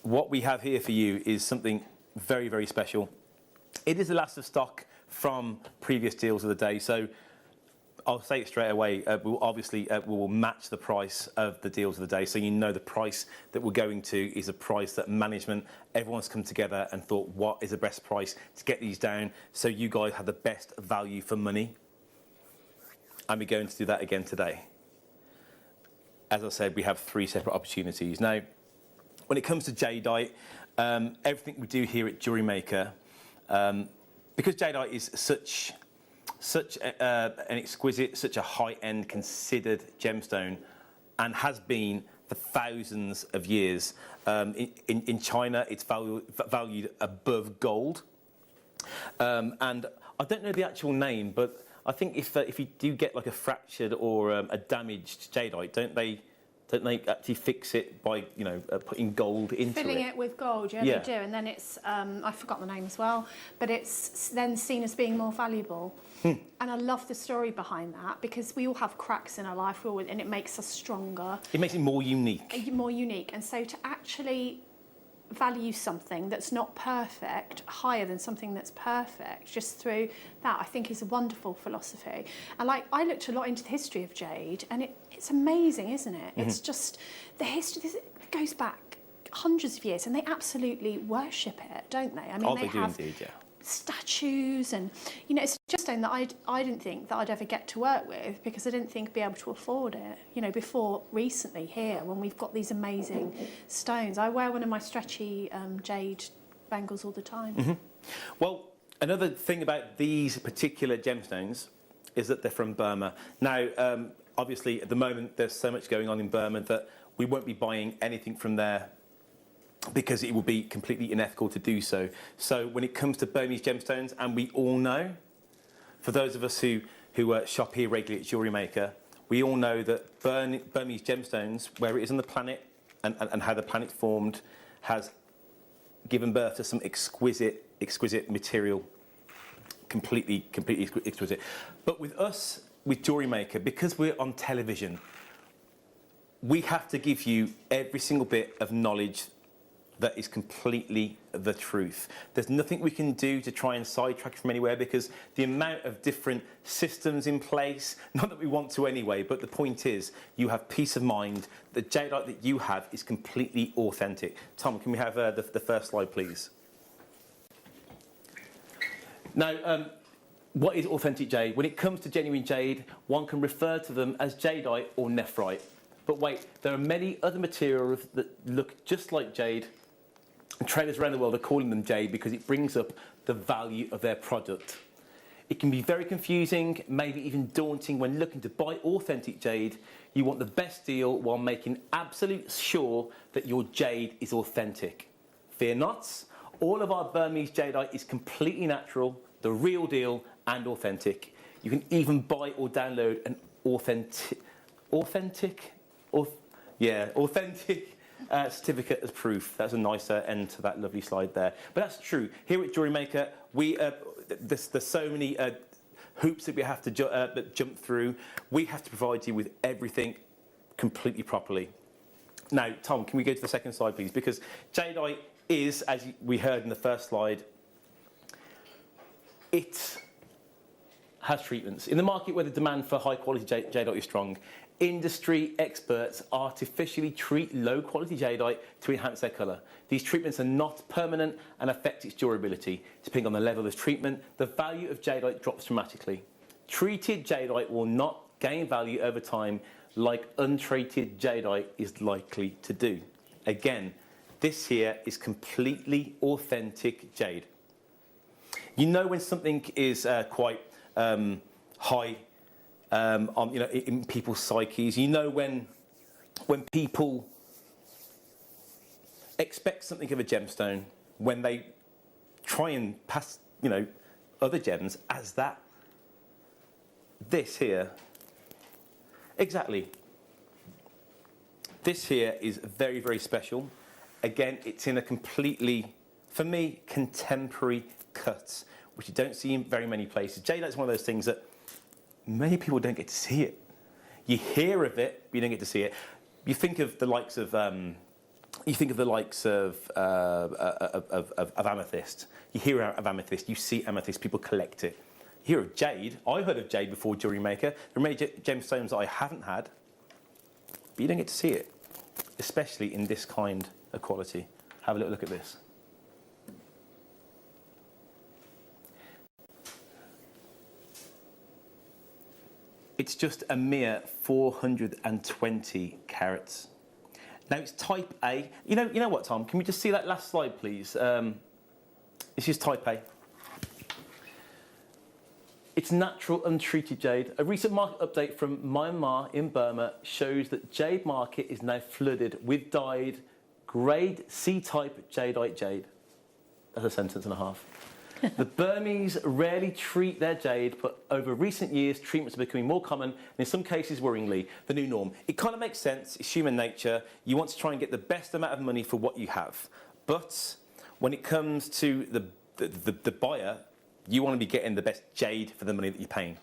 what we have here for you is something very, very special. It is the last of stock from previous deals of the day, so I'll say it straight away. We'll obviously we will match the price of the deals of the day, so you know the price that we're going to is a price that management, everyone's come together and thought, what is the best price to get these down, so you guys have the best value for money. And we're going to do that again today. As I said, we have 3 separate opportunities. Now, when it comes to jadeite, everything we do here at Jewellery Maker, because jadeite is such an exquisite, such a high-end considered gemstone, and has been for thousands of years. In China, it's valued above gold. And I don't know the actual name, but I think if you do get like a fractured or a damaged jadeite, don't they actually fix it by putting gold into it? Filling it with gold, yeah, they do, and then it's I forgot the name as well, but it's then seen as being more valuable. And I love the story behind that, because we all have cracks in our life, and it makes us stronger. It makes it more unique. More unique, and so to actually value something that's not perfect higher than something that's perfect just through that, I think is a wonderful philosophy. And like, I looked a lot into the history of jade, and it's amazing, isn't it? It's just the history, it goes back hundreds of years, and they absolutely worship it, don't they? I mean, they have indeed, yeah. Statues, and it's a gemstone that I didn't think that I'd ever get to work with, because I didn't think I'd be able to afford it, before recently here, when we've got these amazing stones. I wear one of my stretchy jade bangles all the time. Well, another thing about these particular gemstones is that they're from Burma. Now, obviously at the moment there's so much going on in Burma that we won't be buying anything from there, because it will be completely unethical to do so. So when it comes to Burmese gemstones, and we all know, for those of us who shop here regularly at Jewellery Maker, we all know that Burmese gemstones, where it is on the planet and how the planet formed, has given birth to some exquisite material, completely exquisite. But with us, with Jewellery Maker, because we're on television, we have to give you every single bit of knowledge that is completely the truth. There's nothing we can do to try and sidetrack from anywhere, because the amount of different systems in place, not that we want to anyway, but the point is you have peace of mind. The jadeite that you have is completely authentic. Tom, can we have the first slide, please? Now, what is authentic jade? When it comes to genuine jade, one can refer to them as jadeite or nephrite. But wait, there are many other materials that look just like jade, and traders around the world are calling them jade because it brings up the value of their product. It can be very confusing, maybe even daunting when looking to buy authentic jade. You want the best deal while making absolute sure that your jade is authentic. Fear not, all of our Burmese jadeite is completely natural, the real deal, and authentic. You can even buy or download an authentic certificate as proof. That's a nicer end to that lovely slide there. But that's true. Here at Jewellery Maker, there's so many hoops that we have to jump through. We have to provide you with everything completely properly. Now, Tom, can we go to the second slide, please? Because jadeite is, as we heard in the first slide, it has treatments. In the market where the demand for high-quality jadeite is strong, industry experts artificially treat low-quality jadeite to enhance their colour. These treatments are not permanent and affect its durability. Depending on the level of treatment, the value of jadeite drops dramatically. Treated jadeite will not gain value over time like untreated jadeite is likely to do. Again, this here is completely authentic jade. You know when something is quite high in people's psyches. You know when people expect something of a gemstone, when they try and pass other gems as that. This here, exactly. This here is very, very special. Again, it's in a completely, for me, contemporary cut, which you don't see in very many places. Jadeite is one of those things that many people don't get to see it. You hear of it, but you don't get to see it. You think of the likes of amethyst. You hear of amethyst. You see amethyst. People collect it. You hear of jade. I heard of jade before Jewellery Maker. There are many gemstones that I haven't had, but you don't get to see it, especially in this kind of quality. Have a little look at this. It's just a mere 420 carats. Now it's type A. You know what, Tom? Can we just see that last slide, please? This is type A. It's natural, untreated jade. A recent market update from Myanmar in Burma shows that jade market is now flooded with dyed grade C-type jadeite jade. That's a sentence and a half. The Burmese rarely treat their jade, but over recent years, treatments are becoming more common, and in some cases, worryingly, the new norm. It kind of makes sense. It's human nature. You want to try and get the best amount of money for what you have. But when it comes to the buyer, you want to be getting the best jade for the money that you're paying.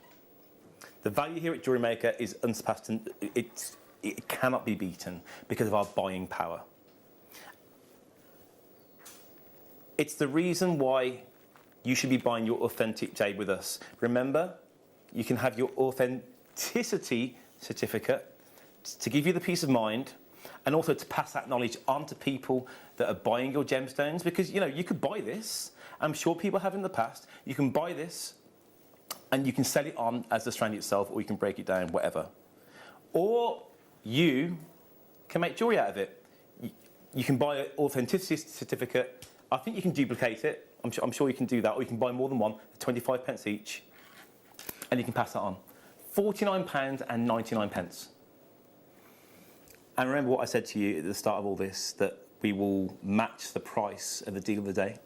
The value here at Jewellery Maker is unsurpassed, and it cannot be beaten because of our buying power. It's the reason why you should be buying your authentic jade with us. Remember, you can have your authenticity certificate to give you the peace of mind, and also to pass that knowledge on to people that are buying your gemstones, because you could buy this. I'm sure people have in the past. You can buy this and you can sell it on as the strand itself, or you can break it down, whatever. Or you can make jewellery out of it. You can buy an authenticity certificate. I think you can duplicate it. I'm sure you can do that, or you can buy more than one, 25 pence each, and you can pass that on. £49.99. And remember what I said to you at the start of all this, that we will match the price of the deal of the day.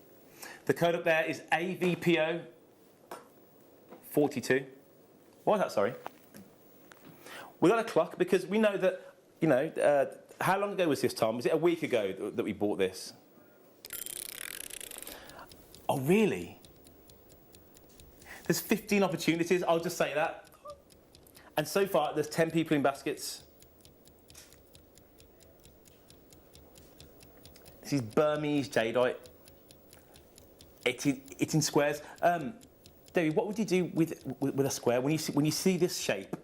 The code up there is AVPO 42. Why is that, sorry? We got a clock because we know that, how long ago was this, Tom? Was it a week ago that we bought this? Oh, really? There's 15 opportunities, I'll just say that. And so far, there's 10 people in baskets. This is Burmese jadeite. It's in squares. David, what would you do with a square? When you see this shape,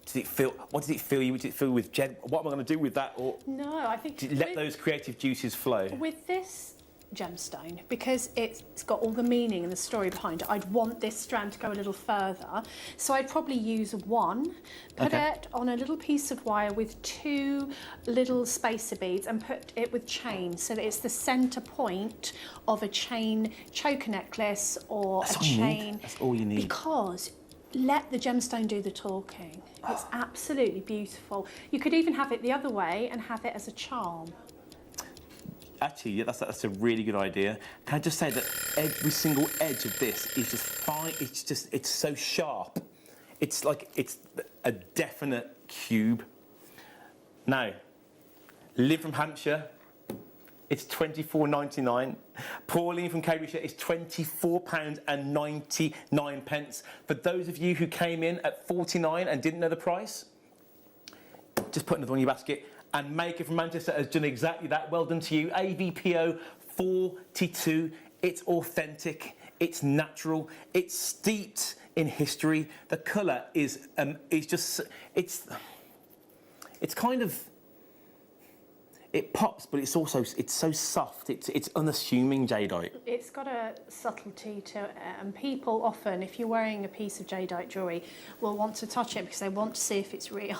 does it feel? What does it feel you? Does it feel with jed? What am I going to do with that? Or no, I think let those creative juices flow. With this gemstone, because it's got all the meaning and the story behind it, I'd want this strand to go a little further. So I'd probably use one, put it on a little piece of wire with 2 little spacer beads and put it with chain, so that it's the centre point of a chain choker necklace or a chain. That's all you need. Because let the gemstone do the talking. It's absolutely beautiful. You could even have it the other way and have it as a charm. Actually, yeah, that's a really good idea. Can I just say that every single edge of this is just fine. It's so sharp. It's like it's a definite cube. Now, Liv from Hampshire, it's £24.99. Pauline from Cambridgeshire is £24.99. For those of you who came in at £49 and didn't know the price, just put another one in your basket. And Maker from Manchester has done exactly that. Well done to you. AVPO 42. It's authentic. It's natural. It's steeped in history. The colour is just it's kind of, it pops, but it's so soft. It's unassuming jadeite. It's got a subtlety to it, and people often, if you're wearing a piece of jadeite jewellery, will want to touch it because they want to see if it's real.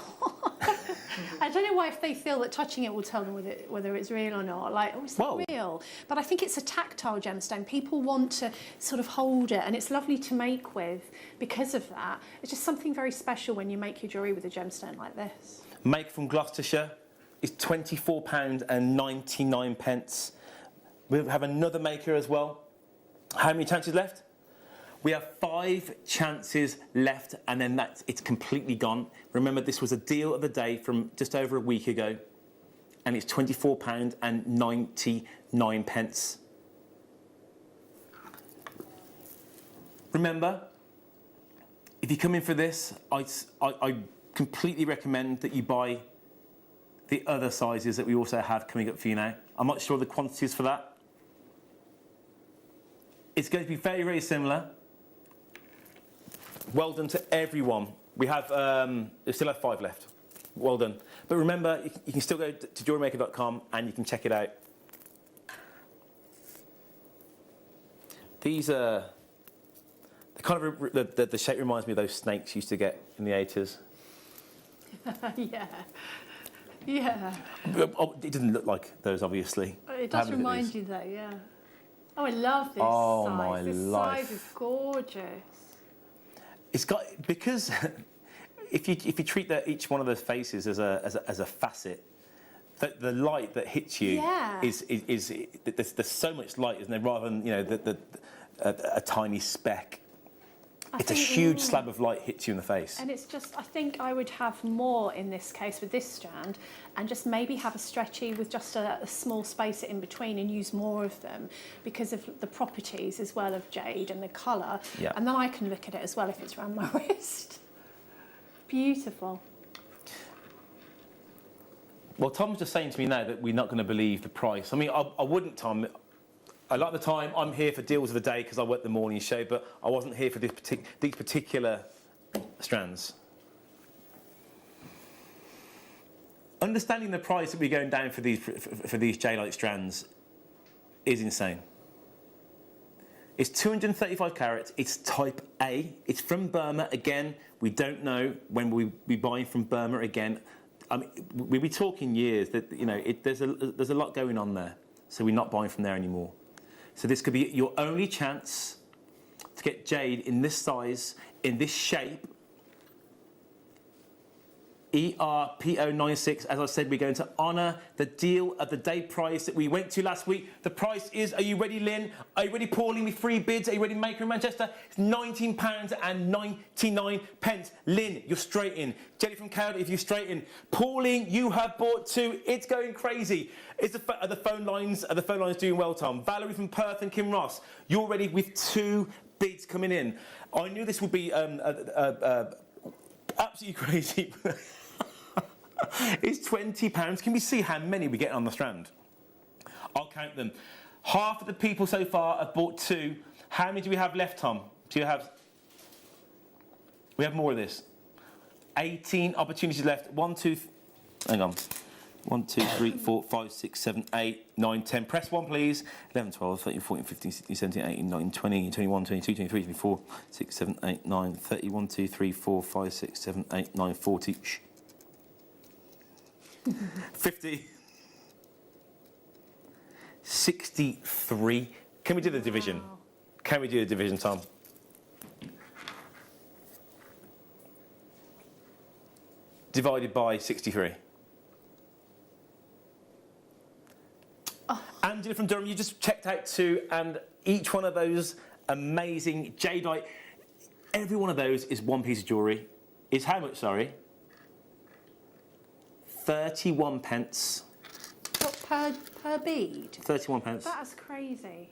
I don't know why, if they feel that touching it will tell them whether it's real or not. Like, oh, it's not real. But I think it's a tactile gemstone. People want to sort of hold it, and it's lovely to make with because of that. It's just something very special when you make your jewellery with a gemstone like this. Maker from Gloucestershire is £24.99. We have another Maker as well. How many chances left? We have 5 chances left, and then it's completely gone. Remember, this was a deal of the day from just over a week ago, and it's £24.99. Remember, if you come in for this, I completely recommend that you buy the other sizes that we also have coming up for you now. I'm not sure the quantities for that. It's going to be very, very similar. Well done to everyone. We have, we still have 5 left. Well done. But remember, you can still go to JewelleryMaker.com and you can check it out. These are, the shape reminds me of those snakes you used to get in the 80s. Yeah. Yeah. It doesn't look like those, obviously. It does remind you though, yeah. Oh, I love this Oh, size. my This life. size is gorgeous. It's got, because if you treat each one of those faces as a facet, the light that hits you Yeah. is there's so much light, isn't there? Rather than a tiny speck. It's a huge slab of light hits you in the face. And it's just, I think I would have more in this case with this strand and just maybe have a stretchy with just a small space in between and use more of them because of the properties as well of jade and the colour. Yeah. And then I can look at it as well if it's around my wrist. Beautiful. Well, Tom's just saying to me now that we're not going to believe the price. I mean, I wouldn't, Tom. I like the time. I'm here for deals of the day because I work the morning show, but I wasn't here for these particular strands. Understanding the price that we're going down for these J-Light strands is insane. It's 235 carats. It's type A. It's from Burma. Again, we don't know when we'll be buying from Burma again. I mean, we'll be talking years. That there's a lot going on there, so we're not buying from there anymore. So this could be your only chance to get jade in this size, in this shape. ERPO96, as I said, we're going to honour the deal of the day price that we went to last week. The price is, are you ready, Lynn? Are you ready, Pauline, with 3 bids? Are you ready, Maker in Manchester? It's £19.99. Lynn, you're straight in. Jenny from Cowder, if you're straight in. Pauline, you have bought 2. It's going crazy. Are the phone lines doing well, Tom? Valerie from Perth and Kim Ross, you're ready with 2 bids coming in. I knew this would be absolutely crazy. It's £20. Can we see how many we get on the strand? I'll count them. Half of the people so far have bought 2. How many do we have left, Tom? We have more of this. 18 opportunities left. 1, 2, hang on. 1, 2, 3, 4, 5, 6, 7, 8, 9, 10. Press 1, please. 11, 12, 13, 14, 15, 16, 17, 18, 19, 20, 21, 22, 23, 24, 6, 7, 8, 9, 30, 1, 2, 3, 4, 5, 6, 7, 8, 9, 40. Shh. 50. 63. Can we do the division? Can we do the division, Tom? Divided by 63. Angela from Durham, you just checked out 2, and each one of those amazing jadeite, every one of those is 1 piece of jewellery. Is how much, sorry? 31 pence. What, per bead? 31 pence. That's crazy.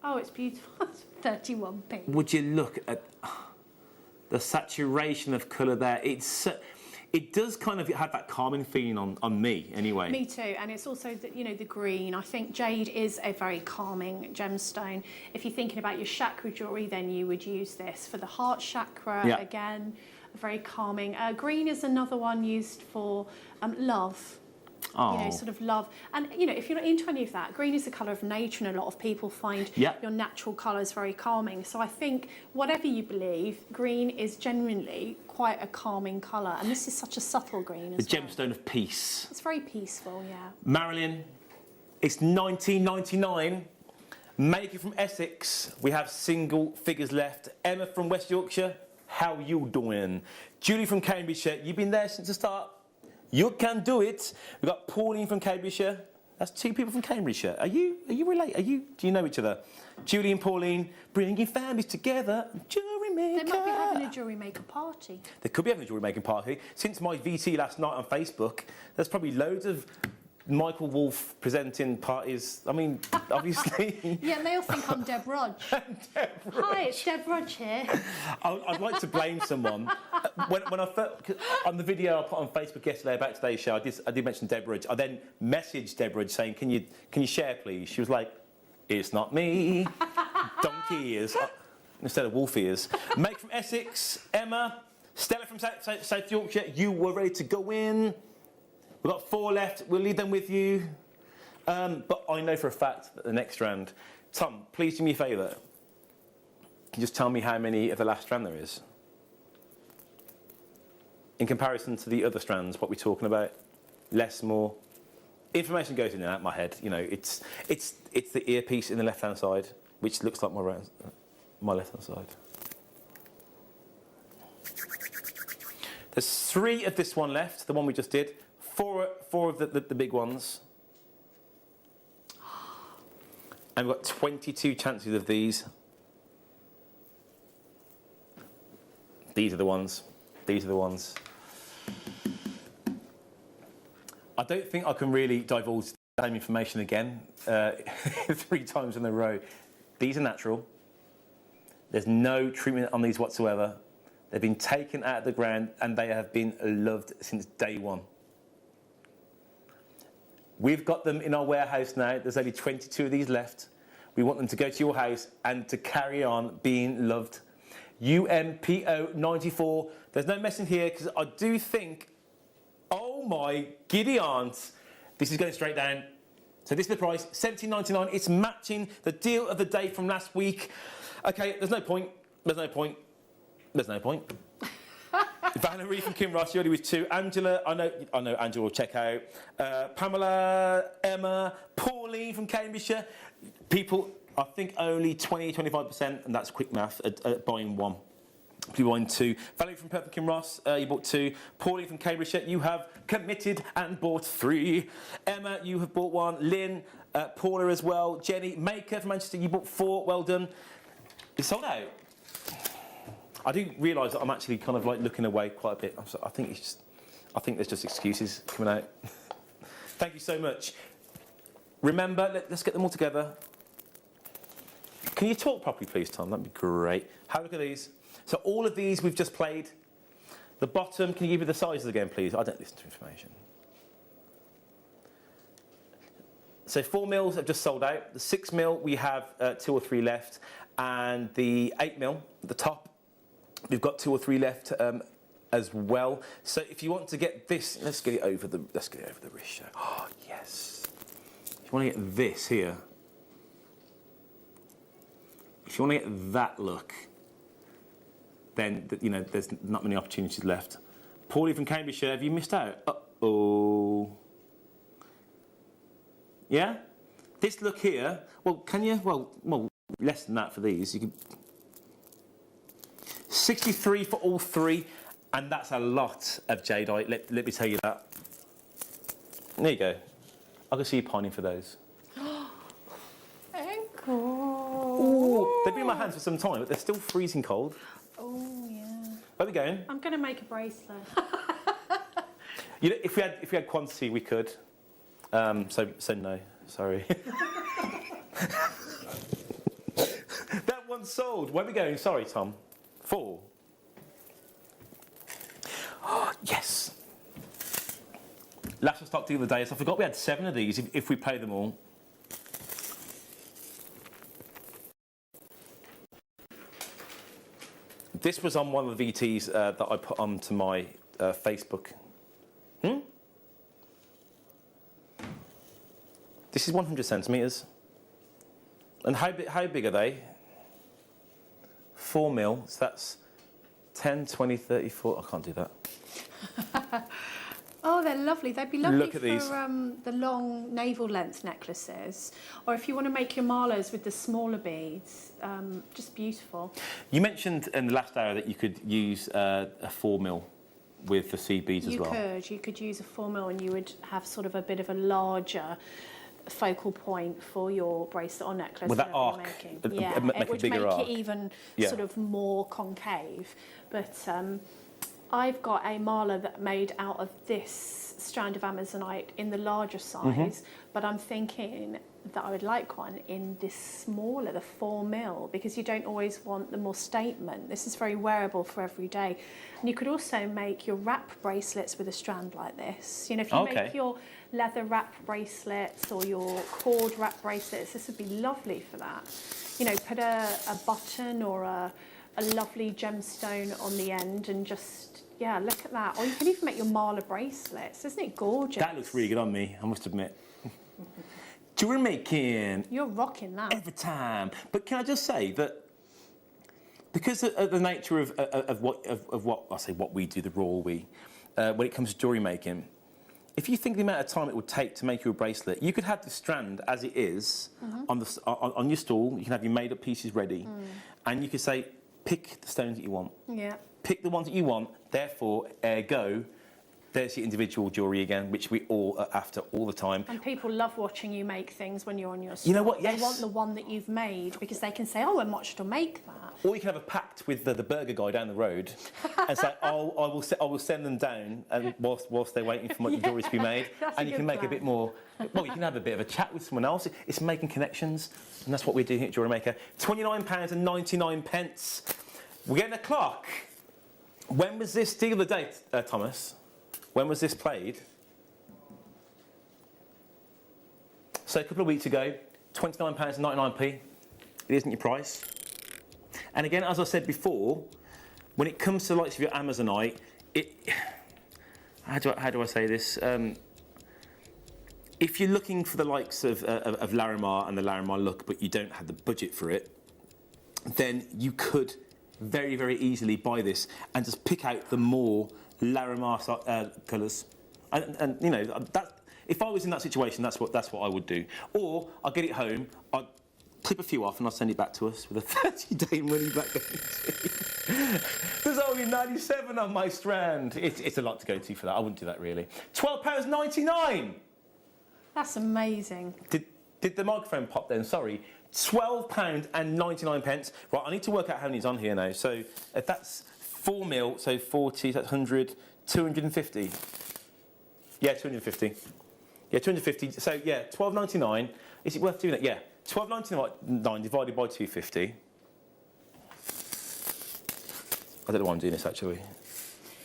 Oh, it's beautiful. 31p. Would you look at the saturation of colour there? It does kind of have that calming feeling on me, anyway. Me too, and it's also the green. I think jade is a very calming gemstone. If you're thinking about your chakra jewellery, then you would use this for the heart chakra. Yeah. Again, very calming. Green is another one used for love. Oh. Sort of love. And if you're not into any of that, green is the colour of nature, and a lot of people find your natural colours very calming. So I think whatever you believe, green is genuinely quite a calming colour, and this is such a subtle green as well. The gemstone of peace. It's very peaceful, yeah. Marilyn, it's £19.99. Maker from Essex, we have single figures left. Emma from West Yorkshire, how you doing? Julie from Cambridgeshire, you've been there since the start. You can do it. We've got Pauline from Cambridgeshire. That's 2 people from Cambridgeshire. Are you related? Do you know each other? Julie and Pauline, bringing families together. Jewellery Maker. They might be having a Jewellery Maker party. They could be having a jewellery making party. Since my VT last night on Facebook, there's probably loads of Michael Wolff presenting parties. I mean, obviously. Yeah, and they all think I'm Deb Rodge. Hi, it's Deb Rodge here. I'd like to blame someone. When I first, on the video I put on Facebook yesterday about today's show, I did mention Deb Rodge. I then messaged Deb Rodge saying, "Can you share, please?" She was like, "It's not me. Donkey ears instead of wolf ears." Meg from Essex, Emma, Stella from South Yorkshire. You were ready to go in. We've got 4 left. We'll leave them with you. But I know for a fact that the next round... Tom, please do me a favour. Can you just tell me how many of the last strand there is? In comparison to the other strands, what we're talking about? Less, more? Information goes in and out of my head. You know, it's the earpiece in the left-hand side, which looks like my left-hand side. There's 3 of this one left, the one we just did. 4 of the big ones. And we've got 22 chances of these. These are the ones. These are the ones. I don't think I can really divulge the same information again 3 times in a row. These are natural. There's no treatment on these whatsoever. They've been taken out of the ground and they have been loved since day one. We've got them in our warehouse now. There's only 22 of these left. We want them to go to your house and to carry on being loved. UMPO 94. There's no messing here because I do think, oh my giddy aunt, this is going straight down. So this is the price, $17.99. It's matching the deal of the day from last week. Okay, there's no point. There's no point. There's no point. Valerie from Kinross, you already was 2. Angela, I know Angela will check out. Pamela, Emma, Pauline from Cambridgeshire. People, I think only 20-25%, and that's quick math, at buying 1. You buying 2. Valerie from Perth and Kinross, you bought 2. Pauline from Cambridgeshire, you have committed and bought 3. Emma, you have bought 1. Lynn, Paula as well. Jenny, Maker from Manchester, you bought 4. Well done. It's sold out. I do realise that I'm actually kind of like looking away quite a bit. I think there's just excuses coming out. Thank you so much. Remember, let's get them all together. Can you talk properly, please, Tom? That'd be great. Have a look at these. So all of these we've just played. The bottom, can you give me the sizes again, please? I don't listen to information. So 4 mils have just sold out. The 6 mil, we have 2 or 3 left. And the 8 mil, at the top, we've got 2 or 3 left as well. So if you want to get this, let's get it over the wrist show. Oh yes. If you want to get this here, if you want to get that look, then you know there's not many opportunities left. Paulie from Cambridgeshire, have you missed out? Uh-oh. Yeah. This look here. Well, can you? Well, less than that for these. You can. 63 for all 3, and that's a lot of jadeite. Let me tell you that. There you go. I can see you pining for those. Ankle. Ooh, they've been in my hands for some time, but they're still freezing cold. Oh yeah. Where are we going? I'm going to make a bracelet. You know, if we had quantity, we could. So no, sorry. That one's sold. Where are we going? Sorry, Tom. 4. Oh, yes. Last stock deal of the day. So I forgot we had 7 of these if we pay them all. This was on one of the VTs that I put onto my Facebook. This is 100 centimetres. And how big are they? 4 mil, so that's 10, 20, 30, 40. I can't do that. Oh, they're lovely. They'd be lovely Look at for these. The long navel length necklaces. Or if you want to make your malas with the smaller beads, just beautiful. You mentioned in the last hour that you could use a 4 mil with the seed beads as well. You could use a 4 mil and you would have sort of a bit of a larger focal point for your bracelet or necklace. With that arc, it would make it even Yeah. sort of more concave. But I've got a mala that made out of this strand of Amazonite in the larger size, but I'm thinking that I would like one in this smaller, the 4mm, because you don't always want the more statement. This is very wearable for every day. And you could also make your wrap bracelets with a strand like this. You know, if you make your leather wrap bracelets or your cord wrap bracelets, this would be lovely for that. You know, put a button or a lovely gemstone on the end and just, yeah, look at that. Or you can even make your mala bracelets. Isn't it gorgeous? That looks really good on me, I must admit. Jewellery making. You're rocking that. Every time. But can I just say that because of the nature of what we do, the royal we, when it comes to jewellery making, if you think the amount of time it would take to make you a bracelet, you could have the strand as it is on your stall. You can have your made-up pieces ready, and you could say, pick the stones that you want. Yeah. Pick the ones that you want. Therefore, ergo, there's your individual jewellery again, which we all are after all the time. And people love watching you make things when you're on your store. You know what? Yes. They want the one that you've made because they can say, oh, and watched her make that. Or you can have a pact with the burger guy down the road and say, oh, I will send them down and whilst they're waiting for my jewellery to be made. And you can make a bit more, well, you can have a bit of a chat with someone else. It's making connections, and that's what we're doing here at Jewellery Maker. £29.99. We're getting a clock. When was this deal of the day, Thomas? When was this played? So a couple of weeks ago, £29.99p. It isn't your price. And again, as I said before, when it comes to the likes of your Amazonite, how do I say this? If you're looking for the likes of Larimar and the Larimar look, but you don't have the budget for it, then you could very, very easily buy this and just pick out the more Larimar colours, and you know that if I was in that situation, that's what I would do. Or I'll get it home, I'll clip a few off, and I'll send it back to us with a 30-day money back guarantee. There's only 97 on my strand. It's a lot to go to for that. I wouldn't do that really. £12.99. That's amazing. Did the microphone pop then? Sorry. £12.99. Right, I need to work out how many's on here now. So if that's 4mm, so 40, that's 100, 250. Yeah, 250. Yeah, 250. So, yeah, £12.99. Is it worth doing it? Yeah. £12.99 divided by 250. I don't know why I'm doing this, actually.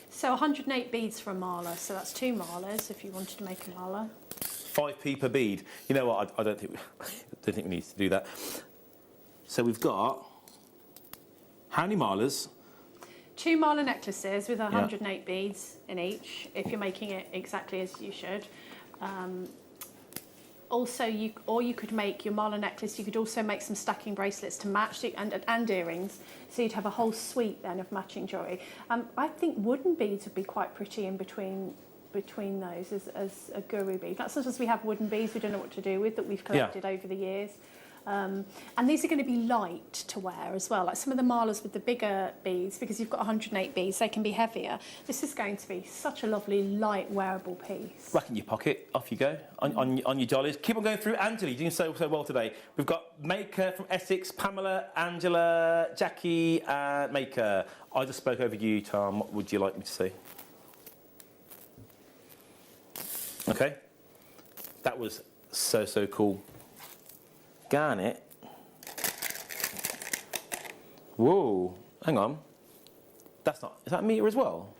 So 108 beads for a mala. So that's 2 malas if you wanted to make a mala. 5p per bead. You know what? I don't think we need to do that. So we've got how many malas? 2 mala necklaces with 108 beads in each, if you're making it exactly as you should. Also, you could make your mala necklace. You could also make some stacking bracelets to match and earrings. So you'd have a whole suite then of matching jewellery. I think wooden beads would be quite pretty in between those as a guru bead. Like sometimes we have wooden beads we don't know what to do with that we've collected over the years. And these are going to be light to wear as well. Like some of the malas with the bigger beads, because you've got 108 beads, they can be heavier. This is going to be such a lovely, light, wearable piece. Back in your pocket, off you go, on your dollies. Keep on going through. Angela, you're doing so well today. We've got Maker from Essex, Pamela, Angela, Jackie, Maker. I just spoke over you, Tom. What would you like me to say? Okay. That was so cool. Garnet. Whoa, hang on. That's not, is that a metre as well?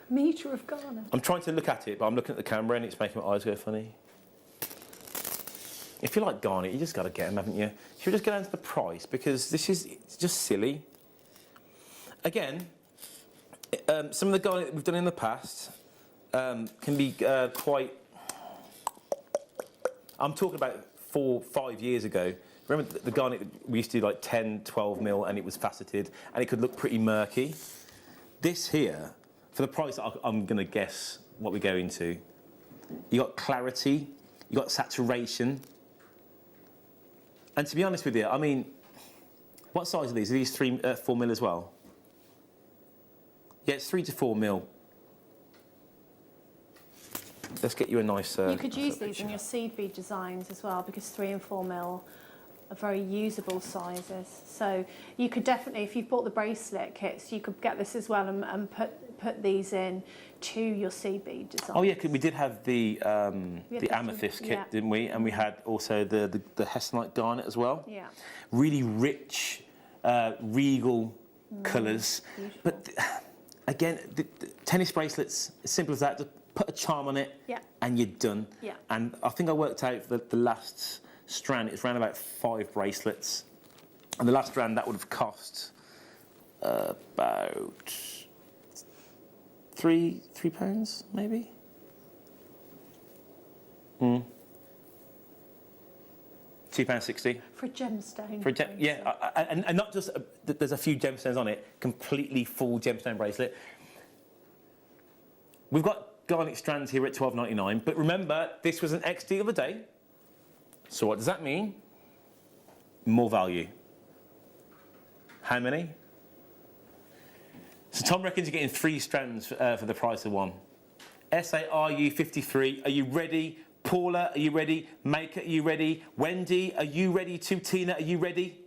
Metre of garnet. I'm trying to look at it, but I'm looking at the camera and it's making my eyes go funny. If you like garnet, you just got to get them, haven't you? Should we just get down to the price? Because it's just silly. Again, some of the garnet that we've done in the past can be quite... I'm talking about 4 or 5 years ago. Remember the garnet that we used to do like 10, 12mm and it was faceted and it could look pretty murky? This here, for the price I'm going to guess what we go into, you got clarity, you got saturation. And to be honest with you, I mean, what size are these? Are these 4mm as well? Yeah, it's 3 to 4mm. Let's get you a nice... you could use these in your seed bead designs as well, because 3 and 4mm are very usable sizes. So you could definitely, if you've bought the bracelet kits, you could get this as well and put these in to your sea bead design. Oh yeah, 'cause we did have the amethyst kit, didn't we? And we had also the hessonite garnet as well. Yeah. Really rich, regal colours. But again, the tennis bracelets, as simple as that. Just put a charm on it, and you're done. Yeah. And I think I worked out that the last strand, it's around about 5 bracelets. And the last strand, that would have cost about £3 maybe? £2.60. For a gemstone. For a and not just, there's a few gemstones on it, completely full gemstone bracelet. We've got garnet strands here at $12.99, but remember, this was an X deal of the day. So what does that mean? More value. How many? So Tom reckons you're getting 3 strands for the price of 1. SARU53, are you ready? Paula, are you ready? Maker, are you ready? Wendy, are you ready too? Tina, are you ready?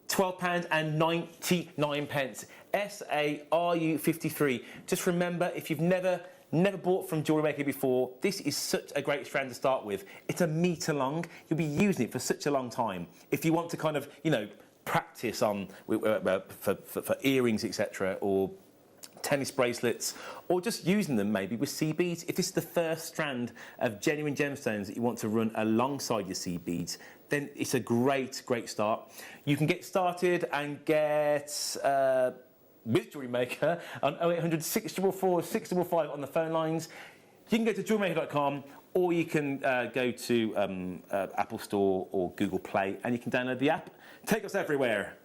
£12.99. SARU53. Just remember, if you've never bought from Jewellery Maker before, this is such a great strand to start with. It's a metre long. You'll be using it for such a long time. If you want to kind of, you know, practice on for earrings, etc., or tennis bracelets, or just using them maybe with sea beads. If this is the first strand of genuine gemstones that you want to run alongside your sea beads, then it's a great start. You can get started and get with Jewellery Maker on 0800 644 655 on the phone lines. You can go to jewellerymaker.com, or you can go to Apple Store or Google Play, and you can download the app. Take us everywhere.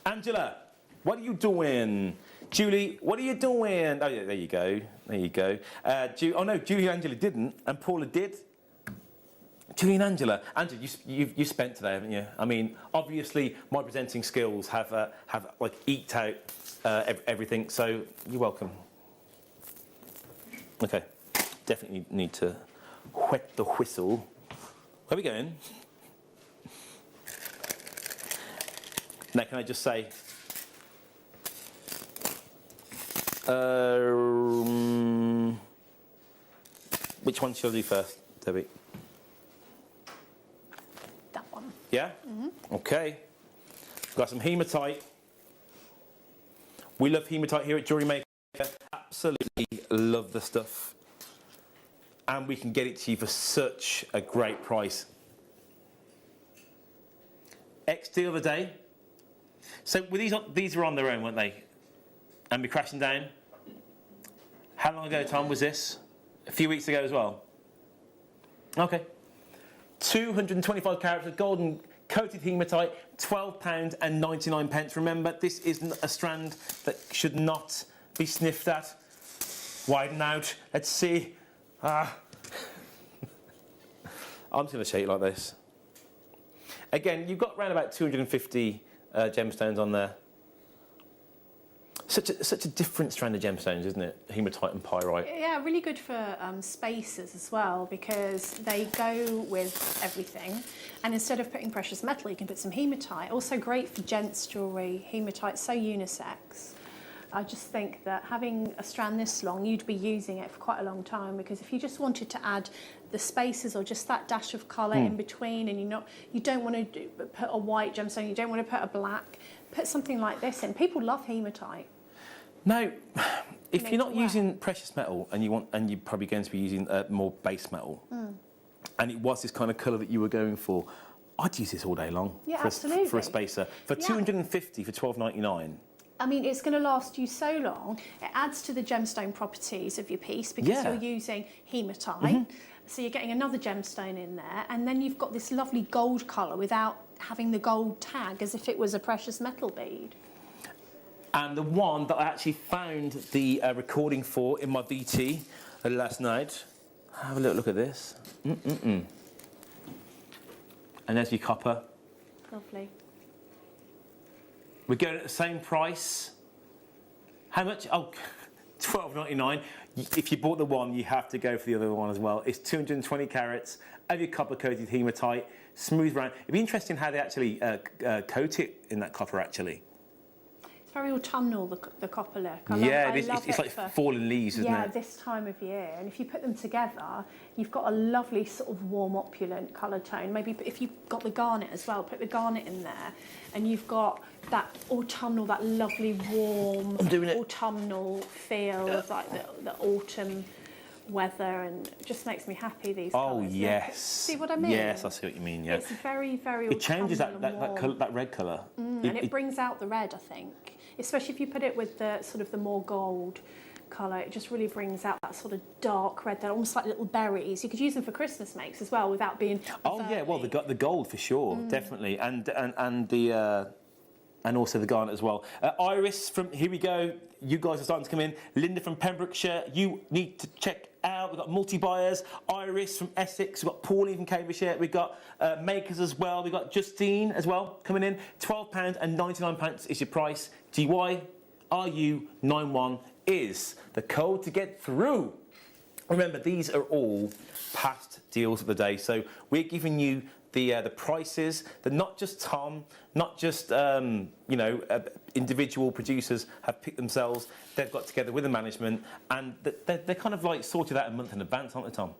Angela, what are you doing? Julie, what are you doing? Oh yeah, there you go. There you go. Oh no, Julie and Angela didn't, and Paula did. Julie and Angela. Angela, you spent today, haven't you? I mean, obviously my presenting skills have like eked out everything. So you're welcome. Okay, definitely need to wet the whistle. Where are we going? Now, can I just say, which one shall I do first, Debbie? That one. Yeah? Okay. Got some hematite. We love hematite here at Jewellery Maker. Absolutely love the stuff. And we can get it to you for such a great price. X deal of the day. So were these were on their own, weren't they? And be crashing down. How long ago, Tom, was this? A few weeks ago as well? Okay. 225 carats of golden coated hematite, £12.99. Remember, this isn't a strand that should not be sniffed at. Widen out. Let's see. I'm just going to shake it like this. Again, you've got around about 250 gemstones on there. Such a different strand of gemstones, isn't it? Hematite and pyrite. Yeah, really good for spacers as well, because they go with everything. And instead of putting precious metal, you can put some hematite. Also great for gents jewellery. Hematite, so unisex. I just think that having a strand this long, you'd be using it for quite a long time, because if you just wanted to add the spaces or just that dash of colour in between, and you don't want to put a white gemstone, you don't want to put a black, put something like this in. People love hematite. Now, if you're not using precious metal and you're probably going to be using more base metal, and it was this kind of colour that you were going for, I'd use this all day long for a spacer. For 250 for $12.99. I mean, it's going to last you so long. It adds to the gemstone properties of your piece, because you're using hematite. So you're getting another gemstone in there, and then you've got this lovely gold colour without having the gold tag as if it was a precious metal bead. And the one that I actually found the recording for in my VT last night. Have a little look at this. And there's your copper. Lovely. We're going at the same price. How much? Oh, $12.99. If you bought the one, you have to go for the other one as well. It's 220 carats of your copper-coated hematite, smooth round. It'd be interesting how they actually coat it in that copper, actually. It's very autumnal, the copper look. I love it's like fallen leaves, isn't it? Yeah, this time of year. And if you put them together, you've got a lovely sort of warm, opulent colour tone. Maybe if you've got the garnet as well, put the garnet in there. And you've got that autumnal, that lovely warm autumnal feel of like the autumn weather, and it just makes me happy, these colours. Yes. See what I mean? Yes, I see what you mean, yeah. It's very, very It changes that warm. that red colour. And it brings out the red, I think. Especially if you put it with the sort of the more gold colour, it just really brings out that sort of dark red. They're almost like little berries. You could use them for Christmas makes as well without being... Yeah, well, the gold for sure, definitely. And the... and also the garnet as well. Iris from, here we go, you guys are starting to come in. Linda from Pembrokeshire, you need to check out. We've got multi-buyers. Iris from Essex, we've got Pauline from Cambridgeshire, we've got Makers as well, we've got Justine as well coming in. £12.99 is your price. GYRU91 is the code to get through. Remember, these are all past deals of the day, so we're giving you the prices that not just Tom, not just individual producers have picked themselves. They've got together with the management, and they're kind of like sorted out a month in advance, aren't they, Tom?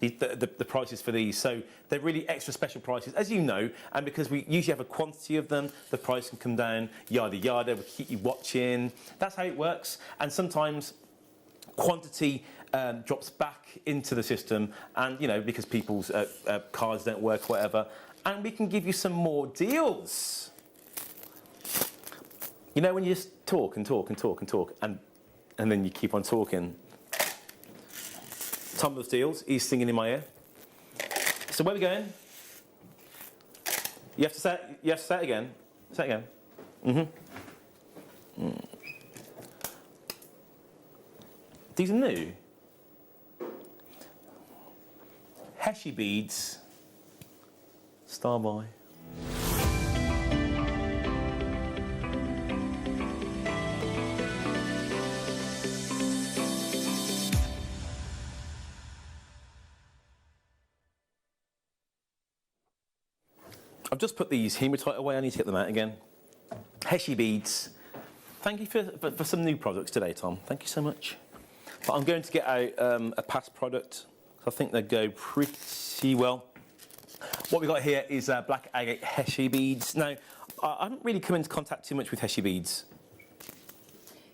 The prices for these, so they're really extra special prices, as you know, and because we usually have a quantity of them, the price can come down, yada yada. We keep you watching. That's how it works, and sometimes quantity drops back into the system, and because people's cards don't work, whatever, and we can give you some more deals. When you just talk and talk and talk and talk, and then you keep on talking. Tom loves deals. He's singing in my ear. So where are we going? You have to say it again. Say it again. These are new. Heshy beads. Starbuy. I've just put these hematite away. I need to get them out again. Heshy beads. Thank you for some new products today, Tom. Thank you so much. But I'm going to get out a past product. I think they go pretty well. What we've got here is black agate Heshy beads. Now, I haven't really come into contact too much with Heshy beads.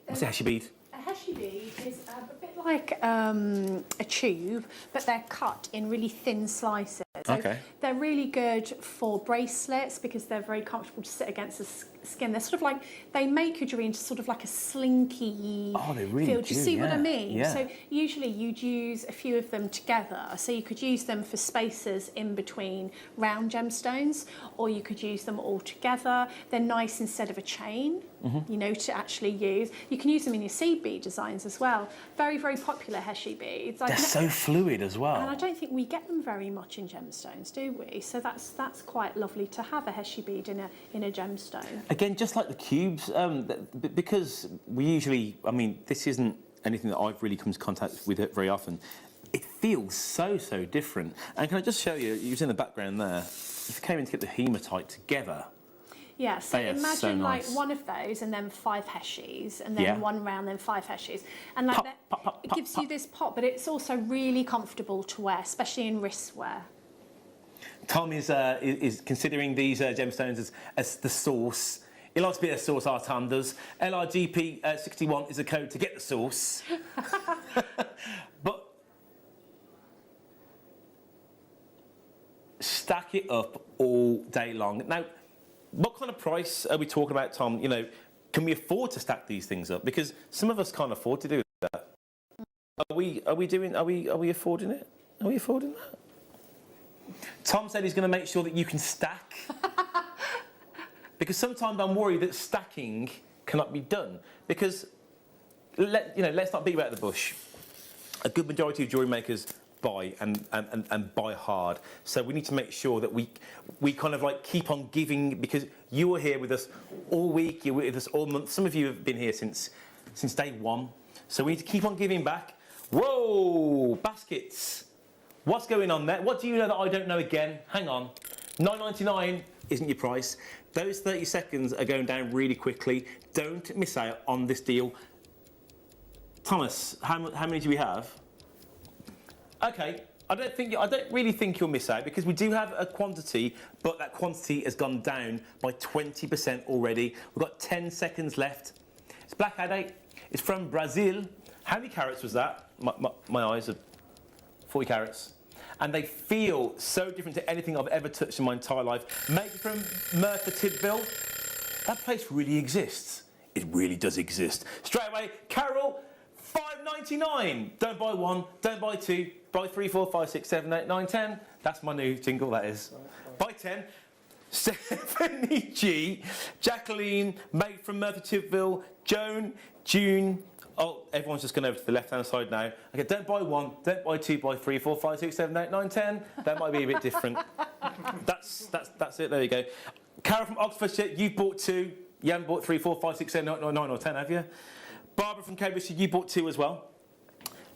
What's a Heshy bead? A Heshy bead is a bit like a tube, but they're cut in really thin slices. So they're really good for bracelets because they're very comfortable to sit against the skin. They're sort of like, they make your jewellery into sort of like a slinky feel. Do you see what I mean? Yeah. So usually you'd use a few of them together. So you could use them for spaces in between round gemstones, or you could use them all together. They're nice instead of a chain, to actually use. You can use them in your seed bead designs as well. Very, very popular Heshy beads. They're so fluid as well. And I don't think we get them very much in gemstones, do we? So that's quite lovely to have a Heshy bead in a gemstone. Again, just like the cubes, because we usually, this isn't anything that I've really come into contact with it very often. It feels so different. And can I just show you? You was in the background there. If you came in to get the hematite together. Yeah, so imagine so nice. like one of those and then 5 Heshies, and then one round, then 5 Heshies. And like it gives you this pop, but it's also really comfortable to wear, especially in wristwear. Tom is considering these gemstones as the source. He likes a bit of sauce, our Tom does. LRGP 61 is the code to get the sauce. But stack it up all day long. Now, what kind of price are we talking about, Tom? Can we afford to stack these things up? Because some of us can't afford to do that. Are we affording it? Are we affording that? Tom said he's going to make sure that you can stack. Because sometimes I'm worried that stacking cannot be done. Because, let's not beat about the bush. A good majority of jewellery makers buy and buy hard. So we need to make sure that we kind of like keep on giving, because you were here with us all week, you were with us all month. Some of you have been here since day one. So we need to keep on giving back. Whoa, baskets. What's going on there? What do you know that I don't know again? Hang on. $9.99 isn't your price. Those 30 seconds are going down really quickly. Don't miss out on this deal. Thomas, how many do we have? Okay, I don't really think you'll miss out because we do have a quantity, but that quantity has gone down by 20% already. We've got 10 seconds left. It's black adate. It's from Brazil. How many carats was that? My eyes are 40 carats. And they feel so different to anything I've ever touched in my entire life. Made from Merthyr Tydfil. That place really exists. It really does exist. Straight away, Carol, $5.99. Don't buy one, don't buy two, buy 3, 4, 5, 6, 7, 8, 9, 10. That's my new jingle, that is. Buy 10. Stephanie G, Jacqueline, made from Merthyr Tydfil, Joan, June. Oh, everyone's just gone over to the left-hand side now. Okay, don't buy one, don't buy two, buy 3, 4, 5, 6, 7, 8, 9, 10. That might be a bit different. That's it, there you go. Carol from Oxfordshire, you bought 2. You haven't bought 3, 4, 5, 6, 7, 8, 9 or 10, have you? Barbara from Cambridgeshire, you bought 2 as well.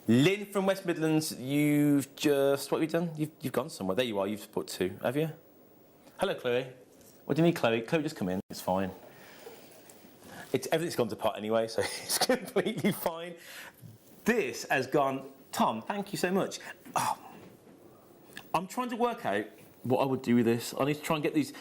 Lynn from West Midlands, you've just, what have you done? You've gone somewhere. There you are, you've bought 2, have you? Hello, Chloe. What do you need, Chloe? Chloe, just come in, it's fine. Everything's gone to pot anyway, so it's completely fine. This has gone... Tom, thank you so much. Oh, I'm trying to work out what I would do with this. I need to try and get these...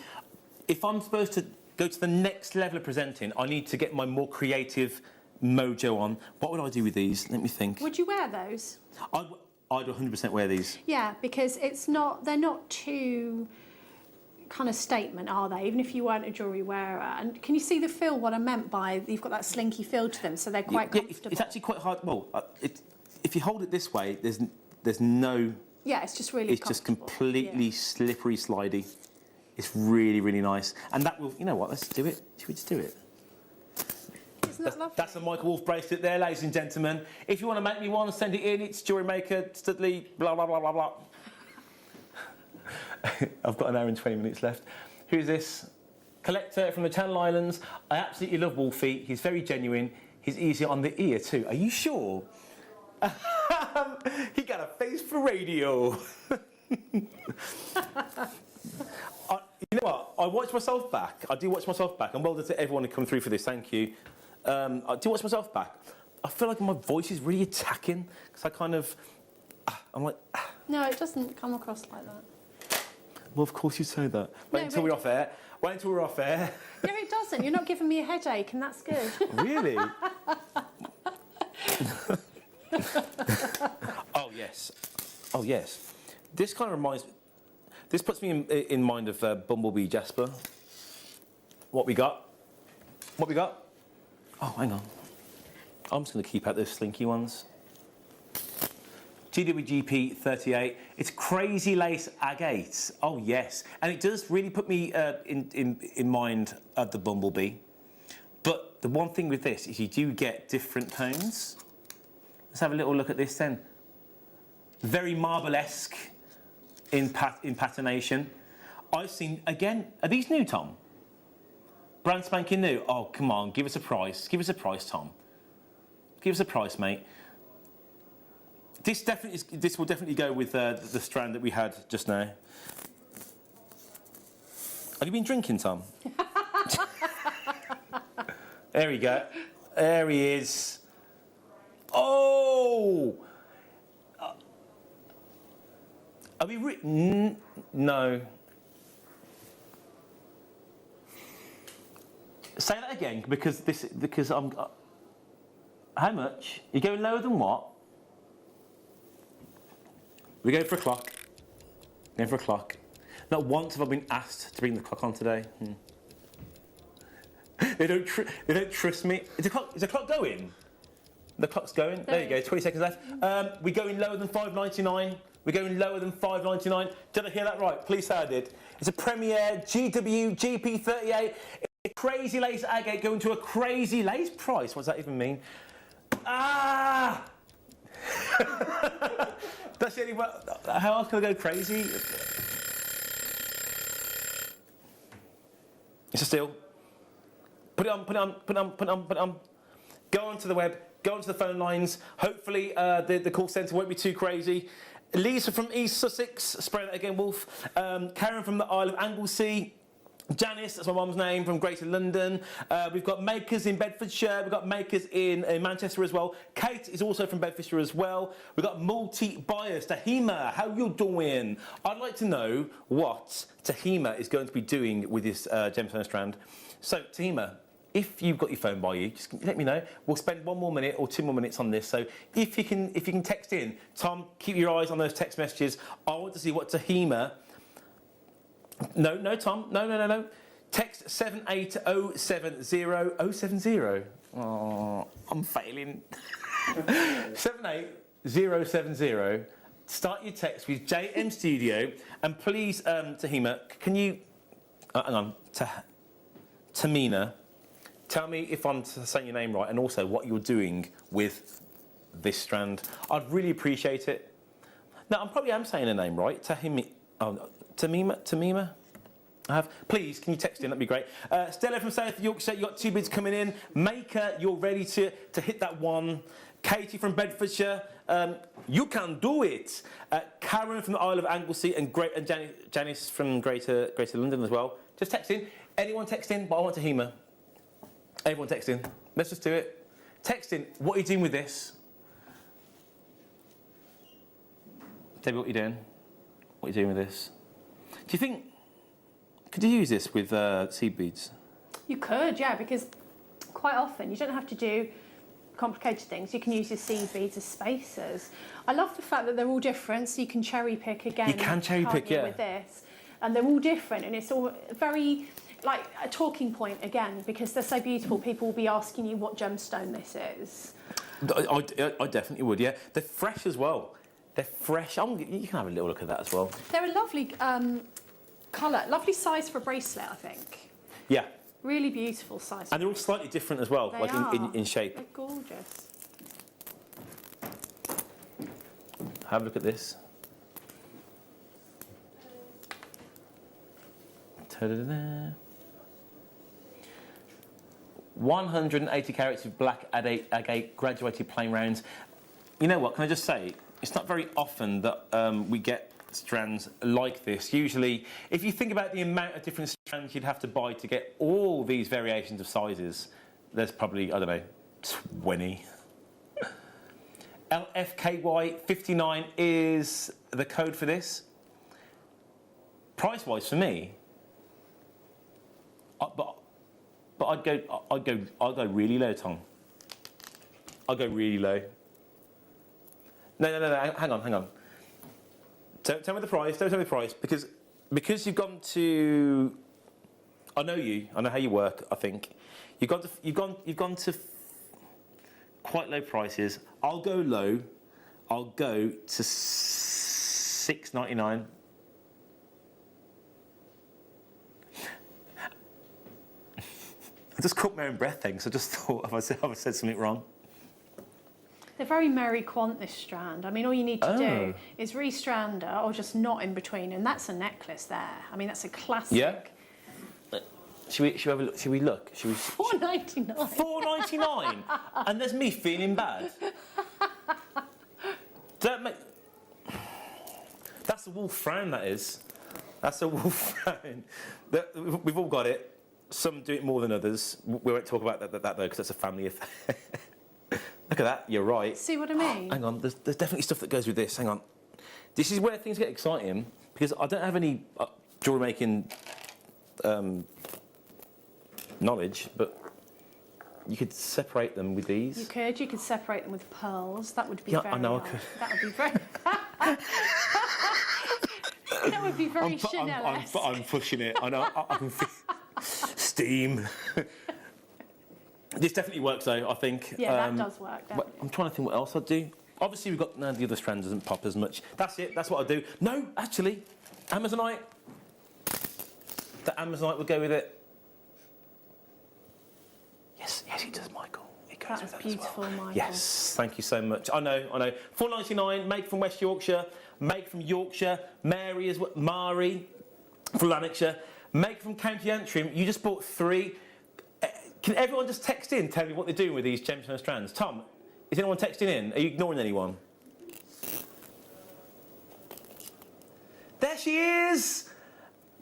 If I'm supposed to go to the next level of presenting, I need to get my more creative mojo on. What would I do with these? Let me think. Would you wear those? I'd 100% wear these. Yeah, because they're not too... kind of statement, are they? Even if you weren't a jewellery wearer. And can you see the feel? What I meant by you've got that slinky feel to them, so they're quite comfortable. It's actually quite hard. Well, if you hold it this way, there's no. Yeah, it's just really. It's just completely slippery, slidey. It's really, really nice, and that will. You know what? Let's do it. Should we just do it? Isn't that lovely? That's a Michael Wolf bracelet there, ladies and gentlemen. If you want to make me one, send it in. It's Jewellery Maker, Studley, blah blah blah blah blah. I've got an hour and 20 minutes left. Who's this? Collector from the Channel Islands. I absolutely love Wolfie. He's very genuine. He's easy on the ear too. Are you sure? He got a face for radio. You know what? I watch myself back. I do watch myself back. And well done to everyone who come through for this. Thank you. I do watch myself back. I feel like my voice is really attacking because I kind of... I'm like... No, it doesn't come across like that. Well, of course you say that. Wait until we're off air. Wait until we're off air. No, it doesn't. You're not giving me a headache, and that's good. Really? Oh, yes. Oh, yes. This kind of reminds... This puts me in mind of Bumblebee Jasper. What we got? What we got? Oh, hang on. I'm just going to keep out those slinky ones. GWGP 38. It's crazy lace agate. Oh yes, and it does really put me in mind of the Bumblebee. But the one thing with this is you do get different tones. Let's have a little look at this then. Very marble-esque in patination. I've seen again. Are these new, Tom? Brand spanking new. Oh come on, give us a price. Give us a price, Tom. Give us a price, mate. This will definitely go with the strand that we had just now. Have you been drinking, Tom? There we go. There he is. Oh! Are we no. Say that again, because I'm... how much? You're going lower than what? We're going for a clock. Going for a clock. Not once have I been asked to bring the clock on today. They don't trust me. Is the clock going? The clock's going. There you go. 20 seconds left. We're going lower than $5.99. We're going lower than $5.99. Did I hear that right? Please say I did. It's a Premier GW GP38. It's a crazy lace agate going to a crazy lace price. What does that even mean? Ah! That's the only way. How else can I go crazy? It's a steal. Put it on, put it on, put it on, put it on, put it on. Go onto the web, go onto the phone lines. Hopefully the call centre won't be too crazy. Lisa from East Sussex, spray that again, Wolf. Karen from the Isle of Anglesey. Janice, that's my mum's name, from Greater London. We've got makers in Bedfordshire. We've got makers in Manchester as well. Kate is also from Bedfordshire as well. We've got multi-buyers. Tahima, how you doing? I'd like to know what Tahima is going to be doing with this gemstone strand. So, Tahima, if you've got your phone by you, just let me know. We'll spend 1 more minute or 2 more minutes on this. So, if you can text in, Tom, keep your eyes on those text messages. I want to see what Tahima. No, Tom. No. Text 78070. Oh, I'm failing. 78070. Start your text with JM Studio. And please, Tahima, can you... hang on. Tamina, tell me if I'm saying your name right and also what you're doing with this strand. I'd really appreciate it. No, I probably am saying her name right. Tamima? I have. Please, can you text in? That'd be great. Stella from South Yorkshire, you got 2 bids coming in. Maker, you're ready to hit that one. Katie from Bedfordshire, you can do it. Karen from the Isle of Anglesey and Janice from Greater London as well. Just text in. Anyone text in? But I want Tahima. Everyone text in. Let's just do it. Text in. What are you doing with this? Tell me what you're doing. What are you doing with this? Do you think... Could you use this with seed beads? You could, yeah, because quite often you don't have to do complicated things. You can use your seed beads as spacers. I love the fact that they're all different, so you can cherry pick again. You can cherry pick, yeah. With this, and they're all different, and it's all very like a talking point again because they're so beautiful. People will be asking you what gemstone this is. I definitely would, yeah. They're fresh as well. They're fresh. You can have a little look at that as well. They're a lovely colour, lovely size for a bracelet, I think. Yeah. Really beautiful size. And they're all slightly different as well, They like are. in shape. They're gorgeous. Have a look at this. Ta-da-da-da. 180 carats of black agate graduated plain rounds. You know what, can I just say, it's not very often that we get strands like this. Usually, if you think about the amount of different strands you'd have to buy to get all these variations of sizes, there's probably, I don't know, 20. LFKY59 is the code for this. Price-wise, for me, but I'd go really low, Tom. I'll go really low. No, hang on. Don't tell me the price. Don't tell me the price because you've gone to. I know you. I know how you work. I think you've gone to quite low prices. I'll go low. I'll go to $6.99. I just caught my own breath then, so I just thought have I said something wrong. They're very Mary Quant, this strand. I mean, all you need to do is restrand her or just knot in between, and that's a necklace there. I mean, that's a classic. Yeah. Should we have a look? Should we look? Should we? $4.99. $4.99, and there's me feeling bad. Don't make. That's a wolf frown. That is. That's a wolf frown. We've all got it. Some do it more than others. We won't talk about that though, because that's a family affair. Look at that, you're right. See what I mean? Hang on, there's definitely stuff that goes with this. Hang on. This is where things get exciting, because I don't have any jewellery making knowledge, but you could separate them with these. You could separate them with pearls. That would be yeah, very I know nice. I could. That would be very... that would be very Chanel-esque. I'm pushing it. I know, I can feel steam. This definitely works though, I think. Yeah, that does work, definitely. I'm trying to think what else I'd do. Obviously, we've got the other strand doesn't pop as much. That's it, that's what I'd do. No, actually, Amazonite. The Amazonite would go with it. Yes, it does, Michael. It goes That with is that beautiful, as well. Michael. Yes, thank you so much. I know. $4.99, make from West Yorkshire, make from Yorkshire, Mary as well, Mari from Lanarkshire, make from County Antrim. You just bought 3. Can everyone just text in, tell me what they're doing with these gemstone strands? Tom, is anyone texting in? Are you ignoring anyone? There she is!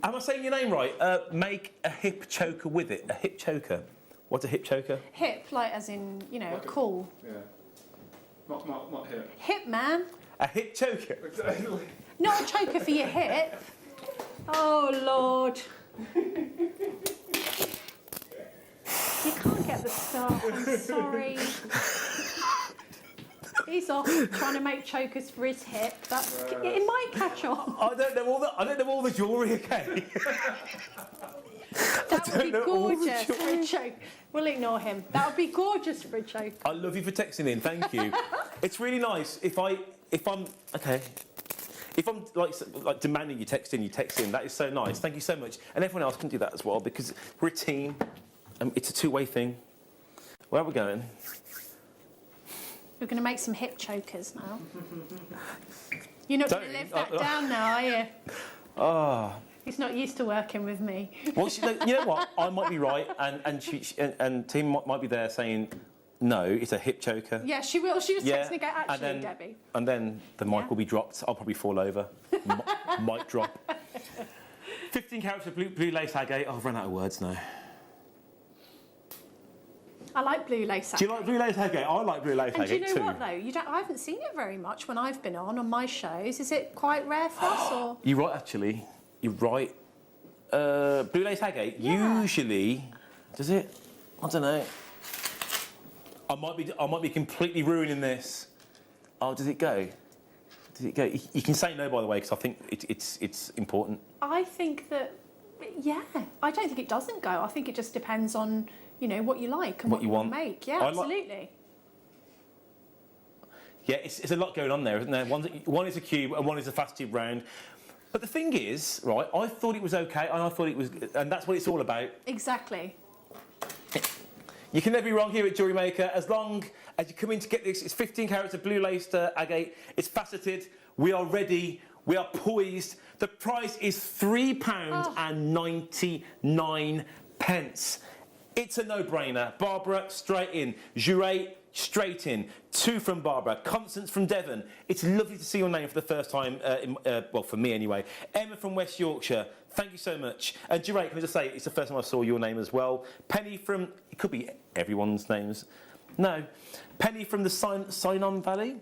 Am I saying your name right? Make a hip choker with it. A hip choker. What's a hip choker? Hip, like as in, you know, cool. Yeah. Not hip. Hip, man. A hip choker? Exactly. Not a choker for your hip. Oh, Lord. You can't get the start. I'm sorry. He's off trying to make chokers for his hip. It might catch on. I don't know all the jewellery, okay? That would be gorgeous for a choke. We'll ignore him. That would be gorgeous for a choke. I love you for texting in. Thank you. It's really nice if I'm like demanding you text in. That is so nice. Thank you so much. And everyone else can do that as well because we're a team. It's a two-way thing. Where are we going? We're going to make some hip chokers now. You're not going to live that down now, are you? Oh. He's not used to working with me. Well, you know what? I might be right, and Tim might be there saying, no, it's a hip choker. Yeah, she will. She was texting again, actually, Debbie. And then the mic will be dropped. I'll probably fall over. Mic drop. 15 carats of blue lace agate. I've run out of words now. I like blue lace agate. Do you like blue lace agate? I like blue lace agate too. And do you know what, though? I haven't seen it very much when I've been on my shows. Is it quite rare for us, or...? You're right, actually. You're right. Blue lace agate, usually... Does it? I don't know. I might be completely ruining this. Oh, does it go? Does it go? You can say no, by the way, because I think it's important. I think that, yeah. I don't think it doesn't go. I think it just depends on... You know, what you like and what you want to make. Yeah, absolutely. Yeah, it's a lot going on there, isn't there? One is a cube and one is a fast tube round. But the thing is, right, I thought it was okay and I thought it was... And that's what it's all about. Exactly. You can never be wrong here at Jewellery Maker. As long as you come in to get this, it's 15 carats of blue laced agate. It's faceted. We are ready. We are poised. The price is £3.99. It's a no-brainer. Barbara, straight in. Juree, straight in. 2 from Barbara. Constance from Devon. It's lovely to see your name for the first time, well, for me anyway. Emma from West Yorkshire. Thank you so much. And Juree, can I just say, it's the first time I saw your name as well. Penny from... It could be everyone's names. No. Penny from the Sinon Valley.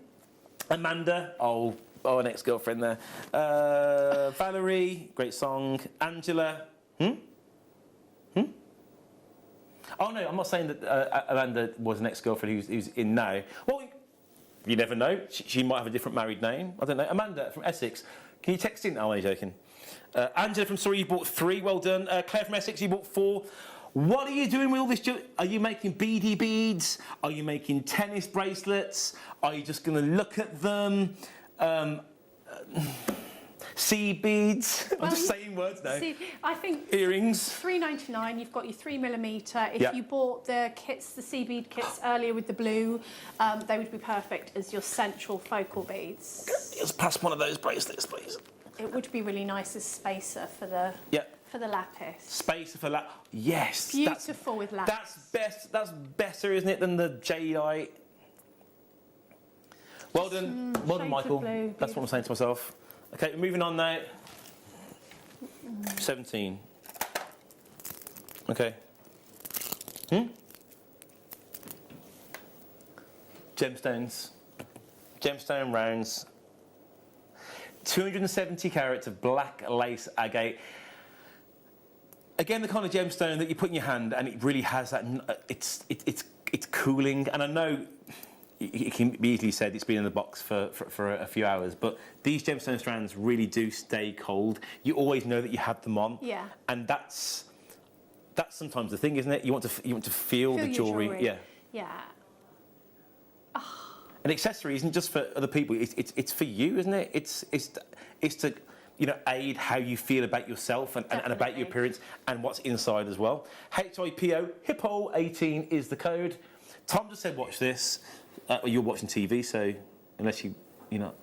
Amanda. Oh, an ex-girlfriend there. Valerie. Great song. Angela. Oh, no, I'm not saying that Amanda was an ex-girlfriend who's in now. Well, you never know. She might have a different married name. I don't know. Amanda from Essex. Can you text in? Oh, I'm joking. Angela from Surrey, you bought 3. Well done. Claire from Essex, you bought 4. What are you doing with all this? Are you making beady beads? Are you making tennis bracelets? Are you just going to look at them? Seed beads. I'm just saying words now. See, I think earrings. £3.99. You've got your 3mm. If you bought the kits, the sea bead kits earlier with the blue, they would be perfect as your central focal beads. Let's pass one of those bracelets, please. It would be really nice as spacer for the lapis. Spacer for lapis. Yes. Beautiful with lapis. That's best. That's better, isn't it, than the jadeite? Well done, Michael. Blue, that's what I'm saying to myself. Okay, moving on now. 17. Okay. Gemstones. Gemstone rounds. 270 carats of black lace agate. Again, the kind of gemstone that you put in your hand, and it really has that. It's cooling, and I know. It can be easily said it's been in the box for a few hours, but these gemstone strands really do stay cold. You always know that you have them on, and that's sometimes the thing, isn't it? You want to feel the jewellery, yeah. An accessory isn't just for other people; it's for you, isn't it? It's to aid how you feel about yourself and about your appearance and what's inside as well. HIPO, HIPPO 18 is the code. Tom just said, "Watch this." You're watching TV, so unless you're not.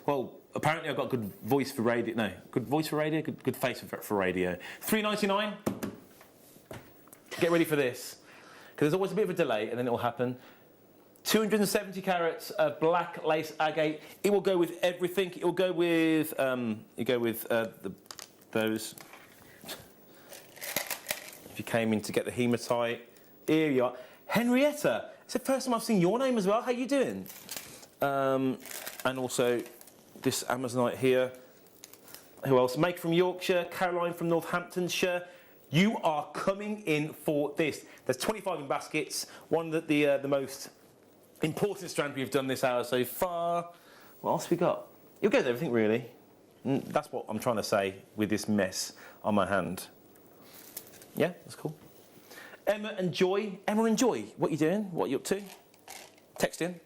Well, apparently I've got good voice for radio. No, good voice for radio, good face for radio. £3.99. Get ready for this, because there's always a bit of a delay, and then it will happen. 270 carats of black lace agate. It will go with everything. It will go with those. If you came in to get the hematite, here you are. Henrietta, it's the first time I've seen your name as well. How you doing? And also this Amazonite here. Who else? Make from Yorkshire, Caroline from Northamptonshire. You are coming in for this. There's 25 in baskets. One of the most important strand we've done this hour so far. What else have we got? It goes everything really. That's what I'm trying to say with this mess on my hand. Yeah, that's cool. Emma and Joy. Emma and Joy, what are you doing? What are you up to? Text in.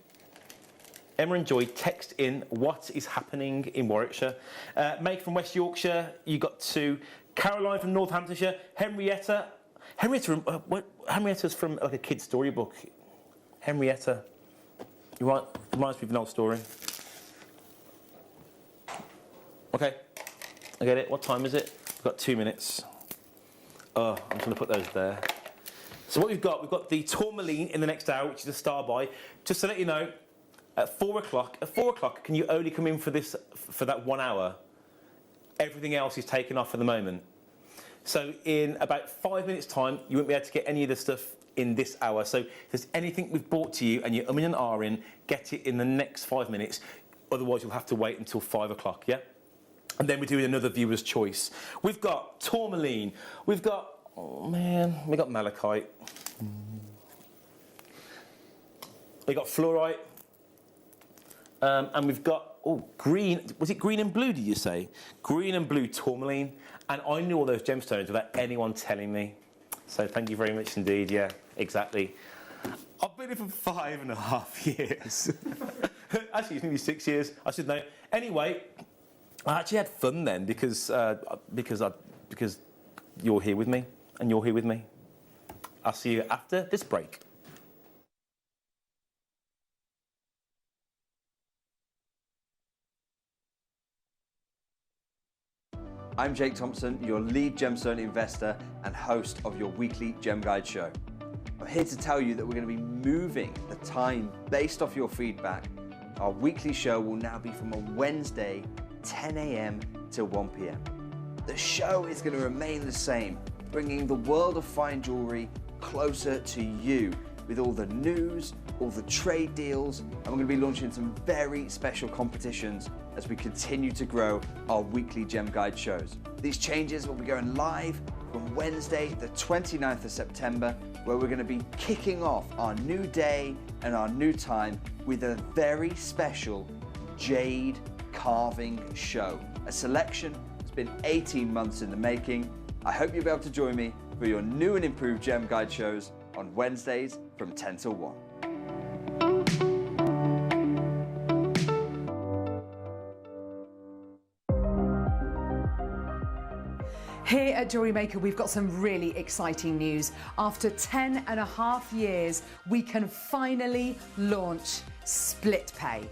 Emma and Joy, text in what is happening in Warwickshire. Meg from West Yorkshire, you got to. Caroline from Northamptonshire. Henrietta. Henrietta's from like a kid's storybook. Henrietta. You right? Reminds me of an old story. Okay, I get it. What time is it? We've got 2 minutes. Oh, I'm just going to put those there. So what we've got the tourmaline in the next hour, which is a star buy. Just to let you know, at 4 o'clock, can you only come in for this for that 1 hour? Everything else is taken off for the moment. So in about 5 minutes' time, you won't be able to get any of the stuff in this hour. So if there's anything we've brought to you and you're umming and ahhing, get it in the next 5 minutes. Otherwise, you'll have to wait until 5 o'clock, yeah? And then we're doing another viewer's choice. We've got tourmaline. We've got, oh man, we got malachite. We got fluorite. And we've got, oh, green. Was it green and blue, did you say? Green and blue tourmaline. And I knew all those gemstones without anyone telling me. So thank you very much indeed. Yeah, exactly. I've been here for 5.5 years. Actually, it's nearly 6 years. I should know. Anyway, I actually had fun then because you're here with me and you're here with me. I'll see you after this break. I'm Jake Thompson, your lead gemstone investor and host of your weekly Gem Guide show. I'm here to tell you that we're going to be moving the time based off your feedback. Our weekly show will now be from a Wednesday, 10 a.m. till 1 p.m. The show is going to remain the same, bringing the world of fine jewellery closer to you with all the news, all the trade deals, and we're going to be launching some very special competitions as we continue to grow our weekly Gem Guide shows. These changes will be going live from Wednesday, the 29th of September, where we're going to be kicking off our new day and our new time with a very special jade carving show. A selection that's been 18 months in the making. I hope you'll be able to join me for your new and improved Gem Guide shows on Wednesdays from 10 till 1. Here at Jewellery Maker, we've got some really exciting news. After 10.5 years, we can finally launch split pay.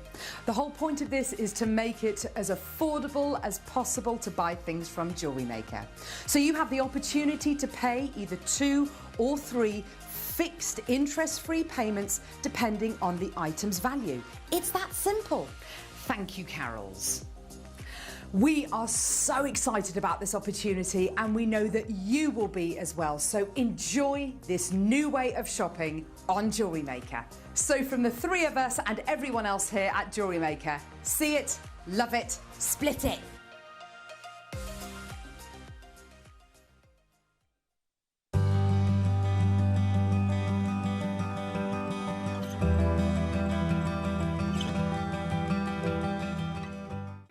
The whole point of this is to make it as affordable as possible to buy things from Jewellery Maker. So you have the opportunity to pay either 2 or 3 fixed interest-free payments depending on the item's value. It's that simple. Thank you, Carols. We are so excited about this opportunity and we know that you will be as well. So enjoy this new way of shopping on Jewellery Maker. So from the 3 of us and everyone else here at Jewellery Maker, see it, love it, split it.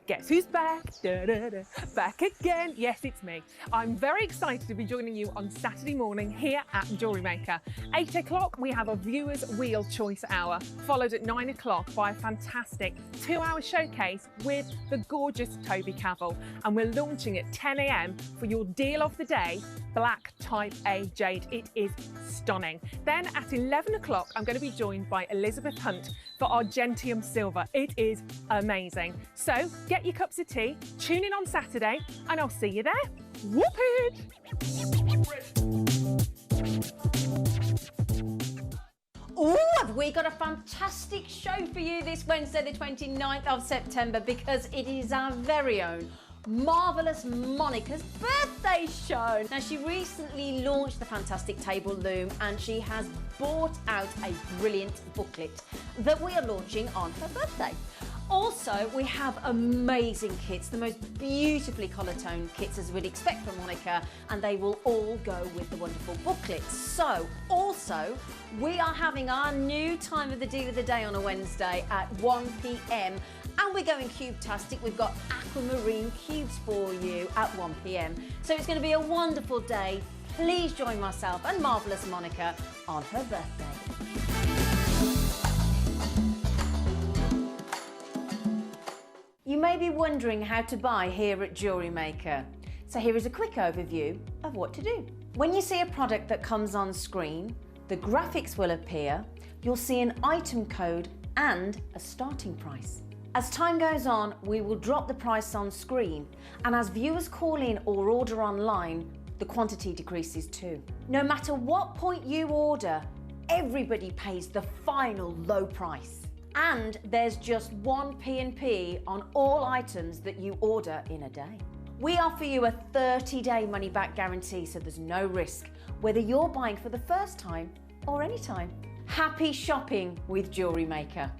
Guess who's back? Da, da, da. Back again. Yes, it's me. I'm very excited to be joining you on Saturday morning here at Jewellery Maker. 8 o'clock, we have a Viewer's Wheel Choice Hour, followed at 9 o'clock by a fantastic 2-hour showcase with the gorgeous Toby Cavill. And we're launching at 10 a.m. for your deal of the day, Black Type A Jade. It is stunning. Then at 11 o'clock, I'm going to be joined by Elizabeth Hunt for our Gentium Silver. It is amazing. So get your cups of tea, tune in on Saturday, and I'll see you there. Whoop it! Oh, I've we got a fantastic show for you this Wednesday, the 29th of September, because it is our very own Marvellous Monica's birthday show. Now, she recently launched the fantastic table loom and she has brought out a brilliant booklet that we are launching on her birthday. Also, we have amazing kits, the most beautifully colour-toned kits as we'd expect from Monica, and they will all go with the wonderful booklet. So, also, we are having our new time of the deal of the day on a Wednesday at 1 p.m. and we're going cube-tastic. We've got aquamarine cubes for you at 1 p.m. So it's going to be a wonderful day. Please join myself and Marvellous Monica on her birthday. You may be wondering how to buy here at Jewellery Maker. So here is a quick overview of what to do. When you see a product that comes on screen, the graphics will appear, you'll see an item code and a starting price. As time goes on, we will drop the price on screen, and as viewers call in or order online, the quantity decreases too. No matter what point you order, everybody pays the final low price. And there's just one P&P on all items that you order in a day. We offer you a 30-day money-back guarantee, so there's no risk, whether you're buying for the first time or any time. Happy shopping with Jewellery Maker.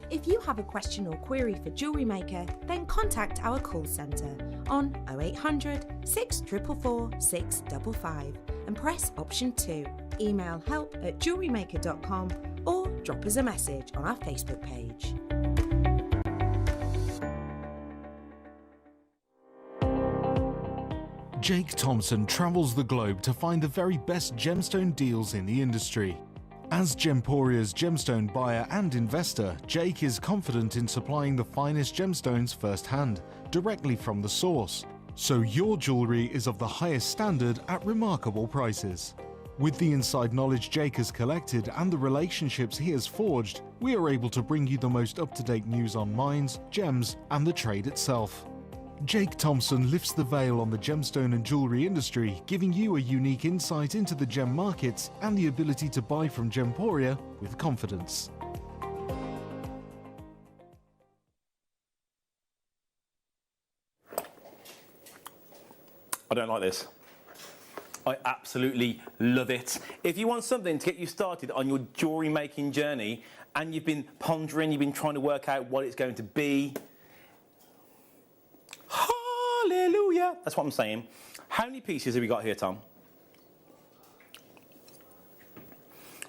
If you have a question or query for Jewellery Maker, then contact our call centre on 0800 644 655 and press option 2. Email help@jewellerymaker.com or drop us a message on our Facebook page. Jake Thompson travels the globe to find the very best gemstone deals in the industry. As Gemporia's gemstone buyer and investor, Jake is confident in supplying the finest gemstones firsthand, directly from the source. So your jewellery is of the highest standard at remarkable prices. With the inside knowledge Jake has collected and the relationships he has forged, we are able to bring you the most up-to-date news on mines, gems, and the trade itself. Jake Thompson lifts the veil on the gemstone and jewellery industry, giving you a unique insight into the gem markets and the ability to buy from Gemporia with confidence. I don't like this. I absolutely love it. If you want something to get you started on your jewellery making journey and you've been pondering, you've been trying to work out what it's going to be, hallelujah, that's what I'm saying. How many pieces have we got here, Tom?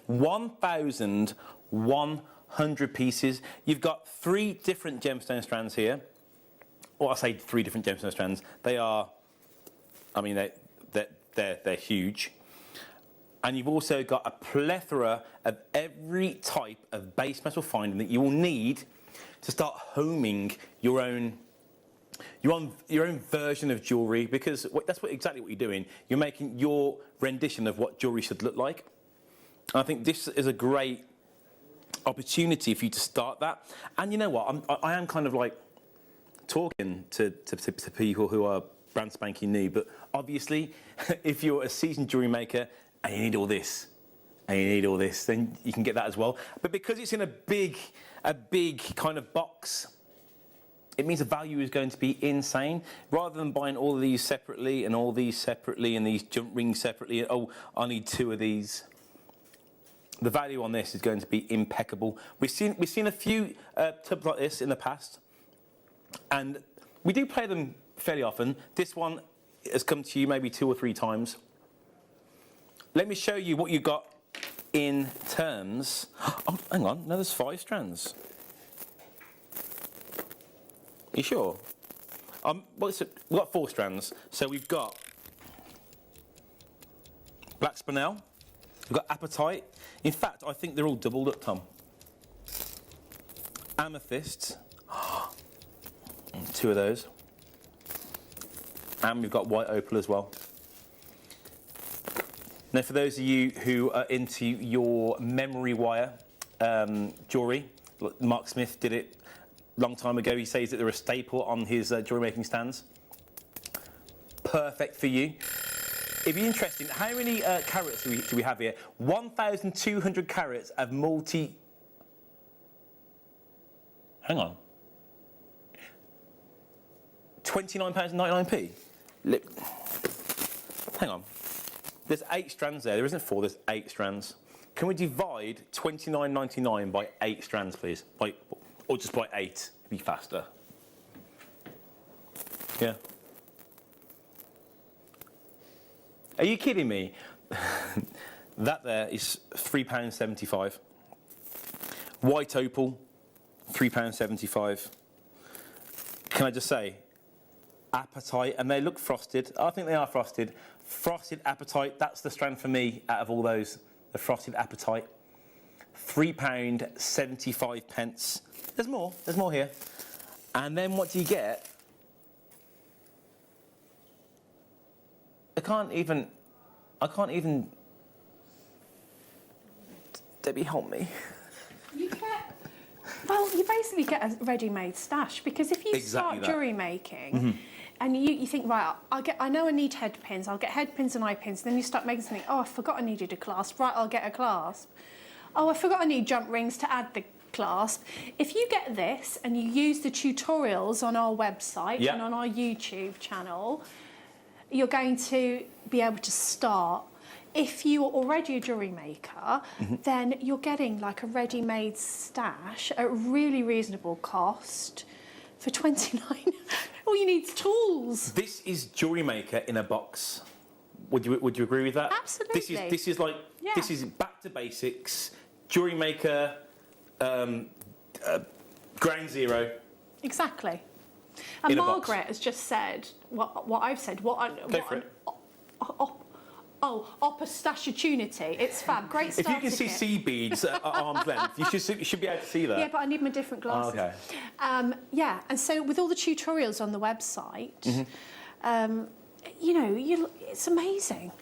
1,100 pieces. You've got 3 different gemstone strands here. Well, I say 3 different gemstone strands. They are, I mean, they're huge. And you've also got a plethora of every type of base metal finding that you will need to start homing your own version of jewellery, because that's exactly what you're doing. You're making your rendition of what jewellery should look like. And I think this is a great opportunity for you to start that. And you know what? I am kind of like talking to people who are brand spanking new, but obviously, if you're a seasoned jewellery maker and you need all this, then you can get that as well. But because it's in a big kind of box, it means the value is going to be insane. Rather than buying all of these separately and all these separately and these jump rings separately, oh, I need 2 of these. The value on this is going to be impeccable. We've seen a few tubs like this in the past, and we do play them fairly often. This one has come to you maybe 2 or 3 times. Let me show you what you got in terms. Oh, hang on, no, there's 5 strands. You sure? We've got 4 strands. So we've got black spinel, we've got apatite. In fact, I think they're all doubled up, Tom. Amethyst, 2 of those. And we've got white opal as well. Now, for those of you who are into your memory wire jewellery, Mark Smith did it long time ago. He says that they're a staple on his jewellery making stands. Perfect for you. It'd be interesting. How many carats do we have here? 1,200 carats of multi. Hang on. £29.99p. Hang on. There's 8 strands there. There isn't 4. There's 8 strands. Can we divide £29.99 by 8 strands, please? Or just by 8? It'd be faster. Yeah. Are you kidding me? That there is £3.75. White opal, £3.75. Can I just say, apatite, and they look frosted. I think they are frosted. Frosted apatite, that's the strand for me out of all those. The frosted apatite. £3.75. There's more here. And then what do you get? I can't even. Debbie, help me. Well, you basically get a ready-made stash, because if you start jewellery making and you think, right, I know I need head pins, I'll get head pins and eye pins, then you start making something, oh, I forgot I needed a clasp, right, I'll get a clasp. Oh, I forgot I need jump rings to add the clasp. If you get this and you use the tutorials on our website and on our YouTube channel, you're going to be able to start. If you're already a jewellery maker, then you're getting like a ready-made stash at a really reasonable cost for $29. All you need is tools. This is Jewellery Maker in a box. Would you agree with that? Absolutely. This is like this is back to basics. Jewellery Maker, ground zero. Exactly. And Margaret has just said what I've said. Opportunity. It's fab. Great start. If you can see sea beads at arm's length, you should be able to see that. Yeah, but I need my different glasses. Okay. Yeah, and so with all the tutorials on the website, you know, it's amazing.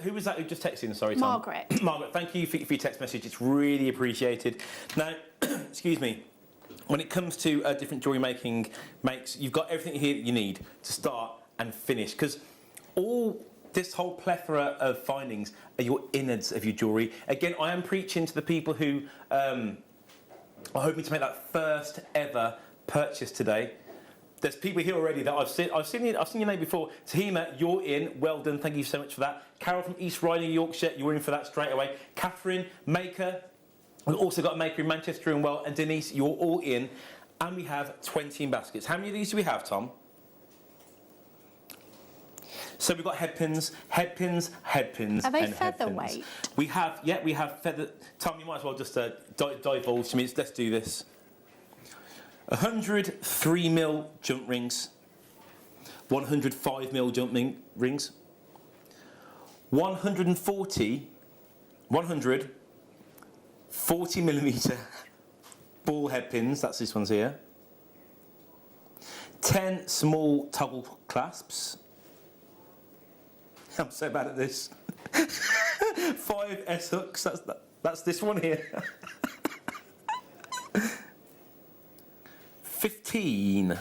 Who was that who just texted in? Sorry, Tom. Margaret. Margaret, thank you for your text message. It's really appreciated. Now, excuse me. When it comes to different jewellery making makes, you've got everything here that you need to start and finish, because this whole plethora of findings are your innards of your jewellery. Again, I am preaching to the people who are hoping to make that first ever purchase today. There's people here already that I've seen your name before. Tahima, you're in. Well done. Thank you so much for that. Carol from East Riding, Yorkshire, you're in for that straight away. Catherine, Maker. We've also got a Maker in Manchester and well. And Denise, you're all in. And we have 20 in baskets. How many of these do we have, Tom? So we've got head pins. Are they featherweight? We have feather. Tom, you might as well just divulge to me. Let's do this. 100 3mm jump rings, 105 mm jump rings, 140 40mm ball head pins, that's this one's here, 10 small toggle clasps. I'm so bad at this. 5 S hooks, that's this one here. 15.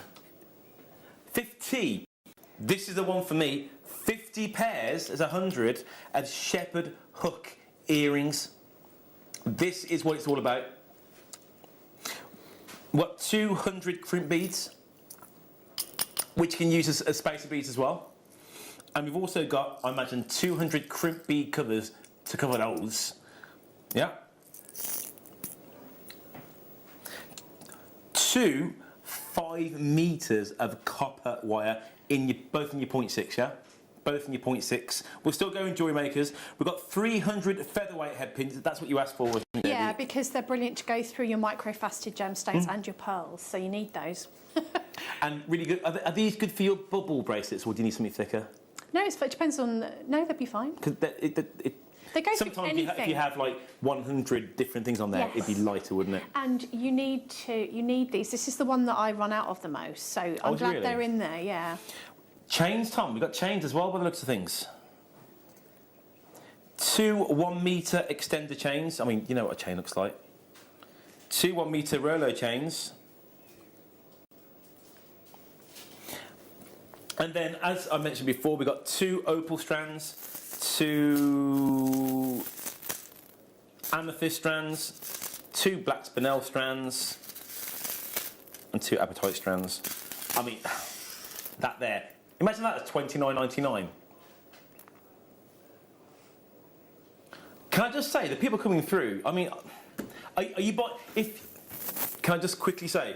This is the one for me. 50 pairs, there's 100, of shepherd hook earrings. This is what it's all about. What, 200 crimp beads, which you can use as spacer beads as well. And we've also got, I imagine, 200 crimp bead covers to cover those. Yeah. 5 meters of copper wire both in your 0.6, yeah? Both in your 0.6. We're still going Jewellery Makers. We've got 300 featherweight head pins. That's what you asked for, wasn't it? Yeah, because they're brilliant to go through your microfaceted gemstones and your pearls, so you need those. And really good. Are these good for your bubble bracelets, or do you need something thicker? No, it depends on. No, they'd be fine. Because they go sometimes through anything. if you have like 100 different things on there, it'd be lighter, wouldn't it? And you need these. This is the one that I run out of the most, so I'm glad they're in there. Yeah. Chains, Tom. We've got chains as well by the looks of things. 2 1-meter extender chains. I mean, you know what a chain looks like. 2 1-meter Rolo chains. And then, as I mentioned before, we've got 2 opal strands, 2 amethyst strands, 2 black spinel strands, and 2 apatite strands. I mean, that there. Imagine that as $29.99. Can I just say, the people coming through, I mean, are you buying, can I just quickly say,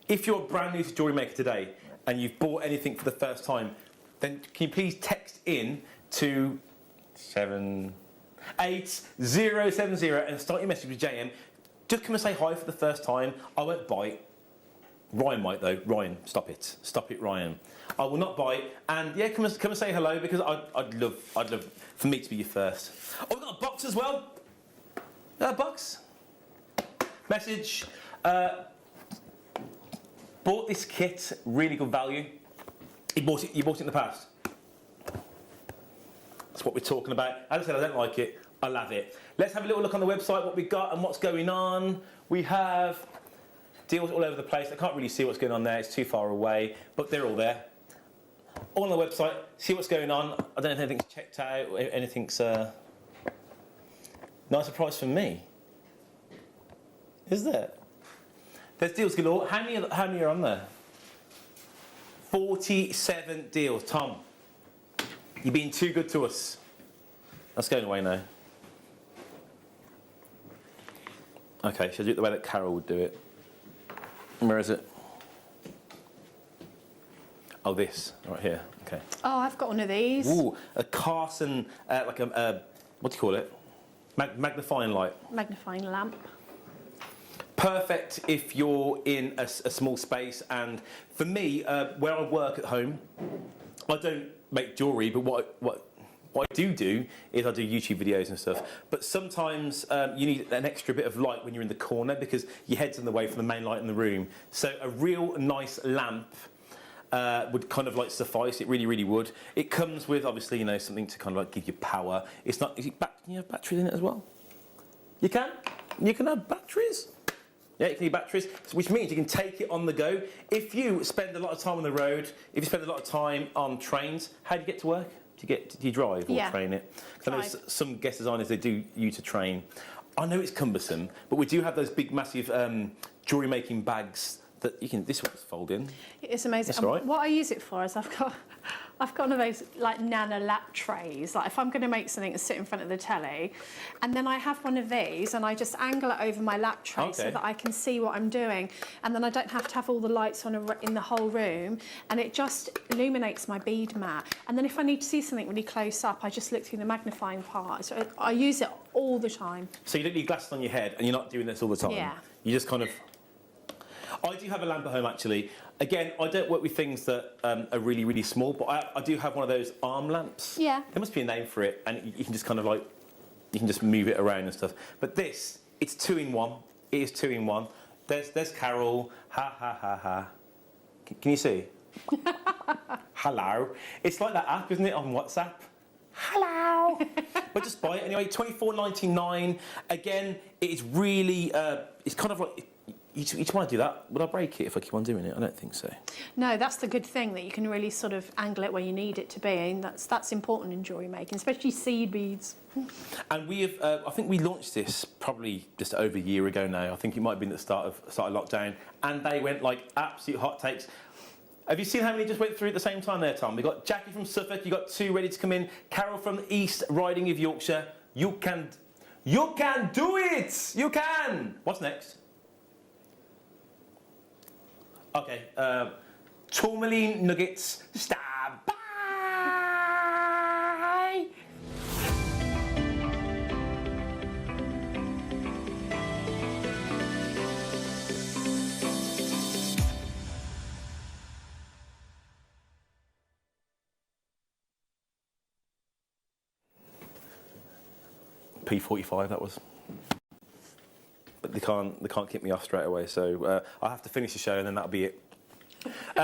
if you're brand new to Jewellery Maker today and you've bought anything for the first time, then can you please text in to 78070 and start your message with JM. Just come and say hi for the first time. I won't bite. Ryan might though. Ryan, stop it. Stop it, Ryan. I will not bite. And yeah, come and say hello because I'd love for me to be your first. Oh, we've got a box as well. Box. Message. Bought this kit, really good value. You bought it in the past. That's what we're talking about. As I said, I don't like it. I love it. Let's have a little look on the website, what we've got and what's going on. We have deals all over the place. I can't really see what's going on there. It's too far away, but they're all there. All on the website. See what's going on. I don't know if anything's checked out or anything's... Nice surprise from me. Is there? There's deals galore. How many are on there? 47 deals. Tom, you're being too good to us. That's going away now. Okay, should I do it the way that Carol would do it? Where is it? Oh, this, right here. Okay. Oh, I've got one of these. Ooh, a Carson, like a what do you call it? Magnifying light. Magnifying lamp. Perfect if you're in a small space, and for me, where I work at home, I don't make jewellery, but what I do is I do YouTube videos and stuff. But sometimes you need an extra bit of light when you're in the corner because your head's in the way from the main light in the room. So a real nice lamp would kind of like suffice. It really, really would. It comes with obviously, you know, something to kind of like give you power. It's not. Can you have batteries in it as well? You can. You can have batteries. Yeah, you can have batteries, which means you can take it on the go. If you spend a lot of time on the road, if you spend a lot of time on trains, how do you get to work? Do you drive or train it? I know some guest designers, they do use a train. I know it's cumbersome, but we do have those big, massive jewellery making bags that you can. This one's fold in. It's amazing. That's right. What I use it for is I've got one of those like nana lap trays. Like if I'm going to make something and sit in front of the telly, and then I have one of these and I just angle it over my lap tray so that I can see what I'm doing, and then I don't have to have all the lights on in the whole room, and it just illuminates my bead mat. And then if I need to see something really close up, I just look through the magnifying part. So I use it all the time. So you don't need glasses on your head, and you're not doing this all the time. Yeah. You just kind of. I do have a lamp at home actually. Again, I don't work with things that are really, really small, but I do have one of those arm lamps. Yeah. There must be a name for it, and you can just kind of like, you can just move it around and stuff. But this, it's 2-in-1. It is 2-in-1. There's Carol. Ha ha ha ha. Can you see? Hello. It's like that app, isn't it, on WhatsApp? Hello. But just buy it anyway. $24.99. Again, it is really. It's kind of like. You want to do that? Would I break it if I keep on doing it? I don't think so. No, that's the good thing, that you can really sort of angle it where you need it to be, and that's important in jewellery making, especially seed beads. And we have, I think we launched this probably just over a year ago now. I think it might have been at the start of lockdown, and they went like absolute hot takes. Have you seen how many just went through at the same time there, Tom? We got Jackie from Suffolk. You got 2 ready to come in. Carol from the East Riding of Yorkshire. You can do it. You can. What's next? Okay, tourmaline nuggets, stand by! P45 that was. But they can't kick me off straight away, so I'll have to finish the show and then that'll be it.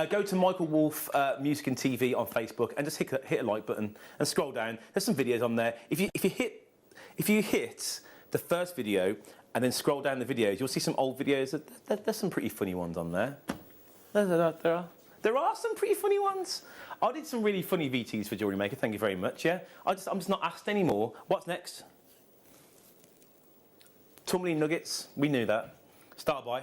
Go to Michael Wolf Music and TV on Facebook and just hit a like button and scroll down. There's some videos on there. If you hit the first video and then scroll down the videos, you'll see some old videos. There's some pretty funny ones on there. There There are some pretty funny ones. I did some really funny VTs for Jewellery Maker, thank you very much, yeah. I'm just not asked anymore. What's next? Tumbling nuggets, we knew that. Start by.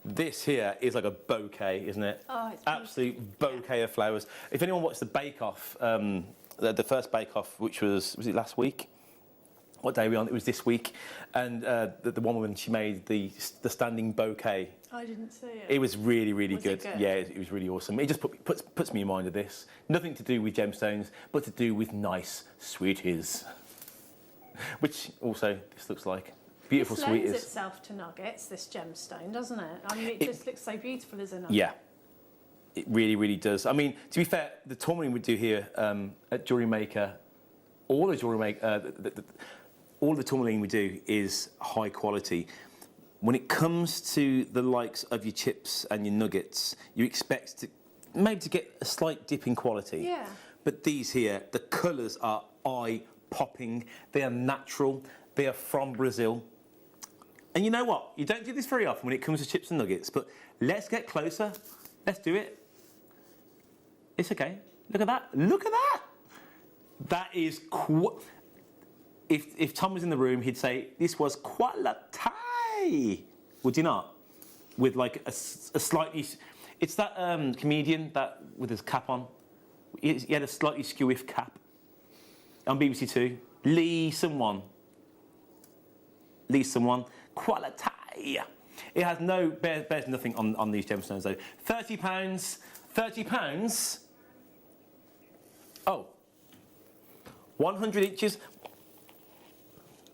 This here is like a bouquet, isn't it? Oh, it's absolute bouquet of flowers. If anyone watched the Bake Off, the first Bake Off, which was it last week? What day are we on? It was this week. And the one woman, she made the standing bouquet. I didn't see it. It was really, really Was good. it good? Yeah, it was really awesome. It just puts me in mind of this. Nothing to do with gemstones, but to do with nice sweeties. Which also this looks like. Beautiful this sweeties. lends itself to nuggets, this gemstone, doesn't it? I mean, it just looks so beautiful as a nugget. Yeah. It really, really does. I mean, to be fair, the tourmaline we do here at Jewellery Maker, all the Jewellery Maker, all the tourmaline we do is high quality. When it comes to the likes of your chips and your nuggets, you expect to maybe to get a slight dip in quality. Yeah. But these here, the colours are eye-popping. They are natural. They are from Brazil. And you know what? You don't do this very often when it comes to chips and nuggets, but let's get closer. Let's do it. It's okay. Look at that. Look at that. That is if Tom was in the room, he'd say this was quality. Would you not? With like a slightly, it's that comedian that with his cap on. He had a slightly skewiff cap on BBC Two. Lee someone. Quality. It has bears nothing on these gemstones though. £30. £30. Oh. 100 inches.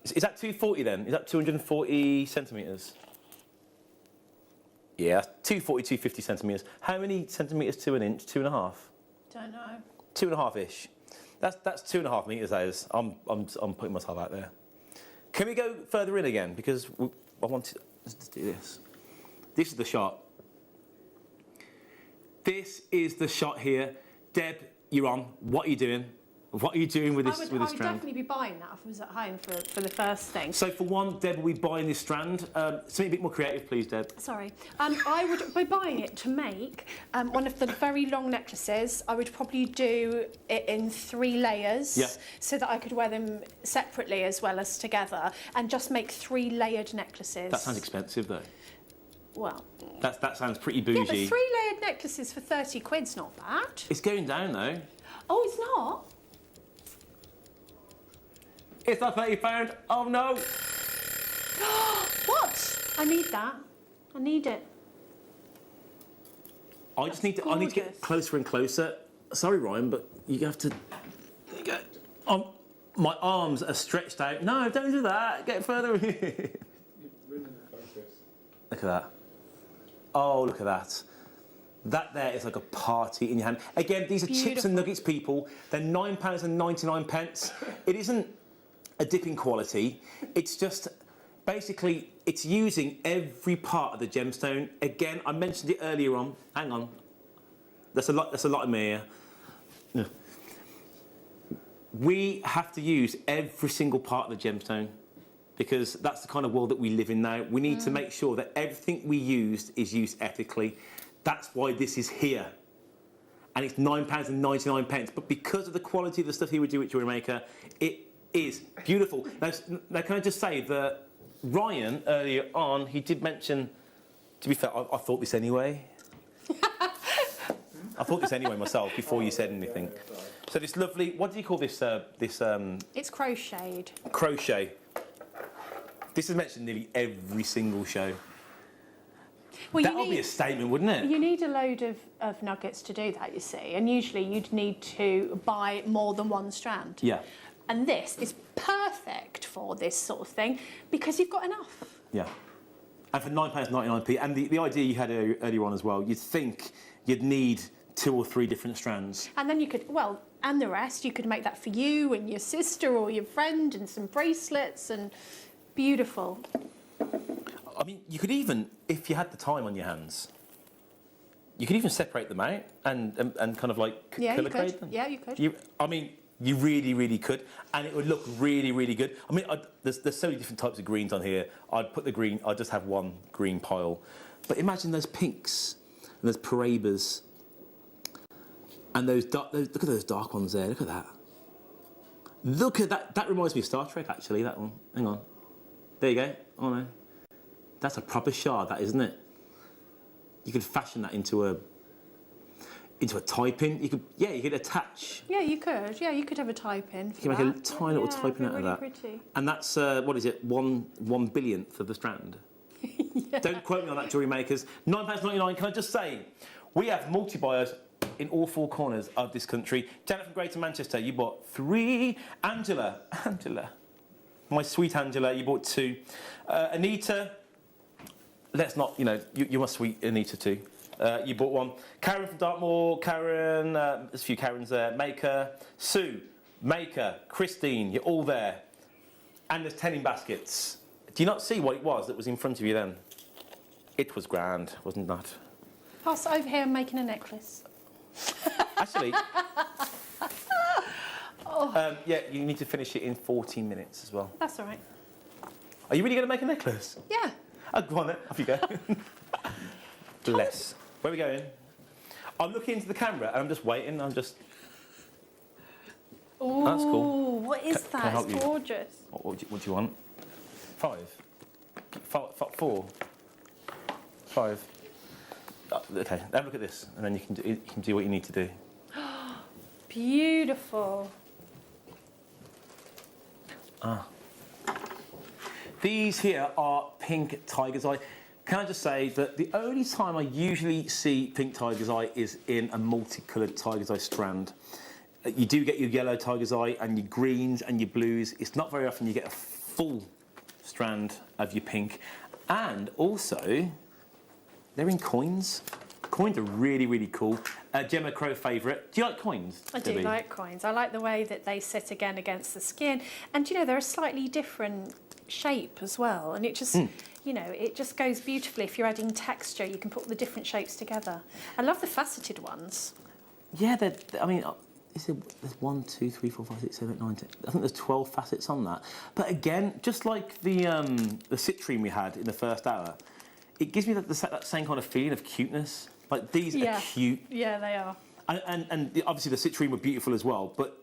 Is that 240 then? Is that 240 centimetres? Yeah, 240, 250 centimetres. How many centimetres to an inch? 2.5? Don't know. 2.5-ish. That's 2.5 metres, that is. I'm putting myself out there. Can we go further in again? Because I wanted... Let's do this. This is the shot. This is the shot here. Deb, you're on. What are you doing? What are you doing with this I would strand? definitely be buying that if I was at home for the first thing. So for one, Deb will be buying this strand. Something a bit more creative, please, Deb. Sorry. I would be buying it to make one of the very long necklaces. I would probably do it in 3 layers so that I could wear them separately as well as together and just make 3 layered necklaces. That sounds expensive, though. Well... That sounds pretty bougie. Yeah, but 3 layered necklaces for 30 quid's not bad. It's going down, though. Oh, it's not? It's not £30. Oh, no. What? I need that. I need it. I need to get closer and closer. Sorry, Ryan, but you have to... There you go. My arms are stretched out. No, don't do that. Get further in. Look at that. Oh, look at that. That there is like a party in your hand. Again, these are chips and nuggets, people. They're £9.99. It isn't a dip in quality. It's just, basically, it's using every part of the gemstone. Again, I mentioned it earlier on. Hang on. That's a lot of me here. We have to use every single part of the gemstone because that's the kind of world that we live in now. We need to make sure that everything we use is used ethically. That's why this is here. And it's £9.99. But because of the quality of the stuff here we do at Jewellery Maker, it is beautiful. Now, can I just say that Ryan, earlier on, he did mention, to be fair, I thought this anyway. I thought this anyway myself before you said anything. So this lovely, what do you call this? It's crocheted. Crochet. This is mentioned nearly every single show. Well, that would be a statement, wouldn't it? You need a load of nuggets to do that, you see, and usually you'd need to buy more than 1 strand. Yeah. And this is perfect for this sort of thing because you've got enough. Yeah. And for £9.99p, and the idea you had earlier on as well, you'd think you'd need 2 or 3 different strands. And then you could, well, and the rest, you could make that for you and your sister or your friend and some bracelets and beautiful. I mean, you could even, if you had the time on your hands, you could even separate them out and kind of like colour grade them. Yeah, you could. I mean, you really, really could, and it would look really, really good. I mean, there's so many different types of greens on here. I'd put the green, I'd just have one green pile. But imagine those pinks and those Parabas. And look at those dark ones there. Look at that. Look at that. That reminds me of Star Trek, actually. That one. Hang on. There you go. Oh no, that's a proper shard, that, isn't it? You could fashion that into a tie pin. You could attach. Yeah, you could. Yeah, you could have a tie pin. You can make a tiny little tie pin out of that. Pretty. And that's what is it? 1/1000th of the strand. Yeah. Don't quote me on that, jewellery makers. £9.99. Can I just say, we have multi-buyers in all four corners of this country. Janet from Greater Manchester, you bought 3. Angela, my sweet Angela, you bought 2. Anita, let's not, you're my sweet Anita too. You bought 1. Karen from Dartmoor, Karen, there's a few Karens there. Maker, Sue, Maker, Christine, you're all there. And there's 10 in baskets. Do you not see what it was that was in front of you then? It was grand, wasn't that? Pass it over here and making a necklace. Actually, yeah, you need to finish it in 14 minutes as well. That's all right. Are you really going to make a necklace? Yeah. Oh, go on then, off you go. Bless. Where are we going? I'm looking into the camera and I'm just waiting. Ooh, that's cool. What is that? It's gorgeous. What do you want? 5? 4? 5? Okay, have a look at this, and then you can do what you need to do. Beautiful. These here are pink tiger's eye. Can I just say that the only time I usually see pink tiger's eye is in a multicoloured tiger's eye strand. You do get your yellow tiger's eye and your greens and your blues. It's not very often you get a full strand of your pink. And also, they're in coins. Coins are really, really cool. Gemma Crow favourite. Do you like coins? I do like coins. I like the way that they sit again against the skin. And, they're a slightly different shape as well. And it just, it just goes beautifully. If you're adding texture, you can put the different shapes together. I love the faceted ones. Yeah, there's 1, 2, 3, 4, 5, 6, 7, 8, 9, 10. I think there's 12 facets on that. But again, just like the citrine we had in the first hour, it gives me that same kind of feeling of cuteness. Like, these are cute. Yeah, they are. And obviously the citrine were beautiful as well, but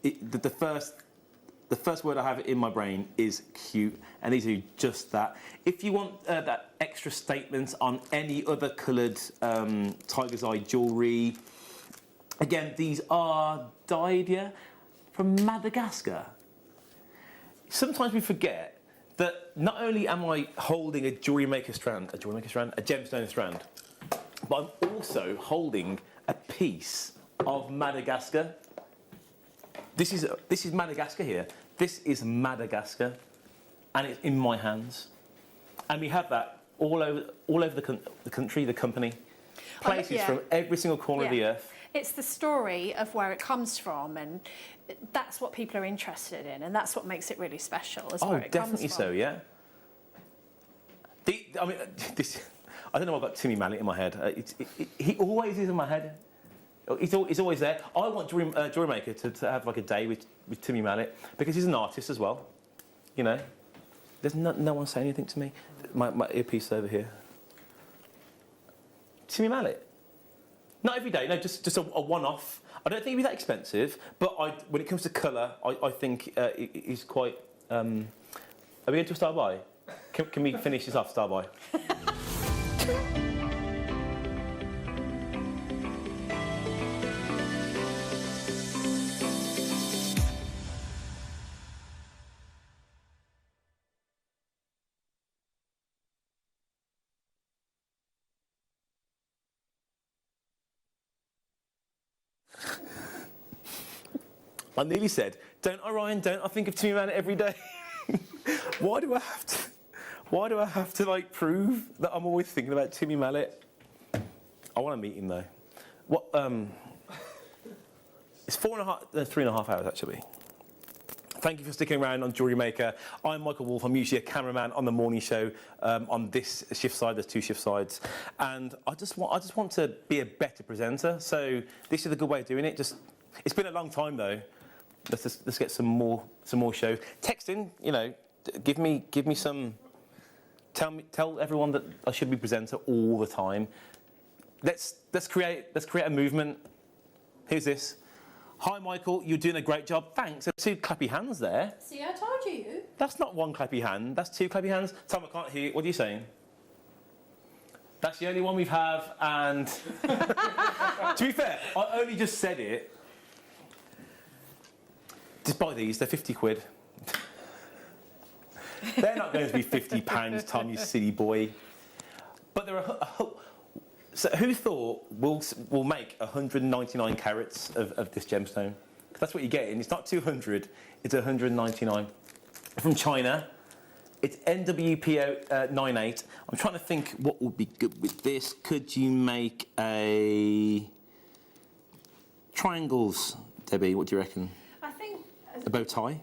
the first word I have in my brain is cute, and these are just that. If you want that extra statement on any other coloured tiger's eye jewellery, again, these are dyed from Madagascar. Sometimes we forget that not only am I holding a Jewellery Maker strand, a gemstone strand, but I'm also holding a piece of Madagascar. This is Madagascar here. This is Madagascar, and it's in my hands. And we have that all over the country, the company, places from every single corner of the earth. It's the story of where it comes from, and that's what people are interested in, and that's what makes it really special. Is where it definitely comes from. so, yeah. I don't know why I've got Timmy Mallet in my head. He always is in my head. He's always there. I want Jewellery Maker to have like a day with Timmy Mallet, because he's an artist as well. There's no one saying anything to me. My earpiece over here. Timmy Mallet. Not every day, no, just a one-off. I don't think it'd be that expensive, but when it comes to colour, I think he's quite... Are we going to a star buy? Can we finish this off, star buy? I nearly said, don't I, Ryan? Don't I think of Timmy Mallet every day? Why do I have to like prove that I'm always thinking about Timmy Mallet? I want to meet him though. What? It's 3.5 hours actually. Thank you for sticking around on Jewellery Maker. I'm Michael Wolf. I'm usually a cameraman on the morning show. On this shift side, there's 2 shift sides, and I just want to be a better presenter. So this is a good way of doing it. It's been a long time though. Let's get some more shows. Text in, give me some. Tell everyone that I should be presenter all the time. Let's create a movement. Here's this. Hi, Michael. You're doing a great job. Thanks. There's 2 clappy hands there. See, I told you. That's not 1 clappy hand. That's 2 clappy hands. Tom, I can't hear you. What are you saying? That's the only one we have, and to be fair, I only just said it. Just buy these. They're 50 quid. They're not going to be £50, Tom, you silly boy. But there are. So who thought we'll make 199 carats of this gemstone? Because that's what you're getting. It's not 200. It's 199. From China. It's NWPO 98. I'm trying to think what would be good with this. Could you make a triangles, Debbie? What do you reckon? I think A bow tie?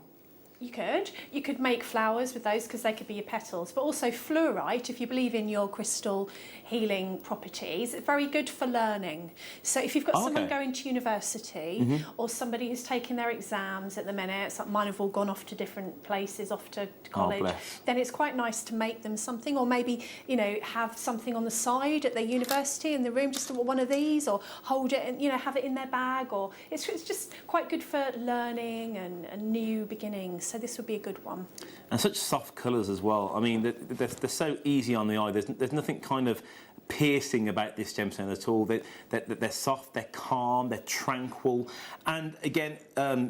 you could. You could make flowers with those because they could be your petals, but also fluorite, if you believe in your crystal healing properties, it's very good for learning. So if you've got someone going to university or somebody who's taking their exams at the minute, it's like mine have all gone off to different places, off to college, then it's quite nice to make them something, or maybe, you know, have something on the side at their university in the room, just one of these, or hold it and, you know, have it in their bag, or it's just quite good for learning and new beginnings. So this would be a good one. And such soft colours as well. I mean, they're so easy on the eye. There's nothing kind of piercing about this gemstone at all. They're soft, they're calm, they're tranquil. And again,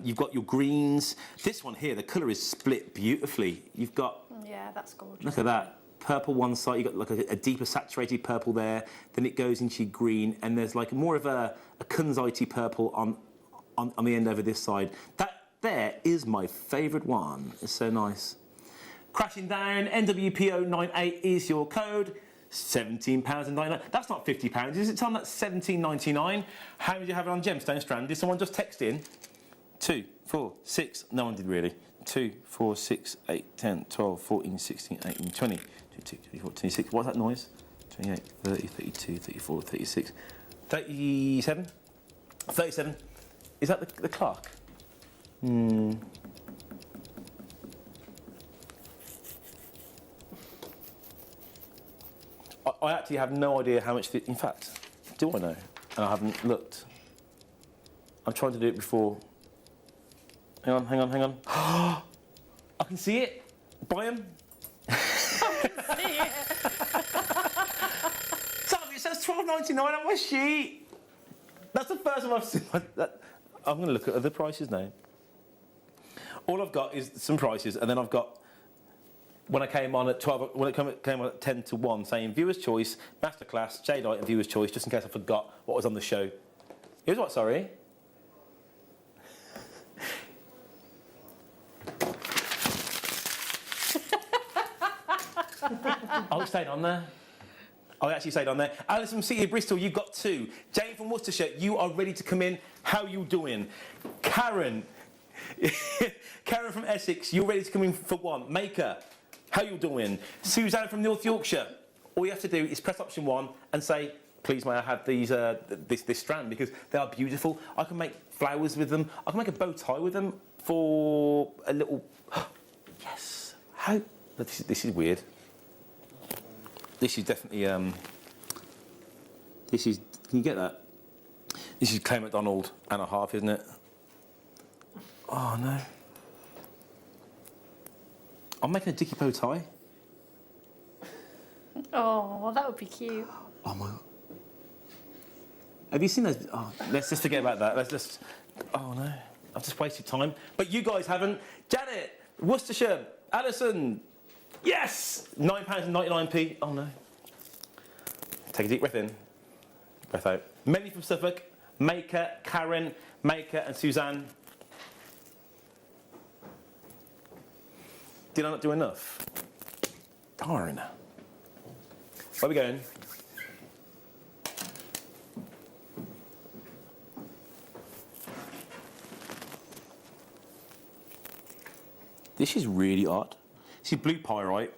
you've got your greens. This one here, the colour is split beautifully. You've got... Yeah, that's gorgeous. Look at that. Purple one side, you've got like a deeper saturated purple there. Then it goes into green, and there's like more of a kunzite purple on the end over this side. That there is my favourite one. It's so nice. Crashing down, NWPO 98 is your code. £17.99. That's not £50, is it, Tom? That's £17.99. How many do you have it on gemstone strand? Did someone just text in? 2, 4, 6. No one did really. 2, 4, 6, 8, 10, 12, 14, 16, 18, 20, 22, 24, 26. What's that noise? 28, 30, 32, 34, 36, 37? 37. Is that the clock? I actually have no idea how much... In fact, do I know? And I haven't looked. I'm trying to do it before... Hang on. I can see it. Buy them. I can see it. Tom, it says £12.99 on my sheet. That's the first time I've seen that. I'm going to look at other prices now. All I've got is some prices, and then I've got... When I came on at 12, when it came on at 10 to 1, saying Viewer's Choice, Masterclass, Jadeite and Viewer's Choice, just in case I forgot what was on the show. Here's what, sorry? Oh, it stayed on there. Oh, it actually stayed on there. Alice from City of Bristol, you've got 2. Jane from Worcestershire, you are ready to come in. How you doing? Karen. Karen from Essex, you're ready to come in for 1. Maker. How you doing? Suzanne from North Yorkshire. All you have to do is press option 1 and say, please may I have these this strand, because they are beautiful. I can make flowers with them. I can make a bow tie with them for a little... Yes. How... This is weird. This is definitely... This is... Can you get that? This is Clay McDonald and a half, isn't it? Oh, no. I'm making a dicky bow tie. Oh, that would be cute. Oh, my... Have you seen those? Oh, let's just forget about that. Let's just... Oh, no. I've just wasted time. But you guys haven't. Janet, Worcestershire, Alison. Yes! £9.99p. Oh, no. Take a deep breath in. Breath out. Melly from Suffolk, Maker, Karen, Maker and Suzanne. Did I not do enough? Darn. Where are we going? This is really odd. This is blue pyrite.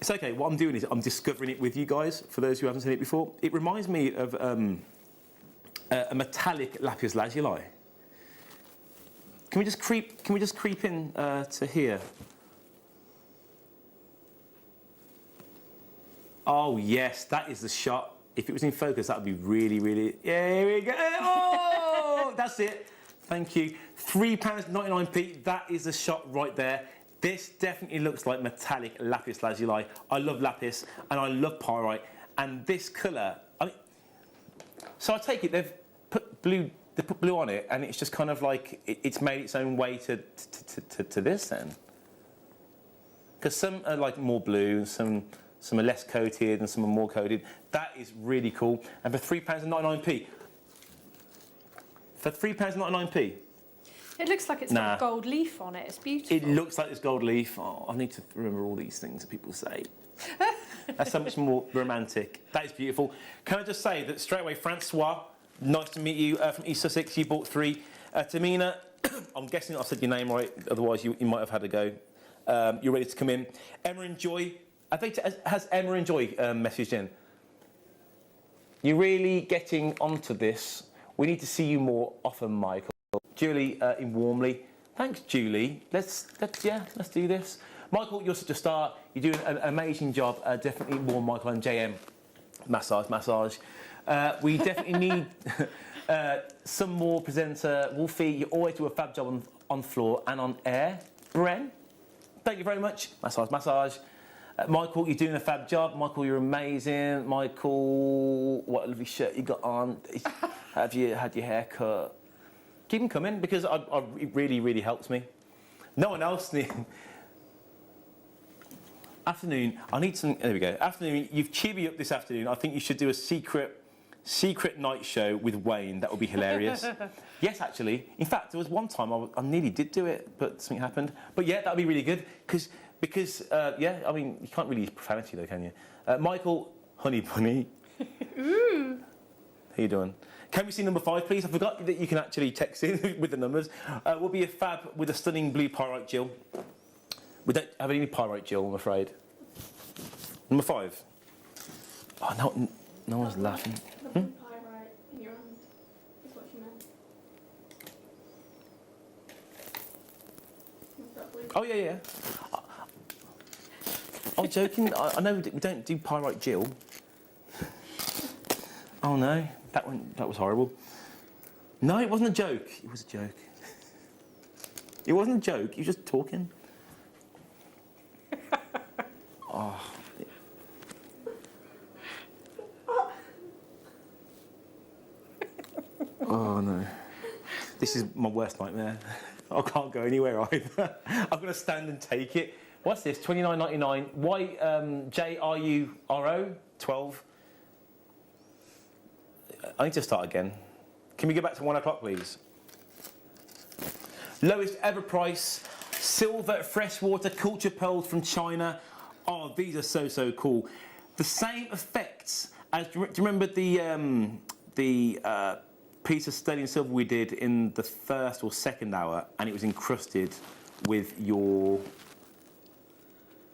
It's okay, what I'm doing is I'm discovering it with you guys, for those who haven't seen it before. It reminds me of a metallic lapis lazuli. Can we just creep in to here? Oh, yes, that is the shot. If it was in focus, that would be really, really... Yeah, here we go. Oh, that's it. Thank you. £3.99p. That is the shot right there. This definitely looks like metallic lapis lazuli. I love lapis and I love pyrite. And this colour... I mean, so I take it they've put blue on it, and it's just kind of like it's made its own way to this then. Because some are like more blue, and some are less coated, and some are more coated. That is really cool. And for £3.99p. For £3.99p. It looks like it's got a gold leaf on it. It's beautiful. It looks like this gold leaf. Oh, I need to remember all these things that people say. That's so much more romantic. That is beautiful. Can I just say that straight away, Francois, nice to meet you from East Sussex. You bought 3. Tamina, I'm guessing I've said your name right, otherwise you might have had a go. You're ready to come in. Emma and Joy. I think has Emma and Joy messaged in? You're really getting onto this. We need to see you more often, Michael. Julie in Warmly. Thanks, Julie. Let's do this. Michael, you're such a star. You're doing an amazing job. Definitely more Michael and JM. Massage. We definitely need some more presenter. Wolfie, you always do a fab job on floor and on air. Bren, thank you very much. Massage. Michael, you're doing a fab job. Michael, you're amazing. Michael, what a lovely shirt you got on. Have you had your hair cut? Keep them coming, because it really, really helps me. No one else needs... Afternoon, I need some... There we go. Afternoon, you've cheered me up this afternoon. I think you should do a secret night show with Wayne. That would be hilarious. Yes, actually. In fact, there was one time I nearly did do it, but something happened. But yeah, that would be really good, because yeah, I mean, you can't really use profanity though, can you? Michael, honey bunny. Ooh. How you doing? Can we see number 5, please? I forgot that you can actually text in with the numbers. We'll be a fab with a stunning blue pyrite Jill. We don't have any pyrite Jill, I'm afraid. Number 5. Oh, no one's laughing. The blue pyrite in your hand is what you meant. Oh, yeah. I'm joking. I know we don't do pyrite Jill. Oh, no. That was horrible. No, it wasn't a joke. It was a joke. It wasn't a joke. You were just talking. Oh. Oh, no. This is my worst nightmare. I can't go anywhere either. I'm going to stand and take it. What's this? $29.99. Why JRURO 12? I need to start again. Can we go back to 1 o'clock, please? Lowest ever price. Silver freshwater culture pearls from China. Oh, these are so cool. The same effects as... Do you remember the piece of sterling silver we did in the first or second hour, and it was encrusted with your...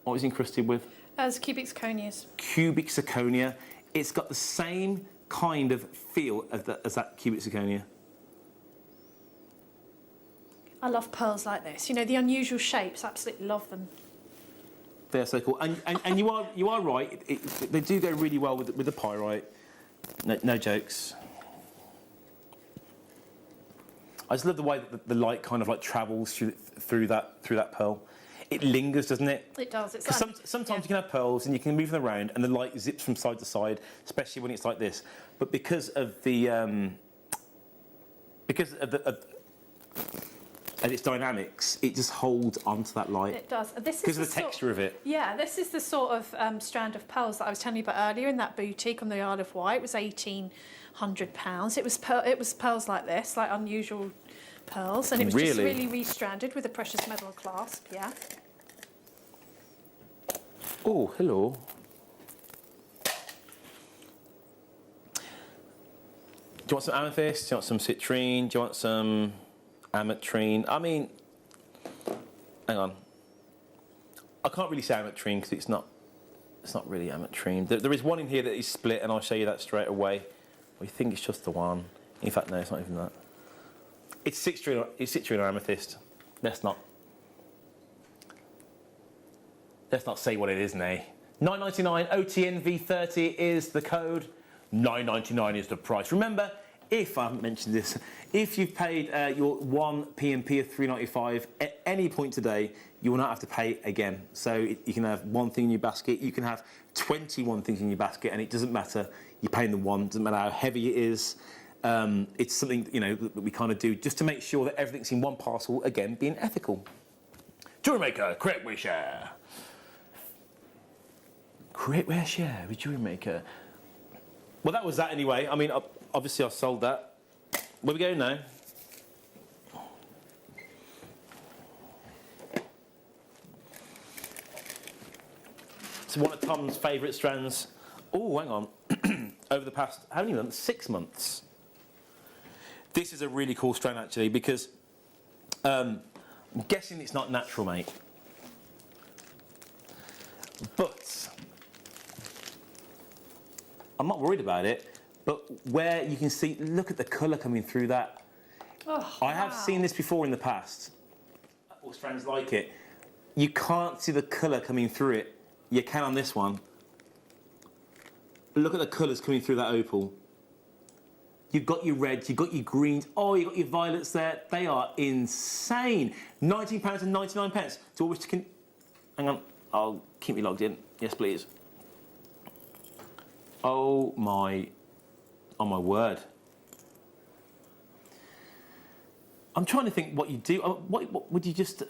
What was it encrusted with? As cubic zirconias. Cubic zirconia. It's got the same kind of feel as that cubic zirconia. I love pearls like this. You know, the unusual shapes, absolutely love them. They're so cool. And you are right, they do go really well with the pyrite. No jokes. I just love the way that the light kind of like travels through that pearl. It lingers, doesn't it? It does. Because sometimes you can have pearls and you can move them around and the light zips from side to side, especially when it's like this. But because of its dynamics, it just holds onto that light. It does. Because of the texture of it. Yeah, this is the sort of strand of pearls that I was telling you about earlier in that boutique on the Isle of Wight. It was £1,800. It was pearls like this, like unusual pearls, and it was just really restranded with a precious metal clasp. Yeah. Oh, hello. Do you want some amethyst? Do you want some citrine? Do you want some ametrine? I mean, hang on. I can't really say ametrine because it's not really ametrine. There is one in here that is split, and I'll show you that straight away. We think it's just the one. In fact, no, it's not even that. It's citrine or amethyst. Let's not say what it is, Nay. $9.99, OTNV30 is the code, $9.99 is the price. Remember, if I haven't mentioned this, if you've paid your 1 PMP of $3.95 at any point today, you will not have to pay again. So you can have one thing in your basket, you can have 21 things in your basket, and it doesn't matter. You're paying the one, doesn't matter how heavy it is. It's something, you know, that we kind of do just to make sure that everything's in one parcel, again, being ethical. Jewellery Maker, create, we share. Create, where share with Jewellery Maker. Well, that was that anyway. I mean, obviously I sold that. Where we going now? It's one of Tom's favourite strands. Oh, hang on. Over the past, how many months? 6 months. This is a really cool strand, actually, because I'm guessing it's not natural, mate. But I'm not worried about it. But where you can see, look at the colour coming through that. Oh, I have seen this before in the past. Or strands like it. You can't see the colour coming through it. You can on this one. Look at the colours coming through that opal. You've got your reds, you've got your greens, oh, you've got your violets there. They are insane. £19.99. Do I wish to hang on, I'll keep me logged in. Yes, please. Oh my word. I'm trying to think what you do. What would you just...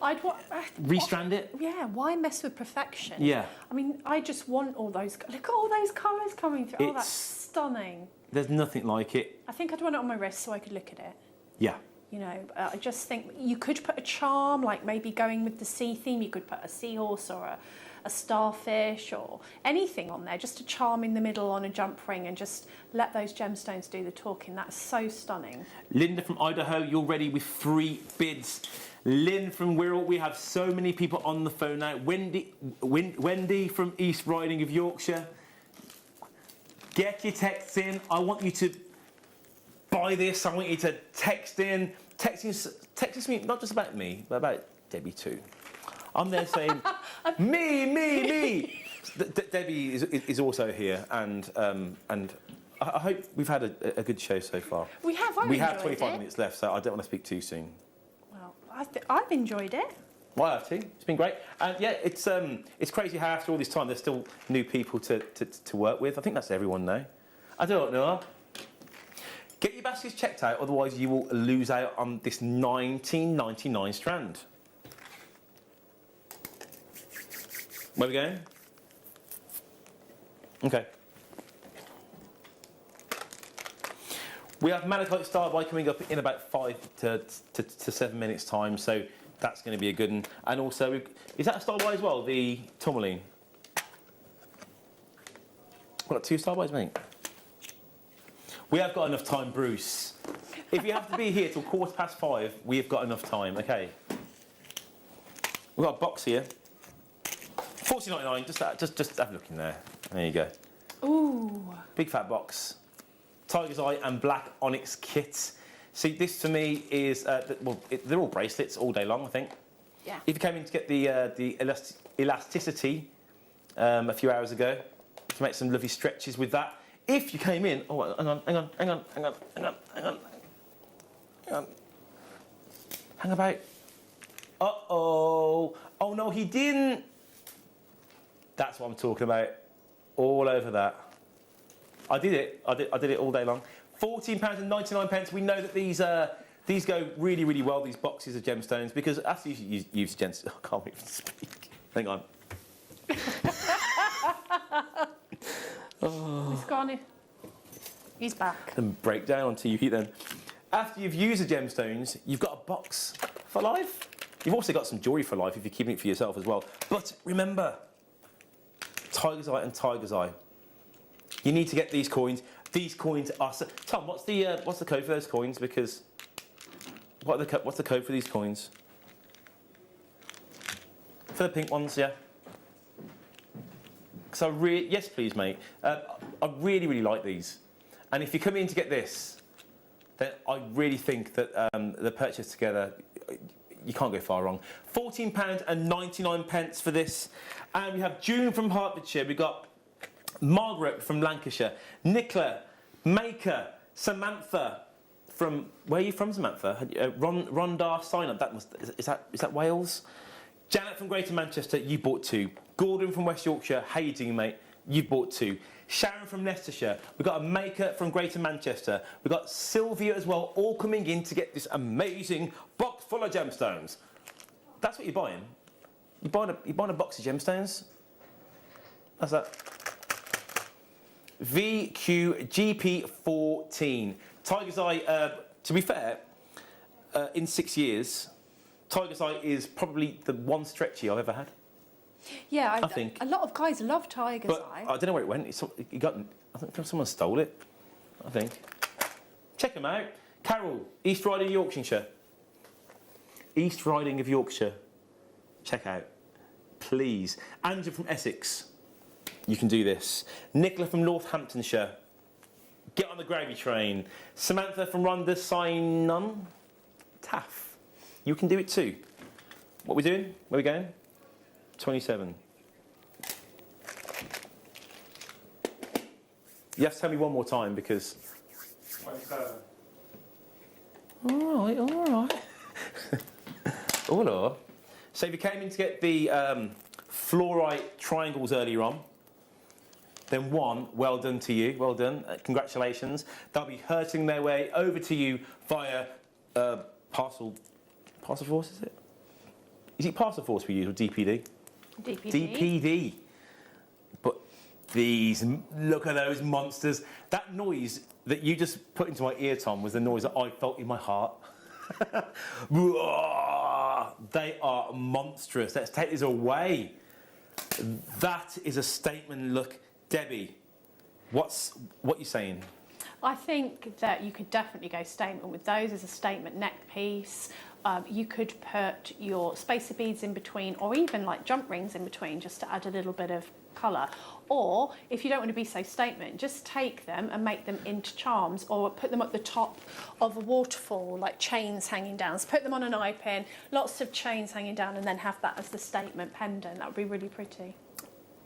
restrand it? Yeah, why mess with perfection? Yeah. I mean, I just want all those... Look at all those colours coming through. Oh, that's stunning. There's nothing like it. I think I'd want it on my wrist so I could look at it. Yeah. You know, I just think you could put a charm, like maybe going with the sea theme, you could put a seahorse or a starfish or anything on there, just a charm in the middle on a jump ring and just let those gemstones do the talking. That's so stunning. Linda from Idaho, you're ready with 3 bids. Lynn from Wirral, we have so many people on the phone now. Wendy from East Riding of Yorkshire. Get your texts in. I want you to buy this. I want you to text in. Text me, not just about me, but about Debbie too. I'm there saying, me. Debbie is also here, and I hope we've had a good show so far. We have. We have 25 minutes left, so I don't want to speak too soon. Well, I've enjoyed it. Well, I have too. It's been great, and yeah, it's crazy how after all this time there's still new people to work with. I think that's everyone now. I don't know. Get your baskets checked out, otherwise you will lose out on this $19.99 strand. Where are we going? Okay. We have Malachite Star by coming up in about 5 to 7 minutes time, so that's going to be a good one. And also, is that a star by as well, the tourmaline? We've got 2 star bys, mate. We have got enough time, Bruce. If you have to be here till 5:15, we have got enough time, okay? We've got a box here. $14.99, just have a look in there. There you go. Ooh. Big fat box. Tiger's Eye and Black Onyx kit. See, this to me is, they're all bracelets all day long, I think. Yeah. If you came in to get the elasticity a few hours ago, you can make some lovely stretches with that. If you came in, oh, hang on. Hang about. Uh-oh. Oh, no, he didn't. That's what I'm talking about. All over that. I did it. I did it all day long. £14.99. We know that these go really, really well, these boxes of gemstones, because after you use gemstones... I can't even speak. Hang on. He's gone. He's back. And break down onto you then. After you've used the gemstones, you've got a box for life. You've also got some jewellery for life if you're keeping it for yourself as well. But remember, Tiger's Eye and Tiger's Eye. You need to get these coins. These coins are... Tom, what's the code for those coins? Because... What's the code for these coins? For the pink ones, yeah? Because yes, please, mate. I really, really like these. And if you come in to get this, then I really think that the purchase together, you can't go far wrong. £14.99 for this. And we have June from Hertfordshire. We've got Margaret from Lancashire. Nicola, Maker, Samantha from... Where are you from, Samantha? Rondar sign up. Is that Wales? Janet from Greater Manchester, you bought 2. Gordon from West Yorkshire, how you doing, mate? You've bought 2. Sharon from Leicestershire. We've got a Maker from Greater Manchester. We've got Sylvia as well, all coming in to get this amazing box full of gemstones. That's what you're buying. You're buying a box of gemstones. That's that. VQGP14. Tiger's Eye, to be fair, in 6 years, Tiger's Eye is probably the one stretchy I've ever had. Yeah, I think. A lot of guys love Tiger's Eye. I don't know where it went. I think someone stole it, I think. Check them out. Carol, East Riding, Yorkshire. East Riding of Yorkshire. Check out. Please. Andrew from Essex. You can do this. Nicola from Northamptonshire. Get on the gravy train. Samantha from Rondar Taff. You can do it too. What are we doing? Where are we going? 27. You have to tell me one more time because... 27. All right. All right. So if you came in to get the fluorite triangles earlier on, then 1, well done to you. Well done. Congratulations. They'll be hurting their way over to you via Parcel Force, is it? Is it Parcel Force we use or DPD? DPD. But these, look at those monsters. That noise that you just put into my ear, Tom, was the noise that I felt in my heart. They are monstrous. Let's take this away. That is a statement look. Debbie, what you saying? I think that you could definitely go statement with those as a statement neck piece. You could put your spacer beads in between, or even like jump rings in between, just to add a little bit of colour. Or if you don't want to be so statement, just take them and make them into charms, or put them at the top of a waterfall, like chains hanging down. So put them on an eye pin, lots of chains hanging down, and then have that as the statement pendant. That would be really pretty.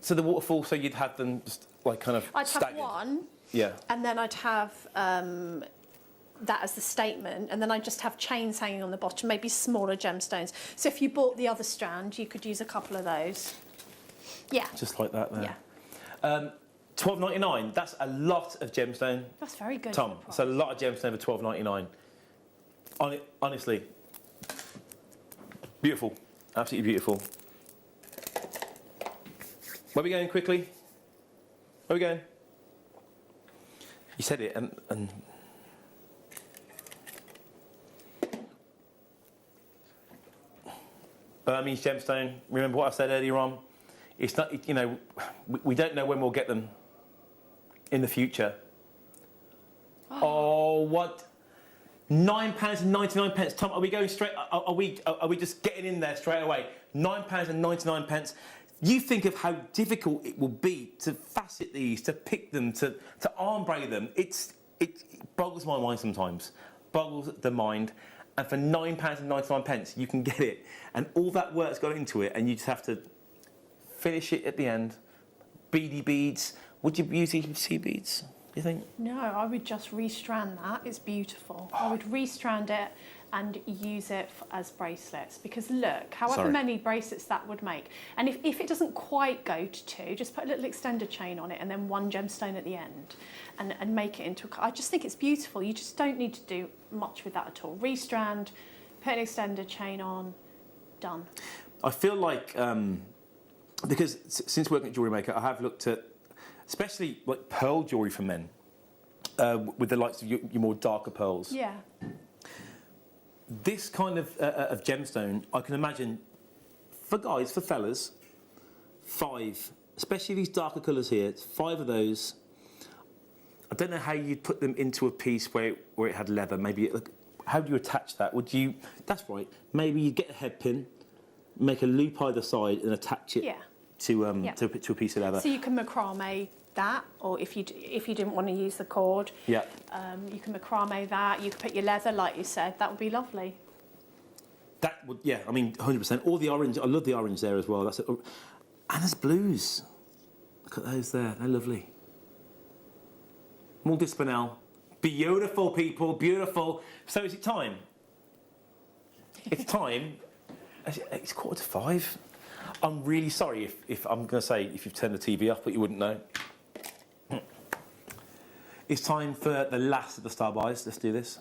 So the waterfall, so you'd have them just like kind of staggered. I'd have one. Yeah. And then I'd have that as the statement, and then I'd just have chains hanging on the bottom, maybe smaller gemstones. So if you bought the other strand, you could use a couple of those. Yeah. Just like that there. Yeah. $12.99. That's a lot of gemstone. That's very good. Tom, it's a lot of gemstone for $12.99. Honestly, beautiful. Absolutely beautiful. Where are we going quickly? Where are we going? You said it and Burmese gemstone. Remember what I said earlier on? It's not, you know, we don't know when we'll get them in the future. Oh, what? £9.99. Tom, are we going straight? Are we just getting in there straight away? £9.99. You think of how difficult it will be to facet these, to pick them, to arm-braid them. It boggles my mind sometimes. Boggles the mind. And for £9.99, you can get it. And all that work's gone into it, and you just have to finish it at the end. Beady beads. Would you use EC beads, do you think? No, I would just restrand that. It's beautiful. I would restrand it and use it as bracelets, because look, however many bracelets that would make. And if it doesn't quite go to 2, just put a little extender chain on it and then 1 gemstone at the end and make it into I just think it's beautiful. You just don't need to do much with that at all. Restrand, put an extender chain on, done. I feel like, because since working at Jewellery Maker, I have looked at, especially like pearl jewellery for men, with the likes of your more darker pearls. Yeah. This kind of gemstone, I can imagine, for guys, for fellas, 5, especially these darker colours here, it's 5 of those. I don't know how you'd put them into a piece where it had leather. Maybe, how do you attach that? Would you? That's right. Maybe you get a head pin, make a loop either side, and attach it to a piece of leather. So you can macrame that, or if you didn't want to use the cord, you can macrame that. You can put your leather, like you said. That would be lovely. That would, yeah, I mean, 100%. All the orange, I love the orange there as well. That's it. And there's blues. Look at those there, they're lovely. Multi-spinel. Beautiful, people, beautiful. So is it time? It's time. It's 4:45. I'm really sorry if I'm going to say if you've turned the TV off, but you wouldn't know. It's time for the last of the star buys. Let's do this.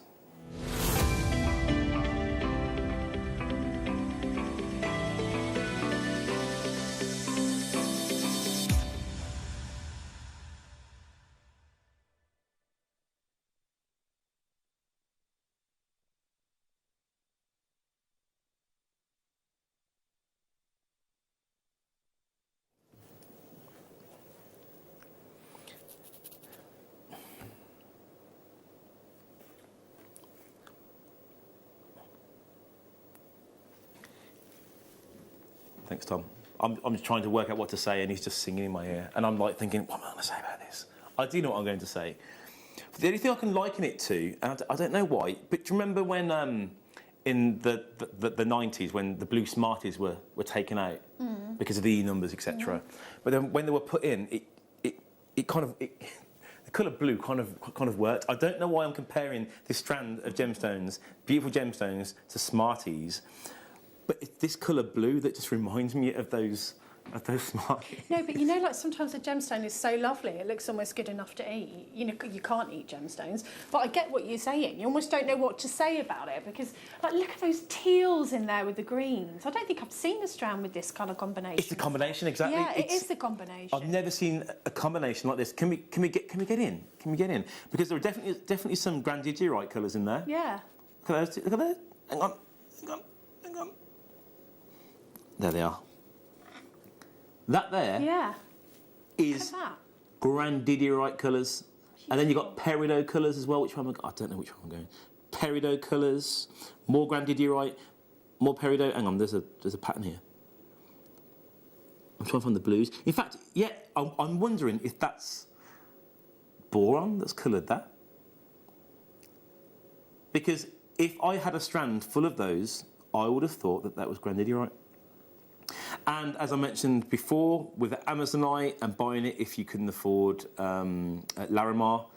Thanks, Tom. I'm just trying to work out what to say, and he's just singing in my ear. And I'm like thinking, what am I going to say about this? I do know what I'm going to say. The only thing I can liken it to, and I don't know why, but do you remember when in the 90s, when the blue Smarties were taken out because of the E numbers, etc. But then when they were put in, the colour blue kind of worked. I don't know why I'm comparing this strand of gemstones, beautiful gemstones, to Smarties. But it's this colour blue that just reminds me of those Smarties. No, but you know, like sometimes a gemstone is so lovely, it looks almost good enough to eat. You know, you can't eat gemstones. But I get what you're saying. You almost don't know what to say about it because, like, look at those teals in there with the greens. I don't think I've seen a strand with this colour combination. It's the combination, exactly. Yeah, it is the combination. I've never seen a combination like this. Can we get in? Can we get in? Because there are definitely some grandidiorite colours in there. Yeah. Look at those. Look at that. Hang on. There they are. That there is grandidiorite colours. And then you've got peridot colours as well. Which one? I don't know which one I'm going. Peridot colours, more grandidiorite, more peridot. Hang on, there's a pattern here. I'm trying to find the blues. In fact, yeah, I'm wondering if that's boron that's coloured that. Because if I had a strand full of those, I would have thought that was grandidiorite. And as I mentioned before, with Amazonite and buying it if you couldn't afford Larimar,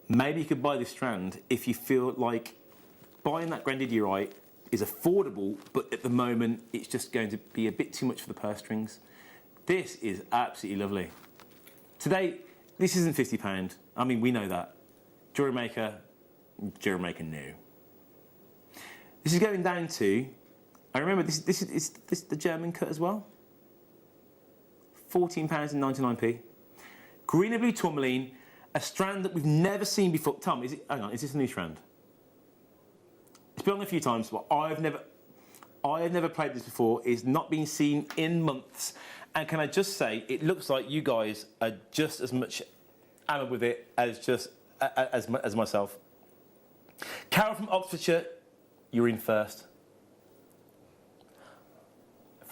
maybe you could buy this strand if you feel like buying that grandidiorite is affordable, but at the moment it's just going to be a bit too much for the purse strings. This is absolutely lovely. Today, this isn't £50. I mean, we know that. Jewellery Maker new. This is going down to, I remember this is the German cut as well. £14.99. Green and blue tourmaline, a strand that we've never seen before. Tom, hang on, is this a new strand? It's been on a few times, but I've never played this before. It's not been seen in months. And can I just say, it looks like you guys are just as much enamored with it as myself. Carol from Oxfordshire, you're in first.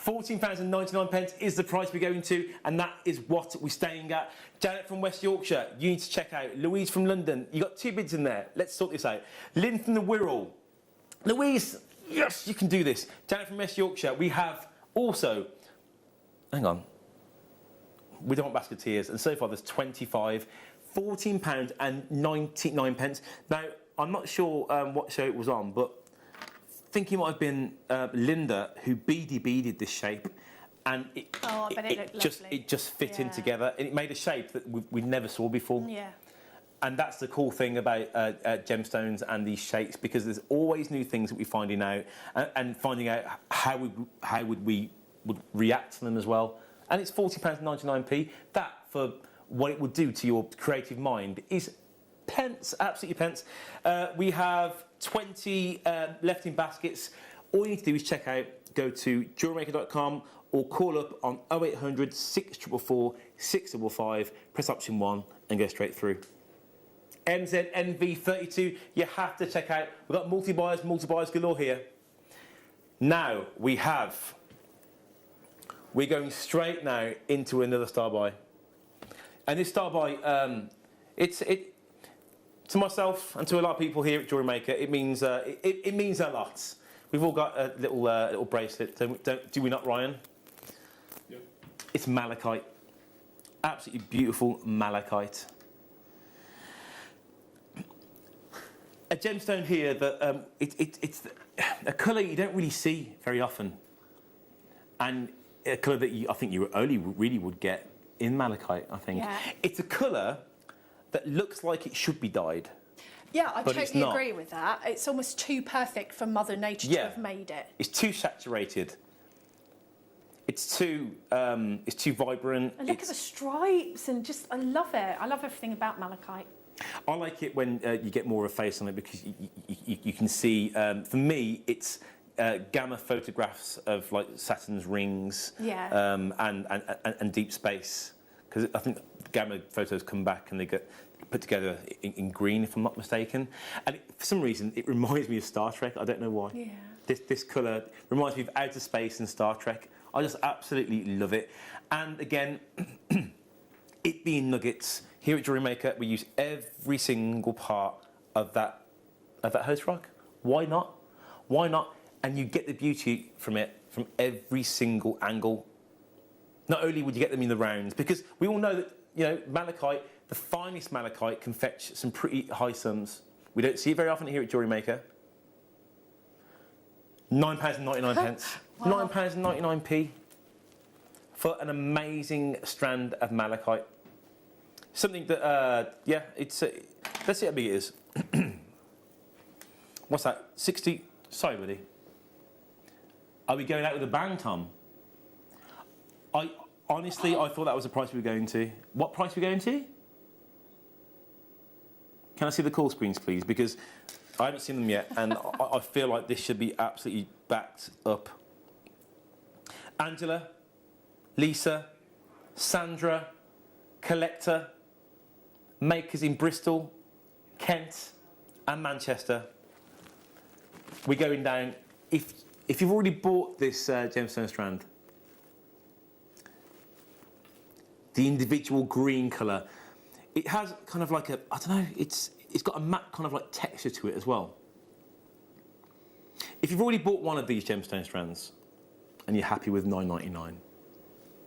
£14.99 is the price we're going to, and that is what we're staying at. Janet from West Yorkshire, you need to check out. Louise from London, you got 2 bids in there. Let's sort this out. Lynn from the Wirral. Louise, yes, you can do this. Janet from West Yorkshire, we have also, hang on, we don't want basketeers, and so far there's 25, £14.99. Now, I'm not sure what show it was on, but I think it might have been Linda who beaded this shape, and it just fit in together, and it made a shape that we never saw before. Yeah. And that's the cool thing about gemstones and these shapes, because there's always new things that we're finding out, and finding out how we would react to them as well. And it's £40.99p. That, for what it would do to your creative mind, is pence, absolutely pence. We have 20 left in baskets. All you need to do is check out, go to JewelleryMaker.com or call up on 0800 644 655, press option 1 and go straight through. MZNV32, you have to check out. We've got multi-buyers galore here. Now we're going straight now into another star buy. And this star buy, to myself and to a lot of people here at Jewellery Maker, it means a lot. We've all got a little bracelet, do we not, Ryan? Yeah. It's malachite. Absolutely beautiful malachite. A gemstone here that it's a colour you don't really see very often, and a colour that I think you only really would get in malachite. I think it's a colour that looks like it should be dyed. Yeah, I but totally agree with that. It's almost too perfect for Mother Nature to have made it. It's too saturated. It's too vibrant. And look at the stripes, and just I love it. I love everything about malachite. I like it when you get more of a face on it because you can see. For me, it's gamma photographs of like Saturn's rings, and deep space. Because I think gamma photos come back and they get put together in green, if I'm not mistaken. And for some reason, it reminds me of Star Trek. I don't know why. Yeah. This colour reminds me of outer space and Star Trek. I just absolutely love it. And again, it being nuggets. Here at Jewellery Maker, we use every single part of that host rock. Why not? Why not? And you get the beauty from it from every single angle. Not only would you get them in the rounds, because we all know that malachite, the finest malachite, can fetch some pretty high sums. We don't see it very often here at Jewellery Maker. £9.99. Wow. £9.99p for an amazing strand of malachite. Something that, it's... let's see how big it is. What's that? 60... Sorry, buddy. Are we going out with a bang, Tom? Honestly, I thought that was the price we were going to. What price are we going to? Can I see the call screens, please? Because I haven't seen them yet, and I feel like this should be absolutely backed up. Angela, Lisa, Sandra, Collector, makers in Bristol, Kent and Manchester. We're going down. If you've already bought this gemstone strand, the individual green colour, it has kind of like I don't know, it's got a matte kind of like texture to it as well. If you've already bought one of these gemstone strands and you're happy with £9.99,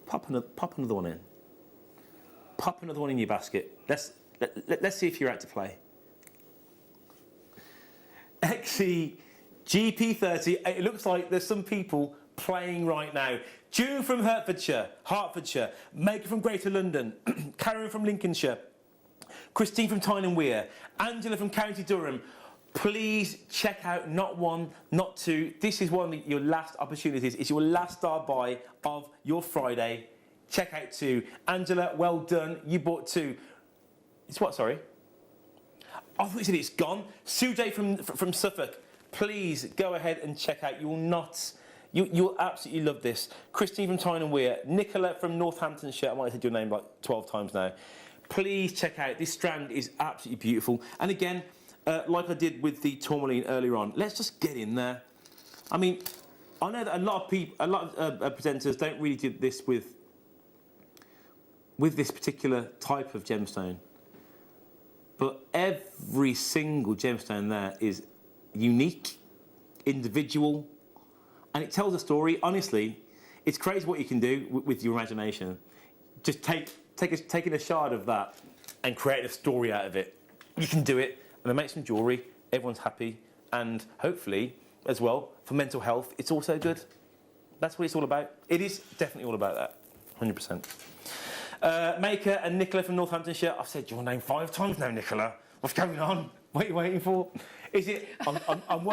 pop another one in. Pop another one in your basket. Let's see if you're out to play. XE GP30. It looks like there's some people playing right now. June from Hertfordshire, Maker from Greater London, Karen from Lincolnshire, Christine from Tyne and Wear, Angela from County Durham. Please check out not one, not two. This is one of your last opportunities. It's your last star buy of your Friday. Check out two. Angela, well done. You bought two. It's what, sorry? I thought you said it's gone. Sujay from Suffolk, please go ahead and check out. You'll absolutely love this. Christine from Tyne and Wear, Nicola from Northamptonshire. I might have said your name like 12 times now. Please check out. This strand is absolutely beautiful. And again, like I did with the tourmaline earlier on, let's just get in there. I mean, I know that a lot of presenters don't really do this with this particular type of gemstone. But every single gemstone there is unique, individual, and it tells a story. Honestly, it's crazy what you can do with your imagination. Just taking a shard of that and create a story out of it. You can do it, and then make some jewellery. Everyone's happy, and hopefully, as well, for mental health, it's also good. That's what it's all about. It is definitely all about that, 100%. Maker and Nicola from Northamptonshire. I've said your name 5 times now, Nicola. What's going on? What are you waiting for? Is it? I'm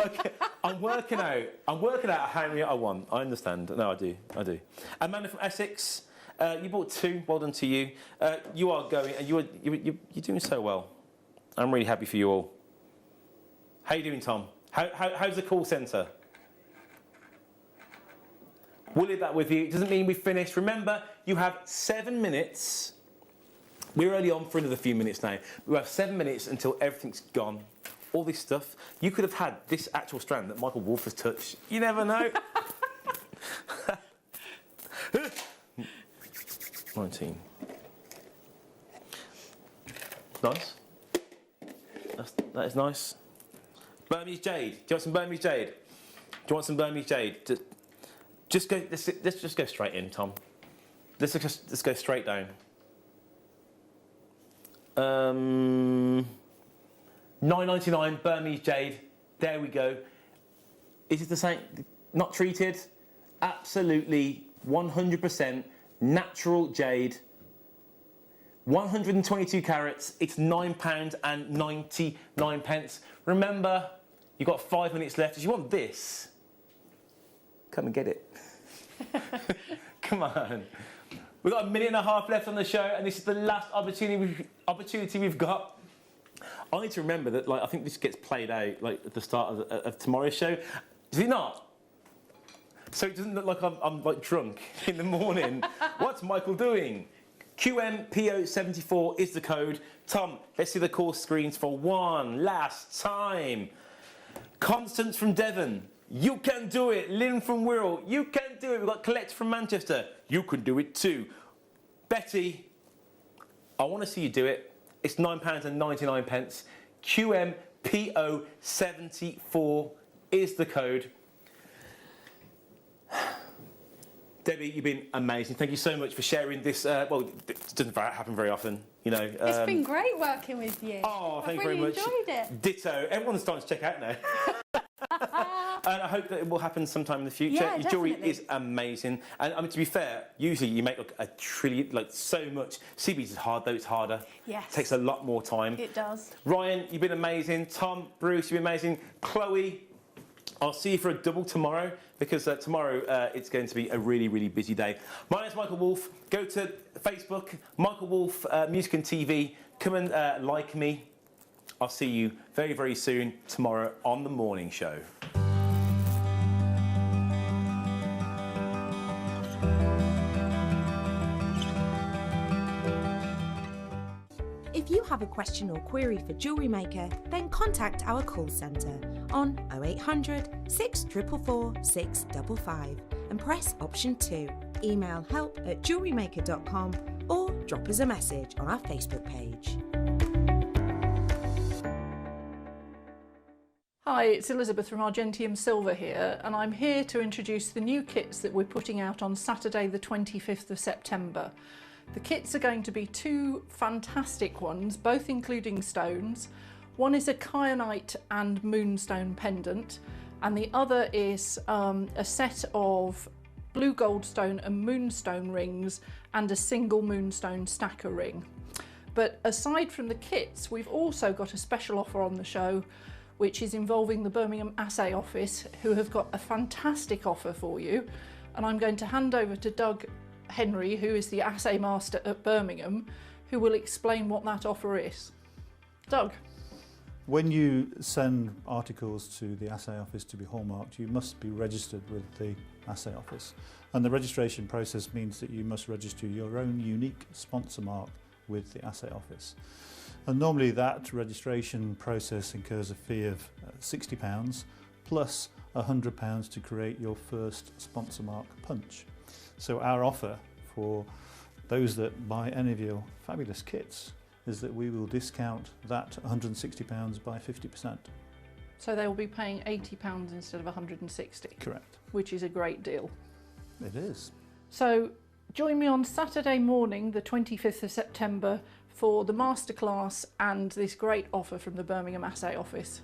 working out how many I want. I understand. No, I do. Amanda from Essex. You bought 2. Well done to you. You are going. You're doing so well. I'm really happy for you all. How are you doing, Tom? How's the call centre? We'll leave that with you. It doesn't mean we've finished. Remember, you have 7 minutes. We're only on for another few minutes now. We have 7 minutes until everything's gone. All this stuff. You could have had this actual strand that Michael Wolff has touched. You never know. 19. Nice. That is nice. Burmese jade. Do you want some Burmese jade? you want some Burmese jade? Just go. Let's just go straight in, Tom. Let's go straight down. $9.99 Burmese jade. There we go. Is it the same? Not treated? Absolutely 100% natural jade. 122 carats. It's £9.99. Remember, you've got 5 minutes left. If you want this, come and get it. Come on. We've got 1.5 minutes left on the show, and this is the last opportunity we've got. I need to remember that, like, I think this gets played out like at the start of tomorrow's show. Does it not? So it doesn't look like I'm like drunk in the morning. What's Michael doing? QMPO74 is the code. Tom, let's see the call screens for one last time. Constance from Devon, you can do it. Lynn from Wirral, you can do it. We've got Colette from Manchester, you can do it too. Betty, I want to see you do it. It's £9.99. QMPO74 is the code. Debbie, you've been amazing. Thank you so much for sharing this. Well, it doesn't happen very often, you know. It's been great working with you. Oh, thank you very much. I've really enjoyed it. Ditto. Everyone's starting to check out now. And I hope that it will happen sometime in the future. Yeah, Your jewellery definitely. is amazing. And I mean, to be fair, usually you make like a trillion, like so much. CBs is hard though, it's harder. Yes. It takes a lot more time. It does. Ryan, you've been amazing. Tom, Bruce, you've been amazing. Chloe, I'll see you for a double tomorrow because tomorrow it's going to be a really, really busy day. My name's Michael Wolf. Go to Facebook, Michael Wolf Music and TV. Come and like me. I'll see you very, very soon tomorrow on The Morning Show. If you have a question or query for Jewellery Maker, then contact our call centre on 0800 644 655 and press option 2. Email help@jewellerymaker.com or drop us a message on our Facebook page. Hi, it's Elizabeth from Argentium Silver here, and I'm here to introduce the new kits that we're putting out on Saturday the 25th of September. The kits are going to be 2 fantastic ones, both including stones. One is a kyanite and moonstone pendant, and the other is a set of blue goldstone and moonstone rings and a single moonstone stacker ring. But aside from the kits, we've also got a special offer on the show, which is involving the Birmingham Assay Office, who have got a fantastic offer for you. And I'm going to hand over to Doug Henry, who is the assay master at Birmingham, who will explain what that offer is. Doug. When you send articles to the Assay Office to be hallmarked, you must be registered with the Assay Office. And the registration process means that you must register your own unique sponsor mark with the Assay Office. And normally that registration process incurs a fee of £60 plus £100 to create your first sponsor mark punch. So our offer for those that buy any of your fabulous kits is that we will discount that £160 by 50%. So they will be paying £80 instead of £160. Correct. Which is a great deal. It is. So join me on Saturday morning, the 25th of September, for the masterclass and this great offer from the Birmingham Assay Office.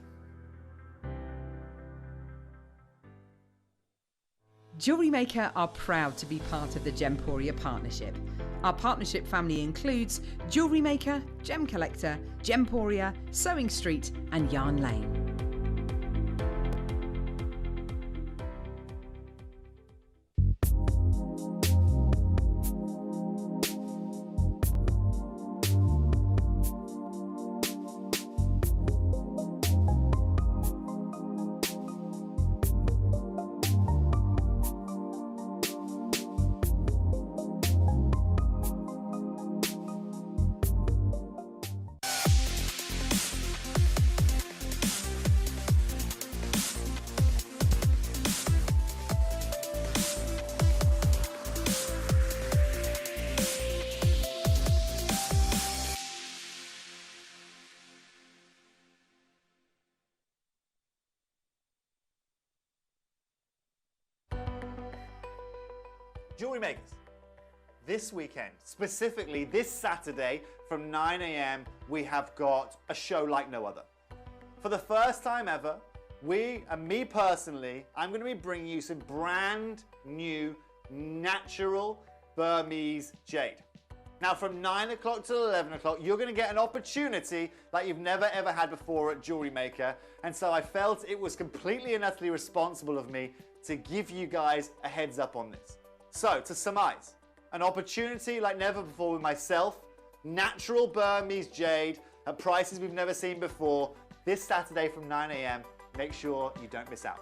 Jewellery Maker are proud to be part of the Gemporia partnership. Our partnership family includes Jewellery Maker, Gem Collector, Gemporia, Sewing Street and Yarn Lane. Jewellery Makers, this weekend, specifically this Saturday from 9 a.m, we have got a show like no other. For the first time ever, we, and me personally, I'm going to be bringing you some brand new natural Burmese jade. Now from 9 o'clock till 11 o'clock, you're going to get an opportunity like you've never ever had before at Jewellery Maker. And so I felt it was completely and utterly responsible of me to give you guys a heads up on this. So to surmise, an opportunity like never before with myself, natural Burmese jade at prices we've never seen before, this Saturday from 9 a.m. Make sure you don't miss out.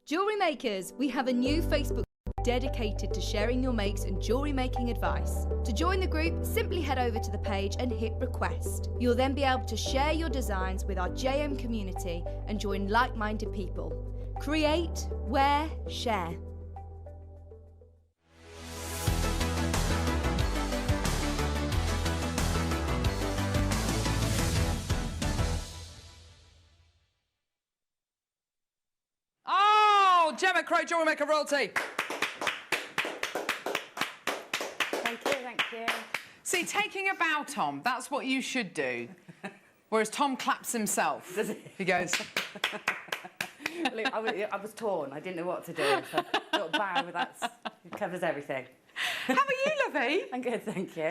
Jewellery Makers, we have a new Facebook group dedicated to sharing your makes and jewellery making advice. To join the group, simply head over to the page and hit request. You'll then be able to share your designs with our JM community and join like-minded people. Create, wear, share. Gemma Crow, Jewellery Maker royalty. Thank you, thank you. See, taking a bow, Tom, that's what you should do. Whereas Tom claps himself. Does he? He goes... Look, I was torn. I didn't know what to do. So little bow, it covers everything. How are you, Lovey? I'm good, thank you.